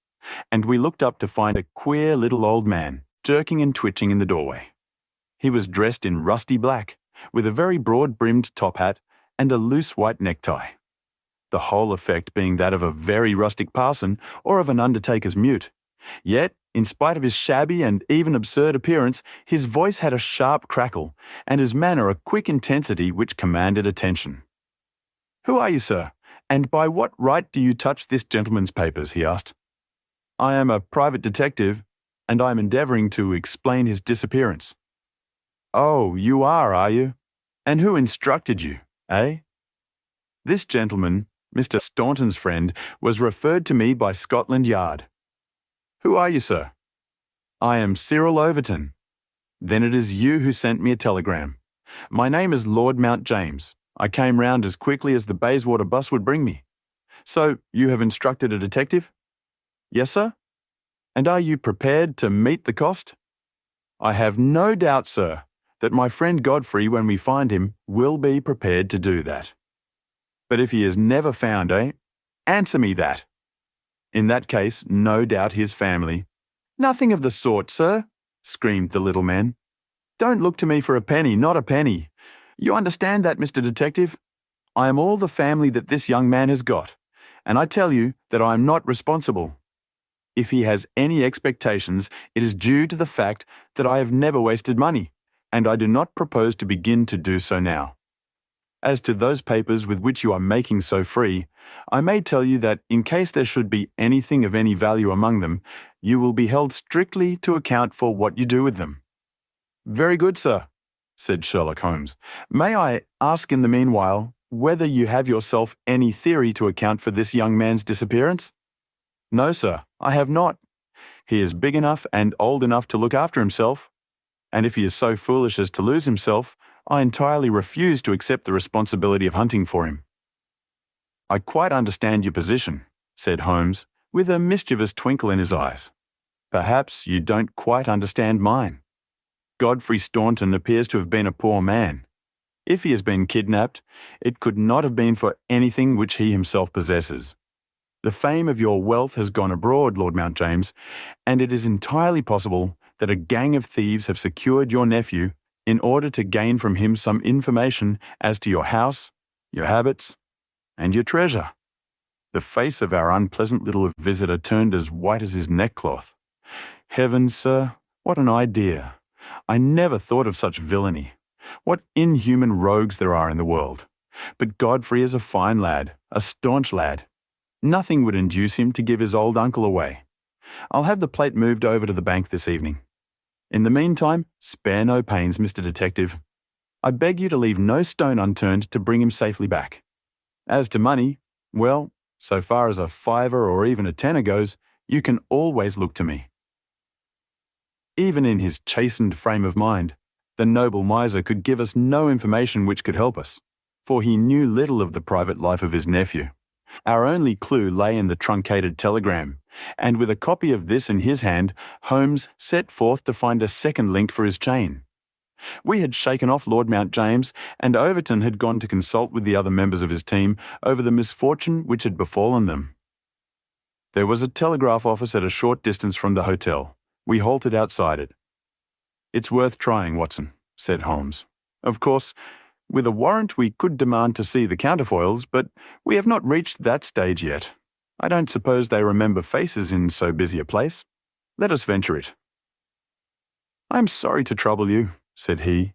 and we looked up to find a queer little old man, jerking and twitching in the doorway. He was dressed in rusty black, with a very broad-brimmed top hat and a loose white necktie, the whole effect being that of a very rustic parson or of an undertaker's mute. Yet, in spite of his shabby and even absurd appearance, his voice had a sharp crackle, and his manner a quick intensity which commanded attention. "Who are you, sir, and by what right do you touch this gentleman's papers?" he asked. "I am a private detective, and I am endeavouring to explain his disappearance." "Oh, you are you? And who instructed you, eh?" "This gentleman, Mr. Staunton's friend, was referred to me by Scotland Yard." "Who are you, sir?" "I am Cyril Overton." "Then it is you who sent me a telegram. My name is Lord Mount James. I came round as quickly as the Bayswater bus would bring me. So, you have instructed a detective?" "Yes, sir." "And are you prepared to meet the cost?" "I have no doubt, sir, that my friend Godfrey, when we find him, will be prepared to do that." "But if he is never found, eh? Answer me that." "In that case, no doubt his family—" "Nothing of the sort, sir," screamed the little man. "Don't look to me for a penny, not a penny. You understand that, Mr. Detective? I am all the family that this young man has got, and I tell you that I am not responsible. If he has any expectations, it is due to the fact that I have never wasted money, and I do not propose to begin to do so now. As to those papers with which you are making so free, I may tell you that in case there should be anything of any value among them, you will be held strictly to account for what you do with them." "Very good, sir," said Sherlock Holmes. "May I ask in the meanwhile whether you have yourself any theory to account for this young man's disappearance?" "No, sir, I have not. He is big enough and old enough to look after himself, and if he is so foolish as to lose himself, I entirely refuse to accept the responsibility of hunting for him." "I quite understand your position," said Holmes, with a mischievous twinkle in his eyes. "Perhaps you don't quite understand mine. Godfrey Staunton appears to have been a poor man. If he has been kidnapped, it could not have been for anything which he himself possesses. The fame of your wealth has gone abroad, Lord Mount James, and it is entirely possible that a gang of thieves have secured your nephew in order to gain from him some information as to your house, your habits, and your treasure." The face of our unpleasant little visitor turned as white as his neckcloth. "Heavens, sir, what an idea! I never thought of such villainy. What inhuman rogues there are in the world. But Godfrey is a fine lad, a staunch lad. Nothing would induce him to give his old uncle away. I'll have the plate moved over to the bank this evening. In the meantime, spare no pains, Mr. Detective. I beg you to leave no stone unturned to bring him safely back. As to money, well, so far as a fiver or even a tenner goes, you can always look to me." Even in his chastened frame of mind, the noble miser could give us no information which could help us, for he knew little of the private life of his nephew. Our only clue lay in the truncated telegram, and with a copy of this in his hand, Holmes set forth to find a second link for his chain. We had shaken off Lord Mount James, and Overton had gone to consult with the other members of his team over the misfortune which had befallen them. There was a telegraph office at a short distance from the hotel. We halted outside it. "It's worth trying, Watson," said Holmes. "Of course, with a warrant we could demand to see the counterfoils, but we have not reached that stage yet. I don't suppose they remember faces in so busy a place. Let us venture it." "I am sorry to trouble you," said he,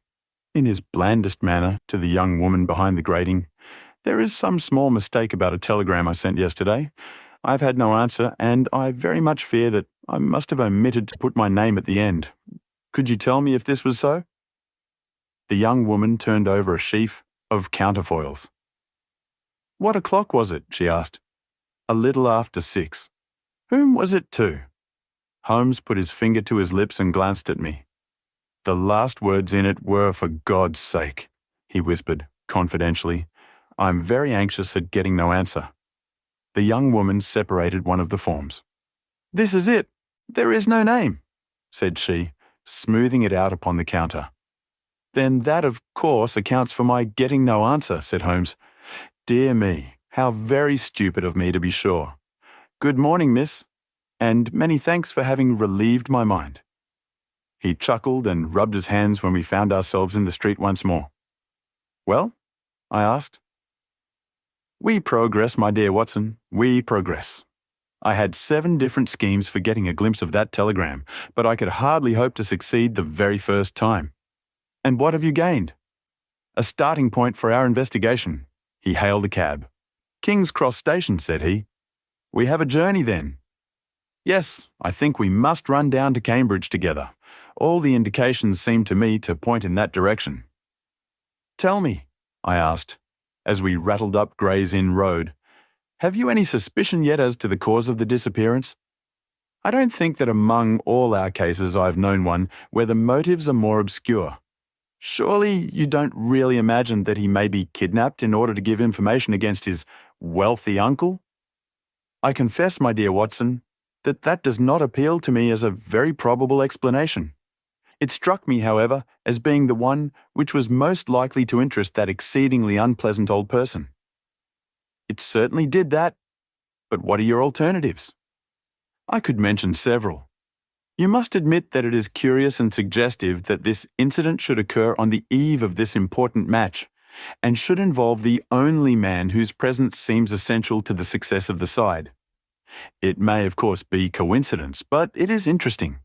in his blandest manner, to the young woman behind the grating. "There is some small mistake about a telegram I sent yesterday. I have had no answer, and I very much fear that I must have omitted to put my name at the end. Could you tell me if this was so?" The young woman turned over a sheaf of counterfoils. "What o'clock was it?" she asked. "A little after 6. Whom was it to?" Holmes put his finger to his lips and glanced at me. "The last words in it were 'for God's sake,'" he whispered, confidentially. "I'm very anxious at getting no answer." The young woman separated one of the forms. "This is it. There is no name," said she, smoothing it out upon the counter. "Then that, of course, accounts for my getting no answer," said Holmes. "Dear me, how very stupid of me, to be sure. Good morning, miss, and many thanks for having relieved my mind." He chuckled and rubbed his hands when we found ourselves in the street once more. "Well?" I asked. "We progress, my dear Watson, we progress. I had 7 different schemes for getting a glimpse of that telegram, but I could hardly hope to succeed the very first time. And what have you gained?" "A starting point for our investigation." He hailed a cab. "King's Cross Station," said he. "We have a journey then." "Yes, I think we must run down to Cambridge together. All the indications seem to me to point in that direction." "Tell me," I asked, as we rattled up Gray's Inn Road, "have you any suspicion yet as to the cause of the disappearance? I don't think that among all our cases I've known one where the motives are more obscure. Surely you don't really imagine that he may be kidnapped in order to give information against his wealthy uncle? I confess, my dear Watson, that does not appeal to me as a very probable explanation. It struck me, however, as being the one which was most likely to interest that exceedingly unpleasant old person." "It certainly did that. But what are your alternatives?" "I could mention several. You must admit that it is curious and suggestive that this incident should occur on the eve of this important match, and should involve the only man whose presence seems essential to the success of the side. It may, of course, be coincidence, but it is interesting.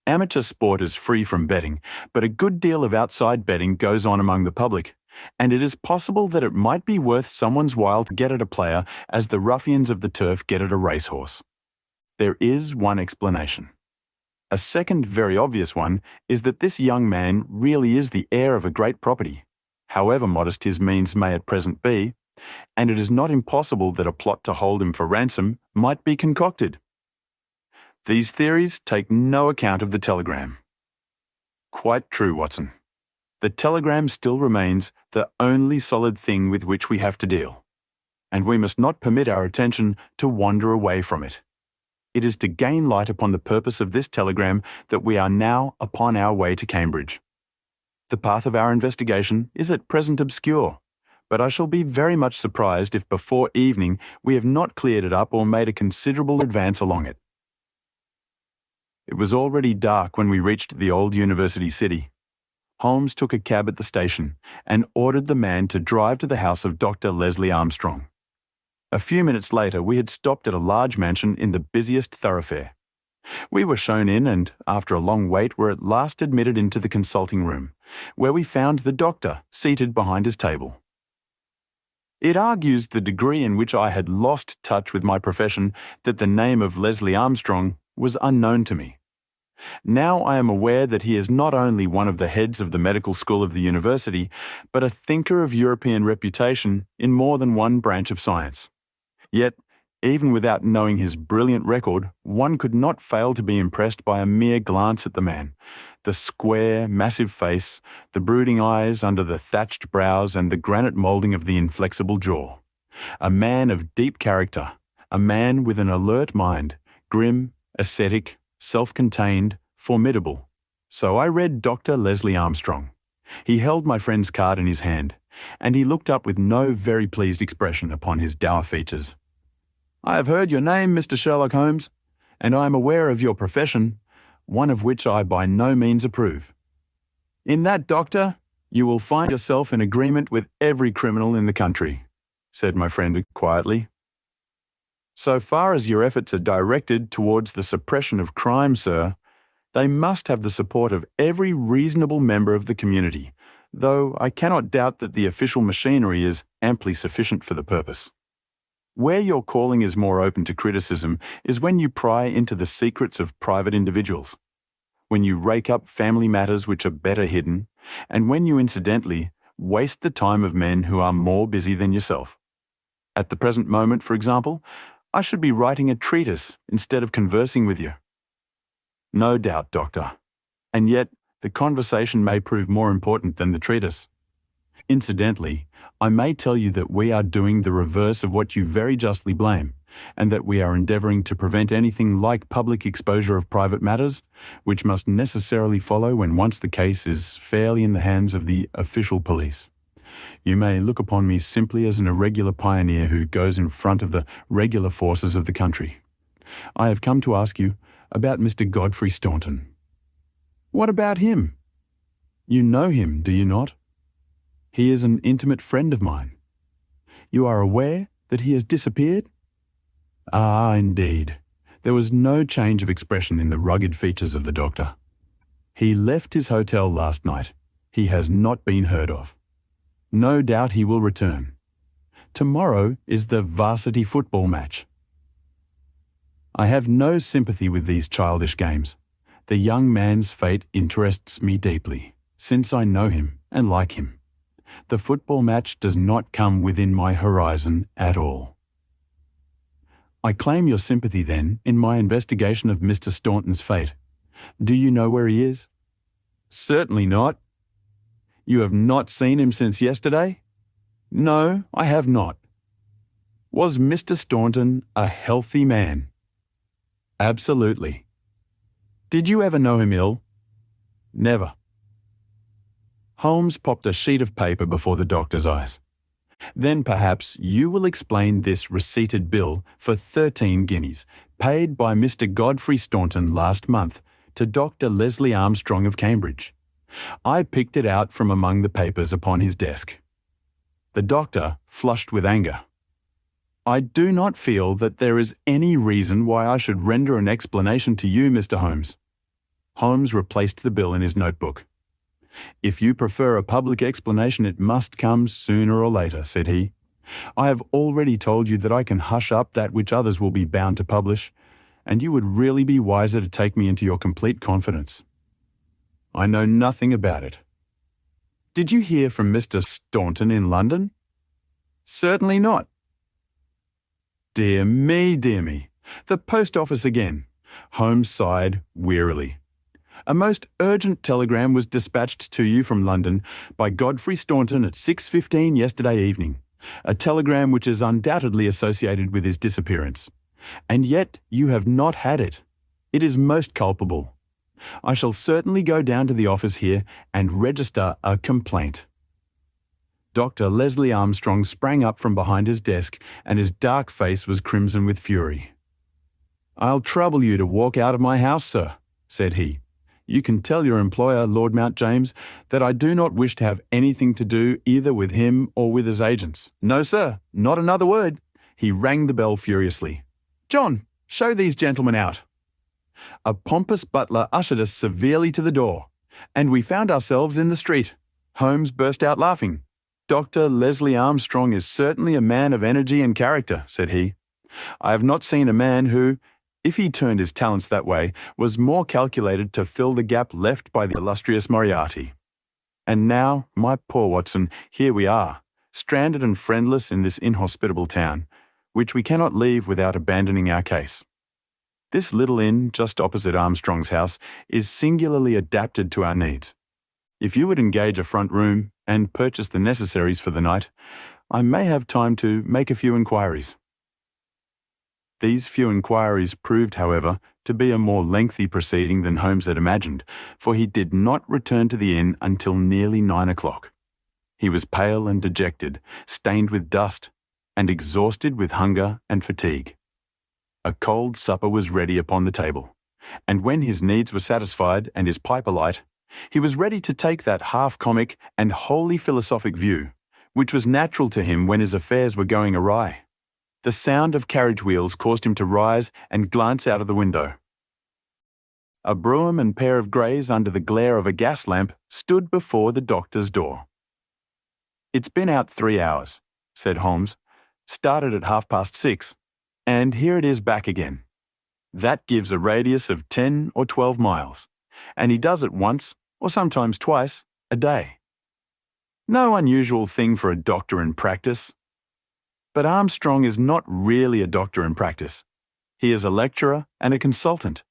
Amateur sport is free from betting, but a good deal of outside betting goes on among the public, and it is possible that it might be worth someone's while to get at a player as the ruffians of the turf get at a racehorse. There is one explanation. A second very obvious one is that this young man really is the heir of a great property, however modest his means may at present be, and it is not impossible that a plot to hold him for ransom might be concocted. These theories take no account of the telegram. Quite true, Watson. The telegram still remains the only solid thing with which we have to deal, and we must not permit our attention to wander away from it. It is to gain light upon the purpose of this telegram that we are now upon our way to Cambridge. The path of our investigation is at present obscure, but I shall be very much surprised if before evening we have not cleared it up or made a considerable advance along it. It was already dark when we reached the old university city. Holmes took a cab at the station and ordered the man to drive to the house of Dr. Leslie Armstrong. A few minutes later, we had stopped at a large mansion in the busiest thoroughfare. We were shown in and, after a long wait, were at last admitted into the consulting room, where we found the doctor seated behind his table. It argues the degree in which I had lost touch with my profession that the name of Leslie Armstrong was unknown to me. Now I am aware that he is not only one of the heads of the medical school of the university, but a thinker of European reputation in more than one branch of science. Yet, even without knowing his brilliant record, one could not fail to be impressed by a mere glance at the man. The square, massive face, the brooding eyes under the thatched brows and the granite moulding of the inflexible jaw. A man of deep character, a man with an alert mind, grim, ascetic, self-contained, formidable. So I read Dr. Leslie Armstrong. He held my friend's card in his hand, and he looked up with no very pleased expression upon his dour features. "I have heard your name, Mr. Sherlock Holmes, and I am aware of your profession, one of which I by no means approve. In that, doctor, you will find yourself in agreement with every criminal in the country," said my friend quietly. "So far as your efforts are directed towards the suppression of crime, sir, they must have the support of every reasonable member of the community, though I cannot doubt that the official machinery is amply sufficient for the purpose. Where your calling is more open to criticism is when you pry into the secrets of private individuals, when you rake up family matters which are better hidden, and when you incidentally waste the time of men who are more busy than yourself. At the present moment, for example, I should be writing a treatise instead of conversing with you." "No doubt, doctor. And yet the conversation may prove more important than the treatise. Incidentally, I may tell you that we are doing the reverse of what you very justly blame, and that we are endeavouring to prevent anything like public exposure of private matters, which must necessarily follow when once the case is fairly in the hands of the official police. You may look upon me simply as an irregular pioneer who goes in front of the regular forces of the country. I have come to ask you about Mr. Godfrey Staunton." "What about him?" "You know him, do you not? He is an intimate friend of mine. You are aware that he has disappeared?" Ah, indeed. There was no change of expression in the rugged features of the doctor. "He left his hotel last night. He has not been heard of. No doubt he will return. Tomorrow is the varsity football match." I have no sympathy with these childish games. The young man's fate interests me deeply, since I know him and like him. The football match does not come within my horizon at all. I claim your sympathy, then, in my investigation of Mr. Staunton's fate. Do you know where he is?" "Certainly not." "You have not seen him since yesterday?" "No, I have not." "Was Mr. Staunton a healthy man?" "Absolutely." "Did you ever know him ill?" "Never." Holmes popped a sheet of paper before the doctor's eyes. "Then perhaps you will explain this receipted bill for 13 guineas, paid by Mr. Godfrey Staunton last month to Dr. Leslie Armstrong of Cambridge. I picked it out from among the papers upon his desk." The doctor flushed with anger. "I do not feel that there is any reason why I should render an explanation to you, Mr. Holmes." Holmes replaced the bill in his notebook. "If you prefer a public explanation, it must come sooner or later," said he. "I have already told you that I can hush up that which others will be bound to publish, and you would really be wiser to take me into your complete confidence." "I know nothing about it." "Did you hear from Mr. Staunton in London?" "Certainly not." Dear me, dear me. The post office again." Holmes sighed wearily. "A most urgent telegram was dispatched to you from London by Godfrey Staunton at 6:15 yesterday evening, a telegram which is undoubtedly associated with his disappearance. And yet you have not had it. It is most culpable. I shall certainly go down to the office here and register a complaint." Dr. Leslie Armstrong sprang up from behind his desk, and his dark face was crimson with fury. "I'll trouble you to walk out of my house, sir," said he. "You can tell your employer, Lord Mount James, that I do not wish to have anything to do either with him or with his agents. No, sir, not another word." He rang the bell furiously. "John, show these gentlemen out." A pompous butler ushered us severely to the door, and we found ourselves in the street. Holmes burst out laughing. "Dr. Leslie Armstrong is certainly a man of energy and character," said he. "I have not seen a man who, if he turned his talents that way, was more calculated to fill the gap left by the illustrious Moriarty. And now, my poor Watson, here we are, stranded and friendless in this inhospitable town, which we cannot leave without abandoning our case. This little inn just opposite Armstrong's house is singularly adapted to our needs. If you would engage a front room and purchase the necessaries for the night, I may have time to make a few inquiries." These few inquiries proved, however, to be a more lengthy proceeding than Holmes had imagined, for he did not return to the inn until nearly 9 o'clock. He was pale and dejected, stained with dust, and exhausted with hunger and fatigue. A cold supper was ready upon the table, and when his needs were satisfied and his pipe alight, he was ready to take that half-comic and wholly philosophic view, which was natural to him when his affairs were going awry. The sound of carriage wheels caused him to rise and glance out of the window. A brougham and pair of greys under the glare of a gas lamp stood before the doctor's door. "It's been out 3 hours," said Holmes. "Started at 6:30, and here it is back again. That gives a radius of 10 or 12 miles, and he does it once, or sometimes twice, a day. No unusual thing for a doctor in practice. But Armstrong is not really a doctor in practice. He is a lecturer and a consultant,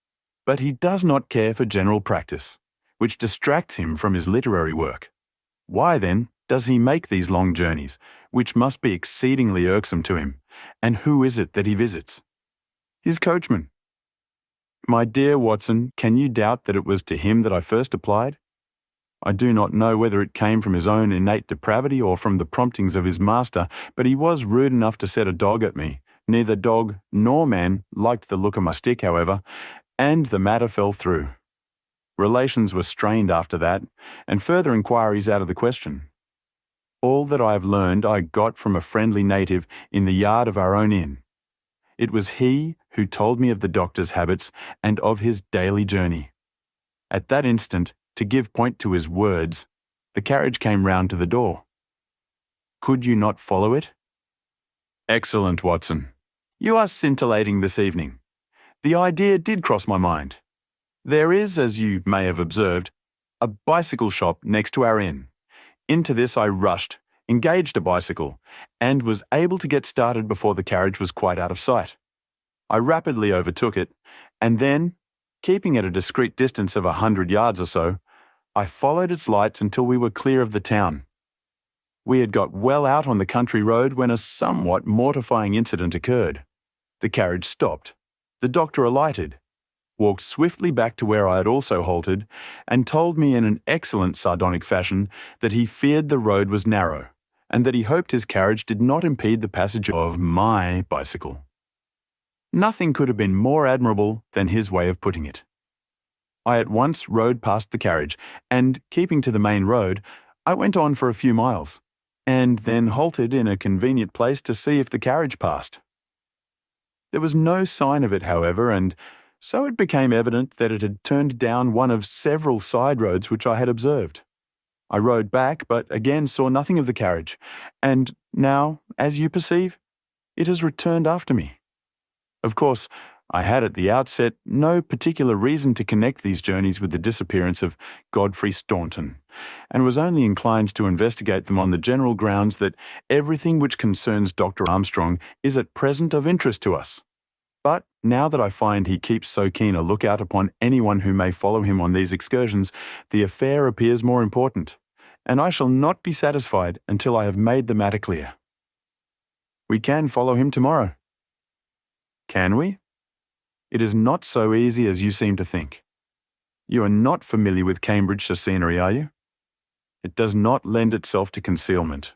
but he does not care for general practice, which distracts him from his literary work. Why, then, does he make these long journeys, which must be exceedingly irksome to him, and who is it that he visits? His coachman. My dear Watson, can you doubt that it was to him that I first applied? I do not know whether it came from his own innate depravity or from the promptings of his master, but he was rude enough to set a dog at me. Neither dog nor man liked the look of my stick, however, and the matter fell through. Relations were strained after that, and further inquiries out of the question. All that I have learned I got from a friendly native in the yard of our own inn. It was he who told me of the doctor's habits and of his daily journey. At that instant, to give point to his words, the carriage came round to the door. Could you not follow it? Excellent, Watson. You are scintillating this evening. The idea did cross my mind. There is, as you may have observed, a bicycle shop next to our inn. Into this I rushed, engaged a bicycle, and was able to get started before the carriage was quite out of sight. I rapidly overtook it, and then, keeping at a discreet distance of 100 yards or so, I followed its lights until we were clear of the town. We had got well out on the country road when a somewhat mortifying incident occurred. The carriage stopped. The doctor alighted, walked swiftly back to where I had also halted, and told me in an excellent sardonic fashion that he feared the road was narrow, and that he hoped his carriage did not impede the passage of my bicycle. Nothing could have been more admirable than his way of putting it. I at once rode past the carriage, and, keeping to the main road, I went on for a few miles, and then halted in a convenient place to see if the carriage passed. There was no sign of it, however, and so it became evident that it had turned down one of several side roads which I had observed. I rode back, but again saw nothing of the carriage, and now, as you perceive, it has returned after me. Of course, I had at the outset no particular reason to connect these journeys with the disappearance of Godfrey Staunton, and was only inclined to investigate them on the general grounds that everything which concerns Dr. Armstrong is at present of interest to us. But now that I find he keeps so keen a lookout upon anyone who may follow him on these excursions, the affair appears more important, and I shall not be satisfied until I have made the matter clear. We can follow him tomorrow. Can we? It is not so easy as you seem to think. You are not familiar with Cambridgeshire scenery, are you? It does not lend itself to concealment.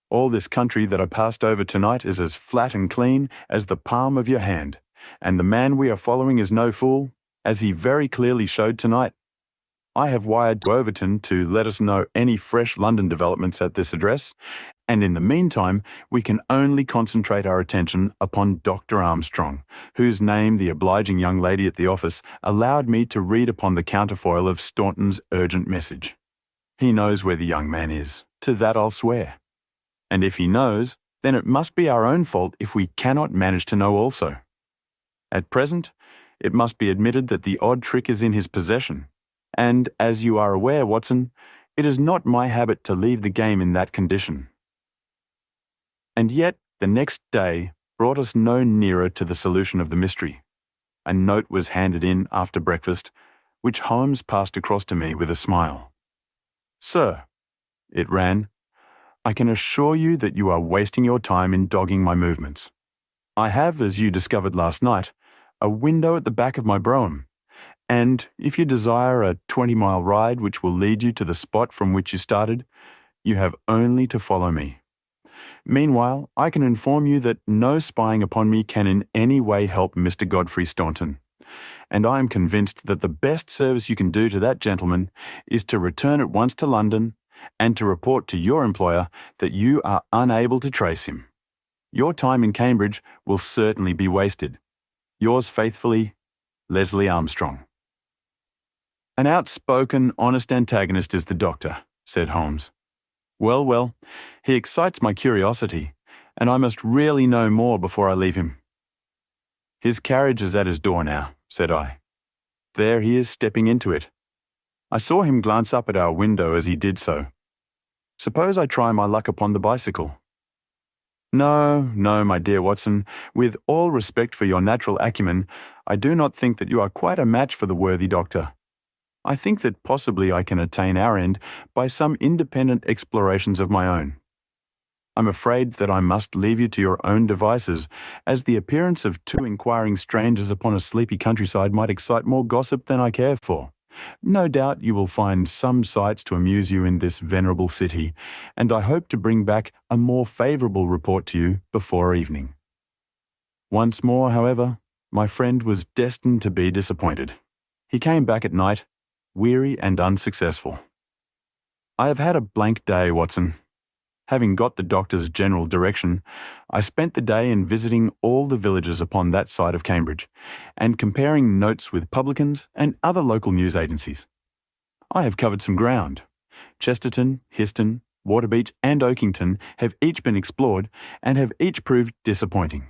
All this country that I passed over tonight is as flat and clean as the palm of your hand, and the man we are following is no fool, as he very clearly showed tonight. I have wired to Overton to let us know any fresh London developments at this address, and in the meantime we can only concentrate our attention upon Dr. Armstrong, whose name the obliging young lady at the office allowed me to read upon the counterfoil of Staunton's urgent message. He knows where the young man is, to that I'll swear. And if he knows, then it must be our own fault if we cannot manage to know also. At present, it must be admitted that the odd trick is in his possession, and, as you are aware, Watson, it is not my habit to leave the game in that condition. And yet, the next day brought us no nearer to the solution of the mystery. A note was handed in after breakfast, which Holmes passed across to me with a smile. "Sir," it ran, "I can assure you that you are wasting your time in dogging my movements. I have, as you discovered last night, a window at the back of my brougham, and if you desire a 20-mile ride which will lead you to the spot from which you started, you have only to follow me. Meanwhile, I can inform you that no spying upon me can in any way help Mr. Godfrey Staunton, and I am convinced that the best service you can do to that gentleman is to return at once to London and to report to your employer that you are unable to trace him. Your time in Cambridge will certainly be wasted. Yours faithfully, Leslie Armstrong." "An outspoken, honest antagonist is the doctor," said Holmes. "Well, well, he excites my curiosity, and I must really know more before I leave him." "His carriage is at his door now," said I. "There he is stepping into it. I saw him glance up at our window as he did so. Suppose I try my luck upon the bicycle?" "No, no, my dear Watson, with all respect for your natural acumen, I do not think that you are quite a match for the worthy doctor. I think that possibly I can attain our end by some independent explorations of my own. I'm afraid that I must leave you to your own devices, as the appearance of two inquiring strangers upon a sleepy countryside might excite more gossip than I care for. No doubt you will find some sights to amuse you in this venerable city, and I hope to bring back a more favourable report to you before evening." Once more, however, my friend was destined to be disappointed. He came back at night, weary and unsuccessful. I have had a blank day, Watson. Having got the doctor's general direction, I spent the day in visiting all the villages upon that side of Cambridge, and comparing notes with publicans and other local news agencies. I have covered some ground. Chesterton, Histon, Waterbeach and Oakington have each been explored and have each proved disappointing.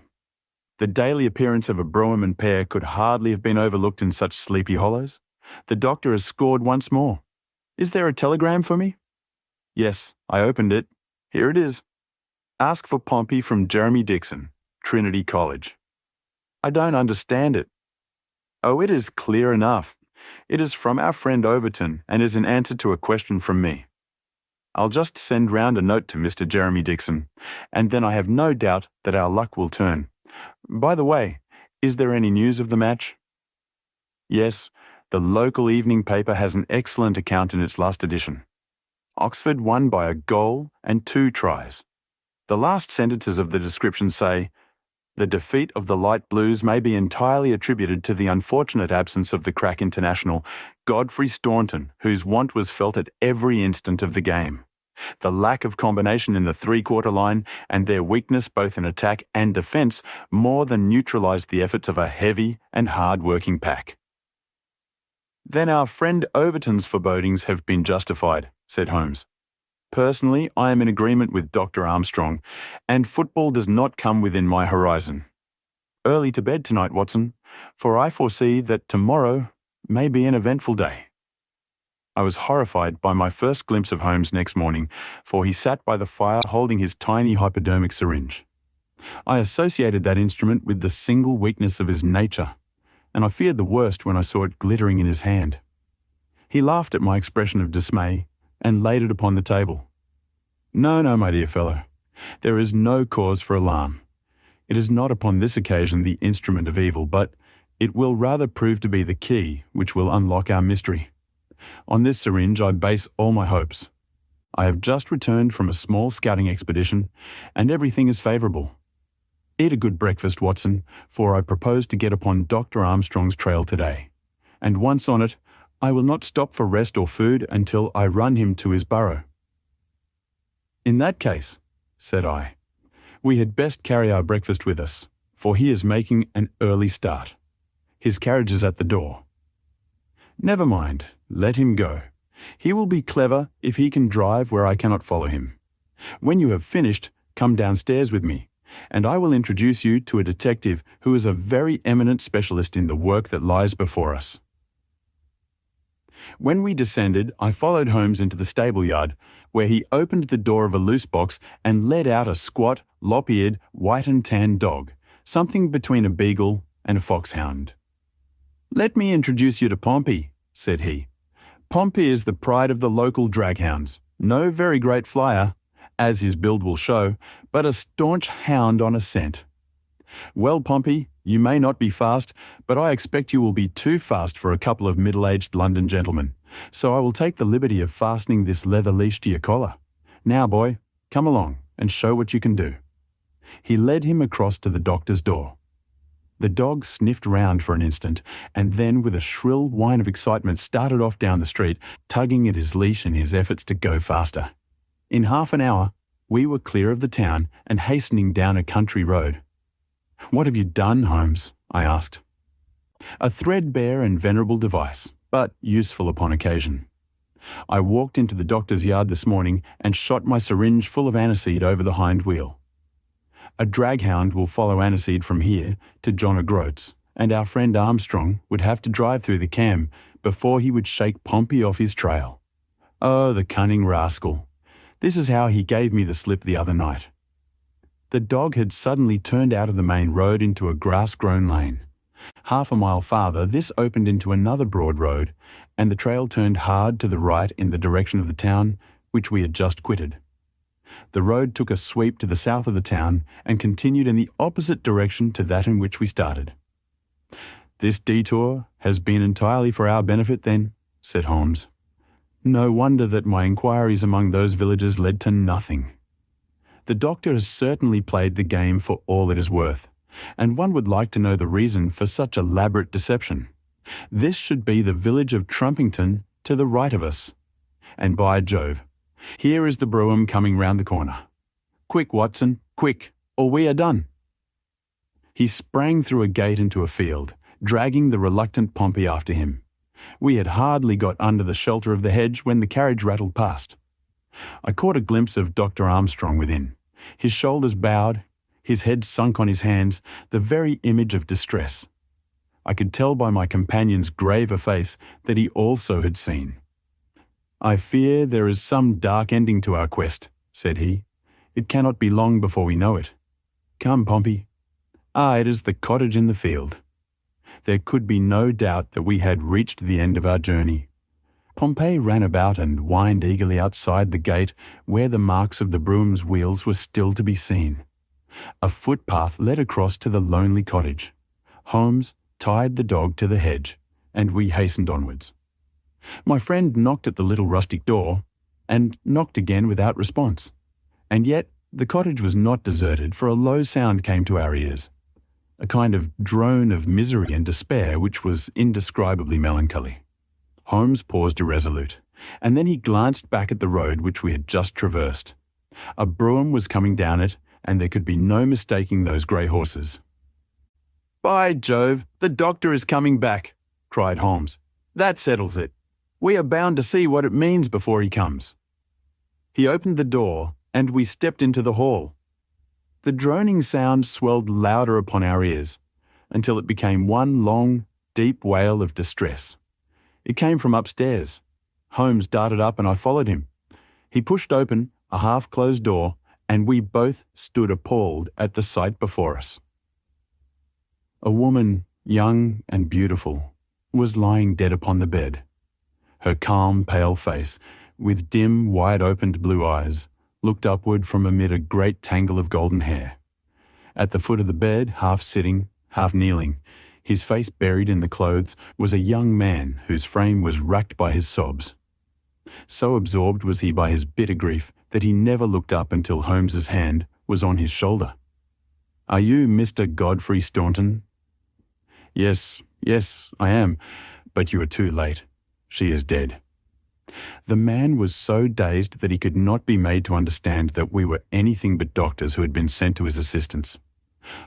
The daily appearance of a brougham and pair could hardly have been overlooked in such sleepy hollows. The doctor has scored once more. Is there a telegram for me? Yes, I opened it. Here it is. Ask for Pompey from Jeremy Dixon, Trinity College. I don't understand it. Oh, it is clear enough. It is from our friend Overton and is in answer to a question from me. I'll just send round a note to Mr. Jeremy Dixon, and then I have no doubt that our luck will turn. By the way, is there any news of the match? Yes, the local evening paper has an excellent account in its last edition. Oxford won by a goal and 2 tries. The last sentences of the description say, "The defeat of the Light Blues may be entirely attributed to the unfortunate absence of the crack international, Godfrey Staunton, whose want was felt at every instant of the game. The lack of combination in the three-quarter line and their weakness both in attack and defence more than neutralised the efforts of a heavy and hard-working pack." Then our friend Overton's forebodings have been justified. said Holmes. Personally, I am in agreement with Dr. Armstrong, and football does not come within my horizon. Early to bed tonight, Watson, for I foresee that tomorrow may be an eventful day. I was horrified by my first glimpse of Holmes next morning, for he sat by the fire holding his tiny hypodermic syringe. I associated that instrument with the single weakness of his nature, and I feared the worst when I saw it glittering in his hand. He laughed at my expression of dismay and laid it upon the table. No, my dear fellow, there is no cause for alarm. It is not upon this occasion the instrument of evil, but it will rather prove to be the key which will unlock our mystery. On this syringe I base all my hopes. I have just returned from a small scouting expedition, and everything is favourable. Eat a good breakfast, Watson, for I propose to get upon Dr. Armstrong's trail today, and once on it, I will not stop for rest or food until I run him to his burrow. In that case, said I, we had best carry our breakfast with us, for he is making an early start. His carriage is at the door. Never mind, let him go. He will be clever if he can drive where I cannot follow him. When you have finished, come downstairs with me, and I will introduce you to a detective who is a very eminent specialist in the work that lies before us. When we descended, I followed Holmes into the stable yard, where he opened the door of a loose box and led out a squat, lop-eared, white and tan dog, something between a beagle and a foxhound. Let me introduce you to Pompey, said he. Pompey is the pride of the local draghounds. No very great flyer, as his build will show, but a staunch hound on a scent. Well, Pompey, you may not be fast, but I expect you will be too fast for a couple of middle-aged London gentlemen, so I will take the liberty of fastening this leather leash to your collar. Now, boy, come along and show what you can do. He led him across to the doctor's door. The dog sniffed round for an instant, and then with a shrill whine of excitement started off down the street, tugging at his leash in his efforts to go faster. In half an hour, we were clear of the town and hastening down a country road. What have you done, Holmes? I asked. A threadbare and venerable device, but useful upon occasion. I walked into the doctor's yard this morning and shot my syringe full of aniseed over the hind wheel. A draghound will follow aniseed from here to John O'Groats, and our friend Armstrong would have to drive through the Cam before he would shake Pompey off his trail. Oh, the cunning rascal! This is how he gave me the slip the other night. The dog had suddenly turned out of the main road into a grass-grown lane. Half a mile farther, this opened into another broad road, and the trail turned hard to the right in the direction of the town, which we had just quitted. The road took a sweep to the south of the town and continued in the opposite direction to that in which we started. This detour has been entirely for our benefit, then, said Holmes. No wonder that my inquiries among those villagers led to nothing. The doctor has certainly played the game for all it is worth, and one would like to know the reason for such elaborate deception. This should be the village of Trumpington to the right of us. And by Jove, here is the brougham coming round the corner. Quick, Watson, quick, or we are done. He sprang through a gate into a field, dragging the reluctant Pompey after him. We had hardly got under the shelter of the hedge when the carriage rattled past. I caught a glimpse of Dr. Armstrong within, his shoulders bowed, his head sunk on his hands, the very image of distress. I could tell by my companion's graver face that he also had seen. I fear there is some dark ending to our quest, said he. It cannot be long before we know it. Come, Pompey. Ah, it is the cottage in the field. There could be no doubt that we had reached the end of our journey. Pompey ran about and whined eagerly outside the gate where the marks of the brougham's wheels were still to be seen. A footpath led across to the lonely cottage. Holmes tied the dog to the hedge, and we hastened onwards. My friend knocked at the little rustic door, and knocked again without response. And yet the cottage was not deserted, for a low sound came to our ears, a kind of drone of misery and despair which was indescribably melancholy. Holmes paused irresolute, and then he glanced back at the road which we had just traversed. A brougham was coming down it, and there could be no mistaking those grey horses. "By Jove, the doctor is coming back," cried Holmes. "That settles it. We are bound to see what it means before he comes." He opened the door, and we stepped into the hall. The droning sound swelled louder upon our ears, until it became one long, deep wail of distress. It came from upstairs. Holmes darted up and I followed him. He pushed open a half-closed door, and we both stood appalled at the sight before us. A woman, young and beautiful, was lying dead upon the bed. Her calm, pale face, with dim, wide-opened blue eyes, looked upward from amid a great tangle of golden hair. At the foot of the bed, half sitting, half kneeling, his face buried in the clothes, was a young man whose frame was racked by his sobs. So absorbed was he by his bitter grief that he never looked up until Holmes's hand was on his shoulder. "Are you Mr. Godfrey Staunton?" Yes, I am, but you are too late. She is dead." The man was so dazed that he could not be made to understand that we were anything but doctors who had been sent to his assistance.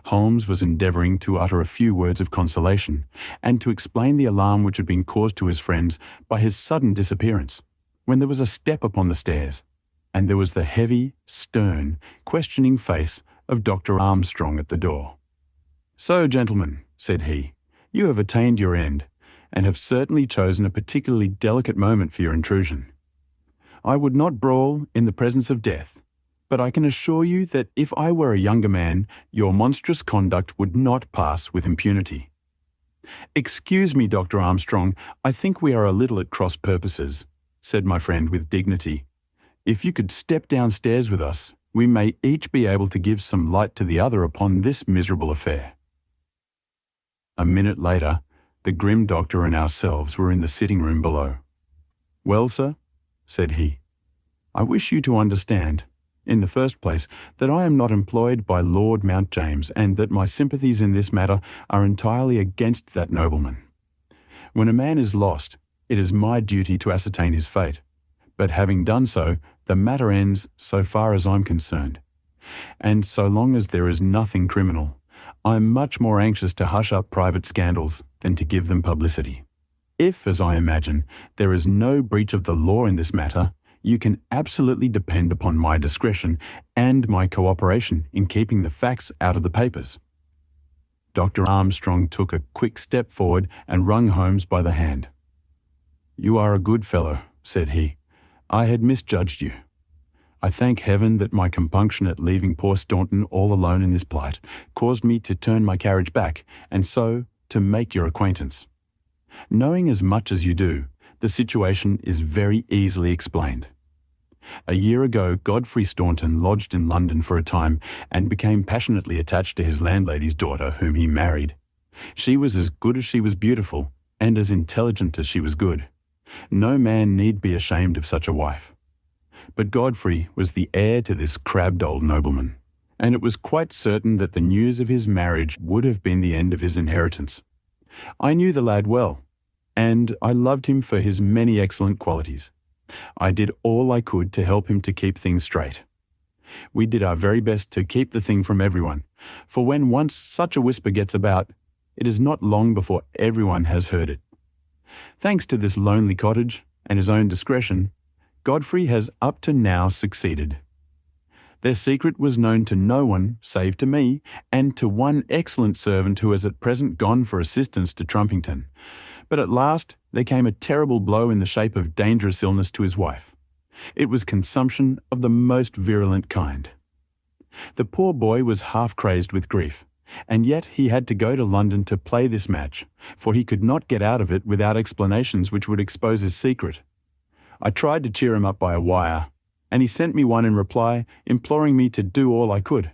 Holmes was endeavouring to utter a few words of consolation, and to explain the alarm which had been caused to his friends by his sudden disappearance, when there was a step upon the stairs, and there was the heavy, stern, questioning face of Dr. Armstrong at the door. "So, gentlemen," said he, "you have attained your end, and have certainly chosen a particularly delicate moment for your intrusion. I would not brawl in the presence of death, but I can assure you that if I were a younger man, your monstrous conduct would not pass with impunity." "Excuse me, Dr. Armstrong, I think we are a little at cross purposes," said my friend with dignity. "If you could step downstairs with us, we may each be able to give some light to the other upon this miserable affair." A minute later, the grim doctor and ourselves were in the sitting room below. "Well, sir," said he, "I wish you to understand, in the first place, that I am not employed by Lord Mount James, and that my sympathies in this matter are entirely against that nobleman. When a man is lost, it is my duty to ascertain his fate, but having done so, the matter ends so far as I'm concerned. And so long as there is nothing criminal, I'm much more anxious to hush up private scandals than to give them publicity. If, as I imagine, there is no breach of the law in this matter, you can absolutely depend upon my discretion and my cooperation in keeping the facts out of the papers." Dr. Armstrong took a quick step forward and wrung Holmes by the hand. "You are a good fellow," said he. "I had misjudged you. I thank heaven that my compunction at leaving poor Staunton all alone in this plight caused me to turn my carriage back, and so to make your acquaintance. Knowing as much as you do, the situation is very easily explained. A year ago, Godfrey Staunton lodged in London for a time and became passionately attached to his landlady's daughter, whom he married. She was as good as she was beautiful, and as intelligent as she was good. No man need be ashamed of such a wife. But Godfrey was the heir to this crabbed old nobleman, and it was quite certain that the news of his marriage would have been the end of his inheritance. I knew the lad well, and I loved him for his many excellent qualities. I did all I could to help him to keep things straight. We did our very best to keep the thing from everyone, for when once such a whisper gets about, it is not long before everyone has heard it. Thanks to this lonely cottage and his own discretion, Godfrey has up to now succeeded. Their secret was known to no one save to me and to one excellent servant who has at present gone for assistance to Trumpington. But at last there came a terrible blow in the shape of dangerous illness to his wife. It was consumption of the most virulent kind. The poor boy was half crazed with grief, and yet he had to go to London to play this match, for he could not get out of it without explanations which would expose his secret. I tried to cheer him up by a wire, and he sent me one in reply, imploring me to do all I could.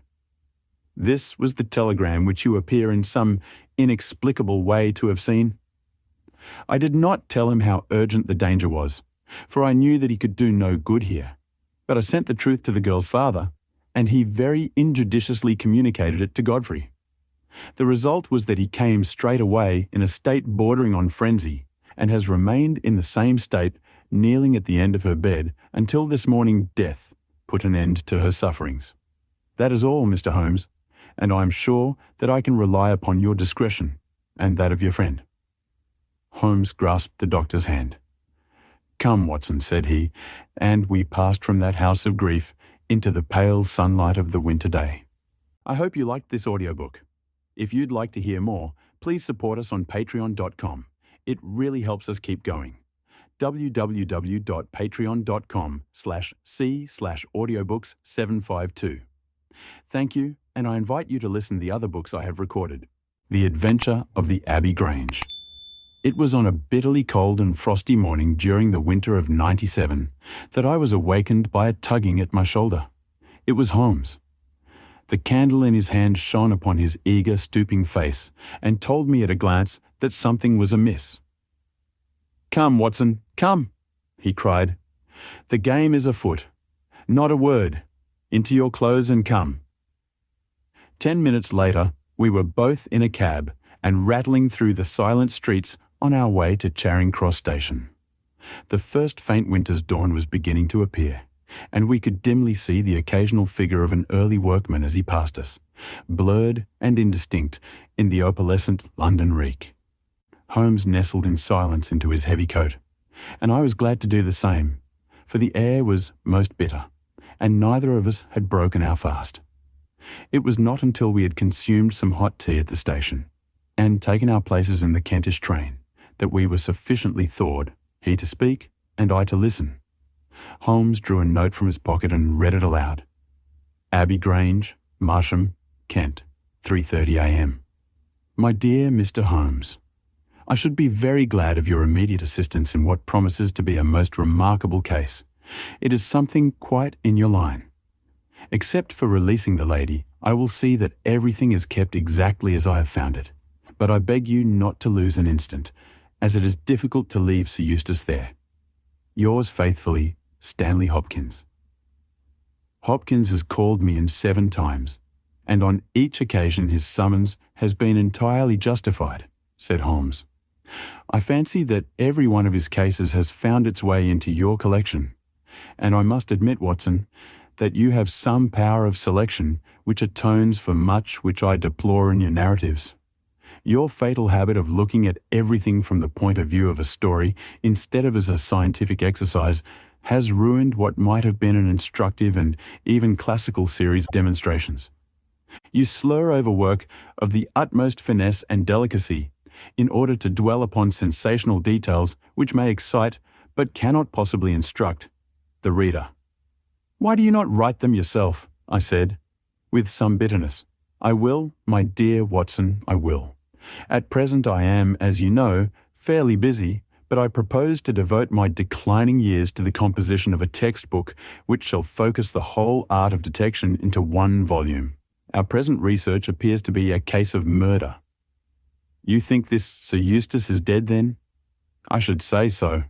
This was the telegram which you appear in some inexplicable way to have seen. I did not tell him how urgent the danger was, for I knew that he could do no good here, but I sent the truth to the girl's father, and he very injudiciously communicated it to Godfrey. The result was that he came straight away in a state bordering on frenzy, and has remained in the same state, kneeling at the end of her bed, until this morning death put an end to her sufferings. That is all, Mr. Holmes, and I am sure that I can rely upon your discretion and that of your friend." Holmes grasped the doctor's hand. "Come, Watson," said he, and we passed from that house of grief into the pale sunlight of the winter day. I hope you liked this audiobook. If you'd like to hear more, please support us on patreon.com. It really helps us keep going. www.patreon.com/c/audiobooks752. Thank you, and I invite you to listen to the other books I have recorded. The Adventure of the Abbey Grange. It was on a bitterly cold and frosty morning during the winter of '97 that I was awakened by a tugging at my shoulder. It was Holmes. The candle in his hand shone upon his eager, stooping face and told me at a glance that something was amiss. "Come, Watson, come," he cried. "The game is afoot. Not a word. Into your clothes and come." 10 minutes later, we were both in a cab and rattling through the silent streets on our way to Charing Cross Station. The first faint winter's dawn was beginning to appear, and we could dimly see the occasional figure of an early workman as he passed us, blurred and indistinct in the opalescent London reek. Holmes nestled in silence into his heavy coat, and I was glad to do the same, for the air was most bitter, and neither of us had broken our fast. It was not until we had consumed some hot tea at the station, and taken our places in the Kentish train, that we were sufficiently thawed, he to speak and I to listen. Holmes drew a note from his pocket and read it aloud. "Abbey Grange, Marsham, Kent, 3:30 a.m. My dear Mr. Holmes, I should be very glad of your immediate assistance in what promises to be a most remarkable case. It is something quite in your line. Except for releasing the lady, I will see that everything is kept exactly as I have found it. But I beg you not to lose an instant, as it is difficult to leave Sir Eustace there. Yours faithfully, Stanley Hopkins." Hopkins has called me in 7 times, and on each occasion his summons has been entirely justified, said Holmes. "I fancy that every one of his cases has found its way into your collection, and I must admit, Watson, that you have some power of selection which atones for much which I deplore in your narratives. Your fatal habit of looking at everything from the point of view of a story instead of as a scientific exercise has ruined what might have been an instructive and even classical series of demonstrations. You slur over work of the utmost finesse and delicacy in order to dwell upon sensational details which may excite, but cannot possibly instruct, the reader. Why do you not write them yourself?" I said, with some bitterness. "I will, my dear Watson, I will. At present I am, as you know, fairly busy, but I propose to devote my declining years to the composition of a textbook which shall focus the whole art of detection into one volume. Our present research appears to be a case of murder." "You think this Sir Eustace is dead, then?" "I should say so.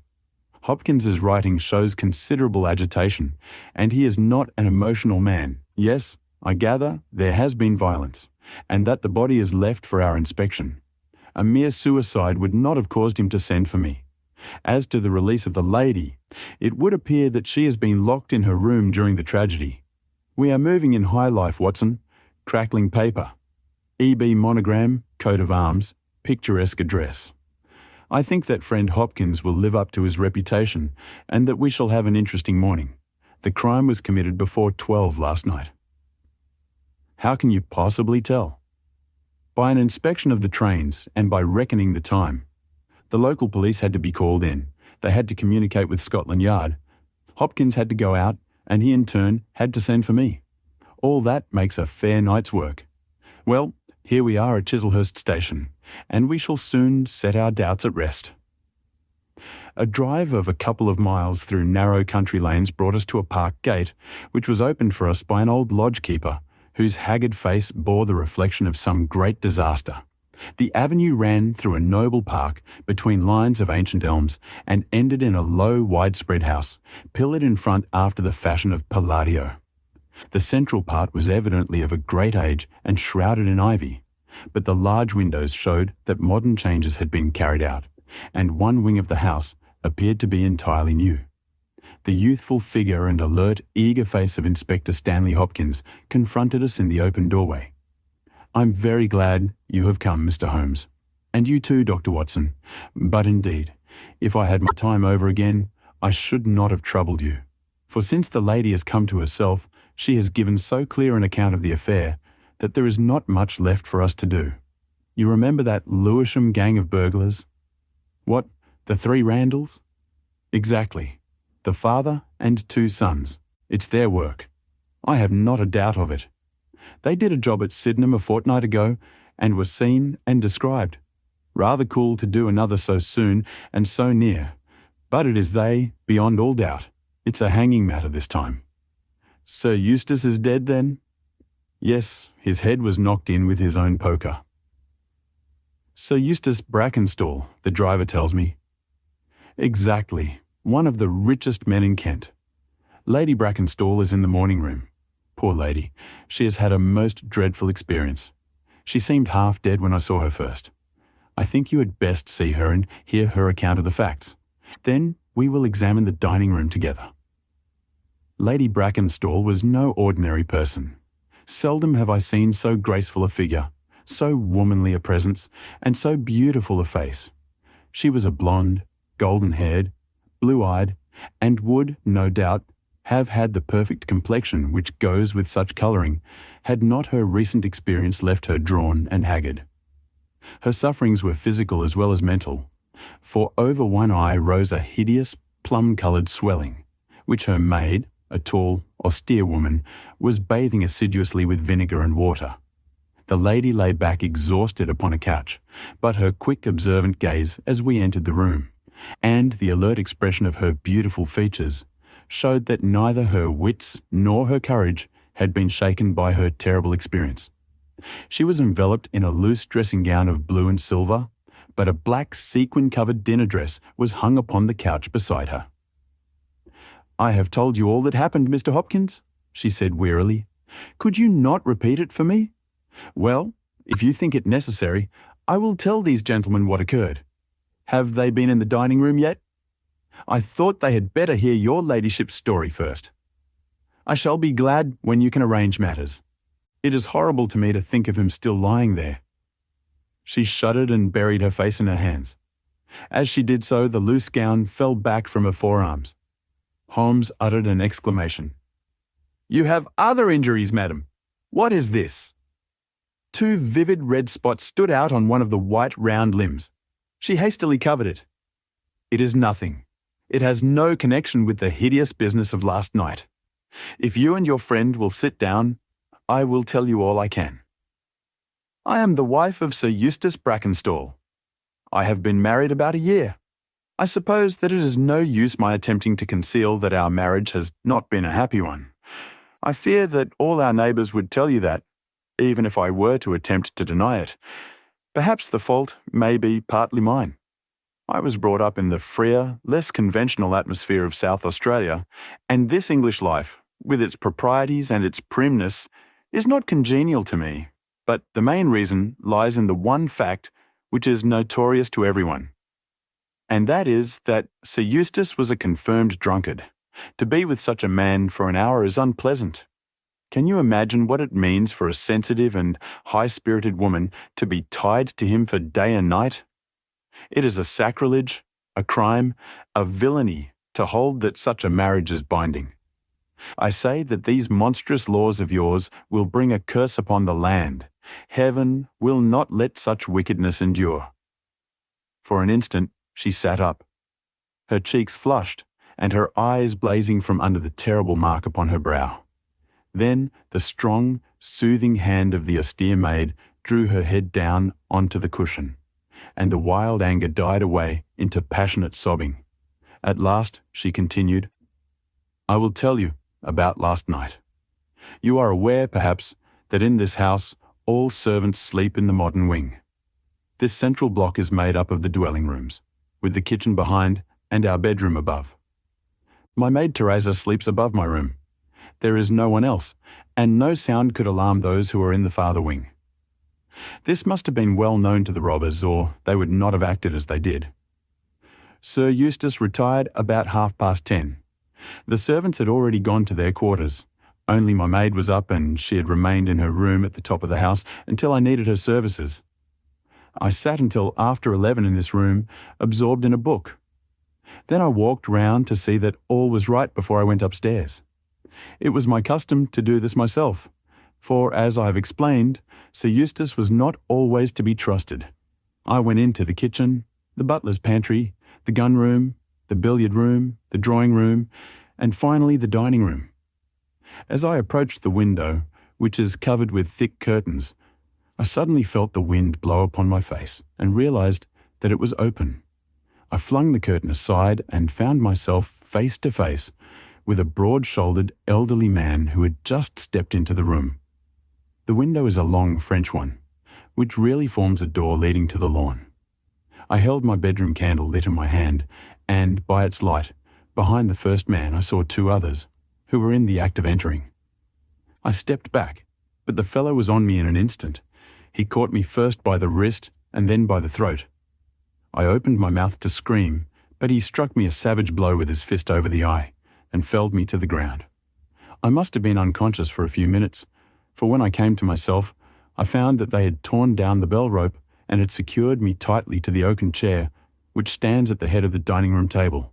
Hopkins's writing shows considerable agitation, and he is not an emotional man. Yes, I gather there has been violence, and that the body is left for our inspection. A mere suicide would not have caused him to send for me. As to the release of the lady, it would appear that she has been locked in her room during the tragedy. We are moving in high life, Watson. Crackling paper, EB monogram, coat of arms, picturesque address. I think that friend Hopkins will live up to his reputation, and that we shall have an interesting morning. The crime was committed before 12 last night." "How can you possibly tell?" "By an inspection of the trains, and by reckoning the time. The local police had to be called in. They had to communicate with Scotland Yard. Hopkins had to go out, and he in turn had to send for me. All that makes a fair night's work. Well, here we are at Chislehurst Station, and we shall soon set our doubts at rest." A drive of a couple of miles through narrow country lanes brought us to a park gate, which was opened for us by an old lodge-keeper, whose haggard face bore the reflection of some great disaster. The avenue ran through a noble park between lines of ancient elms, and ended in a low, widespread house, pillared in front after the fashion of Palladio. The central part was evidently of a great age and shrouded in ivy, but the large windows showed that modern changes had been carried out, and one wing of the house appeared to be entirely new. The youthful figure and alert, eager face of Inspector Stanley Hopkins confronted us in the open doorway. "I'm very glad you have come, Mr. Holmes, and you too, Dr. Watson, but indeed, if I had my time over again, I should not have troubled you, for since the lady has come to herself, she has given so clear an account of the affair that there is not much left for us to do. You remember that Lewisham gang of burglars? What, the 3 Randalls? Exactly. The father and 2 sons. It's their work. I have not a doubt of it. They did a job at Sydenham a fortnight ago and were seen and described. Rather cool to do another so soon and so near. But it is they, beyond all doubt. It's a hanging matter this time. Sir Eustace is dead then? Yes, his head was knocked in with his own poker. Sir Eustace Brackenstall, the driver tells me. Exactly, one of the richest men in Kent. Lady Brackenstall is in the morning room. Poor lady, she has had a most dreadful experience. She seemed half dead when I saw her first. I think you had best see her and hear her account of the facts. Then we will examine the dining room together. Lady Brackenstall was no ordinary person. Seldom have I seen so graceful a figure, so womanly a presence, and so beautiful a face. She was a blonde, golden-haired, blue-eyed, and would, no doubt, have had the perfect complexion which goes with such colouring, had not her recent experience left her drawn and haggard. Her sufferings were physical as well as mental, for over one eye rose a hideous, plum-coloured swelling, which her maid, a tall, austere woman, was bathing assiduously with vinegar and water. The lady lay back exhausted upon a couch, but her quick, observant gaze as we entered the room, and the alert expression of her beautiful features, showed that neither her wits nor her courage had been shaken by her terrible experience. She was enveloped in a loose dressing gown of blue and silver, but a black sequin-covered dinner dress was hung upon the couch beside her. "I have told you all that happened, Mr. Hopkins," she said wearily. "Could you not repeat it for me? Well, if you think it necessary, I will tell these gentlemen what occurred. Have they been in the dining room yet? I thought they had better hear your ladyship's story first. I shall be glad when you can arrange matters. It is horrible to me to think of him still lying there." She shuddered and buried her face in her hands. As she did so, the loose gown fell back from her forearms. Holmes uttered an exclamation. "You have other injuries, madam. What is this?" 2 vivid red spots stood out on one of the white round limbs. She hastily covered it. "It is nothing. It has no connection with the hideous business of last night. If you and your friend will sit down, I will tell you all I can. I am the wife of Sir Eustace Brackenstall. I have been married about a year. I suppose that it is no use my attempting to conceal that our marriage has not been a happy one. I fear that all our neighbours would tell you that, even if I were to attempt to deny it. Perhaps the fault may be partly mine. I was brought up in the freer, less conventional atmosphere of South Australia, and this English life, with its proprieties and its primness, is not congenial to me. But the main reason lies in the one fact which is notorious to everyone. And that is that Sir Eustace was a confirmed drunkard. To be with such a man for an hour is unpleasant. Can you imagine what it means for a sensitive and high-spirited woman to be tied to him for day and night? It is a sacrilege, a crime, a villainy to hold that such a marriage is binding. I say that these monstrous laws of yours will bring a curse upon the land. Heaven will not let such wickedness endure." For an instant, she sat up, her cheeks flushed and her eyes blazing from under the terrible mark upon her brow. Then the strong, soothing hand of the austere maid drew her head down onto the cushion, and the wild anger died away into passionate sobbing. At last she continued, "I will tell you about last night. You are aware, perhaps, that in this house all servants sleep in the modern wing. This central block is made up of the dwelling rooms, with the kitchen behind and our bedroom above. My maid Teresa sleeps above my room. There is no one else, and no sound could alarm those who are in the farther wing. This must have been well known to the robbers, or they would not have acted as they did. Sir Eustace retired about 10:30. The servants had already gone to their quarters. Only my maid was up, and she had remained in her room at the top of the house until I needed her services. I sat until after 11 in this room, absorbed in a book. Then I walked round to see that all was right before I went upstairs. It was my custom to do this myself, for, as I have explained, Sir Eustace was not always to be trusted. I went into the kitchen, the butler's pantry, the gun room, the billiard room, the drawing room, and finally the dining room. As I approached the window, which is covered with thick curtains, I suddenly felt the wind blow upon my face and realized that it was open. I flung the curtain aside and found myself face to face with a broad-shouldered elderly man who had just stepped into the room. The window is a long French one, which really forms a door leading to the lawn. I held my bedroom candle lit in my hand, and by its light, behind the first man I saw two others, who were in the act of entering. I stepped back, but the fellow was on me in an instant. He caught me first by the wrist and then by the throat. I opened my mouth to scream, but he struck me a savage blow with his fist over the eye and felled me to the ground. I must have been unconscious for a few minutes, for when I came to myself, I found that they had torn down the bell rope and had secured me tightly to the oaken chair, which stands at the head of the dining room table.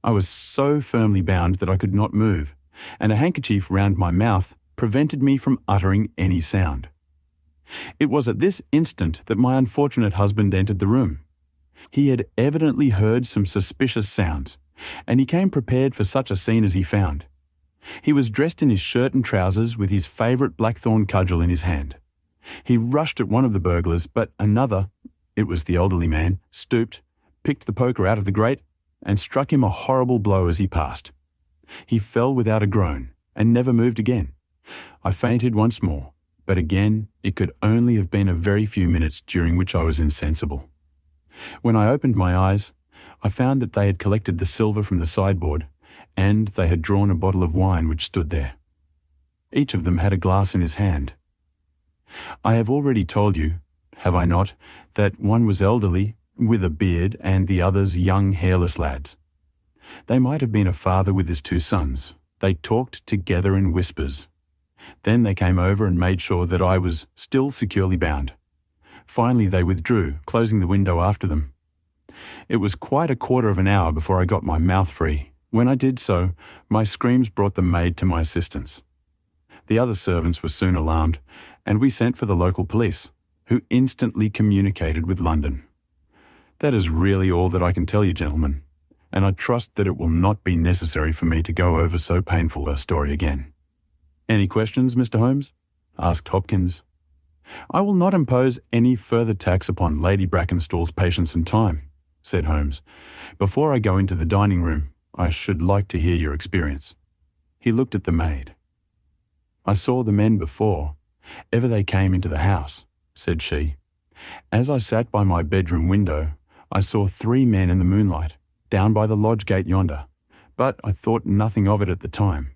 I was so firmly bound that I could not move, and a handkerchief round my mouth prevented me from uttering any sound. It was at this instant that my unfortunate husband entered the room. He had evidently heard some suspicious sounds, and he came prepared for such a scene as he found. He was dressed in his shirt and trousers with his favourite blackthorn cudgel in his hand. He rushed at one of the burglars, but another, it was the elderly man, stooped, picked the poker out of the grate, and struck him a horrible blow as he passed. He fell without a groan, and never moved again. I fainted once more, but again it could only have been a very few minutes during which I was insensible. When I opened my eyes, I found that they had collected the silver from the sideboard, and they had drawn a bottle of wine which stood there. Each of them had a glass in his hand. I have already told you, have I not, that one was elderly, with a beard, and the others young, hairless lads. They might have been a father with his two sons. They talked together in whispers. Then they came over and made sure that I was still securely bound. Finally they withdrew, closing the window after them. It was quite a quarter of an hour before I got my mouth free. When I did so, my screams brought the maid to my assistance. The other servants were soon alarmed, and we sent for the local police, who instantly communicated with London. That is really all that I can tell you, gentlemen, and I trust that it will not be necessary for me to go over so painful a story again. Any questions, Mr. Holmes? Asked Hopkins. I will not impose any further tax upon Lady Brackenstall's patience and time, said Holmes. Before I go into the dining room, I should like to hear your experience. He looked at the maid. I saw the men before, ever they came into the house, said she. As I sat by my bedroom window, I saw 3 men in the moonlight, down by the lodge gate yonder, but I thought nothing of it at the time.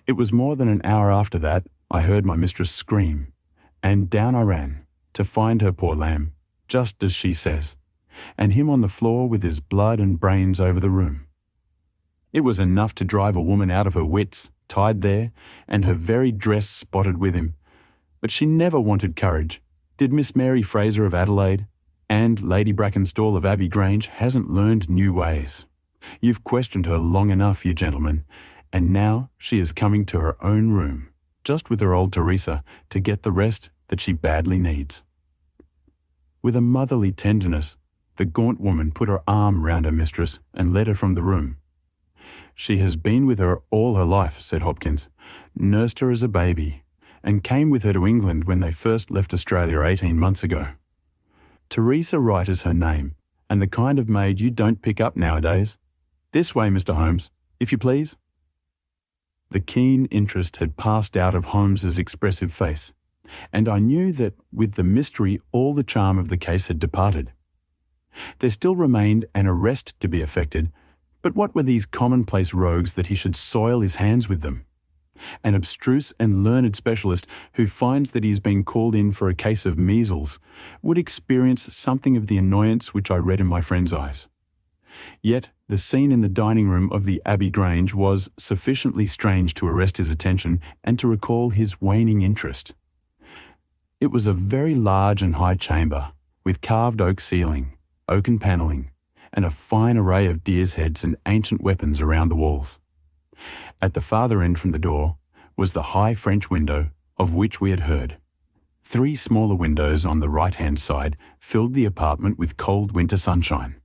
It was more than an hour after that I heard my mistress scream, and down I ran, to find her, poor lamb, just as she says, and him on the floor with his blood and brains over the room. It was enough to drive a woman out of her wits, tied there, and her very dress spotted with him. But she never wanted courage. Did Miss Mary Fraser of Adelaide, and Lady Brackenstall of Abbey Grange hasn't learned new ways. You've questioned her long enough, you gentlemen, and now she is coming to her own room, just with her old Teresa, to get the rest that she badly needs. With a motherly tenderness, the gaunt woman put her arm round her mistress and led her from the room. She has been with her all her life, said Hopkins, nursed her as a baby, and came with her to England when they first left Australia 18 months ago. Teresa Wright is her name, and the kind of maid you don't pick up nowadays. This way, Mr. Holmes, if you please. The keen interest had passed out of Holmes's expressive face, and I knew that with the mystery all the charm of the case had departed. There still remained an arrest to be effected, but what were these commonplace rogues that he should soil his hands with them? An abstruse and learned specialist who finds that he is being called in for a case of measles would experience something of the annoyance which I read in my friend's eyes. Yet the scene in the dining room of the Abbey Grange was sufficiently strange to arrest his attention and to recall his waning interest. It was a very large and high chamber, with carved oak ceiling, oaken panelling, and a fine array of deer's heads and ancient weapons around the walls. At the farther end from the door was the high French window of which we had heard. 3 smaller windows on the right-hand side filled the apartment with cold winter sunshine.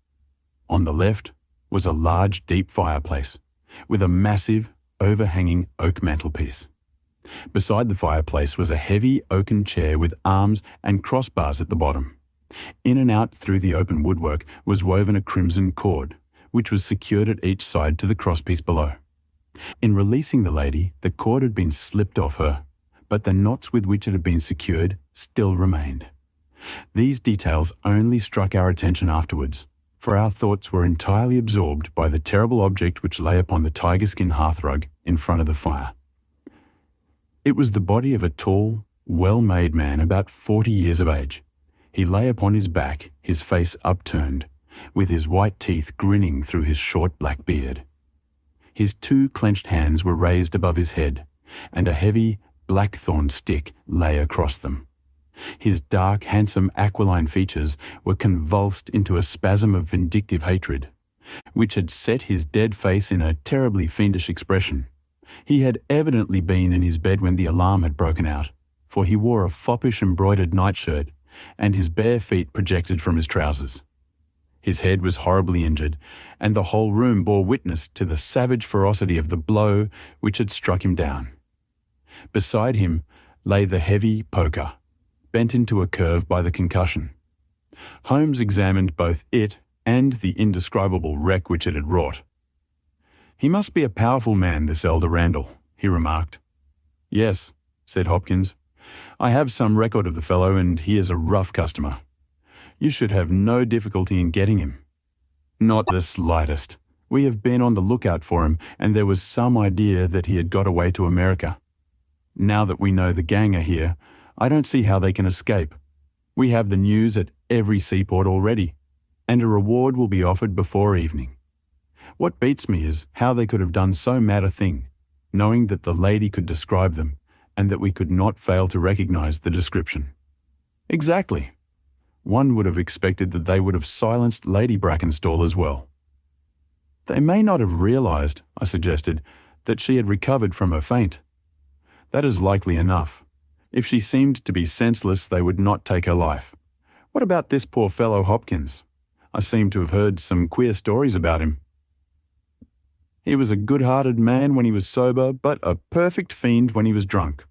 On the left was a large, deep fireplace, with a massive, overhanging oak mantelpiece. Beside the fireplace was a heavy oaken chair with arms and crossbars at the bottom. In and out through the open woodwork was woven a crimson cord, which was secured at each side to the crosspiece below. In releasing the lady, the cord had been slipped off her, but the knots with which it had been secured still remained. These details only struck our attention afterwards, for our thoughts were entirely absorbed by the terrible object which lay upon the tiger-skin hearthrug in front of the fire. It was the body of a tall, well-made man about 40 years of age. He lay upon his back, his face upturned, with his white teeth grinning through his short black beard. His 2 clenched hands were raised above his head, and a heavy, blackthorn stick lay across them. His dark, handsome, aquiline features were convulsed into a spasm of vindictive hatred, which had set his dead face in a terribly fiendish expression. He had evidently been in his bed when the alarm had broken out, for he wore a foppish embroidered nightshirt, and his bare feet projected from his trousers. His head was horribly injured, and the whole room bore witness to the savage ferocity of the blow which had struck him down. Beside him lay the heavy poker, bent into a curve by the concussion. Holmes examined both it and the indescribable wreck which it had wrought. "He must be a powerful man, this elder Randall," he remarked. "Yes," said Hopkins. "I have some record of the fellow, and he is a rough customer. You should have no difficulty in getting him." "Not the slightest. We have been on the lookout for him, and there was some idea that he had got away to America. Now that we know the gang are here, I don't see how they can escape. We have the news at every seaport already, and a reward will be offered before evening. What beats me is how they could have done so mad a thing, knowing that the lady could describe them, and that we could not fail to recognize the description." "Exactly. One would have expected that they would have silenced Lady Brackenstall as well." "They may not have realized," I suggested, "that she had recovered from her faint." "That is likely enough. If she seemed to be senseless, they would not take her life. What about this poor fellow Hopkins? I seem to have heard some queer stories about him." "He was a good-hearted man when he was sober, but a perfect fiend when he was drunk.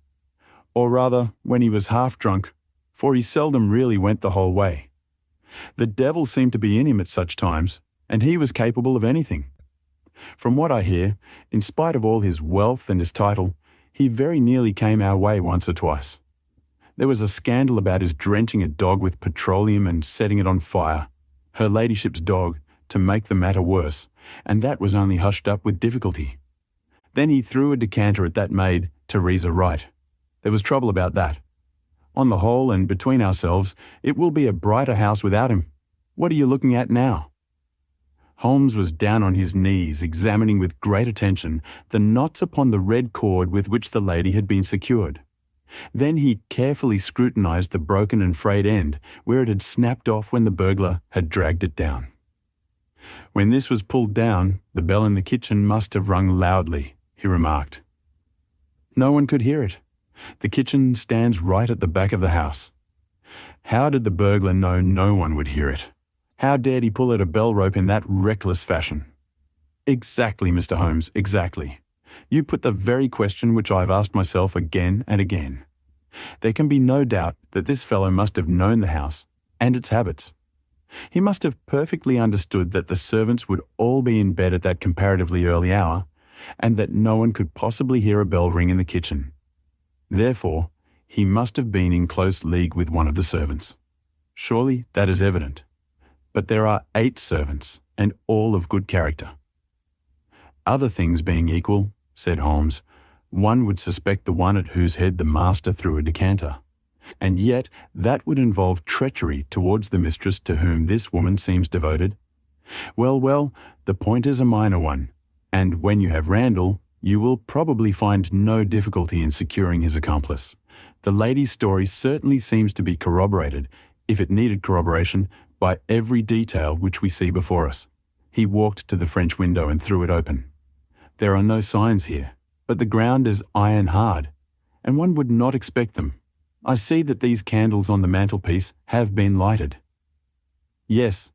Or rather, when he was half drunk, for he seldom really went the whole way. The devil seemed to be in him at such times, and he was capable of anything. From what I hear, in spite of all his wealth and his title, he very nearly came our way once or twice. There was a scandal about his drenching a dog with petroleum and setting it on fire, her ladyship's dog, to make the matter worse, and that was only hushed up with difficulty. Then he threw a decanter at that maid, Teresa Wright. There was trouble about that. On the whole, and between ourselves, it will be a brighter house without him. What are you looking at now?" Holmes was down on his knees, examining with great attention the knots upon the red cord with which the lady had been secured. Then he carefully scrutinized the broken and frayed end, where it had snapped off when the burglar had dragged it down. "When this was pulled down, the bell in the kitchen must have rung loudly," he remarked. "No one could hear it. The kitchen stands right at the back of the house. How did the burglar know no one would hear it? How dared he pull at a bell rope in that reckless fashion?" "Exactly, Mr. Holmes, exactly. You put the very question which I have asked myself again and again. There can be no doubt that this fellow must have known the house and its habits. He must have perfectly understood that the servants would all be in bed at that comparatively early hour, and that no one could possibly hear a bell ring in the kitchen. Therefore, he must have been in close league with one of the servants. Surely that is evident. But there are 8 servants, and all of good character." "Other things being equal," said Holmes, "one would suspect the one at whose head the master threw a decanter. And yet that would involve treachery towards the mistress to whom this woman seems devoted. Well, the point is a minor one, and when you have Randall, you will probably find no difficulty in securing his accomplice. The lady's story certainly seems to be corroborated, if it needed corroboration, by every detail which we see before us. He walked to the French window and threw it open. There are no signs here, but the ground is iron hard, and one would not expect them. I see that these candles on the mantelpiece have been lighted. Yes,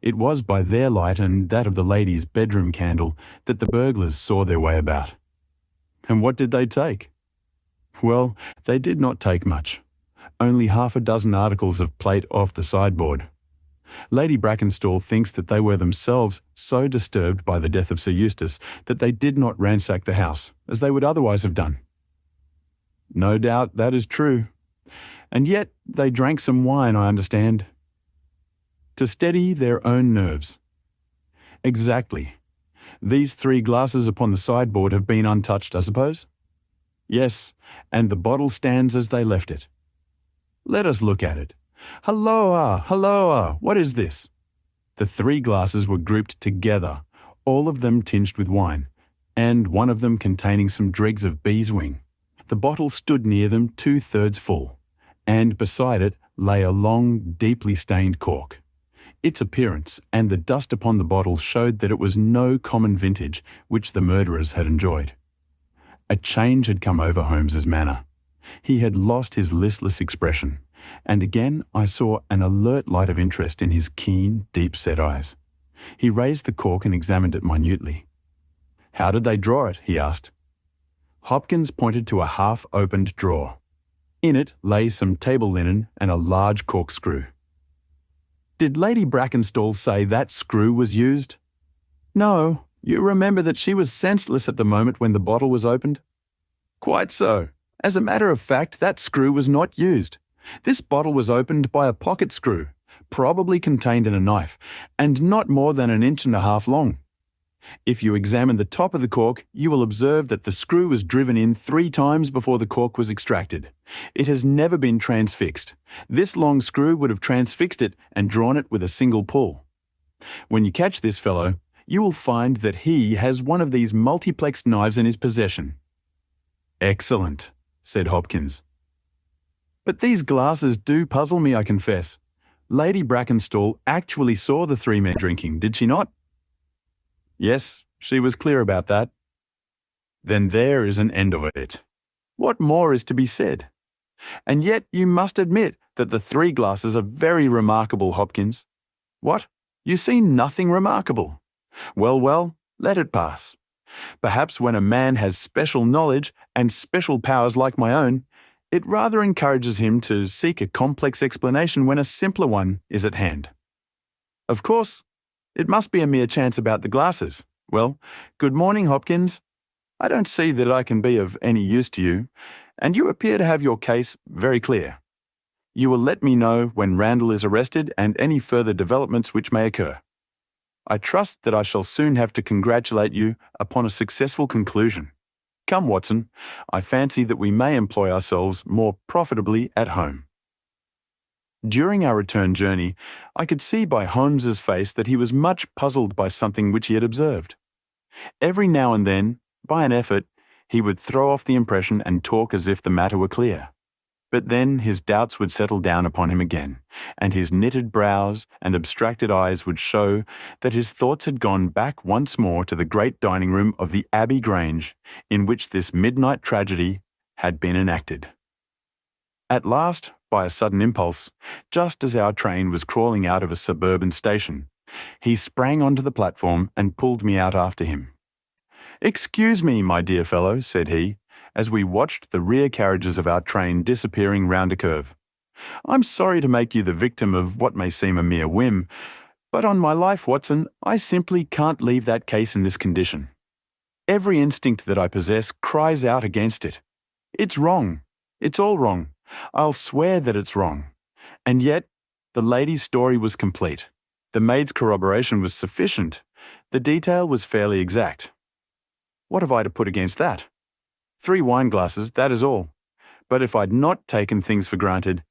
it was by their light and that of the lady's bedroom candle that the burglars saw their way about. And what did they take? Well, they did not take much. Only half a dozen articles of plate off the sideboard. Lady Brackenstall thinks that they were themselves so disturbed by the death of Sir Eustace that they did not ransack the house, as they would otherwise have done. No doubt that is true. And yet they drank some wine, I understand. To steady their own nerves. Exactly. These 3 glasses upon the sideboard have been untouched, I suppose? Yes, and the bottle stands as they left it. Let us look at it. Halloa, halloa, what is this? The 3 glasses were grouped together, all of them tinged with wine, and one of them containing some dregs of beeswing. The bottle stood near them 2/3 full, and beside it lay a long, deeply stained cork. Its appearance and the dust upon the bottle showed that it was no common vintage which the murderers had enjoyed. A change had come over Holmes's manner. He had lost his listless expression, and again I saw an alert light of interest in his keen, deep-set eyes. He raised the cork and examined it minutely. "How did they draw it?" he asked. Hopkins pointed to a half-opened drawer. In it lay some table linen and a large corkscrew. "Did Lady Brackenstall say that screw was used?" "No. You remember that she was senseless at the moment when the bottle was opened?" "Quite so. As a matter of fact, that screw was not used. This bottle was opened by a pocket screw, probably contained in a knife, and not more than 1.5 inches long. If you examine the top of the cork, you will observe that the screw was driven in 3 times before the cork was extracted. It has never been transfixed. This long screw would have transfixed it and drawn it with a single pull. When you catch this fellow, you will find that he has one of these multiplexed knives in his possession." "Excellent," said Hopkins. "But these glasses do puzzle me, I confess. Lady Brackenstall actually saw the 3 men drinking, did she not?" "Yes, she was clear about that." "Then there is an end of it. What more is to be said? And yet you must admit that the 3 glasses are very remarkable, Hopkins." "What? You see nothing remarkable? Well, well, let it pass. Perhaps when a man has special knowledge and special powers like my own, it rather encourages him to seek a complex explanation when a simpler one is at hand. Of course, it must be a mere chance about the glasses. Well, good morning, Hopkins. I don't see that I can be of any use to you, and you appear to have your case very clear. You will let me know when Randall is arrested and any further developments which may occur. I trust that I shall soon have to congratulate you upon a successful conclusion. Come, Watson, I fancy that we may employ ourselves more profitably at home." During our return journey, I could see by Holmes's face that he was much puzzled by something which he had observed. Every now and then, by an effort, he would throw off the impression and talk as if the matter were clear. But then his doubts would settle down upon him again, and his knitted brows and abstracted eyes would show that his thoughts had gone back once more to the great dining room of the Abbey Grange, in which this midnight tragedy had been enacted. At last, by a sudden impulse, just as our train was crawling out of a suburban station, he sprang onto the platform and pulled me out after him. "Excuse me, my dear fellow," said he, as we watched the rear carriages of our train disappearing round a curve. "I'm sorry to make you the victim of what may seem a mere whim, but on my life, Watson, I simply can't leave that case in this condition. Every instinct that I possess cries out against it. It's wrong. It's all wrong. I'll swear that it's wrong. And yet, the lady's story was complete. The maid's corroboration was sufficient. The detail was fairly exact. What have I to put against that? 3 wine glasses, that is all. But if I'd not taken things for granted,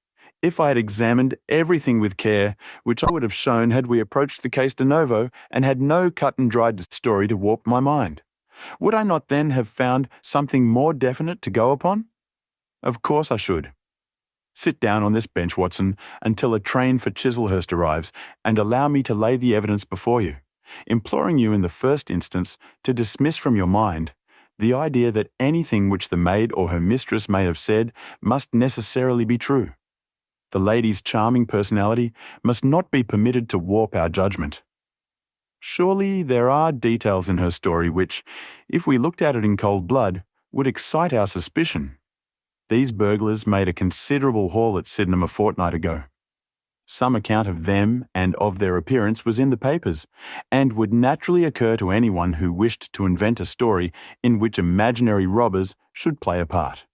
if I had examined everything with care, which I would have shown had we approached the case de novo and had no cut-and-dried story to warp my mind, would I not then have found something more definite to go upon? Of course I should. Sit down on this bench, Watson, until a train for Chislehurst arrives, and allow me to lay the evidence before you, imploring you in the first instance to dismiss from your mind the idea that anything which the maid or her mistress may have said must necessarily be true. The lady's charming personality must not be permitted to warp our judgment. Surely there are details in her story which, if we looked at it in cold blood, would excite our suspicion. These burglars made a considerable haul at Sydenham a fortnight ago. Some account of them and of their appearance was in the papers, and would naturally occur to anyone who wished to invent a story in which imaginary robbers should play a part.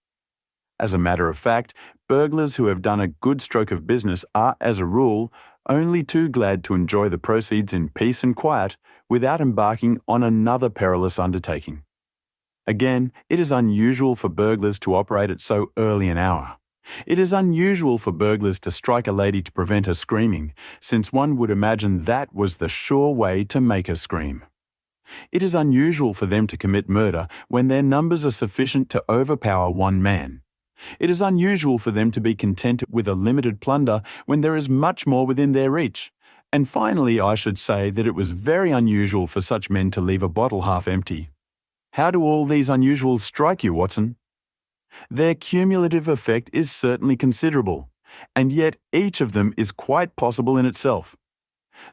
As a matter of fact, burglars who have done a good stroke of business are, as a rule, only too glad to enjoy the proceeds in peace and quiet without embarking on another perilous undertaking. Again, it is unusual for burglars to operate at so early an hour. It is unusual for burglars to strike a lady to prevent her screaming, since one would imagine that was the sure way to make her scream. It is unusual for them to commit murder when their numbers are sufficient to overpower one man. It is unusual for them to be content with a limited plunder when there is much more within their reach. And finally, I should say that it was very unusual for such men to leave a bottle half empty. How do all these unusuals strike you, Watson? Their cumulative effect is certainly considerable, and yet each of them is quite possible in itself.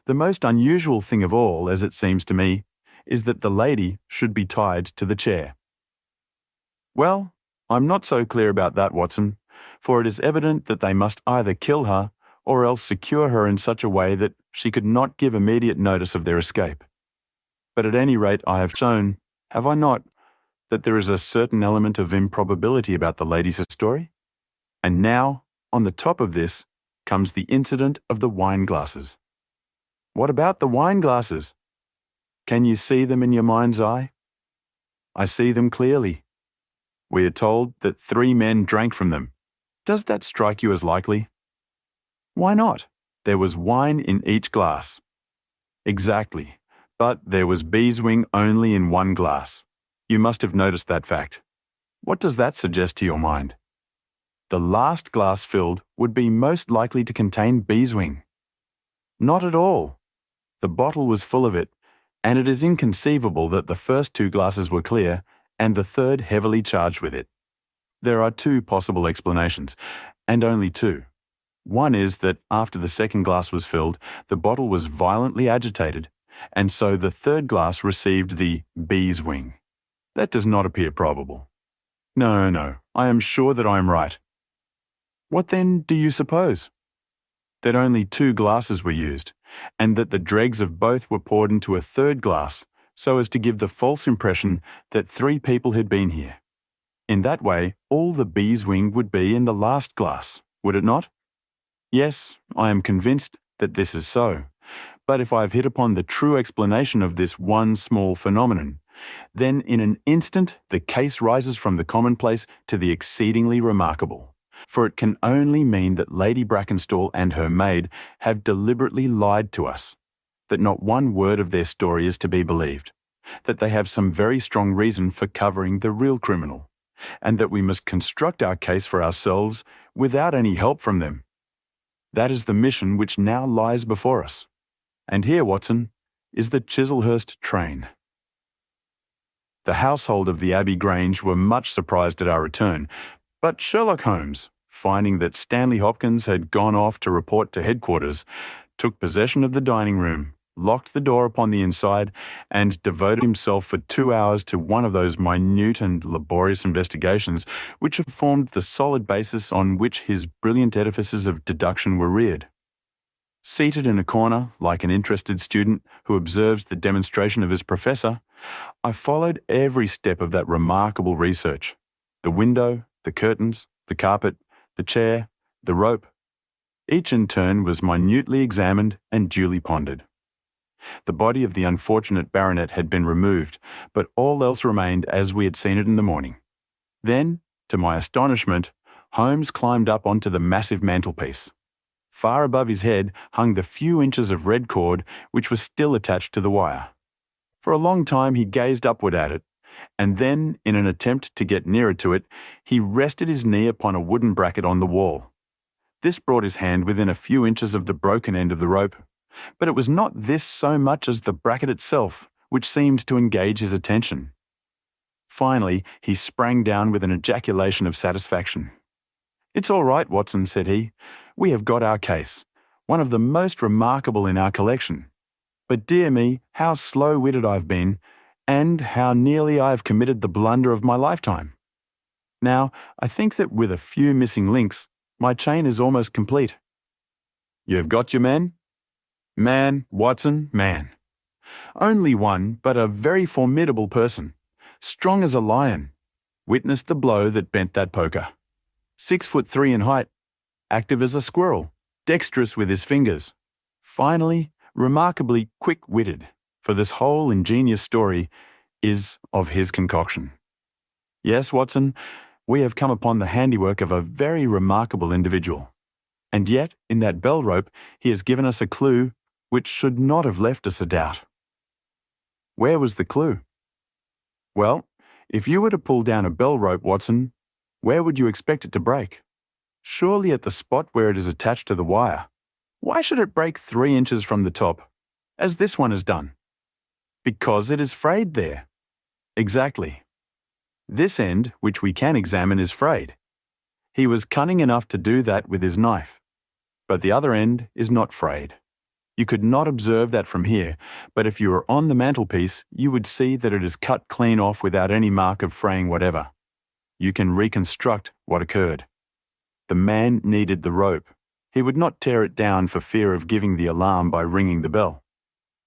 The most unusual thing of all, as it seems to me, is that the lady should be tied to the chair. Well, I'm not so clear about that, Watson, for it is evident that they must either kill her or else secure her in such a way that she could not give immediate notice of their escape. But at any rate, I have shown, have I not, that there is a certain element of improbability about the lady's story? And now, on the top of this, comes the incident of the wine glasses. What about the wine glasses? Can you see them in your mind's eye? I see them clearly. We are told that 3 men drank from them. Does that strike you as likely? Why not? There was wine in each glass. Exactly, but there was beeswing only in one glass. You must have noticed that fact. What does that suggest to your mind? The last glass filled would be most likely to contain beeswing. Not at all. The bottle was full of it, and it is inconceivable that the first 2 glasses were clear and the third heavily charged with it. There are 2 possible explanations, and only 2. One is that after the second glass was filled, the bottle was violently agitated, and so the third glass received the beeswing. That does not appear probable. No, I am sure that I am right. What then do you suppose? That only 2 glasses were used, and that the dregs of both were poured into a third glass, so as to give the false impression that 3 people had been here. In that way, all the beeswing would be in the last glass, would it not? Yes, I am convinced that this is so. But if I have hit upon the true explanation of this one small phenomenon, then in an instant the case rises from the commonplace to the exceedingly remarkable. For it can only mean that Lady Brackenstall and her maid have deliberately lied to us, that not one word of their story is to be believed, that they have some very strong reason for covering the real criminal, and that we must construct our case for ourselves without any help from them. That is the mission which now lies before us. And here, Watson, is the Chislehurst train. The household of the Abbey Grange were much surprised at our return, but Sherlock Holmes, finding that Stanley Hopkins had gone off to report to headquarters, took possession of the dining room, locked the door upon the inside, and devoted himself for 2 hours to one of those minute and laborious investigations which have formed the solid basis on which his brilliant edifices of deduction were reared. Seated in a corner, like an interested student who observes the demonstration of his professor, I followed every step of that remarkable research. The window, the curtains, the carpet, the chair, the rope. Each in turn was minutely examined and duly pondered. The body of the unfortunate baronet had been removed, but all else remained as we had seen it in the morning. Then, to my astonishment, Holmes climbed up onto the massive mantelpiece. Far above his head hung the few inches of red cord which was still attached to the wire. For a long time he gazed upward at it, and then, in an attempt to get nearer to it, he rested his knee upon a wooden bracket on the wall. This brought his hand within a few inches of the broken end of the rope, but it was not this so much as the bracket itself which seemed to engage his attention. Finally, he sprang down with an ejaculation of satisfaction. "It's all right, Watson," said he. "We have got our case, one of the most remarkable in our collection. But dear me, how slow-witted I've been, and how nearly I have committed the blunder of my lifetime. Now, I think that with a few missing links, my chain is almost complete." "You have got your men?" "Man, Watson, man. Only one, but a very formidable person, strong as a lion. Witness the blow that bent that poker. 6'3" in height, active as a squirrel, dexterous with his fingers. Finally, remarkably quick-witted, for this whole ingenious story is of his concoction. Yes, Watson, we have come upon the handiwork of a very remarkable individual. And yet, in that bell rope, he has given us a clue which should not have left us a doubt." "Where was the clue?" "Well, if you were to pull down a bell rope, Watson, where would you expect it to break? Surely at the spot where it is attached to the wire. Why should it break 3 inches from the top, as this one has done?" "Because it is frayed there." "Exactly. This end, which we can examine, is frayed. He was cunning enough to do that with his knife. But the other end is not frayed. You could not observe that from here, but if you were on the mantelpiece, you would see that it is cut clean off without any mark of fraying whatever. You can reconstruct what occurred. The man needed the rope. He would not tear it down for fear of giving the alarm by ringing the bell.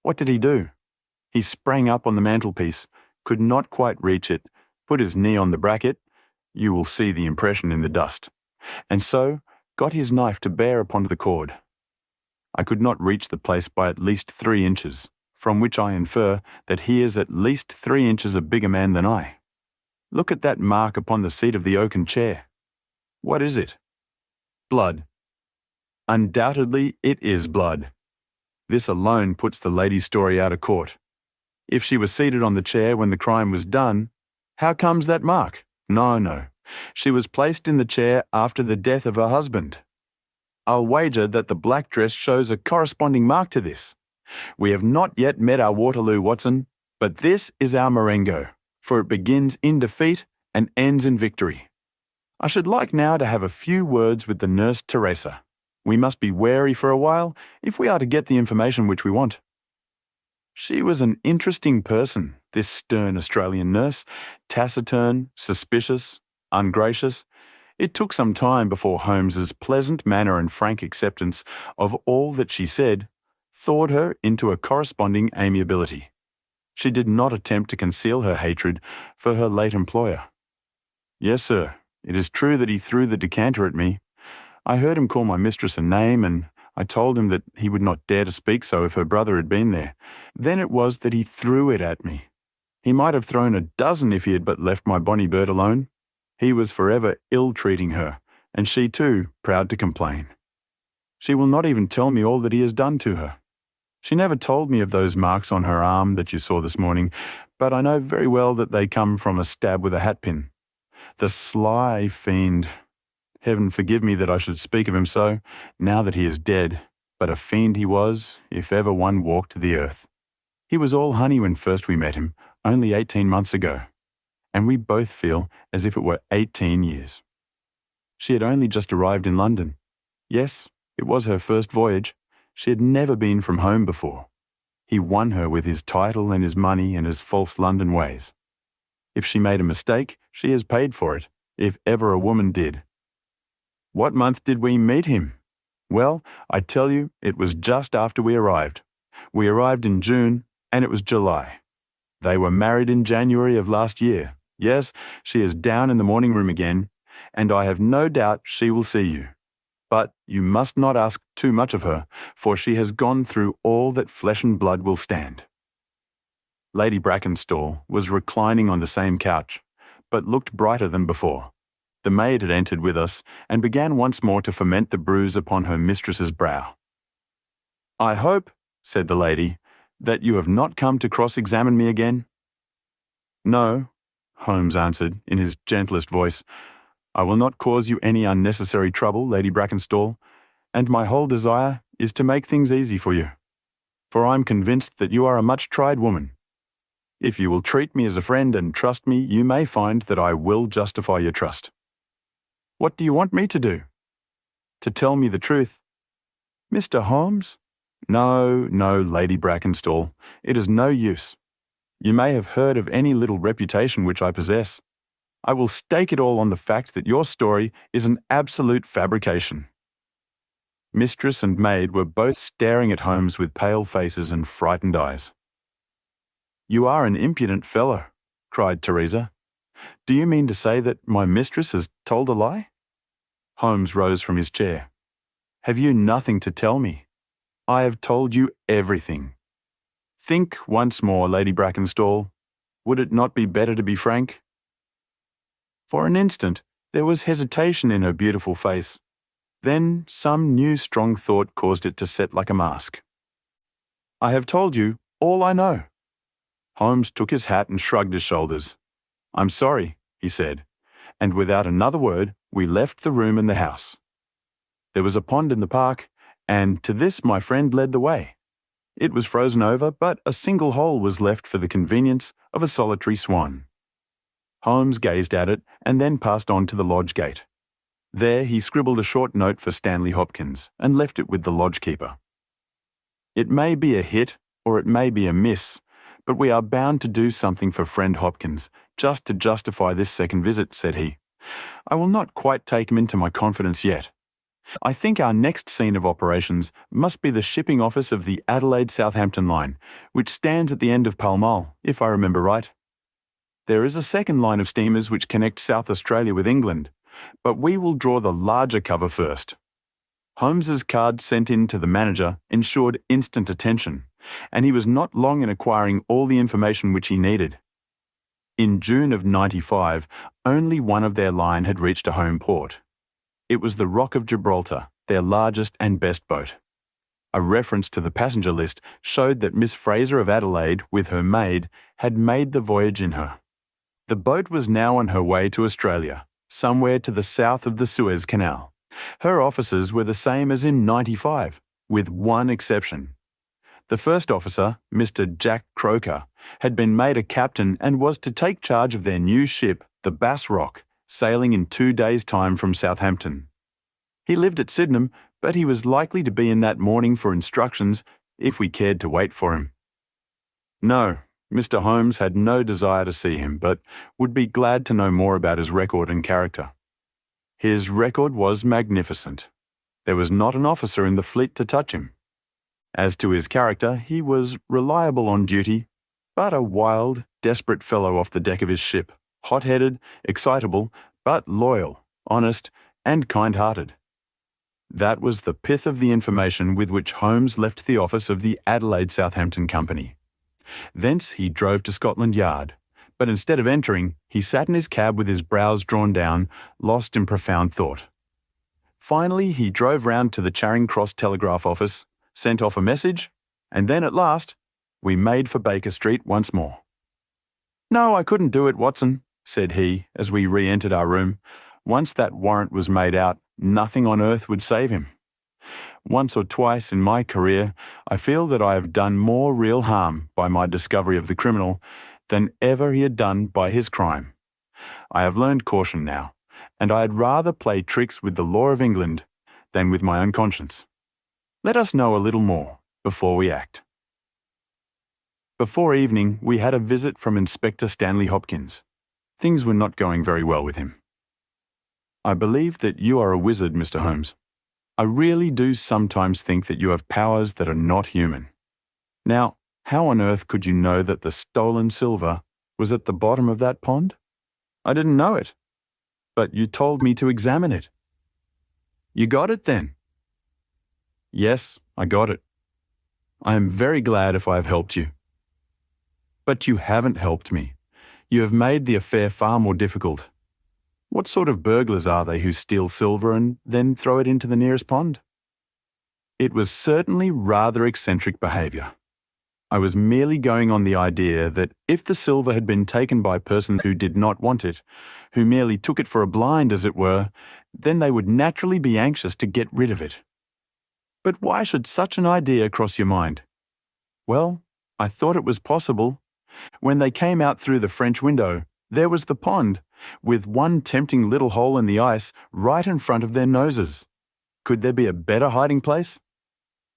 What did he do? He sprang up on the mantelpiece, could not quite reach it, put his knee on the bracket, you will see the impression in the dust, and so got his knife to bear upon the cord. I could not reach the place by at least 3 inches, from which I infer that he is at least 3 inches a bigger man than I. Look at that mark upon the seat of the oaken chair. What is it? Blood. Undoubtedly it is blood. This alone puts the lady's story out of court. If she was seated on the chair when the crime was done, how comes that mark? No. She was placed in the chair after the death of her husband. I'll wager that the black dress shows a corresponding mark to this. We have not yet met our Waterloo, Watson, but this is our Marengo, for it begins in defeat and ends in victory. I should like now to have a few words with the nurse Teresa. We must be wary for a while if we are to get the information which we want. She was an interesting person, this stern Australian nurse, taciturn, suspicious, ungracious. It took some time before Holmes's pleasant manner and frank acceptance of all that she said thawed her into a corresponding amiability. She did not attempt to conceal her hatred for her late employer. "Yes, sir, it is true that he threw the decanter at me. I heard him call my mistress a name, and I told him that he would not dare to speak so if her brother had been there. Then it was that he threw it at me. He might have thrown a dozen if he had but left my bonny bird alone. He was forever ill-treating her, and she too proud to complain. She will not even tell me all that he has done to her. She never told me of those marks on her arm that you saw this morning, but I know very well that they come from a stab with a hatpin. The sly fiend! Heaven forgive me that I should speak of him so, now that he is dead, but a fiend he was, if ever one walked the earth. He was all honey when first we met him, only 18 months ago, and we both feel as if it were 18 years. She had only just arrived in London. Yes, it was her first voyage. She had never been from home before. He won her with his title and his money and his false London ways. If she made a mistake, she has paid for it, if ever a woman did. What month did we meet him? Well, I tell you, it was just after we arrived. We arrived in June, and it was July. They were married in January of last year. Yes, she is down in the morning room again, and I have no doubt she will see you. But you must not ask too much of her, for she has gone through all that flesh and blood will stand." Lady Brackenstall was reclining on the same couch, but looked brighter than before. The maid had entered with us, and began once more to foment the bruise upon her mistress's brow. "I hope," said the lady, "that you have not come to cross-examine me again?" "No," Holmes answered, in his gentlest voice. "I will not cause you any unnecessary trouble, Lady Brackenstall, and my whole desire is to make things easy for you, for I'm convinced that you are a much-tried woman. If you will treat me as a friend and trust me, you may find that I will justify your trust. What do you want me to do? To tell me the truth? Mr. Holmes? No, Lady Brackenstall. It is no use. You may have heard of any little reputation which I possess. I will stake it all on the fact that your story is an absolute fabrication. Mistress and maid were both staring at Holmes with pale faces and frightened eyes. You are an impudent fellow, cried Teresa. Do you mean to say that my mistress has told a lie? Holmes rose from his chair. Have you nothing to tell me? I have told you everything. Think once more, Lady Brackenstall. Would it not be better to be frank? For an instant, there was hesitation in her beautiful face. Then some new strong thought caused it to set like a mask. I have told you all I know. Holmes took his hat and shrugged his shoulders. I'm sorry, he said, and without another word, we left the room and the house. There was a pond in the park, and to this my friend led the way. It was frozen over, but a single hole was left for the convenience of a solitary swan. Holmes gazed at it and then passed on to the lodge gate. There he scribbled a short note for Stanley Hopkins and left it with the lodgekeeper. It may be a hit or it may be a miss, but we are bound to do something for friend Hopkins, just to justify this second visit, said he. I will not quite take him into my confidence yet. I think our next scene of operations must be the shipping office of the Adelaide-Southampton line, which stands at the end of Pall Mall, if I remember right. There is a second line of steamers which connect South Australia with England, but we will draw the larger cover first. Holmes's card sent in to the manager ensured instant attention, and he was not long in acquiring all the information which he needed. In June of '95, only one of their line had reached a home port. It was the Rock of Gibraltar, their largest and best boat. A reference to the passenger list showed that Miss Fraser of Adelaide, with her maid, had made the voyage in her. The boat was now on her way to Australia, somewhere to the south of the Suez Canal. Her officers were the same as in '95, with one exception. The first officer, Mr. Jack Croker, had been made a captain and was to take charge of their new ship, the Bass Rock, sailing in 2 days' time from Southampton. He lived at Sydenham, but he was likely to be in that morning for instructions if we cared to wait for him. No, Mr. Holmes had no desire to see him, but would be glad to know more about his record and character. His record was magnificent. There was not an officer in the fleet to touch him. As to his character, he was reliable on duty, but a wild, desperate fellow off the deck of his ship, hot-headed, excitable, but loyal, honest, and kind-hearted. That was the pith of the information with which Holmes left the office of the Adelaide-Southampton Company. Thence he drove to Scotland Yard, but instead of entering, he sat in his cab with his brows drawn down, lost in profound thought. Finally, he drove round to the Charing Cross Telegraph Office, sent off a message, and then at last, we made for Baker Street once more. No, I couldn't do it, Watson, said he, as we re-entered our room. Once that warrant was made out, nothing on earth would save him. Once or twice in my career, I feel that I have done more real harm by my discovery of the criminal than ever he had done by his crime. I have learned caution now, and I'd rather play tricks with the law of England than with my own conscience. Let us know a little more before we act. Before evening, we had a visit from Inspector Stanley Hopkins. Things were not going very well with him. I believe that you are a wizard, Mr. Holmes. I really do sometimes think that you have powers that are not human. Now, how on earth could you know that the stolen silver was at the bottom of that pond? I didn't know it, but you told me to examine it. You got it then? Yes, I got it. I am very glad if I have helped you. But you haven't helped me. You have made the affair far more difficult. What sort of burglars are they who steal silver and then throw it into the nearest pond? It was certainly rather eccentric behaviour. I was merely going on the idea that if the silver had been taken by persons who did not want it, who merely took it for a blind, as it were, then they would naturally be anxious to get rid of it. But why should such an idea cross your mind? Well, I thought it was possible. When they came out through the French window, there was the pond, with one tempting little hole in the ice right in front of their noses. Could there be a better hiding place?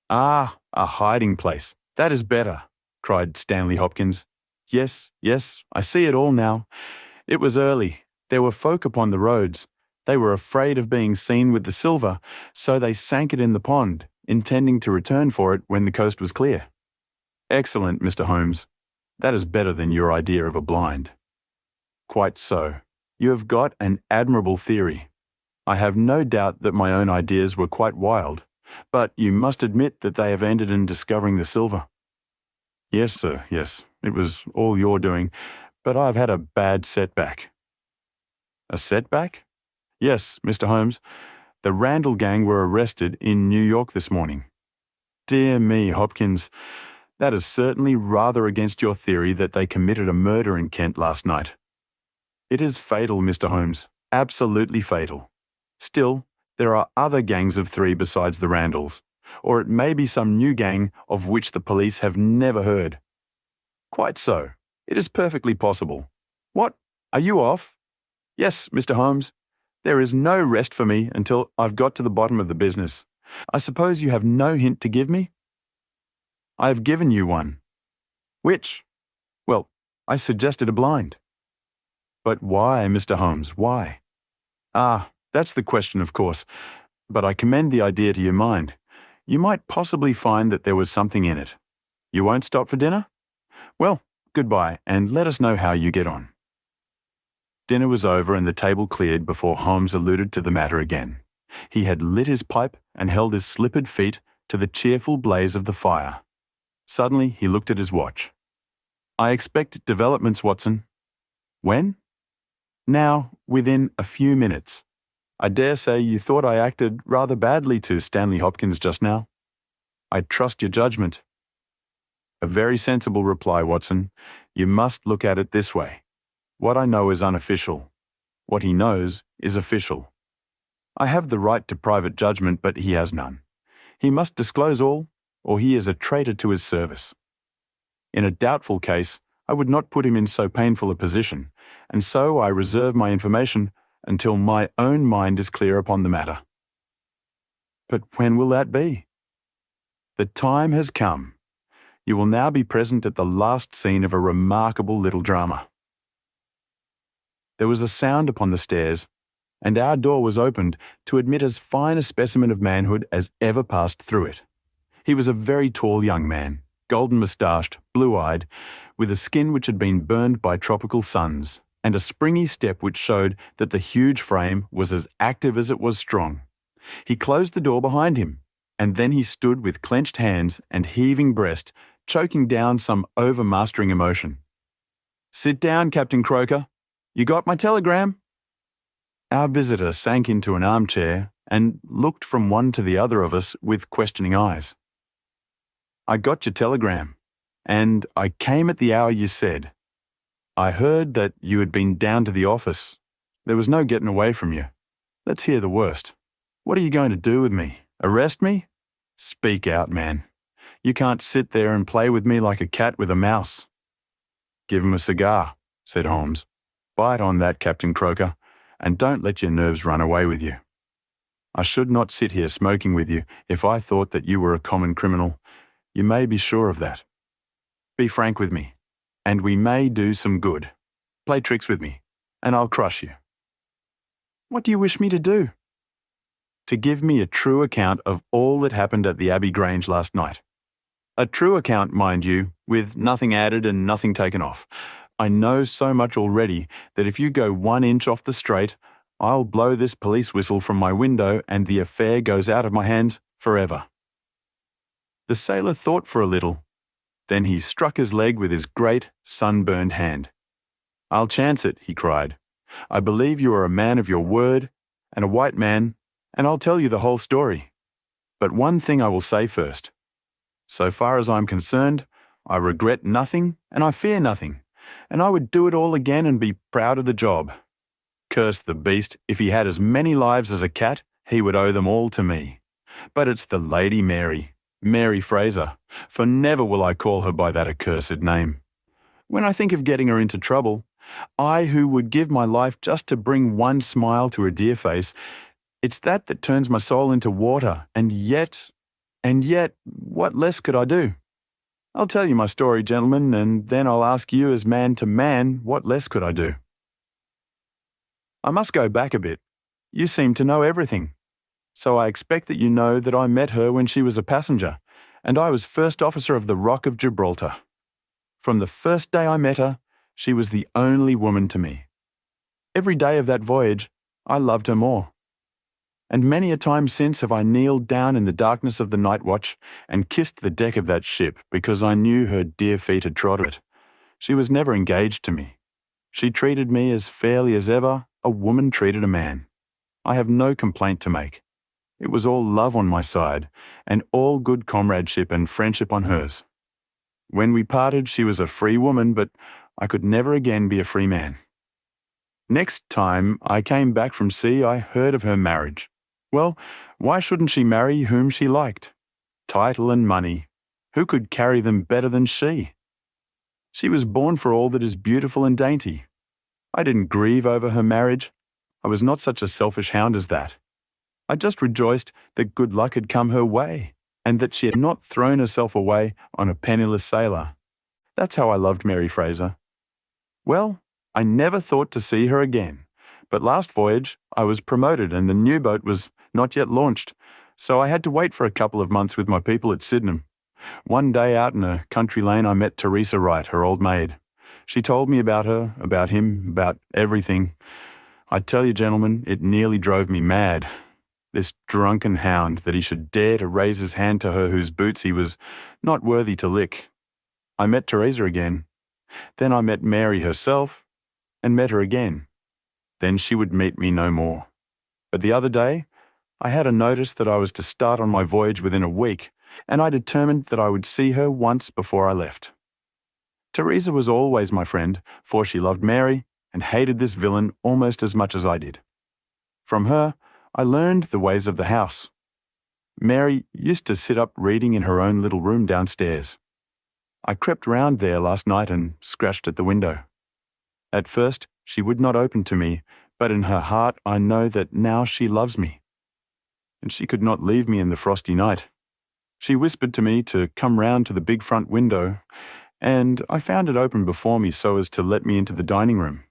Ah, a hiding place. That is better, cried Stanley Hopkins. Yes, yes, I see it all now. It was early. There were folk upon the roads. They were afraid of being seen with the silver, so they sank it in the pond, intending to return for it when the coast was clear. Excellent, Mr. Holmes. That is better than your idea of a blind. Quite so. You have got an admirable theory. I have no doubt that my own ideas were quite wild, but you must admit that they have ended in discovering the silver. Yes, sir, yes. It was all your doing, but I've had a bad setback. A setback? Yes, Mr. Holmes. The Randall gang were arrested in New York this morning. Dear me, Hopkins, that is certainly rather against your theory that they committed a murder in Kent last night. It is fatal, Mr. Holmes, absolutely fatal. Still, there are other gangs of three besides the Randalls, or it may be some new gang of which the police have never heard. Quite so. It is perfectly possible. What? Are you off? Yes, Mr. Holmes. There is no rest for me until I've got to the bottom of the business. I suppose you have no hint to give me? I have given you one. Which? Well, I suggested a blind. But why, Mr. Holmes, why? Ah, that's the question, of course. But I commend the idea to your mind. You might possibly find that there was something in it. You won't stop for dinner? Well, goodbye, and let us know how you get on. Dinner was over and the table cleared before Holmes alluded to the matter again. He had lit his pipe and held his slippered feet to the cheerful blaze of the fire. Suddenly he looked at his watch. I expect developments, Watson. When? Now, within a few minutes. I dare say you thought I acted rather badly to Stanley Hopkins just now. I trust your judgment. A very sensible reply, Watson. You must look at it this way. What I know is unofficial. What he knows is official. I have the right to private judgment, but he has none. He must disclose all, or he is a traitor to his service. In a doubtful case, I would not put him in so painful a position, and so I reserve my information until my own mind is clear upon the matter. But when will that be? The time has come. You will now be present at the last scene of a remarkable little drama. There was a sound upon the stairs, and our door was opened to admit as fine a specimen of manhood as ever passed through it. He was a very tall young man, golden-moustached, blue-eyed, with a skin which had been burned by tropical suns, and a springy step which showed that the huge frame was as active as it was strong. He closed the door behind him, and then he stood with clenched hands and heaving breast, choking down some overmastering emotion. "Sit down, Captain Croker. You got my telegram?" Our visitor sank into an armchair and looked from one to the other of us with questioning eyes. "I got your telegram, and I came at the hour you said. I heard that you had been down to the office. There was no getting away from you. Let's hear the worst. What are you going to do with me? Arrest me? Speak out, man. You can't sit there and play with me like a cat with a mouse." "Give him a cigar," said Holmes. "Bite on that, Captain Croker, and don't let your nerves run away with you. I should not sit here smoking with you if I thought that you were a common criminal. You may be sure of that. Be frank with me, and we may do some good. Play tricks with me, and I'll crush you." "What do you wish me to do?" "To give me a true account of all that happened at the Abbey Grange last night. A true account, mind you, with nothing added and nothing taken off. I know so much already that if you go 1 inch off the straight, I'll blow this police whistle from my window and the affair goes out of my hands forever." The sailor thought for a little. Then he struck his leg with his great, sunburned hand. "I'll chance it," he cried. "I believe you are a man of your word, and a white man, and I'll tell you the whole story. But one thing I will say first. So far as I'm concerned, I regret nothing and I fear nothing, and I would do it all again and be proud of the job. Curse the beast, if he had as many lives as a cat, he would owe them all to me. But it's the Lady Mary, Mary Fraser, for never will I call her by that accursed name. When I think of getting her into trouble, I who would give my life just to bring one smile to her dear face, it's that turns my soul into water, and yet, what less could I do? I'll tell you my story, gentlemen, and then I'll ask you as man to man, what less could I do? I must go back a bit. You seem to know everything. So I expect that you know that I met her when she was a passenger, and I was first officer of the Rock of Gibraltar. From the first day I met her, she was the only woman to me. Every day of that voyage, I loved her more. And many a time since have I kneeled down in the darkness of the night watch and kissed the deck of that ship because I knew her dear feet had trod it. She was never engaged to me. She treated me as fairly as ever a woman treated a man. I have no complaint to make. It was all love on my side, and all good comradeship and friendship on hers. When we parted, she was a free woman, but I could never again be a free man. Next time I came back from sea, I heard of her marriage. Well, why shouldn't she marry whom she liked? Title and money, who could carry them better than she? She was born for all that is beautiful and dainty. I didn't grieve over her marriage. I was not such a selfish hound as that. I just rejoiced that good luck had come her way, and that she had not thrown herself away on a penniless sailor. That's how I loved Mary Fraser. Well, I never thought to see her again, but last voyage I was promoted and the new boat was not yet launched, so I had to wait for a couple of months with my people at Sydenham. One day out in a country lane I met Teresa Wright, her old maid. She told me about her, about him, about everything. I tell you, gentlemen, it nearly drove me mad. This drunken hound, that he should dare to raise his hand to her whose boots he was not worthy to lick. I met Teresa again. Then I met Mary herself, and met her again. Then she would meet me no more. But the other day, I had a notice that I was to start on my voyage within a week, and I determined that I would see her once before I left. Teresa was always my friend, for she loved Mary and hated this villain almost as much as I did. From her, I learned the ways of the house. Mary used to sit up reading in her own little room downstairs. I crept round there last night and scratched at the window. At first, she would not open to me, but in her heart I know that now she loves me. And she could not leave me in the frosty night. She whispered to me to come round to the big front window, and I found it open before me so as to let me into the dining room.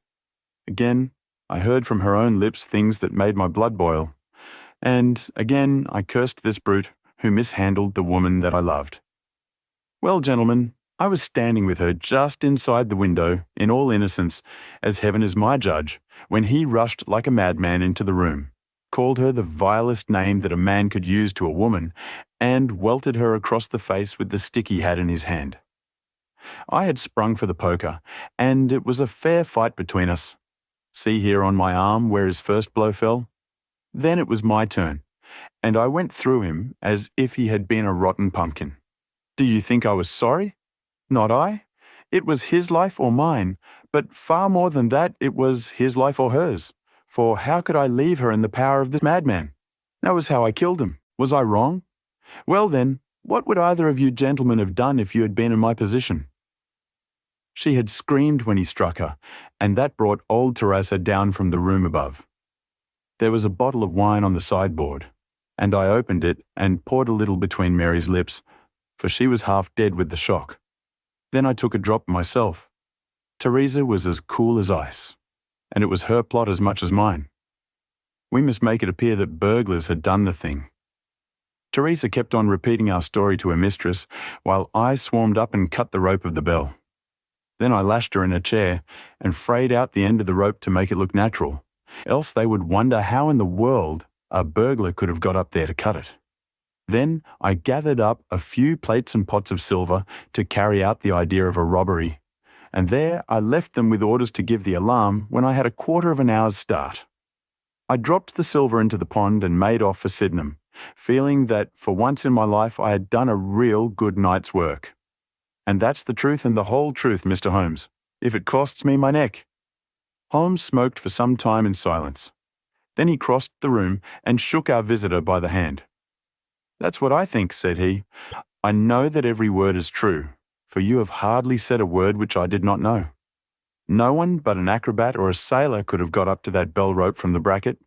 Again, I heard from her own lips things that made my blood boil, and again I cursed this brute who mishandled the woman that I loved. Well, gentlemen, I was standing with her just inside the window, in all innocence, as heaven is my judge, when he rushed like a madman into the room, called her the vilest name that a man could use to a woman, and welted her across the face with the stick he had in his hand. I had sprung for the poker, and it was a fair fight between us. See here on my arm where his first blow fell? Then it was my turn, and I went through him as if he had been a rotten pumpkin. Do you think I was sorry? Not I. It was his life or mine, but far more than that it was his life or hers, for how could I leave her in the power of this madman? That was how I killed him. Was I wrong? Well then, what would either of you gentlemen have done if you had been in my position? She had screamed when he struck her, and that brought old Teresa down from the room above. There was a bottle of wine on the sideboard, and I opened it and poured a little between Mary's lips, for she was half dead with the shock. Then I took a drop myself. Teresa was as cool as ice, and it was her plot as much as mine. We must make it appear that burglars had done the thing. Teresa kept on repeating our story to her mistress, while I swarmed up and cut the rope of the bell. Then I lashed her in a chair and frayed out the end of the rope to make it look natural, else they would wonder how in the world a burglar could have got up there to cut it. Then I gathered up a few plates and pots of silver to carry out the idea of a robbery, and there I left them with orders to give the alarm when I had a quarter of an hour's start. I dropped the silver into the pond and made off for Sydenham, feeling that for once in my life I had done a real good night's work. And that's the truth and the whole truth, Mr. Holmes, if it costs me my neck. Holmes smoked for some time in silence. Then he crossed the room and shook our visitor by the hand. "That's what I think," said he. "I know that every word is true, for you have hardly said a word which I did not know. No one but an acrobat or a sailor could have got up to that bell rope from the bracket,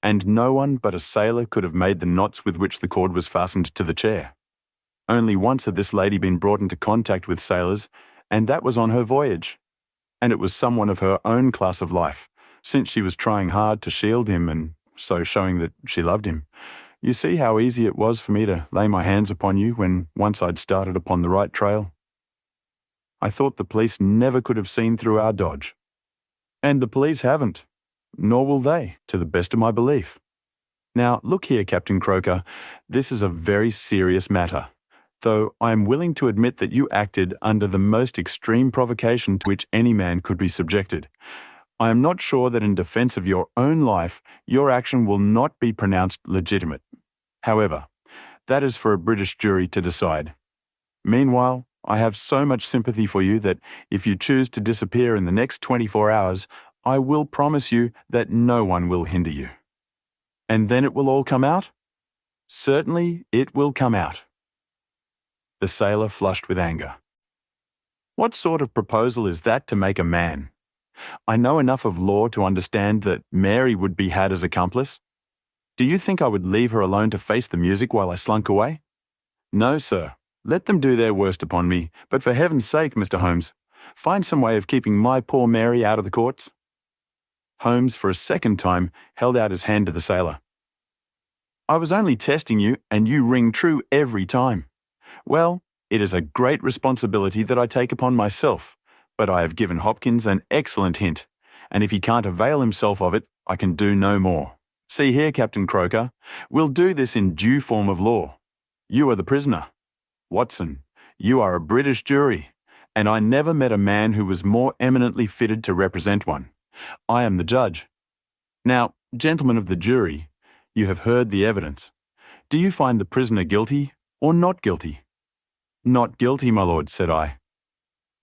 and no one but a sailor could have made the knots with which the cord was fastened to the chair. Only once had this lady been brought into contact with sailors, and that was on her voyage. And it was someone of her own class of life, since she was trying hard to shield him and so showing that she loved him. You see how easy it was for me to lay my hands upon you when once I'd started upon the right trail. I thought the police never could have seen through our dodge. And the police haven't, nor will they, to the best of my belief. Now, look here, Captain Croker, this is a very serious matter, though I am willing to admit that you acted under the most extreme provocation to which any man could be subjected. I am not sure that in defence of your own life, your action will not be pronounced legitimate. However, that is for a British jury to decide. Meanwhile, I have so much sympathy for you that if you choose to disappear in the next 24 hours, I will promise you that no one will hinder you. And then it will all come out? Certainly it will come out." The sailor flushed with anger. "What sort of proposal is that to make a man? I know enough of law to understand that Mary would be had as accomplice. Do you think I would leave her alone to face the music while I slunk away? No, sir. Let them do their worst upon me, but for heaven's sake, Mr. Holmes, find some way of keeping my poor Mary out of the courts." Holmes, for a second time, held out his hand to the sailor. "I was only testing you, and you ring true every time. Well, it is a great responsibility that I take upon myself, but I have given Hopkins an excellent hint, and if he can't avail himself of it, I can do no more. See here, Captain Croker, we'll do this in due form of law. You are the prisoner. Watson, you are a British jury, and I never met a man who was more eminently fitted to represent one. I am the judge. Now, gentlemen of the jury, you have heard the evidence. Do you find the prisoner guilty or not guilty?" "Not guilty, my lord," said I.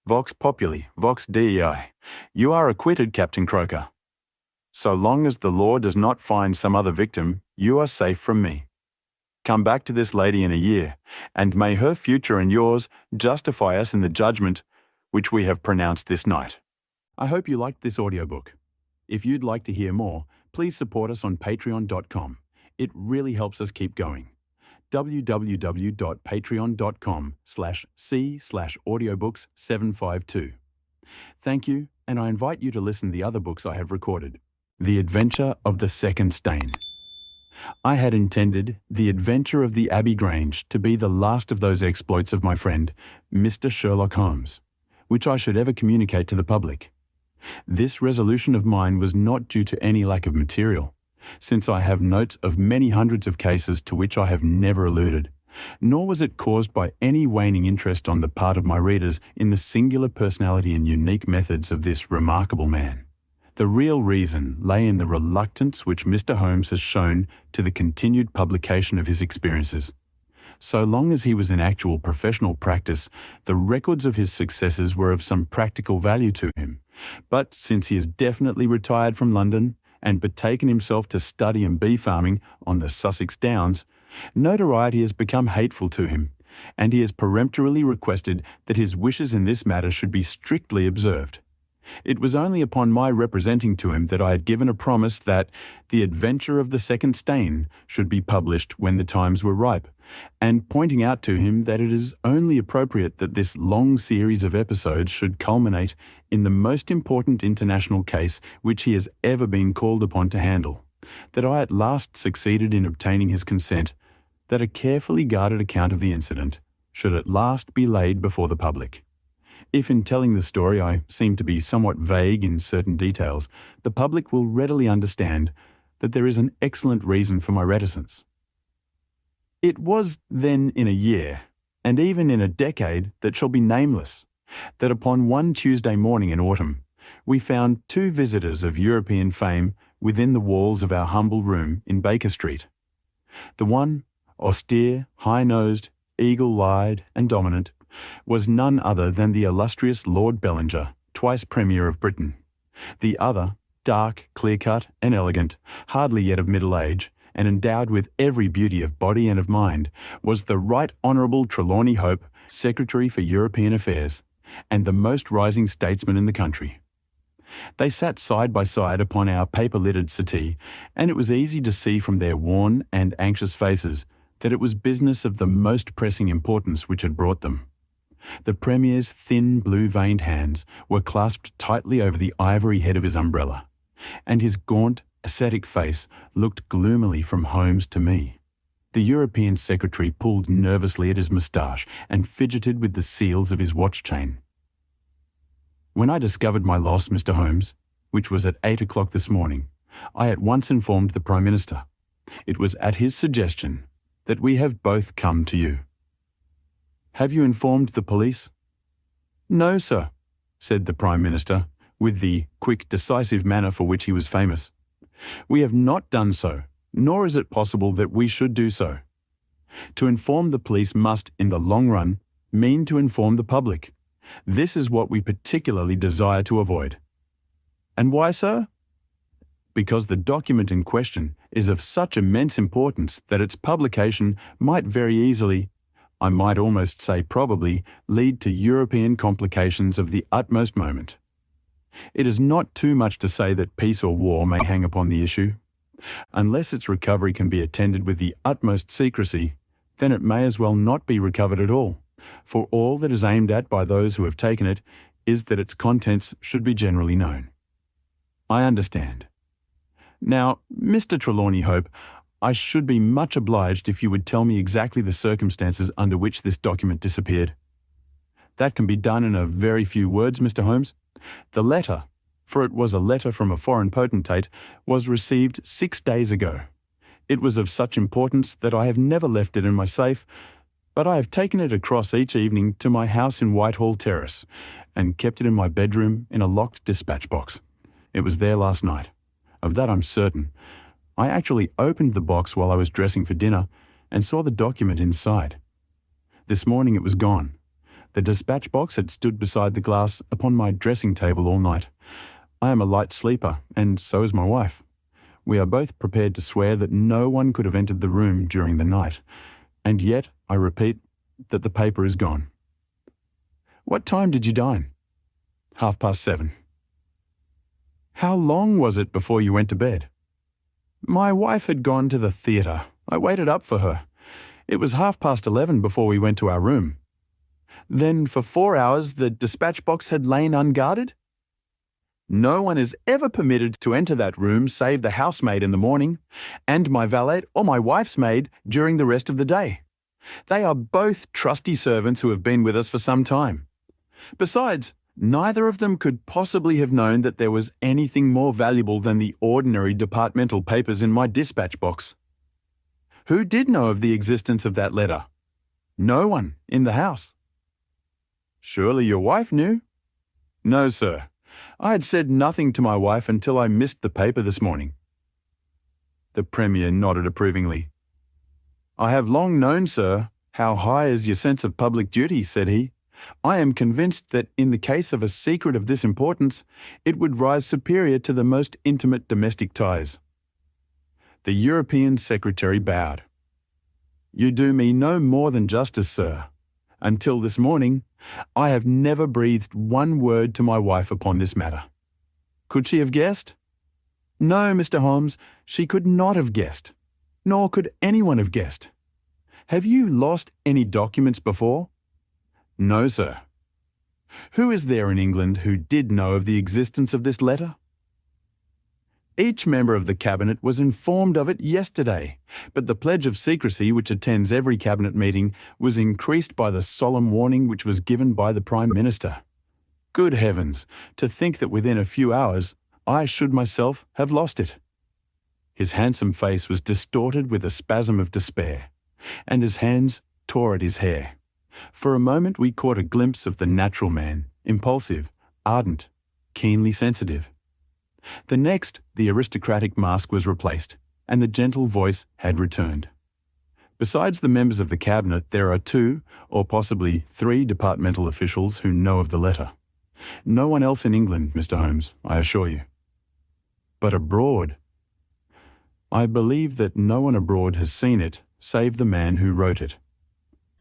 "Vox populi, vox Dei. You are acquitted, Captain Croker. So long as the law does not find some other victim, you are safe from me. Come back to this lady in a year, and may her future and yours justify us in the judgment which we have pronounced this night." I hope you liked this audiobook. If you'd like to hear more, please support us on patreon.com. It really helps us keep going. www.patreon.com/c/audiobooks752. Thank you, and I invite you to listen to the other books I have recorded. The Adventure of the Second Stain. I had intended The Adventure of the Abbey Grange to be the last of those exploits of my friend, Mr. Sherlock Holmes, which I should ever communicate to the public. This resolution of mine was not due to any lack of material, since I have notes of many hundreds of cases to which I have never alluded, nor was it caused by any waning interest on the part of my readers in the singular personality and unique methods of this remarkable man. The real reason lay in the reluctance which Mr. Holmes has shown to the continued publication of his experiences. So long as he was in actual professional practice, the records of his successes were of some practical value to him. But since he has definitely retired from London and betaken himself to study and bee farming on the Sussex Downs, notoriety has become hateful to him, and he has peremptorily requested that his wishes in this matter should be strictly observed. It was only upon my representing to him that I had given a promise that The Adventure of the Second Stain should be published when the times were ripe, and pointing out to him that it is only appropriate that this long series of episodes should culminate in the most important international case which he has ever been called upon to handle, that I at last succeeded in obtaining his consent, that a carefully guarded account of the incident should at last be laid before the public. If in telling the story I seem to be somewhat vague in certain details, the public will readily understand that there is an excellent reason for my reticence. It was then in a year, and even in a decade that shall be nameless, that upon one Tuesday morning in autumn, we found two visitors of European fame within the walls of our humble room in Baker Street. The one, austere, high-nosed, eagle-eyed, and dominant, was none other than the illustrious Lord Bellinger, twice Premier of Britain. The other, dark, clear-cut, and elegant, hardly yet of middle age, and endowed with every beauty of body and of mind, was the Right Honourable Trelawney Hope, Secretary for European Affairs, and the most rising statesman in the country. They sat side by side upon our paper-littered settee, and it was easy to see from their worn and anxious faces that it was business of the most pressing importance which had brought them. The Premier's thin, blue-veined hands were clasped tightly over the ivory head of his umbrella, and his gaunt, ascetic face looked gloomily from Holmes to me. The European Secretary pulled nervously at his moustache and fidgeted with the seals of his watch-chain. When I discovered my loss, Mr. Holmes, which was at 8 o'clock this morning, I at once informed the Prime Minister. It was at his suggestion that we have both come to you. Have you informed the police? No, sir, said the Prime Minister, with the quick, decisive manner for which he was famous. We have not done so, nor is it possible that we should do so. To inform the police must, in the long run, mean to inform the public. This is what we particularly desire to avoid. And why, sir? Because the document in question is of such immense importance that its publication might very easily, I might almost say probably, lead to European complications of the utmost moment. It is not too much to say that peace or war may hang upon the issue. Unless its recovery can be attended with the utmost secrecy, then it may as well not be recovered at all, for all that is aimed at by those who have taken it is that its contents should be generally known. I understand. Now, Mr. Trelawney Hope, I should be much obliged if you would tell me exactly the circumstances under which this document disappeared. That can be done in a very few words, Mr. Holmes. The letter, for it was a letter from a foreign potentate, was received 6 days ago. It was of such importance that I have never left it in my safe, but I have taken it across each evening to my house in Whitehall Terrace and kept it in my bedroom in a locked dispatch box. It was there last night. Of that I'm certain. I actually opened the box while I was dressing for dinner and saw the document inside. This morning it was gone. The dispatch box had stood beside the glass upon my dressing table all night. I am a light sleeper, and so is my wife. We are both prepared to swear that no one could have entered the room during the night, and yet, I repeat, that the paper is gone. What time did you dine? 7:30. How long was it before you went to bed? My wife had gone to the theatre. I waited up for her. It was 11:30 before we went to our room. Then for 4 hours the dispatch box had lain unguarded? No one is ever permitted to enter that room save the housemaid in the morning, and my valet or my wife's maid during the rest of the day. They are both trusty servants who have been with us for some time. Besides, neither of them could possibly have known that there was anything more valuable than the ordinary departmental papers in my dispatch box. Who did know of the existence of that letter? No one in the house. Surely your wife knew? No, sir. I had said nothing to my wife until I missed the paper this morning. The Premier nodded approvingly. I have long known, sir, how high is your sense of public duty, said he. I am convinced that in the case of a secret of this importance, it would rise superior to the most intimate domestic ties. The European Secretary bowed. You do me no more than justice, sir. Until this morning, I have never breathed one word to my wife upon this matter. Could she have guessed? No, Mr. Holmes, she could not have guessed, nor could anyone have guessed. Have you lost any documents before? No, sir. Who is there in England who did know of the existence of this letter? Each member of the Cabinet was informed of it yesterday, but the pledge of secrecy which attends every Cabinet meeting was increased by the solemn warning which was given by the Prime Minister. Good heavens, to think that within a few hours I should myself have lost it. His handsome face was distorted with a spasm of despair, and his hands tore at his hair. For a moment we caught a glimpse of the natural man, impulsive, ardent, keenly sensitive. The next, the aristocratic mask was replaced, and the gentle voice had returned. Besides the members of the Cabinet, there are 2, or possibly 3 departmental officials who know of the letter. No one else in England, Mr. Holmes, I assure you. But abroad, I believe that no one abroad has seen it save the man who wrote it.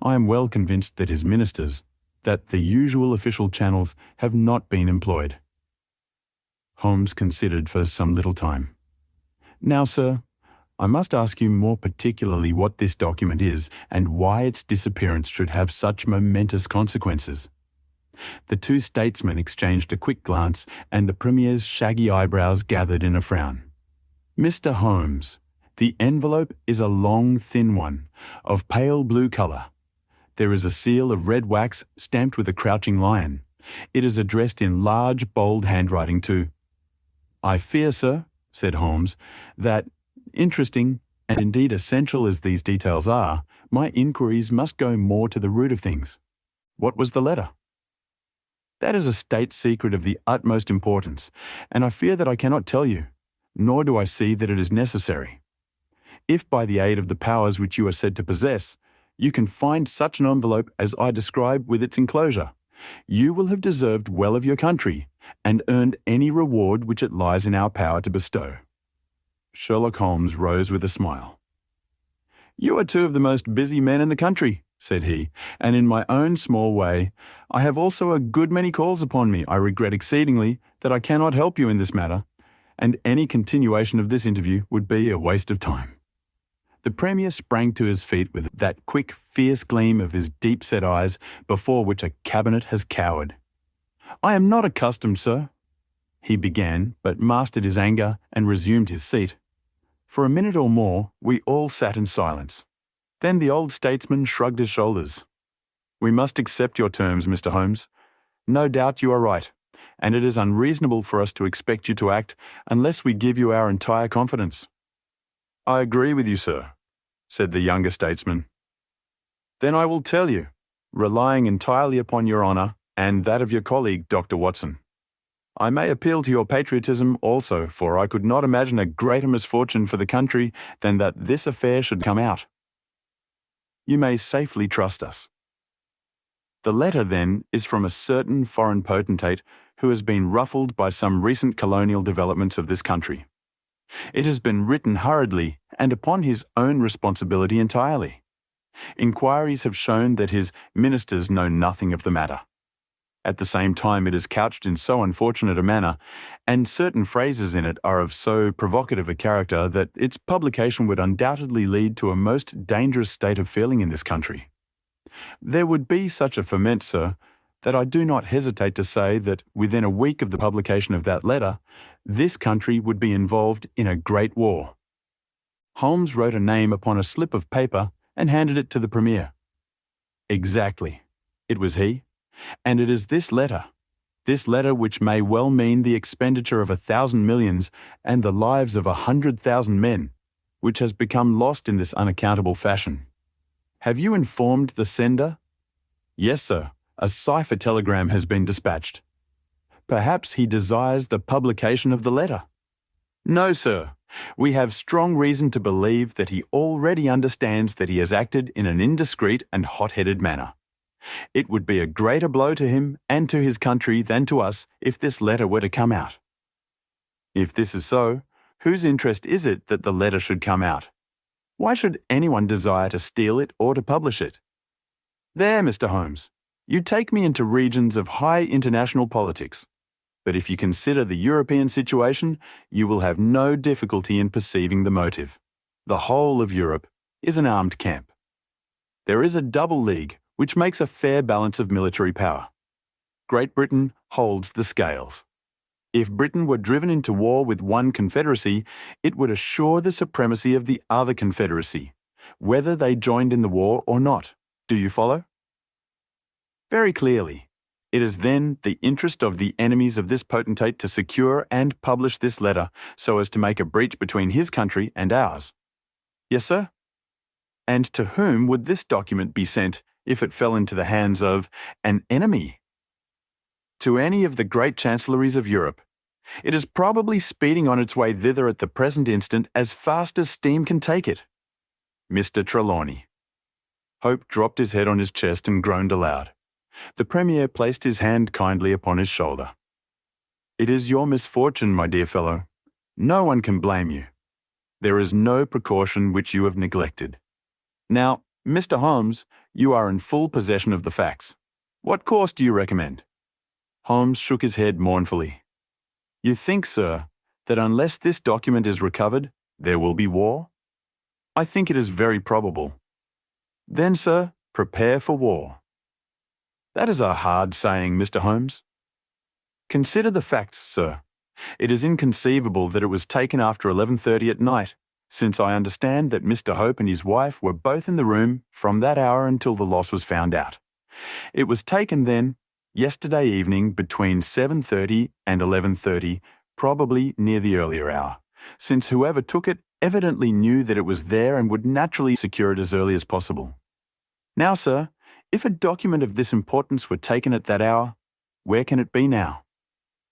I am well convinced that his ministers, that the usual official channels have not been employed." Holmes considered for some little time. "Now, sir, I must ask you more particularly what this document is and why its disappearance should have such momentous consequences." The two statesmen exchanged a quick glance, and the Premier's shaggy eyebrows gathered in a frown. "Mr. Holmes, the envelope is a long, thin one, of pale blue colour. There is a seal of red wax stamped with a crouching lion. It is addressed in large, bold handwriting to—" "I fear, sir," said Holmes, "that, interesting and indeed essential as these details are, my inquiries must go more to the root of things. What was the letter?" "That is a state secret of the utmost importance, and I fear that I cannot tell you, nor do I see that it is necessary. If by the aid of the powers which you are said to possess, you can find such an envelope as I describe with its enclosure, you will have deserved well of your country, and earned any reward which it lies in our power to bestow." Sherlock Holmes rose with a smile. "You are two of the most busy men in the country," said he, "and in my own small way, I have also a good many calls upon me. I regret exceedingly that I cannot help you in this matter, and any continuation of this interview would be a waste of time." The Premier sprang to his feet with that quick, fierce gleam of his deep-set eyes before which a cabinet has cowered. "I am not accustomed, sir," he began, but mastered his anger and resumed his seat. For a minute or more, we all sat in silence. Then the old statesman shrugged his shoulders. "We must accept your terms, Mr. Holmes. No doubt you are right, and it is unreasonable for us to expect you to act unless we give you our entire confidence." "I agree with you, sir," said the younger statesman. "Then I will tell you, relying entirely upon your honour and that of your colleague, Dr. Watson. I may appeal to your patriotism also, for I could not imagine a greater misfortune for the country than that this affair should come out. You may safely trust us. The letter, then, is from a certain foreign potentate who has been ruffled by some recent colonial developments of this country. It has been written hurriedly and upon his own responsibility entirely. Inquiries have shown that his ministers know nothing of the matter. At the same time, it is couched in so unfortunate a manner, and certain phrases in it are of so provocative a character that its publication would undoubtedly lead to a most dangerous state of feeling in this country. There would be such a ferment, sir, that I do not hesitate to say that within a week of the publication of that letter, this country would be involved in a great war." Holmes wrote a name upon a slip of paper and handed it to the Premier. "Exactly. It was he. And it is this letter which may well mean the expenditure of 1,000 millions and the lives of 100,000 men, which has become lost in this unaccountable fashion. Have you informed the sender?" "Yes, sir. A cipher telegram has been dispatched." "Perhaps he desires the publication of the letter." "No, sir. We have strong reason to believe that he already understands that he has acted in an indiscreet and hot-headed manner. It would be a greater blow to him and to his country than to us if this letter were to come out." "If this is so, whose interest is it that the letter should come out? Why should anyone desire to steal it or to publish it?" "There, Mr. Holmes, you take me into regions of high international politics. But if you consider the European situation, you will have no difficulty in perceiving the motive. The whole of Europe is an armed camp. There is a double league which makes a fair balance of military power. Great Britain holds the scales. If Britain were driven into war with one confederacy, it would assure the supremacy of the other confederacy, whether they joined in the war or not. Do you follow? Very clearly. It is then the interest of the enemies of this potentate to secure and publish this letter so as to make a breach between his country and ours. Yes, sir? And to whom would this document be sent if it fell into the hands of an enemy? To any of the great chancelleries of Europe. It is probably speeding on its way thither at the present instant as fast as steam can take it. Mr. Trelawney. Hope dropped his head on his chest and groaned aloud. The Premier placed his hand kindly upon his shoulder. It is your misfortune, my dear fellow. No one can blame you. There is no precaution which you have neglected. Now, Mr. Holmes, you are in full possession of the facts. What course do you recommend?" Holmes shook his head mournfully. "You think, sir, that unless this document is recovered, there will be war?" "I think it is very probable." "Then, sir, prepare for war." "That is a hard saying, Mr. Holmes." "Consider the facts, sir. It is inconceivable that it was taken after 11:30 at night, since I understand that Mr. Hope and his wife were both in the room from that hour until the loss was found out. It was taken then, yesterday evening between 7:30 and 11:30, probably near the earlier hour, since whoever took it evidently knew that it was there and would naturally secure it as early as possible. Now, sir, if a document of this importance were taken at that hour, where can it be now?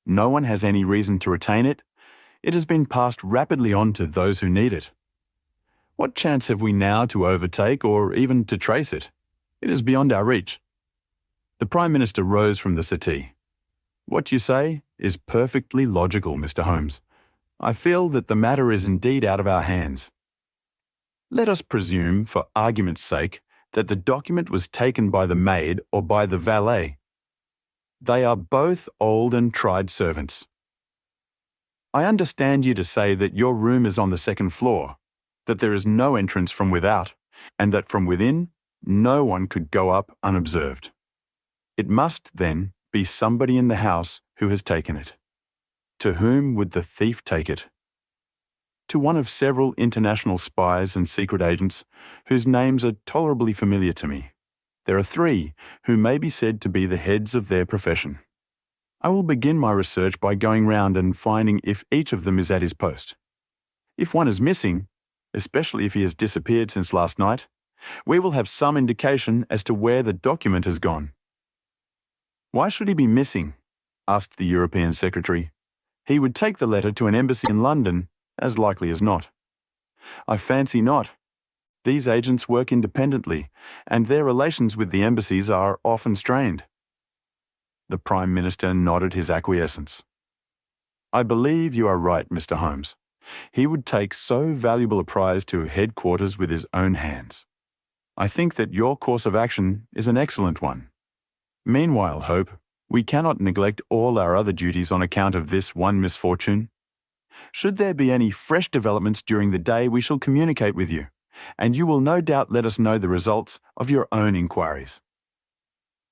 No one has any reason to retain it. It has been passed rapidly on to those who need it. What chance have we now to overtake or even to trace it? It is beyond our reach." The Prime Minister rose from the settee. "What you say is perfectly logical, Mr. Holmes. I feel that the matter is indeed out of our hands. Let us presume, for argument's sake, that the document was taken by the maid or by the valet. They are both old and tried servants. I understand you to say that your room is on the second floor, that there is no entrance from without, and that from within no one could go up unobserved. It must, then, be somebody in the house who has taken it. To whom would the thief take it? To one of several international spies and secret agents whose names are tolerably familiar to me. There are 3 who may be said to be the heads of their profession. I will begin my research by going round and finding if each of them is at his post. If one is missing, especially if he has disappeared since last night, we will have some indication as to where the document has gone." "Why should he be missing?" asked the European Secretary. "He would take the letter to an embassy in London, as likely as not." "I fancy not. These agents work independently, and their relations with the embassies are often strained." The Prime Minister nodded his acquiescence. "I believe you are right, Mr. Holmes. He would take so valuable a prize to headquarters with his own hands. I think that your course of action is an excellent one. Meanwhile, Hope, we cannot neglect all our other duties on account of this one misfortune. Should there be any fresh developments during the day, we shall communicate with you, and you will no doubt let us know the results of your own inquiries."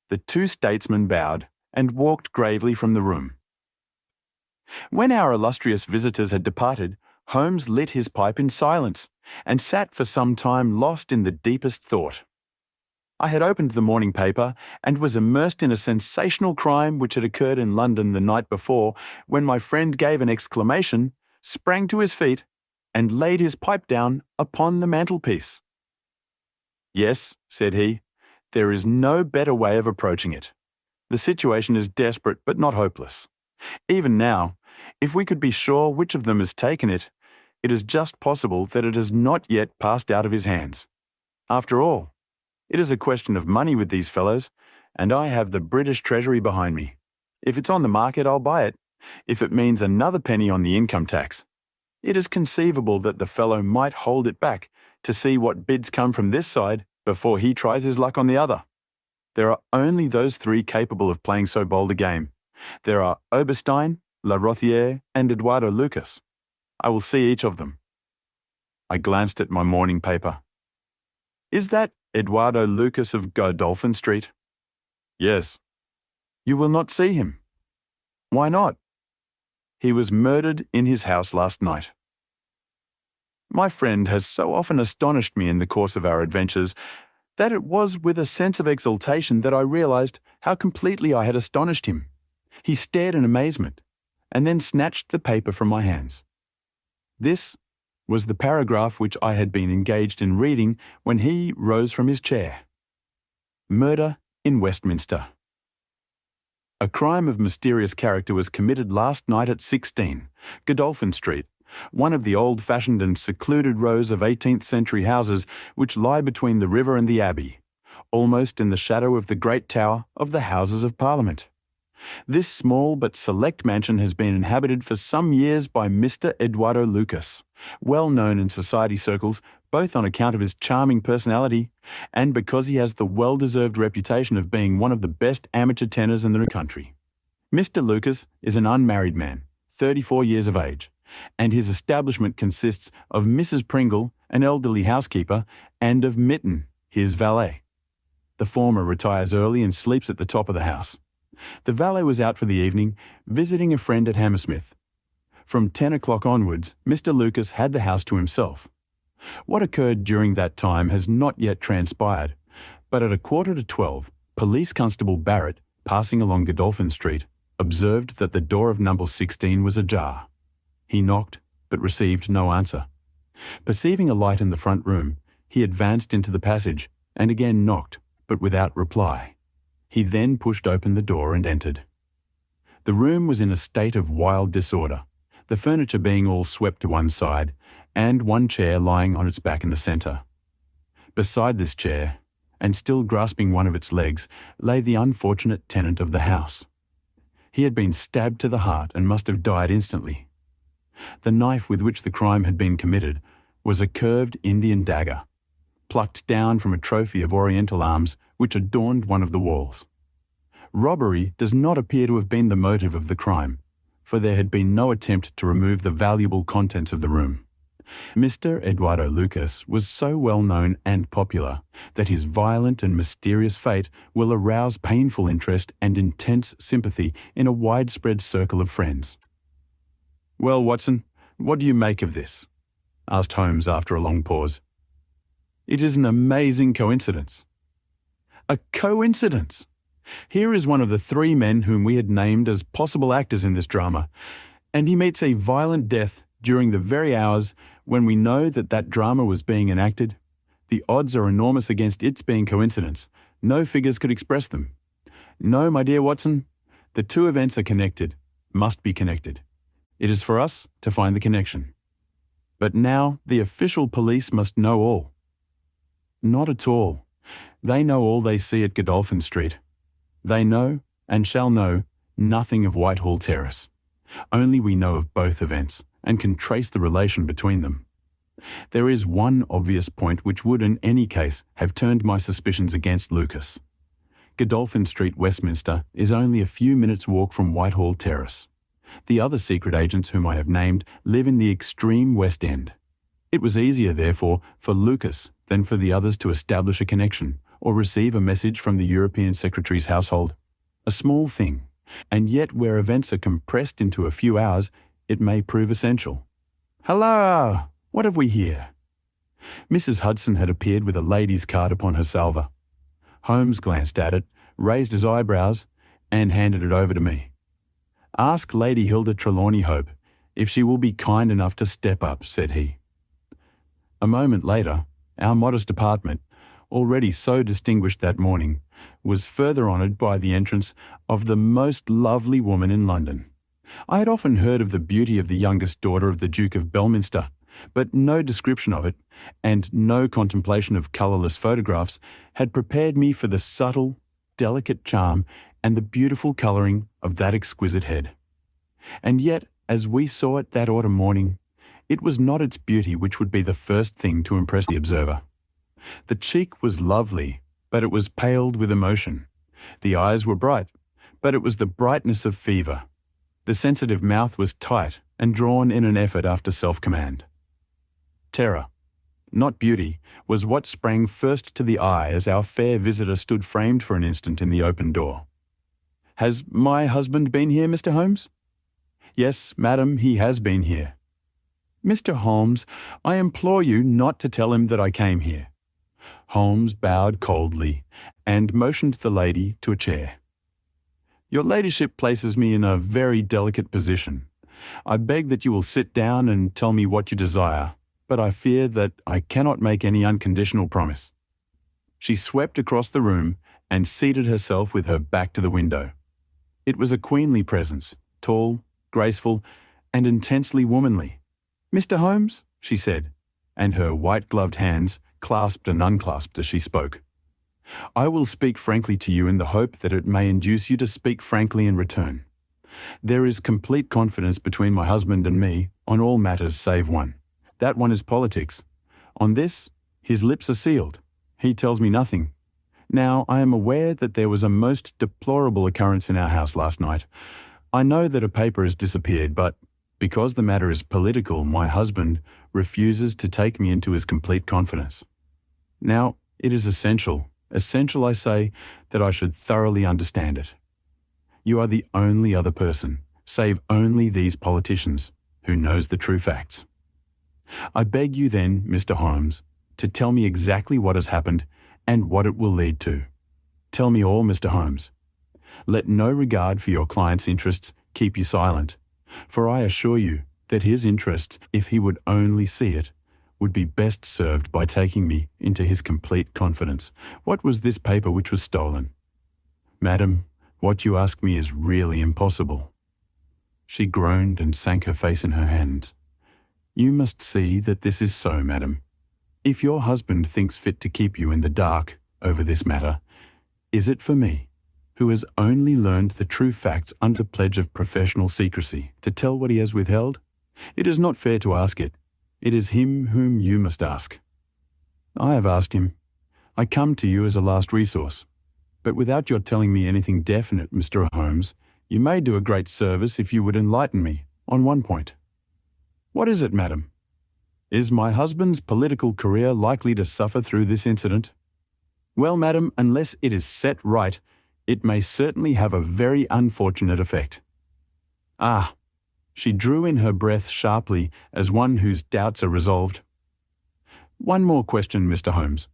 The 2 statesmen bowed and walked gravely from the room. When our illustrious visitors had departed, Holmes lit his pipe in silence and sat for some time lost in the deepest thought. I had opened the morning paper and was immersed in a sensational crime which had occurred in London the night before, when my friend gave an exclamation, sprang to his feet, and laid his pipe down upon the mantelpiece. "Yes," said he, "there is no better way of approaching it. The situation is desperate but not hopeless. Even now, if we could be sure which of them has taken it, it is just possible that it has not yet passed out of his hands. After all, it is a question of money with these fellows, and I have the British Treasury behind me. If it's on the market, I'll buy it, if it means another penny on the income tax. It is conceivable that the fellow might hold it back to see what bids come from this side before he tries his luck on the other. There are only those 3 capable of playing so bold a game. There are Oberstein, La Rothiere, and Eduardo Lucas. I will see each of them." I glanced at my morning paper. "Is that Eduardo Lucas of Godolphin Street?" "Yes." "You will not see him." "Why not?" "He was murdered in his house last night." My friend has so often astonished me in the course of our adventures that it was with a sense of exultation that I realized how completely I had astonished him. He stared in amazement, and then snatched the paper from my hands. This was the paragraph which I had been engaged in reading when he rose from his chair. "Murder in Westminster. A crime of mysterious character was committed last night at 16, Godolphin Street, one of the old-fashioned and secluded rows of 18th century houses which lie between the river and the Abbey, almost in the shadow of the great tower of the Houses of Parliament. This small but select mansion has been inhabited for some years by Mr. Eduardo Lucas, well known in society circles both on account of his charming personality and because he has the well-deserved reputation of being one of the best amateur tenors in the country. Mr. Lucas is an unmarried man, 34 years of age, and his establishment consists of Mrs. Pringle, an elderly housekeeper, and of Mitten, his valet. The former retires early and sleeps at the top of the house. The valet was out for the evening, visiting a friend at Hammersmith. From 10 o'clock onwards, Mr. Lucas had the house to himself. What occurred during that time has not yet transpired, but at 11:45, Police Constable Barrett, passing along Godolphin Street, observed that the door of number 16 was ajar. He knocked, but received no answer. Perceiving a light in the front room, he advanced into the passage and again knocked, but without reply. He then pushed open the door and entered. The room was in a state of wild disorder, the furniture being all swept to one side, and one chair lying on its back in the centre. Beside this chair, and still grasping one of its legs, lay the unfortunate tenant of the house. He had been stabbed to the heart and must have died instantly. The knife with which the crime had been committed was a curved Indian dagger, plucked down from a trophy of Oriental arms which adorned one of the walls. Robbery does not appear to have been the motive of the crime, for there had been no attempt to remove the valuable contents of the room. Mr. Eduardo Lucas was so well known and popular that his violent and mysterious fate will arouse painful interest and intense sympathy in a widespread circle of friends. "Well, Watson, what do you make of this?" asked Holmes after a long pause. "It is an amazing coincidence." "A coincidence! Here is one of the three men whom we had named as possible actors in this drama, and he meets a violent death during the very hours when we know that that drama was being enacted. The odds are enormous against its being coincidence. No figures could express them. No, my dear Watson, the two events are connected, must be connected. It is for us to find the connection. But now the official police must know all." "Not at all. They know all they see at Godolphin Street. They know, and shall know, nothing of Whitehall Terrace. Only we know of both events, and can trace the relation between them. There is one obvious point which would in any case have turned my suspicions against Lucas. Godolphin Street, Westminster, is only a few minutes' walk from Whitehall Terrace. The other secret agents whom I have named live in the extreme West End. It was easier, therefore, for Lucas than for the others to establish a connection or receive a message from the European Secretary's household. A small thing, and yet where events are compressed into a few hours, it may prove essential. Halloa! What have we here?" Mrs. Hudson had appeared with a lady's card upon her salver. Holmes glanced at it, raised his eyebrows, and handed it over to me. "Ask Lady Hilda Trelawney Hope if she will be kind enough to step up," said he. A moment later, our modest apartment, already so distinguished that morning, was further honoured by the entrance of the most lovely woman in London. I had often heard of the beauty of the youngest daughter of the Duke of Belminster, but no description of it, and no contemplation of colourless photographs, had prepared me for the subtle, delicate charm and the beautiful colouring of that exquisite head. And yet, as we saw it that autumn morning, it was not its beauty which would be the first thing to impress the observer. The cheek was lovely, but it was paled with emotion. The eyes were bright, but it was the brightness of fever. The sensitive mouth was tight and drawn in an effort after self-command. Terror, not beauty, was what sprang first to the eye as our fair visitor stood framed for an instant in the open door. "Has my husband been here, Mr. Holmes?" "Yes, madam, he has been here." "Mr. Holmes, I implore you not to tell him that I came here." Holmes bowed coldly and motioned the lady to a chair. "Your ladyship places me in a very delicate position. I beg that you will sit down and tell me what you desire, but I fear that I cannot make any unconditional promise." She swept across the room and seated herself with her back to the window. It was a queenly presence, tall, graceful, and intensely womanly. "Mr. Holmes," she said, and her white-gloved hands clasped and unclasped as she spoke. "I will speak frankly to you in the hope that it may induce you to speak frankly in return. There is complete confidence between my husband and me on all matters save one, That one is politics. On this, his lips are sealed. He tells me nothing. Now, I am aware that there was a most deplorable occurrence in our house last night. I know that a paper has disappeared, but because the matter is political, my husband refuses to take me into his complete confidence. Now, it is essential, I say, that I should thoroughly understand it. You are the only other person, save only these politicians, who knows the true facts. I beg you then, Mr. Holmes, to tell me exactly what has happened and what it will lead to. Tell me all, Mr. Holmes. Let no regard for your client's interests keep you silent, for I assure you that his interests, if he would only see it, would be best served by taking me into his complete confidence. What was this paper which was stolen? Madam, what you ask me is really impossible. She groaned and sank her face in her hands. You must see that this is so, madam. If your husband thinks fit to keep you in the dark over this matter, is it for me, who has only learned the true facts under pledge of professional secrecy, to tell what he has withheld? It is not fair to ask it. It is him whom you must ask. I have asked him. I come to you as a last resource. But without your telling me anything definite, Mr. Holmes, you may do a great service if you would enlighten me on one point. What is it, madam? Is my husband's political career likely to suffer through this incident? Well, madam, unless it is set right, it may certainly have a very unfortunate effect. Ah! She drew in her breath sharply as one whose doubts are resolved. One more question, Mr. Holmes.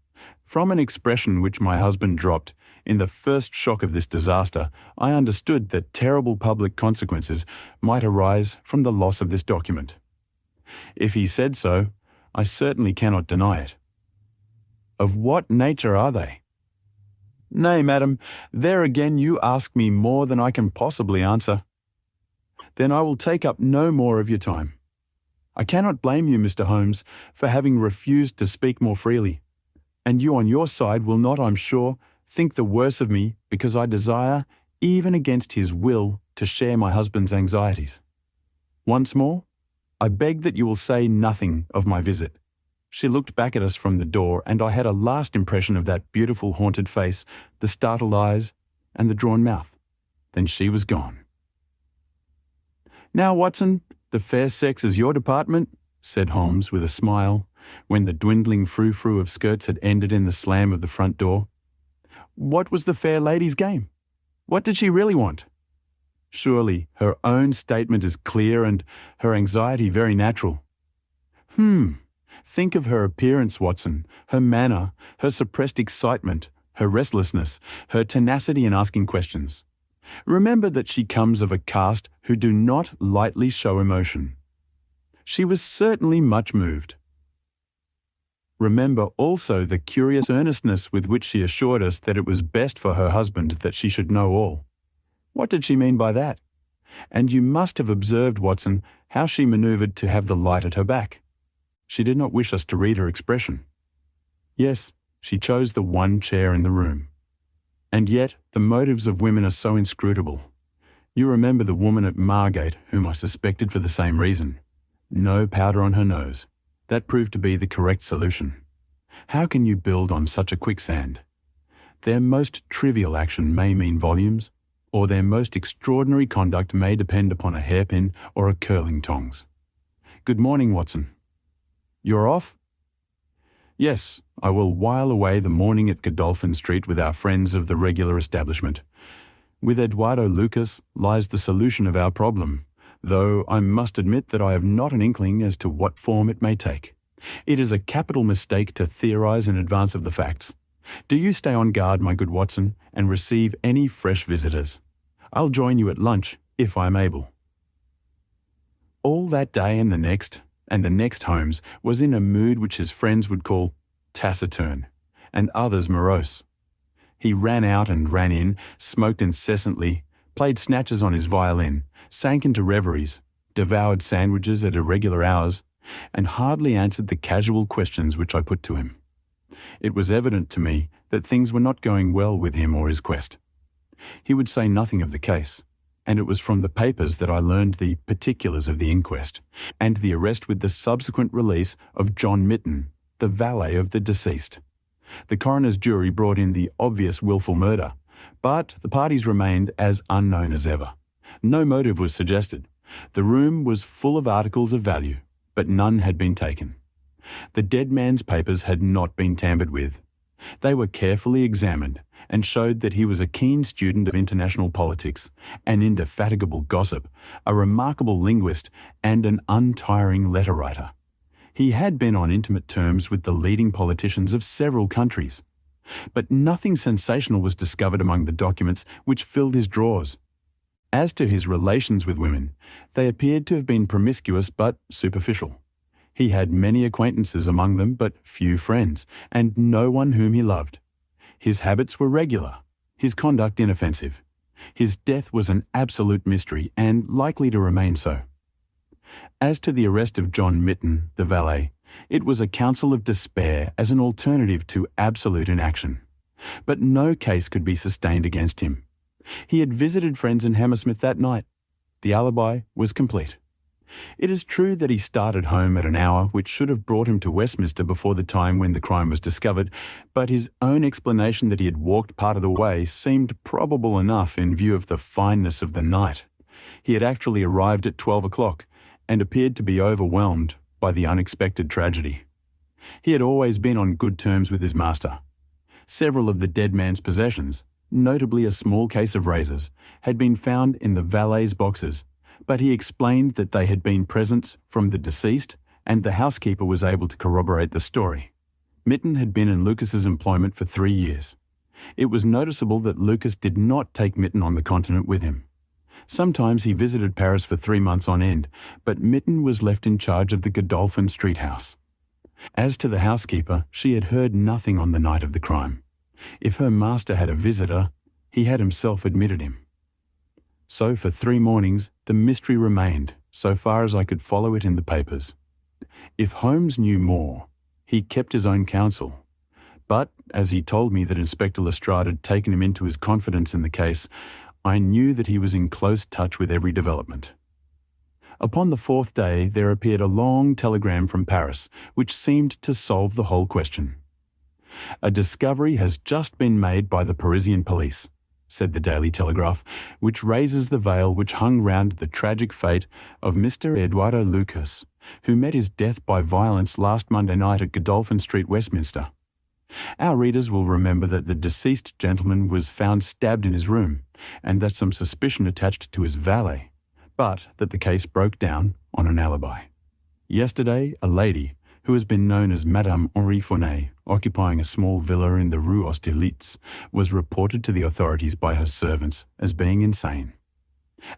From an expression which my husband dropped in the first shock of this disaster, I understood that terrible public consequences might arise from the loss of this document. If he said so, I certainly cannot deny it. Of what nature are they? Nay, madam, there again you ask me more than I can possibly answer. Then I will take up no more of your time. I cannot blame you, Mr. Holmes, for having refused to speak more freely, and you on your side will not, I'm sure, think the worse of me because I desire, even against his will, to share my husband's anxieties. Once more, I beg that you will say nothing of my visit. She looked back at us from the door, and I had a last impression of that beautiful haunted face, the startled eyes, and the drawn mouth. Then she was gone. Now, Watson, the fair sex is your department, said Holmes with a smile, when the dwindling frou-frou of skirts had ended in the slam of the front door. What was the fair lady's game? What did she really want? Surely her own statement is clear and her anxiety very natural. Think of her appearance, Watson, her manner, her suppressed excitement, her restlessness, her tenacity in asking questions. Remember that she comes of a caste who do not lightly show emotion. She was certainly much moved. Remember also the curious earnestness with which she assured us that it was best for her husband that she should know all. What did she mean by that? And you must have observed, Watson, how she manoeuvred to have the light at her back. She did not wish us to read her expression. Yes, she chose the one chair in the room. And yet the motives of women are so inscrutable. You remember the woman at Margate whom I suspected for the same reason. No powder on her nose. That proved to be the correct solution. How can you build on such a quicksand? Their most trivial action may mean volumes, or their most extraordinary conduct may depend upon a hairpin or a curling tongs. Good morning, Watson. You're off? Yes, I will while away the morning at Godolphin Street with our friends of the regular establishment. With Eduardo Lucas lies the solution of our problem, though I must admit that I have not an inkling as to what form it may take. It is a capital mistake to theorize in advance of the facts. Do you stay on guard, my good Watson, and receive any fresh visitors. I'll join you at lunch, if I am able. All that day and the next Holmes was in a mood which his friends would call taciturn, and others morose. He ran out and ran in, smoked incessantly, played snatches on his violin, sank into reveries, devoured sandwiches at irregular hours, and hardly answered the casual questions which I put to him. It was evident to me that things were not going well with him or his quest. He would say nothing of the case, and it was from the papers that I learned the particulars of the inquest and the arrest with the subsequent release of John Mitten, the valet of the deceased. The coroner's jury brought in the obvious willful murder, but the parties remained as unknown as ever. No motive was suggested. The room was full of articles of value, but none had been taken. The dead man's papers had not been tampered with. They were carefully examined and showed that he was a keen student of international politics, an indefatigable gossip, a remarkable linguist, and an untiring letter writer. He had been on intimate terms with the leading politicians of several countries. But nothing sensational was discovered among the documents which filled his drawers. As to his relations with women, they appeared to have been promiscuous but superficial. He had many acquaintances among them but few friends, and no one whom he loved. His habits were regular, his conduct inoffensive. His death was an absolute mystery and likely to remain so. As to the arrest of John Mitten, the valet, it was a counsel of despair as an alternative to absolute inaction. But no case could be sustained against him. He had visited friends in Hammersmith that night. The alibi was complete. It is true that he started home at an hour which should have brought him to Westminster before the time when the crime was discovered, but his own explanation that he had walked part of the way seemed probable enough in view of the fineness of the night. He had actually arrived at 12 o'clock and appeared to be overwhelmed by the unexpected tragedy. He had always been on good terms with his master. Several of the dead man's possessions, notably a small case of razors, had been found in the valet's boxes, but he explained that they had been presents from the deceased, and the housekeeper was able to corroborate the story. Mitten had been in Lucas's employment for 3 years. It was noticeable that Lucas did not take Mitten on the continent with him. Sometimes he visited Paris for 3 months on end, but Mitten was left in charge of the Godolphin Street house. As to the housekeeper, she had heard nothing on the night of the crime. If her master had a visitor, he had himself admitted him. So for 3 mornings, the mystery remained, so far as I could follow it in the papers. If Holmes knew more, he kept his own counsel. But, as he told me that Inspector Lestrade had taken him into his confidence in the case, I knew that he was in close touch with every development. Upon the 4th day, there appeared a long telegram from Paris, which seemed to solve the whole question. "A discovery has just been made by the Parisian police," said the Daily Telegraph, "which raises the veil which hung round the tragic fate of Mr. Eduardo Lucas, who met his death by violence last Monday night at Godolphin Street, Westminster. Our readers will remember that the deceased gentleman was found stabbed in his room, and that some suspicion attached to his valet, but that the case broke down on an alibi. Yesterday, a lady, who has been known as Madame Henri Fournet, occupying a small villa in the Rue Austerlitz, was reported to the authorities by her servants as being insane.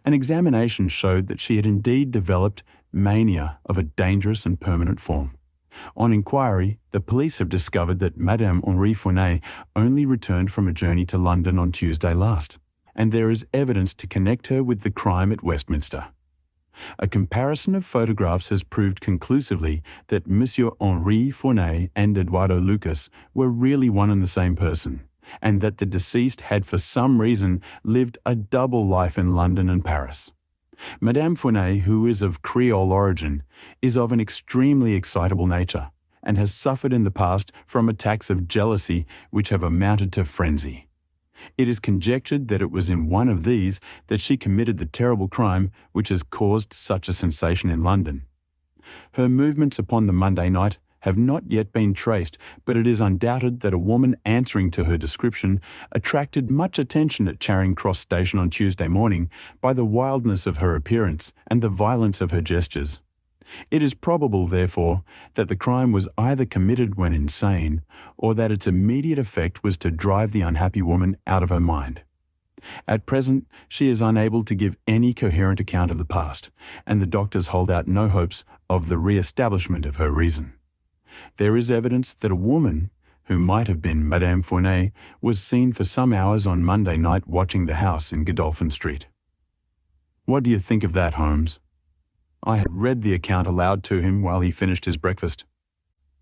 An examination showed that she had indeed developed mania of a dangerous and permanent form. On inquiry, the police have discovered that Madame Henri Fournet only returned from a journey to London on Tuesday last, and there is evidence to connect her with the crime at Westminster. A comparison of photographs has proved conclusively that Monsieur Henri Fournet and Eduardo Lucas were really one and the same person, and that the deceased had for some reason lived a double life in London and Paris. Madame Fournet, who is of Creole origin, is of an extremely excitable nature, and has suffered in the past from attacks of jealousy which have amounted to frenzy. It is conjectured that it was in one of these that she committed the terrible crime which has caused such a sensation in London. Her movements upon the Monday night have not yet been traced, but it is undoubted that a woman answering to her description attracted much attention at Charing Cross Station on Tuesday morning by the wildness of her appearance and the violence of her gestures. It is probable, therefore, that the crime was either committed when insane, or that its immediate effect was to drive the unhappy woman out of her mind. At present, she is unable to give any coherent account of the past, and the doctors hold out no hopes of the re-establishment of her reason. There is evidence that a woman, who might have been Madame Fournet, was seen for some hours on Monday night watching the house in Godolphin Street. What do you think of that, Holmes? I had read the account aloud to him while he finished his breakfast.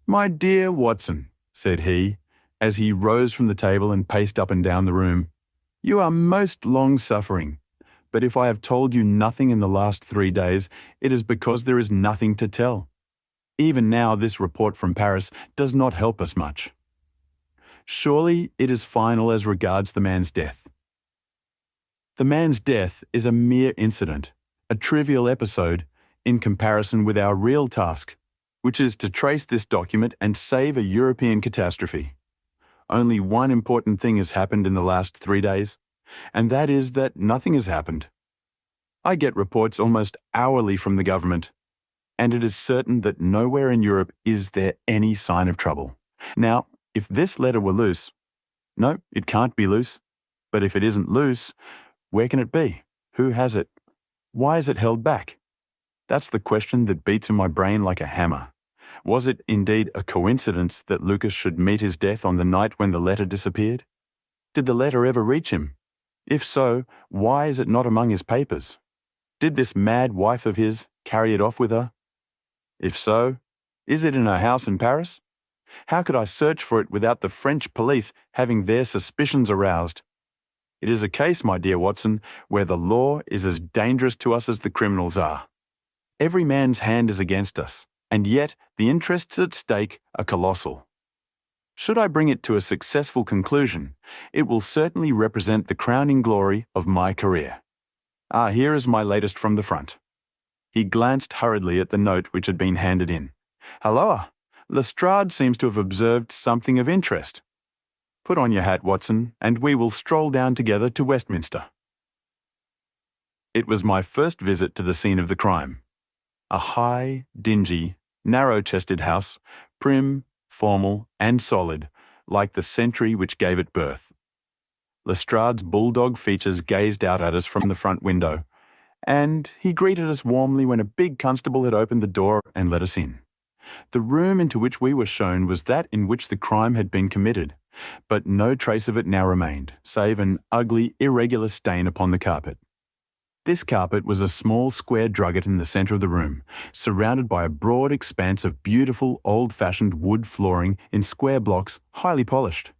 "My dear Watson," said he, as he rose from the table and paced up and down the room, "you are most long-suffering. But if I have told you nothing in the last 3 days, it is because there is nothing to tell. Even now, this report from Paris does not help us much. Surely it is final as regards the man's death. The man's death is a mere incident, a trivial episode, in comparison with our real task, which is to trace this document and save a European catastrophe. Only one important thing has happened in the last 3 days, and that is that nothing has happened. I get reports almost hourly from the government, and it is certain that nowhere in Europe is there any sign of trouble. Now, if this letter were loose, no, it can't be loose, but if it isn't loose, where can it be? Who has it? Why is it held back? That's the question that beats in my brain like a hammer. Was it indeed a coincidence that Lucas should meet his death on the night when the letter disappeared? Did the letter ever reach him? If so, why is it not among his papers? Did this mad wife of his carry it off with her? If so, is it in her house in Paris? How could I search for it without the French police having their suspicions aroused? It is a case, my dear Watson, where the law is as dangerous to us as the criminals are. Every man's hand is against us, and yet the interests at stake are colossal. Should I bring it to a successful conclusion, it will certainly represent the crowning glory of my career. Here is my latest from the front. He glanced hurriedly at the note which had been handed in. Halloa! Lestrade seems to have observed something of interest. Put on your hat, Watson, and we will stroll down together to Westminster. It was my first visit to the scene of the crime. A high, dingy, narrow-chested house, prim, formal, and solid, like the century which gave it birth. Lestrade's bulldog features gazed out at us from the front window, and he greeted us warmly when a big constable had opened the door and let us in. The room into which we were shown was that in which the crime had been committed, but no trace of it now remained, save an ugly, irregular stain upon the carpet. This carpet was a small square drugget in the centre of the room, surrounded by a broad expanse of beautiful, old-fashioned wood flooring in square blocks, highly polished.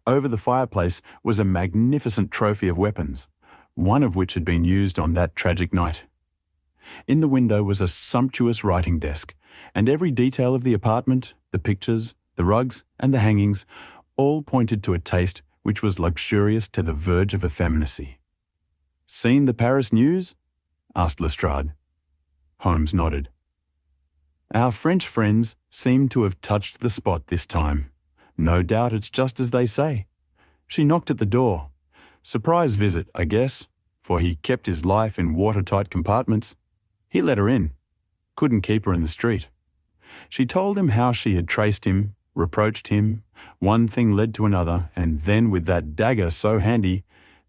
Over the fireplace was a magnificent trophy of weapons, one of which had been used on that tragic night. In the window was a sumptuous writing desk, and every detail of the apartment, the pictures, the rugs, and the hangings, all pointed to a taste which was luxurious to the verge of effeminacy. "Seen the Paris news?" asked Lestrade. Holmes nodded. "Our French friends seem to have touched the spot this time. No doubt it's just as they say. She knocked at the door. Surprise visit, I guess, for he kept his life in watertight compartments. He let her in. Couldn't keep her in the street. She told him how she had traced him, reproached him. One thing led to another, and then with that dagger so handy,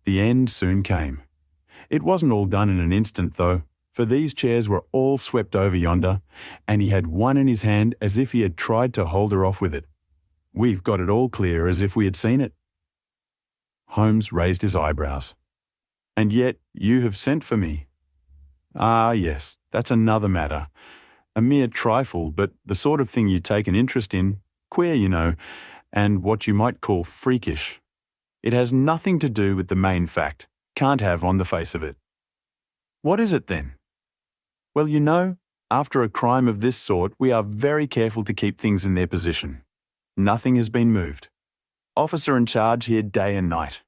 the end soon came. It wasn't all done in an instant, though, for these chairs were all swept over yonder, and he had one in his hand as if he had tried to hold her off with it. We've got it all clear as if we had seen it." Holmes raised his eyebrows. "And yet you have sent for me." Yes, that's another matter. A mere trifle, but the sort of thing you take an interest in, queer, you know, and what you might call freakish. It has nothing to do with the main fact. Can't have on the face of it." "What is it then?" "Well, you know, after a crime of this sort, we are very careful to keep things in their position. Nothing has been moved. Officer in charge here day and night.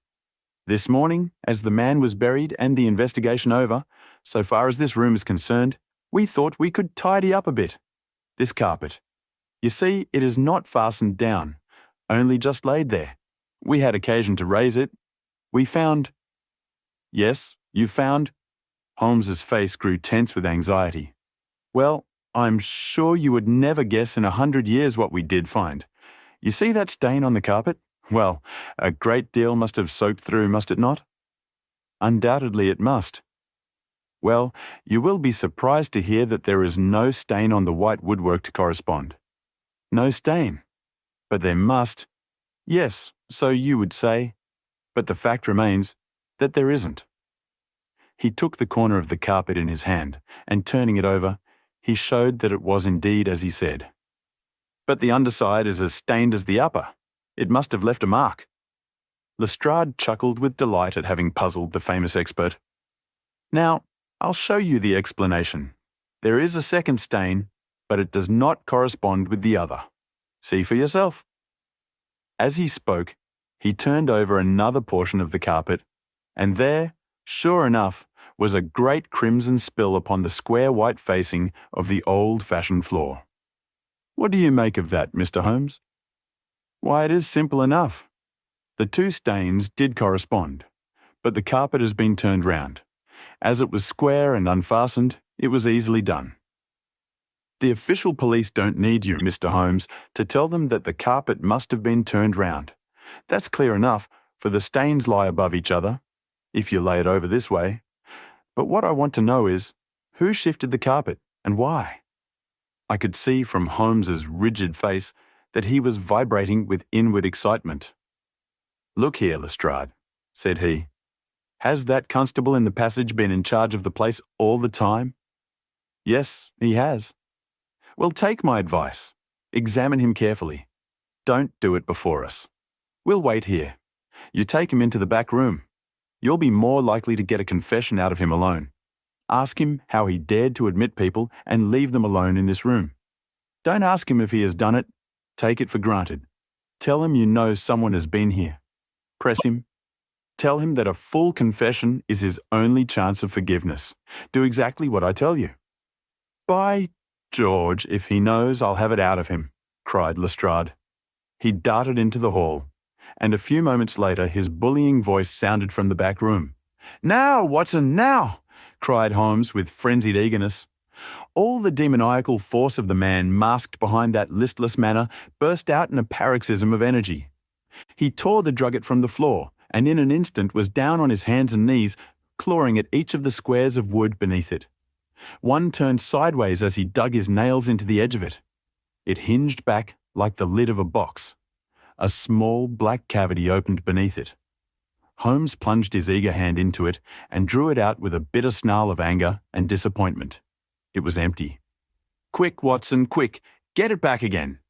This morning, as the man was buried and the investigation over, so far as this room is concerned, we thought we could tidy up a bit. This carpet. You see, it is not fastened down, only just laid there. We had occasion to raise it. We found—" "Yes, you found—" Holmes's face grew tense with anxiety. "Well, I'm sure you would never guess in 100 years what we did find. You see that stain on the carpet? Well, a great deal must have soaked through, must it not?" "Undoubtedly it must." "Well, you will be surprised to hear that there is no stain on the white woodwork to correspond." "No stain? But there must—" "Yes, so you would say. But the fact remains that there isn't." He took the corner of the carpet in his hand, and turning it over, he showed that it was indeed as he said. "But the underside is as stained as the upper. It must have left a mark." Lestrade chuckled with delight at having puzzled the famous expert. Now, I'll show you the explanation. There is a second stain, but it does not correspond with the other. See for yourself." As he spoke, he turned over another portion of the carpet, and there, sure enough, was a great crimson spill upon the square white facing of the old-fashioned floor. What do you make of that, Mr. Holmes? Why, it is simple enough. The two stains did correspond, but the carpet has been turned round. As it was square and unfastened, it was easily done. The official police don't need you, Mr. Holmes, to tell them that the carpet must have been turned round. That's clear enough, for the stains lie above each other, if you lay it over this way. But what I want to know is, who shifted the carpet and why? I could see from Holmes's rigid face that he was vibrating with inward excitement. "Look here, Lestrade," said he. "Has that constable in the passage been in charge of the place all the time?" "Yes, he has." "Well, take my advice. Examine him carefully. Don't do it before us. We'll wait here. You take him into the back room. You'll be more likely to get a confession out of him alone. Ask him how he dared to admit people and leave them alone in this room. Don't ask him if he has done it. Take it for granted. Tell him you know someone has been here. Press him. Tell him that a full confession is his only chance of forgiveness. Do exactly what I tell you." "By George, if he knows, I'll have it out of him," cried Lestrade. He darted into the hall, and a few moments later his bullying voice sounded from the back room. "Now, Watson, now!" cried Holmes with frenzied eagerness. All the demoniacal force of the man masked behind that listless manner burst out in a paroxysm of energy. He tore the drugget from the floor, and in an instant was down on his hands and knees, clawing at each of the squares of wood beneath it. One turned sideways as he dug his nails into the edge of it. It hinged back like the lid of a box. A small black cavity opened beneath it. Holmes plunged his eager hand into it and drew it out with a bitter snarl of anger and disappointment. It was empty. "Quick, Watson, quick! Get it back again!"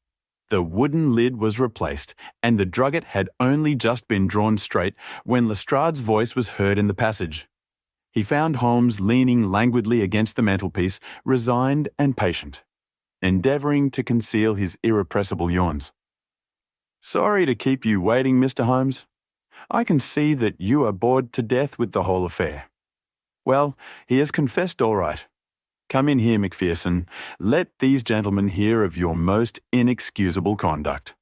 The wooden lid was replaced, and the drugget had only just been drawn straight when Lestrade's voice was heard in the passage. He found Holmes leaning languidly against the mantelpiece, resigned and patient, endeavouring to conceal his irrepressible yawns. "Sorry to keep you waiting, Mr. Holmes. I can see that you are bored to death with the whole affair. Well, he has confessed all right. Come in here, Macpherson. Let these gentlemen hear of your most inexcusable conduct."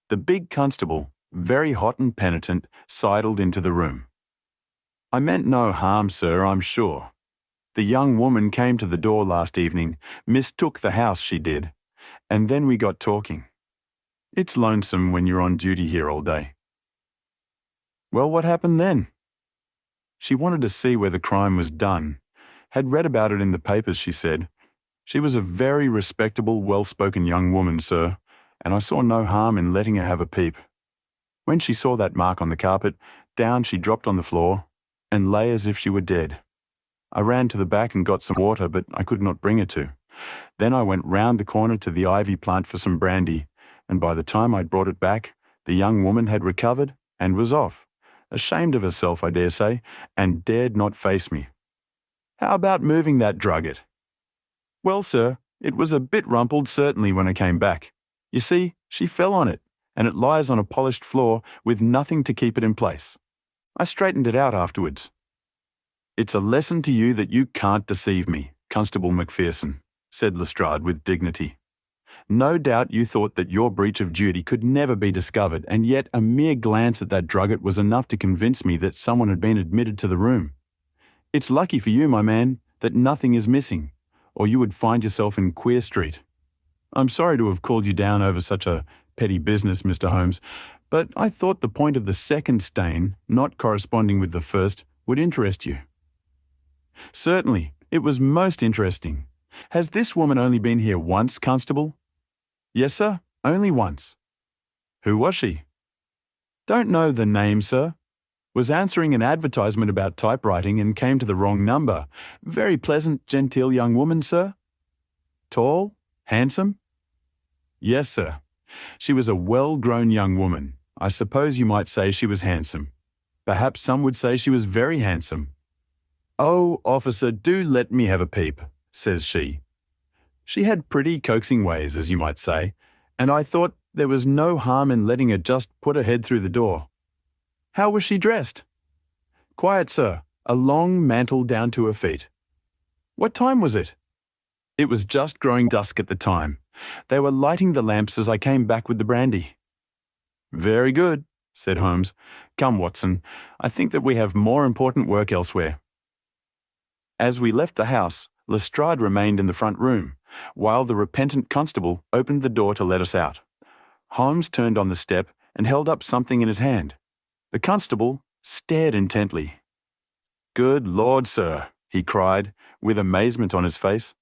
The big constable, very hot and penitent, sidled into the room. "I meant no harm, sir, I'm sure. The young woman came to the door last evening, mistook the house, she did, and then we got talking. It's lonesome when you're on duty here all day." "Well, what happened then?" "She wanted to see where the crime was done. Had read about it in the papers, she said. She was a very respectable, well-spoken young woman, sir, and I saw no harm in letting her have a peep. When she saw that mark on the carpet, down she dropped on the floor and lay as if she were dead. I ran to the back and got some water, but I could not bring her to. Then I went round the corner to the ivy plant for some brandy, and by the time I'd brought it back, the young woman had recovered and was off, ashamed of herself, I dare say, and dared not face me. How about moving that drugget?" "Well, sir, it was a bit rumpled certainly when I came back. You see, she fell on it, and it lies on a polished floor with nothing to keep it in place. I straightened it out afterwards." "It's a lesson to you that you can't deceive me, Constable Macpherson," said Lestrade with dignity. "No doubt you thought that your breach of duty could never be discovered, and yet a mere glance at that drugget was enough to convince me that someone had been admitted to the room. It's lucky for you, my man, that nothing is missing, or you would find yourself in Queer Street. I'm sorry to have called you down over such a petty business, Mr. Holmes, but I thought the point of the second stain, not corresponding with the first, would interest you." "Certainly, it was most interesting. Has this woman only been here once, Constable?" "Yes, sir, only once." "Who was she?" "Don't know the name, sir. Was answering an advertisement about typewriting and came to the wrong number. Very pleasant, genteel young woman, sir." "Tall? Handsome?" "Yes, sir. She was a well-grown young woman. I suppose you might say she was handsome. Perhaps some would say she was very handsome." "Oh, officer, do let me have a peep," says she. She had pretty coaxing ways, as you might say, and I thought there was no harm in letting her just put her head through the door. How was she dressed? Quiet, sir, a long mantle down to her feet. What time was it? It was just growing dusk at the time. They were lighting the lamps as I came back with the brandy. Very good, said Holmes. Come, Watson, I think that we have more important work elsewhere. As we left the house, Lestrade remained in the front room, while the repentant constable opened the door to let us out. Holmes turned on the step and held up something in his hand. The constable stared intently. Good Lord, sir, he cried, with amazement on his face.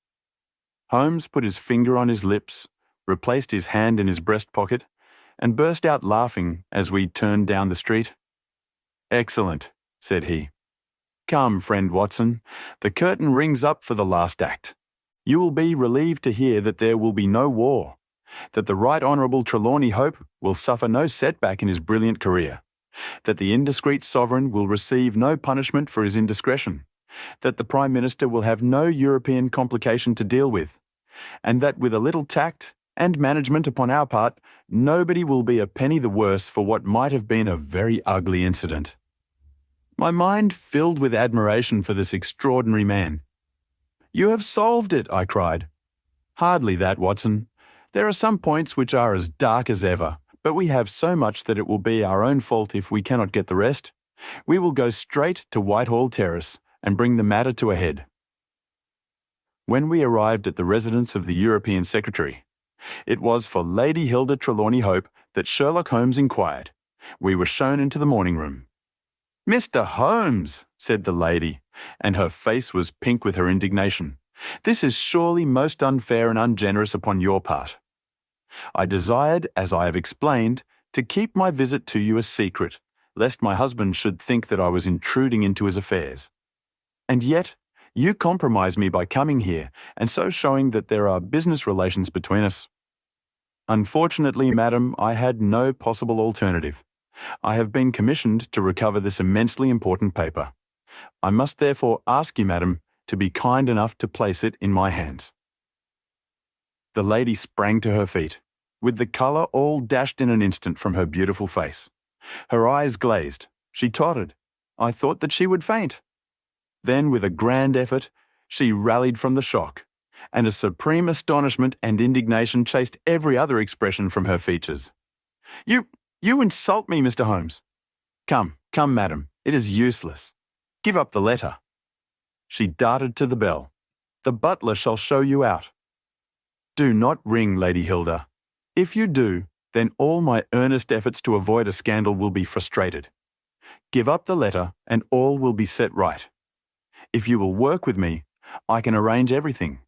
Holmes put his finger on his lips, replaced his hand in his breast pocket, and burst out laughing as we turned down the street. Excellent, said he. Come, friend Watson, the curtain rings up for the last act. You will be relieved to hear that there will be no war, that the Right Honourable Trelawney Hope will suffer no setback in his brilliant career, that the indiscreet sovereign will receive no punishment for his indiscretion, that the Prime Minister will have no European complication to deal with, and that with a little tact and management upon our part, nobody will be a penny the worse for what might have been a very ugly incident. My mind filled with admiration for this extraordinary man. You have solved it, I cried. Hardly that, Watson. There are some points which are as dark as ever, but we have so much that it will be our own fault if we cannot get the rest. We will go straight to Whitehall Terrace and bring the matter to a head. When we arrived at the residence of the European Secretary, it was for Lady Hilda Trelawney Hope that Sherlock Holmes inquired. We were shown into the morning room. Mr. Holmes, said the lady, and her face was pink with her indignation. This is surely most unfair and ungenerous upon your part. I desired, as I have explained, to keep my visit to you a secret, lest my husband should think that I was intruding into his affairs. And yet, you compromise me by coming here, and so showing that there are business relations between us. Unfortunately, madam, I had no possible alternative. I have been commissioned to recover this immensely important paper. I must therefore ask you, madam, to be kind enough to place it in my hands. The lady sprang to her feet, with the colour all dashed in an instant from her beautiful face. Her eyes glazed. She tottered. I thought that she would faint. Then, with a grand effort, she rallied from the shock, and a supreme astonishment and indignation chased every other expression from her features. You insult me, Mr. Holmes. Come, madam, it is useless. Give up the letter. She darted to the bell. The butler shall show you out. Do not ring, Lady Hilda. If you do, then all my earnest efforts to avoid a scandal will be frustrated. Give up the letter, and all will be set right. If you will work with me, I can arrange everything.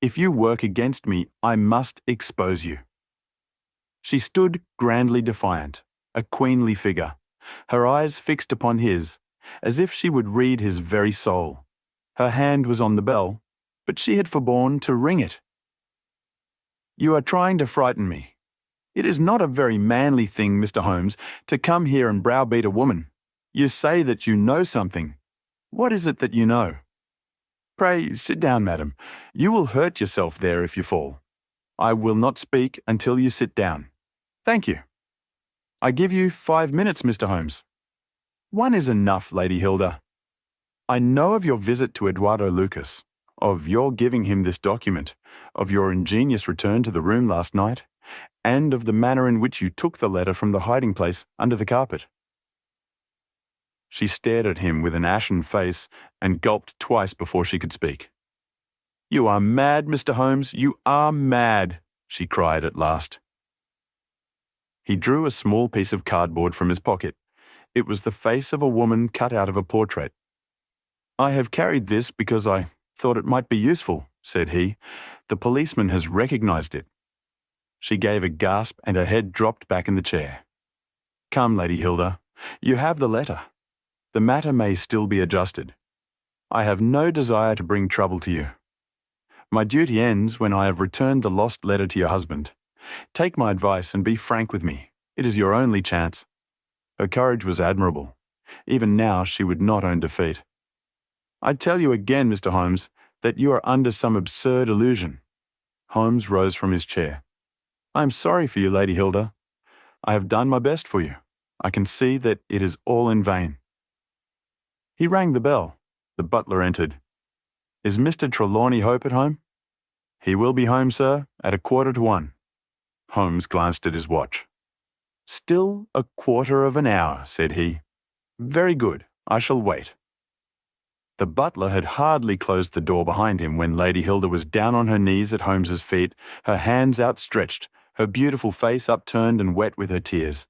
If you work against me, I must expose you. She stood grandly defiant, a queenly figure, her eyes fixed upon his, as if she would read his very soul. Her hand was on the bell, but she had forborne to ring it. You are trying to frighten me. It is not a very manly thing, Mr. Holmes, to come here and browbeat a woman. You say that you know something. What is it that you know? Pray, sit down, madam. You will hurt yourself there if you fall. I will not speak until you sit down. Thank you. I give you 5 minutes, Mr. Holmes. One is enough, Lady Hilda. I know of your visit to Eduardo Lucas, of your giving him this document, of your ingenious return to the room last night, and of the manner in which you took the letter from the hiding place under the carpet. She stared at him with an ashen face and gulped twice before she could speak. You are mad, Mr. Holmes, you are mad, she cried at last. He drew a small piece of cardboard from his pocket. It was the face of a woman cut out of a portrait. I have carried this because I thought it might be useful, said he. The policeman has recognized it. She gave a gasp and her head dropped back in the chair. Come, Lady Hilda, you have the letter. The matter may still be adjusted. I have no desire to bring trouble to you. My duty ends when I have returned the lost letter to your husband. Take my advice and be frank with me. It is your only chance. Her courage was admirable. Even now she would not own defeat. I tell you again, Mr. Holmes, that you are under some absurd illusion. Holmes rose from his chair. I am sorry for you, Lady Hilda. I have done my best for you. I can see that it is all in vain. He rang the bell. The butler entered. Is Mr. Trelawney Hope at home? He will be home, sir, at 1:15. Holmes glanced at his watch. Still 1/4 hour, said he. Very good. I shall wait. The butler had hardly closed the door behind him when Lady Hilda was down on her knees at Holmes's feet, her hands outstretched, her beautiful face upturned and wet with her tears.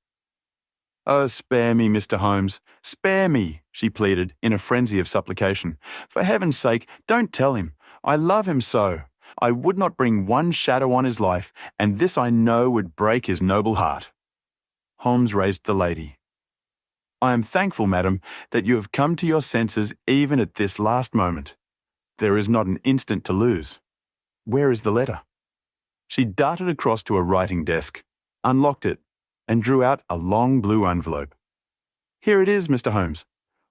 Oh, spare me, Mr. Holmes, spare me, she pleaded in a frenzy of supplication. For heaven's sake, don't tell him. I love him so. I would not bring one shadow on his life, and this I know would break his noble heart. Holmes raised the lady. I am thankful, madam, that you have come to your senses even at this last moment. There is not an instant to lose. Where is the letter? She darted across to a writing desk, unlocked it, and drew out a long blue envelope. Here it is, Mr. Holmes.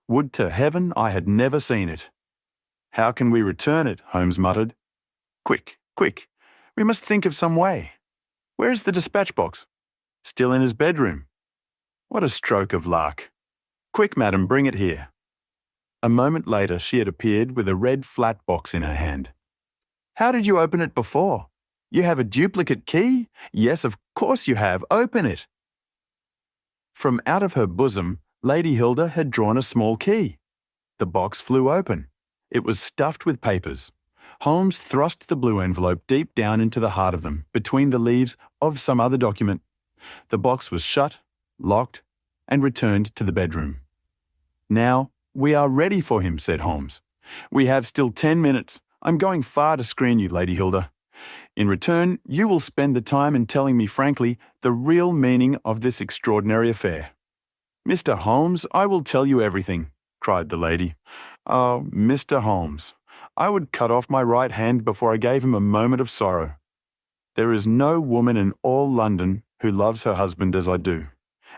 Would to heaven I had never seen it. How can we return it? Holmes muttered. Quick, quick. We must think of some way. Where is the dispatch box? Still in his bedroom. What a stroke of luck. Quick, madam, bring it here. A moment later she had appeared with a red flat box in her hand. How did you open it before? You have a duplicate key? Yes, of course you have. Open it. From out of her bosom, Lady Hilda had drawn a small key. The box flew open. It was stuffed with papers. Holmes thrust the blue envelope deep down into the heart of them, between the leaves of some other document. The box was shut, locked, and returned to the bedroom. Now, we are ready for him, said Holmes. We have still 10 minutes. I'm going far to screen you, Lady Hilda. In return, you will spend the time in telling me frankly the real meaning of this extraordinary affair. Mr. Holmes, I will tell you everything, cried the lady. Oh, Mr. Holmes, I would cut off my right hand before I gave him a moment of sorrow. There is no woman in all London who loves her husband as I do.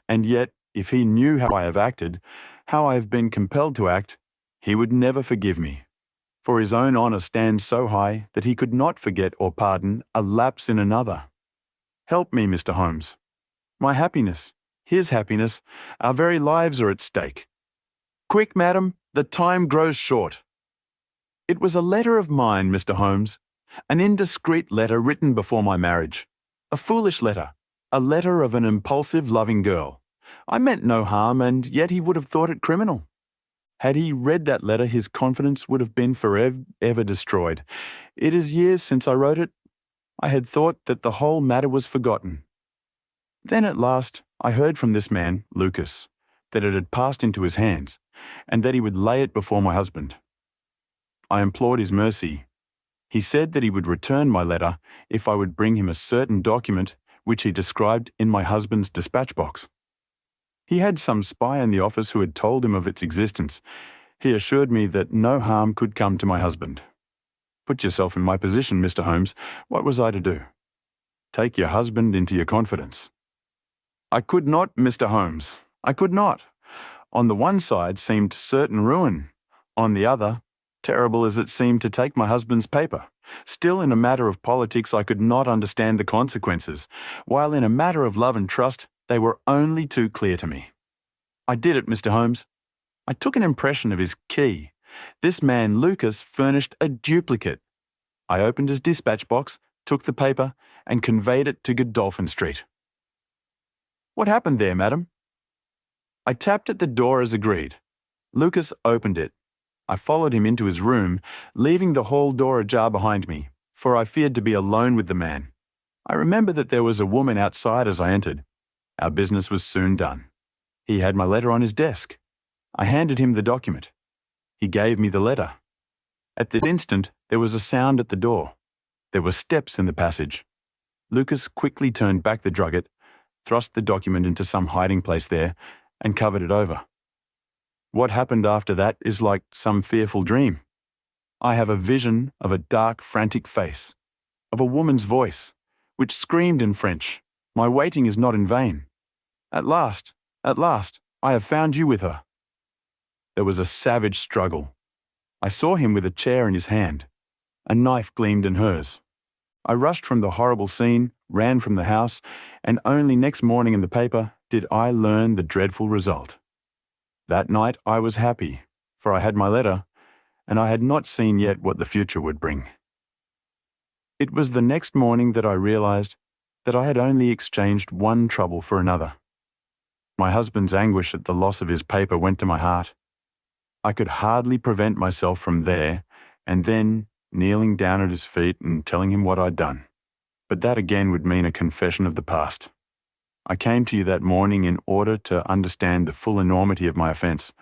And yet, if he knew how I have acted, how I have been compelled to act, he would never forgive me. For his own honour stands so high that he could not forget or pardon a lapse in another. Help me, Mr. Holmes. My happiness, his happiness, our very lives are at stake. Quick, madam, the time grows short. It was a letter of mine, Mr. Holmes, an indiscreet letter written before my marriage. A foolish letter, a letter of an impulsive, loving girl. I meant no harm, and yet he would have thought it criminal. Had he read that letter, his confidence would have been forever destroyed. It is years since I wrote it. I had thought that the whole matter was forgotten. Then at last I heard from this man, Lucas, that it had passed into his hands, and that he would lay it before my husband. I implored his mercy. He said that he would return my letter if I would bring him a certain document which he described in my husband's dispatch box. He had some spy in the office who had told him of its existence. He assured me that no harm could come to my husband. Put yourself in my position, Mr. Holmes. What was I to do? Take your husband into your confidence. I could not, Mr. Holmes. I could not. On the one side seemed certain ruin. On the other, terrible as it seemed to take my husband's paper. Still, in a matter of politics, I could not understand the consequences, while in a matter of love and trust, they were only too clear to me. I did it, Mr. Holmes. I took an impression of his key. This man, Lucas, furnished a duplicate. I opened his dispatch box, took the paper, and conveyed it to Godolphin Street. What happened there, madam? I tapped at the door as agreed. Lucas opened it. I followed him into his room, leaving the hall door ajar behind me, for I feared to be alone with the man. I remember that there was a woman outside as I entered. Our business was soon done. He had my letter on his desk. I handed him the document. He gave me the letter. At this instant, there was a sound at the door. There were steps in the passage. Lucas quickly turned back the drugget, thrust the document into some hiding place there, and covered it over. What happened after that is like some fearful dream. I have a vision of a dark, frantic face, of a woman's voice, which screamed in French, "My waiting is not in vain. At last, I have found you with her." There was a savage struggle. I saw him with a chair in his hand. A knife gleamed in hers. I rushed from the horrible scene, ran from the house, and only next morning in the paper did I learn the dreadful result. That night I was happy, for I had my letter, and I had not seen yet what the future would bring. It was the next morning that I realized that I had only exchanged one trouble for another. My husband's anguish at the loss of his paper went to my heart. I could hardly prevent myself from there, and then kneeling down at his feet and telling him what I'd done. But that again would mean a confession of the past. I came to you that morning in order to understand the full enormity of my offence.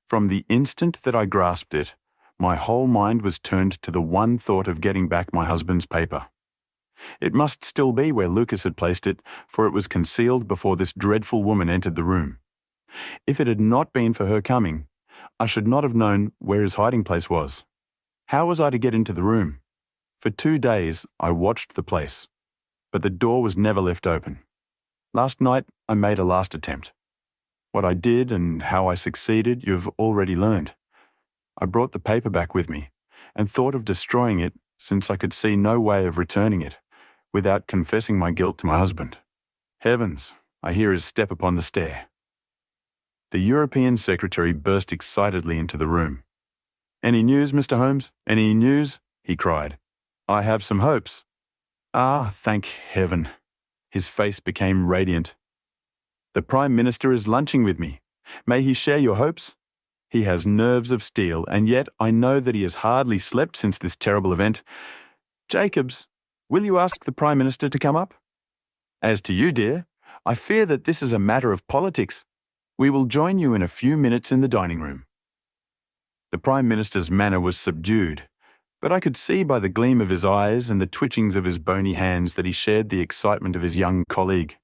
From the instant that I grasped it, my whole mind was turned to the one thought of getting back my husband's paper. It must still be where Lucas had placed it, for it was concealed before this dreadful woman entered the room. If it had not been for her coming, I should not have known where his hiding place was. How was I to get into the room? For 2 days I watched the place, but the door was never left open. Last night I made a last attempt. What I did and how I succeeded you have already learned. I brought the paper back with me, and thought of destroying it, since I could see no way of returning it, without confessing my guilt to my husband. Heavens, I hear his step upon the stair. The European secretary burst excitedly into the room. "Any news, Mr. Holmes? Any news?" he cried. "I have some hopes." "Ah, thank heaven." His face became radiant. "The Prime Minister is lunching with me. May he share your hopes? He has nerves of steel, and yet I know that he has hardly slept since this terrible event. Jacobs, will you ask the Prime Minister to come up? As to you, dear, I fear that this is a matter of politics. We will join you in a few minutes in the dining room." The Prime Minister's manner was subdued, but I could see by the gleam of his eyes and the twitchings of his bony hands that he shared the excitement of his young colleague.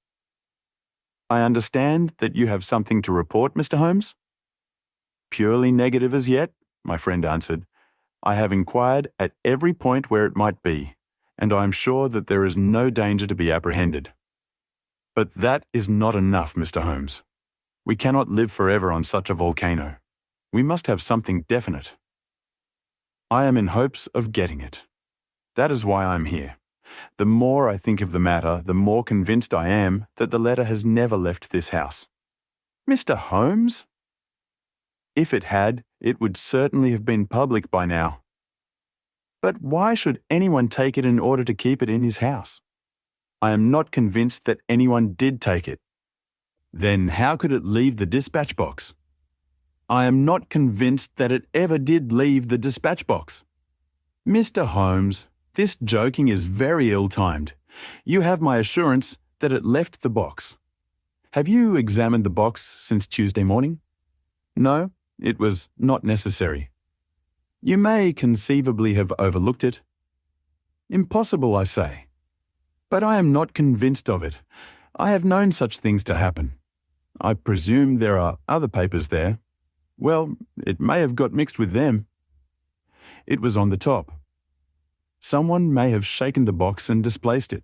"I understand that you have something to report, Mr. Holmes?" "Purely negative as yet," my friend answered. "I have inquired at every point where it might be, and I am sure that there is no danger to be apprehended. But that is not enough, Mr. Holmes. We cannot live forever on such a volcano. We must have something definite. I am in hopes of getting it. That is why I am here. The more I think of the matter, the more convinced I am that the letter has never left this house." "Mr. Holmes?" "If it had, it would certainly have been public by now." "But why should anyone take it in order to keep it in his house?" "I am not convinced that anyone did take it." "Then how could it leave the dispatch box?" "I am not convinced that it ever did leave the dispatch box." "Mr. Holmes, this joking is very ill-timed. You have my assurance that it left the box. Have you examined the box since Tuesday morning?" "No, it was not necessary." "You may conceivably have overlooked it." "Impossible, I say." "But I am not convinced of it. I have known such things to happen. I presume there are other papers there. Well, it may have got mixed with them." "It was on the top." "Someone may have shaken the box and displaced it."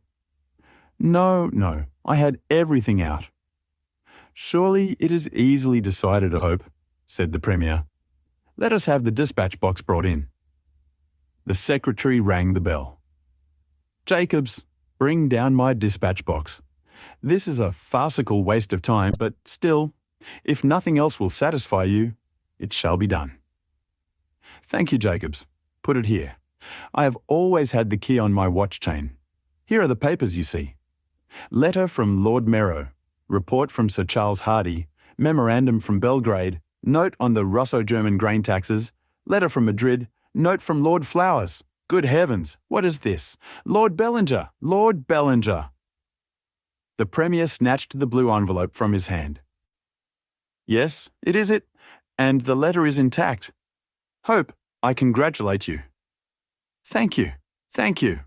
No, I had everything out." "Surely it is easily decided, I hope," said the Premier. "Let us have the dispatch box brought in." The secretary rang the bell. "Jacobs, bring down my dispatch box. This is a farcical waste of time, but still, if nothing else will satisfy you, it shall be done." "Thank you, Jacobs. Put it here. I have always had the key on my watch chain. Here are the papers, you see. Letter from Lord Merrow, report from Sir Charles Hardy, memorandum from Belgrade, note on the Russo-German grain taxes, letter from Madrid, note from Lord Flowers. Good heavens, what is this? Lord Bellinger! Lord Bellinger!" The Premier snatched the blue envelope from his hand. "Yes, it is it, and the letter is intact. Hope, I congratulate you." Thank you.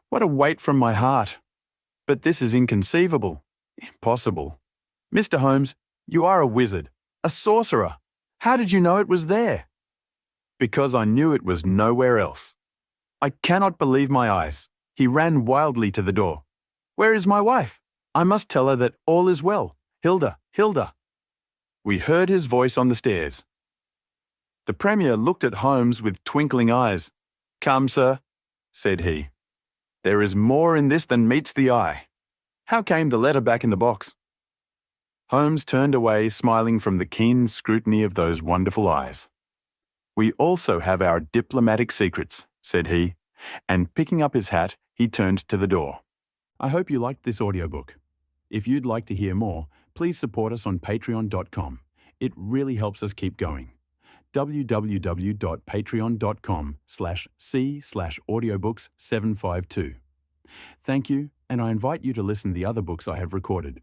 What a weight from my heart. But this is inconceivable. Impossible. Mr. Holmes, you are a wizard, a sorcerer. How did you know it was there?" "Because I knew it was nowhere else." I cannot believe my eyes. He ran wildly to the door. "Where is my wife? I must tell her that all is well. Hilda. We heard his voice on the stairs. The Premier looked at Holmes with twinkling eyes. "Come, sir," said he. "There is more in this than meets the eye. How came the letter back in the box?" Holmes turned away, smiling from the keen scrutiny of those wonderful eyes. "We also have our diplomatic secrets," said he, and picking up his hat, he turned to the door. I hope you liked this audiobook. If you'd like to hear more, please support us on patreon.com. It really helps us keep going. www.patreon.com/c/audiobooks752. Thank you, and I invite you to listen to the other books I have recorded.